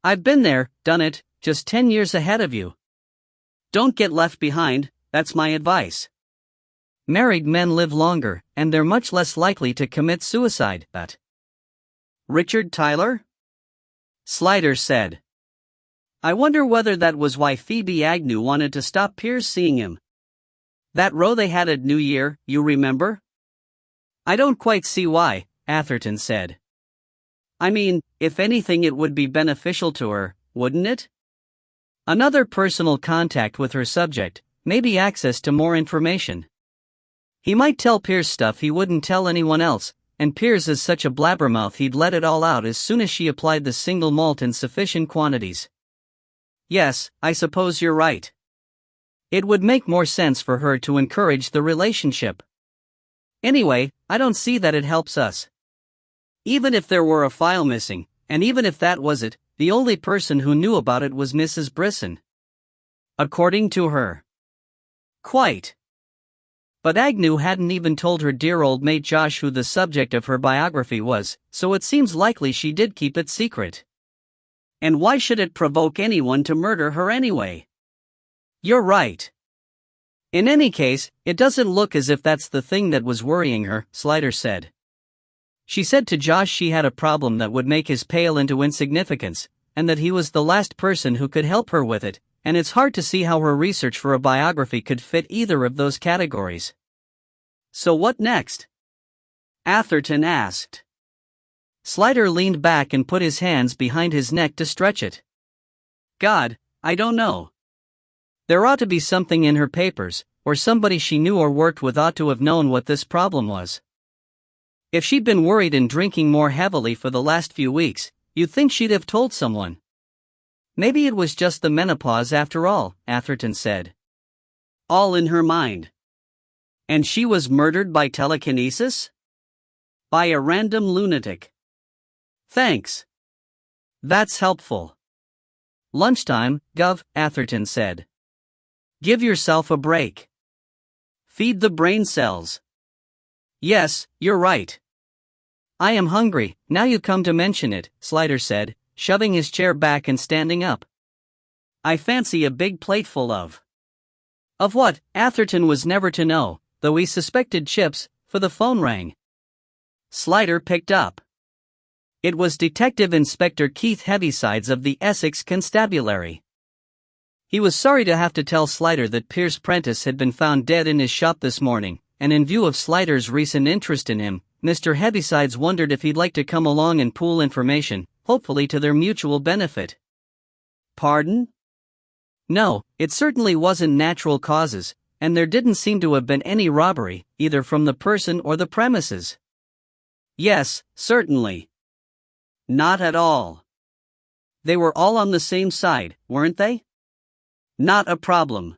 I've been there, done it, just 10 years ahead of you. Don't get left behind, that's my advice. Married men live longer, and they're much less likely to commit suicide, but. Richard Tyler? Sliders said. I wonder whether that was why Phoebe Agnew wanted to stop Piers seeing him. That row they had at New Year, you remember? I don't quite see why, Atherton said. I mean, if anything it would be beneficial to her, wouldn't it? Another personal contact with her subject, maybe access to more information. He might tell Piers stuff he wouldn't tell anyone else, and Piers is such a blabbermouth he'd let it all out as soon as she applied the single malt in sufficient quantities. Yes, I suppose you're right. It would make more sense for her to encourage the relationship. Anyway, I don't see that it helps us. Even if there were a file missing, and even if that was it, the only person who knew about it was Mrs. Brisson. According to her. Quite. But Agnew hadn't even told her dear old mate Josh who the subject of her biography was, so it seems likely she did keep it secret. And why should it provoke anyone to murder her anyway? You're right. In any case, it doesn't look as if that's the thing that was worrying her, Sliders said. She said to Josh she had a problem that would make his pale into insignificance, and that he was the last person who could help her with it, and it's hard to see how her research for a biography could fit either of those categories. So what next? Atherton asked. Slider leaned back and put his hands behind his neck to stretch it. God, I don't know. There ought to be something in her papers, or somebody she knew or worked with ought to have known what this problem was. If she'd been worried and drinking more heavily for the last few weeks, you'd think she'd have told someone. Maybe it was just the menopause after all, Atherton said. All in her mind. And she was murdered by telekinesis? By a random lunatic. Thanks. That's helpful. Lunchtime, Gov, Atherton said. Give yourself a break. Feed the brain cells. Yes, you're right. I am hungry, now you come to mention it, Slider said, shoving his chair back and standing up. I fancy a big plateful of. Of what? Atherton was never to know. though he suspected chips, for the phone rang. Slider picked up. It was Detective Inspector Keith Heavysides of the Essex Constabulary. He was sorry to have to tell Slider that Pierce Prentice had been found dead in his shop this morning, and in view of Slider's recent interest in him, Mr. Heavysides wondered if he'd like to come along and pool information, hopefully to their mutual benefit. Pardon? No, it certainly wasn't natural causes, and there didn't seem to have been any robbery, either from the person or the premises. Yes, certainly. Not at all. They were all on the same side, weren't they? Not a problem.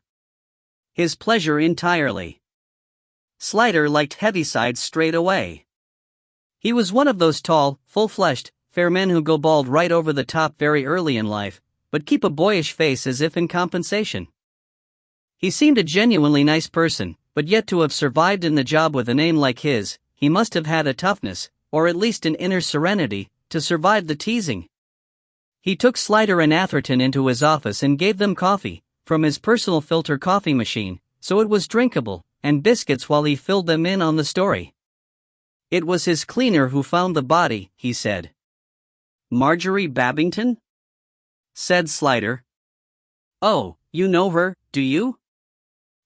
His pleasure entirely. Slider liked Heavysides straight away. He was one of those tall, full-fleshed, fair men who go bald right over the top very early in life, but keep a boyish face as if in compensation. He seemed a genuinely nice person, but yet to have survived in the job with a name like his, he must have had a toughness, or at least an inner serenity, to survive the teasing. He took Slider and Atherton into his office and gave them coffee, from his personal filter coffee machine, so it was drinkable, and biscuits while he filled them in on the story. It was his cleaner who found the body, he said. Marjorie Babington? Said Slider. Oh, you know her, do you?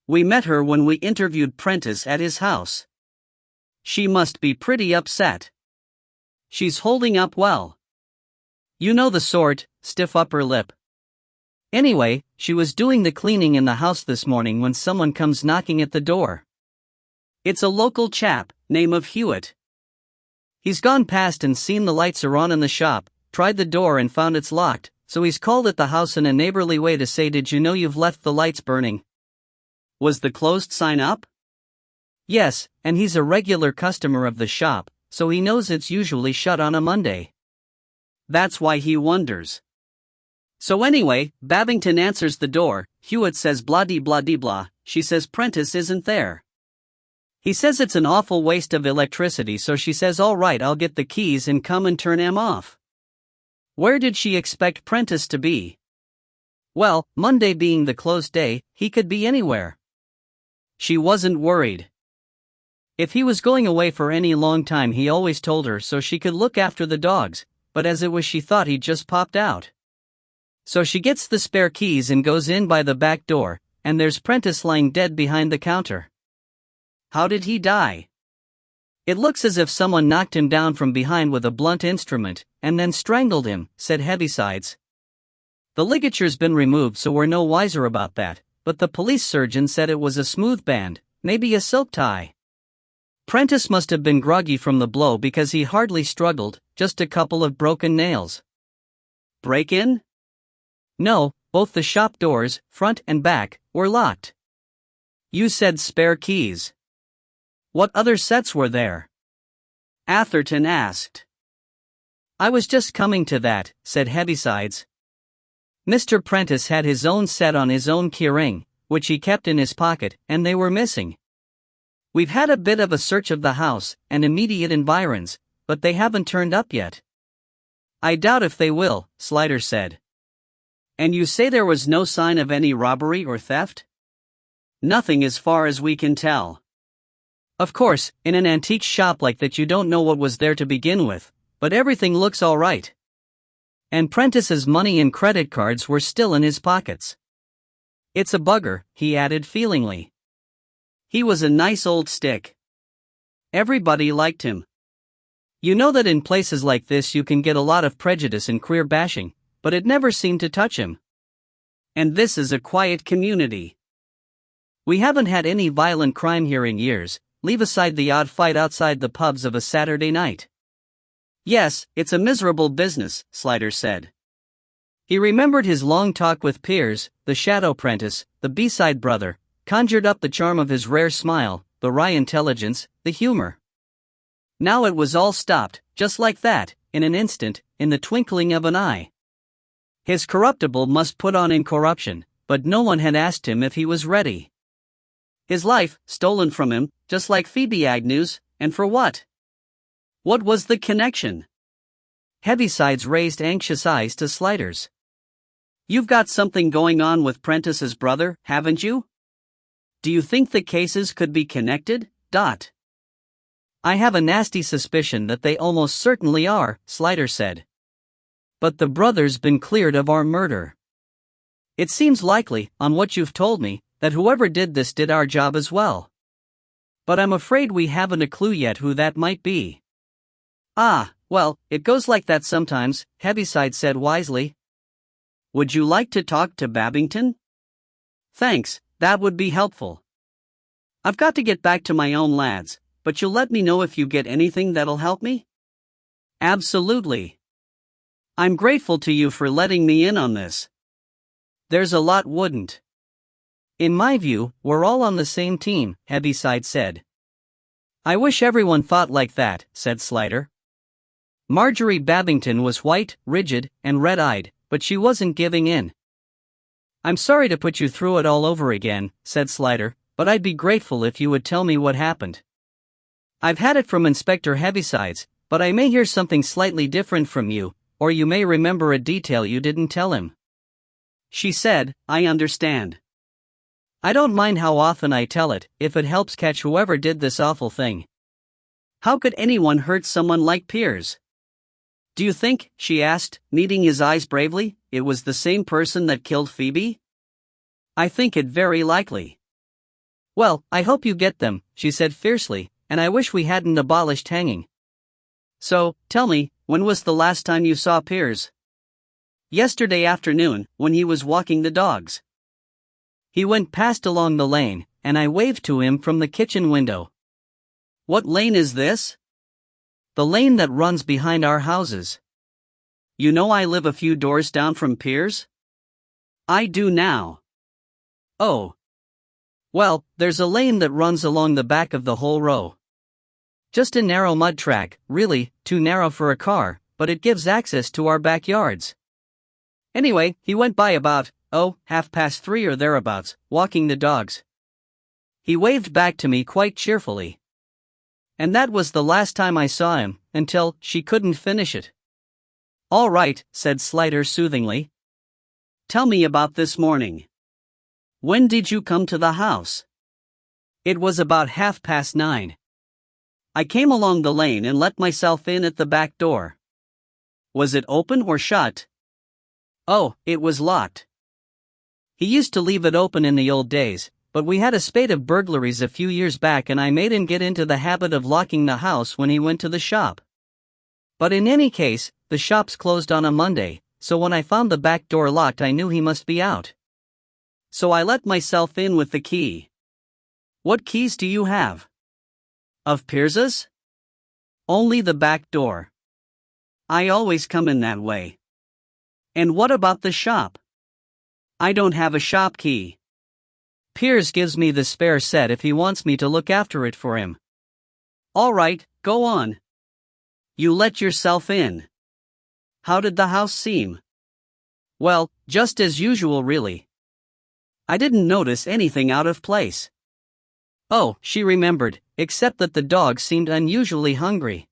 We met her when we interviewed Prentice at his house. She must be pretty upset. She's holding up well. You know the sort, stiff upper lip. Anyway, she was doing the cleaning in the house this morning when someone comes knocking at the door. It's a local chap, name of Hewitt. He's gone past and seen the lights are on in the shop, tried the door and found it's locked, so he's called at the house in a neighborly way to say, "Did you know you've left the lights burning?" Was the closed sign up? Yes, and he's a regular customer of the shop, so he knows it's usually shut on a Monday. That's why he wonders. So anyway, Babington answers the door, Hewitt says blah-dee-blah-dee-blah, she says Prentice isn't there. He says it's an awful waste of electricity, so she says all right, I'll get the keys and come and turn him off. Where did she expect Prentice to be? Well, Monday being the closed day, he could be anywhere. She wasn't worried. If he was going away for any long time he always told her so she could look after the dogs, but as it was she thought he'd just popped out. So she gets the spare keys and goes in by the back door, and there's Prentice lying dead behind the counter. How did he die? It looks as if someone knocked him down from behind with a blunt instrument, and then strangled him, said Heavysides. The ligature's been removed so we're no wiser about that, but the police surgeon said it was a smooth band, maybe a silk tie. Prentice must have been groggy from the blow because he hardly struggled, just a couple of broken nails. Break-in? No, both the shop doors, front and back, were locked. You said spare keys. What other sets were there? Atherton asked. I was just coming to that, said Heavysides. Mr. Prentice had his own set on his own keyring, which he kept in his pocket, and they were missing. We've had a bit of a search of the house and immediate environs, but they haven't turned up yet. I doubt if they will, Slider said. And you say there was no sign of any robbery or theft? Nothing as far as we can tell. Of course, in an antique shop like that you don't know what was there to begin with, but everything looks all right. And Prentice's money and credit cards were still in his pockets. It's a bugger, he added feelingly. He was a nice old stick. Everybody liked him. You know that in places like this you can get a lot of prejudice and queer bashing, but it never seemed to touch him. And this is a quiet community. We haven't had any violent crime here in years, leave aside the odd fight outside the pubs of a Saturday night. Yes, it's a miserable business, Slider said. He remembered his long talk with Piers, the shadow prentice, the B-side brother, conjured up the charm of his rare smile, the wry intelligence, the humor. Now it was all stopped, just like that, in an instant, in the twinkling of an eye. His corruptible must put on incorruption, but no one had asked him if he was ready. His life, stolen from him, just like Phoebe Agnew's, and for what? What was the connection? Heavysides raised anxious eyes to Slider's. You've got something going on with Prentice's brother, haven't you? Do you think the cases could be connected? I have a nasty suspicion that they almost certainly are, Slider said. But the brother's been cleared of our murder. It seems likely, on what you've told me, that whoever did this did our job as well. But I'm afraid we haven't a clue yet who that might be. Well, it goes like that sometimes, Heaviside said wisely. Would you like to talk to Babington? Thanks, that would be helpful. I've got to get back to my own lads, but you'll let me know if you get anything that'll help me? Absolutely. I'm grateful to you for letting me in on this. There's a lot wouldn't. In my view, we're all on the same team, Heaviside said. I wish everyone thought like that, said Slider. Marjorie Babington was white, rigid, and red-eyed, but she wasn't giving in. I'm sorry to put you through it all over again, said Slider, but I'd be grateful if you would tell me what happened. I've had it from Inspector Heavisides, but I may hear something slightly different from you, or you may remember a detail you didn't tell him. She said, I understand. I don't mind how often I tell it, if it helps catch whoever did this awful thing. How could anyone hurt someone like Piers? Do you think, she asked, meeting his eyes bravely, it was the same person that killed Phoebe? I think it very likely. Well, I hope you get them, she said fiercely, and I wish we hadn't abolished hanging. So, tell me, when was the last time you saw Piers? Yesterday afternoon, when he was walking the dogs. He went past along the lane, and I waved to him from the kitchen window. What lane is this? The lane that runs behind our houses. You know I live a few doors down from Piers? I do now. Oh. Well, there's a lane that runs along the back of the whole row. Just a narrow mud track, really, too narrow for a car, but it gives access to our backyards. Anyway, he went by about, 3:30 or thereabouts, walking the dogs. He waved back to me quite cheerfully. And that was the last time I saw him, until she couldn't finish it. All right, said Slider soothingly. Tell me about this morning. When did you come to the house? It was about 9:30. I came along the lane and let myself in at the back door. Was it open or shut? Oh, it was locked. He used to leave it open in the old days, but we had a spate of burglaries a few years back and I made him get into the habit of locking the house when he went to the shop. But in any case, the shop's closed on a Monday, so when I found the back door locked I knew he must be out. So I let myself in with the key. What keys do you have? Of Piers's? Only the back door. I always come in that way. And what about the shop? I don't have a shop key. Piers gives me the spare set if he wants me to look after it for him. All right, go on. You let yourself in. How did the house seem? Well, just as usual really. I didn't notice anything out of place. Oh, she remembered, except that the dogs seemed unusually hungry.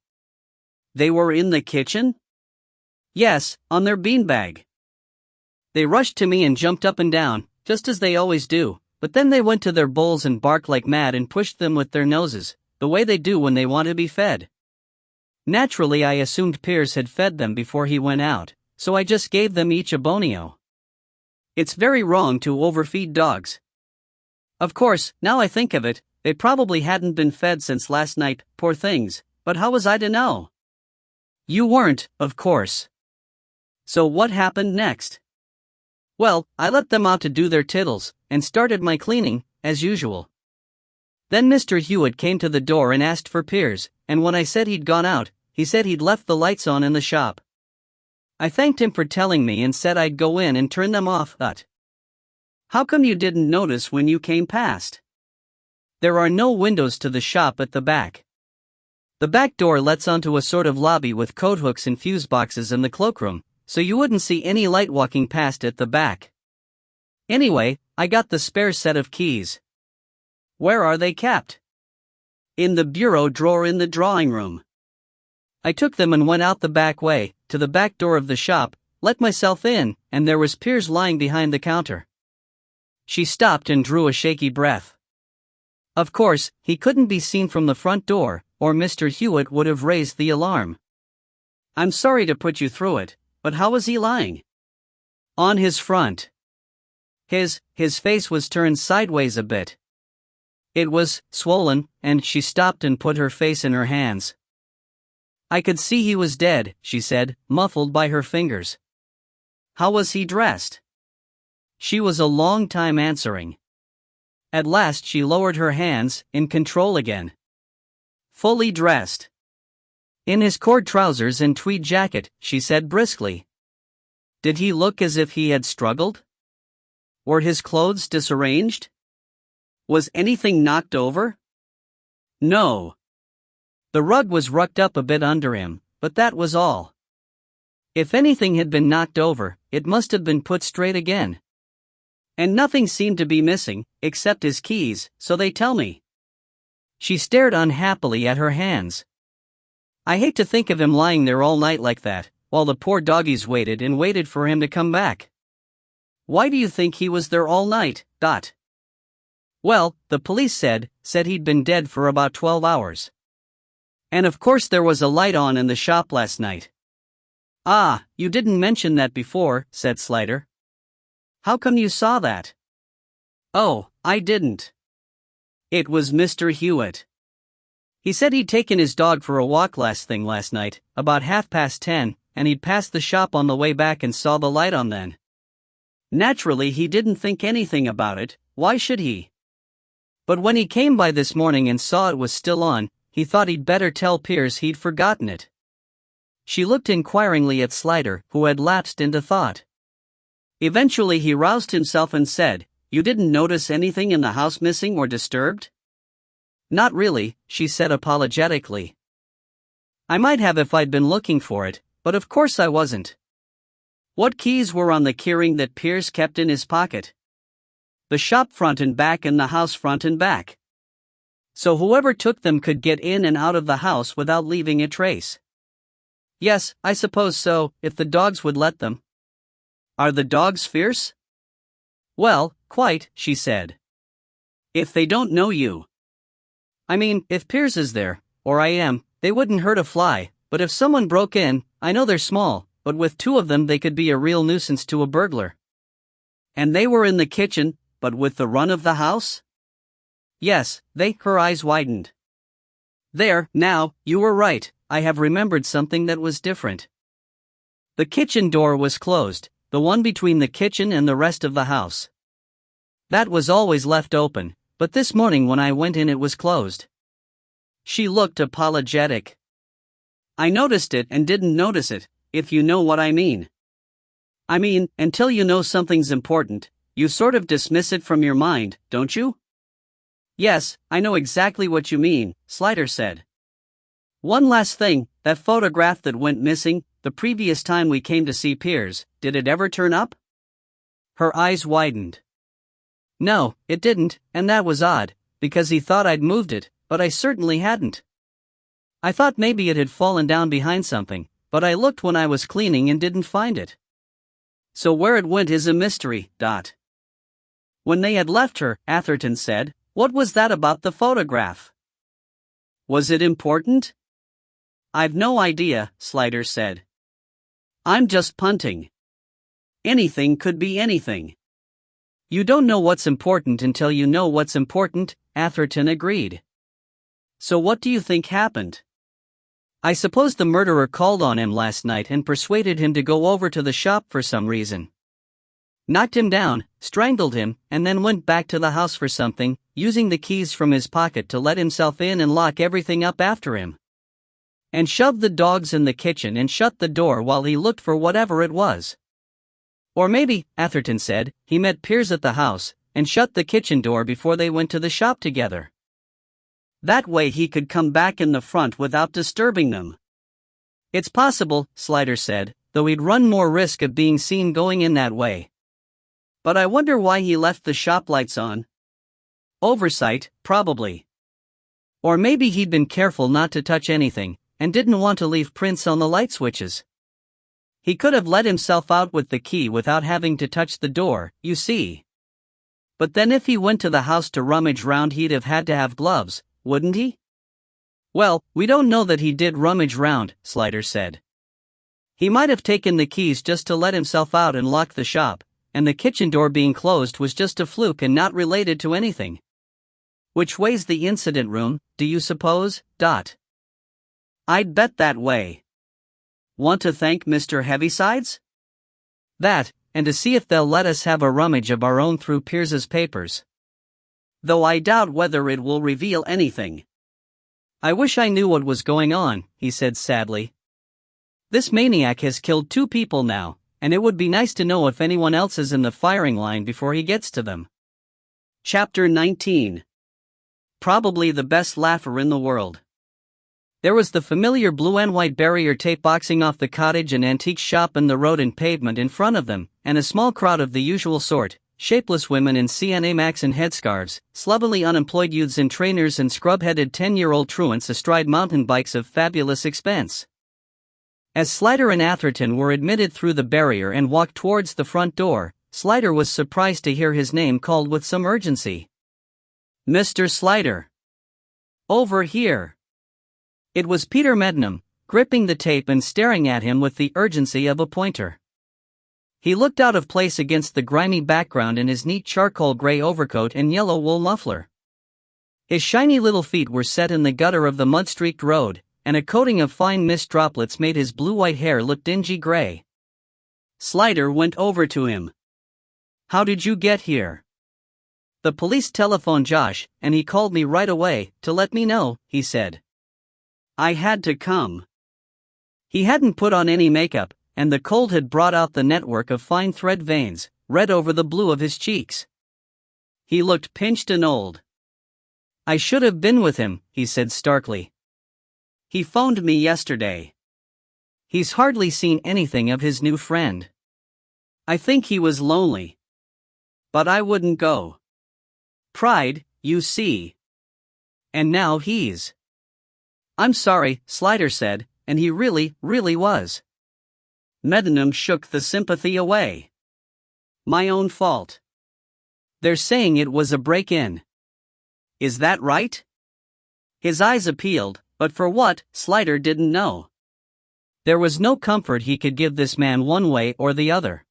They were in the kitchen? Yes, on their beanbag. They rushed to me and jumped up and down, just as they always do, but then they went to their bowls and barked like mad and pushed them with their noses, the way they do when they want to be fed. Naturally I assumed Piers had fed them before he went out, so I just gave them each a bonio. It's very wrong to overfeed dogs. Of course, now I think of it, they probably hadn't been fed since last night, poor things, but how was I to know? You weren't, of course. So what happened next? Well, I let them out to do their tiddles, and started my cleaning, as usual. Then Mr. Hewitt came to the door and asked for Piers, and when I said he'd gone out, he said he'd left the lights on in the shop. I thanked him for telling me and said I'd go in and turn them off, but how come you didn't notice when you came past? There are no windows to the shop at the back. The back door lets onto a sort of lobby with coat hooks and fuse boxes in the cloakroom, so you wouldn't see any light walking past at the back. Anyway, I got the spare set of keys. Where are they kept? In the bureau drawer in the drawing room. I took them and went out the back way, to the back door of the shop, let myself in, and there was Piers lying behind the counter. She stopped and drew a shaky breath. Of course, he couldn't be seen from the front door, or Mr. Hewitt would have raised the alarm. I'm sorry to put you through it, but how was he lying? On his front. His face was turned sideways a bit. It was swollen, and she stopped and put her face in her hands. I could see he was dead, she said, muffled by her fingers. How was he dressed? She was a long time answering. At last she lowered her hands, in control again. Fully dressed. In his cord trousers and tweed jacket, she said briskly. Did he look as if he had struggled? Were his clothes disarranged? Was anything knocked over? No. The rug was rucked up a bit under him, but that was all. If anything had been knocked over, it must have been put straight again. And nothing seemed to be missing, except his keys, so they tell me. She stared unhappily at her hands. I hate to think of him lying there all night like that, while the poor doggies waited and waited for him to come back. Why do you think he was there all night, Dot? Well, the police said he'd been dead for about 12 hours. And of course there was a light on in the shop last night. Ah, you didn't mention that before, said Slider. How come you saw that? Oh, I didn't. It was Mr. Hewitt. He said he'd taken his dog for a walk last night, about 10:30, and he'd passed the shop on the way back and saw the light on then. Naturally he didn't think anything about it, why should he? But when he came by this morning and saw it was still on, he thought he'd better tell Piers he'd forgotten it. She looked inquiringly at Slider, who had lapsed into thought. Eventually he roused himself and said, You didn't notice anything in the house missing or disturbed? Not really, she said apologetically. I might have if I'd been looking for it, but of course I wasn't. What keys were on the keyring that Piers kept in his pocket? The shop front and back and the house front and back. So whoever took them could get in and out of the house without leaving a trace. Yes, I suppose so, if the dogs would let them. Are the dogs fierce? Well, quite, she said. If they don't know you. I mean, if Piers is there, or I am, they wouldn't hurt a fly, but if someone broke in, I know they're small, but with two of them they could be a real nuisance to a burglar. And they were in the kitchen, but with the run of the house? Yes, her eyes widened. There, now, you were right, I have remembered something that was different. The kitchen door was closed, the one between the kitchen and the rest of the house. That was always left open, but this morning when I went in it was closed. She looked apologetic. I noticed it and didn't notice it, if you know what I mean. I mean, until you know something's important, you sort of dismiss it from your mind, don't you? Yes, I know exactly what you mean, Slider said. One last thing, that photograph that went missing, the previous time we came to see Piers, did it ever turn up? Her eyes widened. No, it didn't, and that was odd, because he thought I'd moved it, but I certainly hadn't. I thought maybe it had fallen down behind something, but I looked when I was cleaning and didn't find it. So where it went is a mystery, Dot. When they had left her, Atherton said, What was that about the photograph? Was it important? I've no idea, Slider said. I'm just punting. Anything could be anything. You don't know what's important until you know what's important, Atherton agreed. So what do you think happened? I suppose the murderer called on him last night and persuaded him to go over to the shop for some reason. Knocked him down, strangled him, and then went back to the house for something, using the keys from his pocket to let himself in and lock everything up after him. And shoved the dogs in the kitchen and shut the door while he looked for whatever it was. Or maybe, Atherton said, he met Piers at the house, and shut the kitchen door before they went to the shop together. That way he could come back in the front without disturbing them. It's possible, Slider said, though he'd run more risk of being seen going in that way. But I wonder why he left the shop lights on. Oversight, probably. Or maybe he'd been careful not to touch anything, and didn't want to leave prints on the light switches. He could have let himself out with the key without having to touch the door, you see. But then if he went to the house to rummage round, he'd have had to have gloves, wouldn't he? Well, we don't know that he did rummage round, Slider said. He might have taken the keys just to let himself out and locked the shop, and the kitchen door being closed was just a fluke and not related to anything. Which way's the incident room, do you suppose? I'd bet that way. Want to thank Mr. Heavysides? That, and to see if they'll let us have a rummage of our own through Pierce's papers. Though I doubt whether it will reveal anything. I wish I knew what was going on, he said sadly. This maniac has killed 2 people now, and it would be nice to know if anyone else is in the firing line before he gets to them. Chapter 19. Probably the best laugher in the world. There was the familiar blue and white barrier tape boxing off the cottage and antique shop and the road and pavement in front of them, and a small crowd of the usual sort, shapeless women in CNA Max and headscarves, slovenly unemployed youths in trainers and scrub-headed 10-year-old truants astride mountain bikes of fabulous expense. As Slider and Atherton were admitted through the barrier and walked towards the front door, Slider was surprised to hear his name called with some urgency. Mr. Slider. Over here. It was Peter Mednam, gripping the tape and staring at him with the urgency of a pointer. He looked out of place against the grimy background in his neat charcoal gray overcoat and yellow wool muffler. His shiny little feet were set in the gutter of the mud-streaked road, and a coating of fine mist droplets made his blue-white hair look dingy gray. Slider went over to him. How did you get here? The police telephoned Josh, and he called me right away, to let me know, he said. I had to come. He hadn't put on any makeup, and the cold had brought out the network of fine thread veins, red over the blue of his cheeks. He looked pinched and old. I should have been with him, he said starkly. He phoned me yesterday. He's hardly seen anything of his new friend. I think he was lonely. But I wouldn't go. Pride, you see. And now he's. I'm sorry, Slider said, and he really was. Mednam shook the sympathy away. My own fault. They're saying it was a break-in. Is that right? His eyes appealed, but for what, Slider didn't know. There was no comfort he could give this man one way or the other.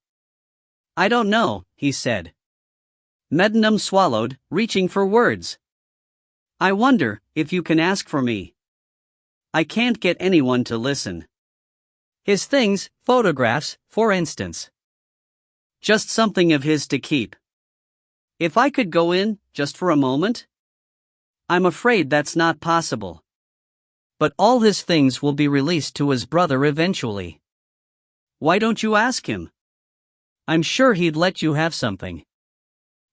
I don't know, he said. Mednam swallowed, reaching for words. I wonder if you can ask for me. I can't get anyone to listen. His things, photographs, for instance. Just something of his to keep. If I could go in, just for a moment? I'm afraid that's not possible. But all his things will be released to his brother eventually. Why don't you ask him? I'm sure he'd let you have something.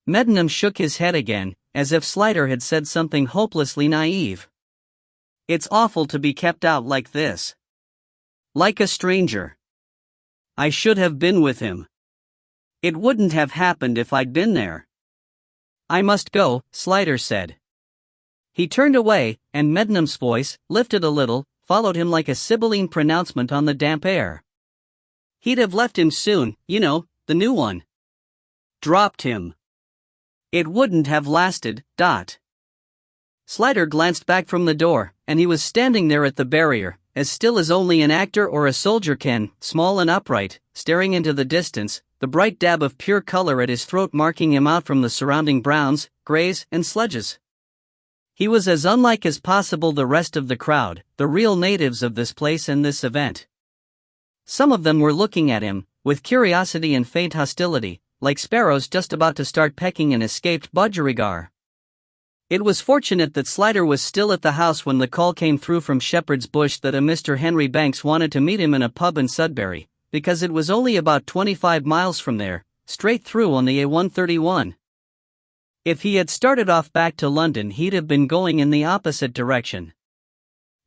Mednam shook his head again, as if Slider had said something hopelessly naive. It's awful to be kept out like this. Like a stranger. I should have been with him. It wouldn't have happened if I'd been there. I must go, Slider said. He turned away, and Mednam's voice, lifted a little, followed him like a sibylline pronouncement on the damp air. He'd have left him soon, you know, the new one. Dropped him. It wouldn't have lasted. Slider glanced back from the door, and he was standing there at the barrier, as still as only an actor or a soldier can, small and upright, staring into the distance, the bright dab of pure color at his throat marking him out from the surrounding browns, grays, and sludges. He was as unlike as possible the rest of the crowd, the real natives of this place and this event. Some of them were looking at him, with curiosity and faint hostility, like sparrows just about to start pecking an escaped budgerigar. It was fortunate that Slider was still at the house when the call came through from Shepherd's Bush that a Mr. Henry Banks wanted to meet him in a pub in Sudbury, because it was only about 25 miles from there, straight through on the A131. If he had started off back to London, he'd have been going in the opposite direction.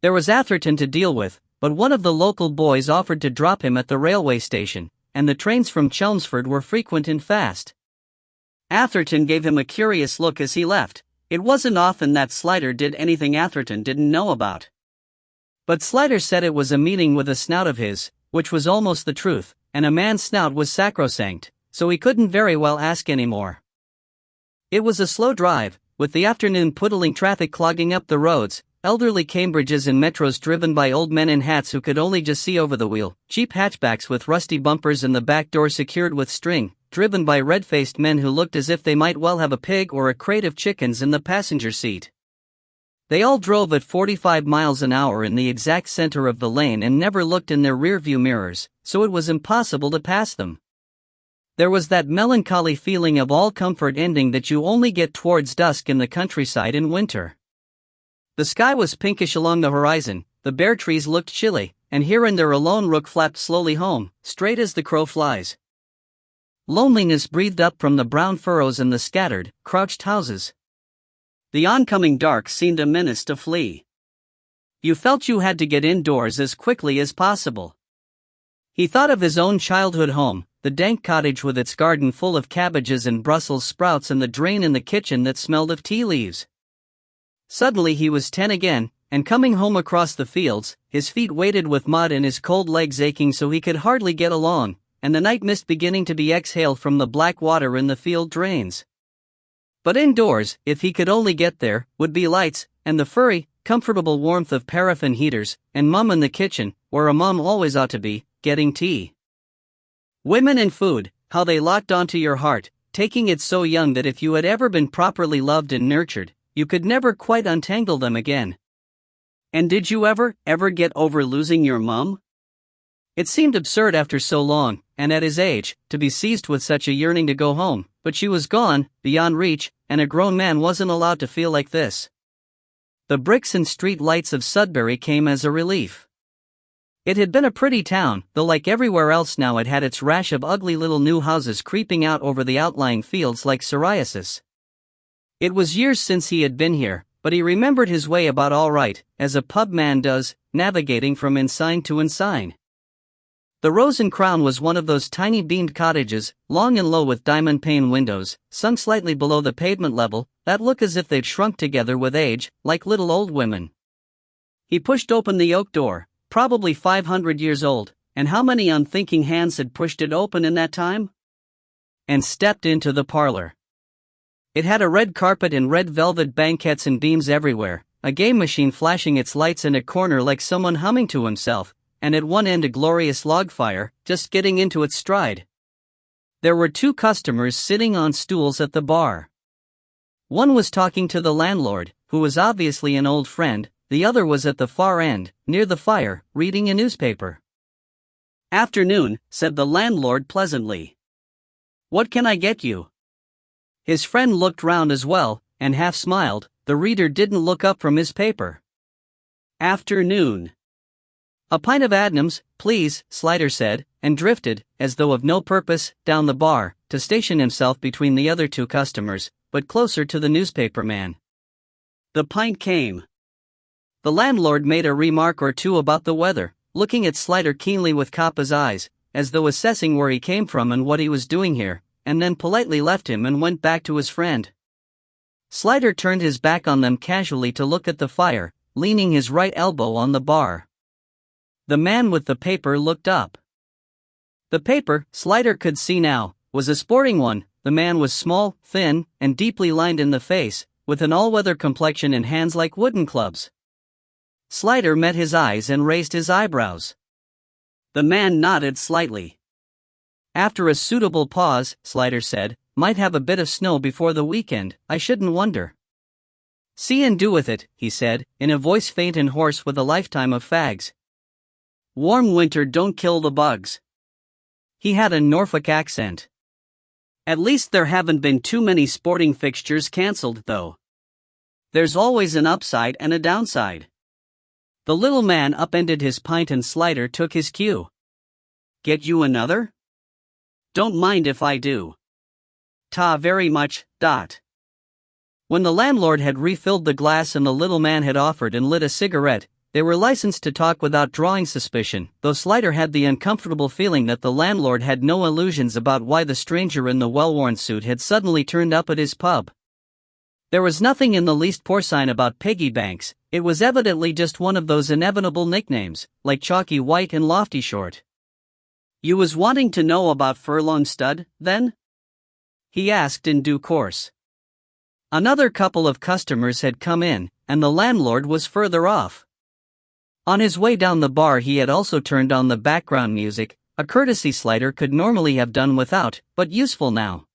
There was Atherton to deal with, but one of the local boys offered to drop him at the railway station, and the trains from Chelmsford were frequent and fast. Atherton gave him a curious look as he left. It wasn't often that Slider did anything Atherton didn't know about. But Slider said it was a meeting with a snout of his, which was almost the truth, and a man's snout was sacrosanct, so he couldn't very well ask any more. It was a slow drive, with the afternoon puddling traffic clogging up the roads, elderly Cambridges in metros driven by old men in hats who could only just see over the wheel, cheap hatchbacks with rusty bumpers and the back door secured with string, driven by red-faced men who looked as if they might well have a pig or a crate of chickens in the passenger seat. They all drove at 45 miles an hour in the exact center of the lane and never looked in their rearview mirrors, so it was impossible to pass them. There was that melancholy feeling of all comfort ending that you only get towards dusk in the countryside in winter. The sky was pinkish along the horizon, the bare trees looked chilly, and here and there a lone rook flapped slowly home, straight as the crow flies. Loneliness breathed up from the brown furrows in the scattered, crouched houses. The oncoming dark seemed a menace to flee. You felt you had to get indoors as quickly as possible. He thought of his own childhood home, the dank cottage with its garden full of cabbages and Brussels sprouts and the drain in the kitchen that smelled of tea leaves. Suddenly he was 10 again, and coming home across the fields, his feet weighted with mud and his cold legs aching so he could hardly get along, and the night mist beginning to be exhaled from the black water in the field drains. But indoors, if he could only get there, would be lights, and the furry, comfortable warmth of paraffin heaters, and Mum in the kitchen, where a mum always ought to be, getting tea. Women and food, how they locked onto your heart, taking it so young that if you had ever been properly loved and nurtured, you could never quite untangle them again. And did you ever get over losing your mum? It seemed absurd after so long, and at his age, to be seized with such a yearning to go home, but she was gone, beyond reach, and a grown man wasn't allowed to feel like this. The bricks and street lights of Sudbury came as a relief. It had been a pretty town, though like everywhere else now it had its rash of ugly little new houses creeping out over the outlying fields like psoriasis. It was years since he had been here, but he remembered his way about all right, as a pub man does, navigating from ensign to ensign. The Rose and Crown was one of those tiny beamed cottages, long and low with diamond pane windows, sunk slightly below the pavement level, that look as if they'd shrunk together with age, like little old women. He pushed open the oak door, probably 500 years old, and how many unthinking hands had pushed it open in that time? And stepped into the parlor. It had a red carpet and red velvet banquettes and beams everywhere, a game machine flashing its lights in a corner like someone humming to himself, and at one end a glorious log fire, just getting into its stride. There were 2 customers sitting on stools at the bar. One was talking to the landlord, who was obviously an old friend, the other was at the far end, near the fire, reading a newspaper. "Afternoon," said the landlord pleasantly. "What can I get you?" His friend looked round as well, and half smiled. The reader didn't look up from his paper. "Afternoon." "A pint of Adnams, please," Slider said, and drifted, as though of no purpose, down the bar, to station himself between the other 2 customers, but closer to the newspaper man. The pint came. The landlord made a remark or two about the weather, looking at Slider keenly with Kappa's eyes, as though assessing where he came from and what he was doing here, and then politely left him and went back to his friend. Slider turned his back on them casually to look at the fire, leaning his right elbow on the bar. The man with the paper looked up. The paper, Slider could see now, was a sporting one. The man was small, thin, and deeply lined in the face, with an all-weather complexion and hands like wooden clubs. Slider met his eyes and raised his eyebrows. The man nodded slightly. "After a suitable pause," Slider said, "might have a bit of snow before the weekend, I shouldn't wonder." "See and do with it," he said, in a voice faint and hoarse with a lifetime of fags. "Warm winter don't kill the bugs." He had a Norfolk accent. "At least there haven't been too many sporting fixtures cancelled, though. There's always an upside and a downside." The little man upended his pint and Slider took his cue. "Get you another?" "Don't mind if I do." "Ta very much, dot." When the landlord had refilled the glass and the little man had offered and lit a cigarette, they were licensed to talk without drawing suspicion, though Slider had the uncomfortable feeling that the landlord had no illusions about why the stranger in the well-worn suit had suddenly turned up at his pub. There was nothing in the least porcine about piggy banks. It was evidently just one of those inevitable nicknames, like Chalky White and Lofty Short. "You was wanting to know about Furlong Stud, then?" he asked in due course. Another couple of customers had come in, and the landlord was further off. On his way down the bar, he had also turned on the background music, a courtesy Slider could normally have done without, but useful now.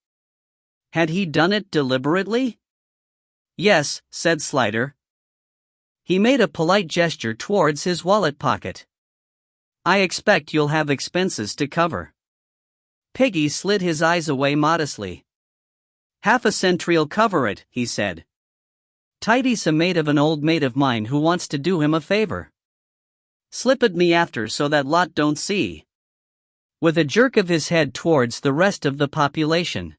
Had he done it deliberately? Yes, said Slider. He made a polite gesture towards his wallet pocket. I expect you'll have expenses to cover. Piggy slid his eyes away modestly. Half a century'll cover it, he said. Tidy's a mate of an old mate of mine who wants to do him a favor. Slip it me after so that lot don't see. With a jerk of his head towards the rest of the population.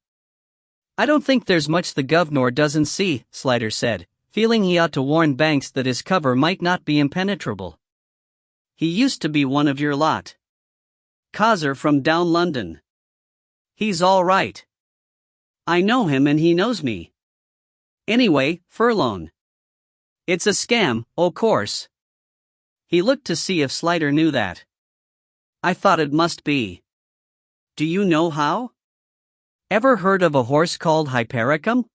I don't think there's much the governor doesn't see, Slider said, feeling he ought to warn Banks that his cover might not be impenetrable. He used to be one of your lot. Causer from down London. He's all right. I know him and he knows me. Anyway, Furlong. It's a scam, o' course. He looked to see if Slider knew that. I thought it must be. Do you know how? Ever heard of a horse called Hypericum?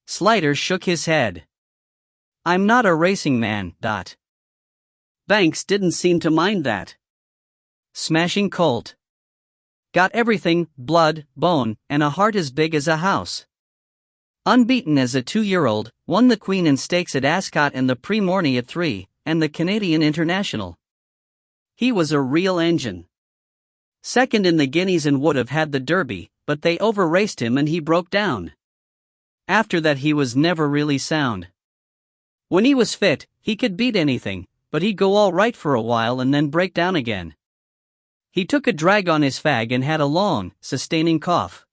Slider shook his head. I'm not a racing man, Dot. Banks didn't seem to mind that. Smashing colt. Got everything, blood, bone, and a heart as big as a house. Unbeaten as a 2-year-old, won the Queen in stakes at Ascot and the Prix Morny at 3, and the Canadian International. He was a real engine. Second in the Guineas and would have had the Derby, but they over-raced him and he broke down. After that he was never really sound. When he was fit, he could beat anything, but he'd go all right for a while and then break down again. He took a drag on his fag and had a long, sustaining cough.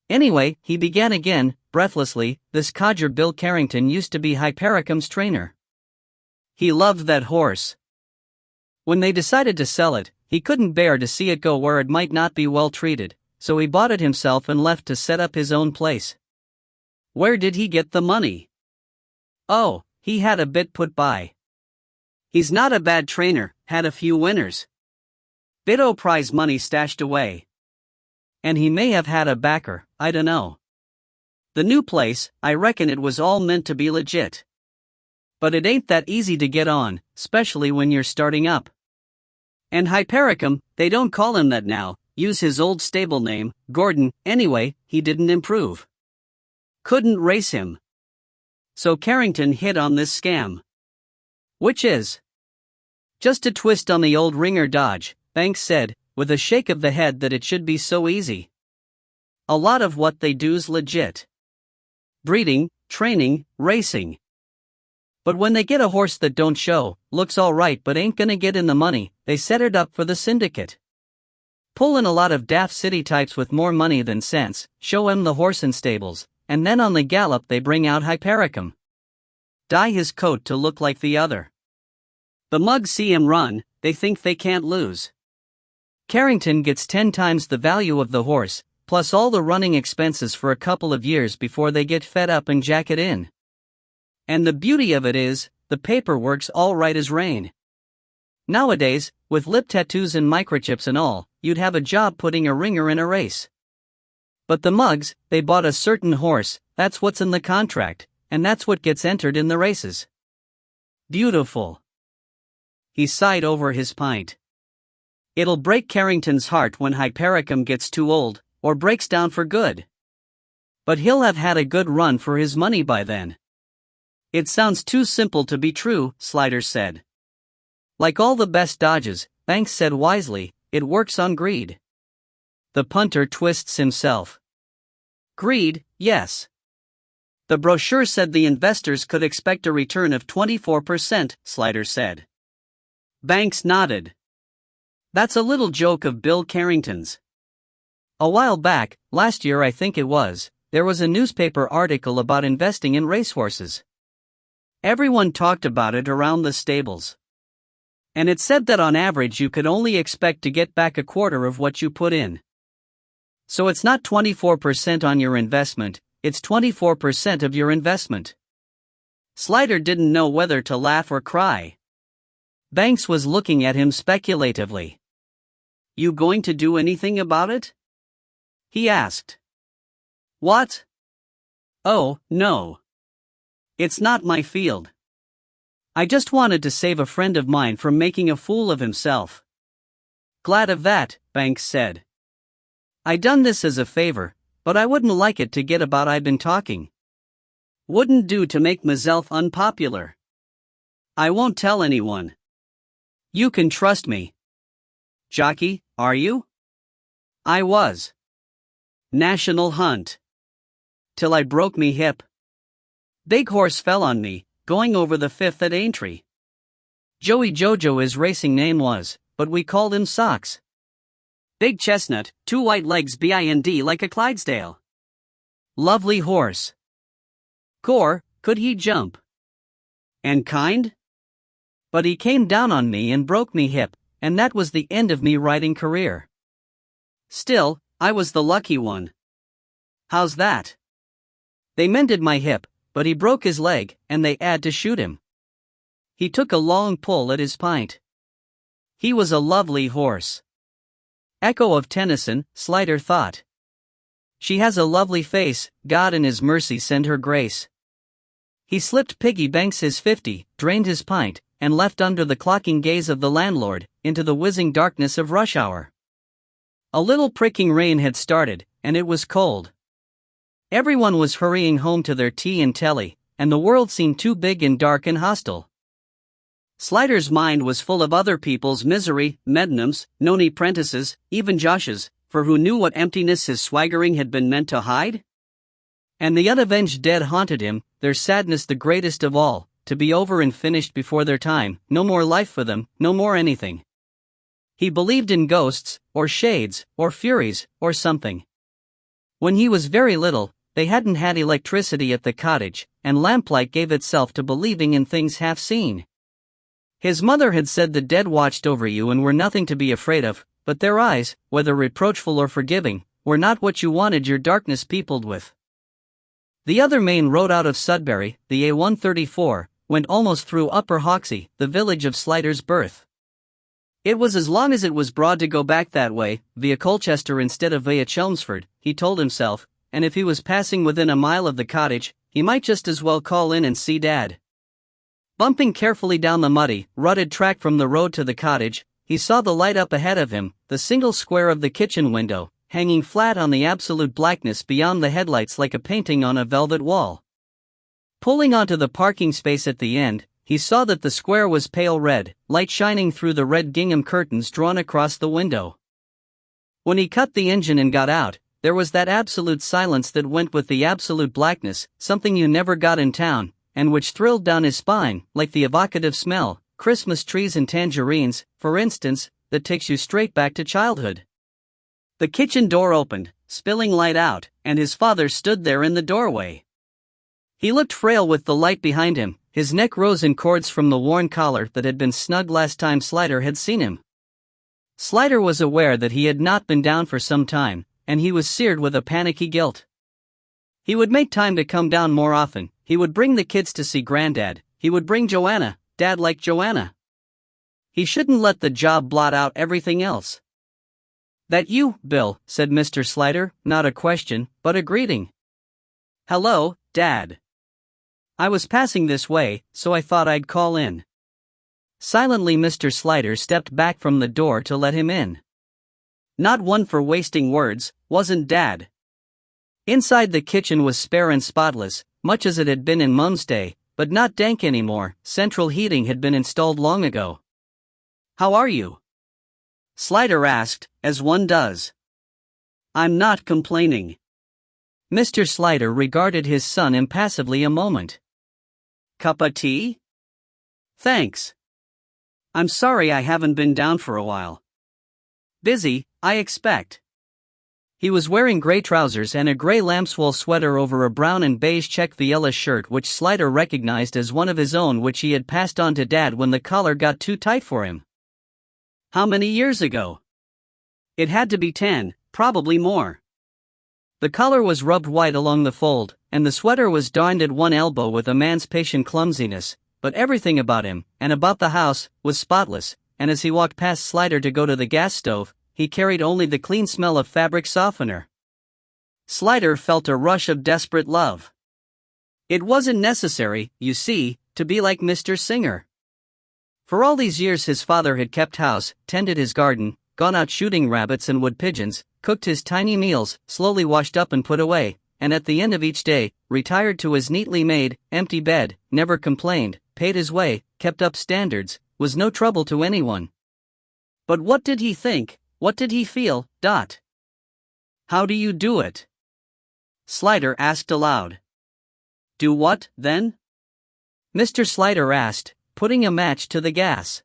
Anyway, he began again, breathlessly, this codger Bill Carrington used to be Hypericum's trainer. He loved that horse. When they decided to sell it, he couldn't bear to see it go where it might not be well treated, so he bought it himself and left to set up his own place. Where did he get the money? Oh, he had a bit put by. He's not a bad trainer, had a few winners. Bit o' prize money stashed away. And he may have had a backer, I dunno. The new place, I reckon it was all meant to be legit. But it ain't that easy to get on, specially when you're starting up. And Hypericum, they don't call him that now, use his old stable name, Gordon. Anyway, he didn't improve. Couldn't race him. So Carrington hit on this scam. Which is? Just a twist on the old ringer dodge, Banks said, with a shake of the head that it should be so easy. A lot of what they do's legit. Breeding, training, racing. But when they get a horse that don't show, looks all right but ain't gonna get in the money, they set it up for the syndicate. Pull in a lot of daft city types with more money than sense, show 'em the horse in stables, and then on the gallop they bring out Hypericum. Dye his coat to look like the other. The mugs see him run, they think they can't lose. Carrington gets 10 times the value of the horse, plus all the running expenses for a couple of years before they get fed up and jack it in. And the beauty of it is, the paperwork's all right as rain. Nowadays, with lip tattoos and microchips and all, you'd have a job putting a ringer in a race. But the mugs, they bought a certain horse, that's what's in the contract, and that's what gets entered in the races. Beautiful. He sighed over his pint. It'll break Carrington's heart when Hypericum gets too old, or breaks down for good. But he'll have had a good run for his money by then. It sounds too simple to be true, Slider said. Like all the best dodges, Banks said wisely, it works on greed. The punter twists himself. Greed, yes. The brochure said the investors could expect a return of 24%, Slider said. Banks nodded. That's a little joke of Bill Carrington's. A while back, last year I think it was, there was a newspaper article about investing in racehorses. Everyone talked about it around the stables. And it said that on average you could only expect to get back a quarter of what you put in. So it's not 24% on your investment, it's 24% of your investment. Slider didn't know whether to laugh or cry. Banks was looking at him speculatively. You going to do anything about it? He asked. What? Oh, no. It's not my field. I just wanted to save a friend of mine from making a fool of himself. Glad of that, Banks said. I done this as a favor, but I wouldn't like it to get about I'd been talking. Wouldn't do to make myself unpopular. I won't tell anyone. You can trust me. Jockey, are you? I was. National hunt. Till I broke me hip. Big horse fell on me, going over the 5th at Aintree. Joey Jojo his racing name was, but we called him Socks. Big chestnut, 2 white legs bind like a Clydesdale. Lovely horse. Gore, could he jump? And kind? But he came down on me and broke me hip, and that was the end of me riding career. Still, I was the lucky one. How's that? They mended my hip, but he broke his leg, and they 'ad to shoot him. He took a long pull at his pint. He was a lovely horse. Echo of Tennyson, Slider thought. She has a lovely face, God in his mercy send her grace. He slipped Piggy Banks his 50, drained his pint, and left under the clocking gaze of the landlord, into the whizzing darkness of rush hour. A little pricking rain had started, and it was cold. Everyone was hurrying home to their tea and telly, and the world seemed too big and dark and hostile. Slider's mind was full of other people's misery, Mednam's, Noni Prentice's, even Josh's, for who knew what emptiness his swaggering had been meant to hide? And the unavenged dead haunted him, their sadness the greatest of all, to be over and finished before their time, no more life for them, no more anything. He believed in ghosts, or shades, or furies, or something. When he was very little, they hadn't had electricity at the cottage, and lamplight gave itself to believing in things half seen. His mother had said the dead watched over you and were nothing to be afraid of, but their eyes, whether reproachful or forgiving, were not what you wanted your darkness peopled with. The other main road out of Sudbury, the A134, went almost through Upper Hoxie, the village of Slider's birth. It was as long as it was broad to go back that way, via Colchester instead of via Chelmsford, he told himself, and if he was passing within a mile of the cottage, he might just as well call in and see Dad. Bumping carefully down the muddy, rutted track from the road to the cottage, he saw the light up ahead of him, the single square of the kitchen window, hanging flat on the absolute blackness beyond the headlights like a painting on a velvet wall. Pulling onto the parking space at the end, he saw that the square was pale red, light shining through the red gingham curtains drawn across the window. When he cut the engine and got out, there was that absolute silence that went with the absolute blackness, something you never got in town, and which thrilled down his spine, like the evocative smell, Christmas trees and tangerines, for instance, that takes you straight back to childhood. The kitchen door opened, spilling light out, and his father stood there in the doorway. He looked frail with the light behind him, his neck rose in cords from the worn collar that had been snug last time Slider had seen him. Slider was aware that he had not been down for some time, and he was seared with a panicky guilt. He would make time to come down more often, he would bring the kids to see Granddad, he would bring Joanna, Dad liked Joanna. He shouldn't let the job blot out everything else. "That you, Bill?" said Mr. Slider, not a question, but a greeting. "Hello, Dad. I was passing this way, so I thought I'd call in." Silently Mr. Slider stepped back from the door to let him in. Not one for wasting words, wasn't Dad. Inside the kitchen was spare and spotless, much as it had been in Mum's day, but not dank anymore, central heating had been installed long ago. "How are you?" Slider asked, as one does. "I'm not complaining." Mr. Slider regarded his son impassively a moment. "Cup of tea?" "Thanks. I'm sorry I haven't been down for a while." "Busy, I expect." He was wearing gray trousers and a gray lambswool sweater over a brown and beige check Viella shirt which Slider recognized as one of his own which he had passed on to Dad when the collar got too tight for him. How many years ago? It had to be 10, probably more. The collar was rubbed white along the fold, and the sweater was darned at one elbow with a man's patient clumsiness, but everything about him, and about the house, was spotless, and as he walked past Slider to go to the gas stove, he carried only the clean smell of fabric softener. Slider felt a rush of desperate love. It wasn't necessary, you see, to be like Mr. Singer. For all these years his father had kept house, tended his garden, gone out shooting rabbits and wood pigeons, cooked his tiny meals, slowly washed up and put away, and at the end of each day, retired to his neatly made, empty bed, never complained, paid his way, kept up standards, was no trouble to anyone. But what did he think, what did he feel, Dot? How do you do it? Slider asked aloud. Do what, then? Mr. Slider asked, putting a match to the gas.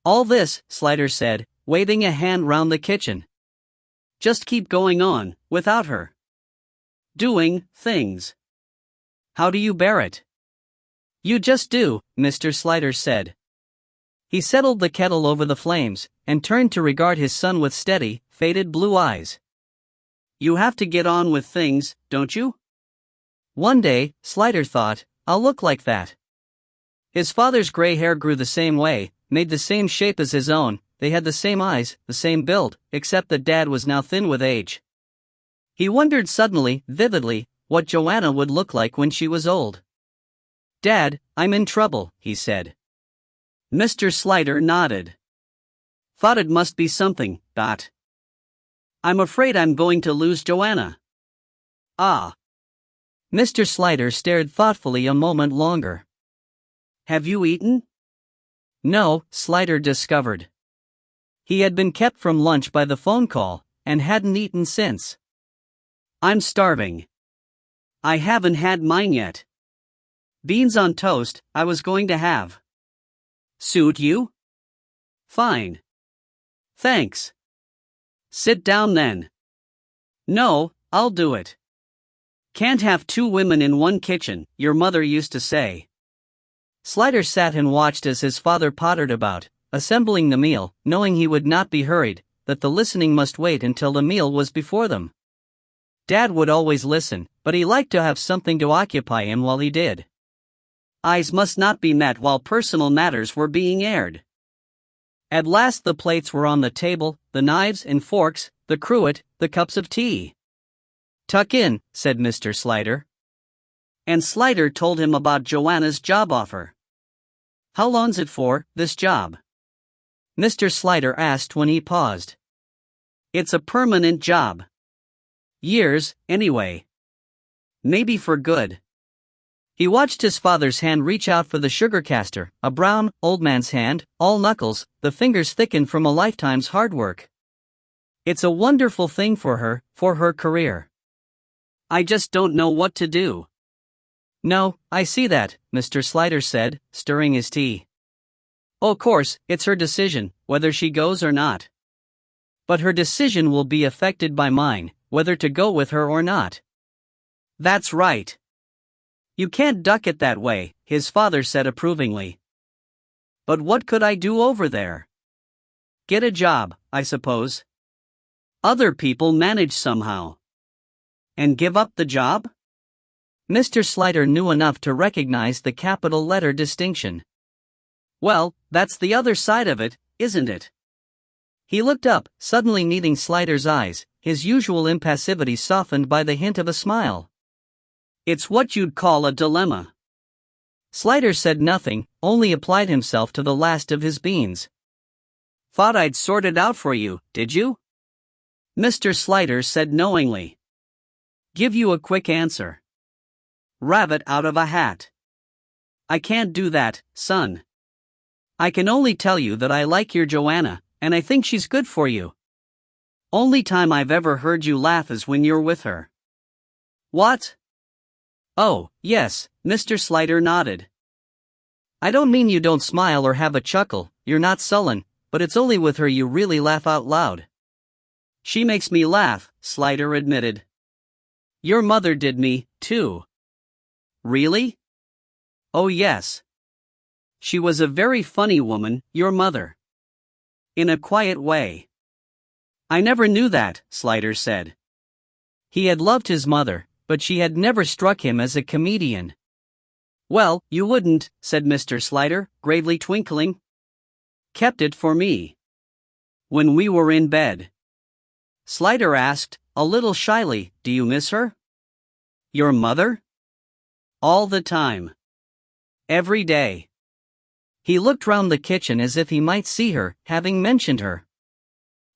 All this, Slider said, waving a hand round the kitchen. Just keep going on, without her. Doing things. How do you bear it? You just do, Mr. Slider said. He settled the kettle over the flames, and turned to regard his son with steady, faded blue eyes. You have to get on with things, don't you? One day, Slider thought, I'll look like that. His father's gray hair grew the same way, made the same shape as his own, they had the same eyes, the same build, except that Dad was now thin with age. He wondered suddenly, vividly, what Joanna would look like when she was old. Dad, I'm in trouble, he said. Mr. Slider nodded. Thought it must be something, Dot. I'm afraid I'm going to lose Joanna. Ah. Mr. Slider stared thoughtfully a moment longer. Have you eaten? No, Slider discovered. He had been kept from lunch by the phone call, and hadn't eaten since. I'm starving. I haven't had mine yet. Beans on toast, I was going to have. Suit you? Fine. Thanks. Sit down then. No, I'll do it. Can't have two women in one kitchen, your mother used to say. Slider sat and watched as his father pottered about, assembling the meal, knowing he would not be hurried, that the listening must wait until the meal was before them. Dad would always listen, but he liked to have something to occupy him while he did. Eyes must not be met while personal matters were being aired. At last the plates were on the table, the knives and forks, the cruet, the cups of tea. Tuck in, said Mr. Slider. And Slider told him about Joanna's job offer. How long's it for, this job? Mr. Slider asked when he paused. It's a permanent job. Years, anyway. Maybe for good. He watched his father's hand reach out for the sugar caster, a brown, old man's hand, all knuckles, the fingers thickened from a lifetime's hard work. It's a wonderful thing for her career. I just don't know what to do. No, I see that, Mr. Slider said, stirring his tea. Of course, it's her decision, whether she goes or not. But her decision will be affected by mine, whether to go with her or not. That's right. You can't duck it that way, his father said approvingly. But what could I do over there? Get a job, I suppose. Other people manage somehow. And give up the job? Mr. Slider knew enough to recognize the capital letter distinction. Well, that's the other side of it, isn't it? He looked up, suddenly meeting Slider's eyes, his usual impassivity softened by the hint of a smile. It's what you'd call a dilemma. Slider said nothing, only applied himself to the last of his beans. Thought I'd sort it out for you, did you? Mr. Slider said knowingly. Give you a quick answer. Rabbit out of a hat. I can't do that, son. I can only tell you that I like your Joanna, and I think she's good for you. Only time I've ever heard you laugh is when you're with her. What? Oh, yes, Mr. Slider nodded. I don't mean you don't smile or have a chuckle, you're not sullen, but it's only with her you really laugh out loud. She makes me laugh, Slider admitted. Your mother did me, too. Really? Oh yes. She was a very funny woman, your mother. In a quiet way. I never knew that, Slider said. He had loved his mother, but she had never struck him as a comedian. Well, you wouldn't, said Mr. Slider, gravely twinkling. Kept it for me. When we were in bed. Slider asked, a little shyly, do you miss her? Your mother? All the time. Every day. He looked round the kitchen as if he might see her, having mentioned her.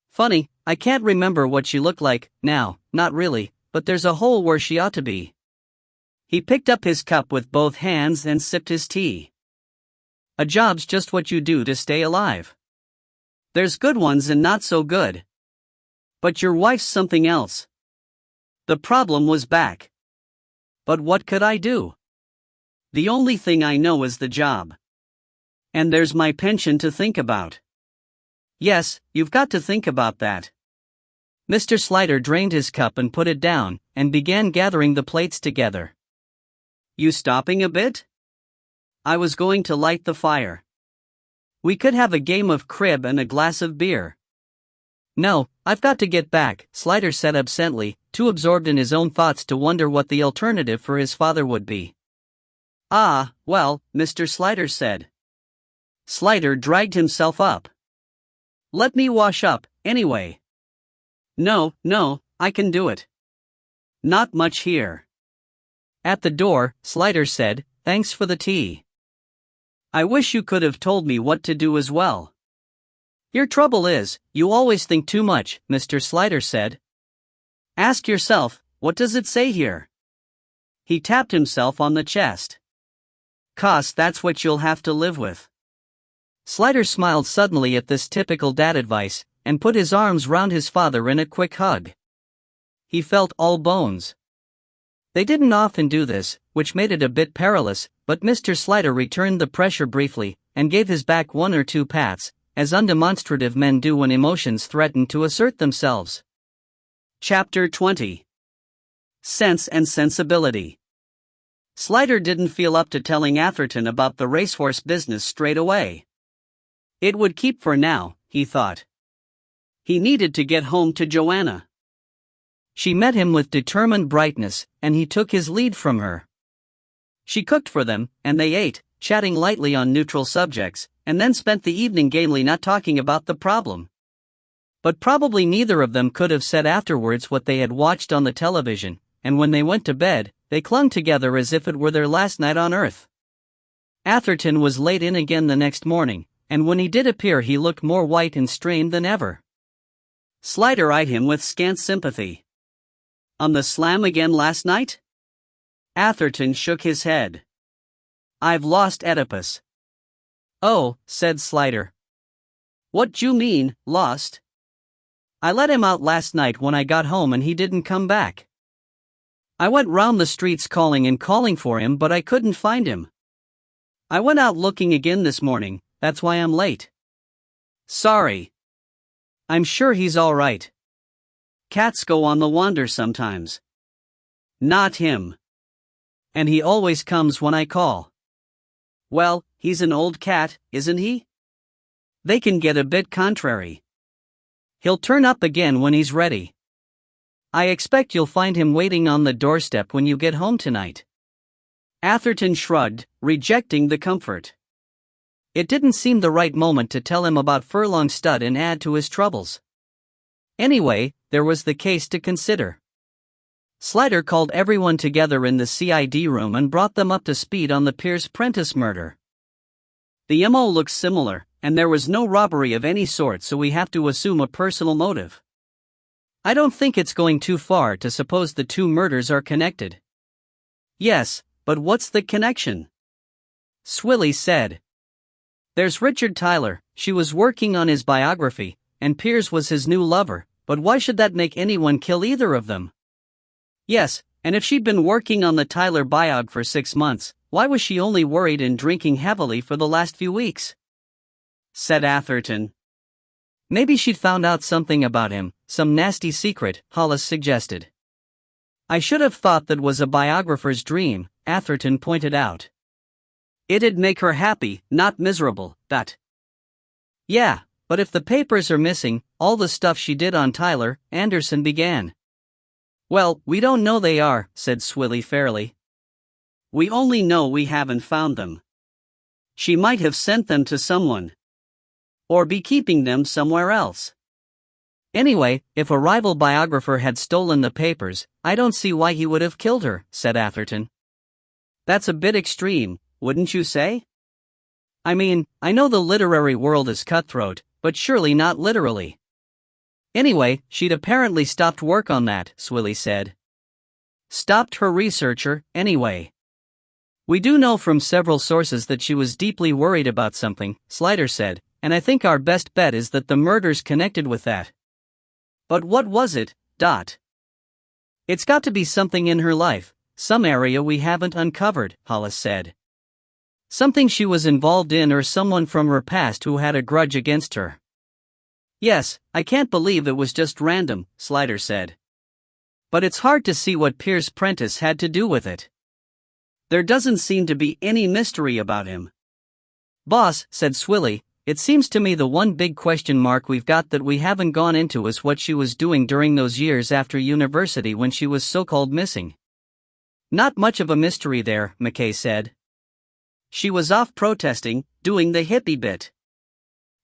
Funny, I can't remember what she looked like, now, not really, but there's a hole where she ought to be. He picked up his cup with both hands and sipped his tea. A job's just what you do to stay alive. There's good ones and not so good. But your wife's something else. The problem was back. But what could I do? The only thing I know is the job. And there's my pension to think about. Yes, you've got to think about that. Mr. Slider drained his cup and put it down, and began gathering the plates together. You stopping a bit? I was going to light the fire. We could have a game of crib and a glass of beer. No, I've got to get back, Slider said absently, too absorbed in his own thoughts to wonder what the alternative for his father would be. Ah, well, Mr. Slider said. Slider dragged himself up. Let me wash up, anyway. No, I can do it. Not much here. At the door, Slider said, thanks for the tea. I wish you could have told me what to do as well. Your trouble is, you always think too much, Mr. Slider said. Ask yourself, what does it say here? He tapped himself on the chest. 'Cause that's what you'll have to live with. Slider smiled suddenly at this typical dad advice, and put his arms round his father in a quick hug. He felt all bones. They didn't often do this, which made it a bit perilous, but Mr. Slider returned the pressure briefly, and gave his back one or two pats, as undemonstrative men do when emotions threaten to assert themselves. Chapter 20. Sense and Sensibility. Slider didn't feel up to telling Atherton about the racehorse business straight away. It would keep for now, he thought. He needed to get home to Joanna. She met him with determined brightness, and he took his lead from her. She cooked for them, and they ate, chatting lightly on neutral subjects, and then spent the evening gamely not talking about the problem. But probably neither of them could have said afterwards what they had watched on the television, and when they went to bed, they clung together as if it were their last night on earth. Atherton was late in again the next morning, and when he did appear he looked more white and strained than ever. Slider eyed him with scant sympathy. On the slam again last night? Atherton shook his head. I've lost Oedipus. Oh, said Slider. What d'you mean, lost? I let him out last night when I got home and he didn't come back. I went round the streets calling and calling for him, but I couldn't find him. I went out looking again this morning, that's why I'm late. Sorry. I'm sure he's all right. Cats go on the wander sometimes. Not him. And he always comes when I call. Well, he's an old cat, isn't he? They can get a bit contrary. He'll turn up again when he's ready. I expect you'll find him waiting on the doorstep when you get home tonight. Atherton shrugged, rejecting the comfort. It didn't seem the right moment to tell him about Furlong Stud and add to his troubles. Anyway, there was the case to consider. Slider called everyone together in the CID room and brought them up to speed on the Pierce Prentice murder. The MO looks similar, and there was no robbery of any sort, so we have to assume a personal motive. I don't think it's going too far to suppose the two murders are connected. Yes, but what's the connection? Swilly said. There's Richard Tyler, she was working on his biography, and Pierce was his new lover, but why should that make anyone kill either of them? Yes, and if she'd been working on the Tyler biog for 6 months, why was she only worried and drinking heavily for the last few weeks? Said Atherton. Maybe she'd found out something about him, some nasty secret, Hollis suggested. I should have thought that was a biographer's dream, Atherton pointed out. It'd make her happy, not miserable, that. Yeah, but if the papers are missing, all the stuff she did on Tyler, Anderson began. Well, we don't know they are, said Swilly fairly. We only know we haven't found them. She might have sent them to someone. Or be keeping them somewhere else. Anyway, if a rival biographer had stolen the papers, I don't see why he would have killed her, said Atherton. That's a bit extreme, wouldn't you say? I mean, I know the literary world is cutthroat, but surely not literally. Anyway, she'd apparently stopped work on that, Swilly said. Stopped her researcher, anyway. We do know from several sources that she was deeply worried about something, Slider said, and I think our best bet is that the murder's connected with that. But what was it, Dot? It's got to be something in her life, some area we haven't uncovered, Hollis said. Something she was involved in or someone from her past who had a grudge against her. Yes, I can't believe it was just random, Slider said. But it's hard to see what Piers Prentice had to do with it. There doesn't seem to be any mystery about him. Boss, said Swilly, it seems to me the one big question mark we've got that we haven't gone into is what she was doing during those years after university when she was so-called missing. Not much of a mystery there, McKay said. She was off protesting, doing the hippie bit.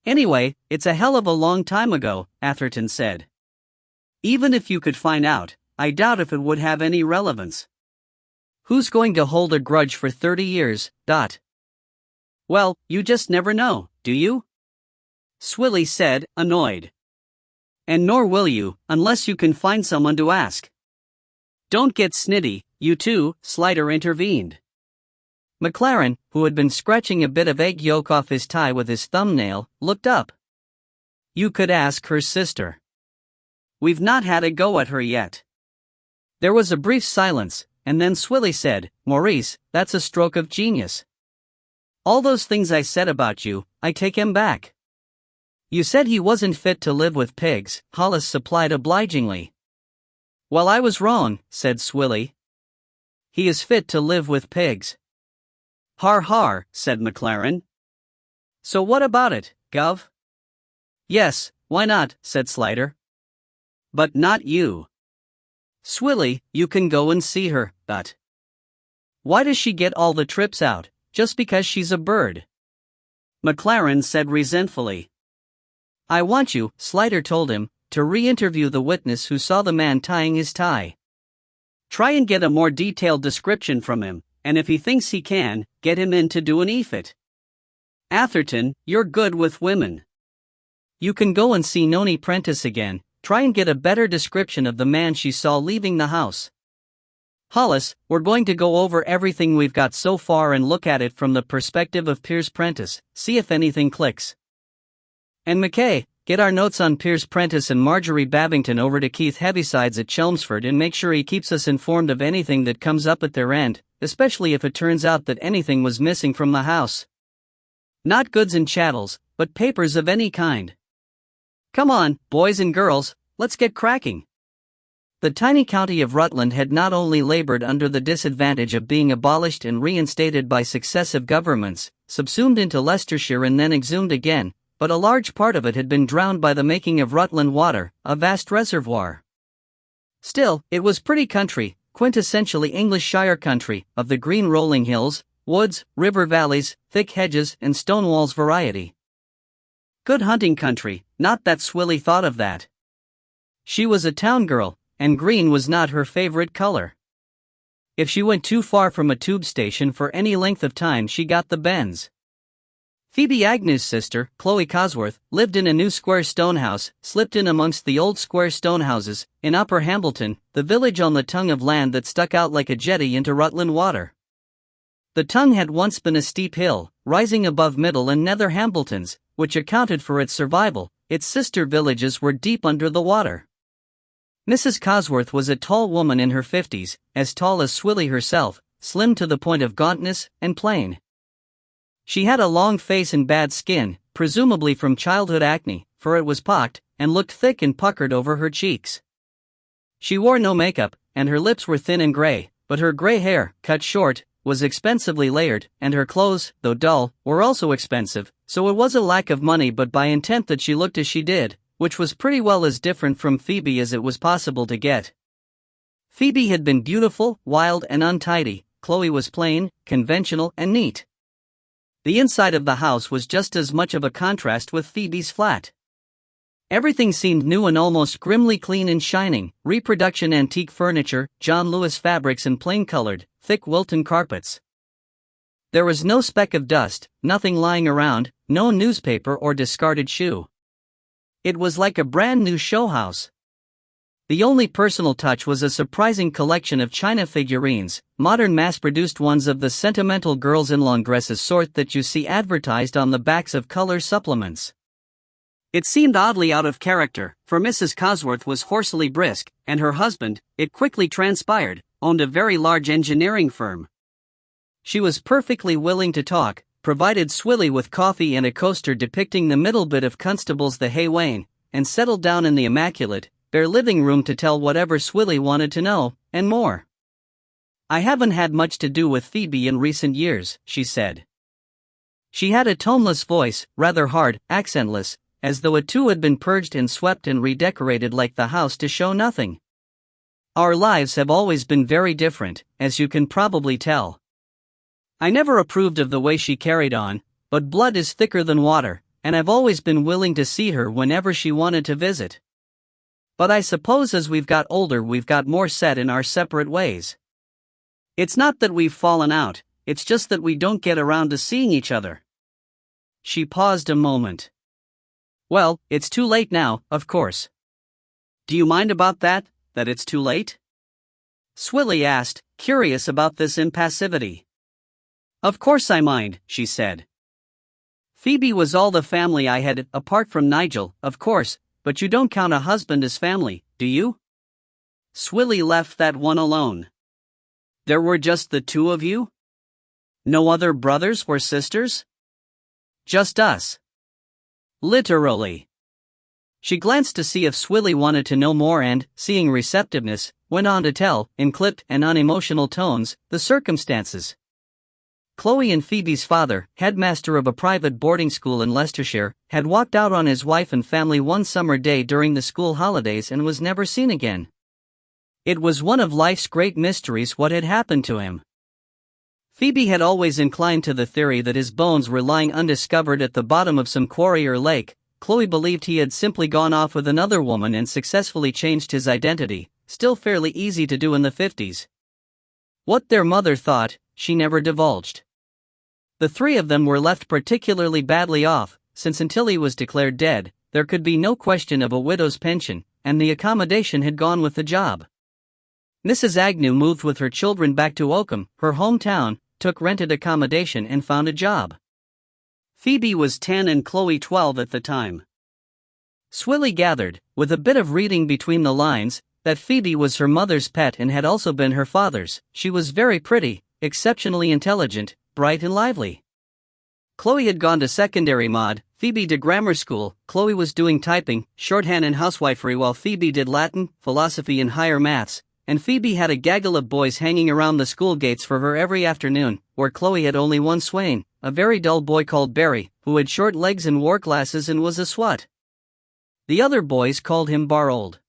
Anyway, it's a hell of a long time ago, Atherton said. Even if you could find out, I doubt if it would have any relevance. Who's going to hold a grudge for 30 years, Dot? Well, you just never know, do you? Swilly said, annoyed. And nor will you, unless you can find someone to ask. Don't get snitty, you two, Slider intervened. McLaren, who had been scratching a bit of egg yolk off his tie with his thumbnail, looked up. You could ask her sister. We've not had a go at her yet. There was a brief silence, and then Swilly said, Maurice, that's a stroke of genius. All those things I said about you, I take him back. You said he wasn't fit to live with pigs, Hollis supplied obligingly. Well, I was wrong, said Swilly. He is fit to live with pigs. Har har, said McLaren. So what about it, Gov? Yes, why not, said Slider. But not you. Swilly, you can go and see her, but why does she get all the trips out, just because she's a bird? McLaren said resentfully. I want you, Slider told him, to re-interview the witness who saw the man tying his tie. Try and get a more detailed description from him, and if he thinks he can, get him in to do an EFIT. Atherton, you're good with women. You can go and see Noni Prentice again, try and get a better description of the man she saw leaving the house. Hollis, we're going to go over everything we've got so far and look at it from the perspective of Piers Prentice, see if anything clicks. And McKay, get our notes on Piers Prentice and Marjorie Babington over to Keith Heavysides at Chelmsford and make sure he keeps us informed of anything that comes up at their end, especially if it turns out that anything was missing from the house. Not goods and chattels, but papers of any kind. Come on, boys and girls, let's get cracking. The tiny county of Rutland had not only labored under the disadvantage of being abolished and reinstated by successive governments, subsumed into Leicestershire and then exhumed again, but a large part of it had been drowned by the making of Rutland Water, a vast reservoir. Still, it was pretty country, quintessentially English shire country, of the green rolling hills, woods, river valleys, thick hedges, and stone walls variety. Good hunting country, not that Swilly thought of that. She was a town girl, and green was not her favorite color. If she went too far from a tube station for any length of time, she got the bends. Phoebe Agnew's sister, Chloe Cosworth, lived in a new square stone house, slipped in amongst the old square stone houses, in Upper Hambleton, the village on the tongue of land that stuck out like a jetty into Rutland Water. The tongue had once been a steep hill, rising above Middle and Nether Hambletons, which accounted for its survival. Its sister villages were deep under the water. Mrs. Cosworth was a tall woman in her 50s, as tall as Swilly herself, slim to the point of gauntness, and plain. She had a long face and bad skin, presumably from childhood acne, for it was pocked, and looked thick and puckered over her cheeks. She wore no makeup, and her lips were thin and gray, but her gray hair, cut short, was expensively layered, and her clothes, though dull, were also expensive, so it was a lack of money but by intent that she looked as she did, which was pretty well as different from Phoebe as it was possible to get. Phoebe had been beautiful, wild, and untidy. Chloe was plain, conventional, and neat. The inside of the house was just as much of a contrast with Phoebe's flat. Everything seemed new and almost grimly clean and shining, reproduction antique furniture, John Lewis fabrics and plain-colored, thick Wilton carpets. There was no speck of dust, nothing lying around, no newspaper or discarded shoe. It was like a brand new show house. The only personal touch was a surprising collection of china figurines, modern mass-produced ones of the sentimental girls-in-long dresses sort that you see advertised on the backs of color supplements. It seemed oddly out of character, for Mrs. Cosworth was hoarsely brisk, and her husband, it quickly transpired, owned a very large engineering firm. She was perfectly willing to talk, provided Swilly with coffee and a coaster depicting the middle bit of Constable's The Hay Wain, and settled down in the immaculate, bare living room to tell whatever Swilly wanted to know, and more. "I haven't had much to do with Phoebe in recent years," she said. She had a toneless voice, rather hard, accentless, as though it too had been purged and swept and redecorated like the house to show nothing. "Our lives have always been very different, as you can probably tell. I never approved of the way she carried on, but blood is thicker than water, and I've always been willing to see her whenever she wanted to visit. But I suppose as we've got older we've got more set in our separate ways. It's not that we've fallen out, it's just that we don't get around to seeing each other." She paused a moment. "Well, it's too late now, of course." "Do you mind about that it's too late?" Swilly asked, curious about this impassivity. "Of course I mind," she said. "Phoebe was all the family I had, apart from Nigel, of course, but you don't count a husband as family, do you?" Swilly left that one alone. "There were just the two of you? No other brothers or sisters?" "Just us." "Literally." She glanced to see if Swilly wanted to know more and, seeing receptiveness, went on to tell, in clipped and unemotional tones, the circumstances. Chloe and Phoebe's father, headmaster of a private boarding school in Leicestershire, had walked out on his wife and family one summer day during the school holidays and was never seen again. It was one of life's great mysteries what had happened to him. Phoebe had always inclined to the theory that his bones were lying undiscovered at the bottom of some quarry or lake. Chloe believed he had simply gone off with another woman and successfully changed his identity, still fairly easy to do in the 50s. What their mother thought, she never divulged. The three of them were left particularly badly off, since until he was declared dead, there could be no question of a widow's pension, and the accommodation had gone with the job. Mrs. Agnew moved with her children back to Oakham, her hometown, took rented accommodation and found a job. Phoebe was 10 and Chloe 12 at the time. Swilly gathered, with a bit of reading between the lines, that Phoebe was her mother's pet and had also been her father's. She was very pretty, exceptionally intelligent, bright and lively. Chloe had gone to secondary mod, Phoebe to grammar school. Chloe was doing typing, shorthand and housewifery while Phoebe did Latin, philosophy and higher maths, and Phoebe had a gaggle of boys hanging around the school gates for her every afternoon, where Chloe had only one swain, a very dull boy called Barry, who had short legs and wore glasses and was a swat. The other boys called him Barold.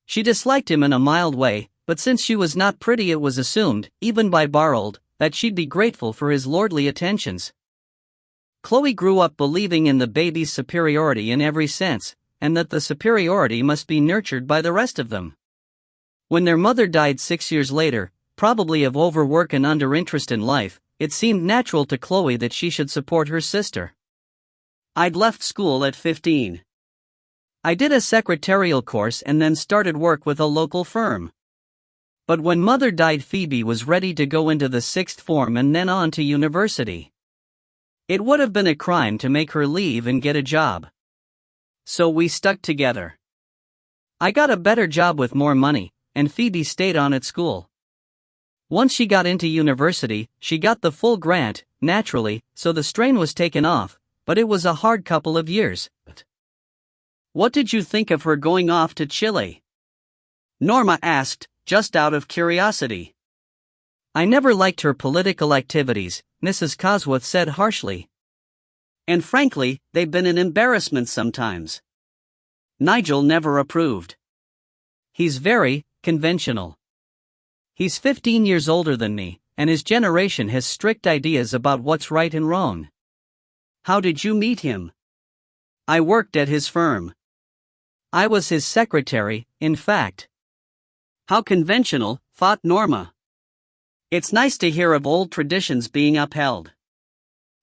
She disliked him in a mild way, but since she was not pretty it was assumed, even by Barold, that she'd be grateful for his lordly attentions. Chloe grew up believing in the baby's superiority in every sense, and that the superiority must be nurtured by the rest of them. When their mother died 6 years later, probably of overwork and underinterest in life, it seemed natural to Chloe that she should support her sister. "I'd left school at 15. I did a secretarial course and then started work with a local firm. But when Mother died, Phoebe was ready to go into the 6th form and then on to university. It would have been a crime to make her leave and get a job. So we stuck together. I got a better job with more money, and Phoebe stayed on at school. Once she got into university, she got the full grant, naturally, so the strain was taken off, but it was a hard couple of years." "What did you think of her going off to Chile?" Norma asked, just out of curiosity. "I never liked her political activities," Mrs. Cosworth said harshly. "And frankly, they've been an embarrassment sometimes. Nigel never approved. He's very conventional. He's 15 years older than me, and his generation has strict ideas about what's right and wrong." "How did you meet him?" "I worked at his firm. I was his secretary, in fact." "How conventional," thought Norma. It's nice to hear of old traditions being upheld.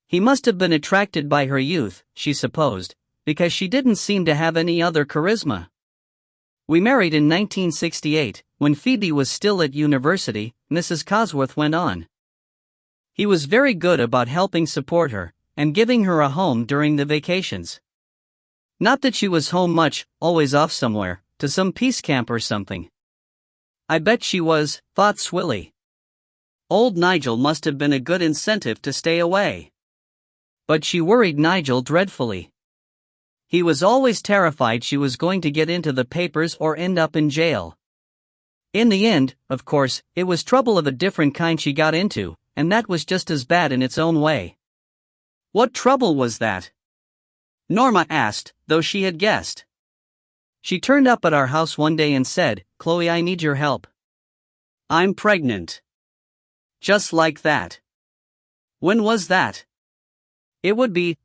He must have been attracted by her youth, she supposed, because she didn't seem to have any other charisma. We married in 1968, when Phoebe was still at university, Mrs. Cosworth went on. He was very good about helping support her, and giving her a home during the vacations. Not that she was home much, always off somewhere, to some peace camp or something. I bet she was, thought Swilly. Old Nigel must have been a good incentive to stay away. But she worried Nigel dreadfully. He was always terrified she was going to get into the papers or end up in jail. In the end, of course, it was trouble of a different kind she got into, and that was just as bad in its own way. What trouble was that? Norma asked, though she had guessed. She turned up at our house one day and said, "Chloe, I need your help. I'm pregnant." Just like that. When was that? It would be,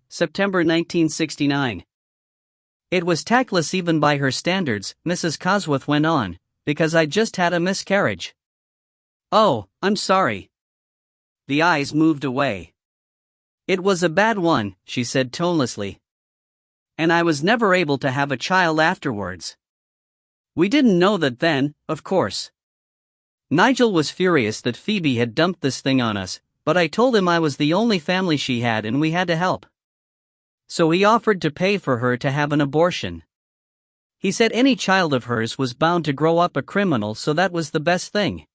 September 1969. It was tactless even by her standards, Mrs. Cosworth went on, because I just had a miscarriage. Oh, I'm sorry. The eyes moved away. It was a bad one, she said tonelessly. And I was never able to have a child afterwards. We didn't know that then, of course. Nigel was furious that Phoebe had dumped this thing on us, but I told him I was the only family she had and we had to help. So he offered to pay for her to have an abortion. He said any child of hers was bound to grow up a criminal, so that was the best thing.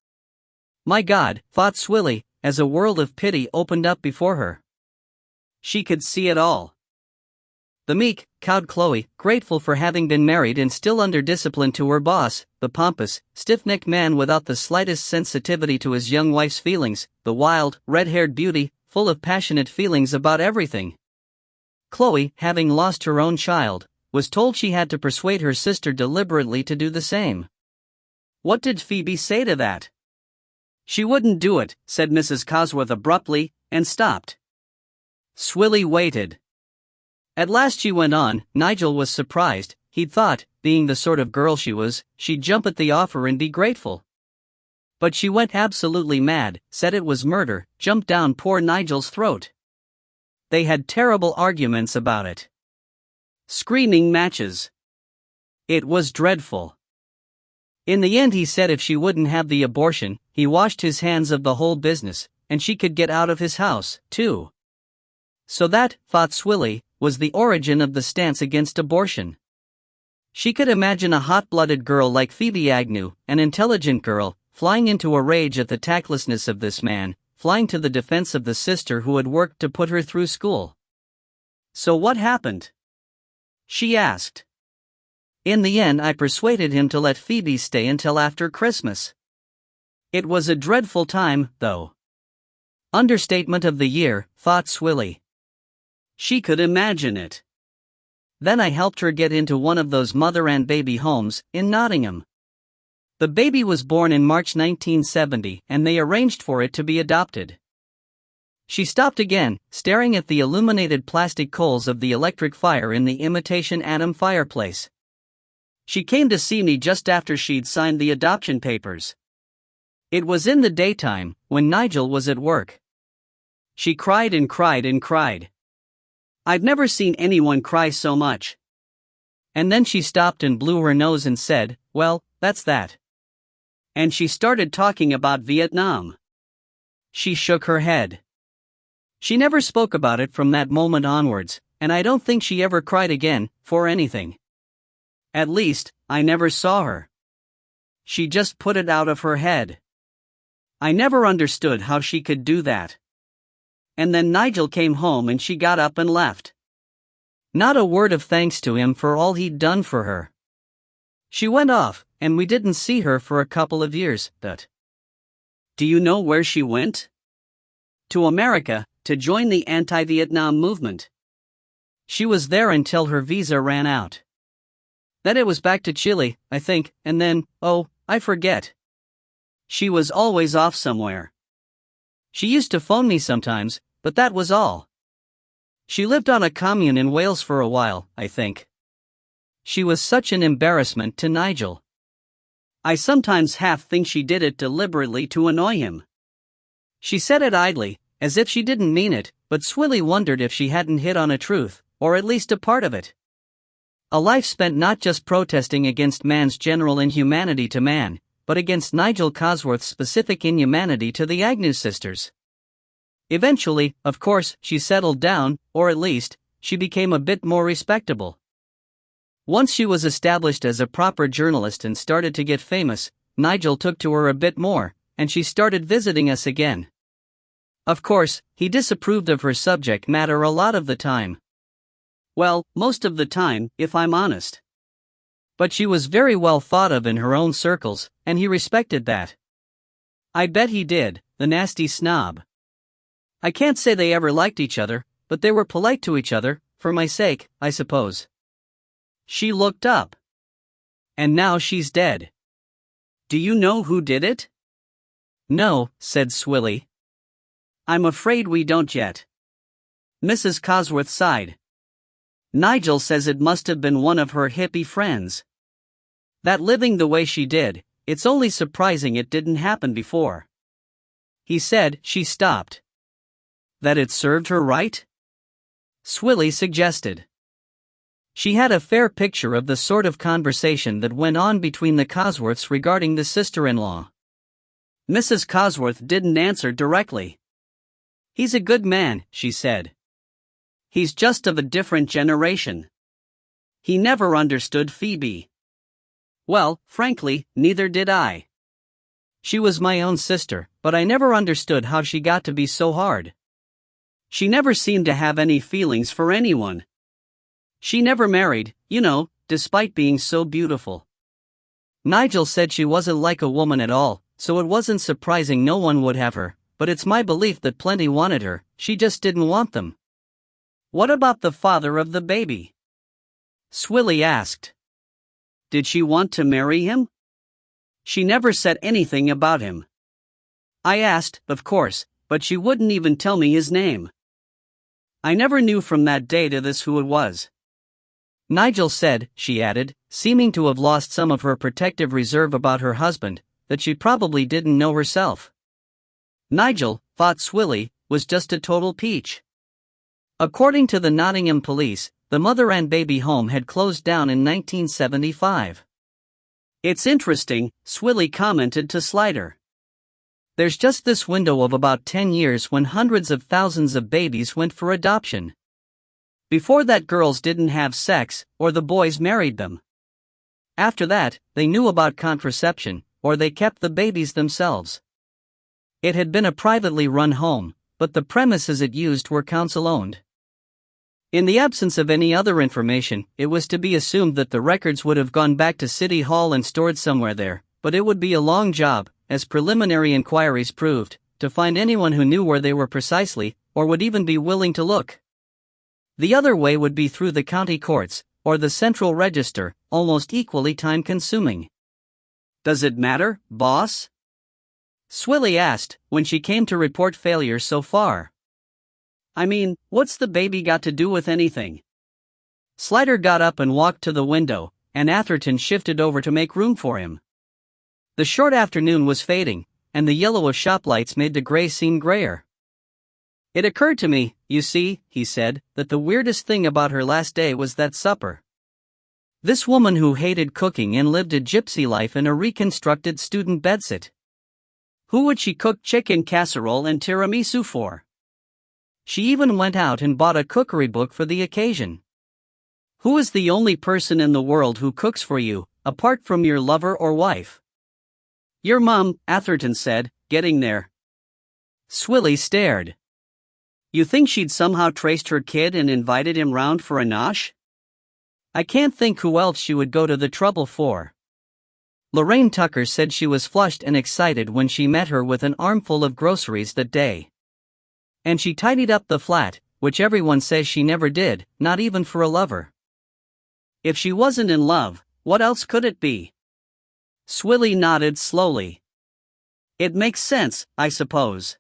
My God, thought Swilly, as a world of pity opened up before her. She could see it all. The meek, cowed Chloe, grateful for having been married and still under discipline to her boss, the pompous, stiff-necked man without the slightest sensitivity to his young wife's feelings, the wild, red-haired beauty, full of passionate feelings about everything. Chloe, having lost her own child, was told she had to persuade her sister deliberately to do the same. What did Phoebe say to that? She wouldn't do it, said Mrs. Cosworth abruptly, and stopped. Swilly waited. At last she went on. Nigel was surprised. He'd thought, being the sort of girl she was, she'd jump at the offer and be grateful. But she went absolutely mad, said it was murder, jumped down poor Nigel's throat. They had terrible arguments about it. Screaming matches. It was dreadful. In the end he said if she wouldn't have the abortion, he washed his hands of the whole business, and she could get out of his house, too. So that, thought Swilly, was the origin of the stance against abortion. She could imagine a hot-blooded girl like Phoebe Agnew, an intelligent girl, flying into a rage at the tactlessness of this man, flying to the defense of the sister who had worked to put her through school. So what happened? She asked. In the end I persuaded him to let Phoebe stay until after Christmas. It was a dreadful time, though. Understatement of the year, thought Swilly. She could imagine it. Then I helped her get into one of those mother and baby homes, in Nottingham. The baby was born in March 1970 and they arranged for it to be adopted. She stopped again, staring at the illuminated plastic coals of the electric fire in the imitation atom fireplace. She came to see me just after she'd signed the adoption papers. It was in the daytime, when Nigel was at work. She cried and cried and cried. I've never seen anyone cry so much. And then she stopped and blew her nose and said, "Well, that's that." And she started talking about Vietnam. She shook her head. She never spoke about it from that moment onwards, and I don't think she ever cried again, for anything. At least, I never saw her. She just put it out of her head. I never understood how she could do that. And then Nigel came home and she got up and left. Not a word of thanks to him for all he'd done for her. She went off, and we didn't see her for a couple of years, but... Do you know where she went? To America, to join the anti-Vietnam movement. She was there until her visa ran out. Then it was back to Chile, I think, and then, I forget. She was always off somewhere. She used to phone me sometimes, but that was all. She lived on a commune in Wales for a while, I think. She was such an embarrassment to Nigel. I sometimes half think she did it deliberately to annoy him. She said it idly, as if she didn't mean it, but Swilly wondered if she hadn't hit on a truth, or at least a part of it. A life spent not just protesting against man's general inhumanity to man, but against Nigel Cosworth's specific inhumanity to the Agnew sisters. Eventually, of course, she settled down, or at least, she became a bit more respectable. Once she was established as a proper journalist and started to get famous, Nigel took to her a bit more, and she started visiting us again. Of course, he disapproved of her subject matter a lot of the time. Well, most of the time, if I'm honest. But she was very well thought of in her own circles, and he respected that. I bet he did, the nasty snob. I can't say they ever liked each other, but they were polite to each other, for my sake, I suppose. She looked up. And now she's dead. Do you know who did it? No, said Swilly. I'm afraid we don't yet. Mrs. Cosworth sighed. Nigel says it must have been one of her hippie friends. That living the way she did, it's only surprising it didn't happen before. He said. She stopped. That it served her right? Swilly suggested. She had a fair picture of the sort of conversation that went on between the Cosworths regarding the sister-in-law. Mrs. Cosworth didn't answer directly. He's a good man, she said. He's just of a different generation. He never understood Phoebe. Well, frankly, neither did I. She was my own sister, but I never understood how she got to be so hard. She never seemed to have any feelings for anyone. She never married, you know, despite being so beautiful. Nigel said she wasn't like a woman at all, so it wasn't surprising no one would have her, but it's my belief that plenty wanted her, she just didn't want them. What about the father of the baby? Swilly asked. Did she want to marry him? She never said anything about him. I asked, of course, but she wouldn't even tell me his name. I never knew from that day to this who it was. Nigel said, she added, seeming to have lost some of her protective reserve about her husband, that she probably didn't know herself. Nigel, thought Swilly, was just a total peach. According to the Nottingham police, the mother and baby home had closed down in 1975. It's interesting, Swilly commented to Slider. There's just this window of about 10 years when hundreds of thousands of babies went for adoption. Before that, girls didn't have sex, or the boys married them. After that, they knew about contraception, or they kept the babies themselves. It had been a privately run home, but the premises it used were council-owned. In the absence of any other information, it was to be assumed that the records would have gone back to City Hall and stored somewhere there, but it would be a long job, as preliminary inquiries proved, to find anyone who knew where they were precisely, or would even be willing to look. The other way would be through the county courts, or the central register, almost equally time-consuming. Does it matter, boss? Swilly asked, when she came to report failure so far. I mean, what's the baby got to do with anything? Slider got up and walked to the window, and Atherton shifted over to make room for him. The short afternoon was fading, and the yellow of shop lights made the gray seem grayer. It occurred to me, you see, he said, that the weirdest thing about her last day was that supper. This woman who hated cooking and lived a gypsy life in a reconstructed student bedsit. Who would she cook chicken casserole and tiramisu for? She even went out and bought a cookery book for the occasion. Who is the only person in the world who cooks for you, apart from your lover or wife? Your mom, Atherton said, getting there. Swilly stared. You think she'd somehow traced her kid and invited him round for a nosh? I can't think who else she would go to the trouble for. Lorraine Tucker said she was flushed and excited when she met her with an armful of groceries that day. And she tidied up the flat, which everyone says she never did, not even for a lover. If she wasn't in love, what else could it be? Swilly nodded slowly. It makes sense, I suppose.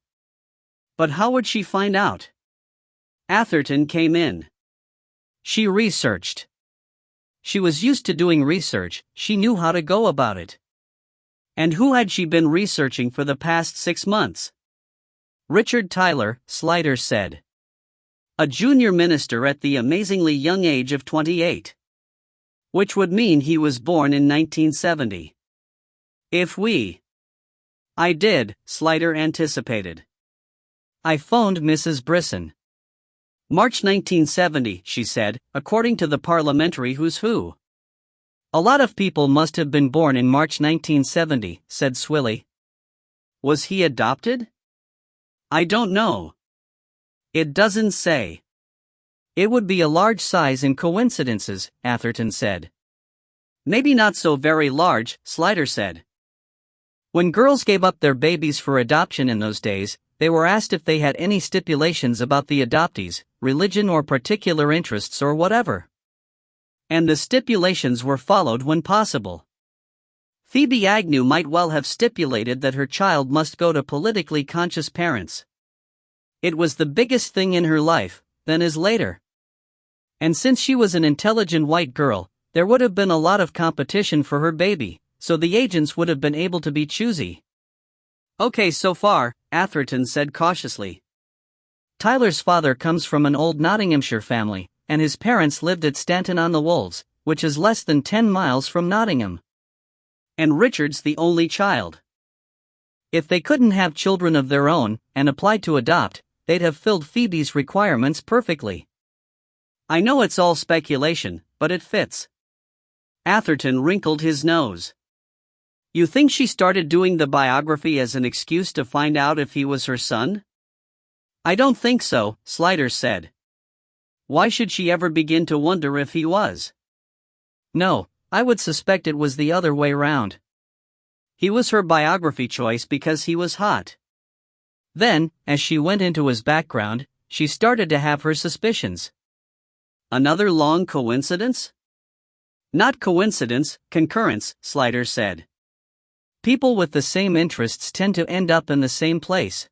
But how would she find out? Atherton came in. She researched. She was used to doing research, she knew how to go about it. And who had she been researching for the past 6 months? Richard Tyler, Slider said. A junior minister at the amazingly young age of 28. Which would mean he was born in 1970. I did, Slider anticipated. I phoned Mrs. Brisson. March 1970, she said, according to the parliamentary Who's Who. A lot of people must have been born in March 1970, said Swilly. Was he adopted? I don't know. It doesn't say. It would be a large size in coincidences, Atherton said. Maybe not so very large, Slider said. When girls gave up their babies for adoption in those days, they were asked if they had any stipulations about the adoptees, religion or particular interests or whatever. And the stipulations were followed when possible. Phoebe Agnew might well have stipulated that her child must go to politically conscious parents. It was the biggest thing in her life, then as later. And since she was an intelligent white girl, there would have been a lot of competition for her baby, so the agents would have been able to be choosy. Okay so far, Atherton said cautiously. Tyler's father comes from an old Nottinghamshire family, and his parents lived at Stanton-on-the-Wolds, which is less than 10 miles from Nottingham. And Richard's the only child. If they couldn't have children of their own, and applied to adopt, they'd have filled Phoebe's requirements perfectly. I know it's all speculation, but it fits. Atherton wrinkled his nose. You think she started doing the biography as an excuse to find out if he was her son? I don't think so, Slider said. Why should she ever begin to wonder if he was? No, I would suspect it was the other way round. He was her biography choice because he was hot. Then, as she went into his background, she started to have her suspicions. Another long coincidence? Not coincidence, concurrence, Slider said. People with the same interests tend to end up in the same place.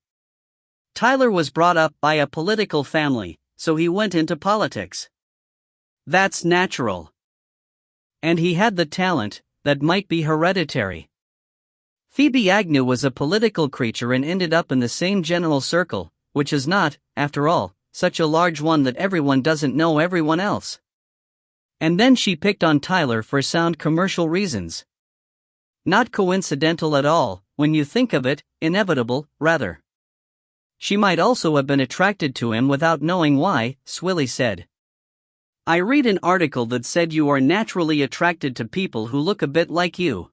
Tyler was brought up by a political family, so he went into politics. That's natural. And he had the talent, that might be hereditary. Phoebe Agnew was a political creature and ended up in the same general circle, which is not, after all, such a large one that everyone doesn't know everyone else. And then she picked on Tyler for sound commercial reasons. Not coincidental at all, when you think of it, inevitable, rather. She might also have been attracted to him without knowing why, Swilly said. I read an article that said you are naturally attracted to people who look a bit like you.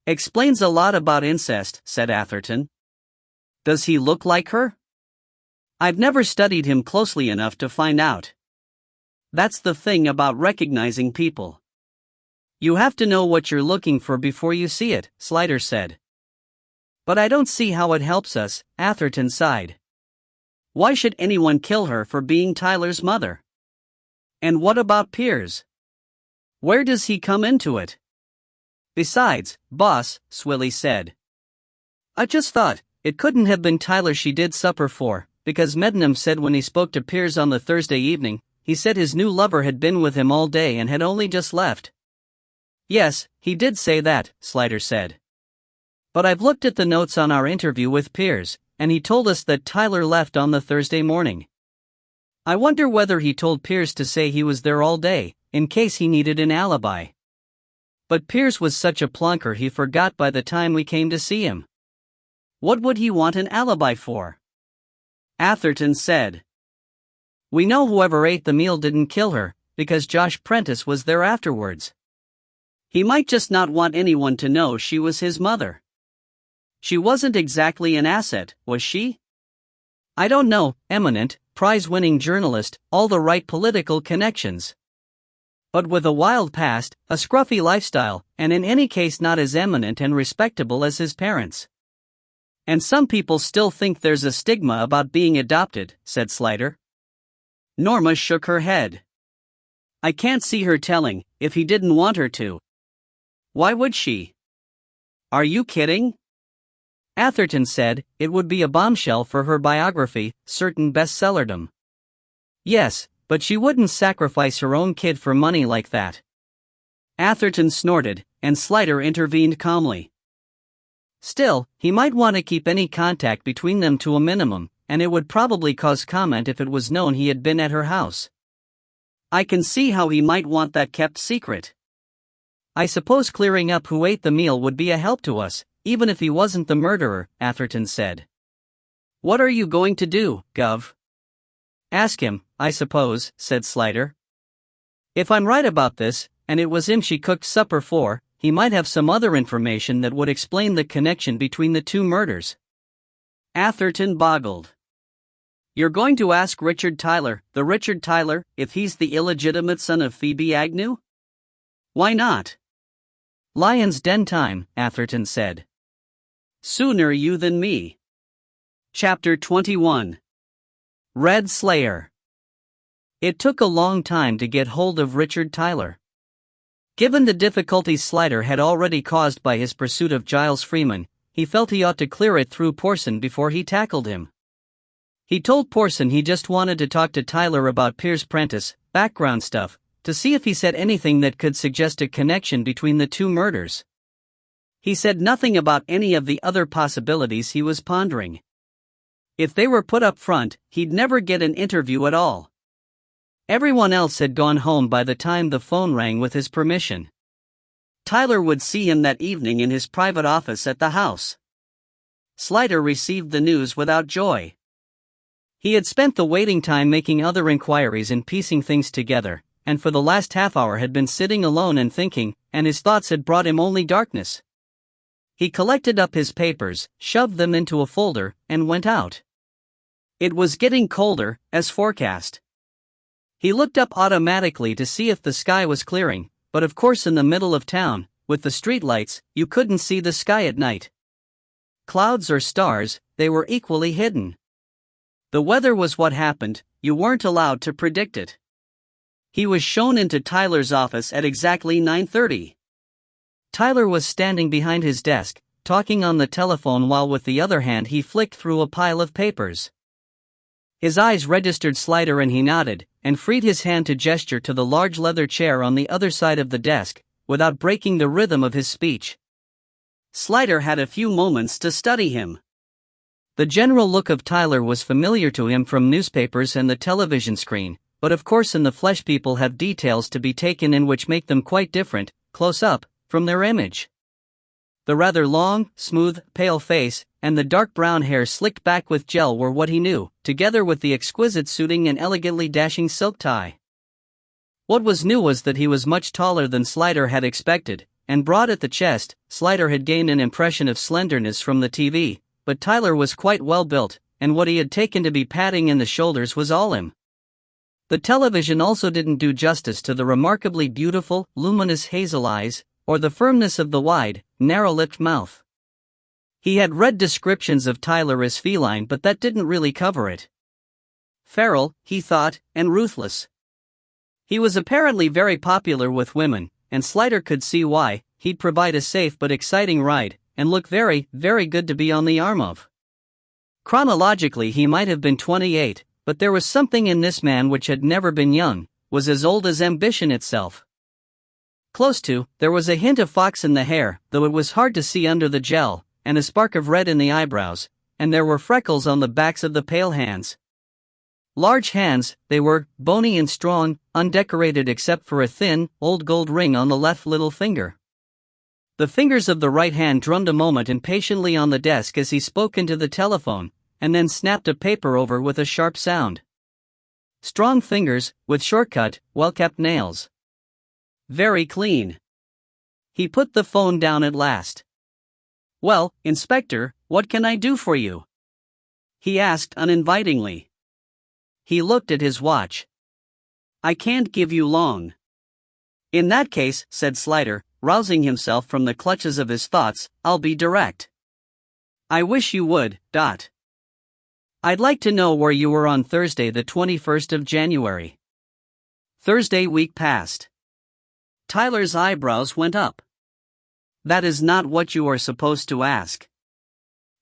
Explains a lot about incest, said Atherton. Does he look like her? I've never studied him closely enough to find out. That's the thing about recognizing people. You have to know what you're looking for before you see it, Slider said. But I don't see how it helps us, Atherton sighed. Why should anyone kill her for being Tyler's mother? And what about Piers? Where does he come into it? Besides, boss, Swilly said. I just thought, it couldn't have been Tyler she did supper for, because Meddenham said when he spoke to Piers on the Thursday evening, he said his new lover had been with him all day and had only just left. Yes, he did say that, Slider said. But I've looked at the notes on our interview with Piers, and he told us that Tyler left on the Thursday morning. I wonder whether he told Piers to say he was there all day, in case he needed an alibi. But Piers was such a plonker he forgot by the time we came to see him. What would he want an alibi for? Atherton said. We know whoever ate the meal didn't kill her, because Josh Prentice was there afterwards. He might just not want anyone to know she was his mother. She wasn't exactly an asset, was she? I don't know, eminent, prize-winning journalist, all the right political connections. But with a wild past, a scruffy lifestyle, and in any case not as eminent and respectable as his parents. And some people still think there's a stigma about being adopted, said Slider. Norma shook her head. I can't see her telling, if he didn't want her to. Why would she? Are you kidding? Atherton said, it would be a bombshell for her biography, certain bestsellerdom. Yes, but she wouldn't sacrifice her own kid for money like that. Atherton snorted, and Slider intervened calmly. Still, he might want to keep any contact between them to a minimum, and it would probably cause comment if it was known he had been at her house. I can see how he might want that kept secret. I suppose clearing up who ate the meal would be a help to us, even if he wasn't the murderer, Atherton said. What are you going to do, Gov? Ask him, I suppose, said Slider. If I'm right about this, and it was him she cooked supper for, he might have some other information that would explain the connection between the two murders. Atherton boggled. You're going to ask Richard Tyler, the Richard Tyler, if he's the illegitimate son of Phoebe Agnew? Why not? Lion's Den time, Atherton said. Sooner you than me. Chapter 21. Red Slayer. It took a long time to get hold of Richard Tyler. Given the difficulties Slider had already caused by his pursuit of Giles Freeman, he felt he ought to clear it through Porson before he tackled him. He told Porson he just wanted to talk to Tyler about Piers Prentice, background stuff, to see if he said anything that could suggest a connection between the two murders. He said nothing about any of the other possibilities he was pondering. If they were put up front, he'd never get an interview at all. Everyone else had gone home by the time the phone rang with his permission. Tyler would see him that evening in his private office at the house. Slider received the news without joy. He had spent the waiting time making other inquiries and piecing things together, and for the last half hour had been sitting alone and thinking, and his thoughts had brought him only darkness. He collected up his papers, shoved them into a folder, and went out. It was getting colder, as forecast. He looked up automatically to see if the sky was clearing, but of course in the middle of town, with the streetlights, you couldn't see the sky at night. Clouds or stars, they were equally hidden. The weather was what happened, you weren't allowed to predict it. He was shown into Tyler's office at exactly 9:30. Tyler was standing behind his desk, talking on the telephone while with the other hand he flicked through a pile of papers. His eyes registered Slider and he nodded, and freed his hand to gesture to the large leather chair on the other side of the desk, without breaking the rhythm of his speech. Slider had a few moments to study him. The general look of Tyler was familiar to him from newspapers and the television screen, but of course in the flesh people have details to be taken in which make them quite different, close up, from their image. The rather long, smooth, pale face, and the dark brown hair slicked back with gel were what he knew, together with the exquisite suiting and elegantly dashing silk tie. What was new was that he was much taller than Slider had expected, and broad at the chest. Slider had gained an impression of slenderness from the TV, but Tyler was quite well built, and what he had taken to be padding in the shoulders was all him. The television also didn't do justice to the remarkably beautiful, luminous hazel eyes, or the firmness of the wide, narrow-lipped mouth. He had read descriptions of Tyler as feline, but that didn't really cover it. Feral, he thought, and ruthless. He was apparently very popular with women, and Slider could see why. He'd provide a safe but exciting ride, and look very, very good to be on the arm of. Chronologically he might have been 28, but there was something in this man which had never been young, was as old as ambition itself. Close to, there was a hint of fox in the hair, though it was hard to see under the gel, and a spark of red in the eyebrows, and there were freckles on the backs of the pale hands. Large hands, they were, bony and strong, undecorated except for a thin, old gold ring on the left little finger. The fingers of the right hand drummed a moment impatiently on the desk as he spoke into the telephone, and then snapped a paper over with a sharp sound. Strong fingers, with short-cut, well-kept nails. Very clean. He put the phone down at last. "Well, Inspector, what can I do for you?" he asked uninvitingly. He looked at his watch. "I can't give you long." "In that case," said Slider, rousing himself from the clutches of his thoughts, "I'll be direct." "I wish you would, Dot. I'd like to know where you were on Thursday the 21st of January. Thursday week passed. Tyler's eyebrows went up. "That is not what you are supposed to ask."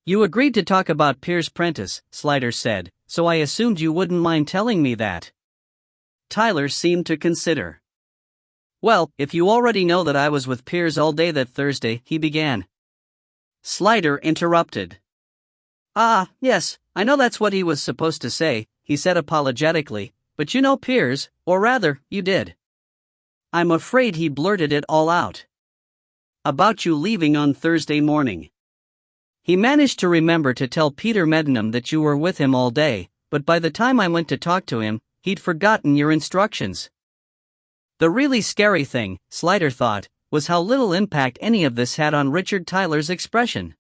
"You agreed to talk about Piers Prentice," Slider said, "so I assumed you wouldn't mind telling me that." Tyler seemed to consider. "Well, if you already know that I was with Piers all day that Thursday," he began. Slider interrupted. Ah, yes, I know that's what he was supposed to say, he said apologetically, but you know Piers, or rather, you did. I'm afraid he blurted it all out. About you leaving on Thursday morning. He managed to remember to tell Peter Meddenham that you were with him all day, but by the time I went to talk to him, he'd forgotten your instructions. The really scary thing, Slider thought, was how little impact any of this had on Richard Tyler's expression.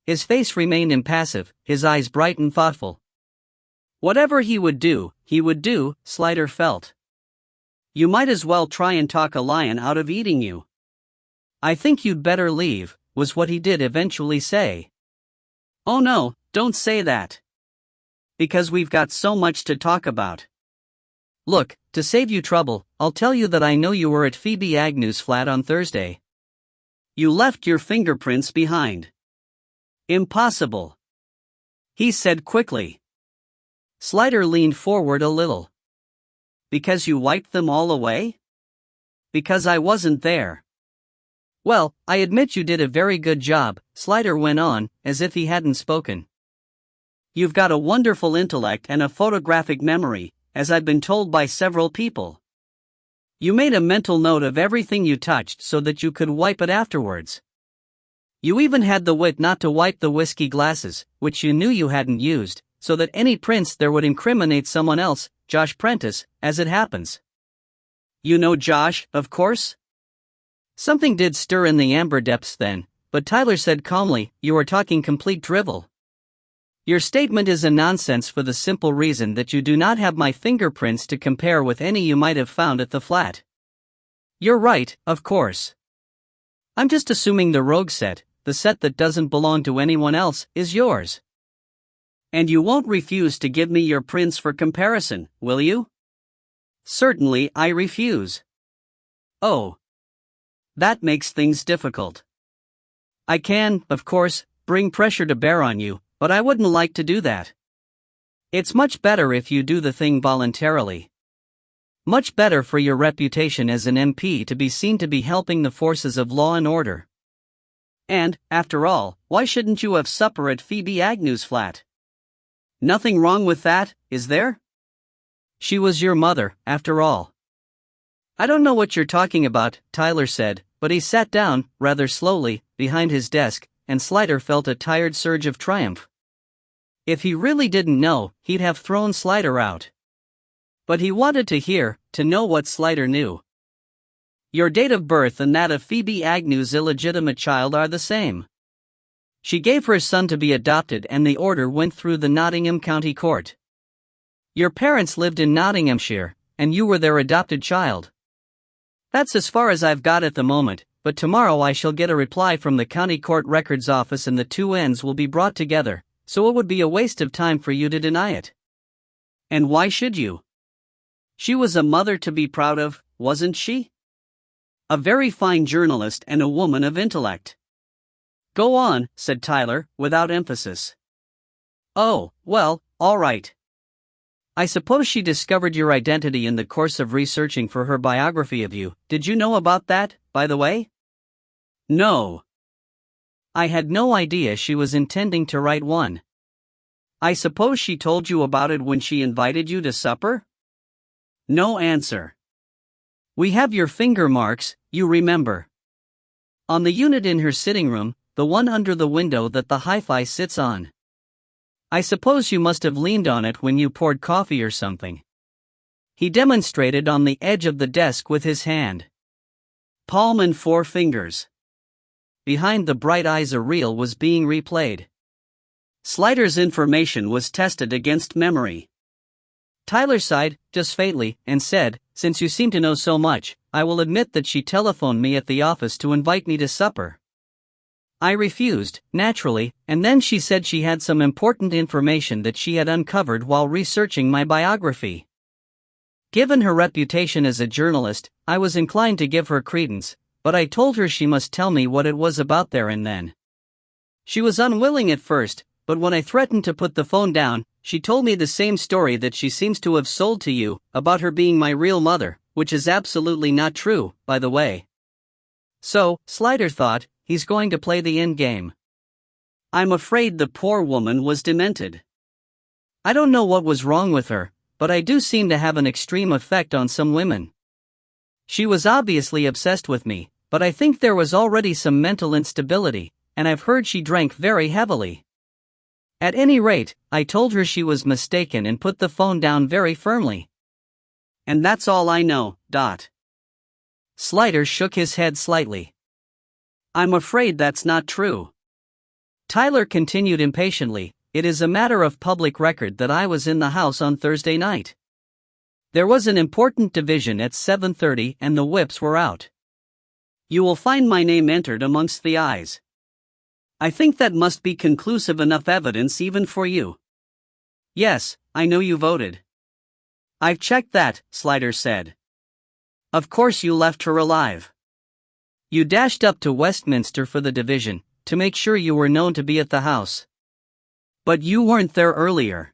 His face remained impassive, his eyes bright and thoughtful. Whatever he would do, Slider felt. You might as well try and talk a lion out of eating you. I think you'd better leave, was what he did eventually say. Oh no, don't say that. Because we've got so much to talk about. Look, to save you trouble, I'll tell you that I know you were at Phoebe Agnew's flat on Thursday. You left your fingerprints behind. Impossible. He said quickly. Slider leaned forward a little. Because you wiped them all away? Because I wasn't there. Well, I admit you did a very good job, Slider went on, as if he hadn't spoken. You've got a wonderful intellect and a photographic memory, as I've been told by several people. You made a mental note of everything you touched so that you could wipe it afterwards. You even had the wit not to wipe the whiskey glasses, which you knew you hadn't used, so that any prints there would incriminate someone else, Josh Prentice, as it happens. You know Josh, of course? Something did stir in the amber depths then, but Tyler said calmly, you are talking complete drivel. Your statement is a nonsense for the simple reason that you do not have my fingerprints to compare with any you might have found at the flat. You're right, of course. I'm just assuming the rogue set, the set that doesn't belong to anyone else, is yours. And you won't refuse to give me your prints for comparison, will you? Certainly I refuse. Oh. That makes things difficult. I can, of course, bring pressure to bear on you, but I wouldn't like to do that. It's much better if you do the thing voluntarily. Much better for your reputation as an MP to be seen to be helping the forces of law and order. And, after all, why shouldn't you have supper at Phoebe Agnew's flat? Nothing wrong with that, is there? She was your mother, after all. I don't know what you're talking about, Tyler said, but he sat down, rather slowly, behind his desk, and Slider felt a tired surge of triumph. If he really didn't know, he'd have thrown Slider out. But he wanted to know what Slider knew. Your date of birth and that of Phoebe Agnew's illegitimate child are the same. She gave her son to be adopted and the order went through the Nottingham County Court. Your parents lived in Nottinghamshire, and you were their adopted child. That's as far as I've got at the moment, but tomorrow I shall get a reply from the County Court Records Office and the two ends will be brought together, so it would be a waste of time for you to deny it. And why should you? She was a mother to be proud of, wasn't she? A very fine journalist and a woman of intellect. Go on, said Tyler, without emphasis. Oh, well, all right. I suppose she discovered your identity in the course of researching for her biography of you. Did you know about that, by the way? No. I had no idea she was intending to write one. I suppose she told you about it when she invited you to supper? No answer. We have your finger marks, you remember. On the unit in her sitting room, the one under the window that the hi-fi sits on. I suppose you must have leaned on it when you poured coffee or something. He demonstrated on the edge of the desk with his hand. Palm and four fingers. Behind the bright eyes a reel was being replayed. Slider's information was tested against memory. Tyler sighed, just faintly, and said, since you seem to know so much, I will admit that she telephoned me at the office to invite me to supper. I refused, naturally, and then she said she had some important information that she had uncovered while researching my biography. Given her reputation as a journalist, I was inclined to give her credence, but I told her she must tell me what it was about there and then. She was unwilling at first, but when I threatened to put the phone down, she told me the same story that she seems to have sold to you, about her being my real mother, which is absolutely not true, by the way. So, Slider thought, he's going to play the end game. I'm afraid the poor woman was demented. I don't know what was wrong with her, but I do seem to have an extreme effect on some women. She was obviously obsessed with me, but I think there was already some mental instability, and I've heard she drank very heavily. At any rate, I told her she was mistaken and put the phone down very firmly. And that's all I know. Sliders shook his head slightly. I'm afraid that's not true. Tyler continued impatiently, it is a matter of public record that I was in the house on Thursday night. There was an important division at 7:30 and the whips were out. You will find my name entered amongst the ayes. I think that must be conclusive enough evidence even for you. Yes, I know you voted. I've checked that, Sliders said. Of course you left her alive. You dashed up to Westminster for the division, to make sure you were known to be at the house. But you weren't there earlier.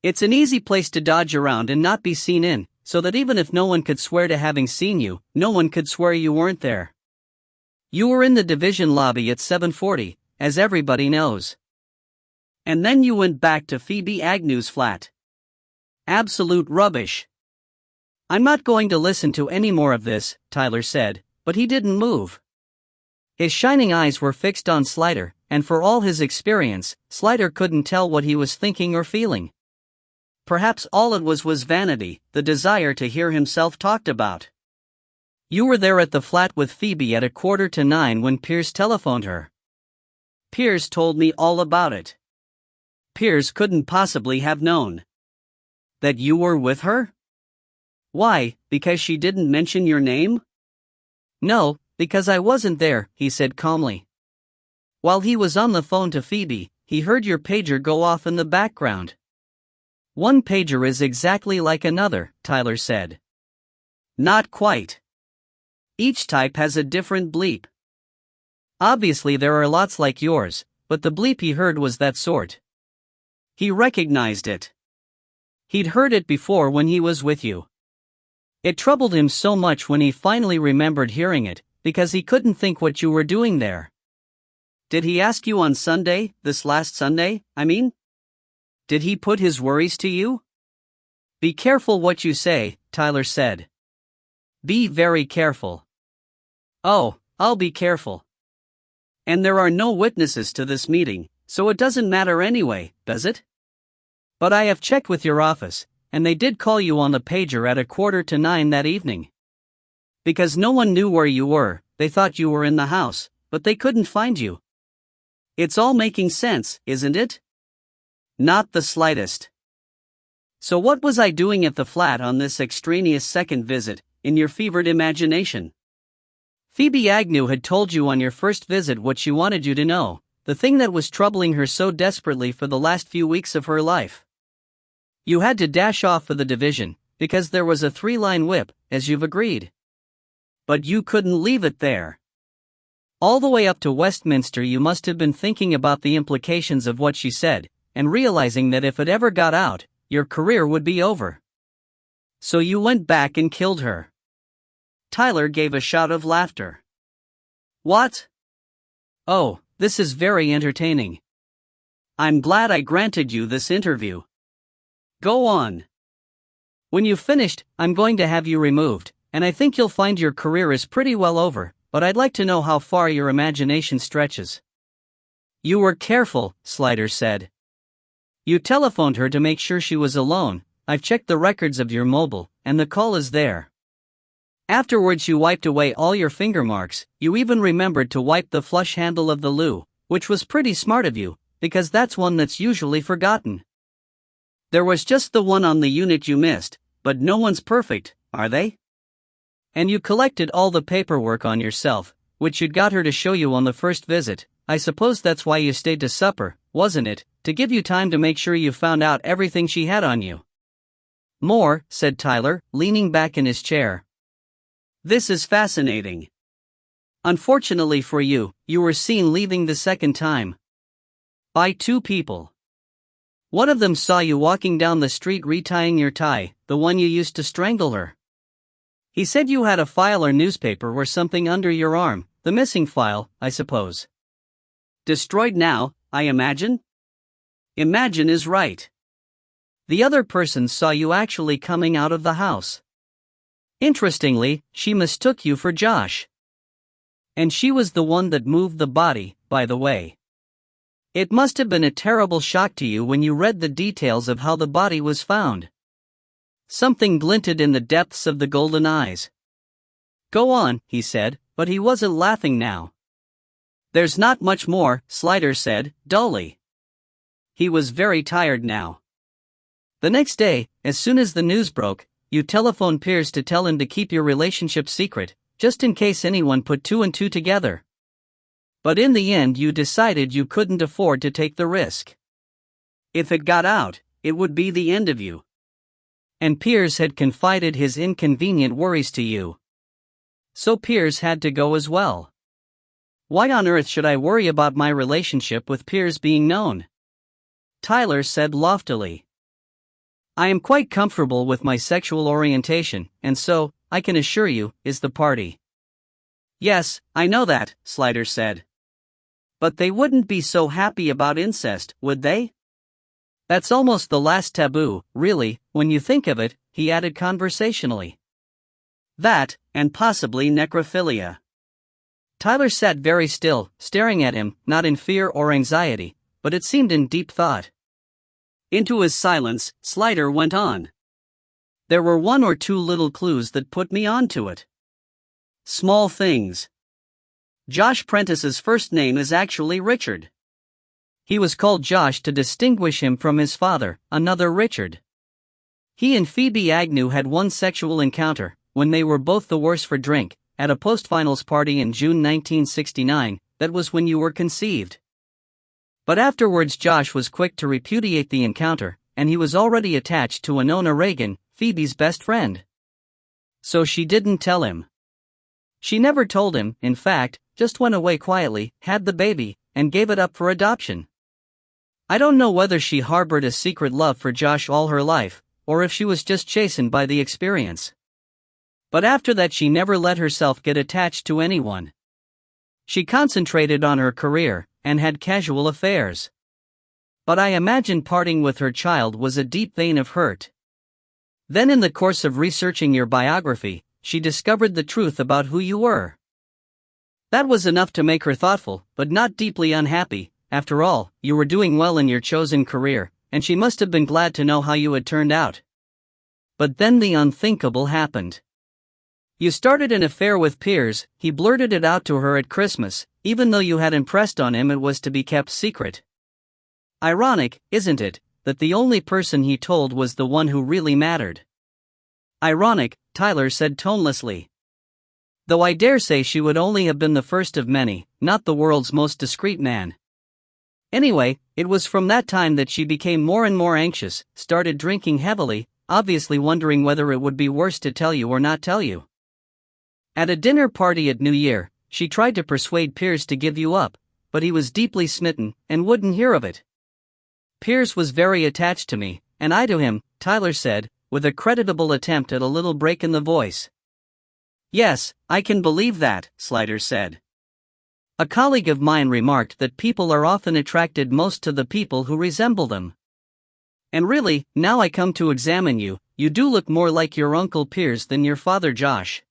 It's an easy place to dodge around and not be seen in, so that even if no one could swear to having seen you, no one could swear you weren't there. You were in the division lobby at 7:40, as everybody knows. And then you went back to Phoebe Agnew's flat. Absolute rubbish. I'm not going to listen to any more of this, Tyler said, but he didn't move. His shining eyes were fixed on Slider, and for all his experience, Slider couldn't tell what he was thinking or feeling. Perhaps all it was vanity, the desire to hear himself talked about. You were there at the flat with Phoebe at 8:45 when Piers telephoned her. Piers told me all about it. Piers couldn't possibly have known that you were with her? Why, because she didn't mention your name? No, because I wasn't there, he said calmly. While he was on the phone to Phoebe, he heard your pager go off in the background. One pager is exactly like another, Tyler said. Not quite. Each type has a different bleep. Obviously there are lots like yours, but the bleep he heard was that sort. He recognized it. He'd heard it before when he was with you. It troubled him so much when he finally remembered hearing it, because he couldn't think what you were doing there. Did he ask you on Sunday, this last Sunday, I mean? Did he put his worries to you? Be careful what you say, Tyler said. Be very careful. Oh, I'll be careful. And there are no witnesses to this meeting, so it doesn't matter anyway, does it? But I have checked with your office, and they did call you on the pager at 8:45 that evening. Because no one knew where you were, they thought you were in the house, but they couldn't find you. It's all making sense, isn't it? Not the slightest. So what was I doing at the flat on this extraneous second visit, in your fevered imagination? Phoebe Agnew had told you on your first visit what she wanted you to know, the thing that was troubling her so desperately for the last few weeks of her life. You had to dash off for the division, because there was a 3-line whip, as you've agreed. But you couldn't leave it there. All the way up to Westminster you must have been thinking about the implications of what she said, and realizing that if it ever got out, your career would be over. So you went back and killed her. Tyler gave a shout of laughter. What? Oh, this is very entertaining. I'm glad I granted you this interview. Go on. When you've finished, I'm going to have you removed, and I think you'll find your career is pretty well over, but I'd like to know how far your imagination stretches. You were careful, Sliders said. You telephoned her to make sure she was alone. I've checked the records of your mobile, and the call is there. Afterwards you wiped away all your finger marks, you even remembered to wipe the flush handle of the loo, which was pretty smart of you, because that's one that's usually forgotten. There was just the one on the unit you missed, but no one's perfect, are they? And you collected all the paperwork on yourself, which you'd got her to show you on the first visit. I suppose that's why you stayed to supper, wasn't it, to give you time to make sure you found out everything she had on you? More, said Tyler, leaning back in his chair. This is fascinating. Unfortunately for you, you were seen leaving the second time. By 2 people. One of them saw you walking down the street retying your tie, the one you used to strangle her. He said you had a file or newspaper or something under your arm, the missing file, I suppose. Destroyed now, I imagine? Imagine is right. The other person saw you actually coming out of the house. Interestingly, she mistook you for Josh. And she was the one that moved the body, by the way. It must have been a terrible shock to you when you read the details of how the body was found. Something glinted in the depths of the golden eyes. Go on, he said, but he wasn't laughing now. There's not much more, Slider said, dully. He was very tired now. The next day, as soon as the news broke, you telephoned Piers to tell him to keep your relationship secret, just in case anyone put two and two together. But in the end you decided you couldn't afford to take the risk. If it got out, it would be the end of you. And Piers had confided his inconvenient worries to you. So Piers had to go as well. Why on earth should I worry about my relationship with Piers being known? Tyler said loftily. I am quite comfortable with my sexual orientation, and so, I can assure you, is the party. Yes, I know that, Slider said. But they wouldn't be so happy about incest, would they? That's almost the last taboo, really, when you think of it, he added conversationally. That, and possibly necrophilia. Tyler sat very still, staring at him, not in fear or anxiety, but it seemed in deep thought. Into his silence, Slider went on. There were one or two little clues that put me onto it. Small things. Josh Prentice's first name is actually Richard. He was called Josh to distinguish him from his father, another Richard. He and Phoebe Agnew had one sexual encounter, when they were both the worse for drink, at a post-finals party in June 1969, that was when you were conceived. But afterwards Josh was quick to repudiate the encounter, and he was already attached to Winona Reagan, Phoebe's best friend. So she didn't tell him. She never told him, in fact, just went away quietly, had the baby, and gave it up for adoption. I don't know whether she harbored a secret love for Josh all her life, or if she was just chastened by the experience. But after that she never let herself get attached to anyone. She concentrated on her career, and had casual affairs. But I imagine parting with her child was a deep vein of hurt. Then in the course of researching your biography, she discovered the truth about who you were. That was enough to make her thoughtful, but not deeply unhappy. After all, you were doing well in your chosen career, and she must have been glad to know how you had turned out. But then the unthinkable happened. You started an affair with Piers. He blurted it out to her at Christmas, even though you had impressed on him it was to be kept secret. Ironic, isn't it, that the only person he told was the one who really mattered? Ironic, Tyler said tonelessly. Though I dare say she would only have been the first of many, not the world's most discreet man. Anyway, it was from that time that she became more and more anxious, started drinking heavily, obviously wondering whether it would be worse to tell you or not tell you. At a dinner party at New Year, she tried to persuade Piers to give you up, but he was deeply smitten, and wouldn't hear of it. Piers was very attached to me, and I to him, Tyler said, with a creditable attempt at a little break in the voice. Yes, I can believe that, Slider said. A colleague of mine remarked that people are often attracted most to the people who resemble them. And really, now I come to examine you, you do look more like your Uncle Piers than your father Josh.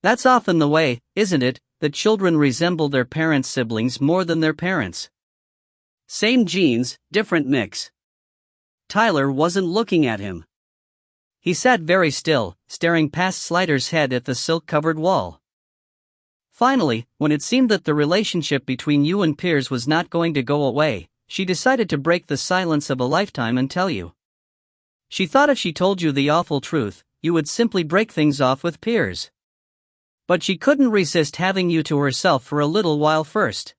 That's often the way, isn't it, that children resemble their parents' siblings more than their parents. Same genes, different mix. Tyler wasn't looking at him. He sat very still, staring past Slider's head at the silk-covered wall. Finally, when it seemed that the relationship between you and Piers was not going to go away, she decided to break the silence of a lifetime and tell you. She thought if she told you the awful truth, you would simply break things off with Piers. But she couldn't resist having you to herself for a little while first.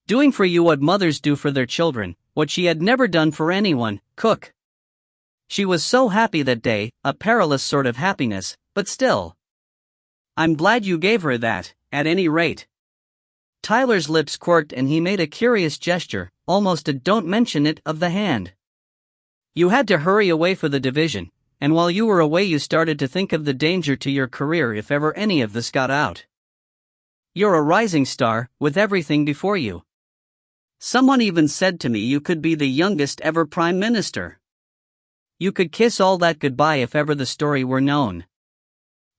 Doing for you what mothers do for their children, what she had never done for anyone, cook. She was so happy that day, a perilous sort of happiness, but still. I'm glad you gave her that, at any rate. Tyler's lips quirked and he made a curious gesture, almost a don't mention it of the hand. You had to hurry away for the division, and while you were away you started to think of the danger to your career if ever any of this got out. You're a rising star, with everything before you. Someone even said to me you could be the youngest ever prime minister. You could kiss all that goodbye if ever the story were known.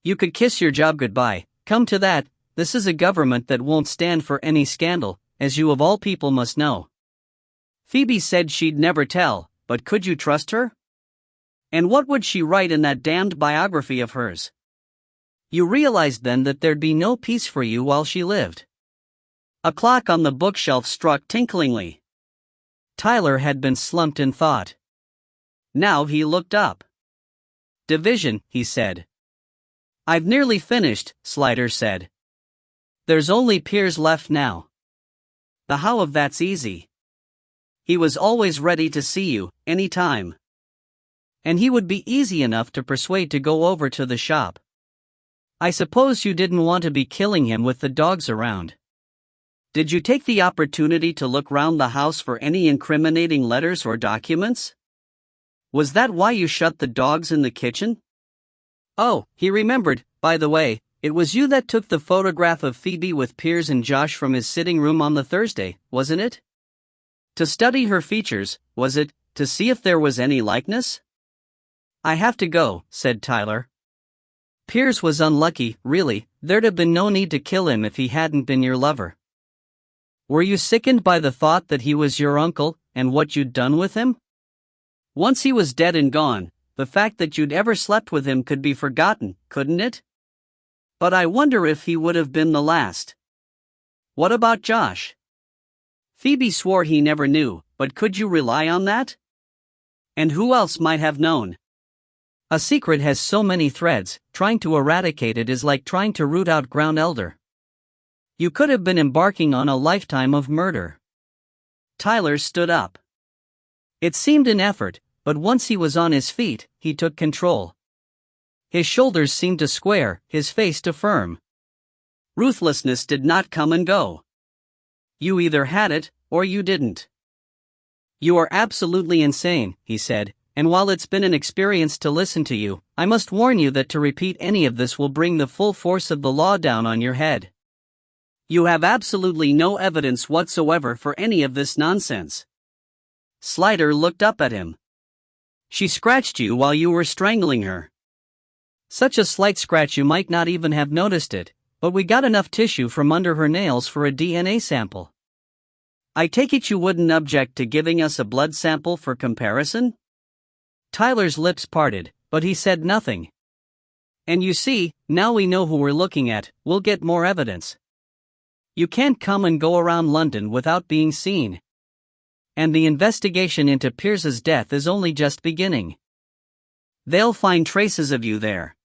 You could kiss your job goodbye. Come to that, this is a government that won't stand for any scandal, as you of all people must know. Phoebe said she'd never tell, but could you trust her? And what would she write in that damned biography of hers? You realized then that there'd be no peace for you while she lived. A clock on the bookshelf struck tinklingly. Tyler had been slumped in thought. Now he looked up. Division, he said. I've nearly finished, Slider said. There's only Piers left now. The how of that's easy. He was always ready to see you, any time. And he would be easy enough to persuade to go over to the shop. I suppose you didn't want to be killing him with the dogs around. Did you take the opportunity to look round the house for any incriminating letters or documents? Was that why you shut the dogs in the kitchen? Oh, he remembered, by the way, it was you that took the photograph of Phoebe with Piers and Josh from his sitting room on the Thursday, wasn't it? To study her features, was it, to see if there was any likeness? I have to go, said Tyler. Piers was unlucky, really, there'd have been no need to kill him if he hadn't been your lover. Were you sickened by the thought that he was your uncle, and what you'd done with him? Once he was dead and gone, the fact that you'd ever slept with him could be forgotten, couldn't it? But I wonder if he would have been the last. What about Josh? Phoebe swore he never knew, but could you rely on that? And who else might have known? A secret has so many threads, trying to eradicate it is like trying to root out ground elder. You could have been embarking on a lifetime of murder. Tyler stood up. It seemed an effort, but once he was on his feet, he took control. His shoulders seemed to square, his face to firm. Ruthlessness did not come and go. You either had it, or you didn't. You are absolutely insane, he said, and while it's been an experience to listen to you, I must warn you that to repeat any of this will bring the full force of the law down on your head. You have absolutely no evidence whatsoever for any of this nonsense. Slider looked up at him. She scratched you while you were strangling her. Such a slight scratch you might not even have noticed it, but we got enough tissue from under her nails for a DNA sample. I take it you wouldn't object to giving us a blood sample for comparison? Tyler's lips parted, but he said nothing. And you see, now we know who we're looking at, we'll get more evidence. You can't come and go around London without being seen. And the investigation into Piers's death is only just beginning. They'll find traces of you there.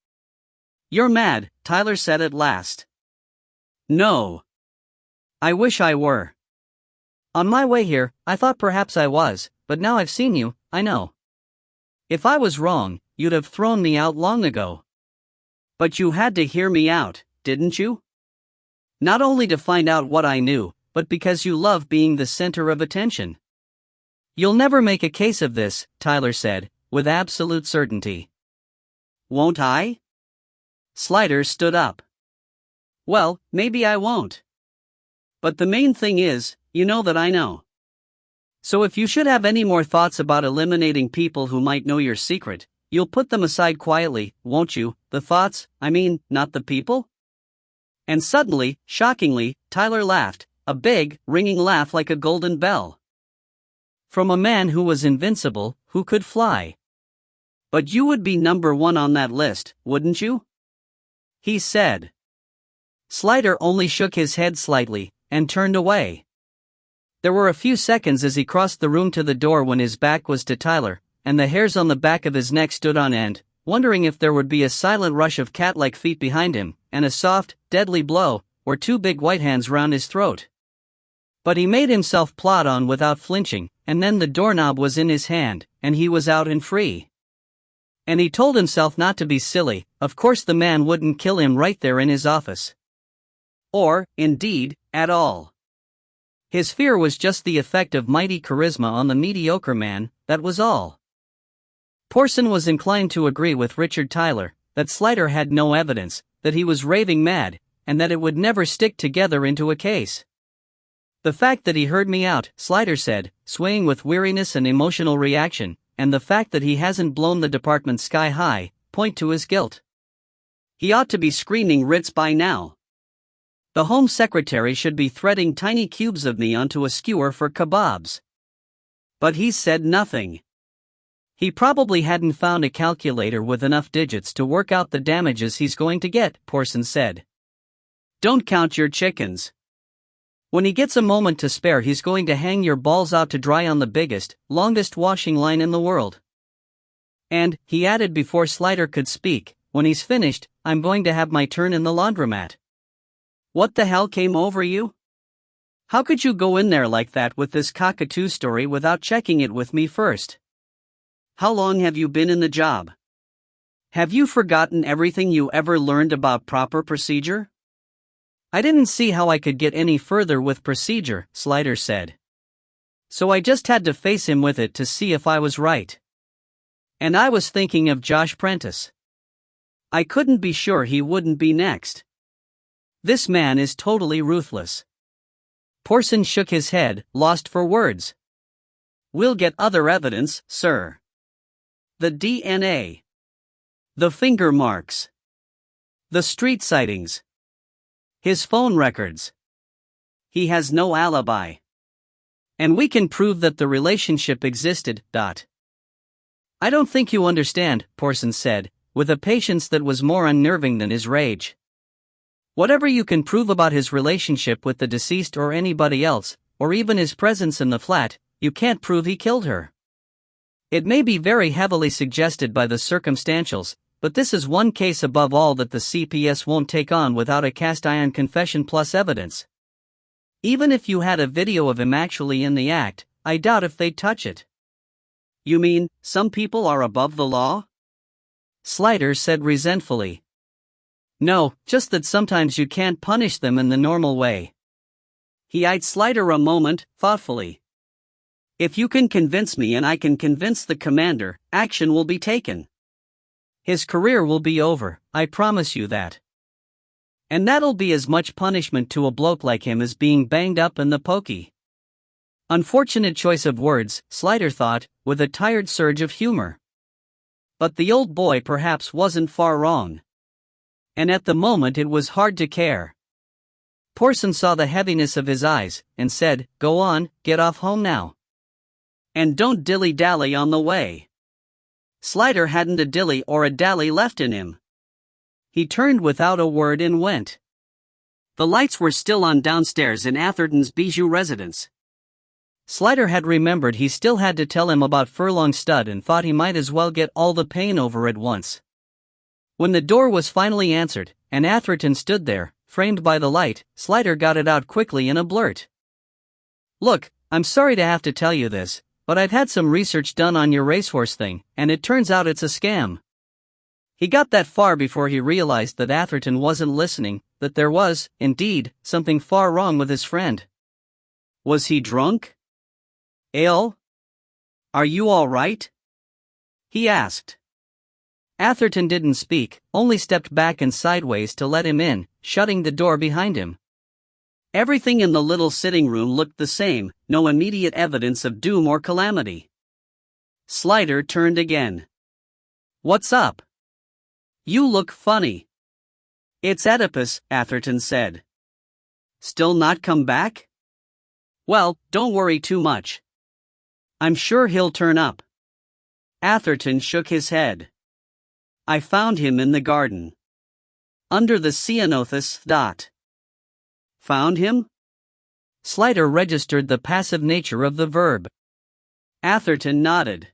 You're mad, Tyler said at last. No. I wish I were. On my way here, I thought perhaps I was, but now I've seen you, I know. If I was wrong, you'd have thrown me out long ago. But you had to hear me out, didn't you? Not only to find out what I knew, but because you love being the center of attention. You'll never make a case of this, Tyler said, with absolute certainty. Won't I? Slider stood up. Well, maybe I won't. But the main thing is, you know that I know. So if you should have any more thoughts about eliminating people who might know your secret, you'll put them aside quietly, won't you? The thoughts, I mean, not the people? And suddenly, shockingly, Tyler laughed, a big, ringing laugh like a golden bell. From a man who was invincible, who could fly. But you would be number one on that list, wouldn't you? He said. Slider only shook his head slightly, and turned away. There were a few seconds as he crossed the room to the door when his back was to Tyler, and the hairs on the back of his neck stood on end, wondering if there would be a silent rush of cat-like feet behind him, and a soft, deadly blow, or two big white hands round his throat. But he made himself plod on without flinching, and then the doorknob was in his hand, and he was out and free. And he told himself not to be silly, of course the man wouldn't kill him right there in his office. Or, indeed, at all. His fear was just the effect of mighty charisma on the mediocre man, that was all. Porson was inclined to agree with Richard Tyler, that Slider had no evidence, that he was raving mad, and that it would never stick together into a case. The fact that he heard me out, Slider said, swaying with weariness and emotional reaction, and the fact that he hasn't blown the department sky high, point to his guilt. He ought to be screaming Ritz by now. The Home Secretary should be threading tiny cubes of me onto a skewer for kebabs. But he's said nothing. He probably hadn't found a calculator with enough digits to work out the damages he's going to get, Porson said. Don't count your chickens. When he gets a moment to spare, he's going to hang your balls out to dry on the biggest, longest washing line in the world. And, he added before Slider could speak, when he's finished, I'm going to have my turn in the laundromat. What the hell came over you? How could you go in there like that with this cockatoo story without checking it with me first? How long have you been in the job? Have you forgotten everything you ever learned about proper procedure? I didn't see how I could get any further with procedure, Slider said. So I just had to face him with it to see if I was right. And I was thinking of Josh Prentice. I couldn't be sure he wouldn't be next. This man is totally ruthless. Porson shook his head, lost for words. We'll get other evidence, sir. The DNA. The finger marks. The street sightings. His phone records. He has no alibi. And we can prove that the relationship existed. I don't think you understand, Porson said, with a patience that was more unnerving than his rage. Whatever you can prove about his relationship with the deceased or anybody else, or even his presence in the flat, you can't prove he killed her. It may be very heavily suggested by the circumstantials, but this is one case above all that the CPS won't take on without a cast-iron confession plus evidence. Even if you had a video of him actually in the act, I doubt if they'd touch it. You mean, some people are above the law? Slider said resentfully. No, just that sometimes you can't punish them in the normal way. He eyed Slider a moment, thoughtfully. If you can convince me and I can convince the commander, action will be taken. His career will be over, I promise you that. And that'll be as much punishment to a bloke like him as being banged up in the pokey. Unfortunate choice of words, Slider thought, with a tired surge of humor. But the old boy perhaps wasn't far wrong. And at the moment it was hard to care. Porson saw the heaviness of his eyes, and said, Go on, get off home now. And don't dilly-dally on the way. Slider hadn't a dilly or a dally left in him. He turned without a word and went. The lights were still on downstairs in Atherton's bijou residence. Slider had remembered he still had to tell him about Furlong Stud and thought he might as well get all the pain over at once. When the door was finally answered, and Atherton stood there, framed by the light, Slider got it out quickly in a blurt. Look, I'm sorry to have to tell you this, but I've had some research done on your racehorse thing, and it turns out it's a scam. He got that far before he realized that Atherton wasn't listening, that there was, indeed, something far wrong with his friend. Was he drunk? Ill? Are you all right? He asked. Atherton didn't speak, only stepped back and sideways to let him in, shutting the door behind him. Everything in the little sitting room looked the same, no immediate evidence of doom or calamity. Slider turned again. What's up? You look funny. It's Oedipus, Atherton said. Still not come back? Well, don't worry too much. I'm sure he'll turn up. Atherton shook his head. I found him in the garden. Under the ceanothus. Found him? Slider registered the passive nature of the verb. Atherton nodded.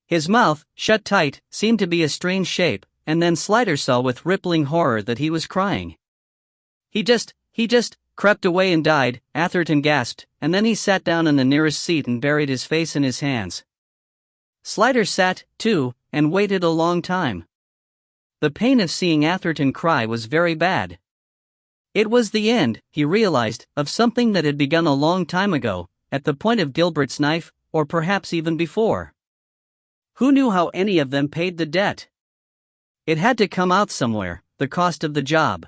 His mouth, shut tight, seemed to be a strange shape, and then Slider saw with rippling horror that he was crying. He just crept away and died, Atherton gasped, and then he sat down in the nearest seat and buried his face in his hands. Slider sat, too, and waited a long time. The pain of seeing Atherton cry was very bad. It was the end, he realized, of something that had begun a long time ago, at the point of Gilbert's knife, or perhaps even before. Who knew how any of them paid the debt? It had to come out somewhere, the cost of the job.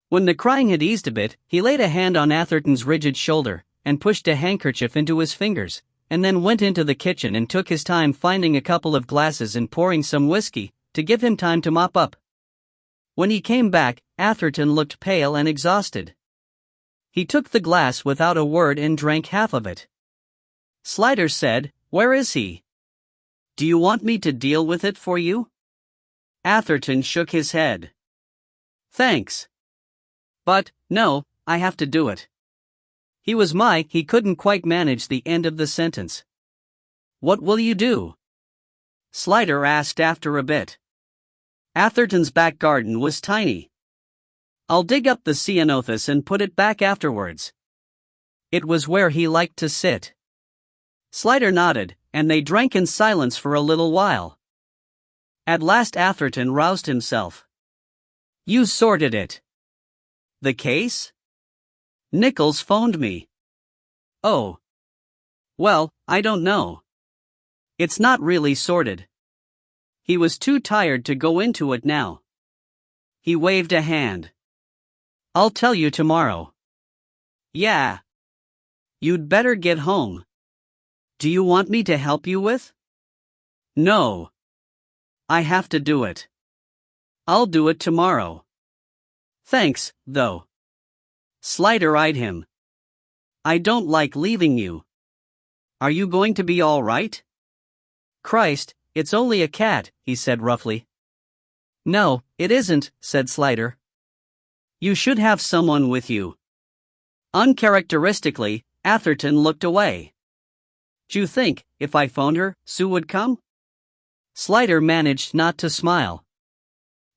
When the crying had eased a bit, he laid a hand on Atherton's rigid shoulder, and pushed a handkerchief into his fingers, and then went into the kitchen and took his time finding a couple of glasses and pouring some whiskey, to give him time to mop up. When he came back, Atherton looked pale and exhausted. He took the glass without a word and drank half of it. Sliders said, "Where is he? Do you want me to deal with it for you?" Atherton shook his head. "Thanks. But, no, I have to do it." He couldn't quite manage the end of the sentence. "What will you do?" Slider asked after a bit. Atherton's back garden was tiny. "I'll dig up the ceanothus and put it back afterwards." It was where he liked to sit. Slider nodded, and they drank in silence for a little while. At last Atherton roused himself. "You sorted it." "The case?" "Nichols phoned me." "Oh. Well, I don't know. It's not really sorted." He was too tired to go into it now. He waved a hand. "I'll tell you tomorrow." "Yeah. You'd better get home." "Do you want me to help you with?" "No. I have to do it. I'll do it tomorrow." "Thanks, though." Slider eyed him. "I don't like leaving you. Are you going to be all right?" "Christ, it's only a cat," he said roughly. "No, it isn't," said Slider. "You should have someone with you." Uncharacteristically, Atherton looked away. "D'you think, if I phoned her, Sue would come?" Slider managed not to smile.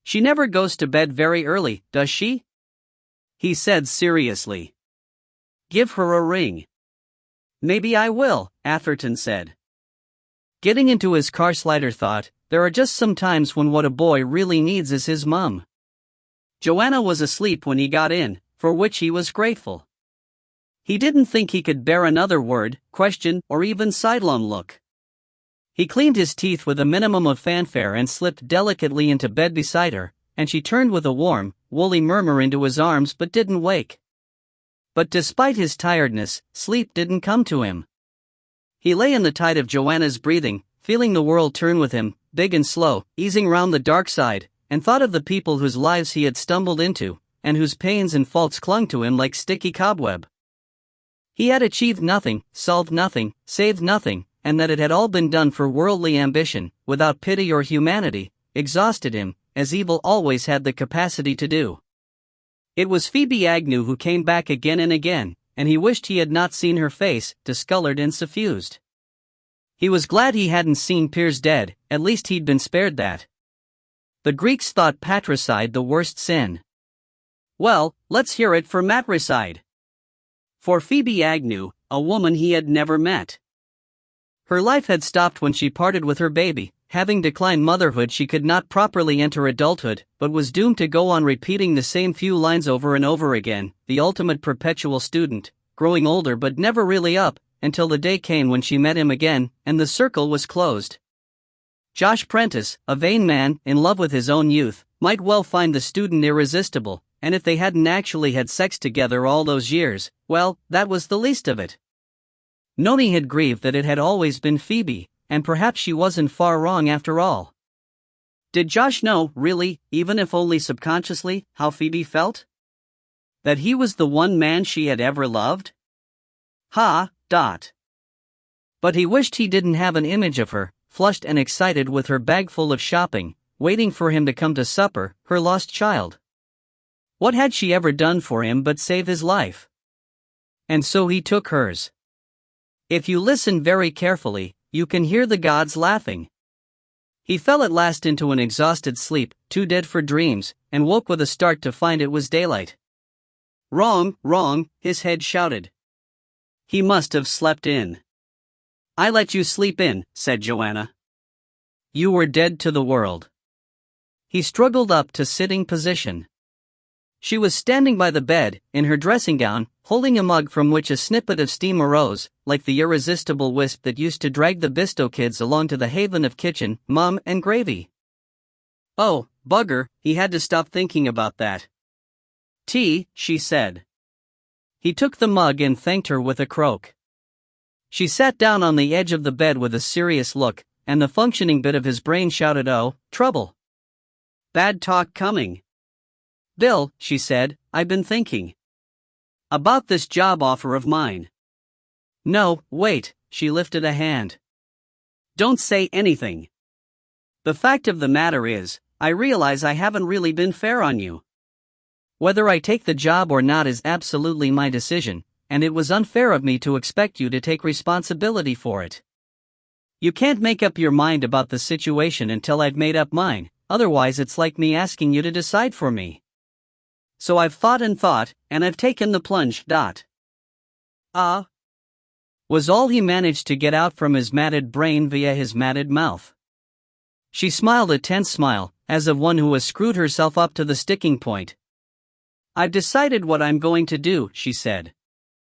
"She never goes to bed very early, does she?" he said seriously. "Give her a ring." "Maybe I will," Atherton said. Getting into his car, Slider thought, there are just some times when what a boy really needs is his mum. Joanna was asleep when he got in, for which he was grateful. He didn't think he could bear another word, question, or even sidelong look. He cleaned his teeth with a minimum of fanfare and slipped delicately into bed beside her, and she turned with a warm, woolly murmur into his arms but didn't wake. But despite his tiredness, sleep didn't come to him. He lay in the tide of Joanna's breathing, feeling the world turn with him, big and slow, easing round the dark side, and thought of the people whose lives he had stumbled into, and whose pains and faults clung to him like sticky cobweb. He had achieved nothing, solved nothing, saved nothing, and that it had all been done for worldly ambition, without pity or humanity, exhausted him, as evil always had the capacity to do. It was Phoebe Agnew who came back again and again, and he wished he had not seen her face, discolored and suffused. He was glad he hadn't seen Piers dead, at least he'd been spared that. The Greeks thought patricide the worst sin. Well, let's hear it for matricide. For Phoebe Agnew, a woman he had never met. Her life had stopped when she parted with her baby. Having declined motherhood, she could not properly enter adulthood, but was doomed to go on repeating the same few lines over and over again, the ultimate perpetual student, growing older but never really up, until the day came when she met him again, and the circle was closed. Josh Prentice, a vain man, in love with his own youth, might well find the student irresistible, and if they hadn't actually had sex together all those years, well, that was the least of it. Noni had grieved that it had always been Phoebe, and perhaps she wasn't far wrong after all. Did Josh know, really, even if only subconsciously, how Phoebe felt? That he was the one man she had ever loved? But he wished he didn't have an image of her, flushed and excited with her bag full of shopping, waiting for him to come to supper, her lost child. What had she ever done for him but save his life? And so he took hers. If you listen very carefully, you can hear the gods laughing. He fell at last into an exhausted sleep, too dead for dreams, and woke with a start to find it was daylight. Wrong, his head shouted. He must have slept in. I let you sleep in, said Joanna. You were dead to the world. He struggled up to sitting position. She was standing by the bed, in her dressing gown, holding a mug from which a snippet of steam arose, like the irresistible wisp that used to drag the Bisto kids along to the haven of kitchen, mum, and gravy. Oh, bugger, he had to stop thinking about that. Tea, she said. He took the mug and thanked her with a croak. She sat down on the edge of the bed with a serious look, and the functioning bit of his brain shouted, "Oh, trouble. Bad talk coming." "Bill," she said, "I've been thinking about this job offer of mine." "No, wait," she lifted a hand. "Don't say anything. The fact of the matter is, I realize I haven't really been fair on you. Whether I take the job or not is absolutely my decision, and it was unfair of me to expect you to take responsibility for it. You can't make up your mind about the situation until I've made up mine, otherwise it's like me asking you to decide for me. So I've thought, and I've taken the plunge. Was all he managed to get out from his matted brain via his matted mouth. She smiled a tense smile, as of one who has screwed herself up to the sticking point. "I've decided what I'm going to do," she said.